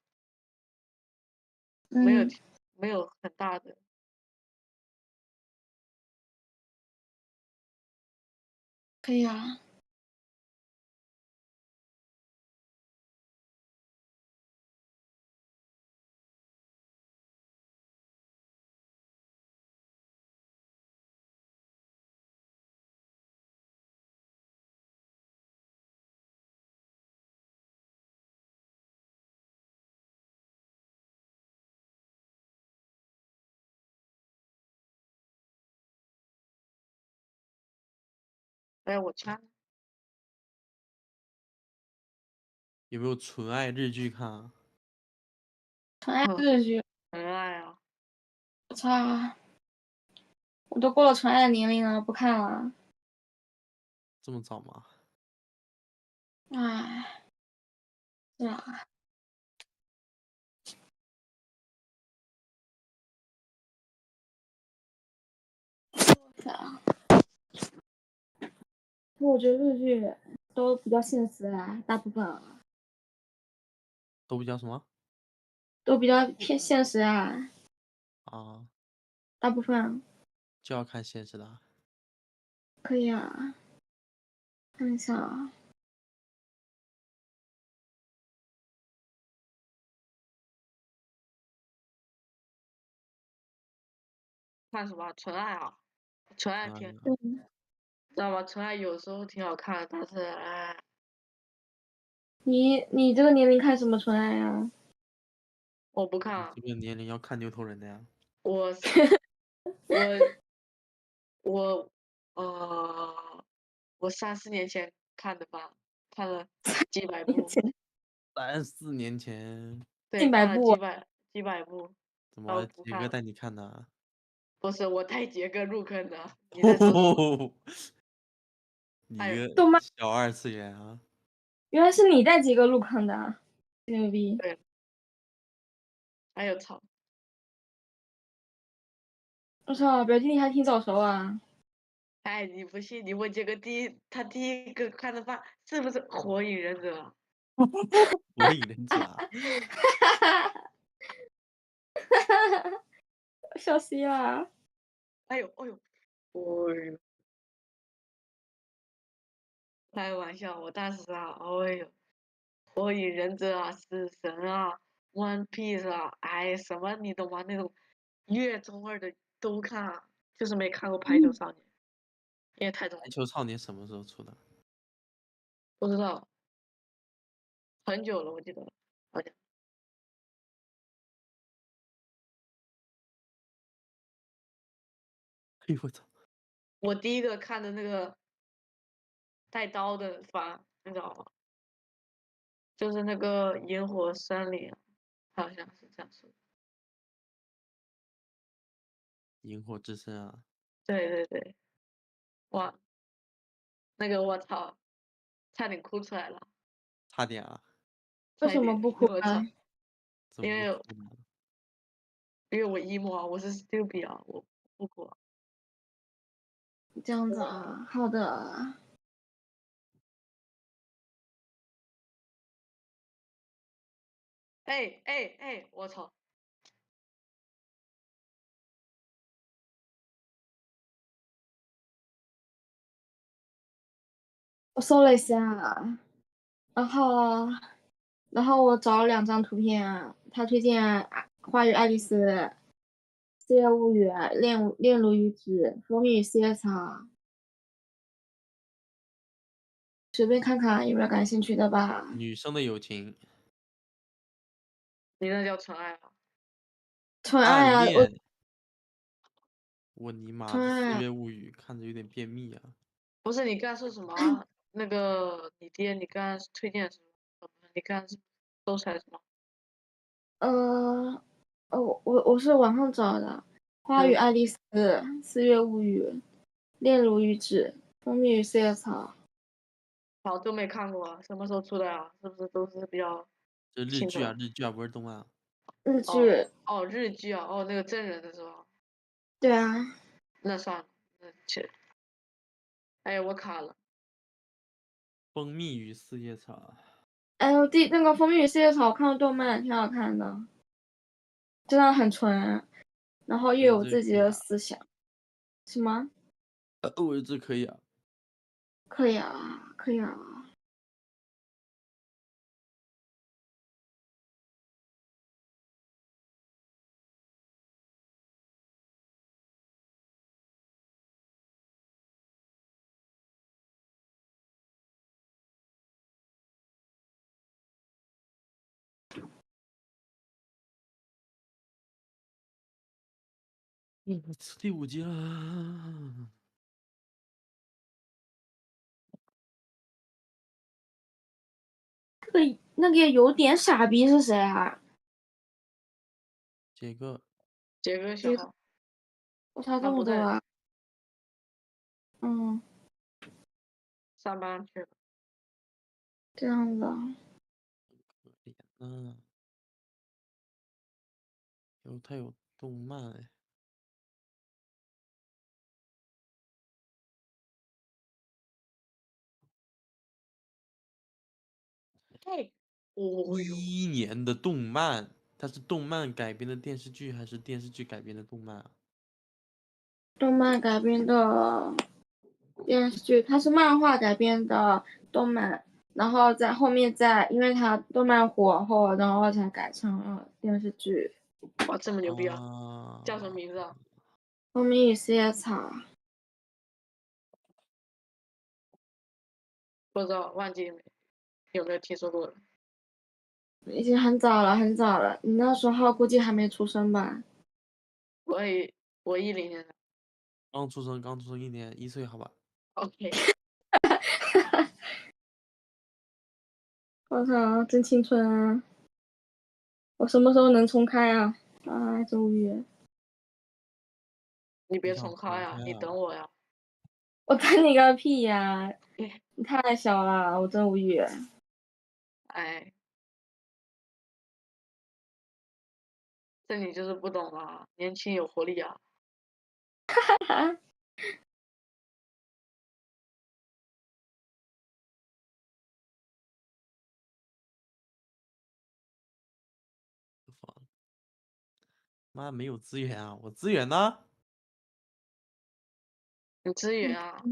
Speaker 5: 没有很大的。
Speaker 6: 可以啊。
Speaker 5: 哎，我穿。
Speaker 18: 有没有纯爱日剧看啊？
Speaker 6: 纯爱日剧，
Speaker 5: 纯爱啊！
Speaker 6: 我操，我都过了纯爱的年龄了，不看了。
Speaker 18: 这么早吗？
Speaker 6: 唉，是啊。我觉得日剧都比较现实啊，大部分
Speaker 18: 都比较什么？
Speaker 6: 都比较偏现实啊，
Speaker 18: 啊，
Speaker 6: 大部分
Speaker 18: 就要看现实的啊。
Speaker 6: 可以啊。看一下啊，
Speaker 5: 看什么？纯爱啊，纯爱片，知道吧？纯爱有时候挺好看，但是哎，
Speaker 6: 你这个年龄看什么纯爱呀？
Speaker 5: 我不看啊。
Speaker 18: 这个年龄要看牛头人的呀。
Speaker 5: 我我我3、4年前看的吧，看了几百部。
Speaker 18: 3、4年前。
Speaker 5: 对，看了几百部，
Speaker 18: 怎么
Speaker 5: 然后不看。
Speaker 18: 杰哥带你看的啊？
Speaker 5: 不是我带杰哥入坑的，你在说什么？
Speaker 18: 你
Speaker 5: 哎
Speaker 18: 个
Speaker 6: 动漫
Speaker 18: 小二次元啊！
Speaker 6: 原来是你带几个入坑的，牛逼！
Speaker 5: 对，还有操！
Speaker 6: 我操，表弟你还挺早熟啊！
Speaker 5: 哎，你不信？你问杰哥他第一个看的番是不是《火影忍者》？
Speaker 18: 火影忍者啊！
Speaker 6: 笑死了！
Speaker 5: 哎呦哎呦，哎呦！开玩笑，我当时啊，哎呦，火影忍者啊，死神啊，One Piece 啊，哎，什么你懂吗？那种越中二的都看啊，就是没看过排球少年，因为太中二。
Speaker 18: 排球少年什么时候出的？
Speaker 5: 不知道，很久了，我记得好像。
Speaker 18: 哎呦我操！
Speaker 5: 我第一个看的那个带刀的番，你知道吗？就是那个萤火森林，好像是这样说的。
Speaker 18: 萤火之声啊！
Speaker 5: 对对对，哇，那个我操，差点哭出来了，
Speaker 18: 差点啊！
Speaker 6: 为
Speaker 5: 差一点，
Speaker 6: 什么不哭
Speaker 5: 我操，
Speaker 6: 啊？
Speaker 18: 怎么不哭呢？
Speaker 5: 因为我 emo 啊，我是 stupid 啊，我不哭啊。
Speaker 6: 这样子啊，好的。
Speaker 5: 哎哎哎，我操！
Speaker 6: 我搜了一下，然后我找了2张图片，他推荐《花与爱丽丝》《四月物语》《恋如雨止》《风雨四叶草》，随便看看有没有感兴趣的吧。
Speaker 18: 女生的友情。
Speaker 5: 你那叫纯爱啊？
Speaker 6: 纯爱啊，
Speaker 18: 暗恋。我尼玛的《四
Speaker 6: 纯爱
Speaker 18: 月物语》看着有点便秘啊！
Speaker 5: 不是，你刚才说什么啊？那个你爹，你刚才推荐什么？你刚才搜出来什么？
Speaker 6: 我是网上找的，《花与爱丽丝》《四月物语》《恋如雨止》《蜂蜜与四叶草》。
Speaker 5: 好，都没看过啊，什么时候出的啊？是不是都是比较
Speaker 18: 这日剧啊，日剧啊，不是动漫啊。
Speaker 6: 日剧。
Speaker 5: 哦，日剧啊，哦，那个真人的是吧？
Speaker 6: 对啊，
Speaker 5: 那算了，那去。哎呀，我卡了。
Speaker 18: 蜂蜜与四叶草。
Speaker 6: 哎呦，那个《蜂蜜与四叶草》我看过动漫，挺好看的，真的很纯，然后又有自己的思想。什么？
Speaker 18: 我这可以啊。
Speaker 6: 可以啊，可以啊。
Speaker 18: 我吃第5级了。
Speaker 6: 那个有点傻逼是谁啊？
Speaker 18: 杰哥。
Speaker 5: 杰哥小号。
Speaker 6: 我差这么多啊？嗯。
Speaker 5: 上班去了。
Speaker 6: 这样子啊。
Speaker 18: 他有动漫哎。
Speaker 5: 对。
Speaker 18: 11年的动漫，它是动漫改编的电视剧还是电视剧改编的动漫啊？
Speaker 6: 动漫改编的电视剧，它是漫画改编的动漫，然后在后面因为它动漫火后，然后才改成了电视剧。
Speaker 5: 哇，这么牛逼啊！叫什么名字啊？
Speaker 6: 蜂蜜与四叶草。
Speaker 5: 不知道，忘记有没有听说过了。
Speaker 6: 已经很早了，很早了。你那时候估计还没出生吧？
Speaker 5: 我10年的。
Speaker 18: 刚出生1年，1岁，好吧。
Speaker 5: OK。
Speaker 6: 我操，真青春啊！我什么时候能重开啊？哎，真无语。
Speaker 5: 你别重开呀，你等我呀。
Speaker 6: 我等你个屁呀！你太小了，我真无语。
Speaker 5: 哎，这你就是不懂了，年轻有活力啊。
Speaker 6: 哈哈。
Speaker 18: 妈没有资源啊！我资源呢？
Speaker 5: 有资源啊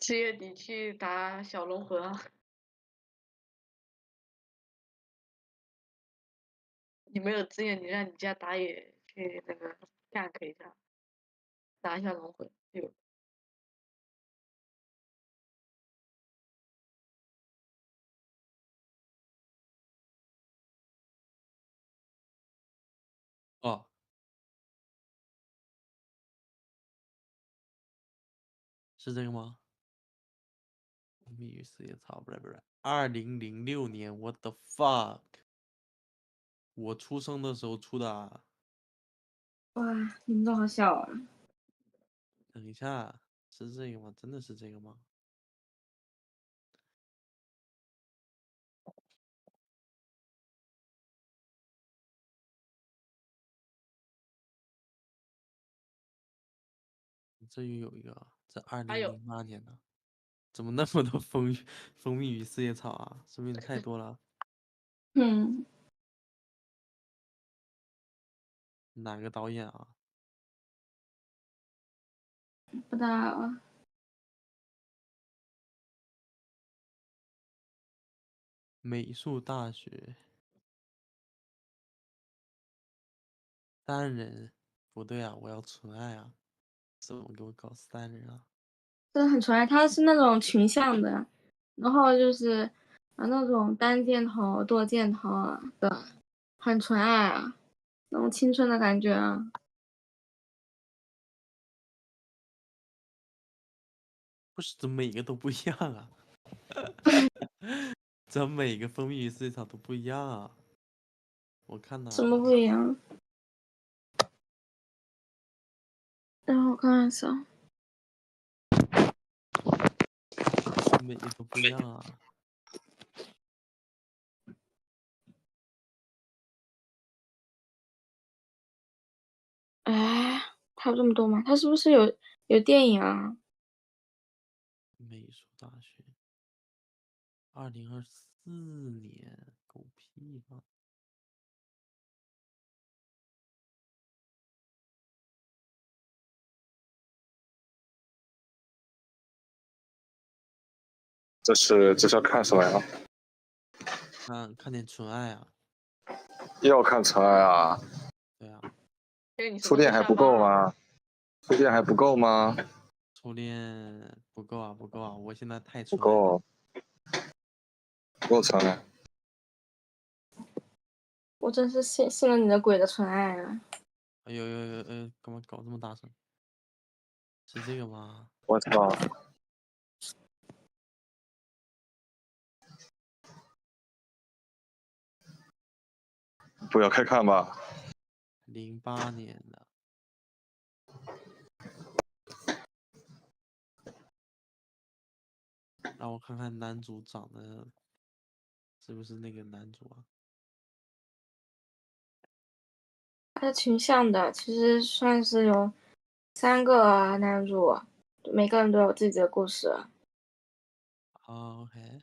Speaker 5: ！7月底去打小龙魂啊！你没有资源，你让你家打野去那个gank一下，打一下龙魂。有。
Speaker 18: 哦。是这个吗？蜂蜜与四叶草，不是，2006年 ，What the fuck？ 我出生的时候出的啊。
Speaker 6: 哇，你们都好小啊！
Speaker 18: 等一下，是这个吗？真的是这个吗？这又有一个，这2008年的，怎么那么多蜂蜜与四叶草啊？是不是有点太多了？
Speaker 6: 嗯。
Speaker 18: 哪个导演啊？
Speaker 6: 不知道。
Speaker 18: 美术大学。3人，不对啊，我要纯爱啊！怎么给我搞3人啊？
Speaker 6: 真的很纯爱，它是那种群像的，然后就是那种单箭头、多箭头的，很纯爱啊，那种青春的感觉啊。
Speaker 18: 不是，怎么每个都不一样啊？怎么每个蜂蜜与四叶草都不一样啊？我看哪？
Speaker 6: 什么不一样？让我看一下。
Speaker 18: 每个都不一样啊。
Speaker 6: 他有这么多吗？他是不是有电影啊？
Speaker 18: 美术大学，2024年，狗屁啊！
Speaker 20: 这是要看什么呀？
Speaker 18: 看点纯爱啊！
Speaker 20: 又要看纯爱啊？
Speaker 18: 对啊。
Speaker 20: 触电还不够吗？触电还不够吗？
Speaker 18: 初恋不够啊，不够啊！我现在太
Speaker 20: 不
Speaker 18: 纯爱了。
Speaker 20: 够，不够纯爱。
Speaker 6: 我真是信了你的鬼的纯爱啊！
Speaker 18: 哎呦，干嘛搞这么大声？是这个吗？
Speaker 20: 我操！不要开看吧。
Speaker 18: 08年的。让我看看男主长得是不是那个男主啊？
Speaker 6: 他群像的，其实算是有3个男主，每个人都有自己的故事。
Speaker 18: OK。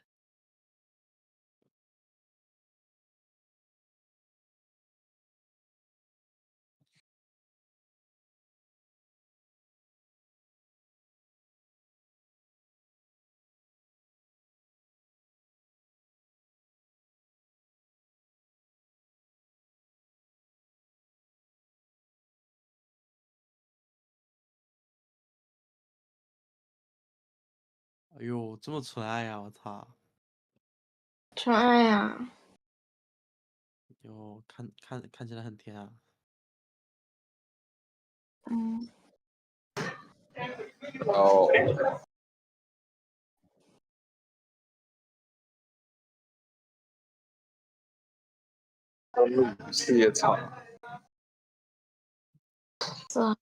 Speaker 18: 哎呦，这么纯爱呀！我操！
Speaker 6: 纯爱呀！
Speaker 18: 哟，看起来很甜啊。
Speaker 6: 嗯。
Speaker 20: 哦。事业场。
Speaker 6: 是啊。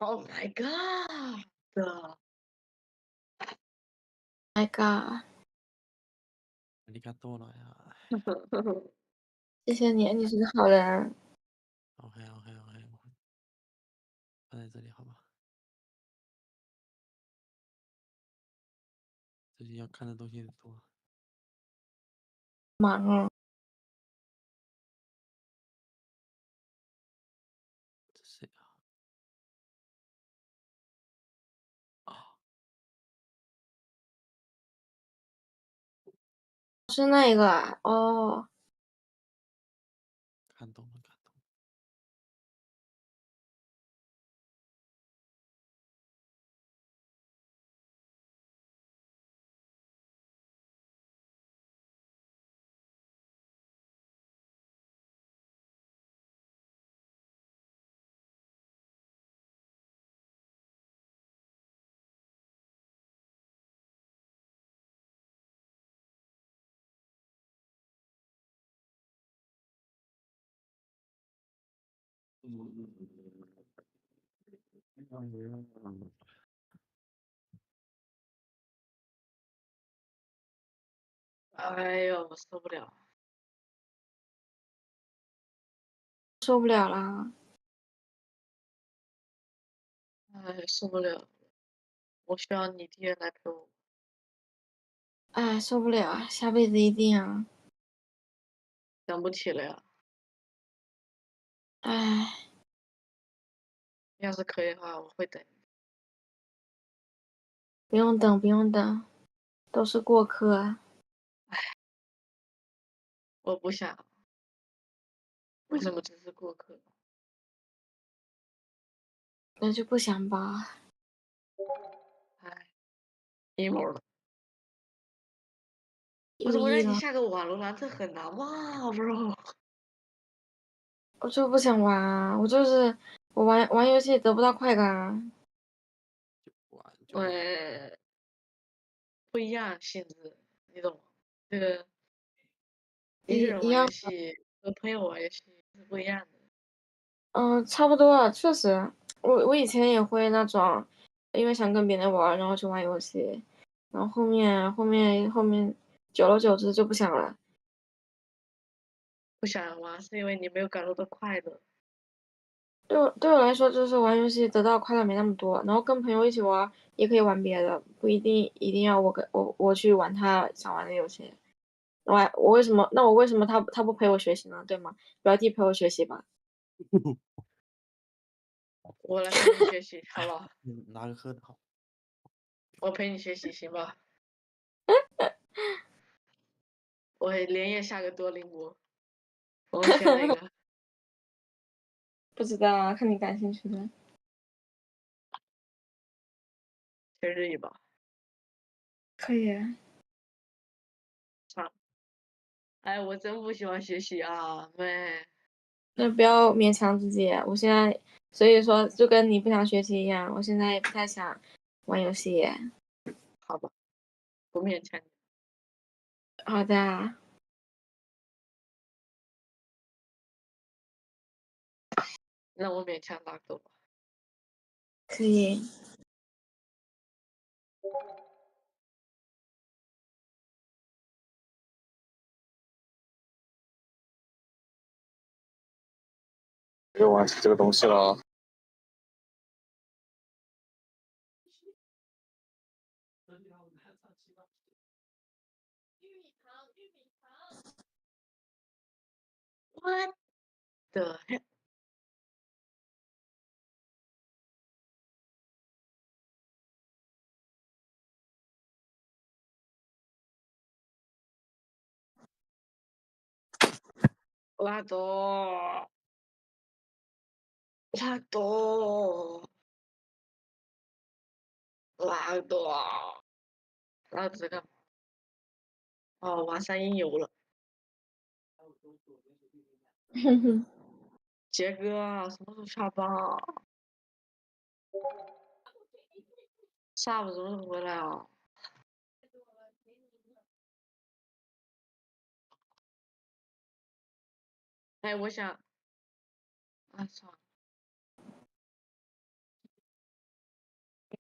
Speaker 5: Oh my god!
Speaker 6: My god！
Speaker 18: ありがとう了呀。
Speaker 6: 谢谢你，你是个好人。
Speaker 18: OK，放在这里好吧。最近要看的东西很多。
Speaker 6: 忙啊。
Speaker 18: 这谁啊？
Speaker 6: 是那个啊？哦。
Speaker 18: 看懂了。
Speaker 5: 哎呦，我受不了！
Speaker 6: 受不了啦！
Speaker 5: 哎，受不了！我需要你爹来陪我。
Speaker 6: 哎，受不了，下辈子一定啊！
Speaker 5: 等不起了呀！
Speaker 6: 哎。
Speaker 5: 要是可以的话，我会等。
Speaker 6: 不用等，不用等，都是过客。
Speaker 5: 哎，我不想。为什么只是过客？
Speaker 6: 那就不想吧。
Speaker 5: 哎，emo 了。不是，我让你
Speaker 6: 又一了。
Speaker 5: 下个瓦罗兰特很难哇，bro。
Speaker 6: 我就不想玩啊！我玩游戏得不到快感啊。
Speaker 5: 对，不一样性质，你懂吗？这个一个人玩游
Speaker 6: 一样。
Speaker 5: 戏和朋友玩游戏是不一样的。
Speaker 6: 差不多啊，确实。我以前也会那种，因为想跟别人玩，然后去玩游戏，然后后面久而久之就不想了。
Speaker 5: 不想玩是因为你没有感受到快乐。
Speaker 6: 对我来说，就是玩游戏得到快乐没那么多，然后跟朋友一起玩也可以玩别的，不一定要我去玩他想玩的游戏。我为什么？那我为什么他不陪我学习呢？对吗？表弟陪我学习吧。
Speaker 5: 我来陪你学习，好不好？
Speaker 18: 拿个喝的好。
Speaker 5: 我陪你学习，行吧？我连夜下个多邻国，我们选哪个？
Speaker 6: 不知道啊，看你感兴趣的。
Speaker 5: 选日语吧。
Speaker 6: 可以啊。
Speaker 5: 哎，我真不喜欢学习啊，妹。
Speaker 6: 那不要勉强自己。我现在，所以说就跟你不想学习一样，我现在也不太想玩游戏。
Speaker 5: 好吧，不勉强你。
Speaker 6: 好的。
Speaker 5: 那我勉强打勾吧。
Speaker 6: 可以。
Speaker 20: 又玩起这个东西了。
Speaker 5: What the heck？拉倒，拉倒，拉倒，老子干嘛？哦，玩三音游了。
Speaker 6: 哼哼。
Speaker 5: 杰哥，什么时候下班啊？下午什么时候回来啊？哎，我想，啊，算了。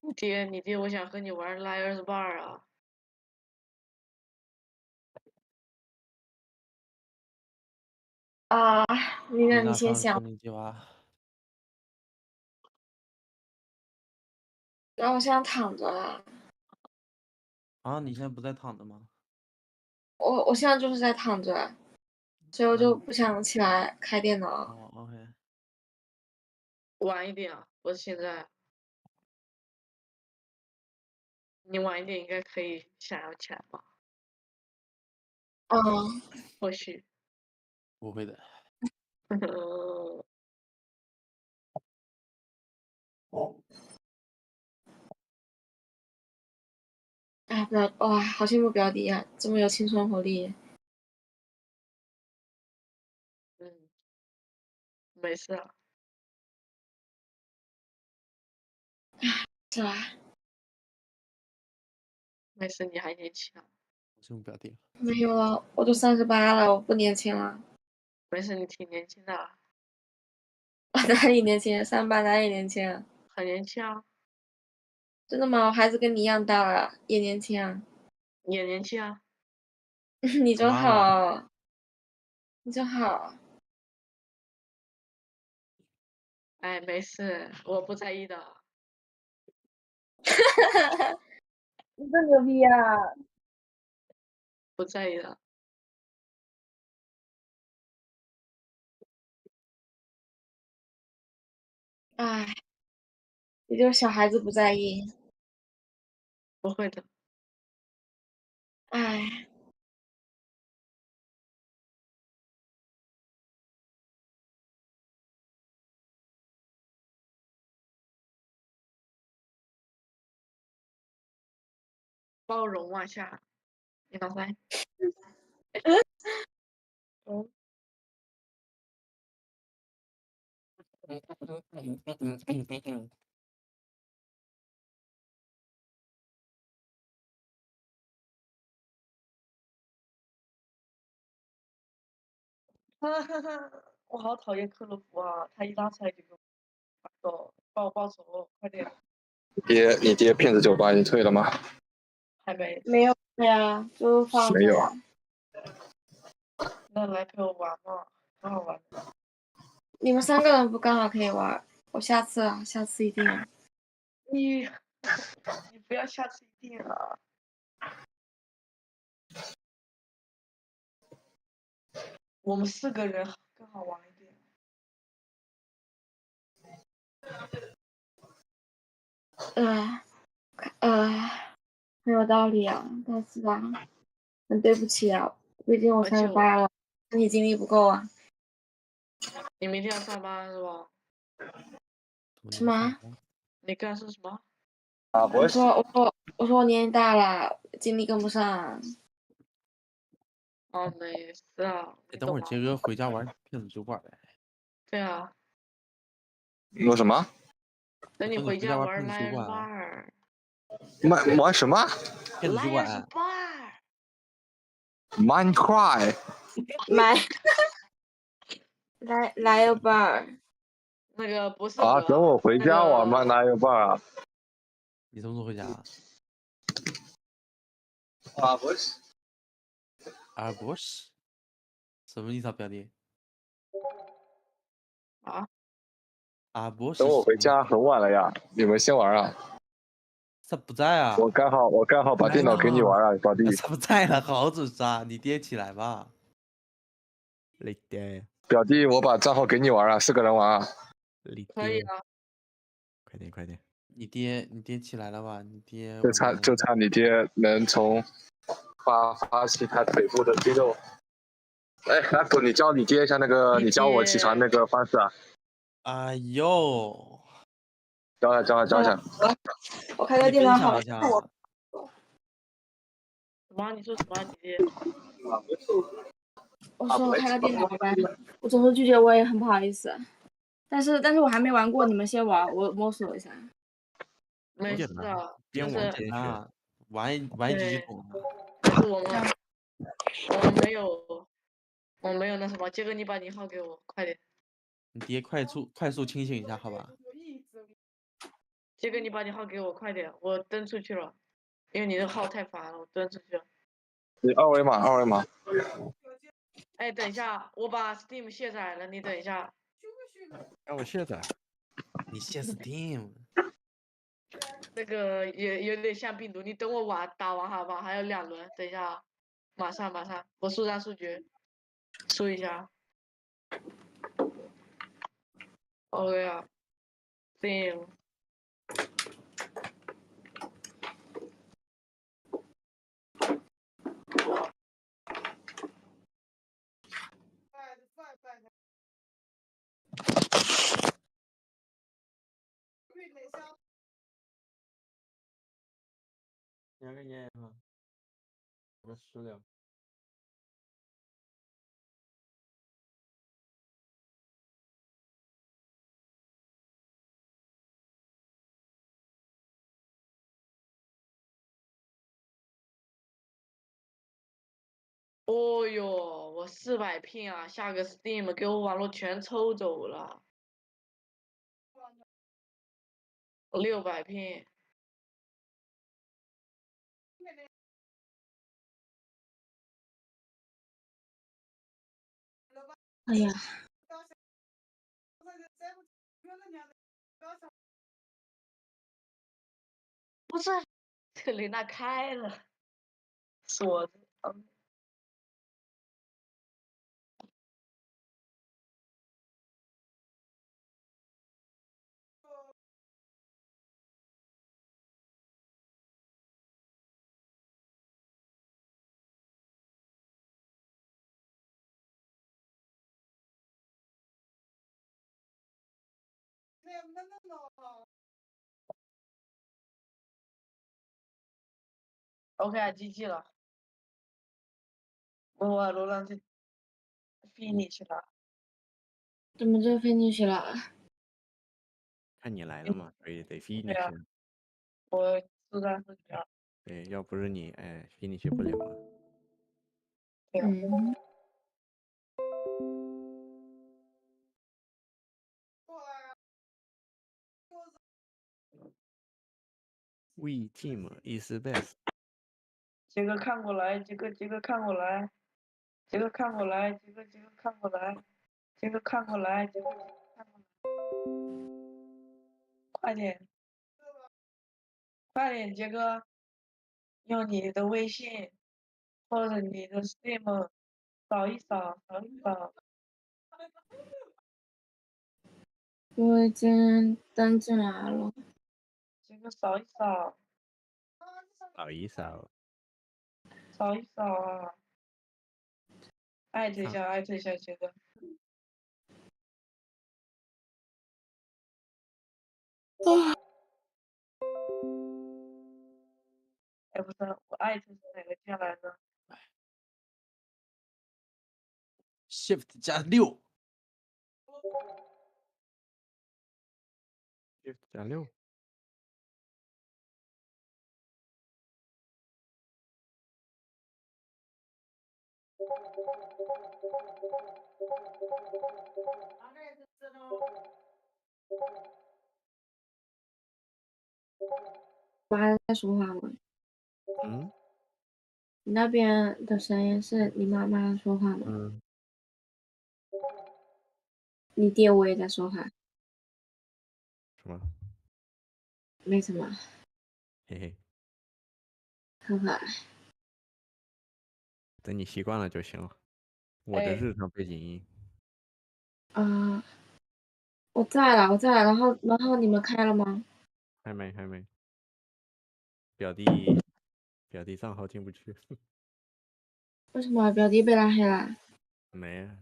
Speaker 5: 你爹，我想和你玩 Liars Bar 啊。
Speaker 6: 啊，那你
Speaker 18: 你
Speaker 6: 先想。
Speaker 18: 你计划。
Speaker 6: 然后我现在躺着了。
Speaker 18: 啊，你现在不在躺着吗？
Speaker 6: 我现在就是在躺着，所以我就不想起来开电脑。
Speaker 18: 哦，OK。
Speaker 5: 晚一点啊，不是现在。你晚一点应该可以想要起来吧？
Speaker 6: 嗯。
Speaker 5: 或许。
Speaker 18: 不会的。
Speaker 6: 哎，哇，好羡慕表弟啊，这么有青春活力。
Speaker 5: 嗯，没事啊。
Speaker 6: 是吧？
Speaker 5: 没事，你还年轻啊。
Speaker 18: 我羡慕表弟。
Speaker 6: 没有了，我都38了，我不年轻了。
Speaker 5: 没事，你挺年轻的啊。
Speaker 6: 哪里年轻？38哪里年轻？
Speaker 5: 很年轻啊。
Speaker 6: 真的吗？我孩子跟你一样大了，也年轻啊。
Speaker 5: 也年轻啊。
Speaker 6: 你真
Speaker 18: 妈了。
Speaker 6: 好。你真好。
Speaker 5: 哎，没事，我不在意的。
Speaker 6: 你真牛逼啊！
Speaker 5: 不在意的。
Speaker 6: 哎，也就是小孩子不在意。
Speaker 5: 不会的。
Speaker 6: 哎。
Speaker 5: 包容万下，你老三。嗯。我好讨厌克洛夫啊！他一拉出来就给我发抖。帮我报仇，快点！
Speaker 20: 你爹骗子酒吧已经退了吗？
Speaker 5: 还没。
Speaker 6: 没有呀，就放
Speaker 20: 没有
Speaker 6: 着呀。
Speaker 5: 那来陪我玩嘛，很好玩。
Speaker 6: 你们3个人不刚好可以玩？我下次啊，下次一定啊。
Speaker 5: 你不要下次一定啊。我们4个人更好玩一点。
Speaker 6: 很有道理啊，但是啊，很对不起啊，毕竟我38了，身体精力不够啊。
Speaker 5: 你明天要上班是吧？
Speaker 6: 什么？
Speaker 5: 你刚说什么？
Speaker 20: 啊，
Speaker 6: 我说我年纪大了，精力跟不上。
Speaker 5: 哦，没事啊。
Speaker 18: 等会儿杰哥回家玩骗子酒馆呗。
Speaker 5: 对啊。
Speaker 20: 你说什么？
Speaker 5: 等你回家玩 Lion
Speaker 20: 玩什么？
Speaker 18: 骗子酒馆。
Speaker 20: Minecraft。
Speaker 6: 来个 bar。
Speaker 5: 那个不是
Speaker 20: 啊，等我回家玩吗？哪有 bar 啊？
Speaker 18: 你什么时候回家？
Speaker 20: 啊，不是。
Speaker 18: 啊，不是。什么意思啊，表弟？
Speaker 5: 啊？
Speaker 18: 啊，不是。
Speaker 20: 等我回家很晚了呀，你们先玩啊。
Speaker 18: 他不在啊。
Speaker 20: 我刚好把电脑给你玩啊，表弟。
Speaker 18: 他不在了，好准时啊！你爹起来吧。
Speaker 2: 你爹。
Speaker 20: 表弟，我把账号给你玩啊，4个人玩啊。
Speaker 5: 可以啊。
Speaker 2: 快点。
Speaker 18: 你爹起来了吧？你爹。
Speaker 20: 就差你爹能从发起他腿部的肌肉。哎，来不，你教你爹一下那个，你教我起床那个方式啊。
Speaker 18: 哎呦。
Speaker 20: 教一下。
Speaker 6: 我开个电脑好了。
Speaker 5: 什么？你说什么，姐姐？
Speaker 6: 我说我开个电脑呗，我总是拒绝，我也很不好意思。但是我还没玩过，你们先玩，我摸索一下。
Speaker 5: 没事啊，
Speaker 2: 边玩边学，
Speaker 18: 玩一局就懂了。
Speaker 5: 就是我们没有那什么，杰哥你把你号给我，快点。
Speaker 18: 你爹快速清醒一下，好吧？
Speaker 5: 杰哥你把你号给我，快点，我登出去了，因为你的号太烦了，我登出去了。
Speaker 20: 你二维码。
Speaker 5: 哎，等一下，我把 Steam 卸载了，你等一下。
Speaker 2: 让我卸载。
Speaker 18: 你卸 Steam。
Speaker 5: 那个也有点像病毒，你等我打完好吧？还有2轮，等一下啊，马上，我速战速决，输一下。OK 啊 ，Steam。
Speaker 2: 两个烟哈，我输了。
Speaker 5: 哦哟，我400ping啊，下个 Steam 给我网络全抽走了。600ping。
Speaker 6: 哎呀，
Speaker 5: 不是，这雷娜开了锁子。OK 啊，GG 了。我罗浪就 finish 了。
Speaker 6: 怎么就 finish 了？
Speaker 2: 看你来了嘛，所以得 finish。
Speaker 5: 我速战速决。
Speaker 2: 对，要不是你，哎，finish 不了啊。
Speaker 6: 嗯。
Speaker 2: We team is best。
Speaker 5: 杰哥看过来，杰哥看过来，杰哥看过来，杰哥看过来，杰哥看过来，杰哥看过来，快点，快点，杰哥，用你的微信或者你的 Steam 扫一扫，扫一扫。
Speaker 6: 我已经登进来了。
Speaker 5: 杰哥扫一扫，
Speaker 2: 扫一扫。
Speaker 5: 扫一扫啊！艾特一下，艾特一下杰哥。哎，不是，我艾特是哪个键来着
Speaker 18: Shift 加6。
Speaker 2: Shift 加6。
Speaker 6: 妈在说话吗？
Speaker 2: 嗯。
Speaker 6: 你那边的声音是你妈妈说话吗？
Speaker 2: 嗯。
Speaker 6: 你爹我也在说话。
Speaker 2: 什么？
Speaker 6: 没什么。
Speaker 2: 嘿嘿。
Speaker 6: 呵呵。
Speaker 2: 等你习惯了就行了。我的日常背景音。
Speaker 6: 我在了，然后你们开了吗？
Speaker 2: 还没。表弟账号进不去。
Speaker 6: 为什么表弟被拉黑了？
Speaker 2: 没啊。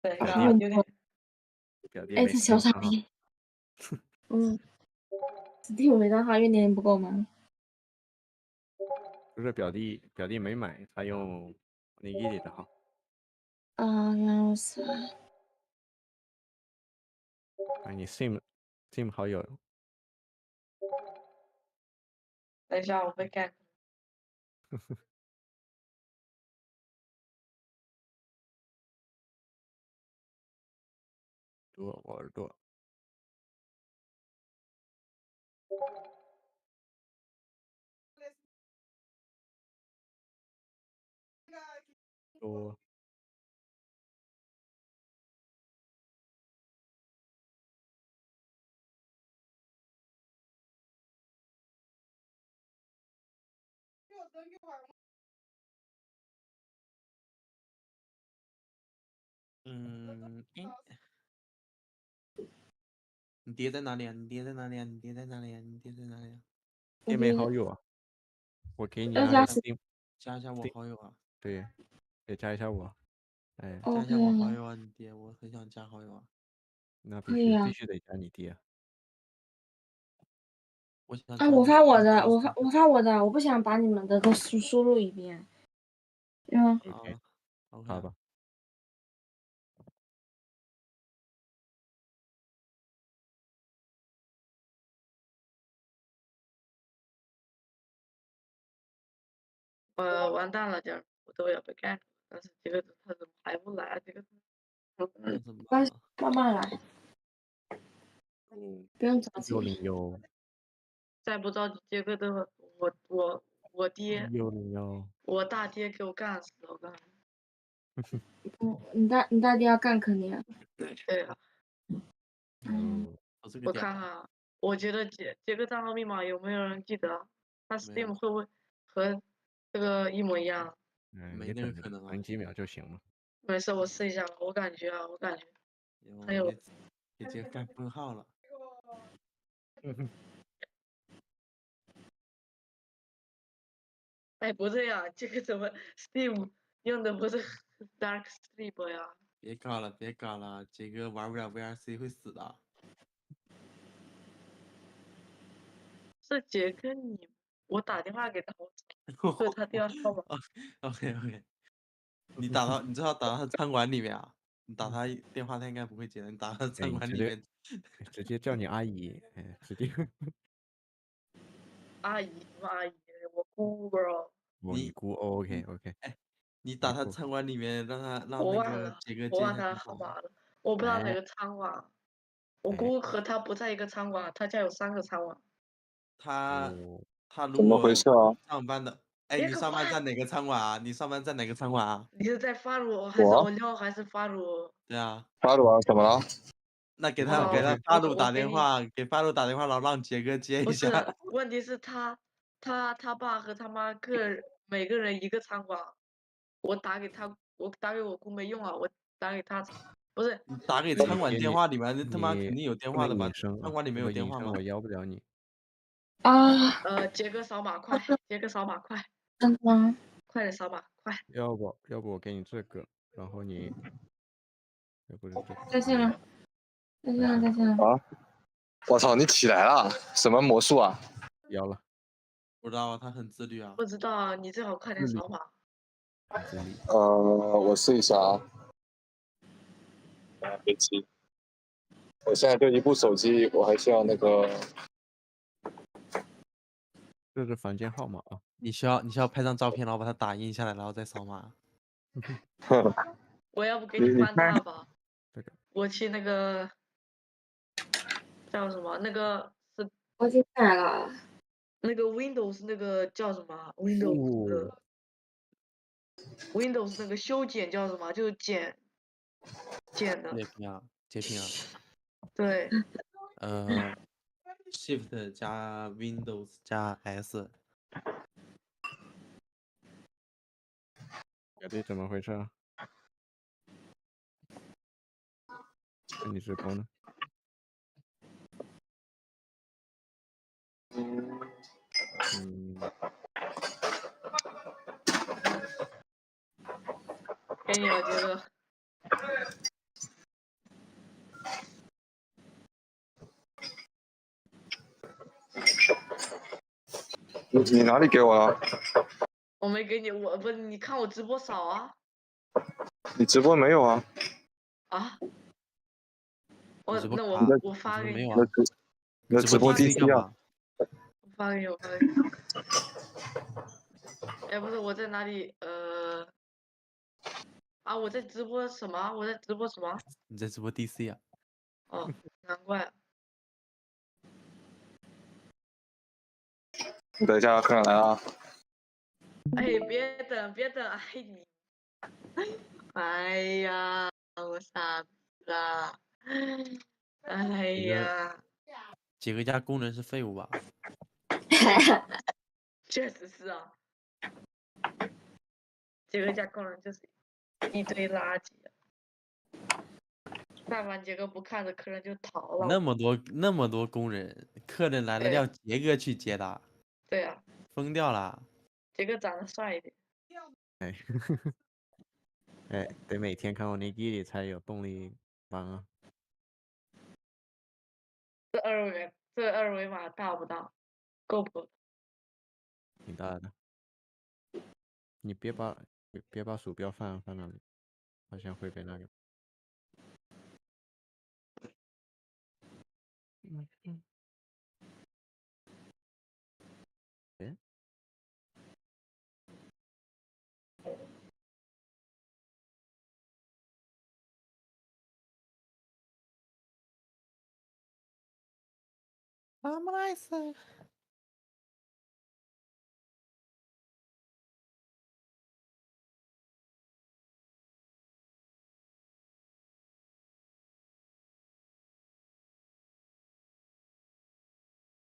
Speaker 5: 等一下，有点。
Speaker 2: 表弟
Speaker 6: 艾特小傻
Speaker 2: 没账号。
Speaker 6: 逼。Steam 没账号，因为年龄不够吗？
Speaker 2: 不是表弟没买，他用你弟的号。
Speaker 6: 原来如此。
Speaker 2: 把你 Steam 好友。
Speaker 5: 等一下，我会干。
Speaker 2: 我耳朵。多。
Speaker 18: 你爹在哪里啊？你爹在哪里啊？你爹在哪里啊？你爹在哪里啊？
Speaker 2: 爹没好友啊。我给你那
Speaker 6: 加
Speaker 2: 个 Steam。
Speaker 18: 加一下我好友啊。
Speaker 2: 对，也加一下我。哎。
Speaker 18: 加一下我好友啊，你爹，我很想加好友啊。
Speaker 2: 那
Speaker 6: 可以啊。
Speaker 2: 必须得加你爹。
Speaker 18: 我想
Speaker 6: 我发我的，我发我的，我不想把你们的都输入一遍。
Speaker 2: 好吧。
Speaker 5: 完蛋了，点我都要被干了。但是这个他怎么还不来啊？这个。
Speaker 6: 慢慢来。不用着急。
Speaker 2: 101。
Speaker 5: 再不着急，杰哥的我爹。
Speaker 2: 101。
Speaker 5: 我大爹给我干死了，我告诉
Speaker 6: 你大爹要干肯定啊。
Speaker 5: 对啊。我看看，我觉得杰哥账号密码有没有人记得？他 Steam 会不会和这个一模一样？
Speaker 2: 没那个可能啊。等几秒就行了。
Speaker 5: 没事，我试一下。我感觉还有。
Speaker 18: 给杰哥干分号了。
Speaker 5: 哎，不对呀，这个怎么 Steam 用的不是 Dark Sleep 呀？
Speaker 18: 别搞了，别搞了，杰哥玩不了 VRC 会死的。
Speaker 5: 是杰哥你，我打电话给他，我对他电话号码。
Speaker 18: OK，你最好打到他餐馆里面啊！你打他电话，他应该不会接的。你打他餐馆里面，
Speaker 2: 直接叫你阿姨，哎，直接。
Speaker 5: 阿姨什么阿姨？我姑 bro。
Speaker 2: 你姑 OK。
Speaker 18: 哎，你打他餐馆里面，让
Speaker 5: 我
Speaker 18: 那个杰哥接一下
Speaker 5: 忘了号码了，我不知道哪个餐馆。我姑和他不在一个餐馆，他家有3个餐馆。
Speaker 18: 他
Speaker 2: 哦
Speaker 20: 怎么
Speaker 18: 他如果
Speaker 20: 回事啊？
Speaker 18: 上班的，哎，你
Speaker 5: 别可怕
Speaker 18: 上班在哪个餐馆啊？你上班在哪个餐馆啊？
Speaker 5: 你是在发我还是
Speaker 20: 我
Speaker 5: 我撩还是发我？
Speaker 18: 对啊，
Speaker 20: 发鲁啊，怎么了？
Speaker 18: 那给
Speaker 5: 哦，
Speaker 18: 发
Speaker 5: 我
Speaker 18: 鲁打
Speaker 5: 给你，
Speaker 18: 电话，给发鲁打电话，然后让杰哥接
Speaker 5: 不是，
Speaker 18: 一下。
Speaker 5: 问题是他爸和他妈每个人一个餐馆，我打给他，我打给我姑没用啊，我打给他，不是，
Speaker 18: 你打给
Speaker 2: 你
Speaker 18: 餐馆
Speaker 2: 接你
Speaker 18: 电话里面，他妈肯
Speaker 2: 你
Speaker 18: 定有电
Speaker 2: 不能
Speaker 18: 话的吧？
Speaker 2: 隐身啊！
Speaker 18: 餐馆里面有
Speaker 2: 如果
Speaker 18: 电话吗？
Speaker 2: 隐身我要不了你。
Speaker 6: 啊，
Speaker 5: 杰哥扫码快，杰哥扫码快，
Speaker 6: 真的吗？
Speaker 5: 快点扫码快。
Speaker 2: 要不我给你这个，然后你，要不是这个。
Speaker 6: 在线了，在线了，在线了。
Speaker 20: 啊！我操，你起来了？什么魔术啊？
Speaker 2: 要了，
Speaker 18: 不知道，他很自律啊。
Speaker 5: 不知道啊，你最好快点扫码。
Speaker 2: 很自律。
Speaker 20: 我试一下啊。别急，我现在就一部手机，我还需要那个。
Speaker 2: 这是房间号码啊。
Speaker 18: 你需要拍张照片，然后把它打印下来，然后再扫码。
Speaker 5: 我要不给你翻大吧？
Speaker 2: 这个
Speaker 5: 我去那个叫什么？那个是
Speaker 6: 我进来了。
Speaker 5: 那个 Windows 那个叫什么？Windows 的、Windows 那个修剪叫什么？就是剪的。
Speaker 18: 截屏啊，截屏啊。
Speaker 5: 对。
Speaker 18: Shift 加 Windows 加 S。
Speaker 2: 表弟怎么回事啊？看你直播呢。
Speaker 5: 给你了，杰哥。
Speaker 20: 你哪里给我了？
Speaker 5: 我没给你，我不是你看我直播扫啊。
Speaker 20: 你直播没有啊？
Speaker 5: 啊？
Speaker 18: 那
Speaker 5: 我发给你。
Speaker 20: 你的直播 DC 啊？
Speaker 5: 我发给你，我发给你。哎，不是我在哪里？我在直播什么？我在直播什么？
Speaker 18: 你在直播 DC 啊？
Speaker 5: 哦，难怪。
Speaker 20: 你等一下，客人来了。
Speaker 5: 哎，别等，别等，哎你，哎呀，我傻逼了，哎呀，
Speaker 18: 杰哥家工人是废物吧？
Speaker 5: 确实是啊，杰哥家工人就是一堆垃圾，但凡杰哥不看着，客人就逃了。
Speaker 18: 那么多工人，客人来了要杰哥去接他。
Speaker 5: 对啊。
Speaker 18: 疯掉了。
Speaker 5: 杰哥长得帅一点。
Speaker 2: 哎，哎，得每天看我那弟弟才有动力玩啊。
Speaker 5: 这二维码大不大？够不够？
Speaker 2: 挺大的。你别把鼠标放那里，好像会被那个。哎。
Speaker 18: nice。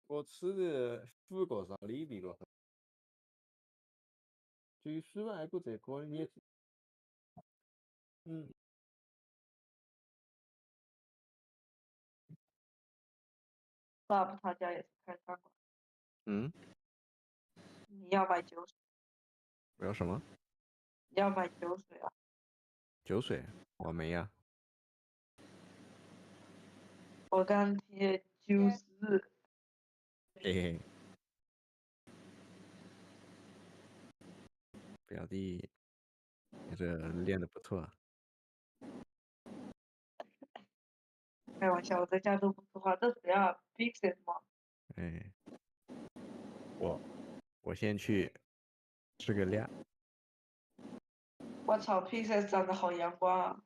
Speaker 19: 我吃的4个啥里边个，最衰不这个也，
Speaker 5: 爸爸他家也是开餐馆。你要买酒水？
Speaker 2: 我要什么？
Speaker 5: 你要买酒水啊？
Speaker 2: 酒水我没呀。
Speaker 5: 我刚贴94。
Speaker 2: 嘿嘿。表弟，你这练的不错啊。
Speaker 5: 开玩笑，我在家都不说话，这谁啊 ？Pixel 吗？
Speaker 2: 哎，我先去吃个量。
Speaker 5: 我操 ，Pixel 长得好阳光啊！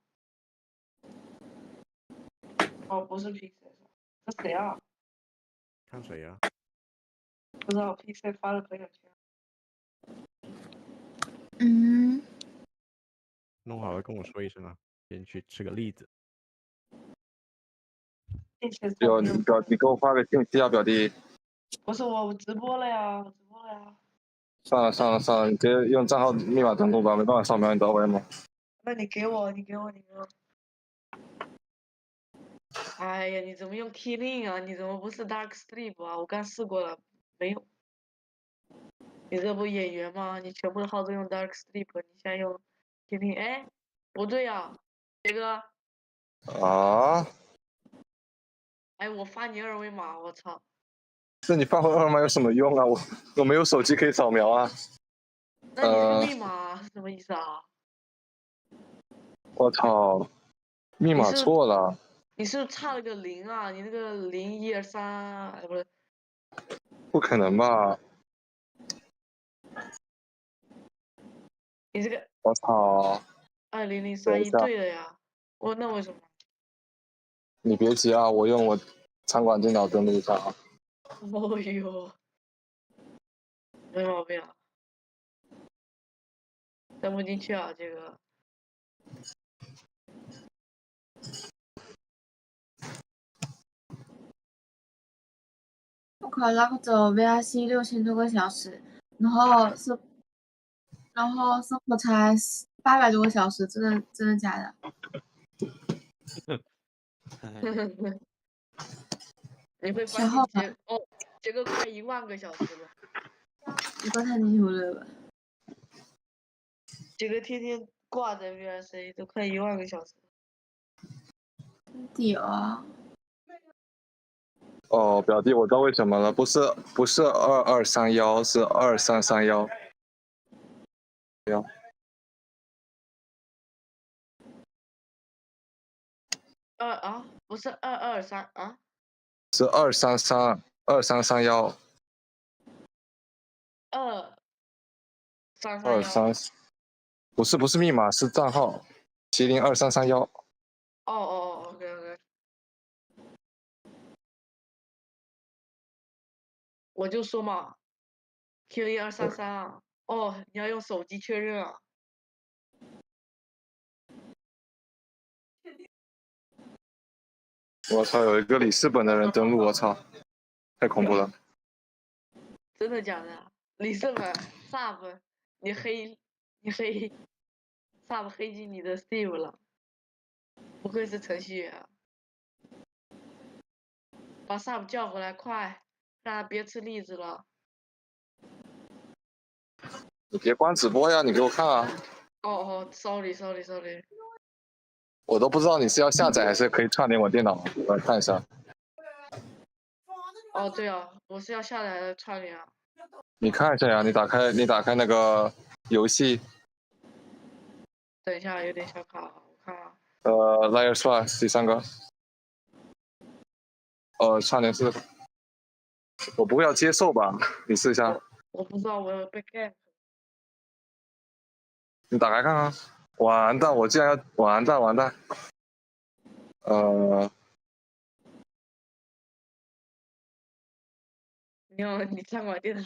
Speaker 5: 哦，不是 Pixel，这谁啊？
Speaker 2: 看谁呀？
Speaker 5: 不知道 PC 发了朋友圈。
Speaker 6: 嗯，
Speaker 2: 弄好了跟我说一声啊，先去吃个栗子。
Speaker 20: 有你给我发个信息啊，表弟。
Speaker 5: 不是我直播了呀，我直播了呀。
Speaker 20: 算了，你直接用账号密码登录吧，没办法扫描你的二维码。
Speaker 5: 那你给我。哎呀，你怎么用 Killing 啊？你怎么不是 Dark Sleep 啊？我刚试过了，没有。你这不演员吗？你全部的号都用 Dark Sleep，你现在用 Killing， 哎，不对呀，杰哥。
Speaker 20: 啊？
Speaker 5: 哎，我发你二维码，我操！
Speaker 20: 那你发我二维码有什么用啊？我没有手机可以扫描啊。
Speaker 5: 那你这个密码是什么意思啊？
Speaker 20: 我操，密码错了。
Speaker 5: 你是不是差了个0啊？你那个0123，哎，不是。
Speaker 20: 不可能吧？
Speaker 5: 你这个
Speaker 20: 我操
Speaker 5: 20031对了呀。那为什么？
Speaker 20: 你别急啊，我用我餐馆电脑登录一下啊。
Speaker 5: 哦呦，没毛病啊。登不进去啊，这个。
Speaker 6: 我靠，那个走 VIC 6000多个小时，然后生活才800多个小时，真的假的？
Speaker 5: 你会发现杰哥快10000个小时了。
Speaker 6: 这个太牛了吧！
Speaker 5: 杰哥天天挂在 VIC 都快10000个小时。
Speaker 6: 屌！
Speaker 20: 哦，表弟，我知道为什么了，不是2231，是2331。
Speaker 5: 不是223啊？
Speaker 20: 是2331。
Speaker 5: 2331。
Speaker 20: 不是密码，是账号，麒麟2331。
Speaker 5: OK。我就说嘛 ，Q1233啊。哦，你要用手机确认啊。
Speaker 20: 我操，有一个里斯本的人登录，我操，太恐怖了。
Speaker 5: 真的假的？李胜本 sub， 你黑 sub 黑进你的 Steve 了，不愧是程序员啊。把 sub 叫回来，快，让他别吃栗子了。
Speaker 20: 你别关直播呀，你给我看啊。
Speaker 5: sorry。
Speaker 20: 我都不知道你是要下载还是可以串联我电脑，我来看一下。
Speaker 5: 对啊，我是要下载的串联啊。
Speaker 20: 你看一下呀，你打开那个游戏。
Speaker 5: 等一下，有点小卡，我看啊。
Speaker 20: Layer Swap 第3个。串联是，我不会要接受吧？你试一下。
Speaker 5: 我不知道，我有被 gank。
Speaker 20: 你打开看看。完蛋，我竟然要完蛋。
Speaker 5: 你看我电脑。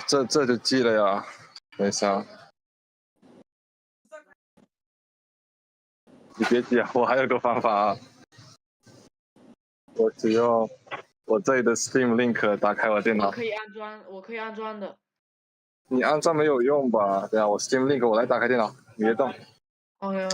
Speaker 20: 这就记了呀。等一下，你别急啊，我还有个方法啊。我只用我这里的 Steam Link 打开我电脑。
Speaker 5: 我可以安装的。
Speaker 20: 你安装没有用吧？对啊，我 Steam Link 我来打开电脑，你别动。
Speaker 5: OK。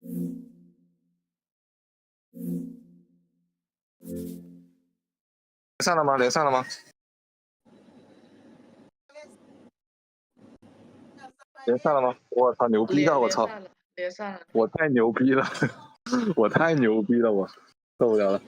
Speaker 6: 嗯
Speaker 20: 上了吗？连上了吗？连上了吗？我操，牛逼啊！我操，
Speaker 5: 连上了。
Speaker 20: 我太牛逼了，我太牛逼了，我受不了了。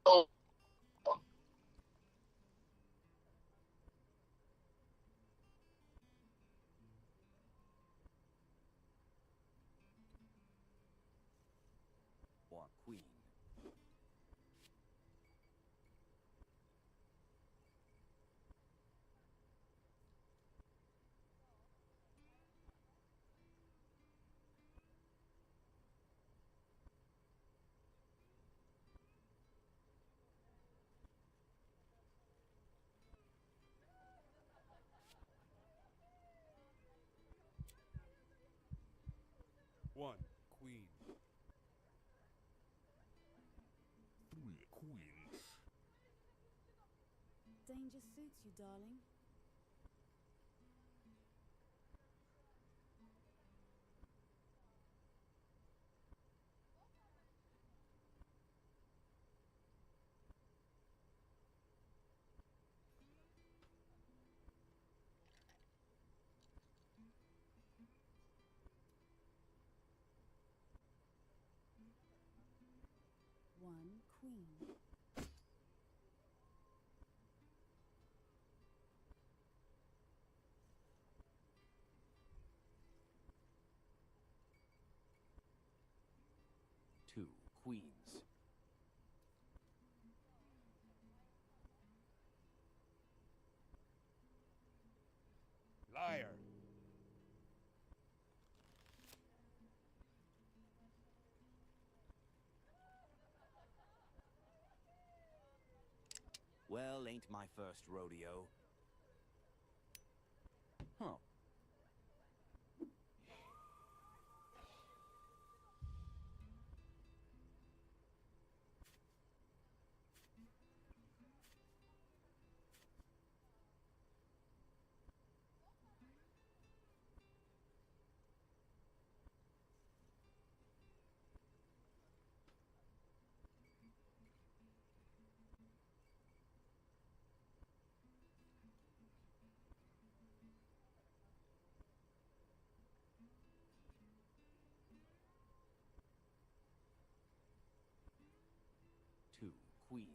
Speaker 8: Or queen.
Speaker 16: One queen.
Speaker 9: 3 queens.
Speaker 1: Danger suits you, darling. One queen.
Speaker 8: Two queens.
Speaker 16: Liar.
Speaker 8: Well, ain't my first rodeo. Huh. Two queens.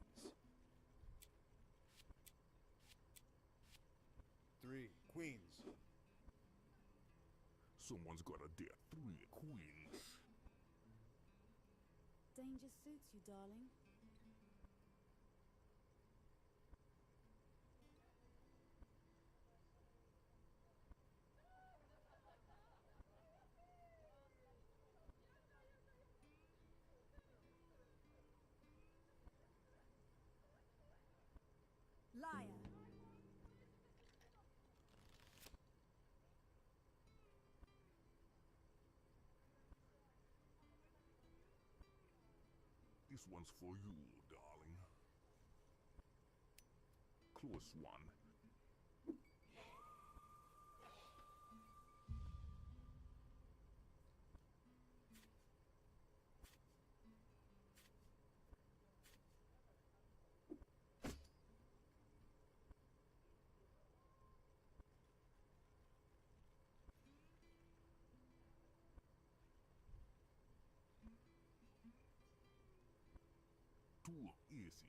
Speaker 16: 3 queens.
Speaker 9: Someone's gotta dare 3 queens.
Speaker 1: Danger suits you, darling. Liar.
Speaker 9: This one's for you, darling. Close one. Two aces.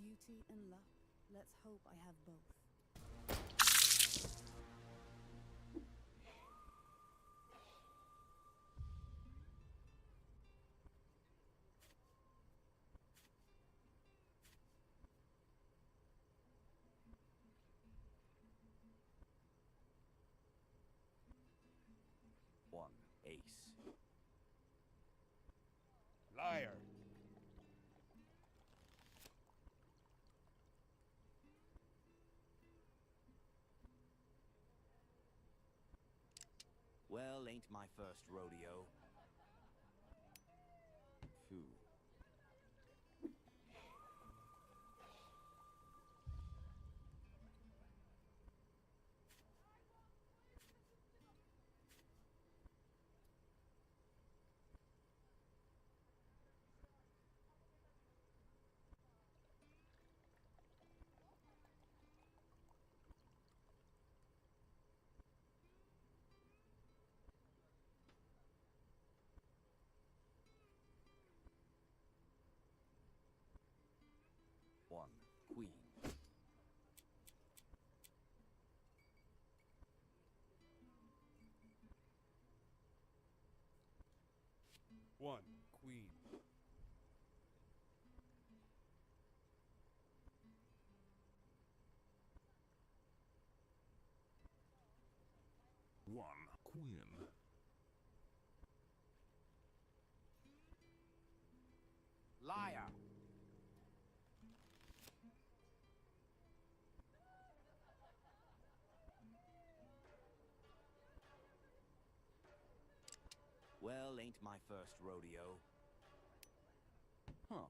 Speaker 1: Beauty and luck. Let's hope I have both.
Speaker 8: One ace.
Speaker 16: Liar.
Speaker 8: Well, ain't my first rodeo. Phew. One queen.
Speaker 16: One queen.
Speaker 9: One queen.
Speaker 8: Liar. Well, ain't my first rodeo. Huh.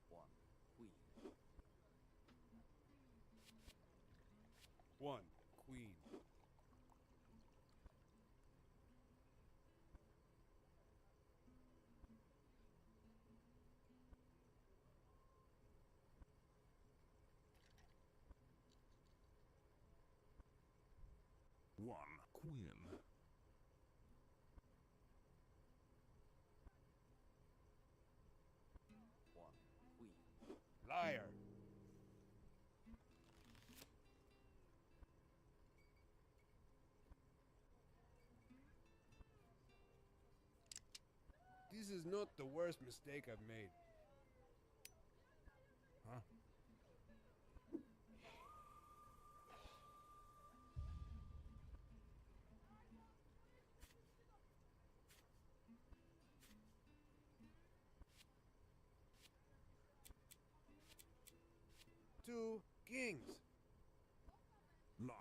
Speaker 8: One queen.
Speaker 16: One queen.
Speaker 9: One queen.
Speaker 8: One queen.
Speaker 16: Liar. This is not the worst mistake I've made. Huh? Two kings.
Speaker 9: Liar.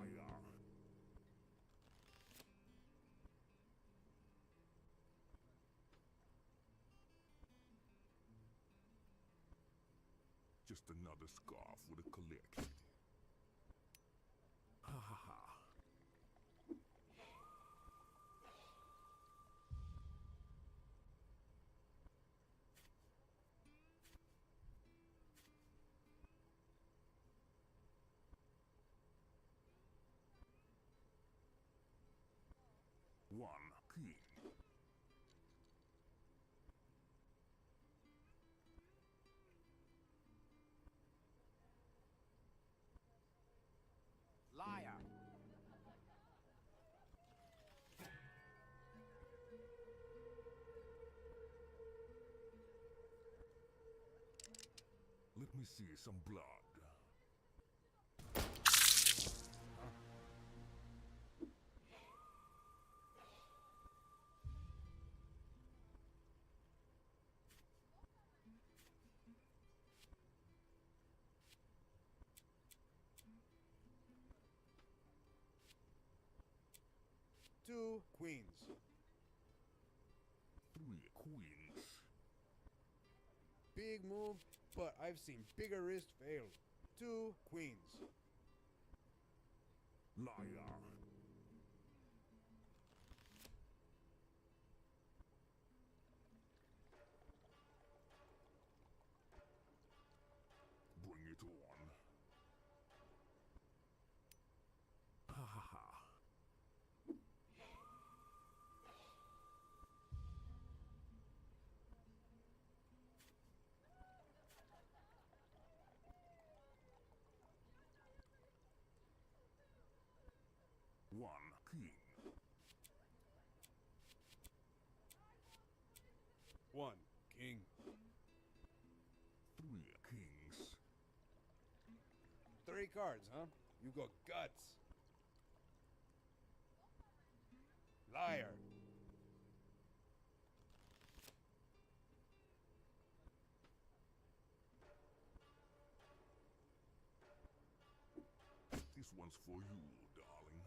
Speaker 9: Just another scarf with a collection. Ha ha ha. One king.
Speaker 8: Liar.
Speaker 9: Let me see some blood.
Speaker 16: Two queens.
Speaker 9: Three queens.
Speaker 16: Big move, but I've seen bigger wrist fail. Two queens.
Speaker 9: Liar. king. 1 king. 3 kings.
Speaker 16: 3 cards, huh? You got guts. Liar.
Speaker 9: This one's for you, darling.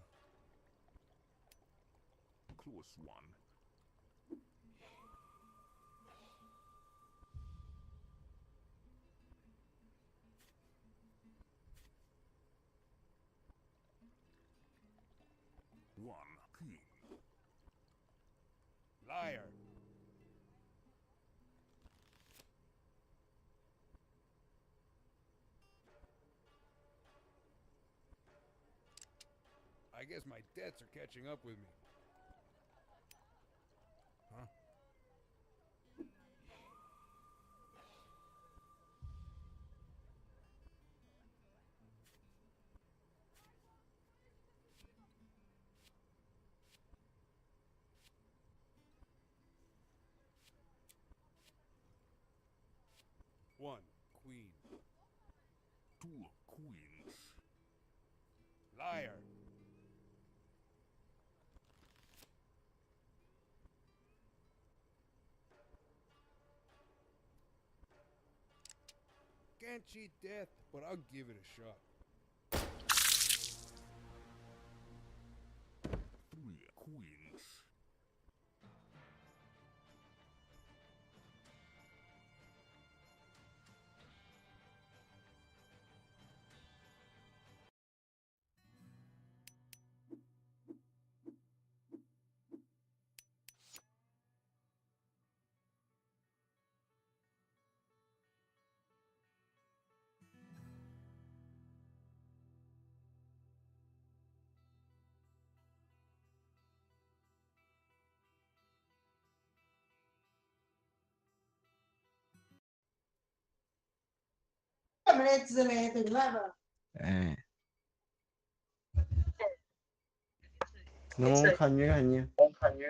Speaker 9: Close one. One king.
Speaker 16: Liar. I guess my debts are catching up with me. Huh? One queen.
Speaker 9: 2 queens.
Speaker 16: Liar. Can't cheat death, but I'll give it a shot.
Speaker 9: 3 queens.
Speaker 19: Eh. No, hanya.
Speaker 1: One queen.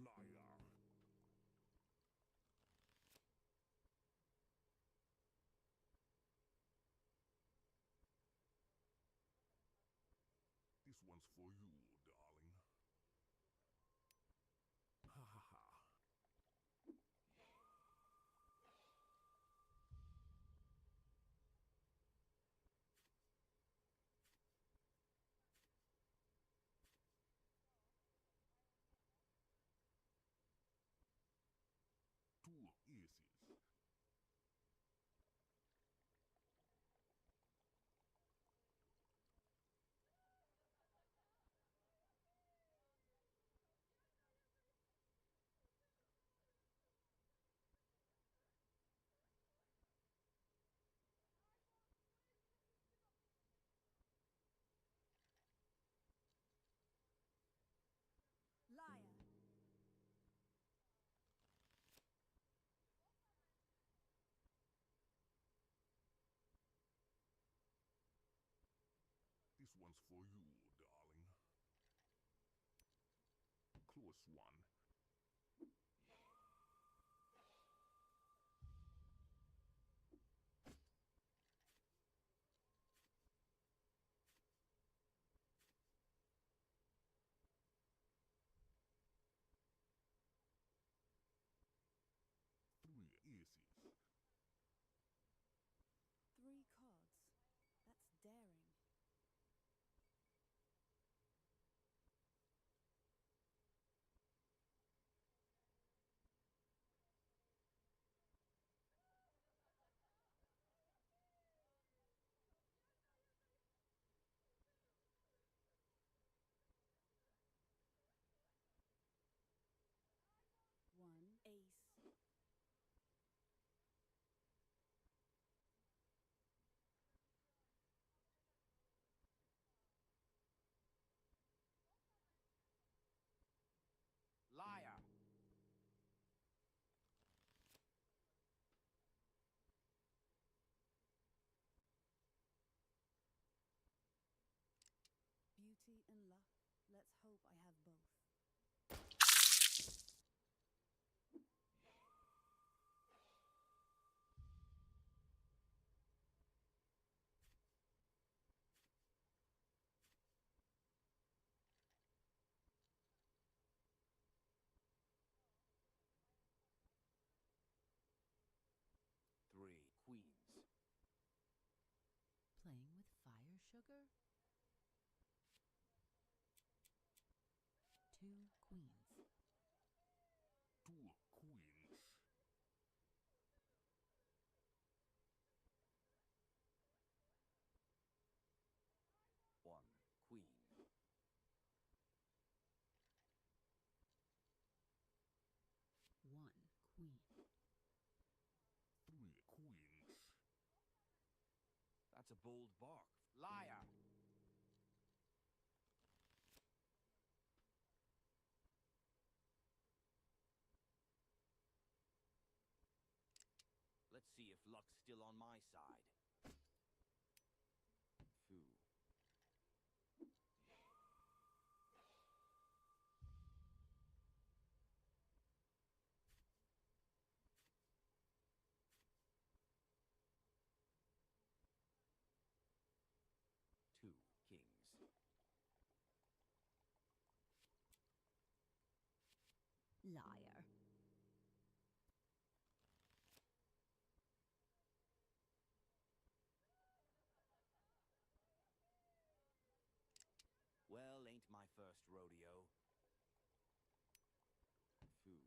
Speaker 9: Liar. This one's for you, darling. Ha ha ha. Two aces.
Speaker 1: Liar.
Speaker 9: This one's for you, darling. Close one. Three aces.
Speaker 1: 3 cards. That's daring. Fate and luck. Let's hope I have both.
Speaker 8: Three queens.
Speaker 1: Playing with fire sugar? Two queens.
Speaker 9: Two queens.
Speaker 8: One queen.
Speaker 1: One queen.
Speaker 9: Three queens.
Speaker 8: That's a bold bark. Liar. Let's see if luck's still on my side. Foo. Two kings.
Speaker 1: Liar.
Speaker 8: Well, ain't my first rodeo. Foo.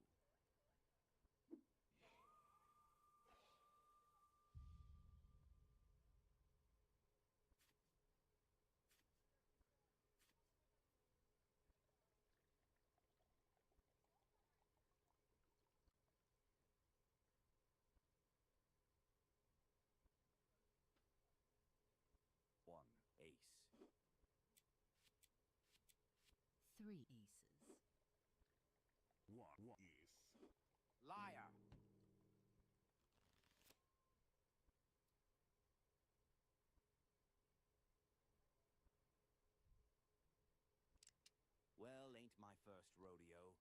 Speaker 8: One ace.
Speaker 1: Three aces.
Speaker 9: One ace.
Speaker 8: Liar. Well, ain't my first rodeo.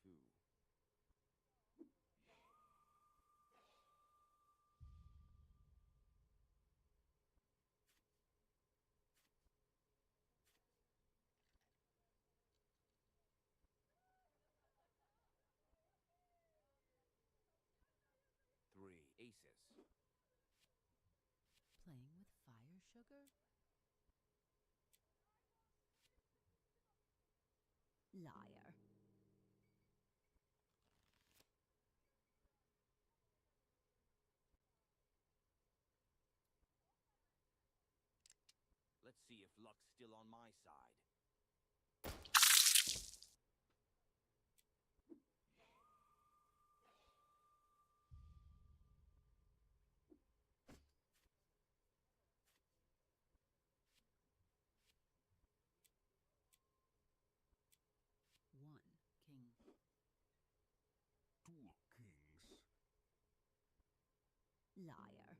Speaker 8: Foo. Three aces.
Speaker 1: Playing with fire sugar? Liar.
Speaker 8: Let's see if luck's still on my side.
Speaker 1: One king.
Speaker 9: Two kings.
Speaker 1: Liar.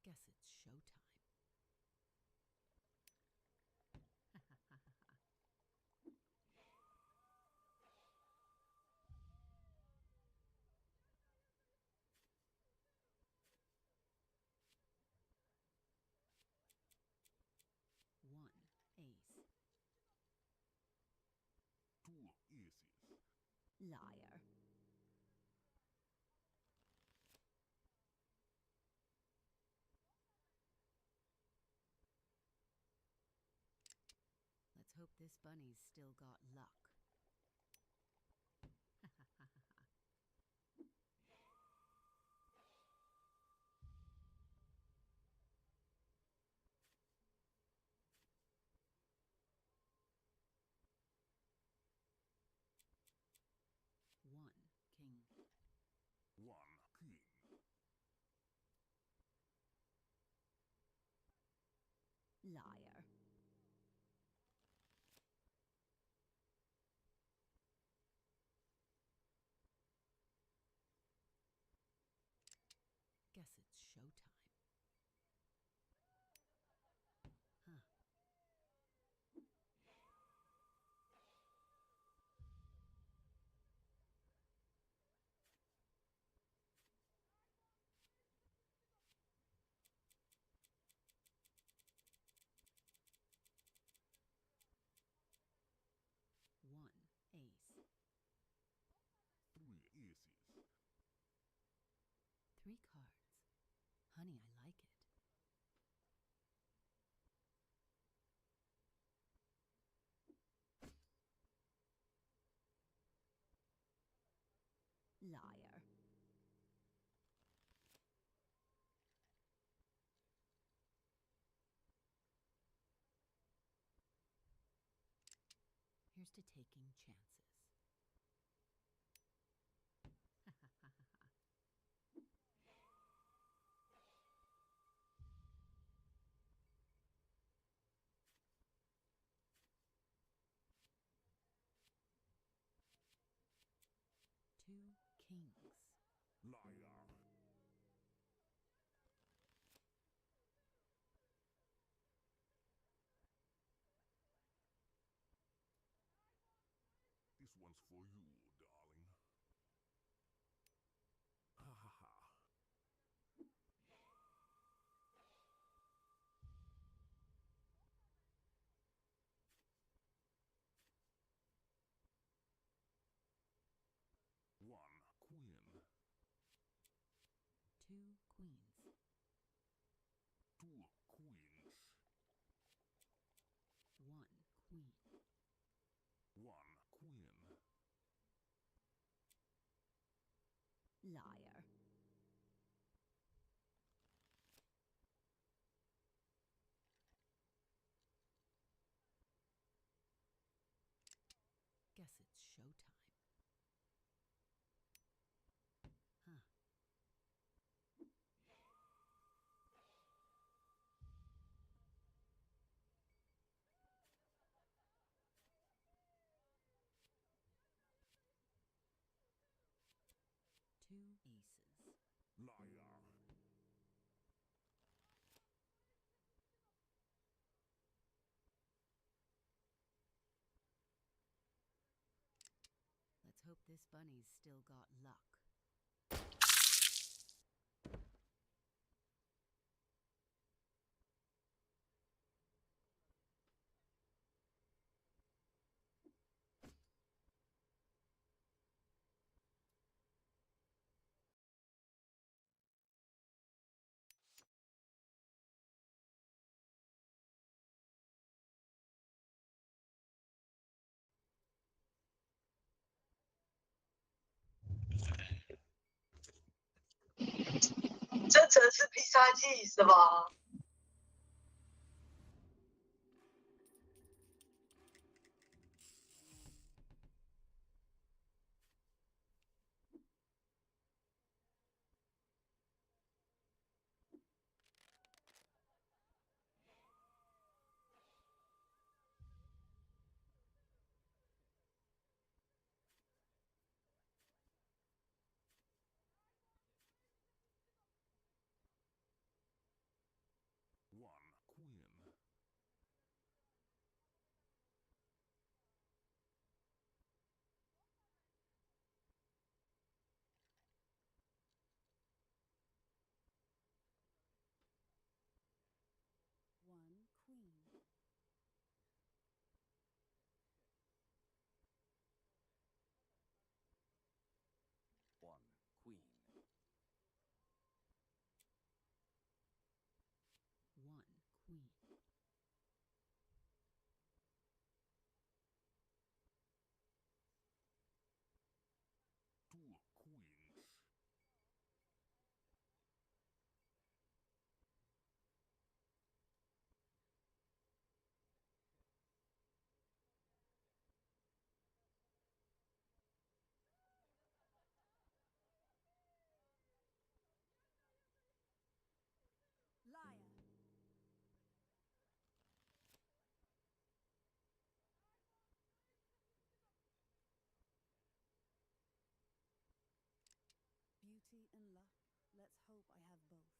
Speaker 1: Guess it's showtime. One ace.
Speaker 9: Two aces.
Speaker 1: Liar. Let's hope this bunny's still got luck. One king.
Speaker 9: One king.
Speaker 1: Liar. showtime. Huh. One ace.
Speaker 9: 3 aces.
Speaker 1: 3 cards. Honey, I like it. Liar. Here's to taking chances. 2 kings.
Speaker 9: Liar. This one's for you, darling. Ha ha ha. 1 queen.
Speaker 1: 2 queens.
Speaker 9: 2 queens.
Speaker 1: 1 queen.
Speaker 9: 1 queen.
Speaker 1: Liar. Guess it's showtime. Huh. 2 aces.
Speaker 9: Liar.
Speaker 1: Let's hope this bunny's still got luck.
Speaker 5: 这真是必杀技是吧？1
Speaker 9: queen.
Speaker 1: 1 queen.
Speaker 8: 1 queen.
Speaker 1: 1 queen.
Speaker 9: 2 queens.
Speaker 1: ，Liar。Beauty and luck. Let's hope I have both.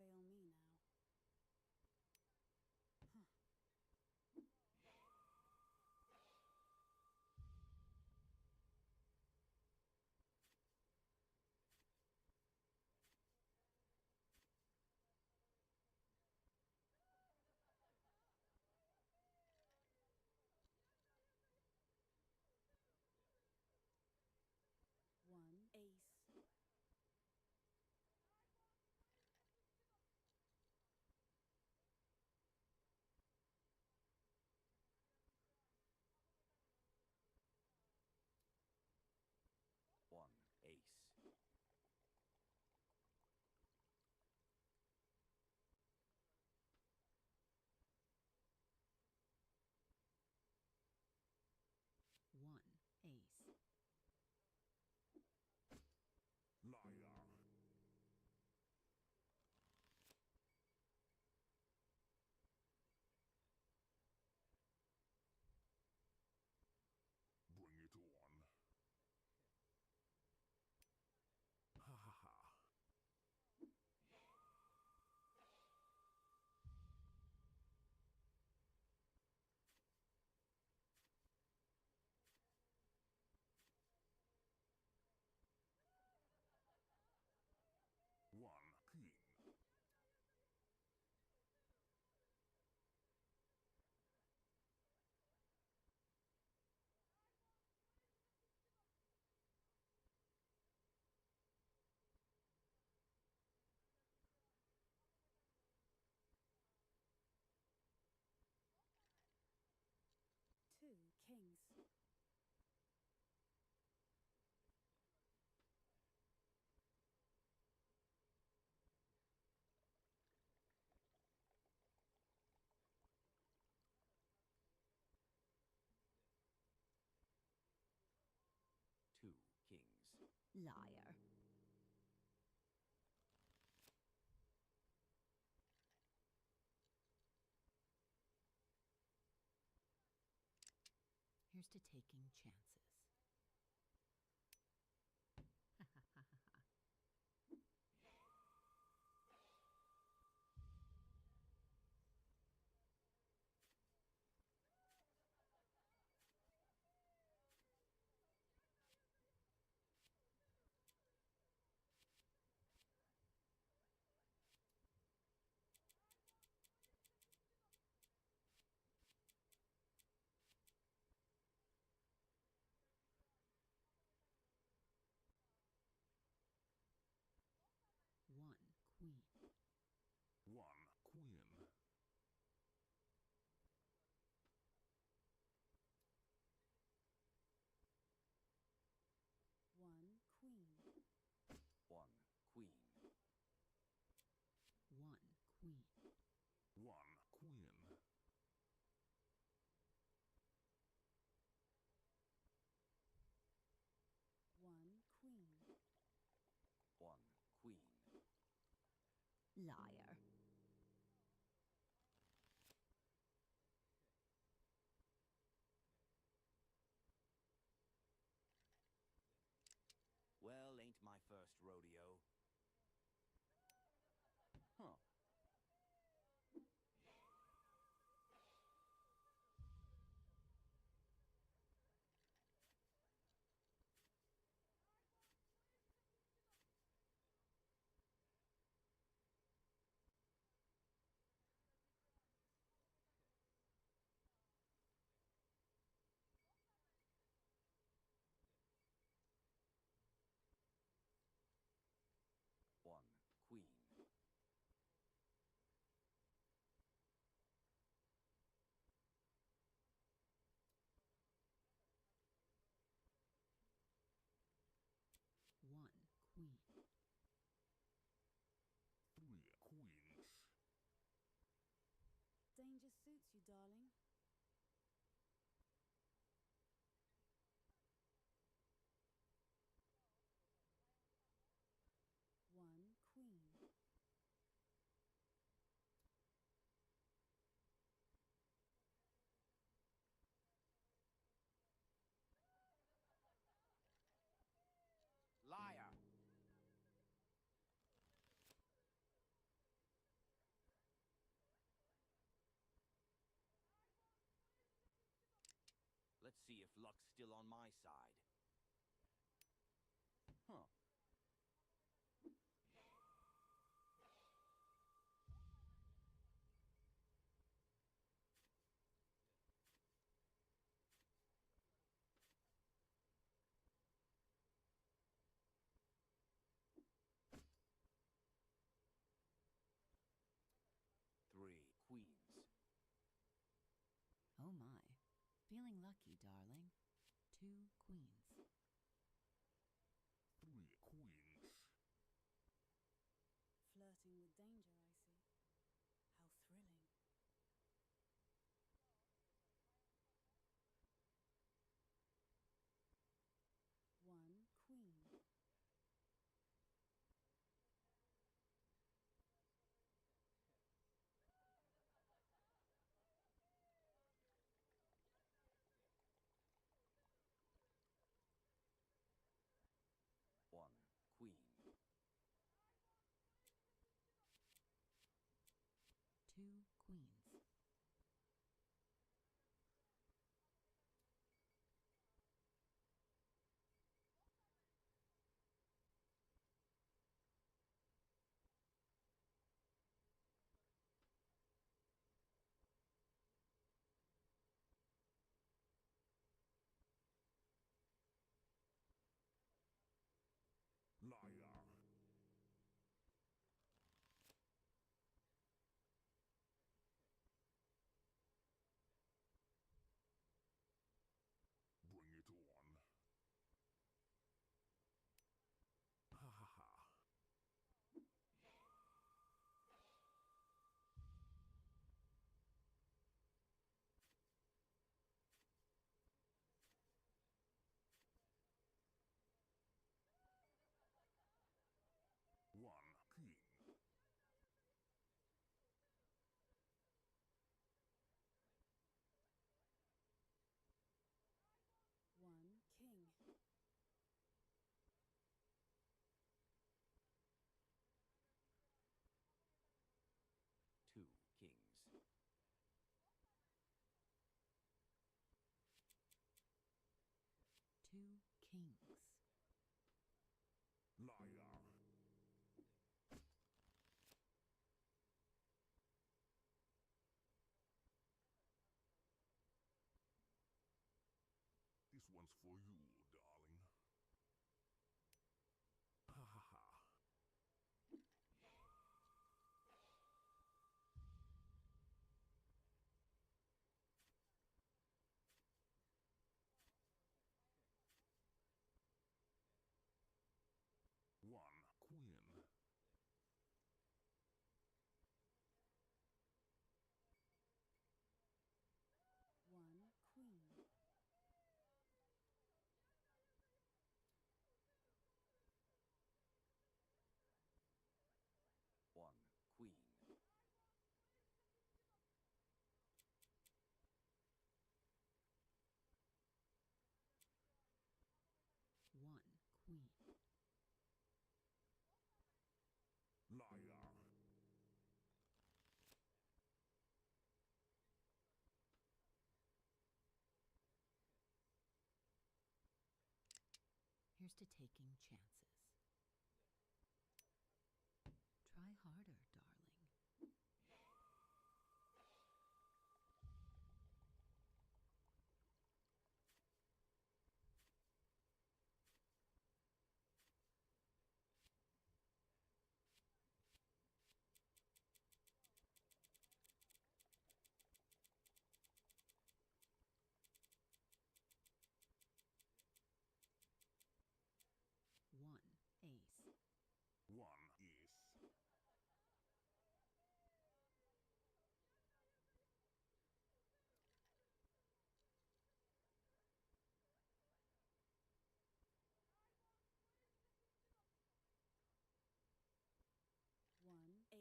Speaker 1: fail me now. One ace.
Speaker 8: One ace.
Speaker 1: One ace.
Speaker 9: Liar. Bring it on. Ha ha ha. One king.
Speaker 1: Two kings.
Speaker 8: Two kings.
Speaker 1: Liar. Here's to taking chances. One queen.
Speaker 9: One queen.
Speaker 1: One queen.
Speaker 8: One queen.
Speaker 1: One queen.
Speaker 9: One queen.
Speaker 1: One queen.
Speaker 8: One queen.
Speaker 1: Liar.
Speaker 8: Well, ain't my first rodeo. Huh. One queen.
Speaker 1: One queen.
Speaker 9: Three queens.
Speaker 1: Danger suits you, darling. One queen.
Speaker 8: Liar. See if luck's still on my side. Huh. Three queens.
Speaker 1: Oh my. Feeling lucky, darling. 2 queens.
Speaker 9: 3 queens.
Speaker 1: Flirting with danger, I see. How thrilling. One queen.
Speaker 8: One queen.
Speaker 1: 2 queens.
Speaker 9: Liar. Bring it on. Ha ha ha. One king.
Speaker 1: 1 king.
Speaker 8: 2 kings.
Speaker 1: 2 kings.
Speaker 9: Liar. This one's for you, darling. Ha ha ha. One queen.
Speaker 1: 1 queen.
Speaker 8: 1 queen.
Speaker 1: 1 queen.
Speaker 9: Liar.
Speaker 1: Here's to taking chances. Try harder, darling. One ace.
Speaker 9: 1 ace.
Speaker 1: 1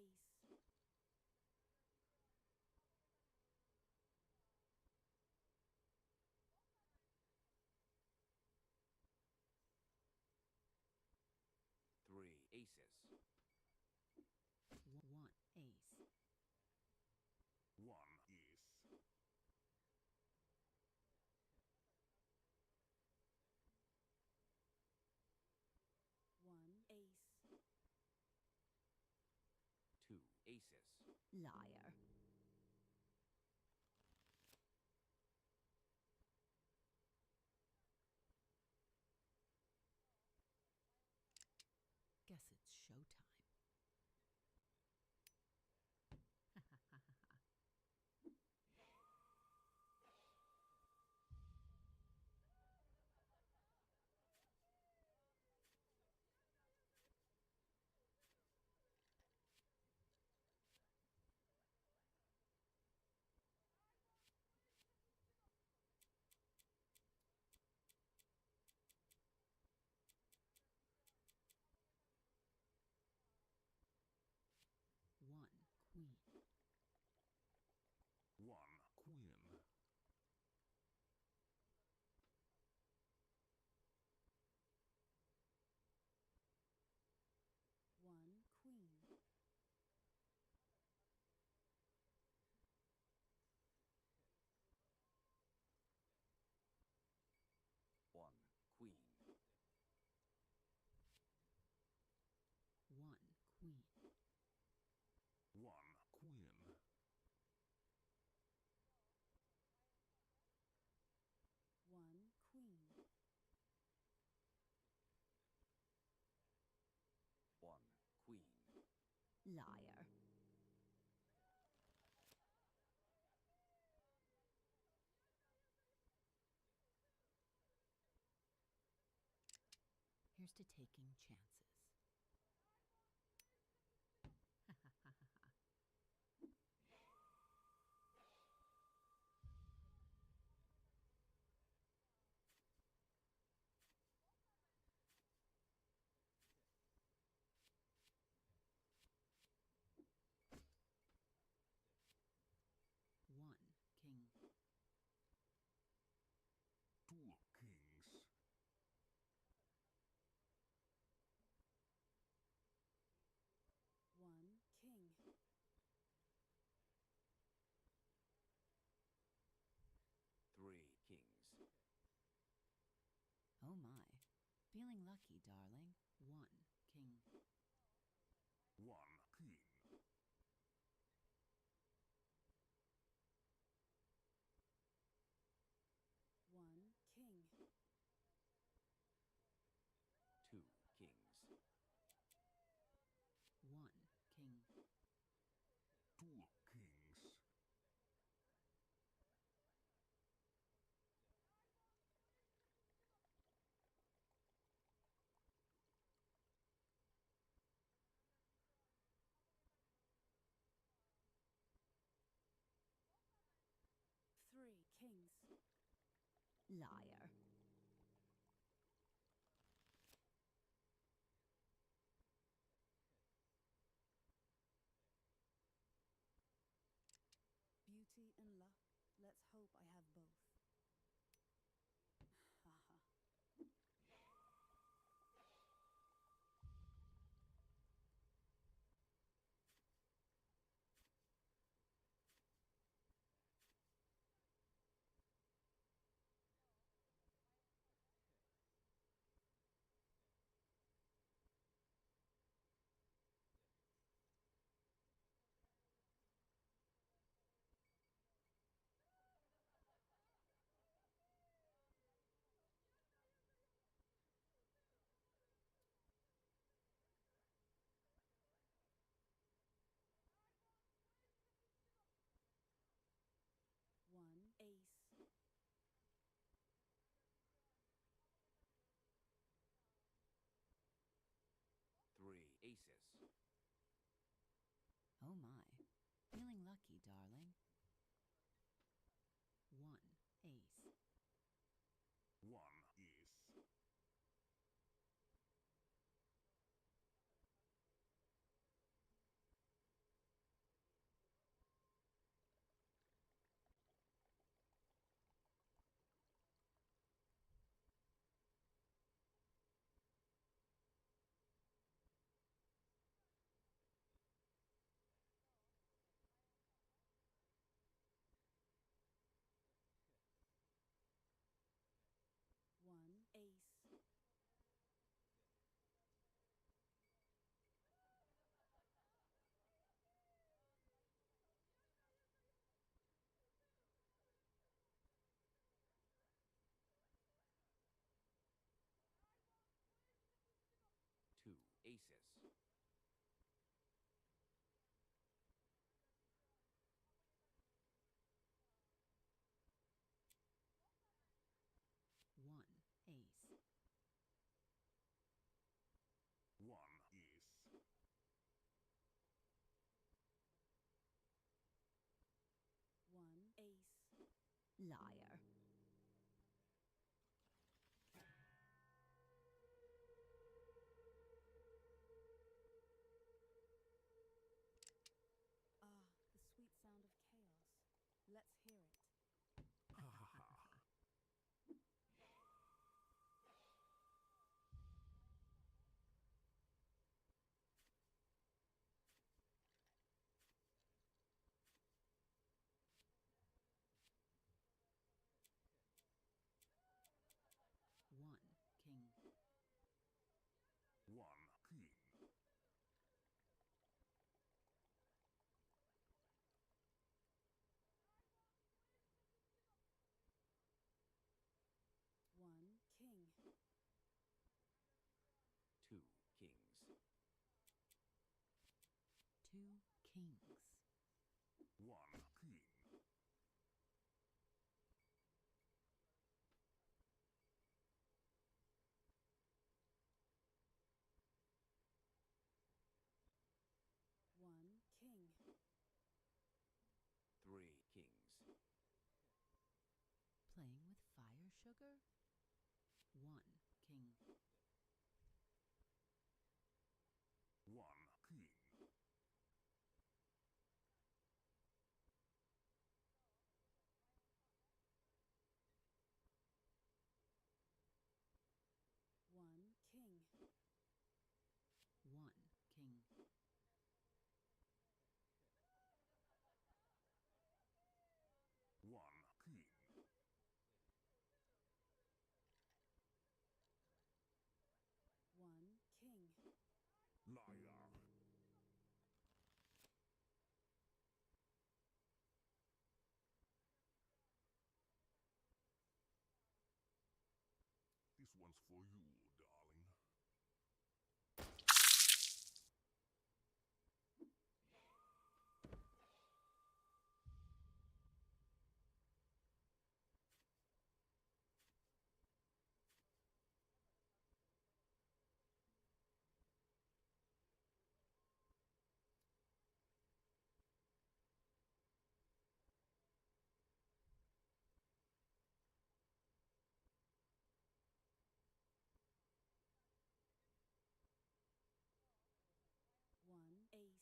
Speaker 1: ace.
Speaker 8: 3 aces.
Speaker 1: 1 ace.
Speaker 9: 1 ace.
Speaker 8: Aces.
Speaker 14: Liar. Guess it's showtime. One queen.
Speaker 9: One queen.
Speaker 1: One queen.
Speaker 8: One queen.
Speaker 14: One queen.
Speaker 9: One queen.
Speaker 1: One queen.
Speaker 8: One queen.
Speaker 14: Liar. Here's to taking chances. One king.
Speaker 9: Two kings.
Speaker 1: One king.
Speaker 8: Three kings.
Speaker 14: Oh my. Feeling lucky, darling. One king.
Speaker 9: One king.
Speaker 1: One king.
Speaker 8: Two kings.
Speaker 14: One king.
Speaker 9: Two kings.
Speaker 1: Three kings.
Speaker 14: Liar.
Speaker 1: Beauty and luck. Let's hope I have both. Haha.
Speaker 8: aces.
Speaker 1: One ace.
Speaker 9: One ace.
Speaker 1: One ace. Liar. Ah, the sweet sound of chaos. Let's hear it.
Speaker 9: Ha ha ha.
Speaker 1: One king.
Speaker 9: One king.
Speaker 1: One king.
Speaker 8: Two kings.
Speaker 1: Two kings.
Speaker 9: One king.
Speaker 1: One king.
Speaker 8: Three kings.
Speaker 1: Playing with fire, sugar? One king.
Speaker 9: One king.
Speaker 1: One king. One king.
Speaker 9: One king.
Speaker 1: One king.
Speaker 9: Liar. This one's for you, darling.
Speaker 1: One ace.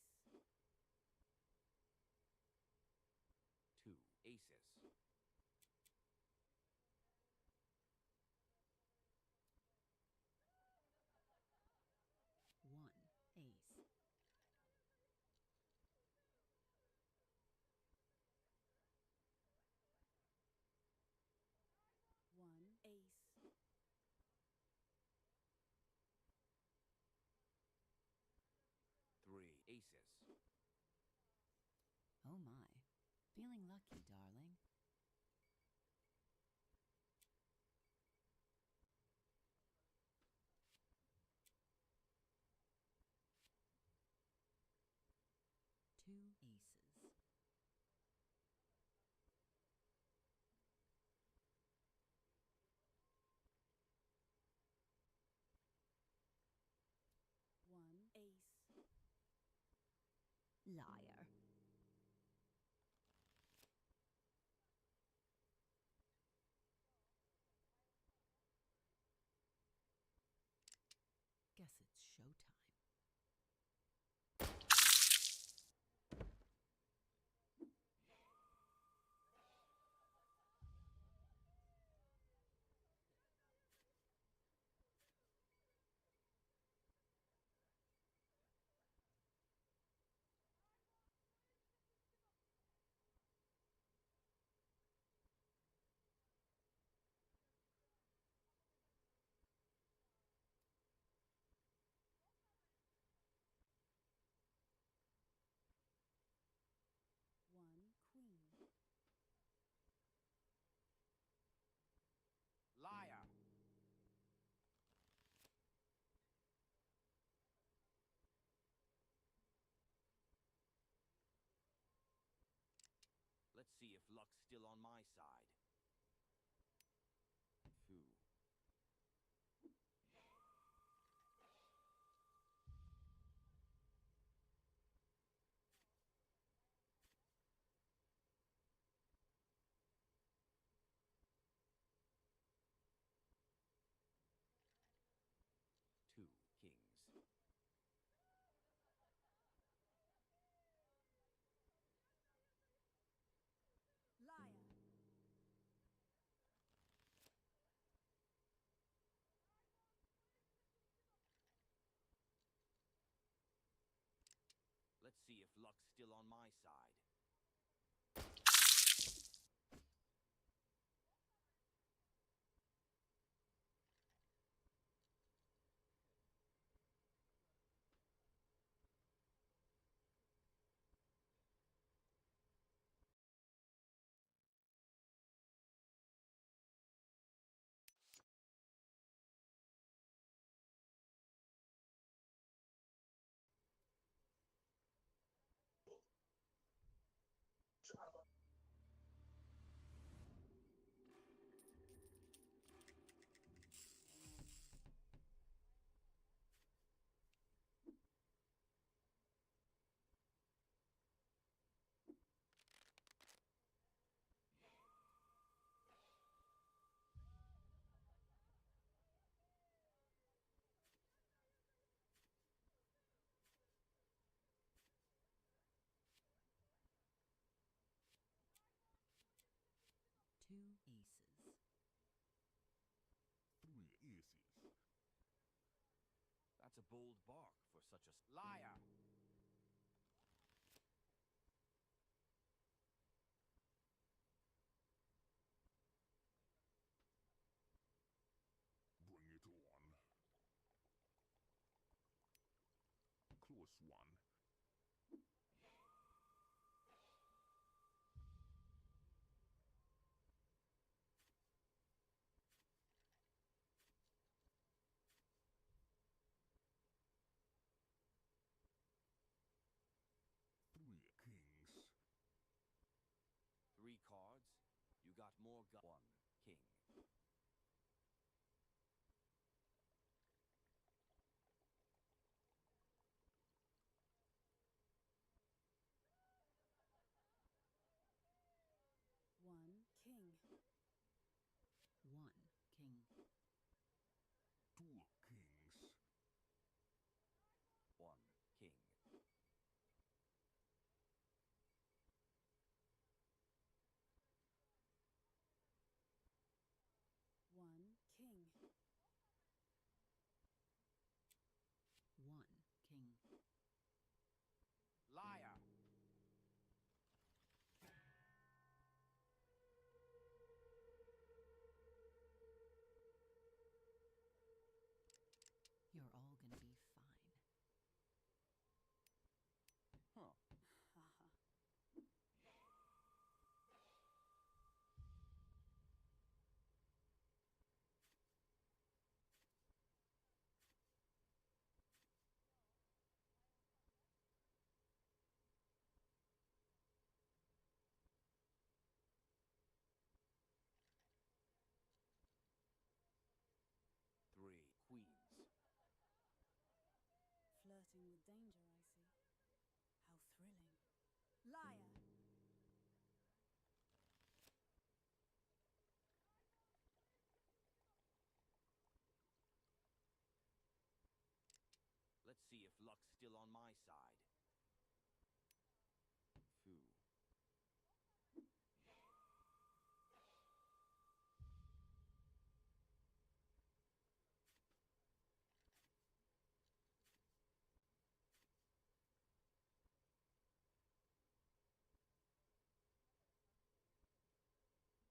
Speaker 8: Two aces.
Speaker 1: One ace. One ace.
Speaker 8: Three aces.
Speaker 1: Oh my. Feeling lucky, darling. Two aces. One ace. Liar. Guess it's showtime.
Speaker 8: see if luck's still on my side. Phew. Two kings.
Speaker 14: Liar.
Speaker 8: Let's see if luck's still on my side.
Speaker 1: Two aces.
Speaker 9: Three aces.
Speaker 8: That's a bold bark for such a liar.
Speaker 9: Bring it on. Close one. Three kings.
Speaker 8: Three cards. You got more one king.
Speaker 1: One king. One king.
Speaker 9: Two kings.
Speaker 8: One king.
Speaker 1: One king. One king.
Speaker 8: Liar.
Speaker 1: You're all gonna be fine.
Speaker 8: Huh.
Speaker 1: Haha.
Speaker 8: Three queens.
Speaker 1: Flirting with danger, I see. How thrilling. Liar.
Speaker 8: Let's see if luck's still on my side. Phew.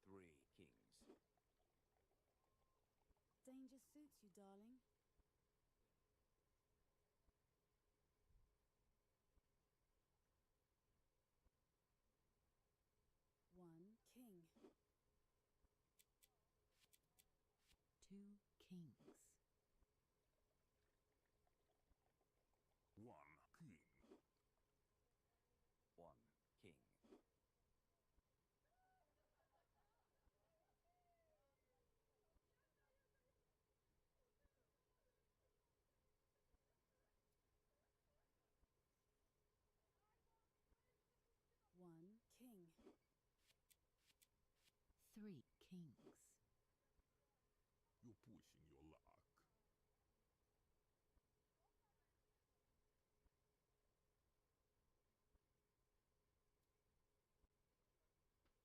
Speaker 8: Three kings.
Speaker 1: Danger suits you, darling. One king. Two kings.
Speaker 9: One king.
Speaker 8: One king.
Speaker 1: kings.
Speaker 9: You're pushing your luck.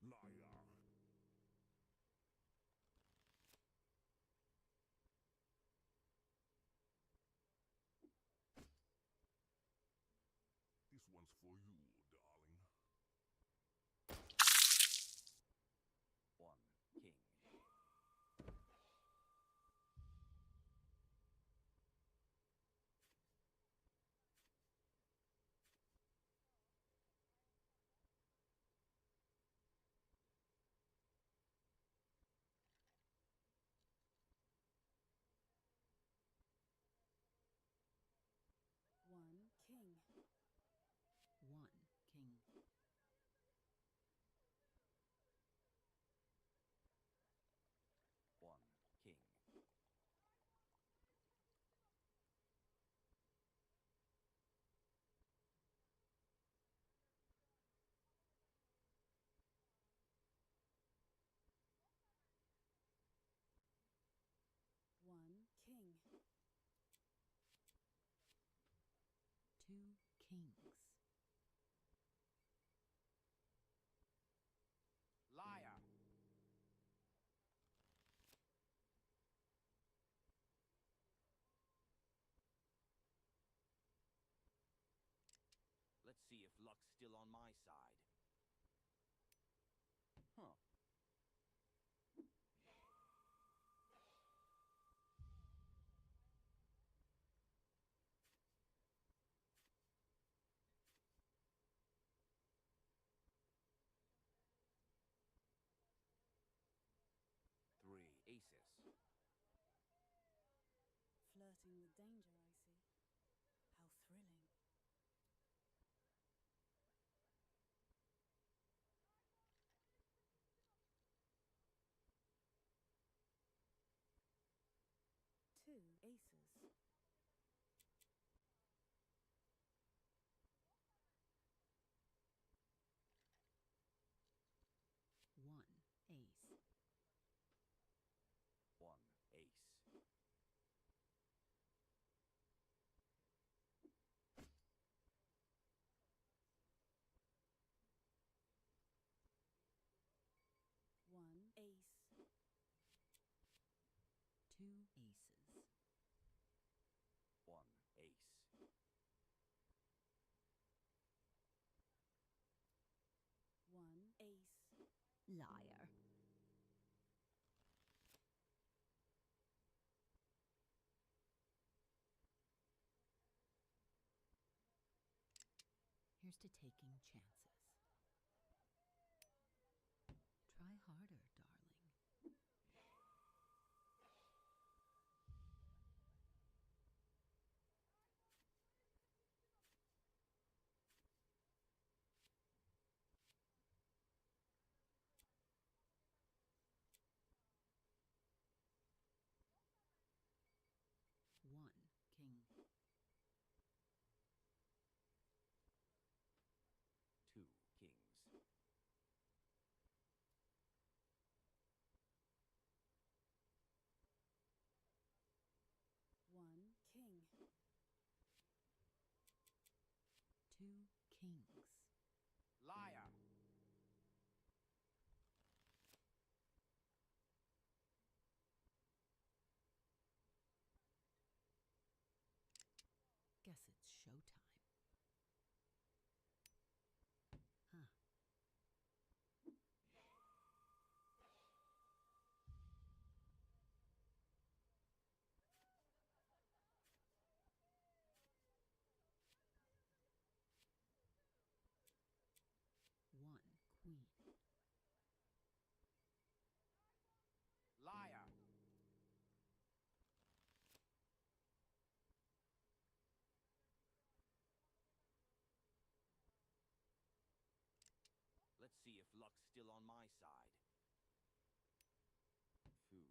Speaker 9: Liar. This one's for you, darling.
Speaker 8: One king.
Speaker 1: One king. One king.
Speaker 8: One king.
Speaker 1: One king. Two kings.
Speaker 8: Liar. Let's see if luck's still on my side. Huh. Three aces.
Speaker 1: Flirting with danger, I see. How thrilling. Two aces. One ace.
Speaker 8: One ace.
Speaker 1: One ace. Two aces.
Speaker 8: One ace.
Speaker 1: One ace. Liar. Here's to taking chances. Try harder, darling. One king.
Speaker 8: Two kings.
Speaker 1: One king. Two kings.
Speaker 8: Liar.
Speaker 1: Guess it's showtime. Huh. One queen.
Speaker 8: Liar. Let's see if luck's still on my side. Foo.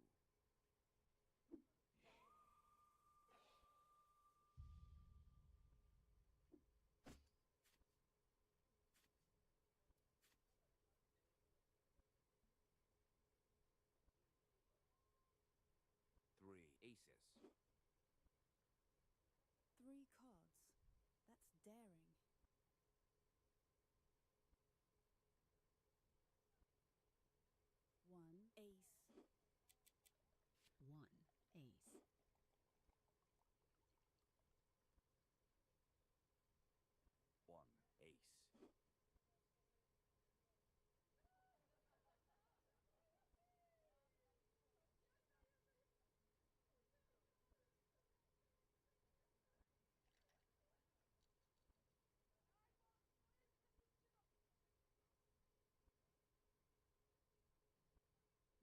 Speaker 8: aces.
Speaker 1: 3 cards. That's daring. 1 ace. 1 ace.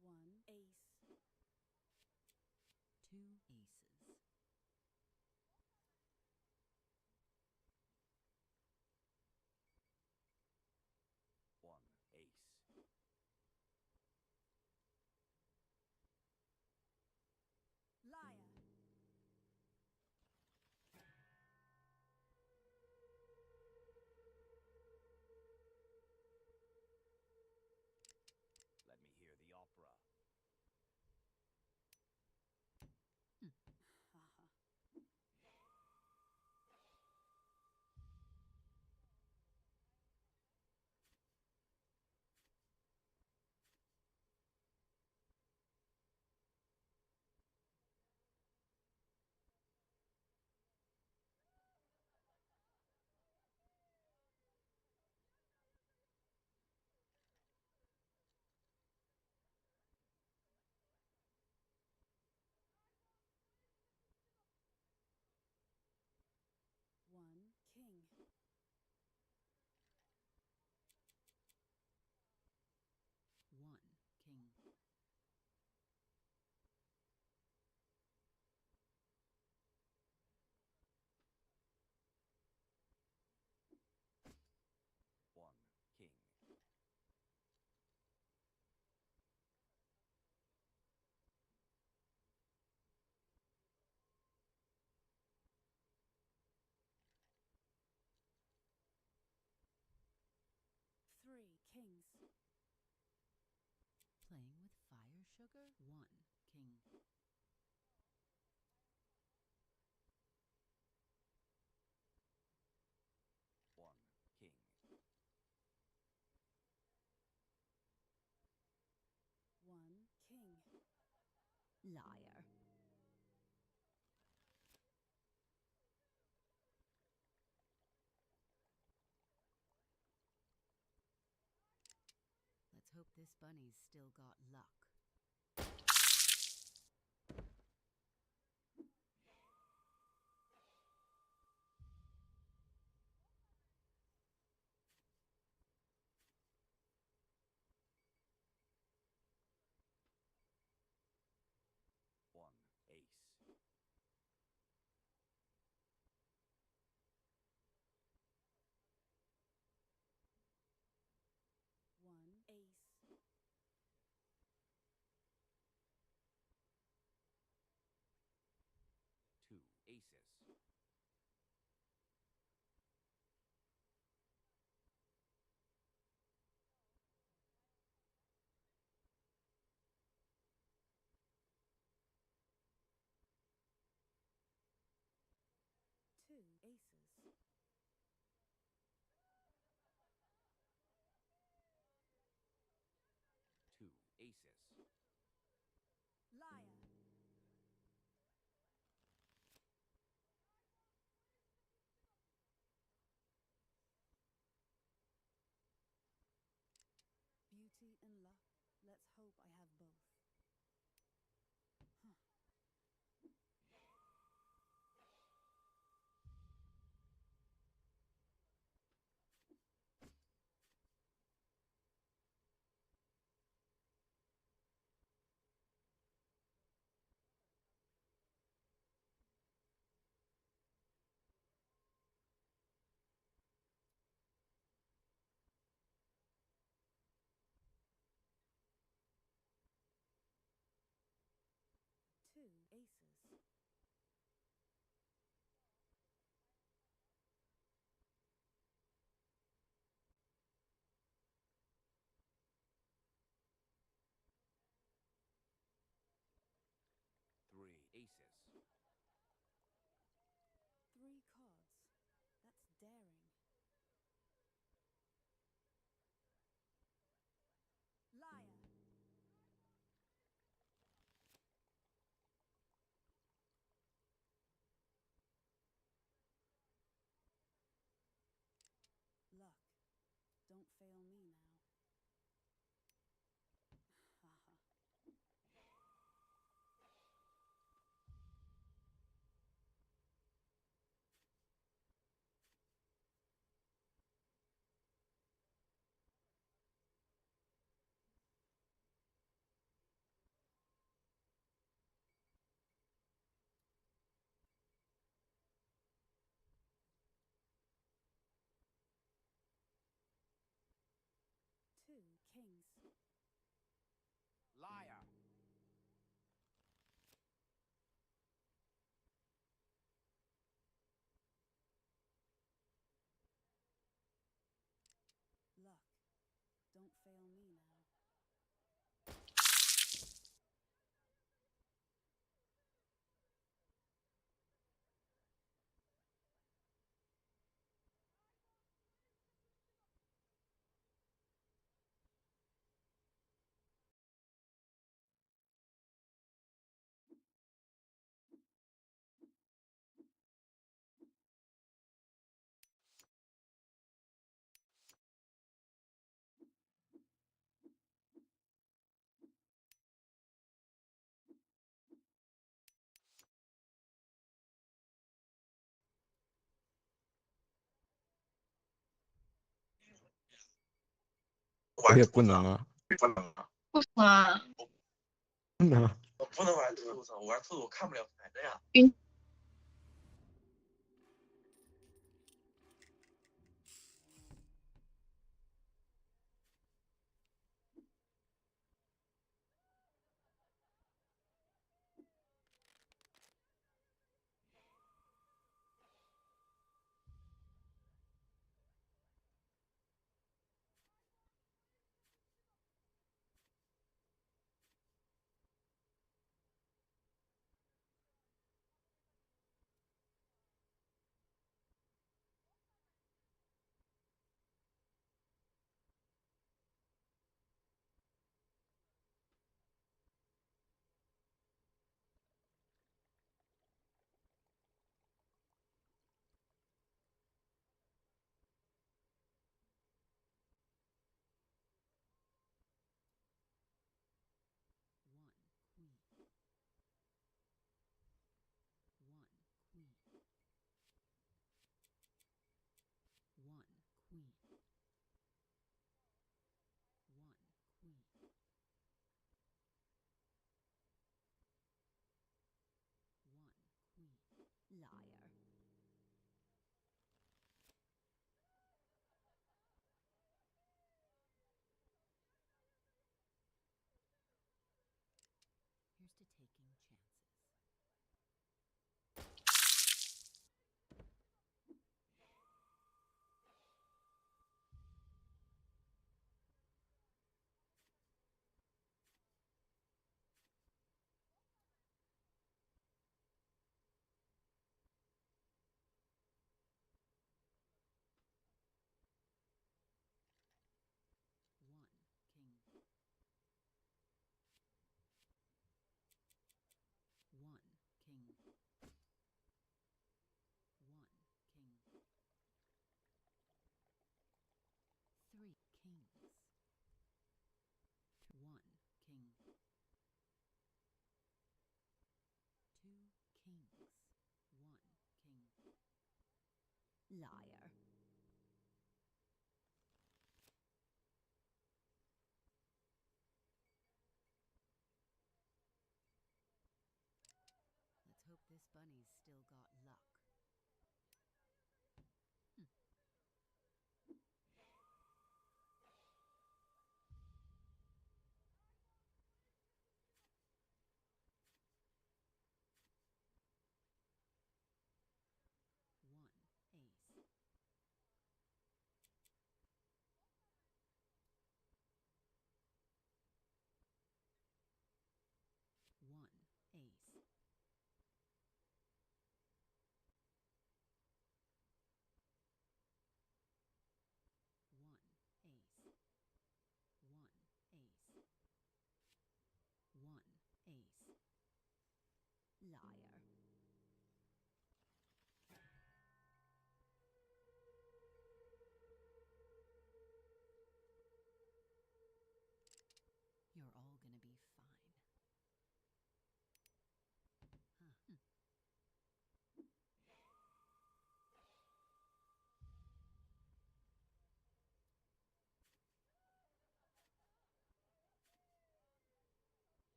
Speaker 8: 1 ace.
Speaker 1: 1 ace. 2 aces.
Speaker 8: 1 ace.
Speaker 1: 'Liar.
Speaker 8: Let me hear the opera.
Speaker 1: Haha. 1 king. 1 king.
Speaker 8: 1 king.
Speaker 1: 3 kings. Playing with fire sugar? 1 king.
Speaker 8: 1 king.
Speaker 1: 1 king. Liar. Let's hope this bunny's still got luck.
Speaker 8: One ace.
Speaker 1: 1 ace.
Speaker 8: 2 aces.
Speaker 1: 2 aces.
Speaker 8: 2 aces.
Speaker 1: Liar. Beauty and luck. Let's hope I have both. Huh.
Speaker 8: aces.
Speaker 1: 3 cards. That's daring. Liar. Luck. Don't fail me now. Haha. 2 kings.
Speaker 8: Liar.
Speaker 1: Luck. Don't fail me now.
Speaker 2: 我也不能啊，
Speaker 6: 为什么啊？
Speaker 2: 不能。
Speaker 18: 我不能玩兔子，我玩兔子我看不了牌的呀。
Speaker 6: 晕。
Speaker 14: Liar. Here's to taking chances. Liar. Let's hope this bunny's still got luck.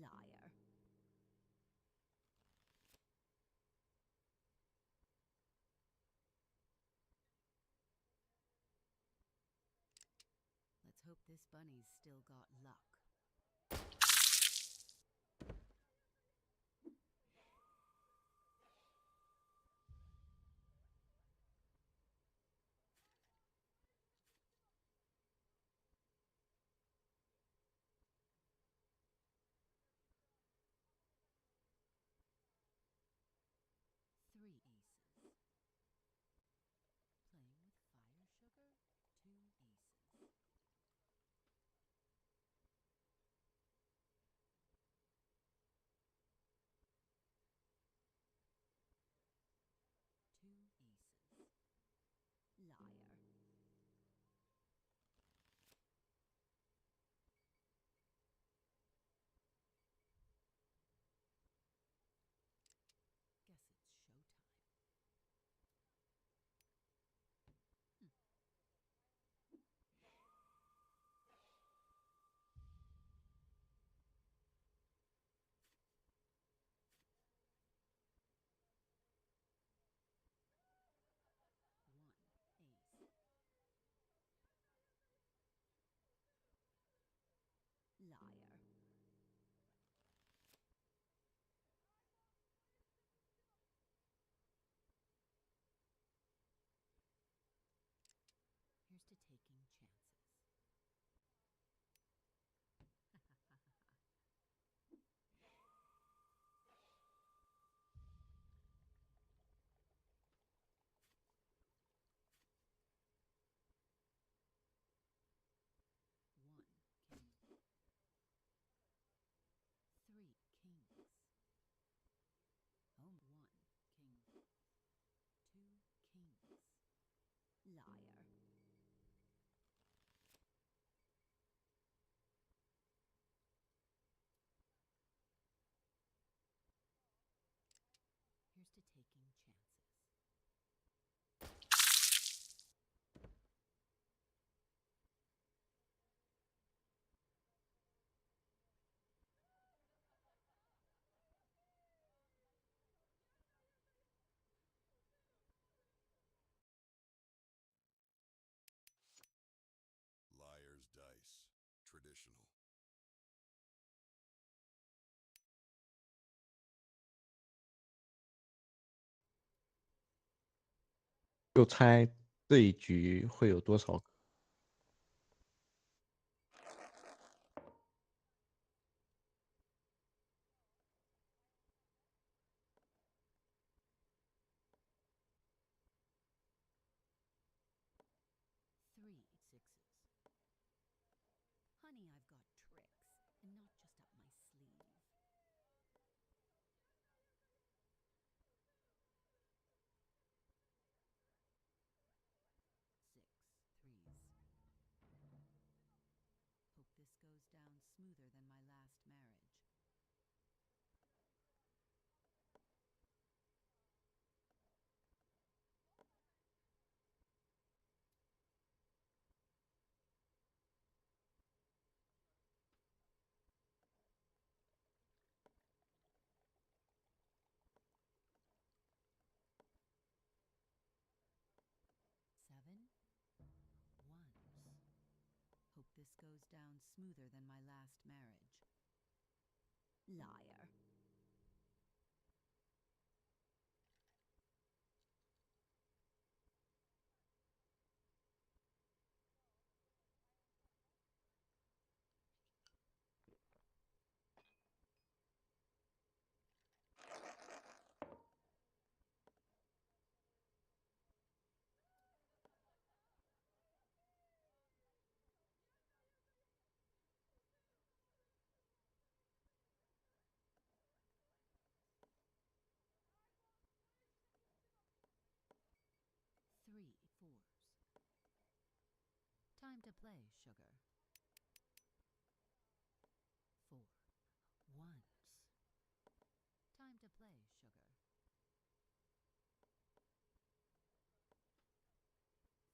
Speaker 1: Liar. Let's hope this bunny's still got luck. Three aces. Playing with fire sugar? Two aces. Two aces. Liar. Guess it's showtime. One ace. Liar. Here's to taking chances. One king. Three kings. Oh, one king. Two kings. Liar. Here's to taking chances.
Speaker 9: Liar's dice. Traditional.
Speaker 2: 就猜这一局会有多少个。
Speaker 1: Three sixes. Honey, I've got tricks, and not just up my sleeve. Six threes. Hope this goes down smoother than my last marriage. Seven ones. Hope this goes down smoother than my last marriage. Liar. Three fours. Time to play, sugar. Four ones. Time to play, sugar.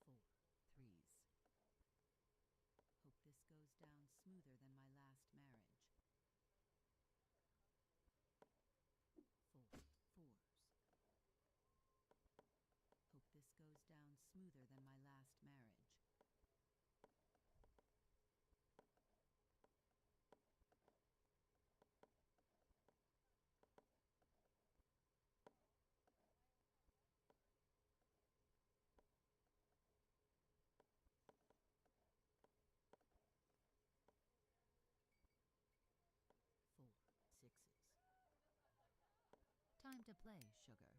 Speaker 1: Four threes. Hope this goes down smoother than my last marriage. to play, sugar.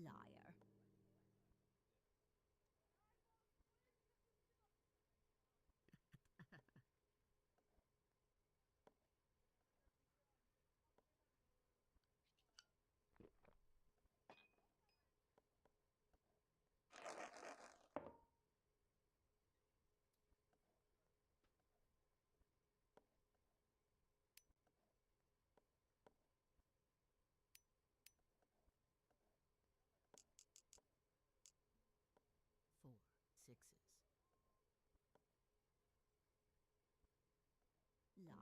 Speaker 1: Liar. Four sixes. Liar.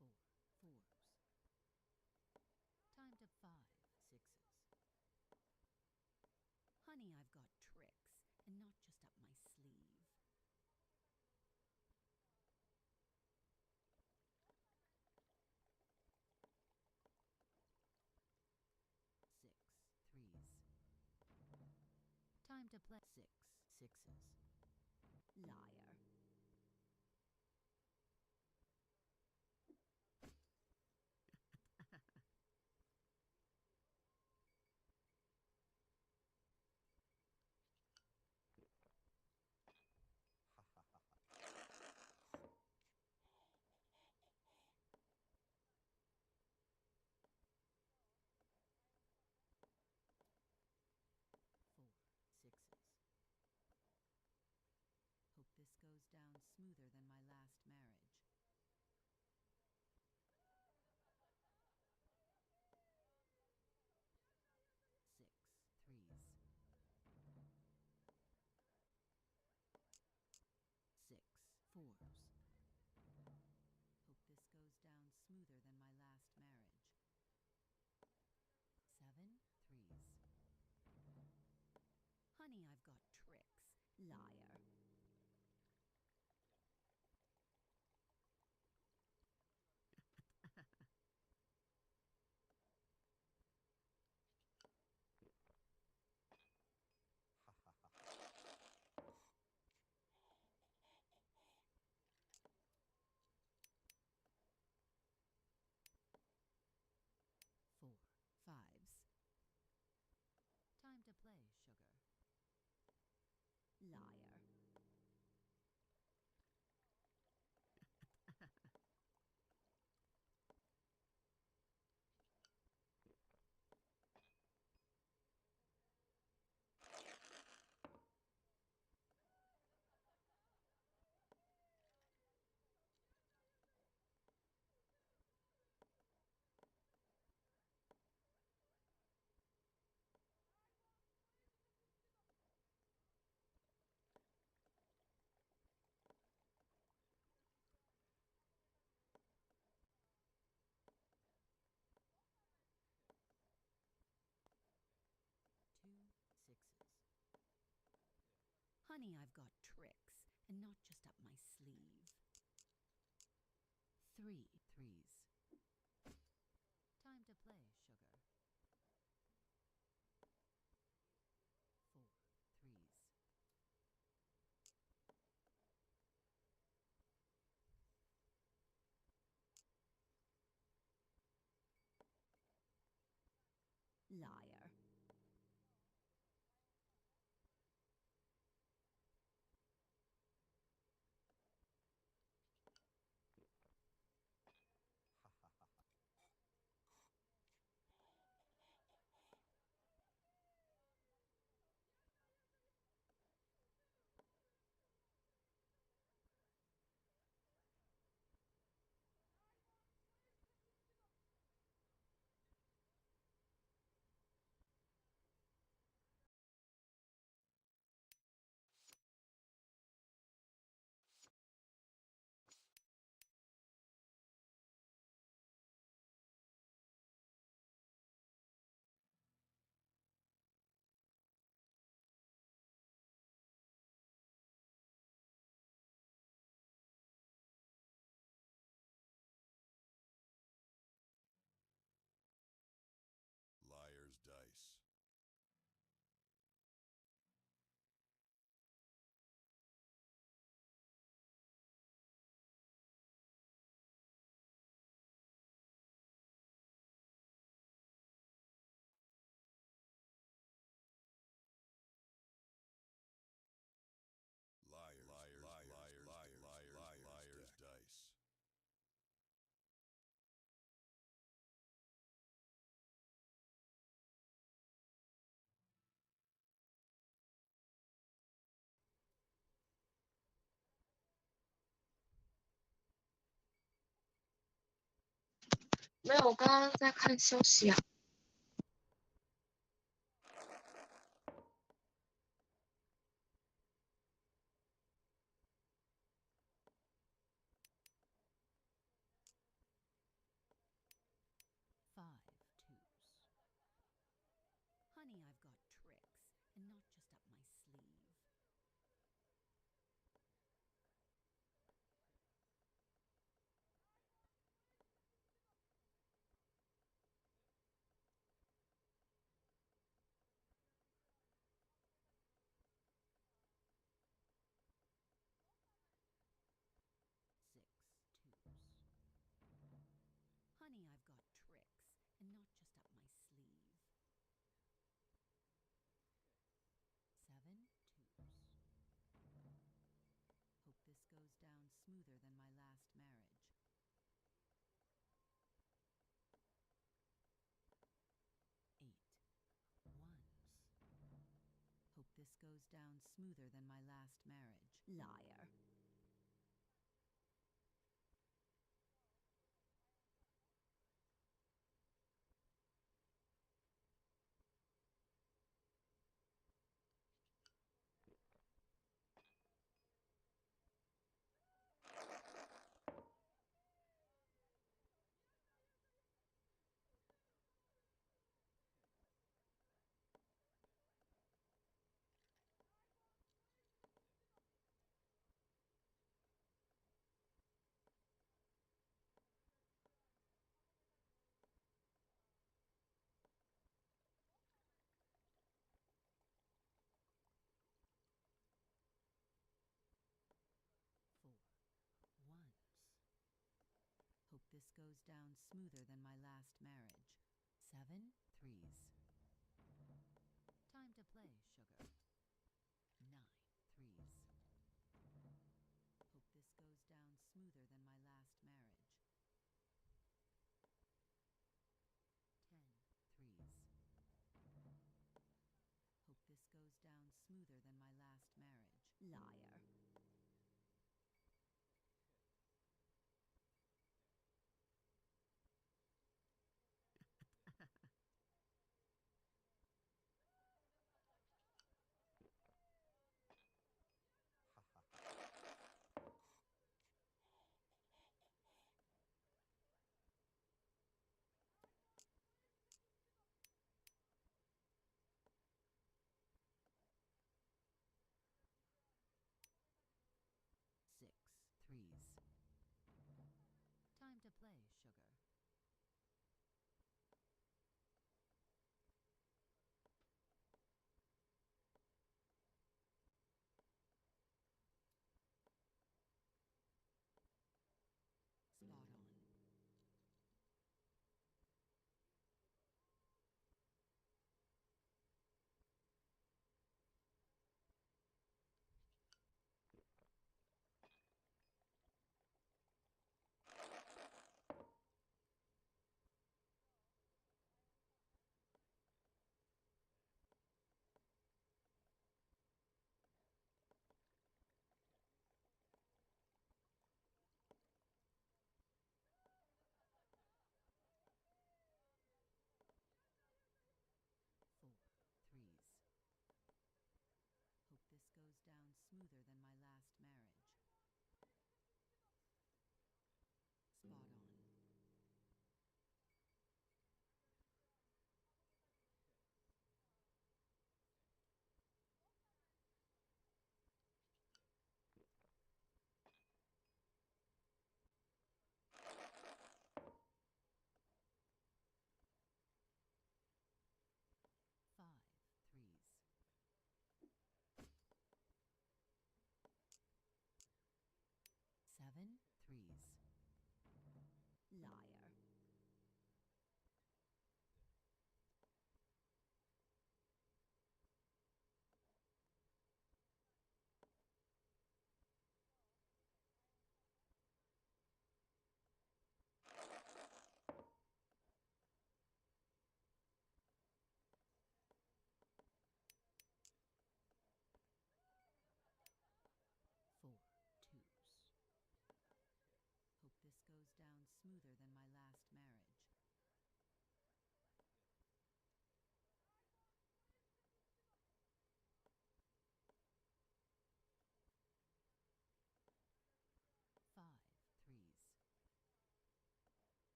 Speaker 1: Four fours. Time to five sixes. Honey, I've got tricks, and not just up my sleeve. Six threes. Time to play six sixes. Liar. Four sixes. Hope this goes down smoother than my last marriage. Six threes. Six fours. Hope this goes down smoother than my last marriage. Seven threes. Honey, I've got tricks. Liar. Four fives. Time to play, sugar. Liar. Two sixes. Honey, I've got tricks, and not just up my sleeve. Three threes. Time to play, sugar. Four threes. Liar.
Speaker 6: 没有，我刚刚在看消息啊。
Speaker 1: 5 twos. Honey, I've got tricks, and not just up my sleeve. 6 twos. Honey, I've got tricks, and not just up my sleeve. 7 twos. Hope this goes down smoother than my last marriage. 8 ones. Hope this goes down smoother than my last marriage. Liar. 4 ones. Hope this goes down smoother than my last marriage. 7 threes. Time to play, sugar. 9 threes. Hope this goes down smoother than my last marriage. 10 threes. Hope this goes down smoother than my last marriage. Liar. 6 threes. Time to play, sugar.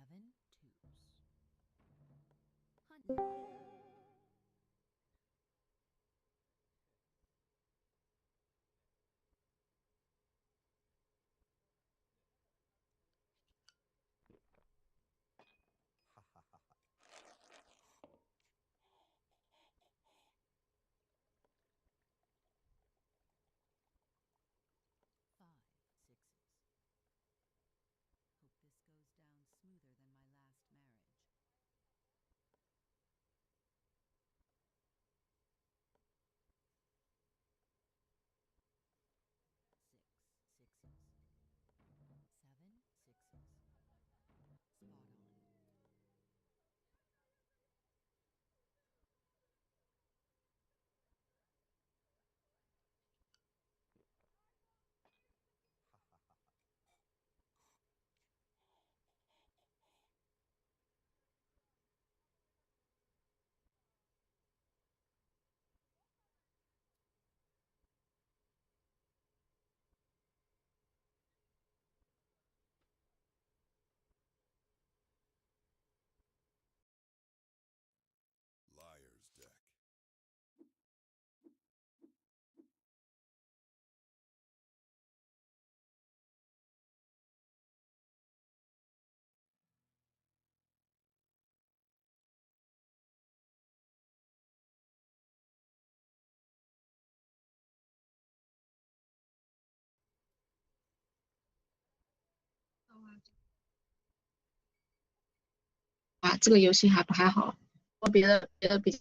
Speaker 1: 7 twos. Hunt. Smoother than my last marriage. 6 sixes. 7 sixes. Spot on.
Speaker 9: Liar's deck.
Speaker 6: 啊，这个游戏还不还好，我别的比。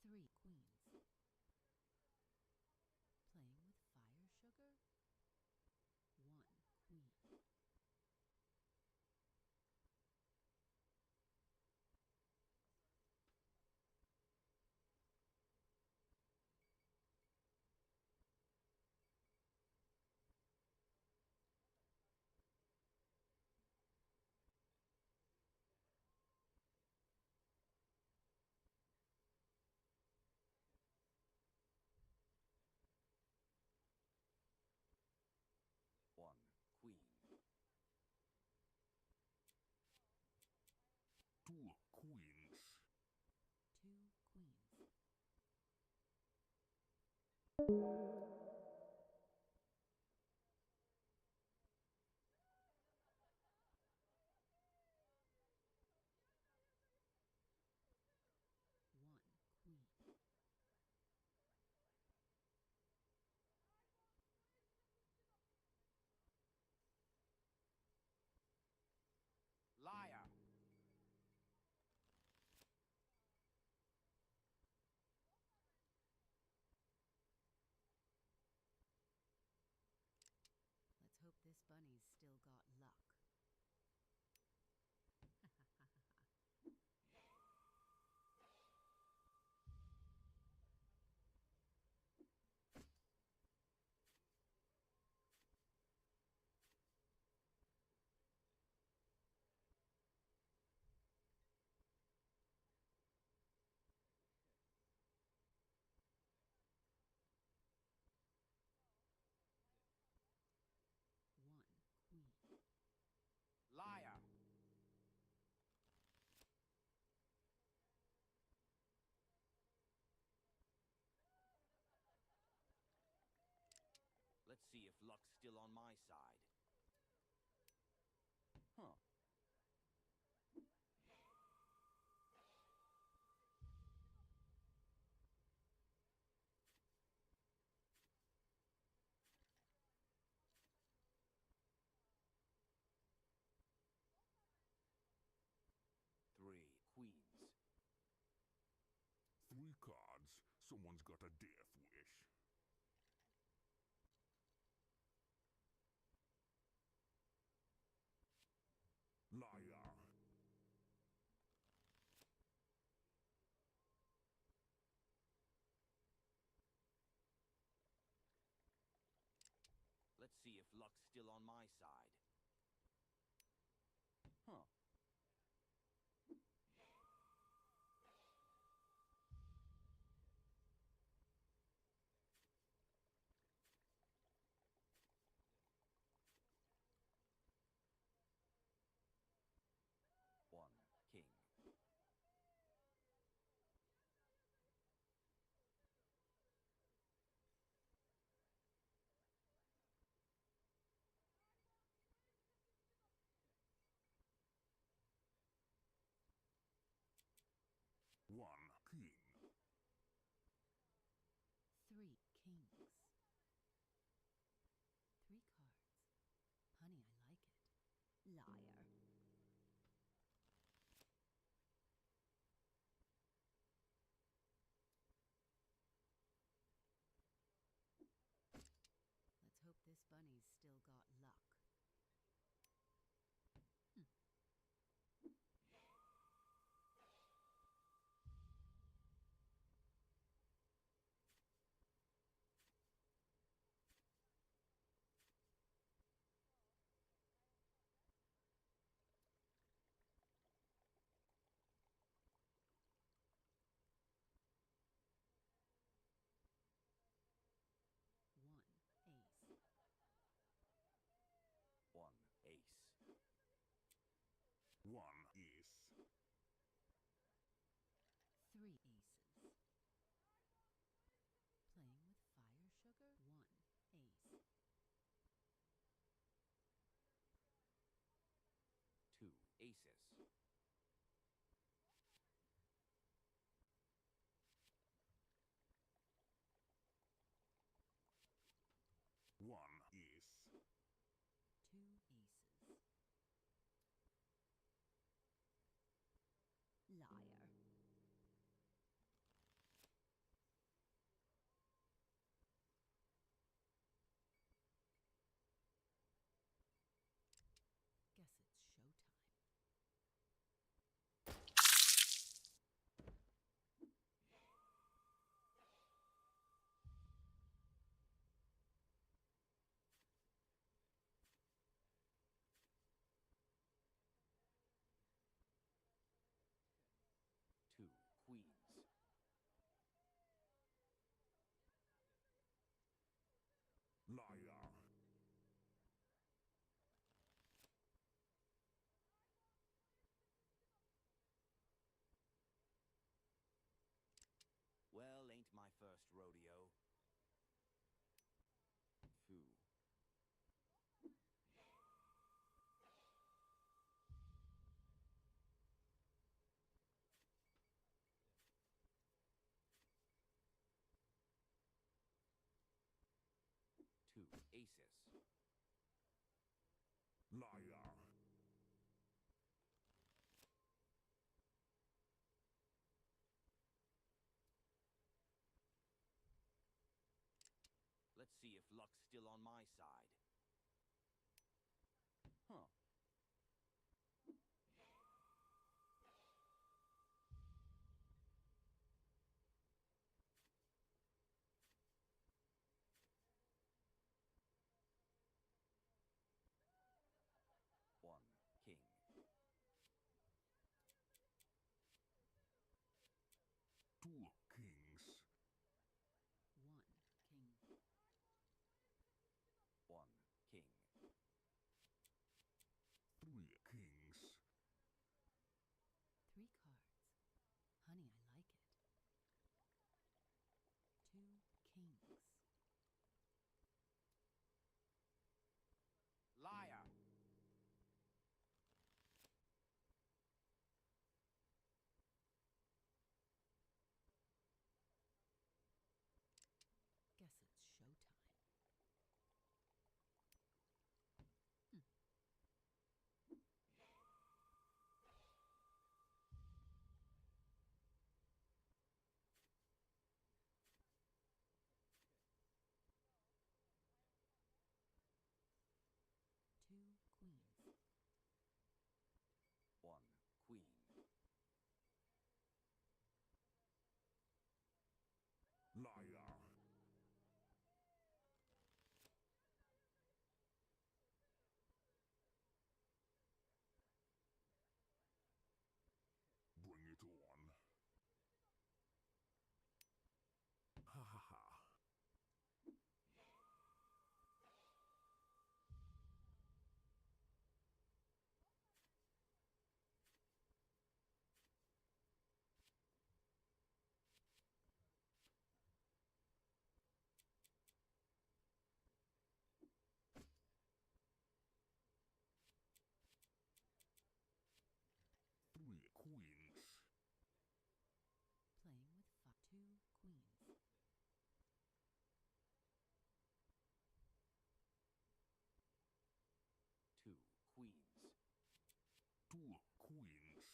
Speaker 1: 3 queens. Playing with fire sugar? 1 queen.
Speaker 8: One queen.
Speaker 16: Two queens.
Speaker 1: 2 queens.
Speaker 8: Liar.
Speaker 1: Let's hope this bunny's still got luck.
Speaker 8: Liar. Let's see if luck's still on my side. Huh. Three queens.
Speaker 16: 3 cards. Someone's got a death wish. Liar.
Speaker 8: see if luck's still on my side. Huh. One king.
Speaker 9: One king.
Speaker 1: 3 kings. 3 cards. Honey, I like it. Liar. Let's hope this bunny's still got luck. One ace.
Speaker 8: One ace.
Speaker 9: One ace.
Speaker 1: 3 aces. Playing with fire sugar? 1 ace.
Speaker 8: Two aces.
Speaker 9: One ace.
Speaker 1: 2 aces. Liar. Guess it's showtime.
Speaker 8: Two queens.
Speaker 9: Liar.
Speaker 8: Well, ain't my first rodeo. Foo. Two aces.
Speaker 9: Liar.
Speaker 8: Let's see if luck's still on my side. Huh. One king.
Speaker 9: Two kings.
Speaker 1: 1 king.
Speaker 8: One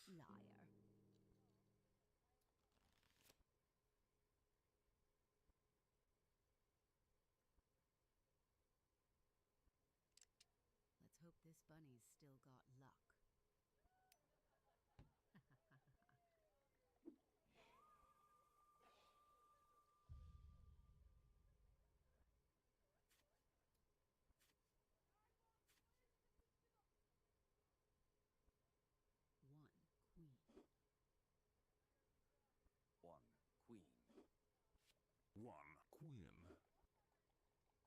Speaker 1: Liar. Let's hope this bunny's still got luck.
Speaker 8: One queen.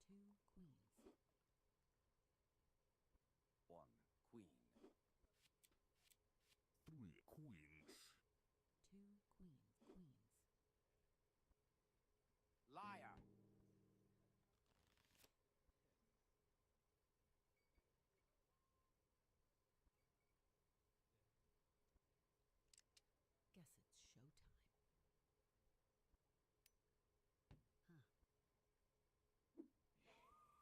Speaker 9: One queen.
Speaker 1: Two queens.
Speaker 8: One queen.
Speaker 9: Three queens.
Speaker 1: Two queens.
Speaker 8: Liar.
Speaker 1: Guess it's showtime. Huh.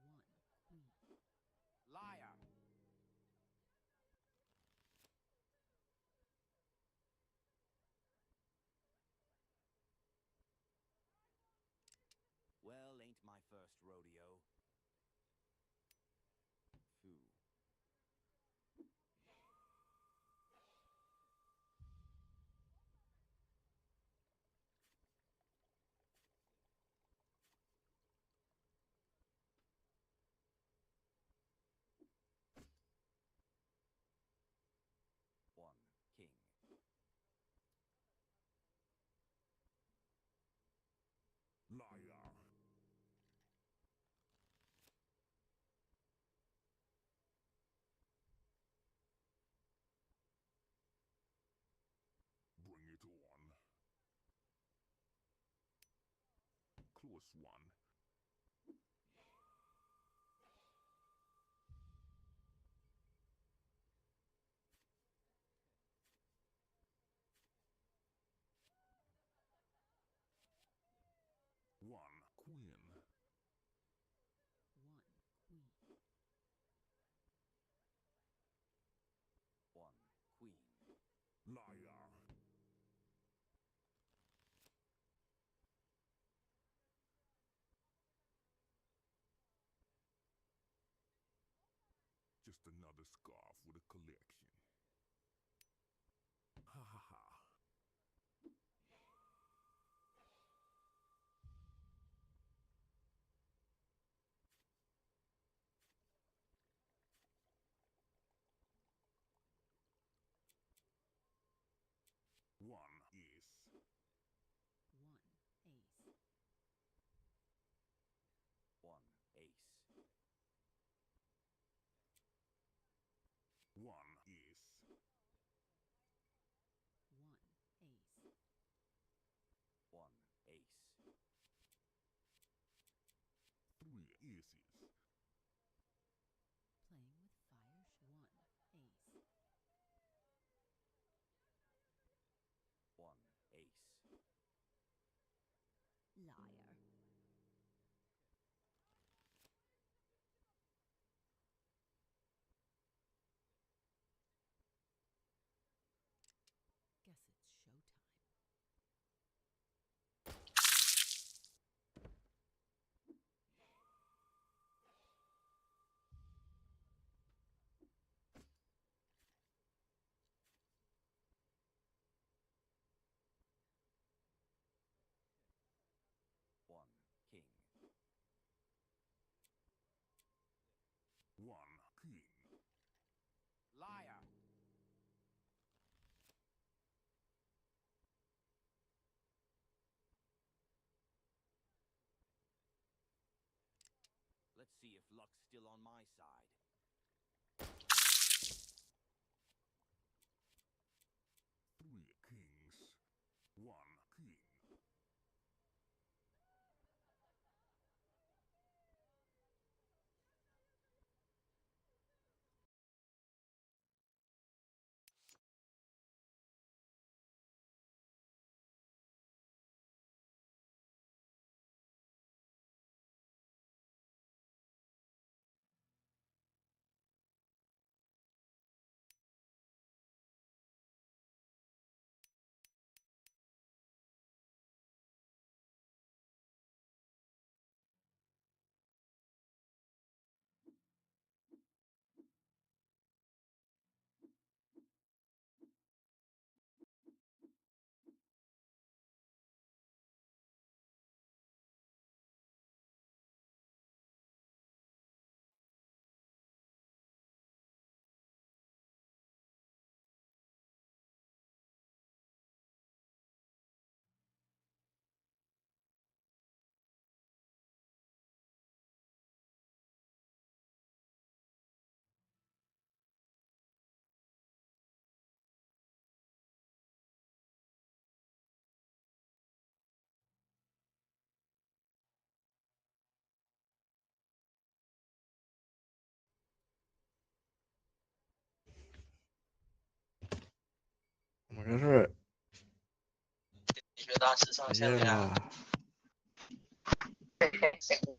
Speaker 1: One queen.
Speaker 8: Liar. Well, ain't my first rodeo. Foo. One king.
Speaker 9: Liar. Bring it on. Close one. One queen.
Speaker 1: One queen.
Speaker 8: One queen.
Speaker 9: Liar. Just another scarf with a collection. Ha ha ha. One ace.
Speaker 1: One ace.
Speaker 8: One ace.
Speaker 9: One ace.
Speaker 1: One ace.
Speaker 8: One ace.
Speaker 9: Three aces.
Speaker 1: Playing with fire. One ace.
Speaker 8: One ace.
Speaker 1: Liar. Guess it's showtime.
Speaker 8: One king.
Speaker 9: One king.
Speaker 8: Liar. Let's see if luck's still on my side.
Speaker 9: Three kings. One king.
Speaker 19: 我这是
Speaker 10: 医学大师上
Speaker 19: 直
Speaker 10: 线了呀！
Speaker 19: 接嘛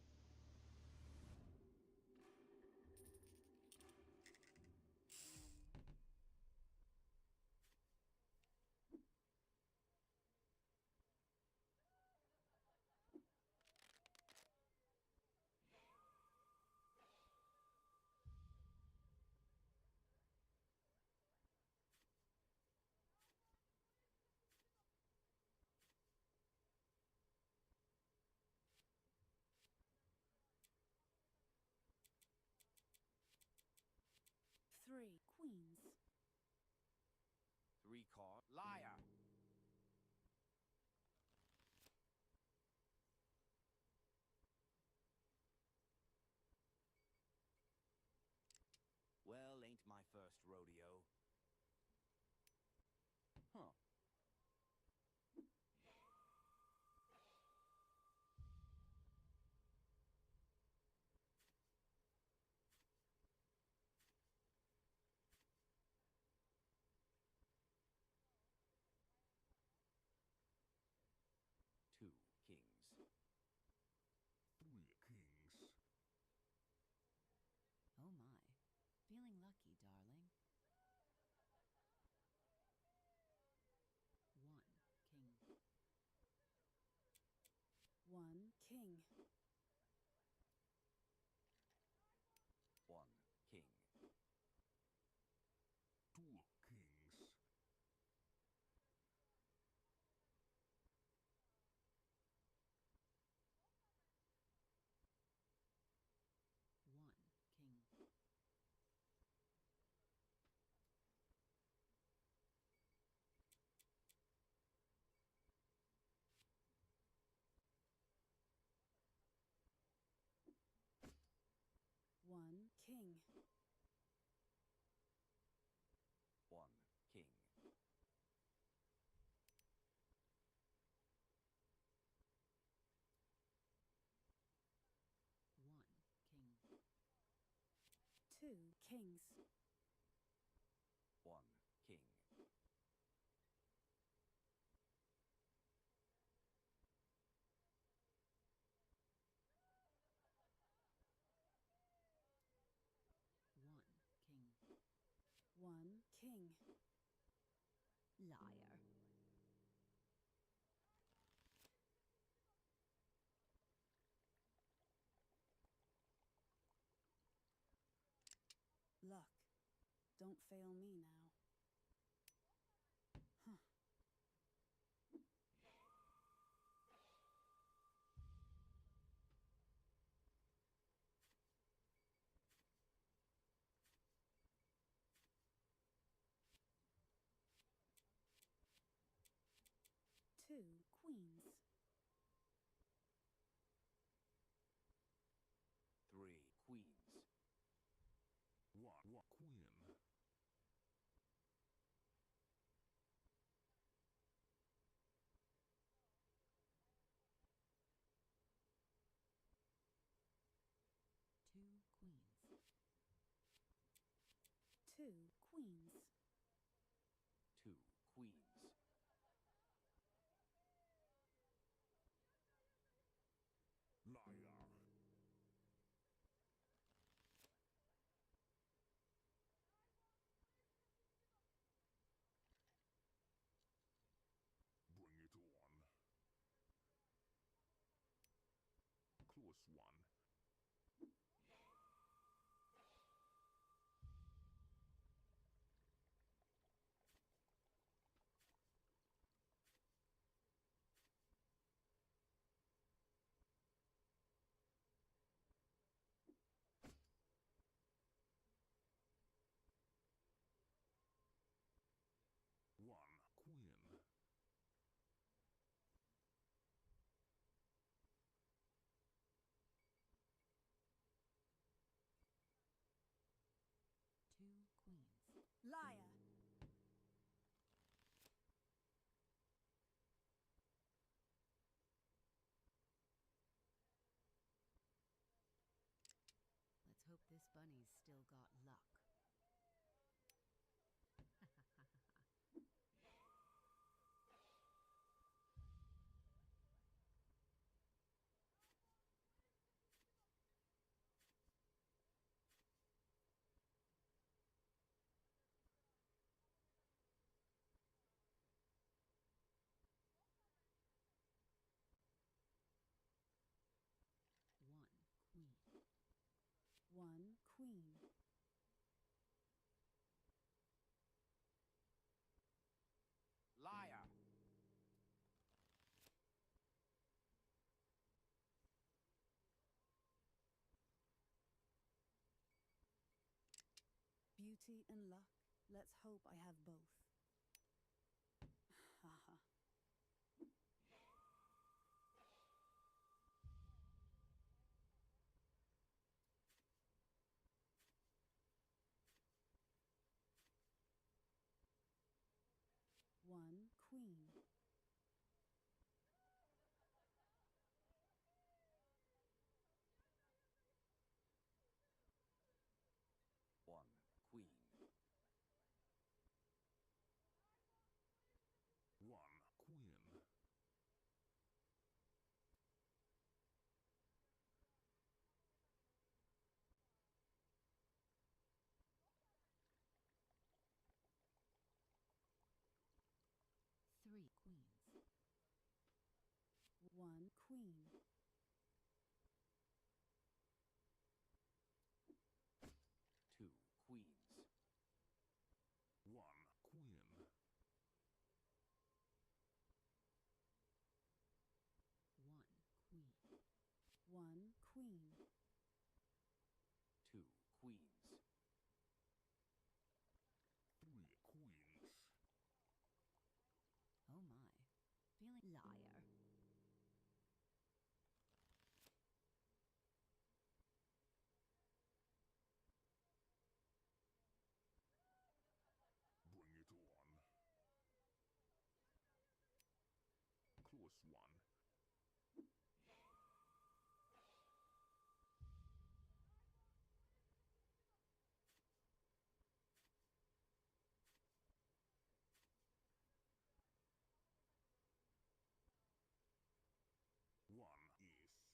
Speaker 19: ，Three
Speaker 14: queens.
Speaker 8: 3 card. Liar. Well, ain't my first rodeo. Huh. Two kings.
Speaker 9: 3 kings.
Speaker 1: Oh my. Feeling lucky, darling. One king.
Speaker 8: One king.
Speaker 9: 2 kings.
Speaker 1: One king. One king.
Speaker 8: One king.
Speaker 1: One king. Two kings.
Speaker 8: One king.
Speaker 1: One king. One king. Liar. Luck. Don't fail me now. Huh. Two queens.
Speaker 8: 3 queens.
Speaker 9: 1 queen.
Speaker 1: Two queens. Two queens.
Speaker 8: 2 queens.
Speaker 9: Liar. Bring it on. Close one. One queen.
Speaker 1: Two queens. Liar. Let's hope this bunny's still got luck.
Speaker 11: queen.
Speaker 8: Liar.
Speaker 11: Beauty and luck. Let's hope I have both. Haha. One queen.
Speaker 8: One queen.
Speaker 9: One queen.
Speaker 1: Three queens.
Speaker 11: One queen.
Speaker 8: Two queens.
Speaker 9: One queen.
Speaker 1: One queen.
Speaker 11: One queen.
Speaker 8: Two queens.
Speaker 9: Three queens.
Speaker 1: Oh my. Feeling liar.
Speaker 9: Bring it on. Close one. One ace.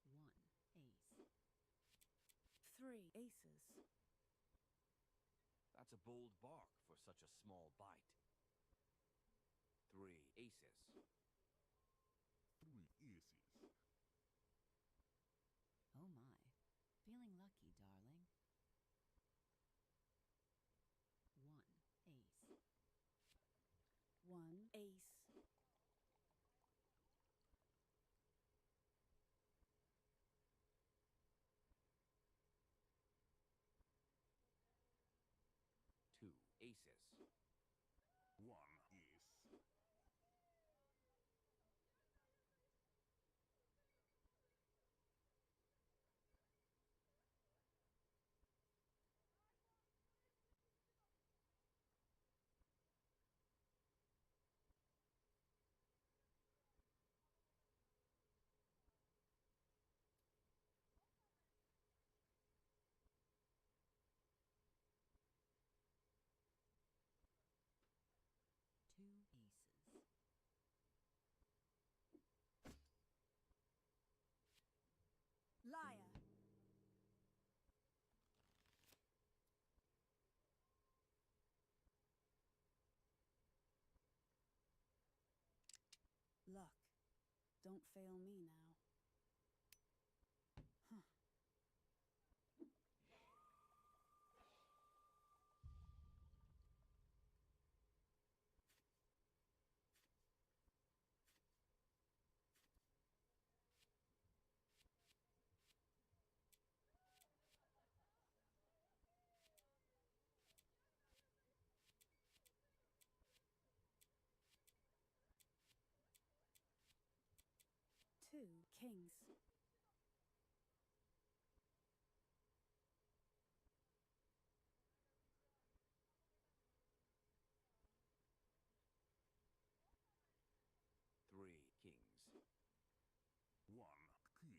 Speaker 1: One ace.
Speaker 11: Three aces.
Speaker 8: That's a bold bark for such a small bite. Three aces.
Speaker 9: Three aces.
Speaker 1: Oh my. Feeling lucky, darling. One ace.
Speaker 11: One ace.
Speaker 8: Two aces.
Speaker 9: One ace.
Speaker 1: Two aces.
Speaker 11: Liar. Luck. Don't fail me now. Huh. Two kings.
Speaker 8: Three kings.
Speaker 9: One king.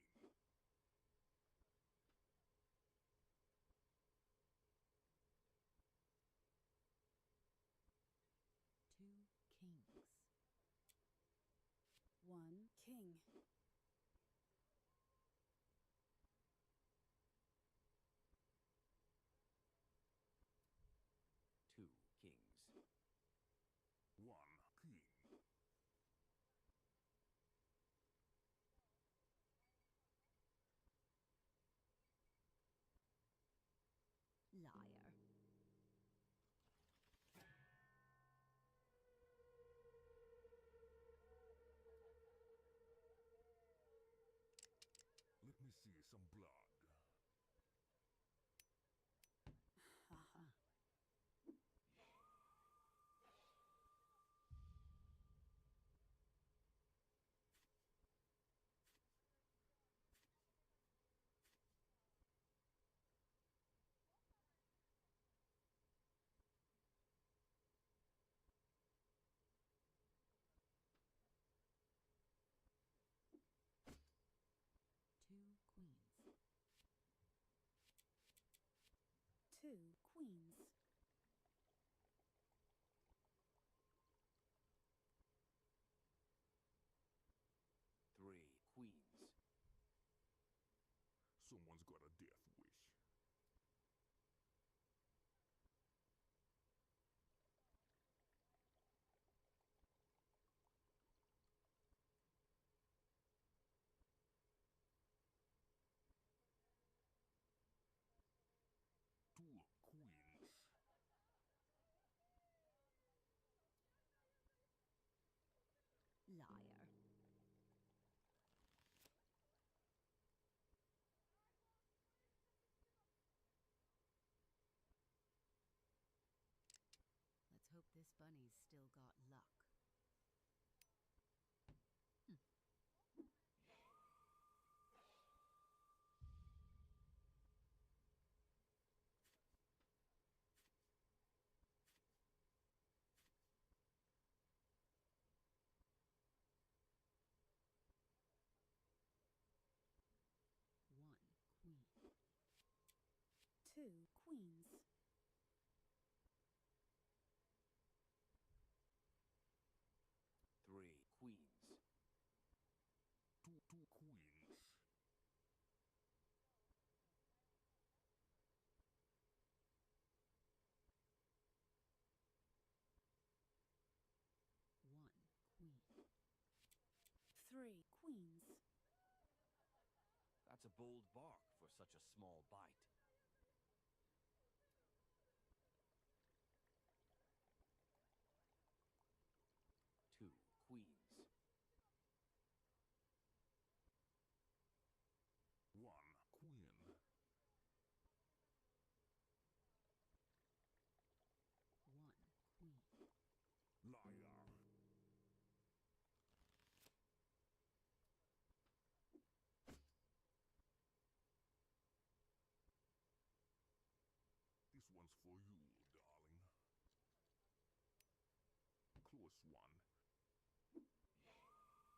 Speaker 1: Two kings.
Speaker 11: One king.
Speaker 9: some blood.
Speaker 11: Haha.
Speaker 1: Two queens.
Speaker 11: 2 queens.
Speaker 8: Three queens.
Speaker 9: Someone's got a death wish. Two queens.
Speaker 1: Liar. Let's hope this bunny's still got luck. One queen.
Speaker 11: 2 queens.
Speaker 8: Three queens.
Speaker 9: Two queens.
Speaker 1: One queen.
Speaker 11: 3 queens.
Speaker 8: That's a bold bark for such a small bite. Two queens.
Speaker 9: One queen.
Speaker 1: One queen.
Speaker 9: Liar. This one's for you, darling. Close one. One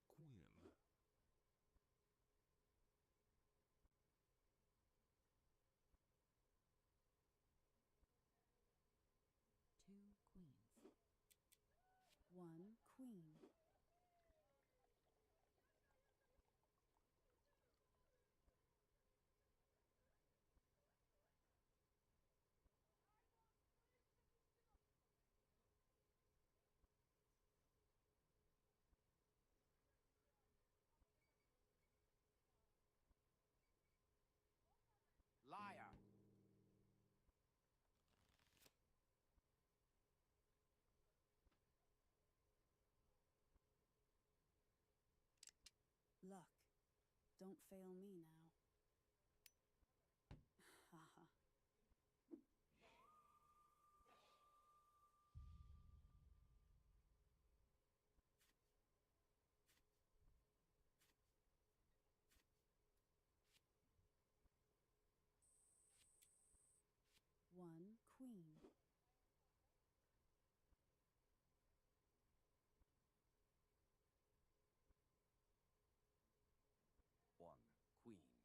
Speaker 9: queen.
Speaker 1: Two queens.
Speaker 11: 1 queen.
Speaker 8: Liar.
Speaker 11: Luck. Don't fail me now. Haha. One queen.
Speaker 8: One queen.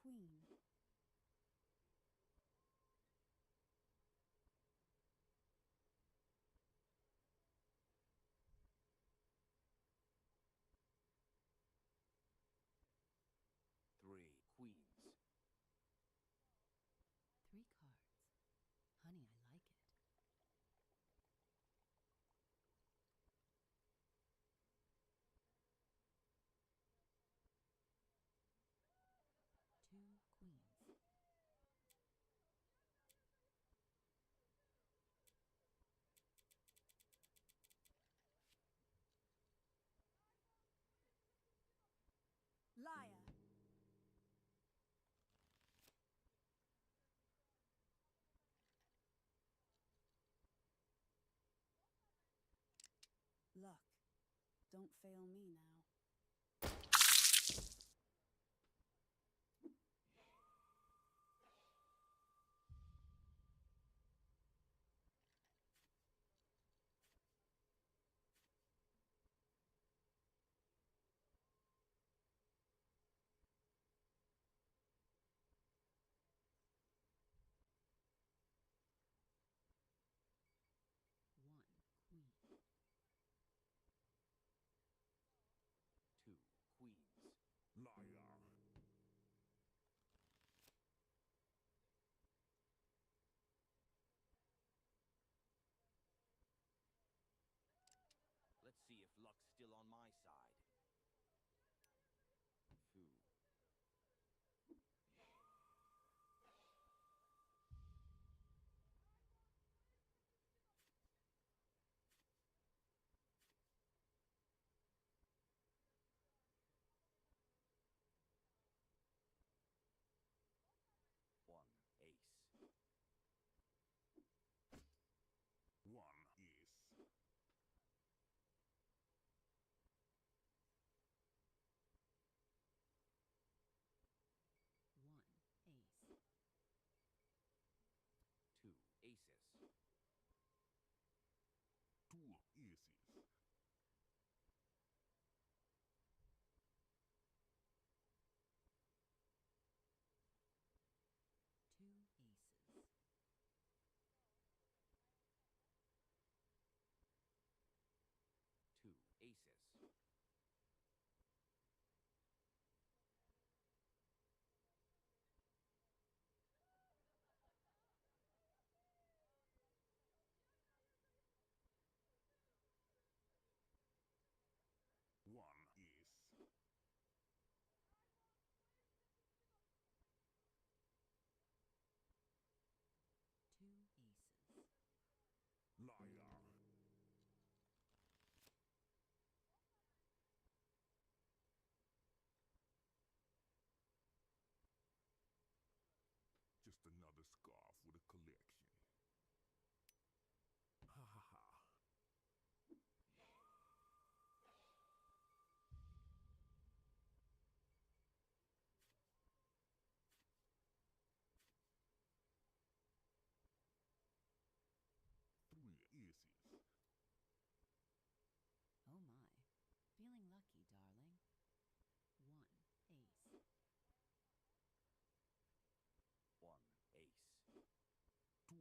Speaker 11: queen.
Speaker 8: Three queens.
Speaker 1: 3 cards. Honey, I like it. Two queens.
Speaker 11: Liar. Luck. Don't fail me now.
Speaker 1: One queen.
Speaker 8: Two queens.
Speaker 9: Liar.
Speaker 8: Let's see if luck's still on my side. Foo. One ace.
Speaker 9: One ace.
Speaker 1: One ace.
Speaker 8: Two aces.
Speaker 9: Two aces.
Speaker 1: Two aces.
Speaker 8: Two aces.
Speaker 9: One ace.
Speaker 1: Two aces.
Speaker 9: Liar. Just another scarf with a collection. Ha ha ha. Three aces.
Speaker 1: Oh my. Feeling lucky, darling. One ace.
Speaker 8: One ace.
Speaker 9: Two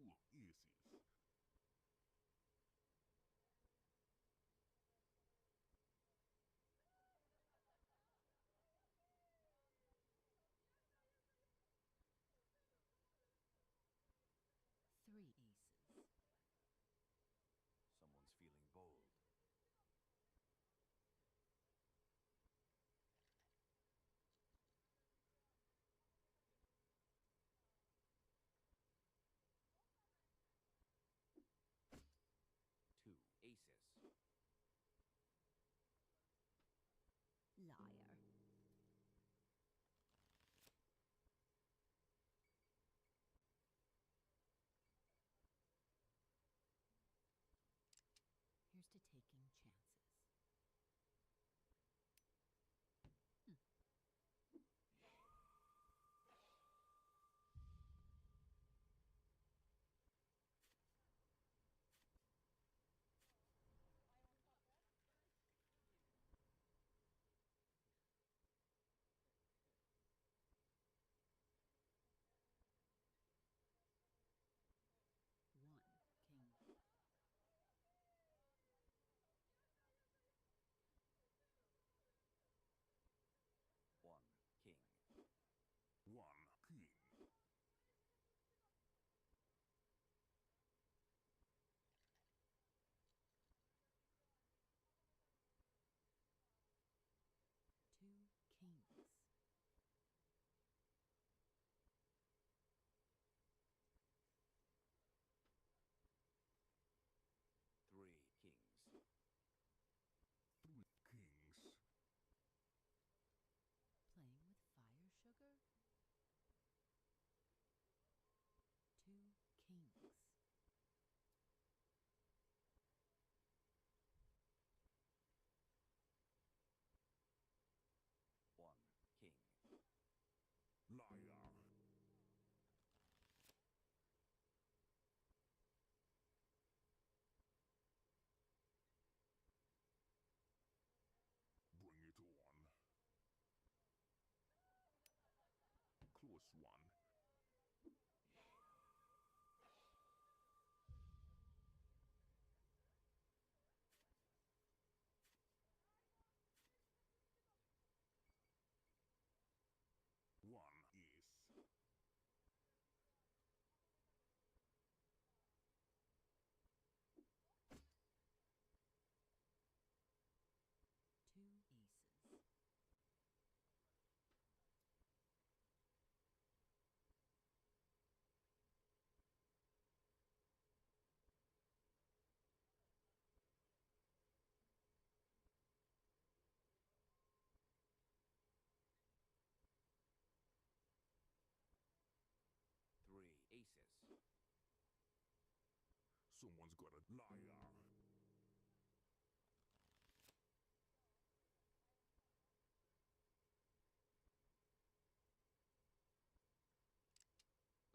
Speaker 9: Someone's got a liar.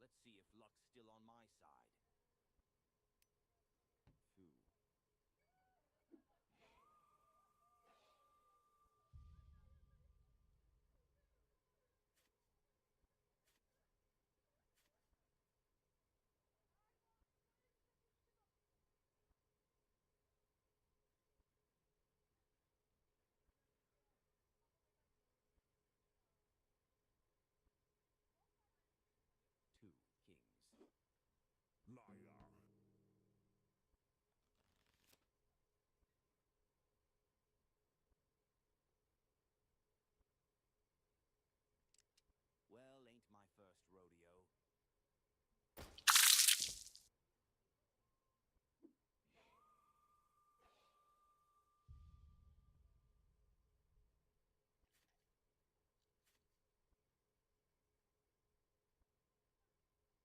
Speaker 8: Let's see if luck's still on my side. Foo. Two kings.
Speaker 9: Liar.
Speaker 8: Well, ain't my first rodeo.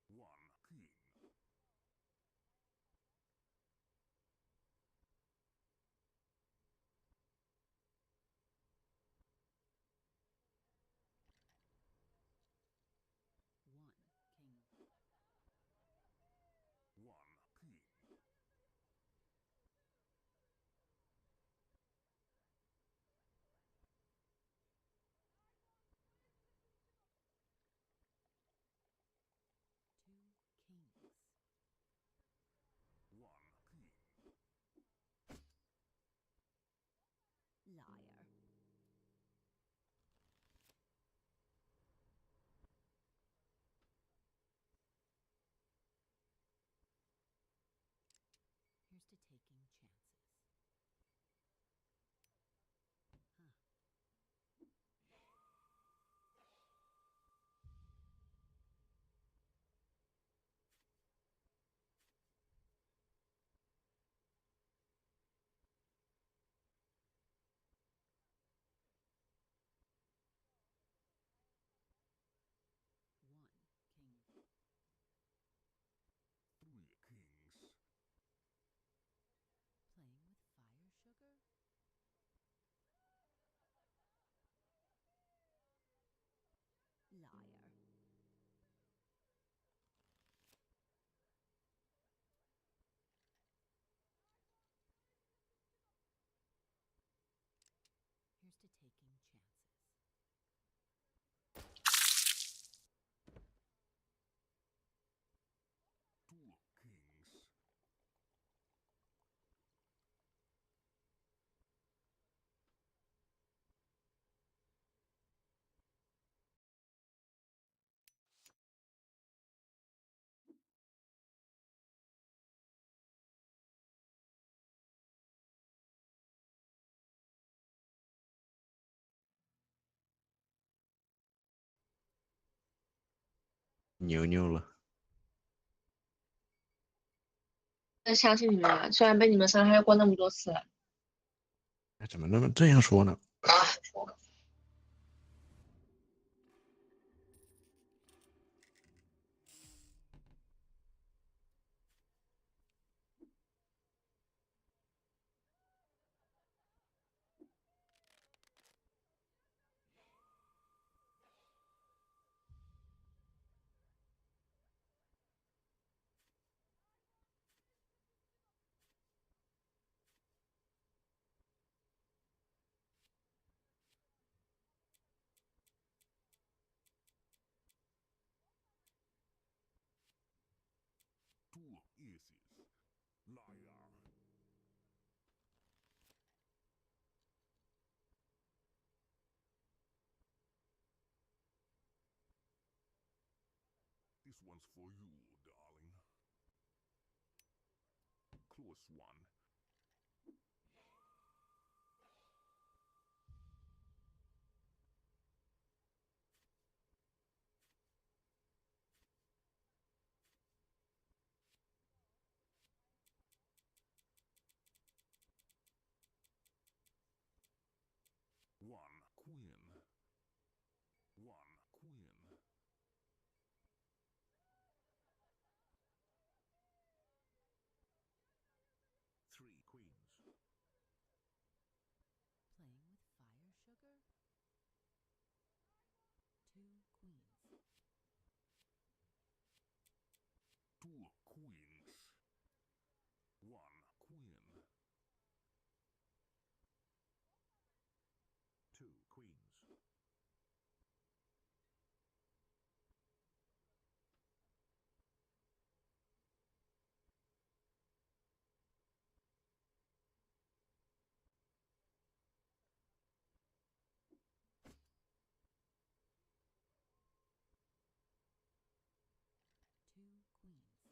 Speaker 9: One king.
Speaker 1: One king.
Speaker 9: One king.
Speaker 1: Two kings.
Speaker 9: One king.
Speaker 1: Liar. Here's to taking chances. Huh. One king.
Speaker 9: Three kings.
Speaker 1: Playing with fire sugar? Liar. Here's to taking chances.
Speaker 9: Two kings.
Speaker 2: 牛牛了。
Speaker 5: 相信你们了，虽然被你们伤害过那么多次了。
Speaker 2: 哎，怎么那么这样说呢？Two
Speaker 9: aces. Liar. This one's for you, darling. Close one. One queen. One queen. queens. One queen. Two queens.
Speaker 1: Two queens.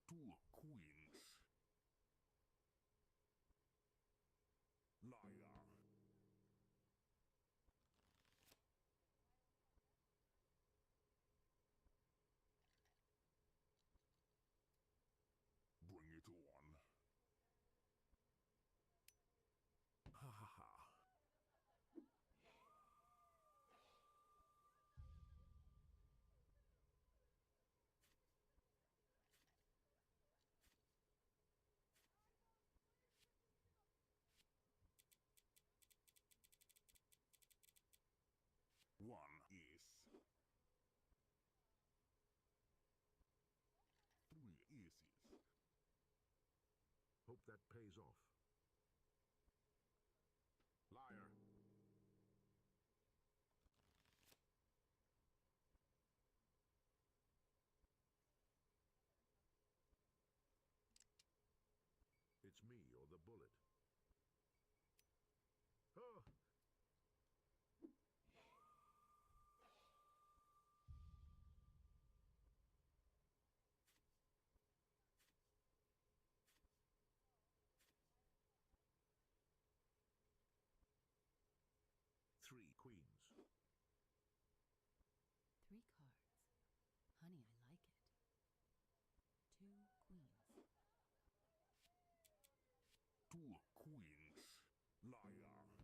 Speaker 9: Two queens. Liar. Bring it on. Ha ha ha. One ace. Three aces. Hope that pays off. Liar. It's me or the bullet. Oh. Three queens.
Speaker 1: Three cards. Honey, I like it. Two queens.
Speaker 9: Two queens. Liar. Bring it on.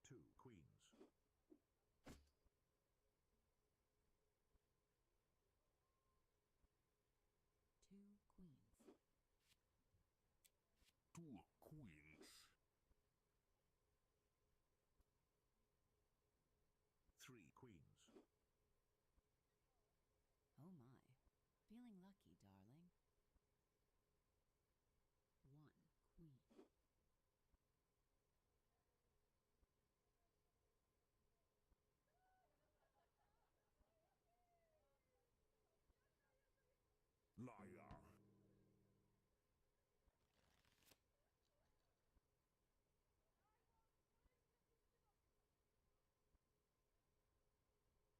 Speaker 9: Two queens.
Speaker 1: Two queens.
Speaker 9: Two queens. Three queens.
Speaker 1: Oh my. Feeling lucky, darling. One queen.
Speaker 9: Liar.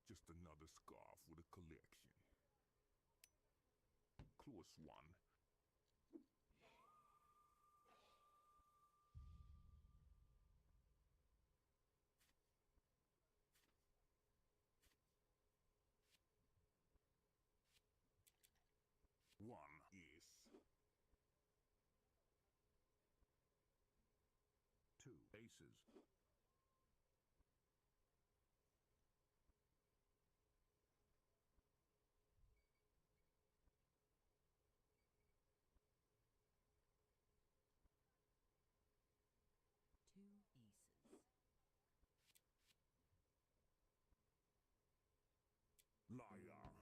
Speaker 9: Just another scarf with a collection. Close one. One ace. Two aces.
Speaker 1: Two aces.
Speaker 9: Liar.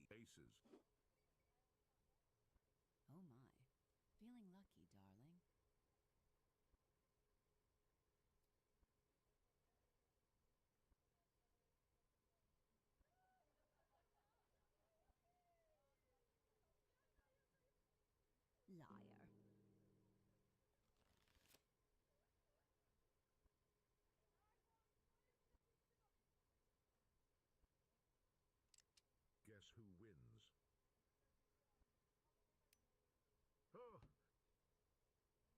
Speaker 1: Oh my. Feeling lucky, darling. Liar.
Speaker 9: Guess who wins? Oh.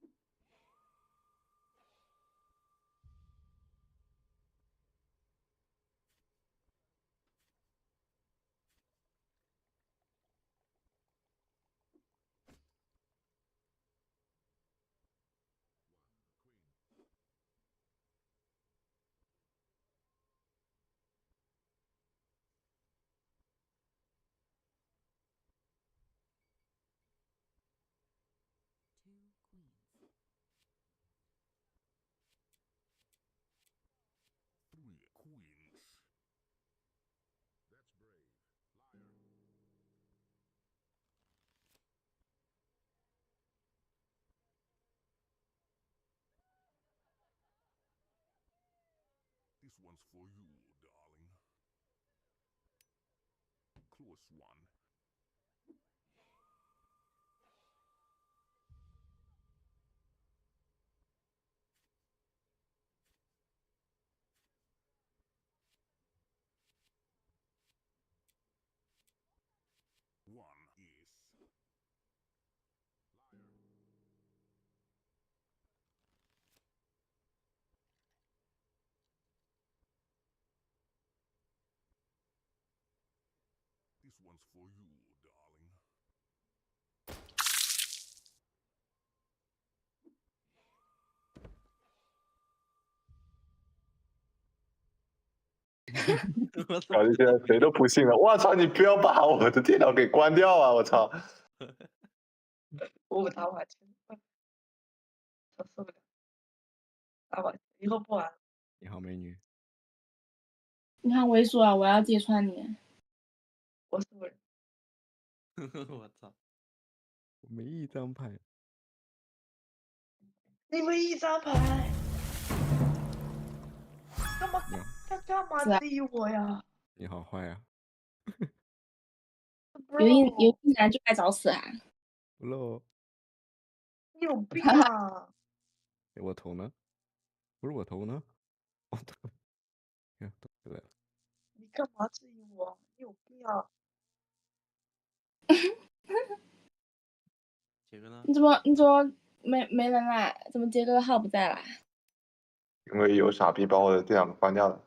Speaker 1: Two queens.
Speaker 9: Three queens. That's brave. Liar. This one's for you, darling. Close one. One is liar. This one's for you, darling.
Speaker 20: 搞得现在谁都不信了。我操！你不要把我的电脑给关掉啊！我操！
Speaker 5: 我不打网球，受不了。打网球以后不玩了。
Speaker 2: 你好，美女。
Speaker 6: 你好猥琐啊！我要揭穿你。
Speaker 5: 我是不是？
Speaker 18: 我操！
Speaker 2: 我没一张牌。
Speaker 5: 你们一张牌，干嘛质疑我呀？
Speaker 2: 你好坏呀！
Speaker 6: 有一男就该找死啊！
Speaker 2: 不漏。
Speaker 5: 你有病啊！
Speaker 2: 我投呢？不是我投呢？我投。看，都出来了。
Speaker 5: 你干嘛质疑我？你有病啊！
Speaker 18: 杰哥呢？
Speaker 6: 你怎么没人啦？怎么杰哥号不在啦？
Speaker 20: 因为有傻逼把我的电脑关掉了。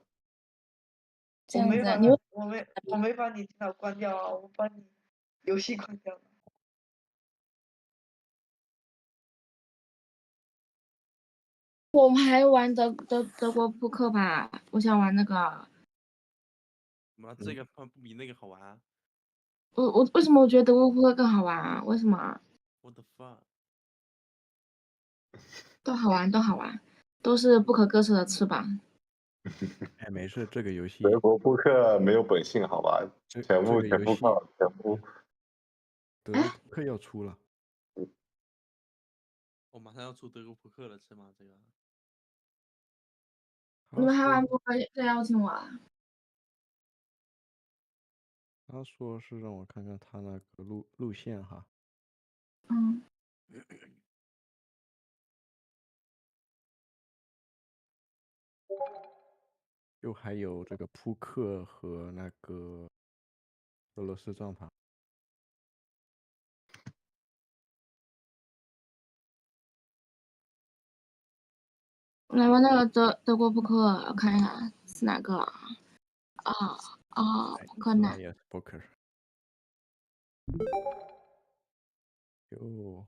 Speaker 6: 这样子啊，
Speaker 5: 我没把你电脑关掉啊，我把你游戏关掉了。
Speaker 6: 我们还玩德国扑克吧？我想玩那个。
Speaker 18: 妈，这个不比那个好玩啊！
Speaker 6: 我为什么我觉得德国扑克更好玩啊？为什么
Speaker 18: ？What the fuck？
Speaker 6: 都好玩，都好玩，都是不可割舍的翅膀。
Speaker 2: 哎，没事，这个游戏。
Speaker 20: 德国扑克没有本性，好吧？全部靠全部。
Speaker 2: 德国扑克要出了。
Speaker 18: 我马上要出德国扑克了，是吗？这个。
Speaker 6: 你们还玩扑克？再邀请我啊！
Speaker 2: 他说是让我看看他那个路线哈。
Speaker 6: 嗯。
Speaker 2: 就还有这个扑克和那个俄罗斯转盘。
Speaker 6: 来玩那个德国扑克，我看一下是哪个啊？扑克呢？
Speaker 2: 哟。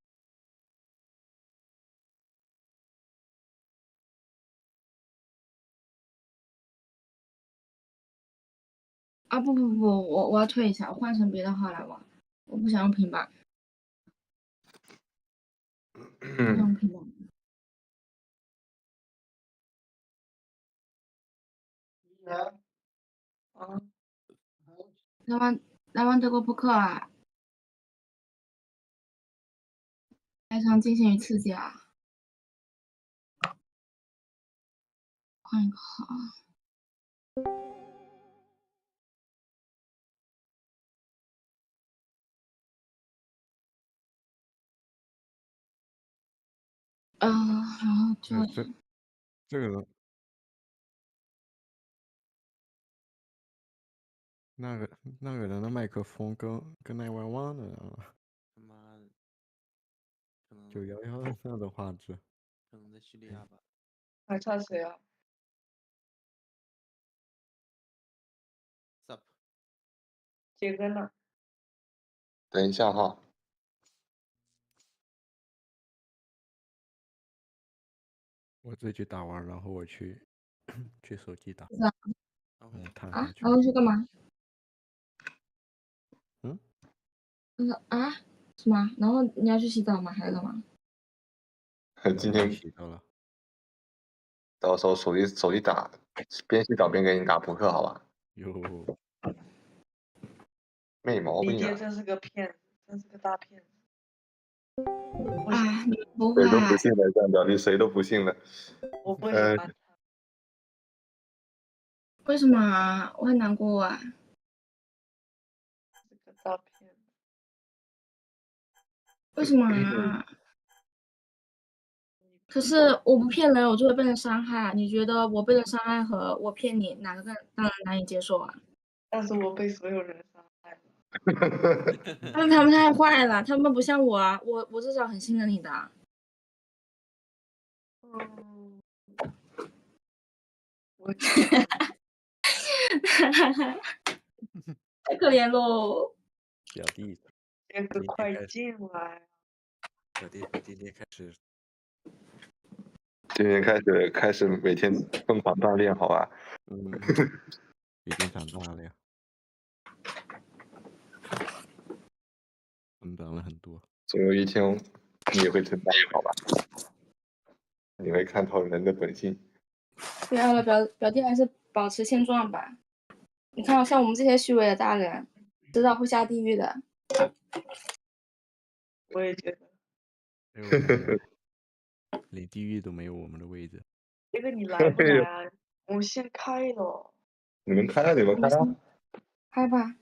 Speaker 6: 啊不，我要退一下，我换成别的号来玩，我不想用平板。用平板。来玩德国扑克啊，非常惊险与刺激啊！换一个号。然后就
Speaker 19: 这个人，那个人的麦克风跟911的
Speaker 17: 他妈的，可能
Speaker 19: 911那的画质，
Speaker 17: 可能在叙利亚吧。
Speaker 5: 还差谁啊？
Speaker 17: Sup，
Speaker 5: 杰哥呢？
Speaker 20: 等一下哈，
Speaker 19: 我这局打完，然后我去手机打，看
Speaker 6: 啊，
Speaker 19: 下去。
Speaker 6: 然后去干嘛？
Speaker 19: 嗯？
Speaker 6: 啊？什么？然后你要去洗澡吗？还是干嘛？
Speaker 20: 今天
Speaker 19: 洗到了。
Speaker 20: 到时候手机打，边洗澡边给你打扑克，好吧？
Speaker 19: 有。
Speaker 20: 没毛
Speaker 5: 你
Speaker 20: 病啊！
Speaker 5: 爹真是个骗子，真是个大骗子。
Speaker 6: 啊，你不会
Speaker 20: 谁？都不信了，这样表弟谁都不信了。
Speaker 5: 我不喜欢他。
Speaker 6: 为什么啊？我很难过啊。
Speaker 5: 是个大骗子。
Speaker 6: 为什么啊？可是我不骗人，我就会被人伤害。你觉得我被人伤害和我骗你，哪个更让人难以接受啊？
Speaker 5: 但是我被所有人伤害了。
Speaker 6: 但是他们太坏了，他们不像我啊，我至少很信任你的。
Speaker 5: 嗯。
Speaker 6: 太可怜喽！
Speaker 19: 表弟，
Speaker 5: 杰哥快进来！
Speaker 19: 表弟说今天开始。
Speaker 20: 今天开始每天疯狂锻炼，好吧？
Speaker 19: 已经长大了呀，成长了很多。
Speaker 20: 总有一天你也会成长，好吧？你会看透人的本性。
Speaker 6: 不要了，表弟还是保持现状吧。你看，像我们这些虚伪的大人，迟早会下地狱的。
Speaker 5: 我也觉得。
Speaker 19: 连地狱都没有我们的位置。
Speaker 5: 这个你来不来啊？我们先开了。
Speaker 20: 你们开啊！
Speaker 6: 开吧。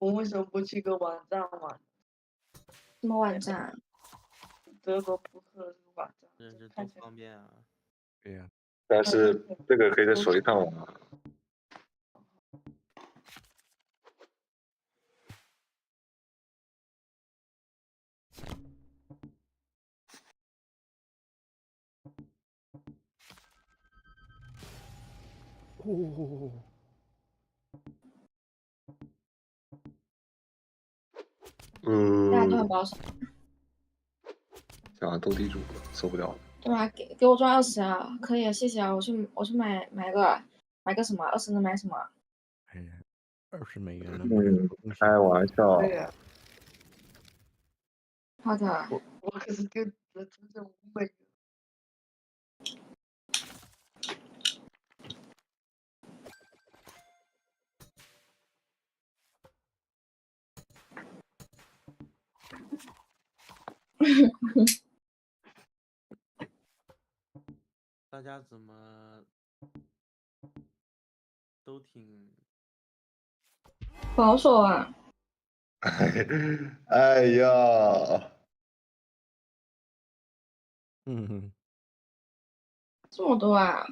Speaker 5: 我们为什么不去个网站玩？
Speaker 6: 什么网站？
Speaker 5: 德国扑克这个网站。
Speaker 17: 这多方便啊！
Speaker 19: 对呀。
Speaker 20: 但是这个可以在手机上玩啊。
Speaker 6: 大家都很保守。
Speaker 20: 想斗地主受不了了。
Speaker 6: 对吧？给我赚20啊！可以，谢谢啊！我去买个什么？20能买什么？
Speaker 19: 哎呀，20美元能买很多东西。
Speaker 20: 开玩笑。
Speaker 5: 对呀。
Speaker 6: 好的。
Speaker 5: 我可是丢了整整5美元。
Speaker 17: 大家怎么都挺
Speaker 6: 保守啊！
Speaker 20: 哎呀，
Speaker 6: 这么多啊！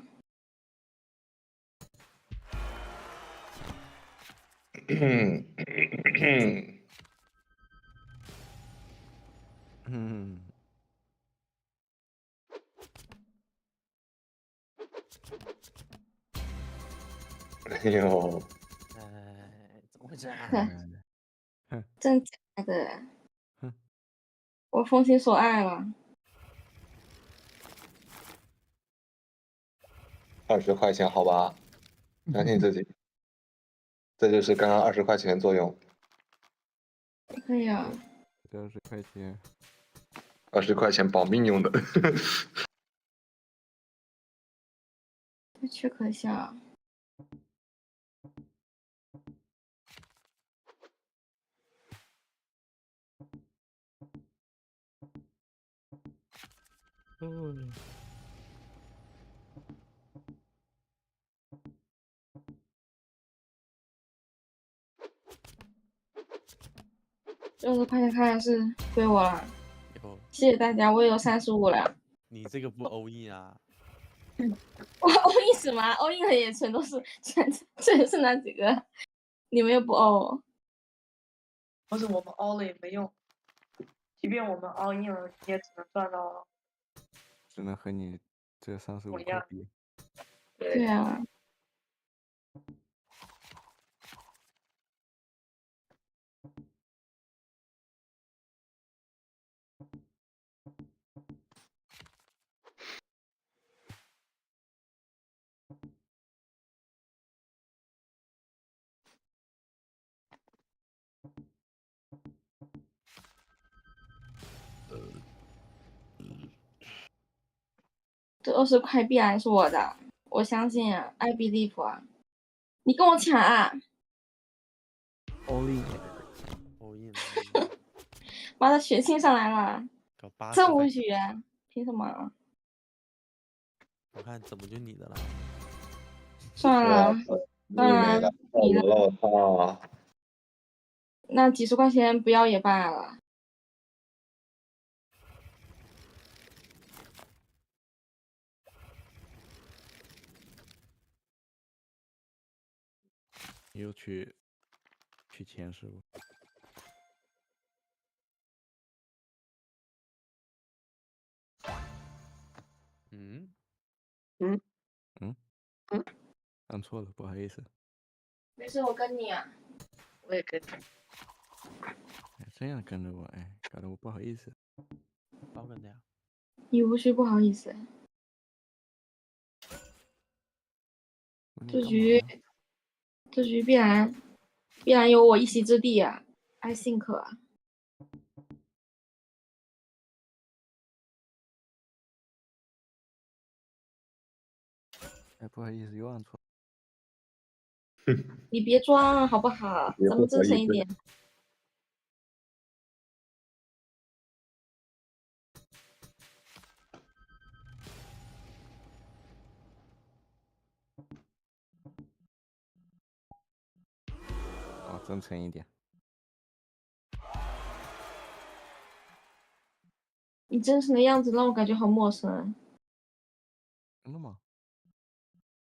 Speaker 20: 哎呦，
Speaker 17: 怎么回事啊？
Speaker 6: 真假的？我封心所爱了。
Speaker 20: 20块钱，好吧，相信自己，这就是刚刚20块钱的作用。
Speaker 6: 可以啊。
Speaker 2: 这20块钱。
Speaker 20: 20块钱保命用的。
Speaker 6: 再缺壳一下。
Speaker 2: 嗯。
Speaker 6: 60块钱看来是归我了，
Speaker 18: 有
Speaker 6: 谢谢大家，我也有35了。
Speaker 18: 你这个不欧印啊？
Speaker 6: 我欧印什么？欧印的也全都是全是那几个，你们又不欧。
Speaker 5: 不是我们 all 了也没用，即便我们 all in 了，你也只能赚到，
Speaker 2: 只能和你这35块比。
Speaker 6: 对啊。这20块必然是我的，我相信啊 ，I believe 啊。你跟我抢啊！
Speaker 2: all in。
Speaker 6: 妈的，血清上来了，真无语，凭什么？
Speaker 18: 我看怎么就你的了？
Speaker 6: 算了，
Speaker 20: 你没了，
Speaker 6: 你的。
Speaker 20: 我操！
Speaker 6: 那几十块钱不要也罢了。
Speaker 2: 又取钱是不？
Speaker 18: 嗯
Speaker 2: 按错了，不好意思。
Speaker 6: 没事，我跟你啊。
Speaker 5: 我也跟你。
Speaker 2: 哎，这样跟着我，哎，搞得我不好意思。
Speaker 18: 包跟的呀。
Speaker 6: 你无需不好意思。这局必然有我一席之地啊 ！I think 啊。
Speaker 2: 哎，不好意思，又按错。
Speaker 6: 你别装了好不好？咱们真诚一点。
Speaker 2: 哦，真诚一点。
Speaker 6: 你真诚的样子让我感觉好陌生。
Speaker 2: 真的吗？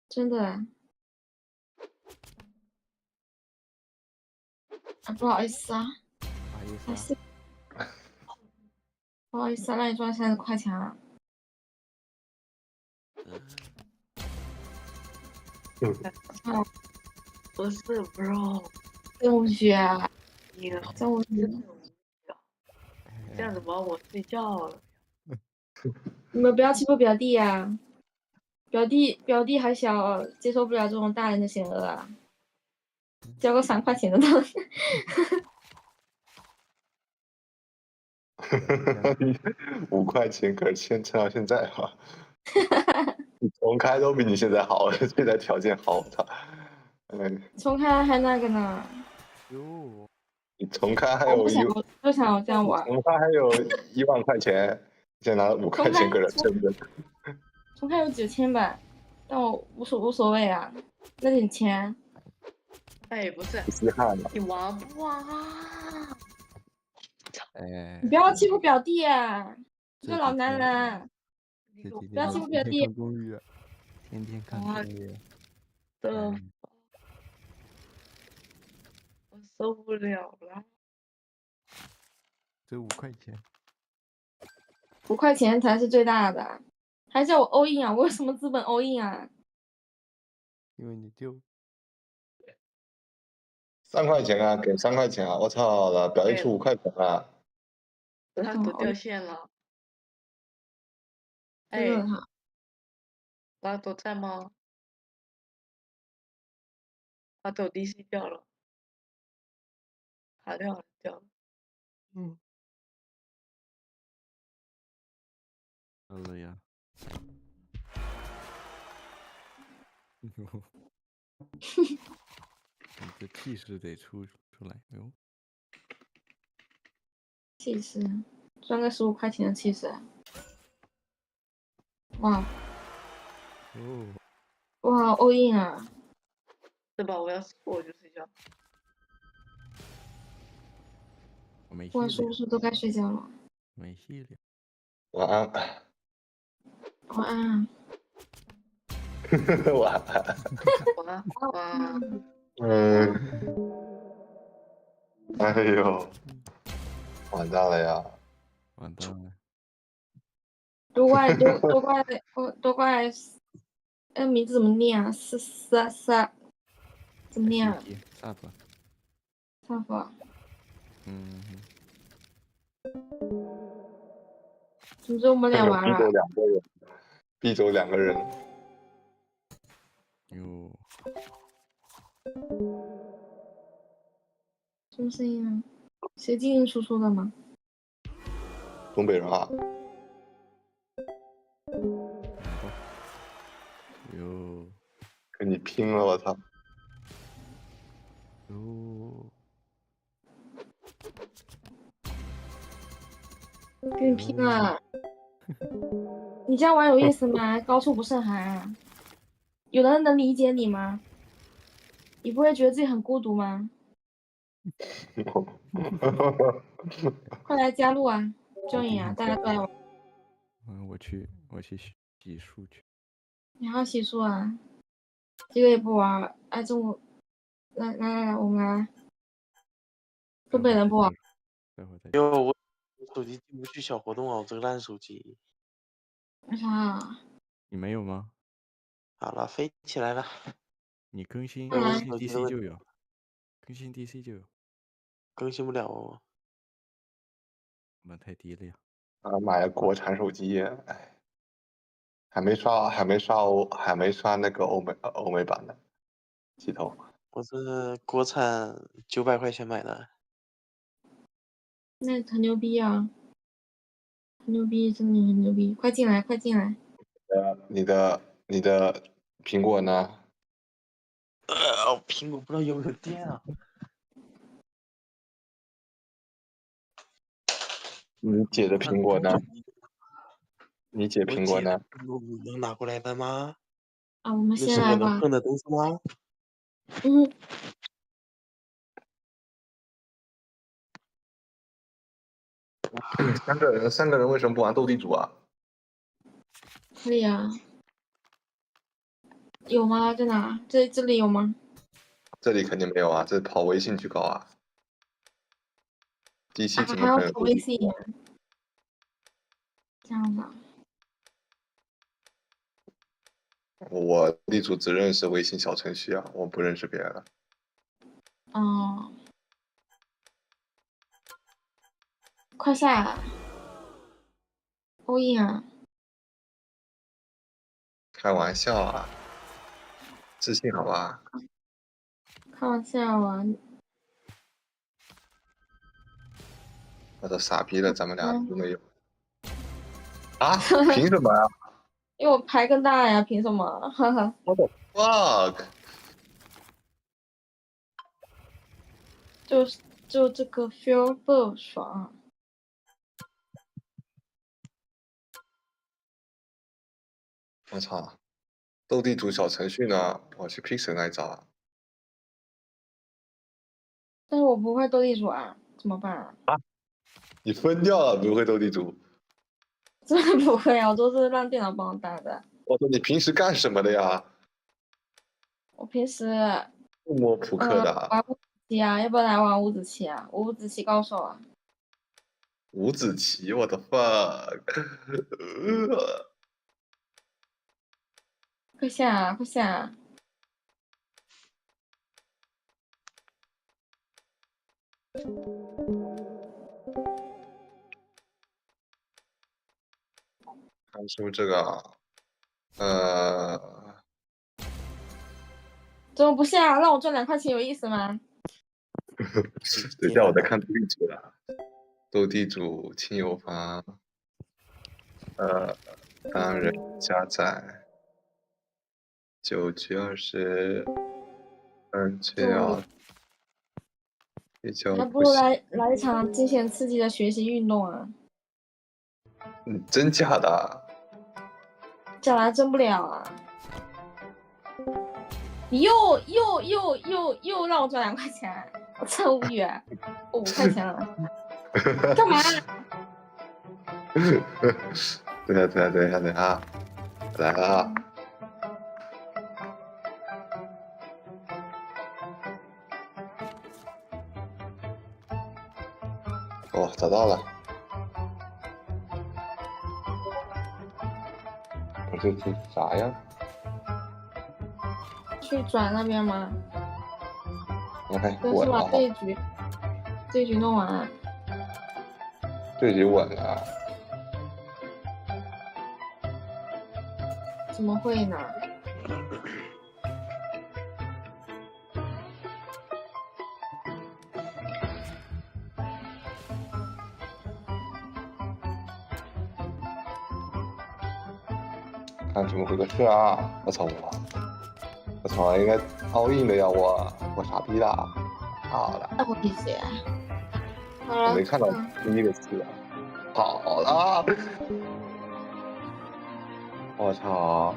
Speaker 6: 真的啊。不好意思啊。
Speaker 2: 不好意思啊。
Speaker 6: 不好意思啊，让你赚30块钱啊。
Speaker 5: 不是 bro，
Speaker 6: 真无语啊！
Speaker 5: 真
Speaker 6: 无语。
Speaker 5: 这样子把我睡觉了。
Speaker 6: 你们不要欺负表弟啊！表弟还小，接受不了这种大人的险恶啊！交个3块钱的都。
Speaker 20: 5块钱可是撑到现在哈。你重开都比你现在好，现在条件好，我操！
Speaker 6: 重开还那个呢。
Speaker 2: 哟。
Speaker 20: 你重开还有
Speaker 6: 我不想这样玩。
Speaker 20: 重开还有1万块钱，现在拿了5块钱个人撑着。
Speaker 6: 重开有9000吧，但我无所谓啊，那点钱。
Speaker 5: 哎，不是，你玩不玩啊？
Speaker 2: 哎，
Speaker 6: 你不要欺负表弟啊！一个老男人，不要欺负表弟。
Speaker 2: 看公寓，天天看公寓。
Speaker 5: 我受不了了。
Speaker 2: 这5块钱。
Speaker 6: 5块钱才是最大的，还叫我 all in 啊？我有什么资本 all in 啊？
Speaker 2: 因为你就
Speaker 20: 3块钱啊，给3块钱啊！我操了，表弟出5块钱啊！
Speaker 5: 他都掉线了。哎，拉朵在吗？啊，走 DC 掉了，好掉了，掉了。
Speaker 2: 嗯。好了呀。你这气势得出来哟。
Speaker 6: 气势，赚个15块钱的气势。哇。
Speaker 2: 哦。
Speaker 6: 哇，all in 啊！
Speaker 5: 是吧？我要是我就睡觉。
Speaker 2: 我没戏
Speaker 6: 哇，
Speaker 2: 了。
Speaker 6: 是不是都该睡觉了？
Speaker 2: 没戏了。
Speaker 20: 晚安。
Speaker 6: 晚安。
Speaker 20: 晚安。
Speaker 5: 晚安。晚安。
Speaker 20: 哎呦，完蛋了呀！
Speaker 2: 完蛋了。
Speaker 6: 多怪，名字怎么念啊？是怎么念啊？
Speaker 2: 萨福。
Speaker 6: 萨福。怎么只有我们俩玩了
Speaker 20: ？B 州2个人。
Speaker 2: 哟。
Speaker 6: 什么声音啊？谁进进出出的吗？
Speaker 20: 东北人啊。
Speaker 2: 哟。
Speaker 20: 跟你拼了，我操！
Speaker 2: 哟。
Speaker 6: 跟你拼了！你这样玩有意思吗？高处不胜寒啊！有人能理解你吗？你不会觉得自己很孤独吗？快来加入啊！join 啊！大家都来玩。
Speaker 2: 我去洗漱去。
Speaker 6: 你还要洗漱啊？这个也不玩。哎，中午，来，我们来。东北人不玩。
Speaker 2: 因为
Speaker 18: 我手机进不去小活动啊，我这个烂手机。
Speaker 6: 为啥？
Speaker 2: 你没有吗？
Speaker 18: 好了，飞起来了。
Speaker 2: 你更新 DC 就有，更新 DC 就有。
Speaker 18: 更新不了哦。
Speaker 2: 那太低了呀。
Speaker 20: 买了国产手机，哎，还没刷那个欧美版的系统。
Speaker 18: 我是国产900块钱买的。
Speaker 6: 那很牛逼啊！很牛逼，真的很牛逼！快进来，快进来！
Speaker 20: 你的苹果呢？
Speaker 18: 苹果不知道有没有电啊？
Speaker 20: 你姐的苹果呢？你姐苹果呢？
Speaker 18: 能拿过来的吗？
Speaker 6: 啊，我们先来吧。
Speaker 18: 那是我能碰的东西吗？
Speaker 20: 三个人为什么不玩斗地主啊？
Speaker 6: 可以啊。有吗？在哪？这里有吗？
Speaker 20: 这里肯定没有啊，这跑微信去搞啊。DC 怎么可能？
Speaker 6: 跑微信？这样的。
Speaker 20: 我斗地主只认识微信小程序啊，我不认识别人。
Speaker 6: 哦。快下！all in 啊！
Speaker 20: 开玩笑啊，自信好吧？
Speaker 6: 开玩笑啊！
Speaker 20: 我都傻逼了，咱们俩都没有。啊？凭什么啊？
Speaker 6: 因为我牌更大呀，凭什么？哈哈。
Speaker 20: 我的 fuck！
Speaker 6: 就这个 feel 不爽。
Speaker 20: 我操！斗地主小程序呢？我去 Pixel 那里找啊。
Speaker 6: 但是我不会斗地主啊，怎么办啊？
Speaker 20: 你分掉了，不会斗地主？
Speaker 6: 真的不会啊，我都是让电脑帮我打的。
Speaker 20: 我说你平时干什么的呀？
Speaker 6: 我平时
Speaker 20: 不摸扑克的。
Speaker 6: 玩五子棋啊，要不要来玩五子棋啊？我五子棋高手啊。
Speaker 20: 五子棋，我的 fuck！
Speaker 6: 快下啊，快下啊！
Speaker 20: 看是不是这个啊？
Speaker 6: 怎么不是啊？让我赚2块钱有意思吗？
Speaker 20: 等一下，我在看斗地主了。斗地主、亲友房，单人加载，9局20，3G2，比较
Speaker 6: 还不
Speaker 20: 不行。
Speaker 6: 如来一场金钱刺激的学习运动啊！
Speaker 20: 真假的？
Speaker 6: 假的挣不了啊！你又让我赚2块钱，我真无语，我5块钱了，干嘛？
Speaker 20: 等一下，来了。哦，找到了。我这是啥呀？
Speaker 6: 去转那边吗？
Speaker 20: 稳了哈。
Speaker 6: 这一局弄完了。
Speaker 20: 这局稳了。
Speaker 6: 怎么会呢？
Speaker 20: 看怎么回事啊！我操，应该all in的呀！我傻逼了，好了。
Speaker 6: 我理解。好了。
Speaker 20: 我没看到第一个字啊。好了。我操！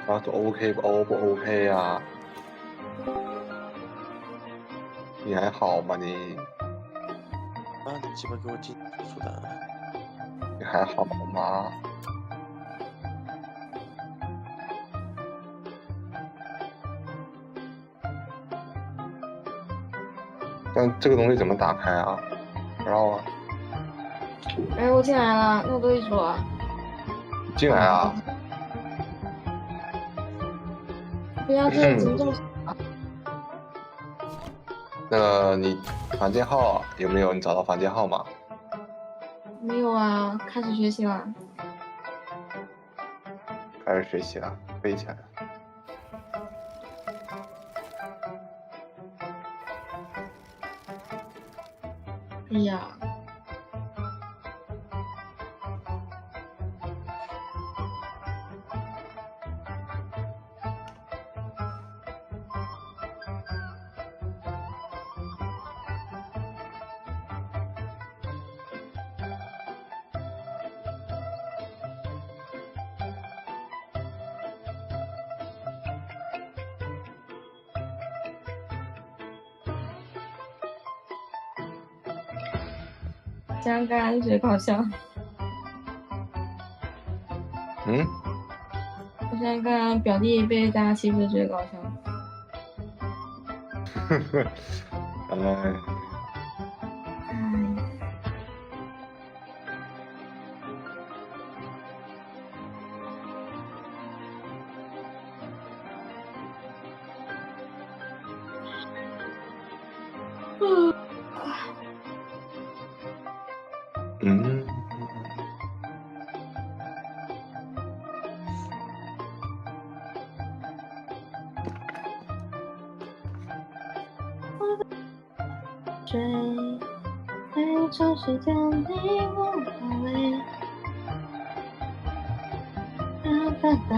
Speaker 20: 啊，这 OK 不 OK 呀？你还好吗你？
Speaker 17: 啊，你鸡巴给我进出的！
Speaker 20: 你还好吗？但这个东西怎么打开啊？不知道啊。
Speaker 6: 哎，我进来了，那斗地主。
Speaker 20: 进来啊！
Speaker 6: 不要这怎么这么？
Speaker 20: 那个你房间号有没有？你找到房间号吗？
Speaker 6: 没有啊，开始学习了。
Speaker 20: 开始学习了，背起来了。
Speaker 6: 哎呀。这样刚刚觉得搞笑。我现在刚刚表弟被大家欺负，觉得搞笑。
Speaker 20: 哎。
Speaker 6: 追，还有就是将你我包围。哒哒哒。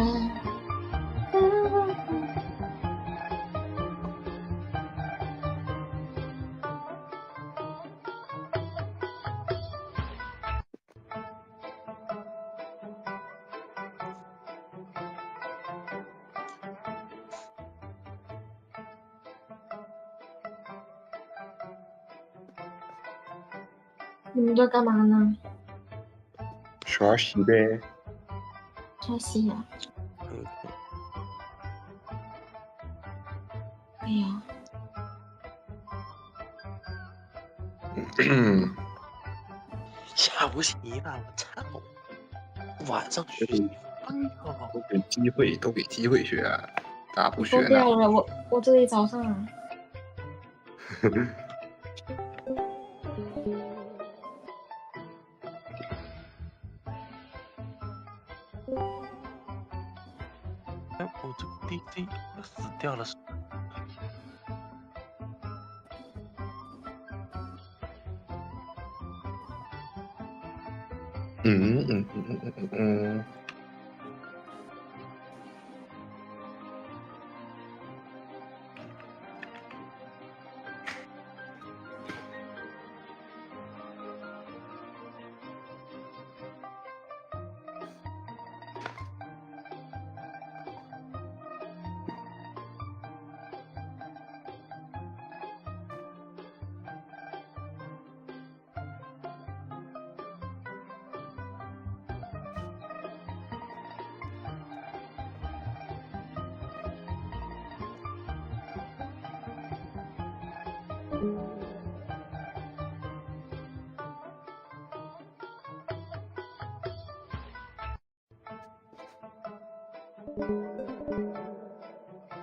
Speaker 6: 你们在干嘛呢？
Speaker 20: 刷洗呗。
Speaker 6: 刷洗呀。哎呀。
Speaker 17: 下午洗吧，我操！晚上学习。
Speaker 20: 都给机会学，咋不学呢？
Speaker 6: 疯掉了，我这里早上啊。
Speaker 17: 哦，这个 DC 死掉了。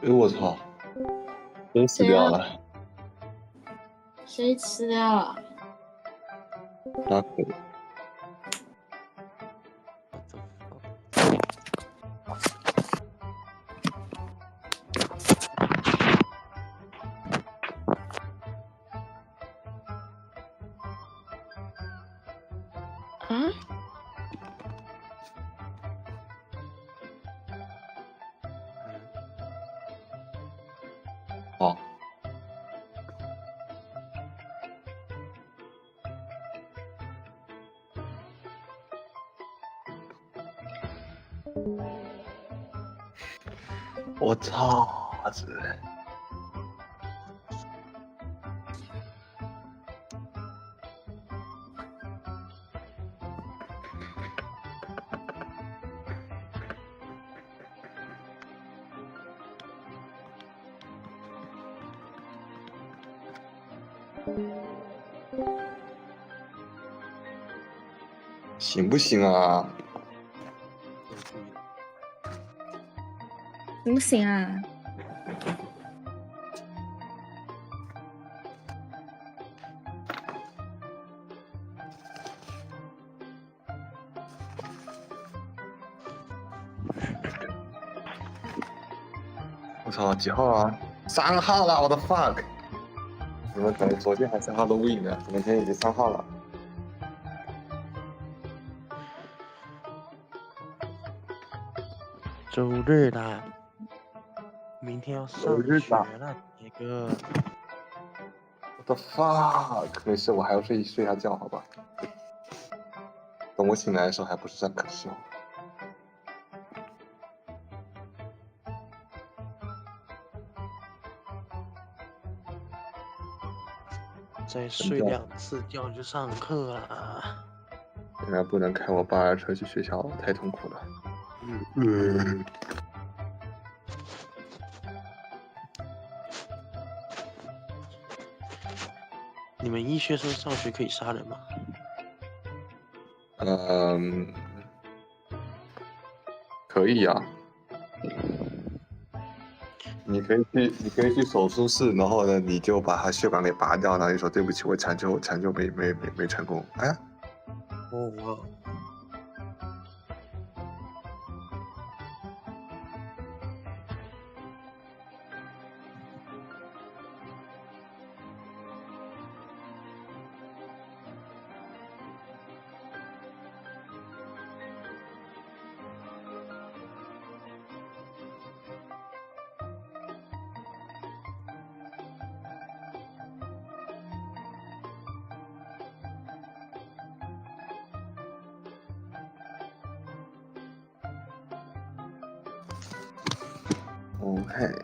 Speaker 20: 哎我操，真死掉了！
Speaker 6: 谁吃掉了？
Speaker 20: 那可以。
Speaker 6: 啊？
Speaker 20: 好。我操！这行不行啊？
Speaker 6: 行不行啊？
Speaker 20: 我操，几号啊？3号了，我的 fuck！ 怎么感觉昨天还3号都 win 呢？怎么今天已经3号了？
Speaker 17: 周日啦，明天要上学了，杰哥。
Speaker 20: 我的 fuck！ 没事，我还要睡下觉，好吧？等我醒来的时候，还不是上课的时候。
Speaker 17: 再睡2次觉就上课了。
Speaker 20: 现在不能开我爸的车去学校，太痛苦了。
Speaker 17: 你们医学生上学可以杀人吗？
Speaker 20: 可以呀。你可以去手术室，然后呢，你就把他血管给拔掉，然后你说对不起，我抢救没成功。哎，
Speaker 17: 哦。
Speaker 20: OK。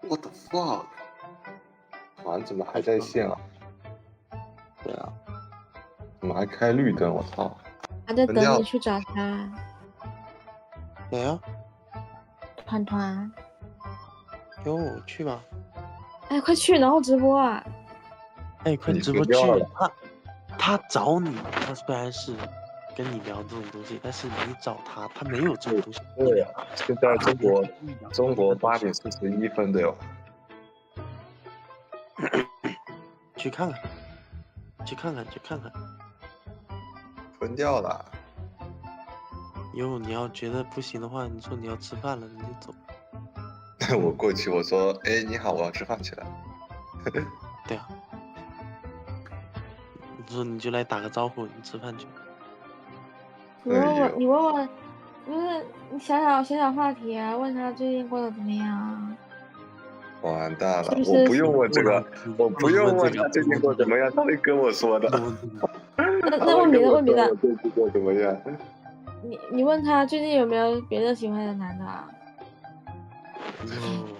Speaker 20: What the fuck？ 团怎么还在线啊？对啊，怎么还开绿灯？我操！
Speaker 6: 还在等你去找他。
Speaker 17: 谁啊？
Speaker 6: 团。
Speaker 17: 哟，去吧。
Speaker 6: 哎，快去，然后直播啊！
Speaker 17: 哎，快直播去！他找你，他虽然是跟你聊这种东西，但是你找他，他没有这种东西。
Speaker 20: 对呀，现在中国8点41分的哟。
Speaker 17: 去看看，去看看。
Speaker 20: 分掉了。
Speaker 17: 哟，你要觉得不行的话，你说你要吃饭了，你就走。
Speaker 20: 我过去我说，哎，你好，我要吃饭去了。
Speaker 17: 对啊。你说你就来打个招呼，你吃饭去。
Speaker 6: 你问问，不是你想想话题啊，问他最近过得怎么样啊？
Speaker 20: 完蛋了，我不用问这个，我不用问他最近过怎么样，他会跟我说的。
Speaker 6: 那问别的，问别的。
Speaker 20: 最近过怎么样？
Speaker 6: 你问他最近有没有别的喜欢的男的啊？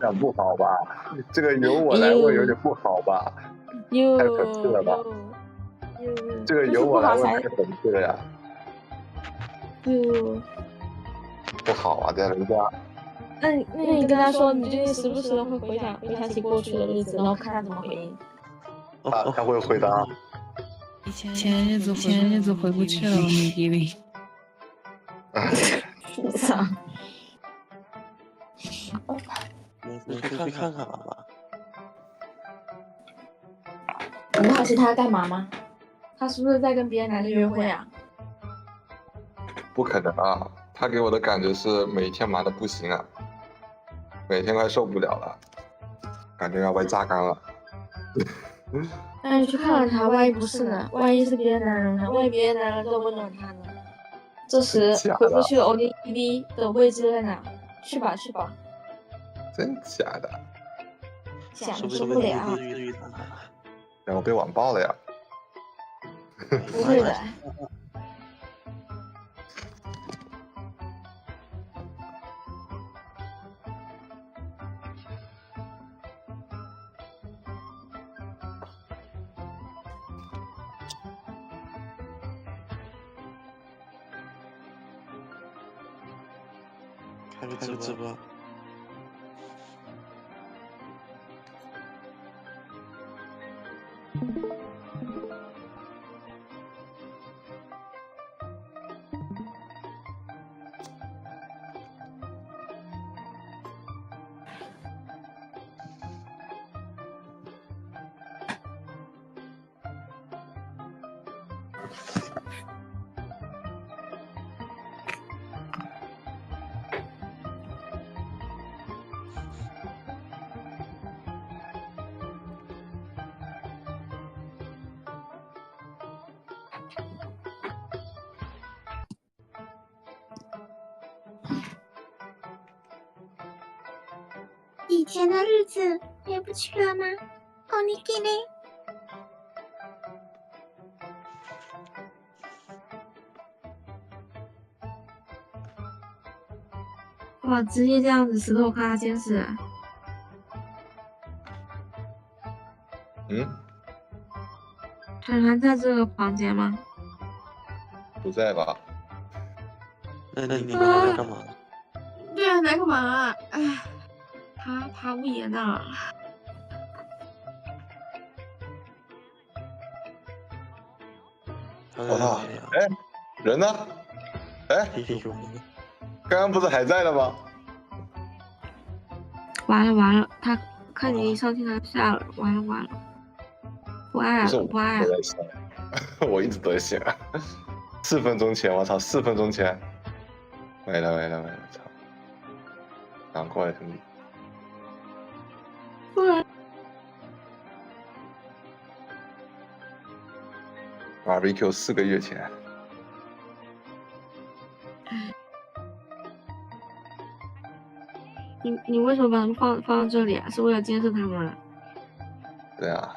Speaker 20: 这样不好吧？这个由我来问有点不好吧？太讽刺了吧？这个由我来问太讽刺了呀！不好啊，这人家。
Speaker 6: 那你跟他说，你最近时不时的会回想起过去的日子，然后看他怎么回应。
Speaker 20: 他会回答。
Speaker 1: 前日子回不去了，米迪里。
Speaker 6: 操！
Speaker 17: 你去看看吧。
Speaker 6: 你好奇他干嘛吗？他是不是在跟别的男的约会啊？
Speaker 20: 不可能啊！他给我的感觉是每天忙得不行啊，每天快受不了了，感觉要被榨干了。
Speaker 6: 那你去看看他，万一不是呢？万一是别的男人呢？万一别的男人都温暖他呢？这时回不去的 ODD 的位置在哪？去吧。
Speaker 20: 真假的？
Speaker 6: 想受不了。
Speaker 20: 然后被网暴了呀？
Speaker 6: 不会的。
Speaker 17: 开个直播。
Speaker 6: 以前的日子回不去了吗？哦，你给嘞。哇，直接这样子石头咔监视。团在这个房间吗？
Speaker 20: 不在吧？
Speaker 17: 那你们来干嘛？
Speaker 6: 对啊，来干嘛？哎，爬屋檐呢。
Speaker 20: 我操！哎，人呢？哎，刚刚不是还在的吗？
Speaker 6: 完了，他看你一上天他下了，完了，不爱了。
Speaker 20: 我一直都在想，4分钟前，我操，4分钟前，没了，操，难怪兄弟。barbecue 4个月前。
Speaker 6: 你为什么把他们放到这里啊？是为了监视他们？
Speaker 20: 对啊。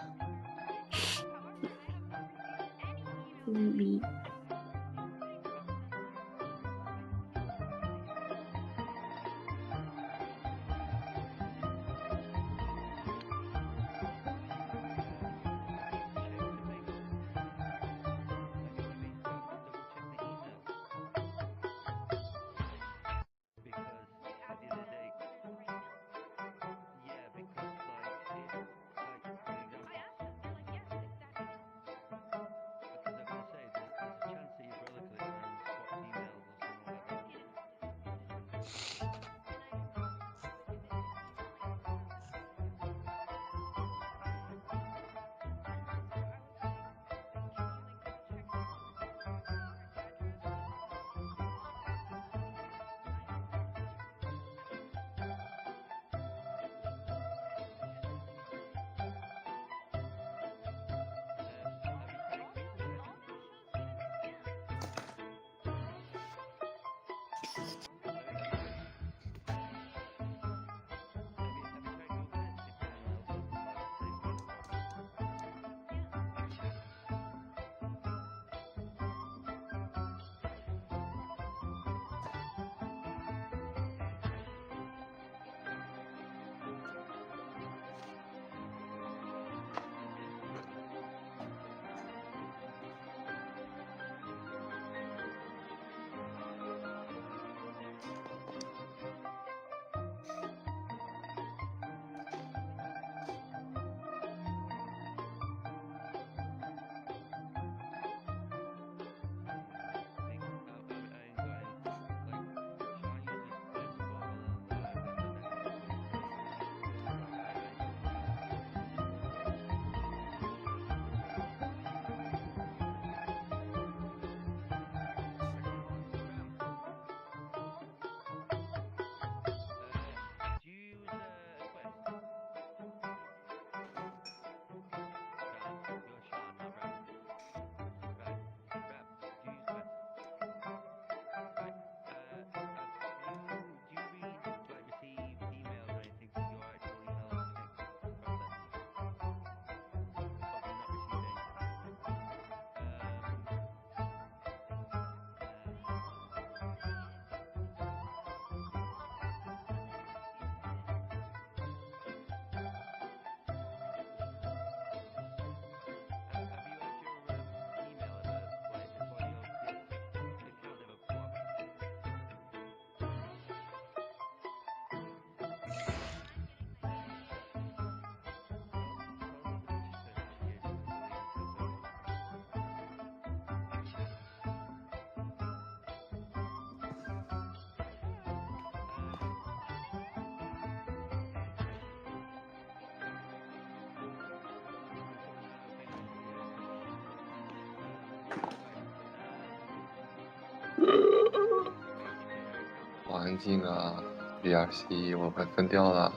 Speaker 20: 安静啊 ，BRC， 我快分掉了。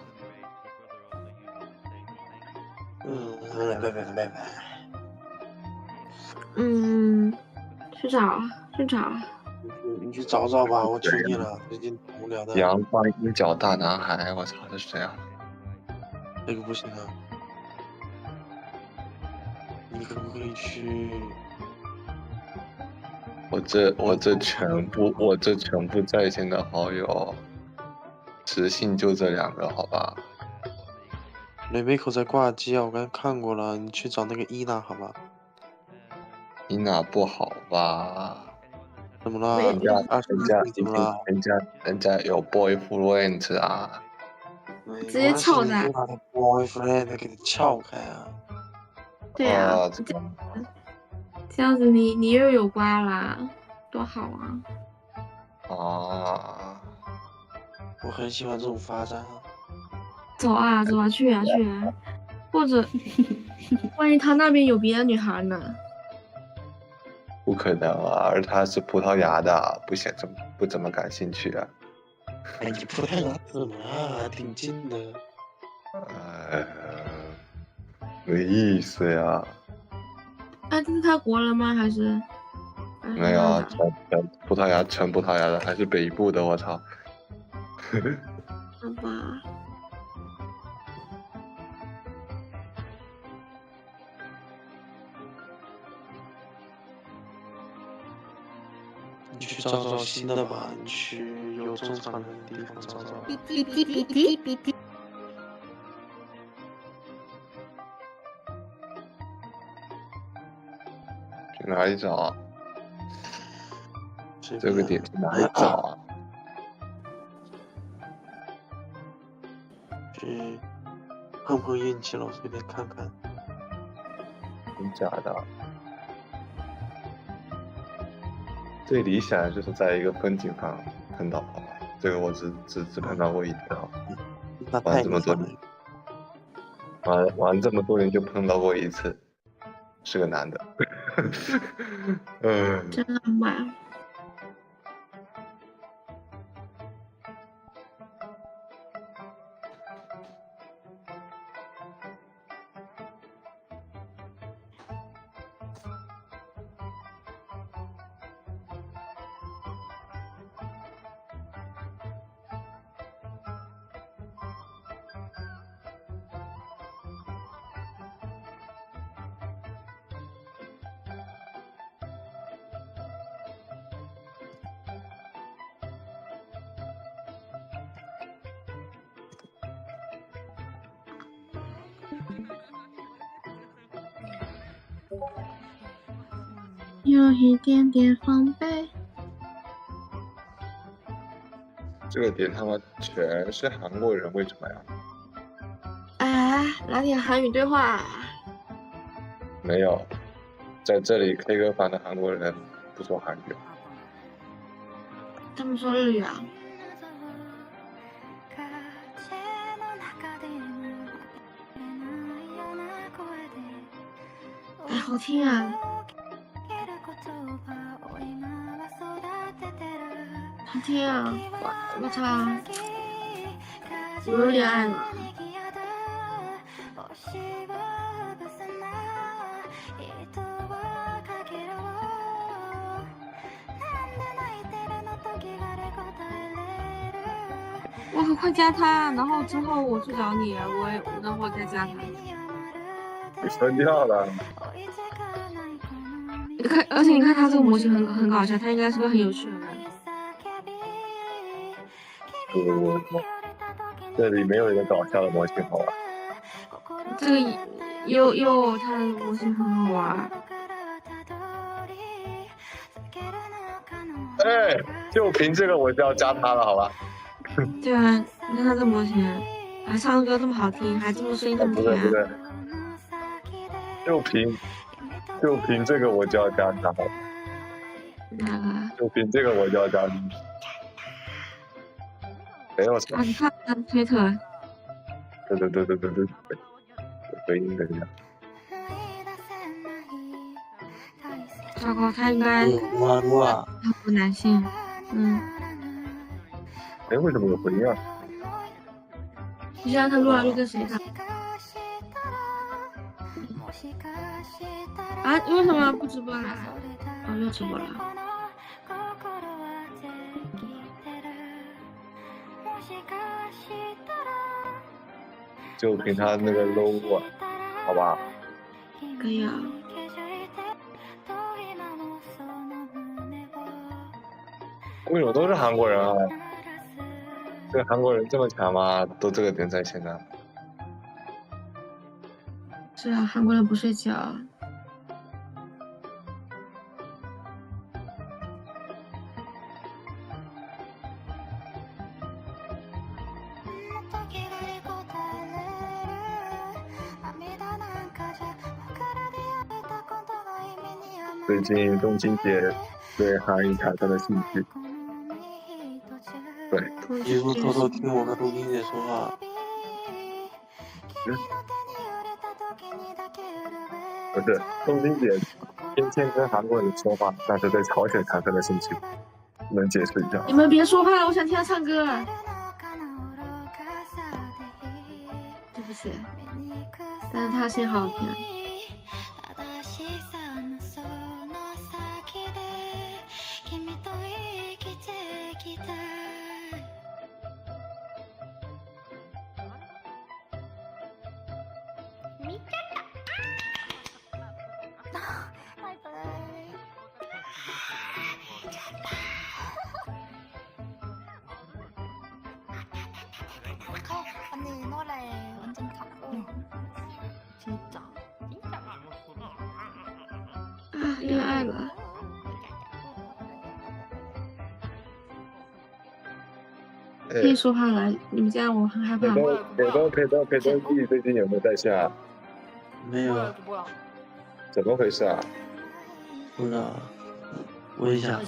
Speaker 6: 去找去找。
Speaker 17: 你去找找吧，我求你了，最近挺无聊的。
Speaker 20: 阳光鹰角大男孩，我操，这是谁啊？
Speaker 17: 这个不行啊，你可不可以去？
Speaker 20: 我这全部在线的好友，直信就这2个，好吧？
Speaker 17: 雷梅口在挂机啊，我刚才看过了，你去找那个伊娜好吧？
Speaker 20: 伊娜不好吧？
Speaker 17: 怎么了？
Speaker 20: 人家有 boyfriend 啊！
Speaker 6: 直接撬他。
Speaker 17: boyfriend 给他撬开啊！
Speaker 6: 对啊，这样子你又有瓜啦，多好啊！
Speaker 20: 啊！
Speaker 17: 我很喜欢这种发展啊！
Speaker 6: 走啊走啊，去啊去啊！或者，万一他那边有别的女孩呢？
Speaker 20: 不可能啊，而他是葡萄牙的，不怎么感兴趣啊。
Speaker 17: 哎，你葡萄牙怎么了？挺近的。
Speaker 20: 没意思呀。
Speaker 6: 啊，这是他国人吗？还是？
Speaker 20: 没有啊，全葡萄牙的，还是北部的，我操。
Speaker 6: 好吧。
Speaker 17: 你去找找新的吧，你去有正常人的地方找找。
Speaker 20: 去哪里找啊？这个点去哪里找啊？
Speaker 17: 去碰碰运气了，随便看看。
Speaker 20: 真假的？最理想就是在一个风景上碰到，这个我只碰到过一次啊。
Speaker 17: 那太
Speaker 20: 玩这么多年，玩这么多年就碰到过一次，是个男的。
Speaker 6: 真浪漫。有一点点防备。
Speaker 20: 这个点他妈全是韩国人，为什么呀？
Speaker 6: 哎，来点韩语对话。
Speaker 20: 没有，在这里 K 歌房的韩国人不说韩语。
Speaker 6: 他们说日语啊。哎，好听啊！好听啊！我操！我有点爱了。我快加他，然后之后我去找你，然后再加他。
Speaker 20: 你分掉了。
Speaker 6: 你看，而且你看他这个模型很搞笑，他应该是个很有趣的人。
Speaker 20: 不，这里没有一个搞笑的模型，好吧？
Speaker 6: 这个又他的模型很好玩。
Speaker 20: 哎，就凭这个我就要加他了，好吧？
Speaker 6: 对啊，你看他这模型，还唱歌这么好听，还这么声音这么甜。
Speaker 20: 不对，就凭这个我就要加他。
Speaker 6: 哪个？
Speaker 20: 就凭这个我就要加你。没有错。
Speaker 6: 啊，你看他的推特。
Speaker 20: 对，回应一下。
Speaker 6: 糟糕，他应该不男性。
Speaker 20: 哎，为什么有回应啊？
Speaker 6: 你想想看，撸啊撸跟谁打？啊，为什么不直播了？哦，又直播了。
Speaker 20: 就凭他那个 logo， 好吧？
Speaker 6: 可以啊。
Speaker 20: 为什么都是韩国人啊？这个韩国人这么强吗？都这个点在线呢？
Speaker 6: 是啊，韩国人不睡觉。
Speaker 20: 最近东京姐对韩语产生了兴趣。对。
Speaker 17: 以后偷偷听我和东京姐说话。
Speaker 20: 不是，东京姐天天跟韩国人说话，但是对朝鲜产生了兴趣，能解释一下？
Speaker 6: 你们别说话了，我想听他唱歌。对不起，但是他声音好好听。
Speaker 13: 언니 노래 완전 가고 진짜
Speaker 6: 啊，恋爱了。可以说话了，你们这样我很害怕。
Speaker 20: 裴东弟最近有没有在线啊？
Speaker 17: 没有。
Speaker 20: 怎么回事啊？
Speaker 17: 不知道，问一下。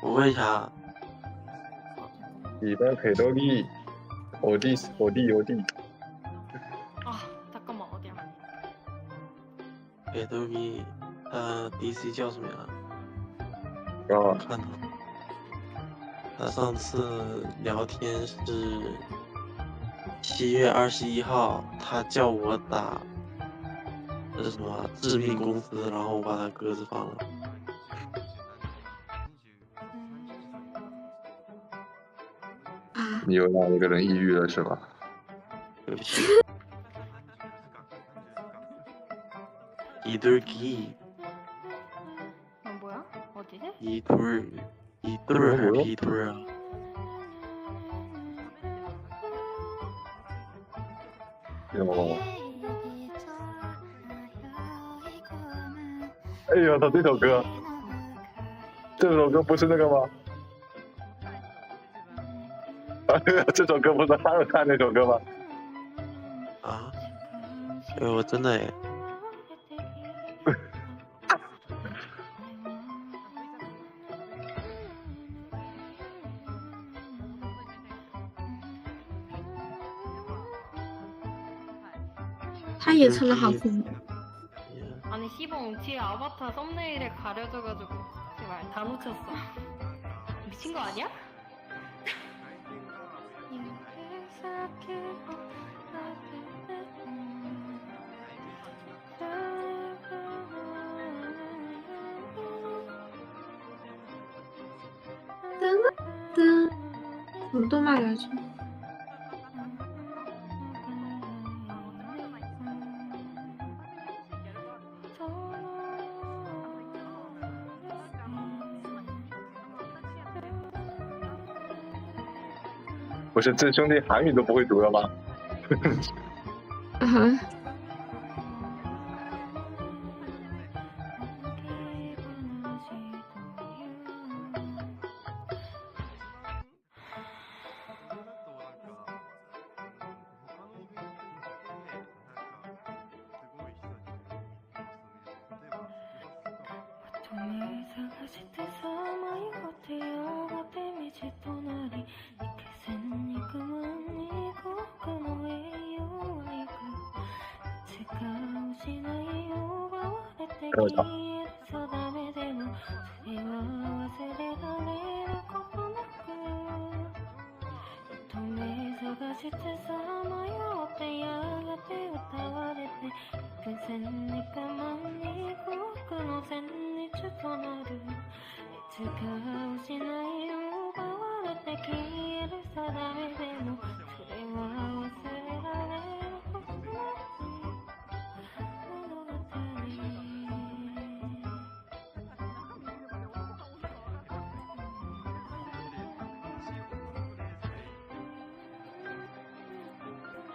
Speaker 17: 我问一下，
Speaker 20: 이번 배럭이 어디 어디
Speaker 4: 아 잠깐만 어디야?
Speaker 17: 배덕이 DC 叫什么呀？
Speaker 20: 啊，
Speaker 17: 看到他上次聊天是7月21号，他叫我打这是什么致命公司，然后我把他鸽子放了。
Speaker 20: 你又让一个人抑郁了是吧？
Speaker 17: 对不起。이들기
Speaker 4: 뭐야? 어디지?
Speaker 17: 이둘
Speaker 20: 뭐야?
Speaker 17: 이둘
Speaker 20: 哟，哎呦，他这首歌不是那个吗？这首歌不是哈尔看那首歌吗？
Speaker 17: 啊？哎，我真的哎。
Speaker 6: 他也唱的好听。
Speaker 4: 아니 시봉 뒤에 아바타 썸네일에 가려져가지고 제발 다 놓쳤어. 미친 거 아니야?
Speaker 6: 什么动漫来着？
Speaker 20: 不是，这兄弟韩语都不会读了吗？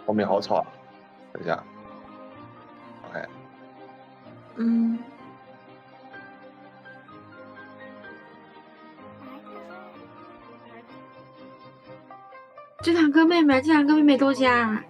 Speaker 20: 后面好吵啊！等一下 ，OK。
Speaker 6: 这两个妹妹，这两个妹妹都加。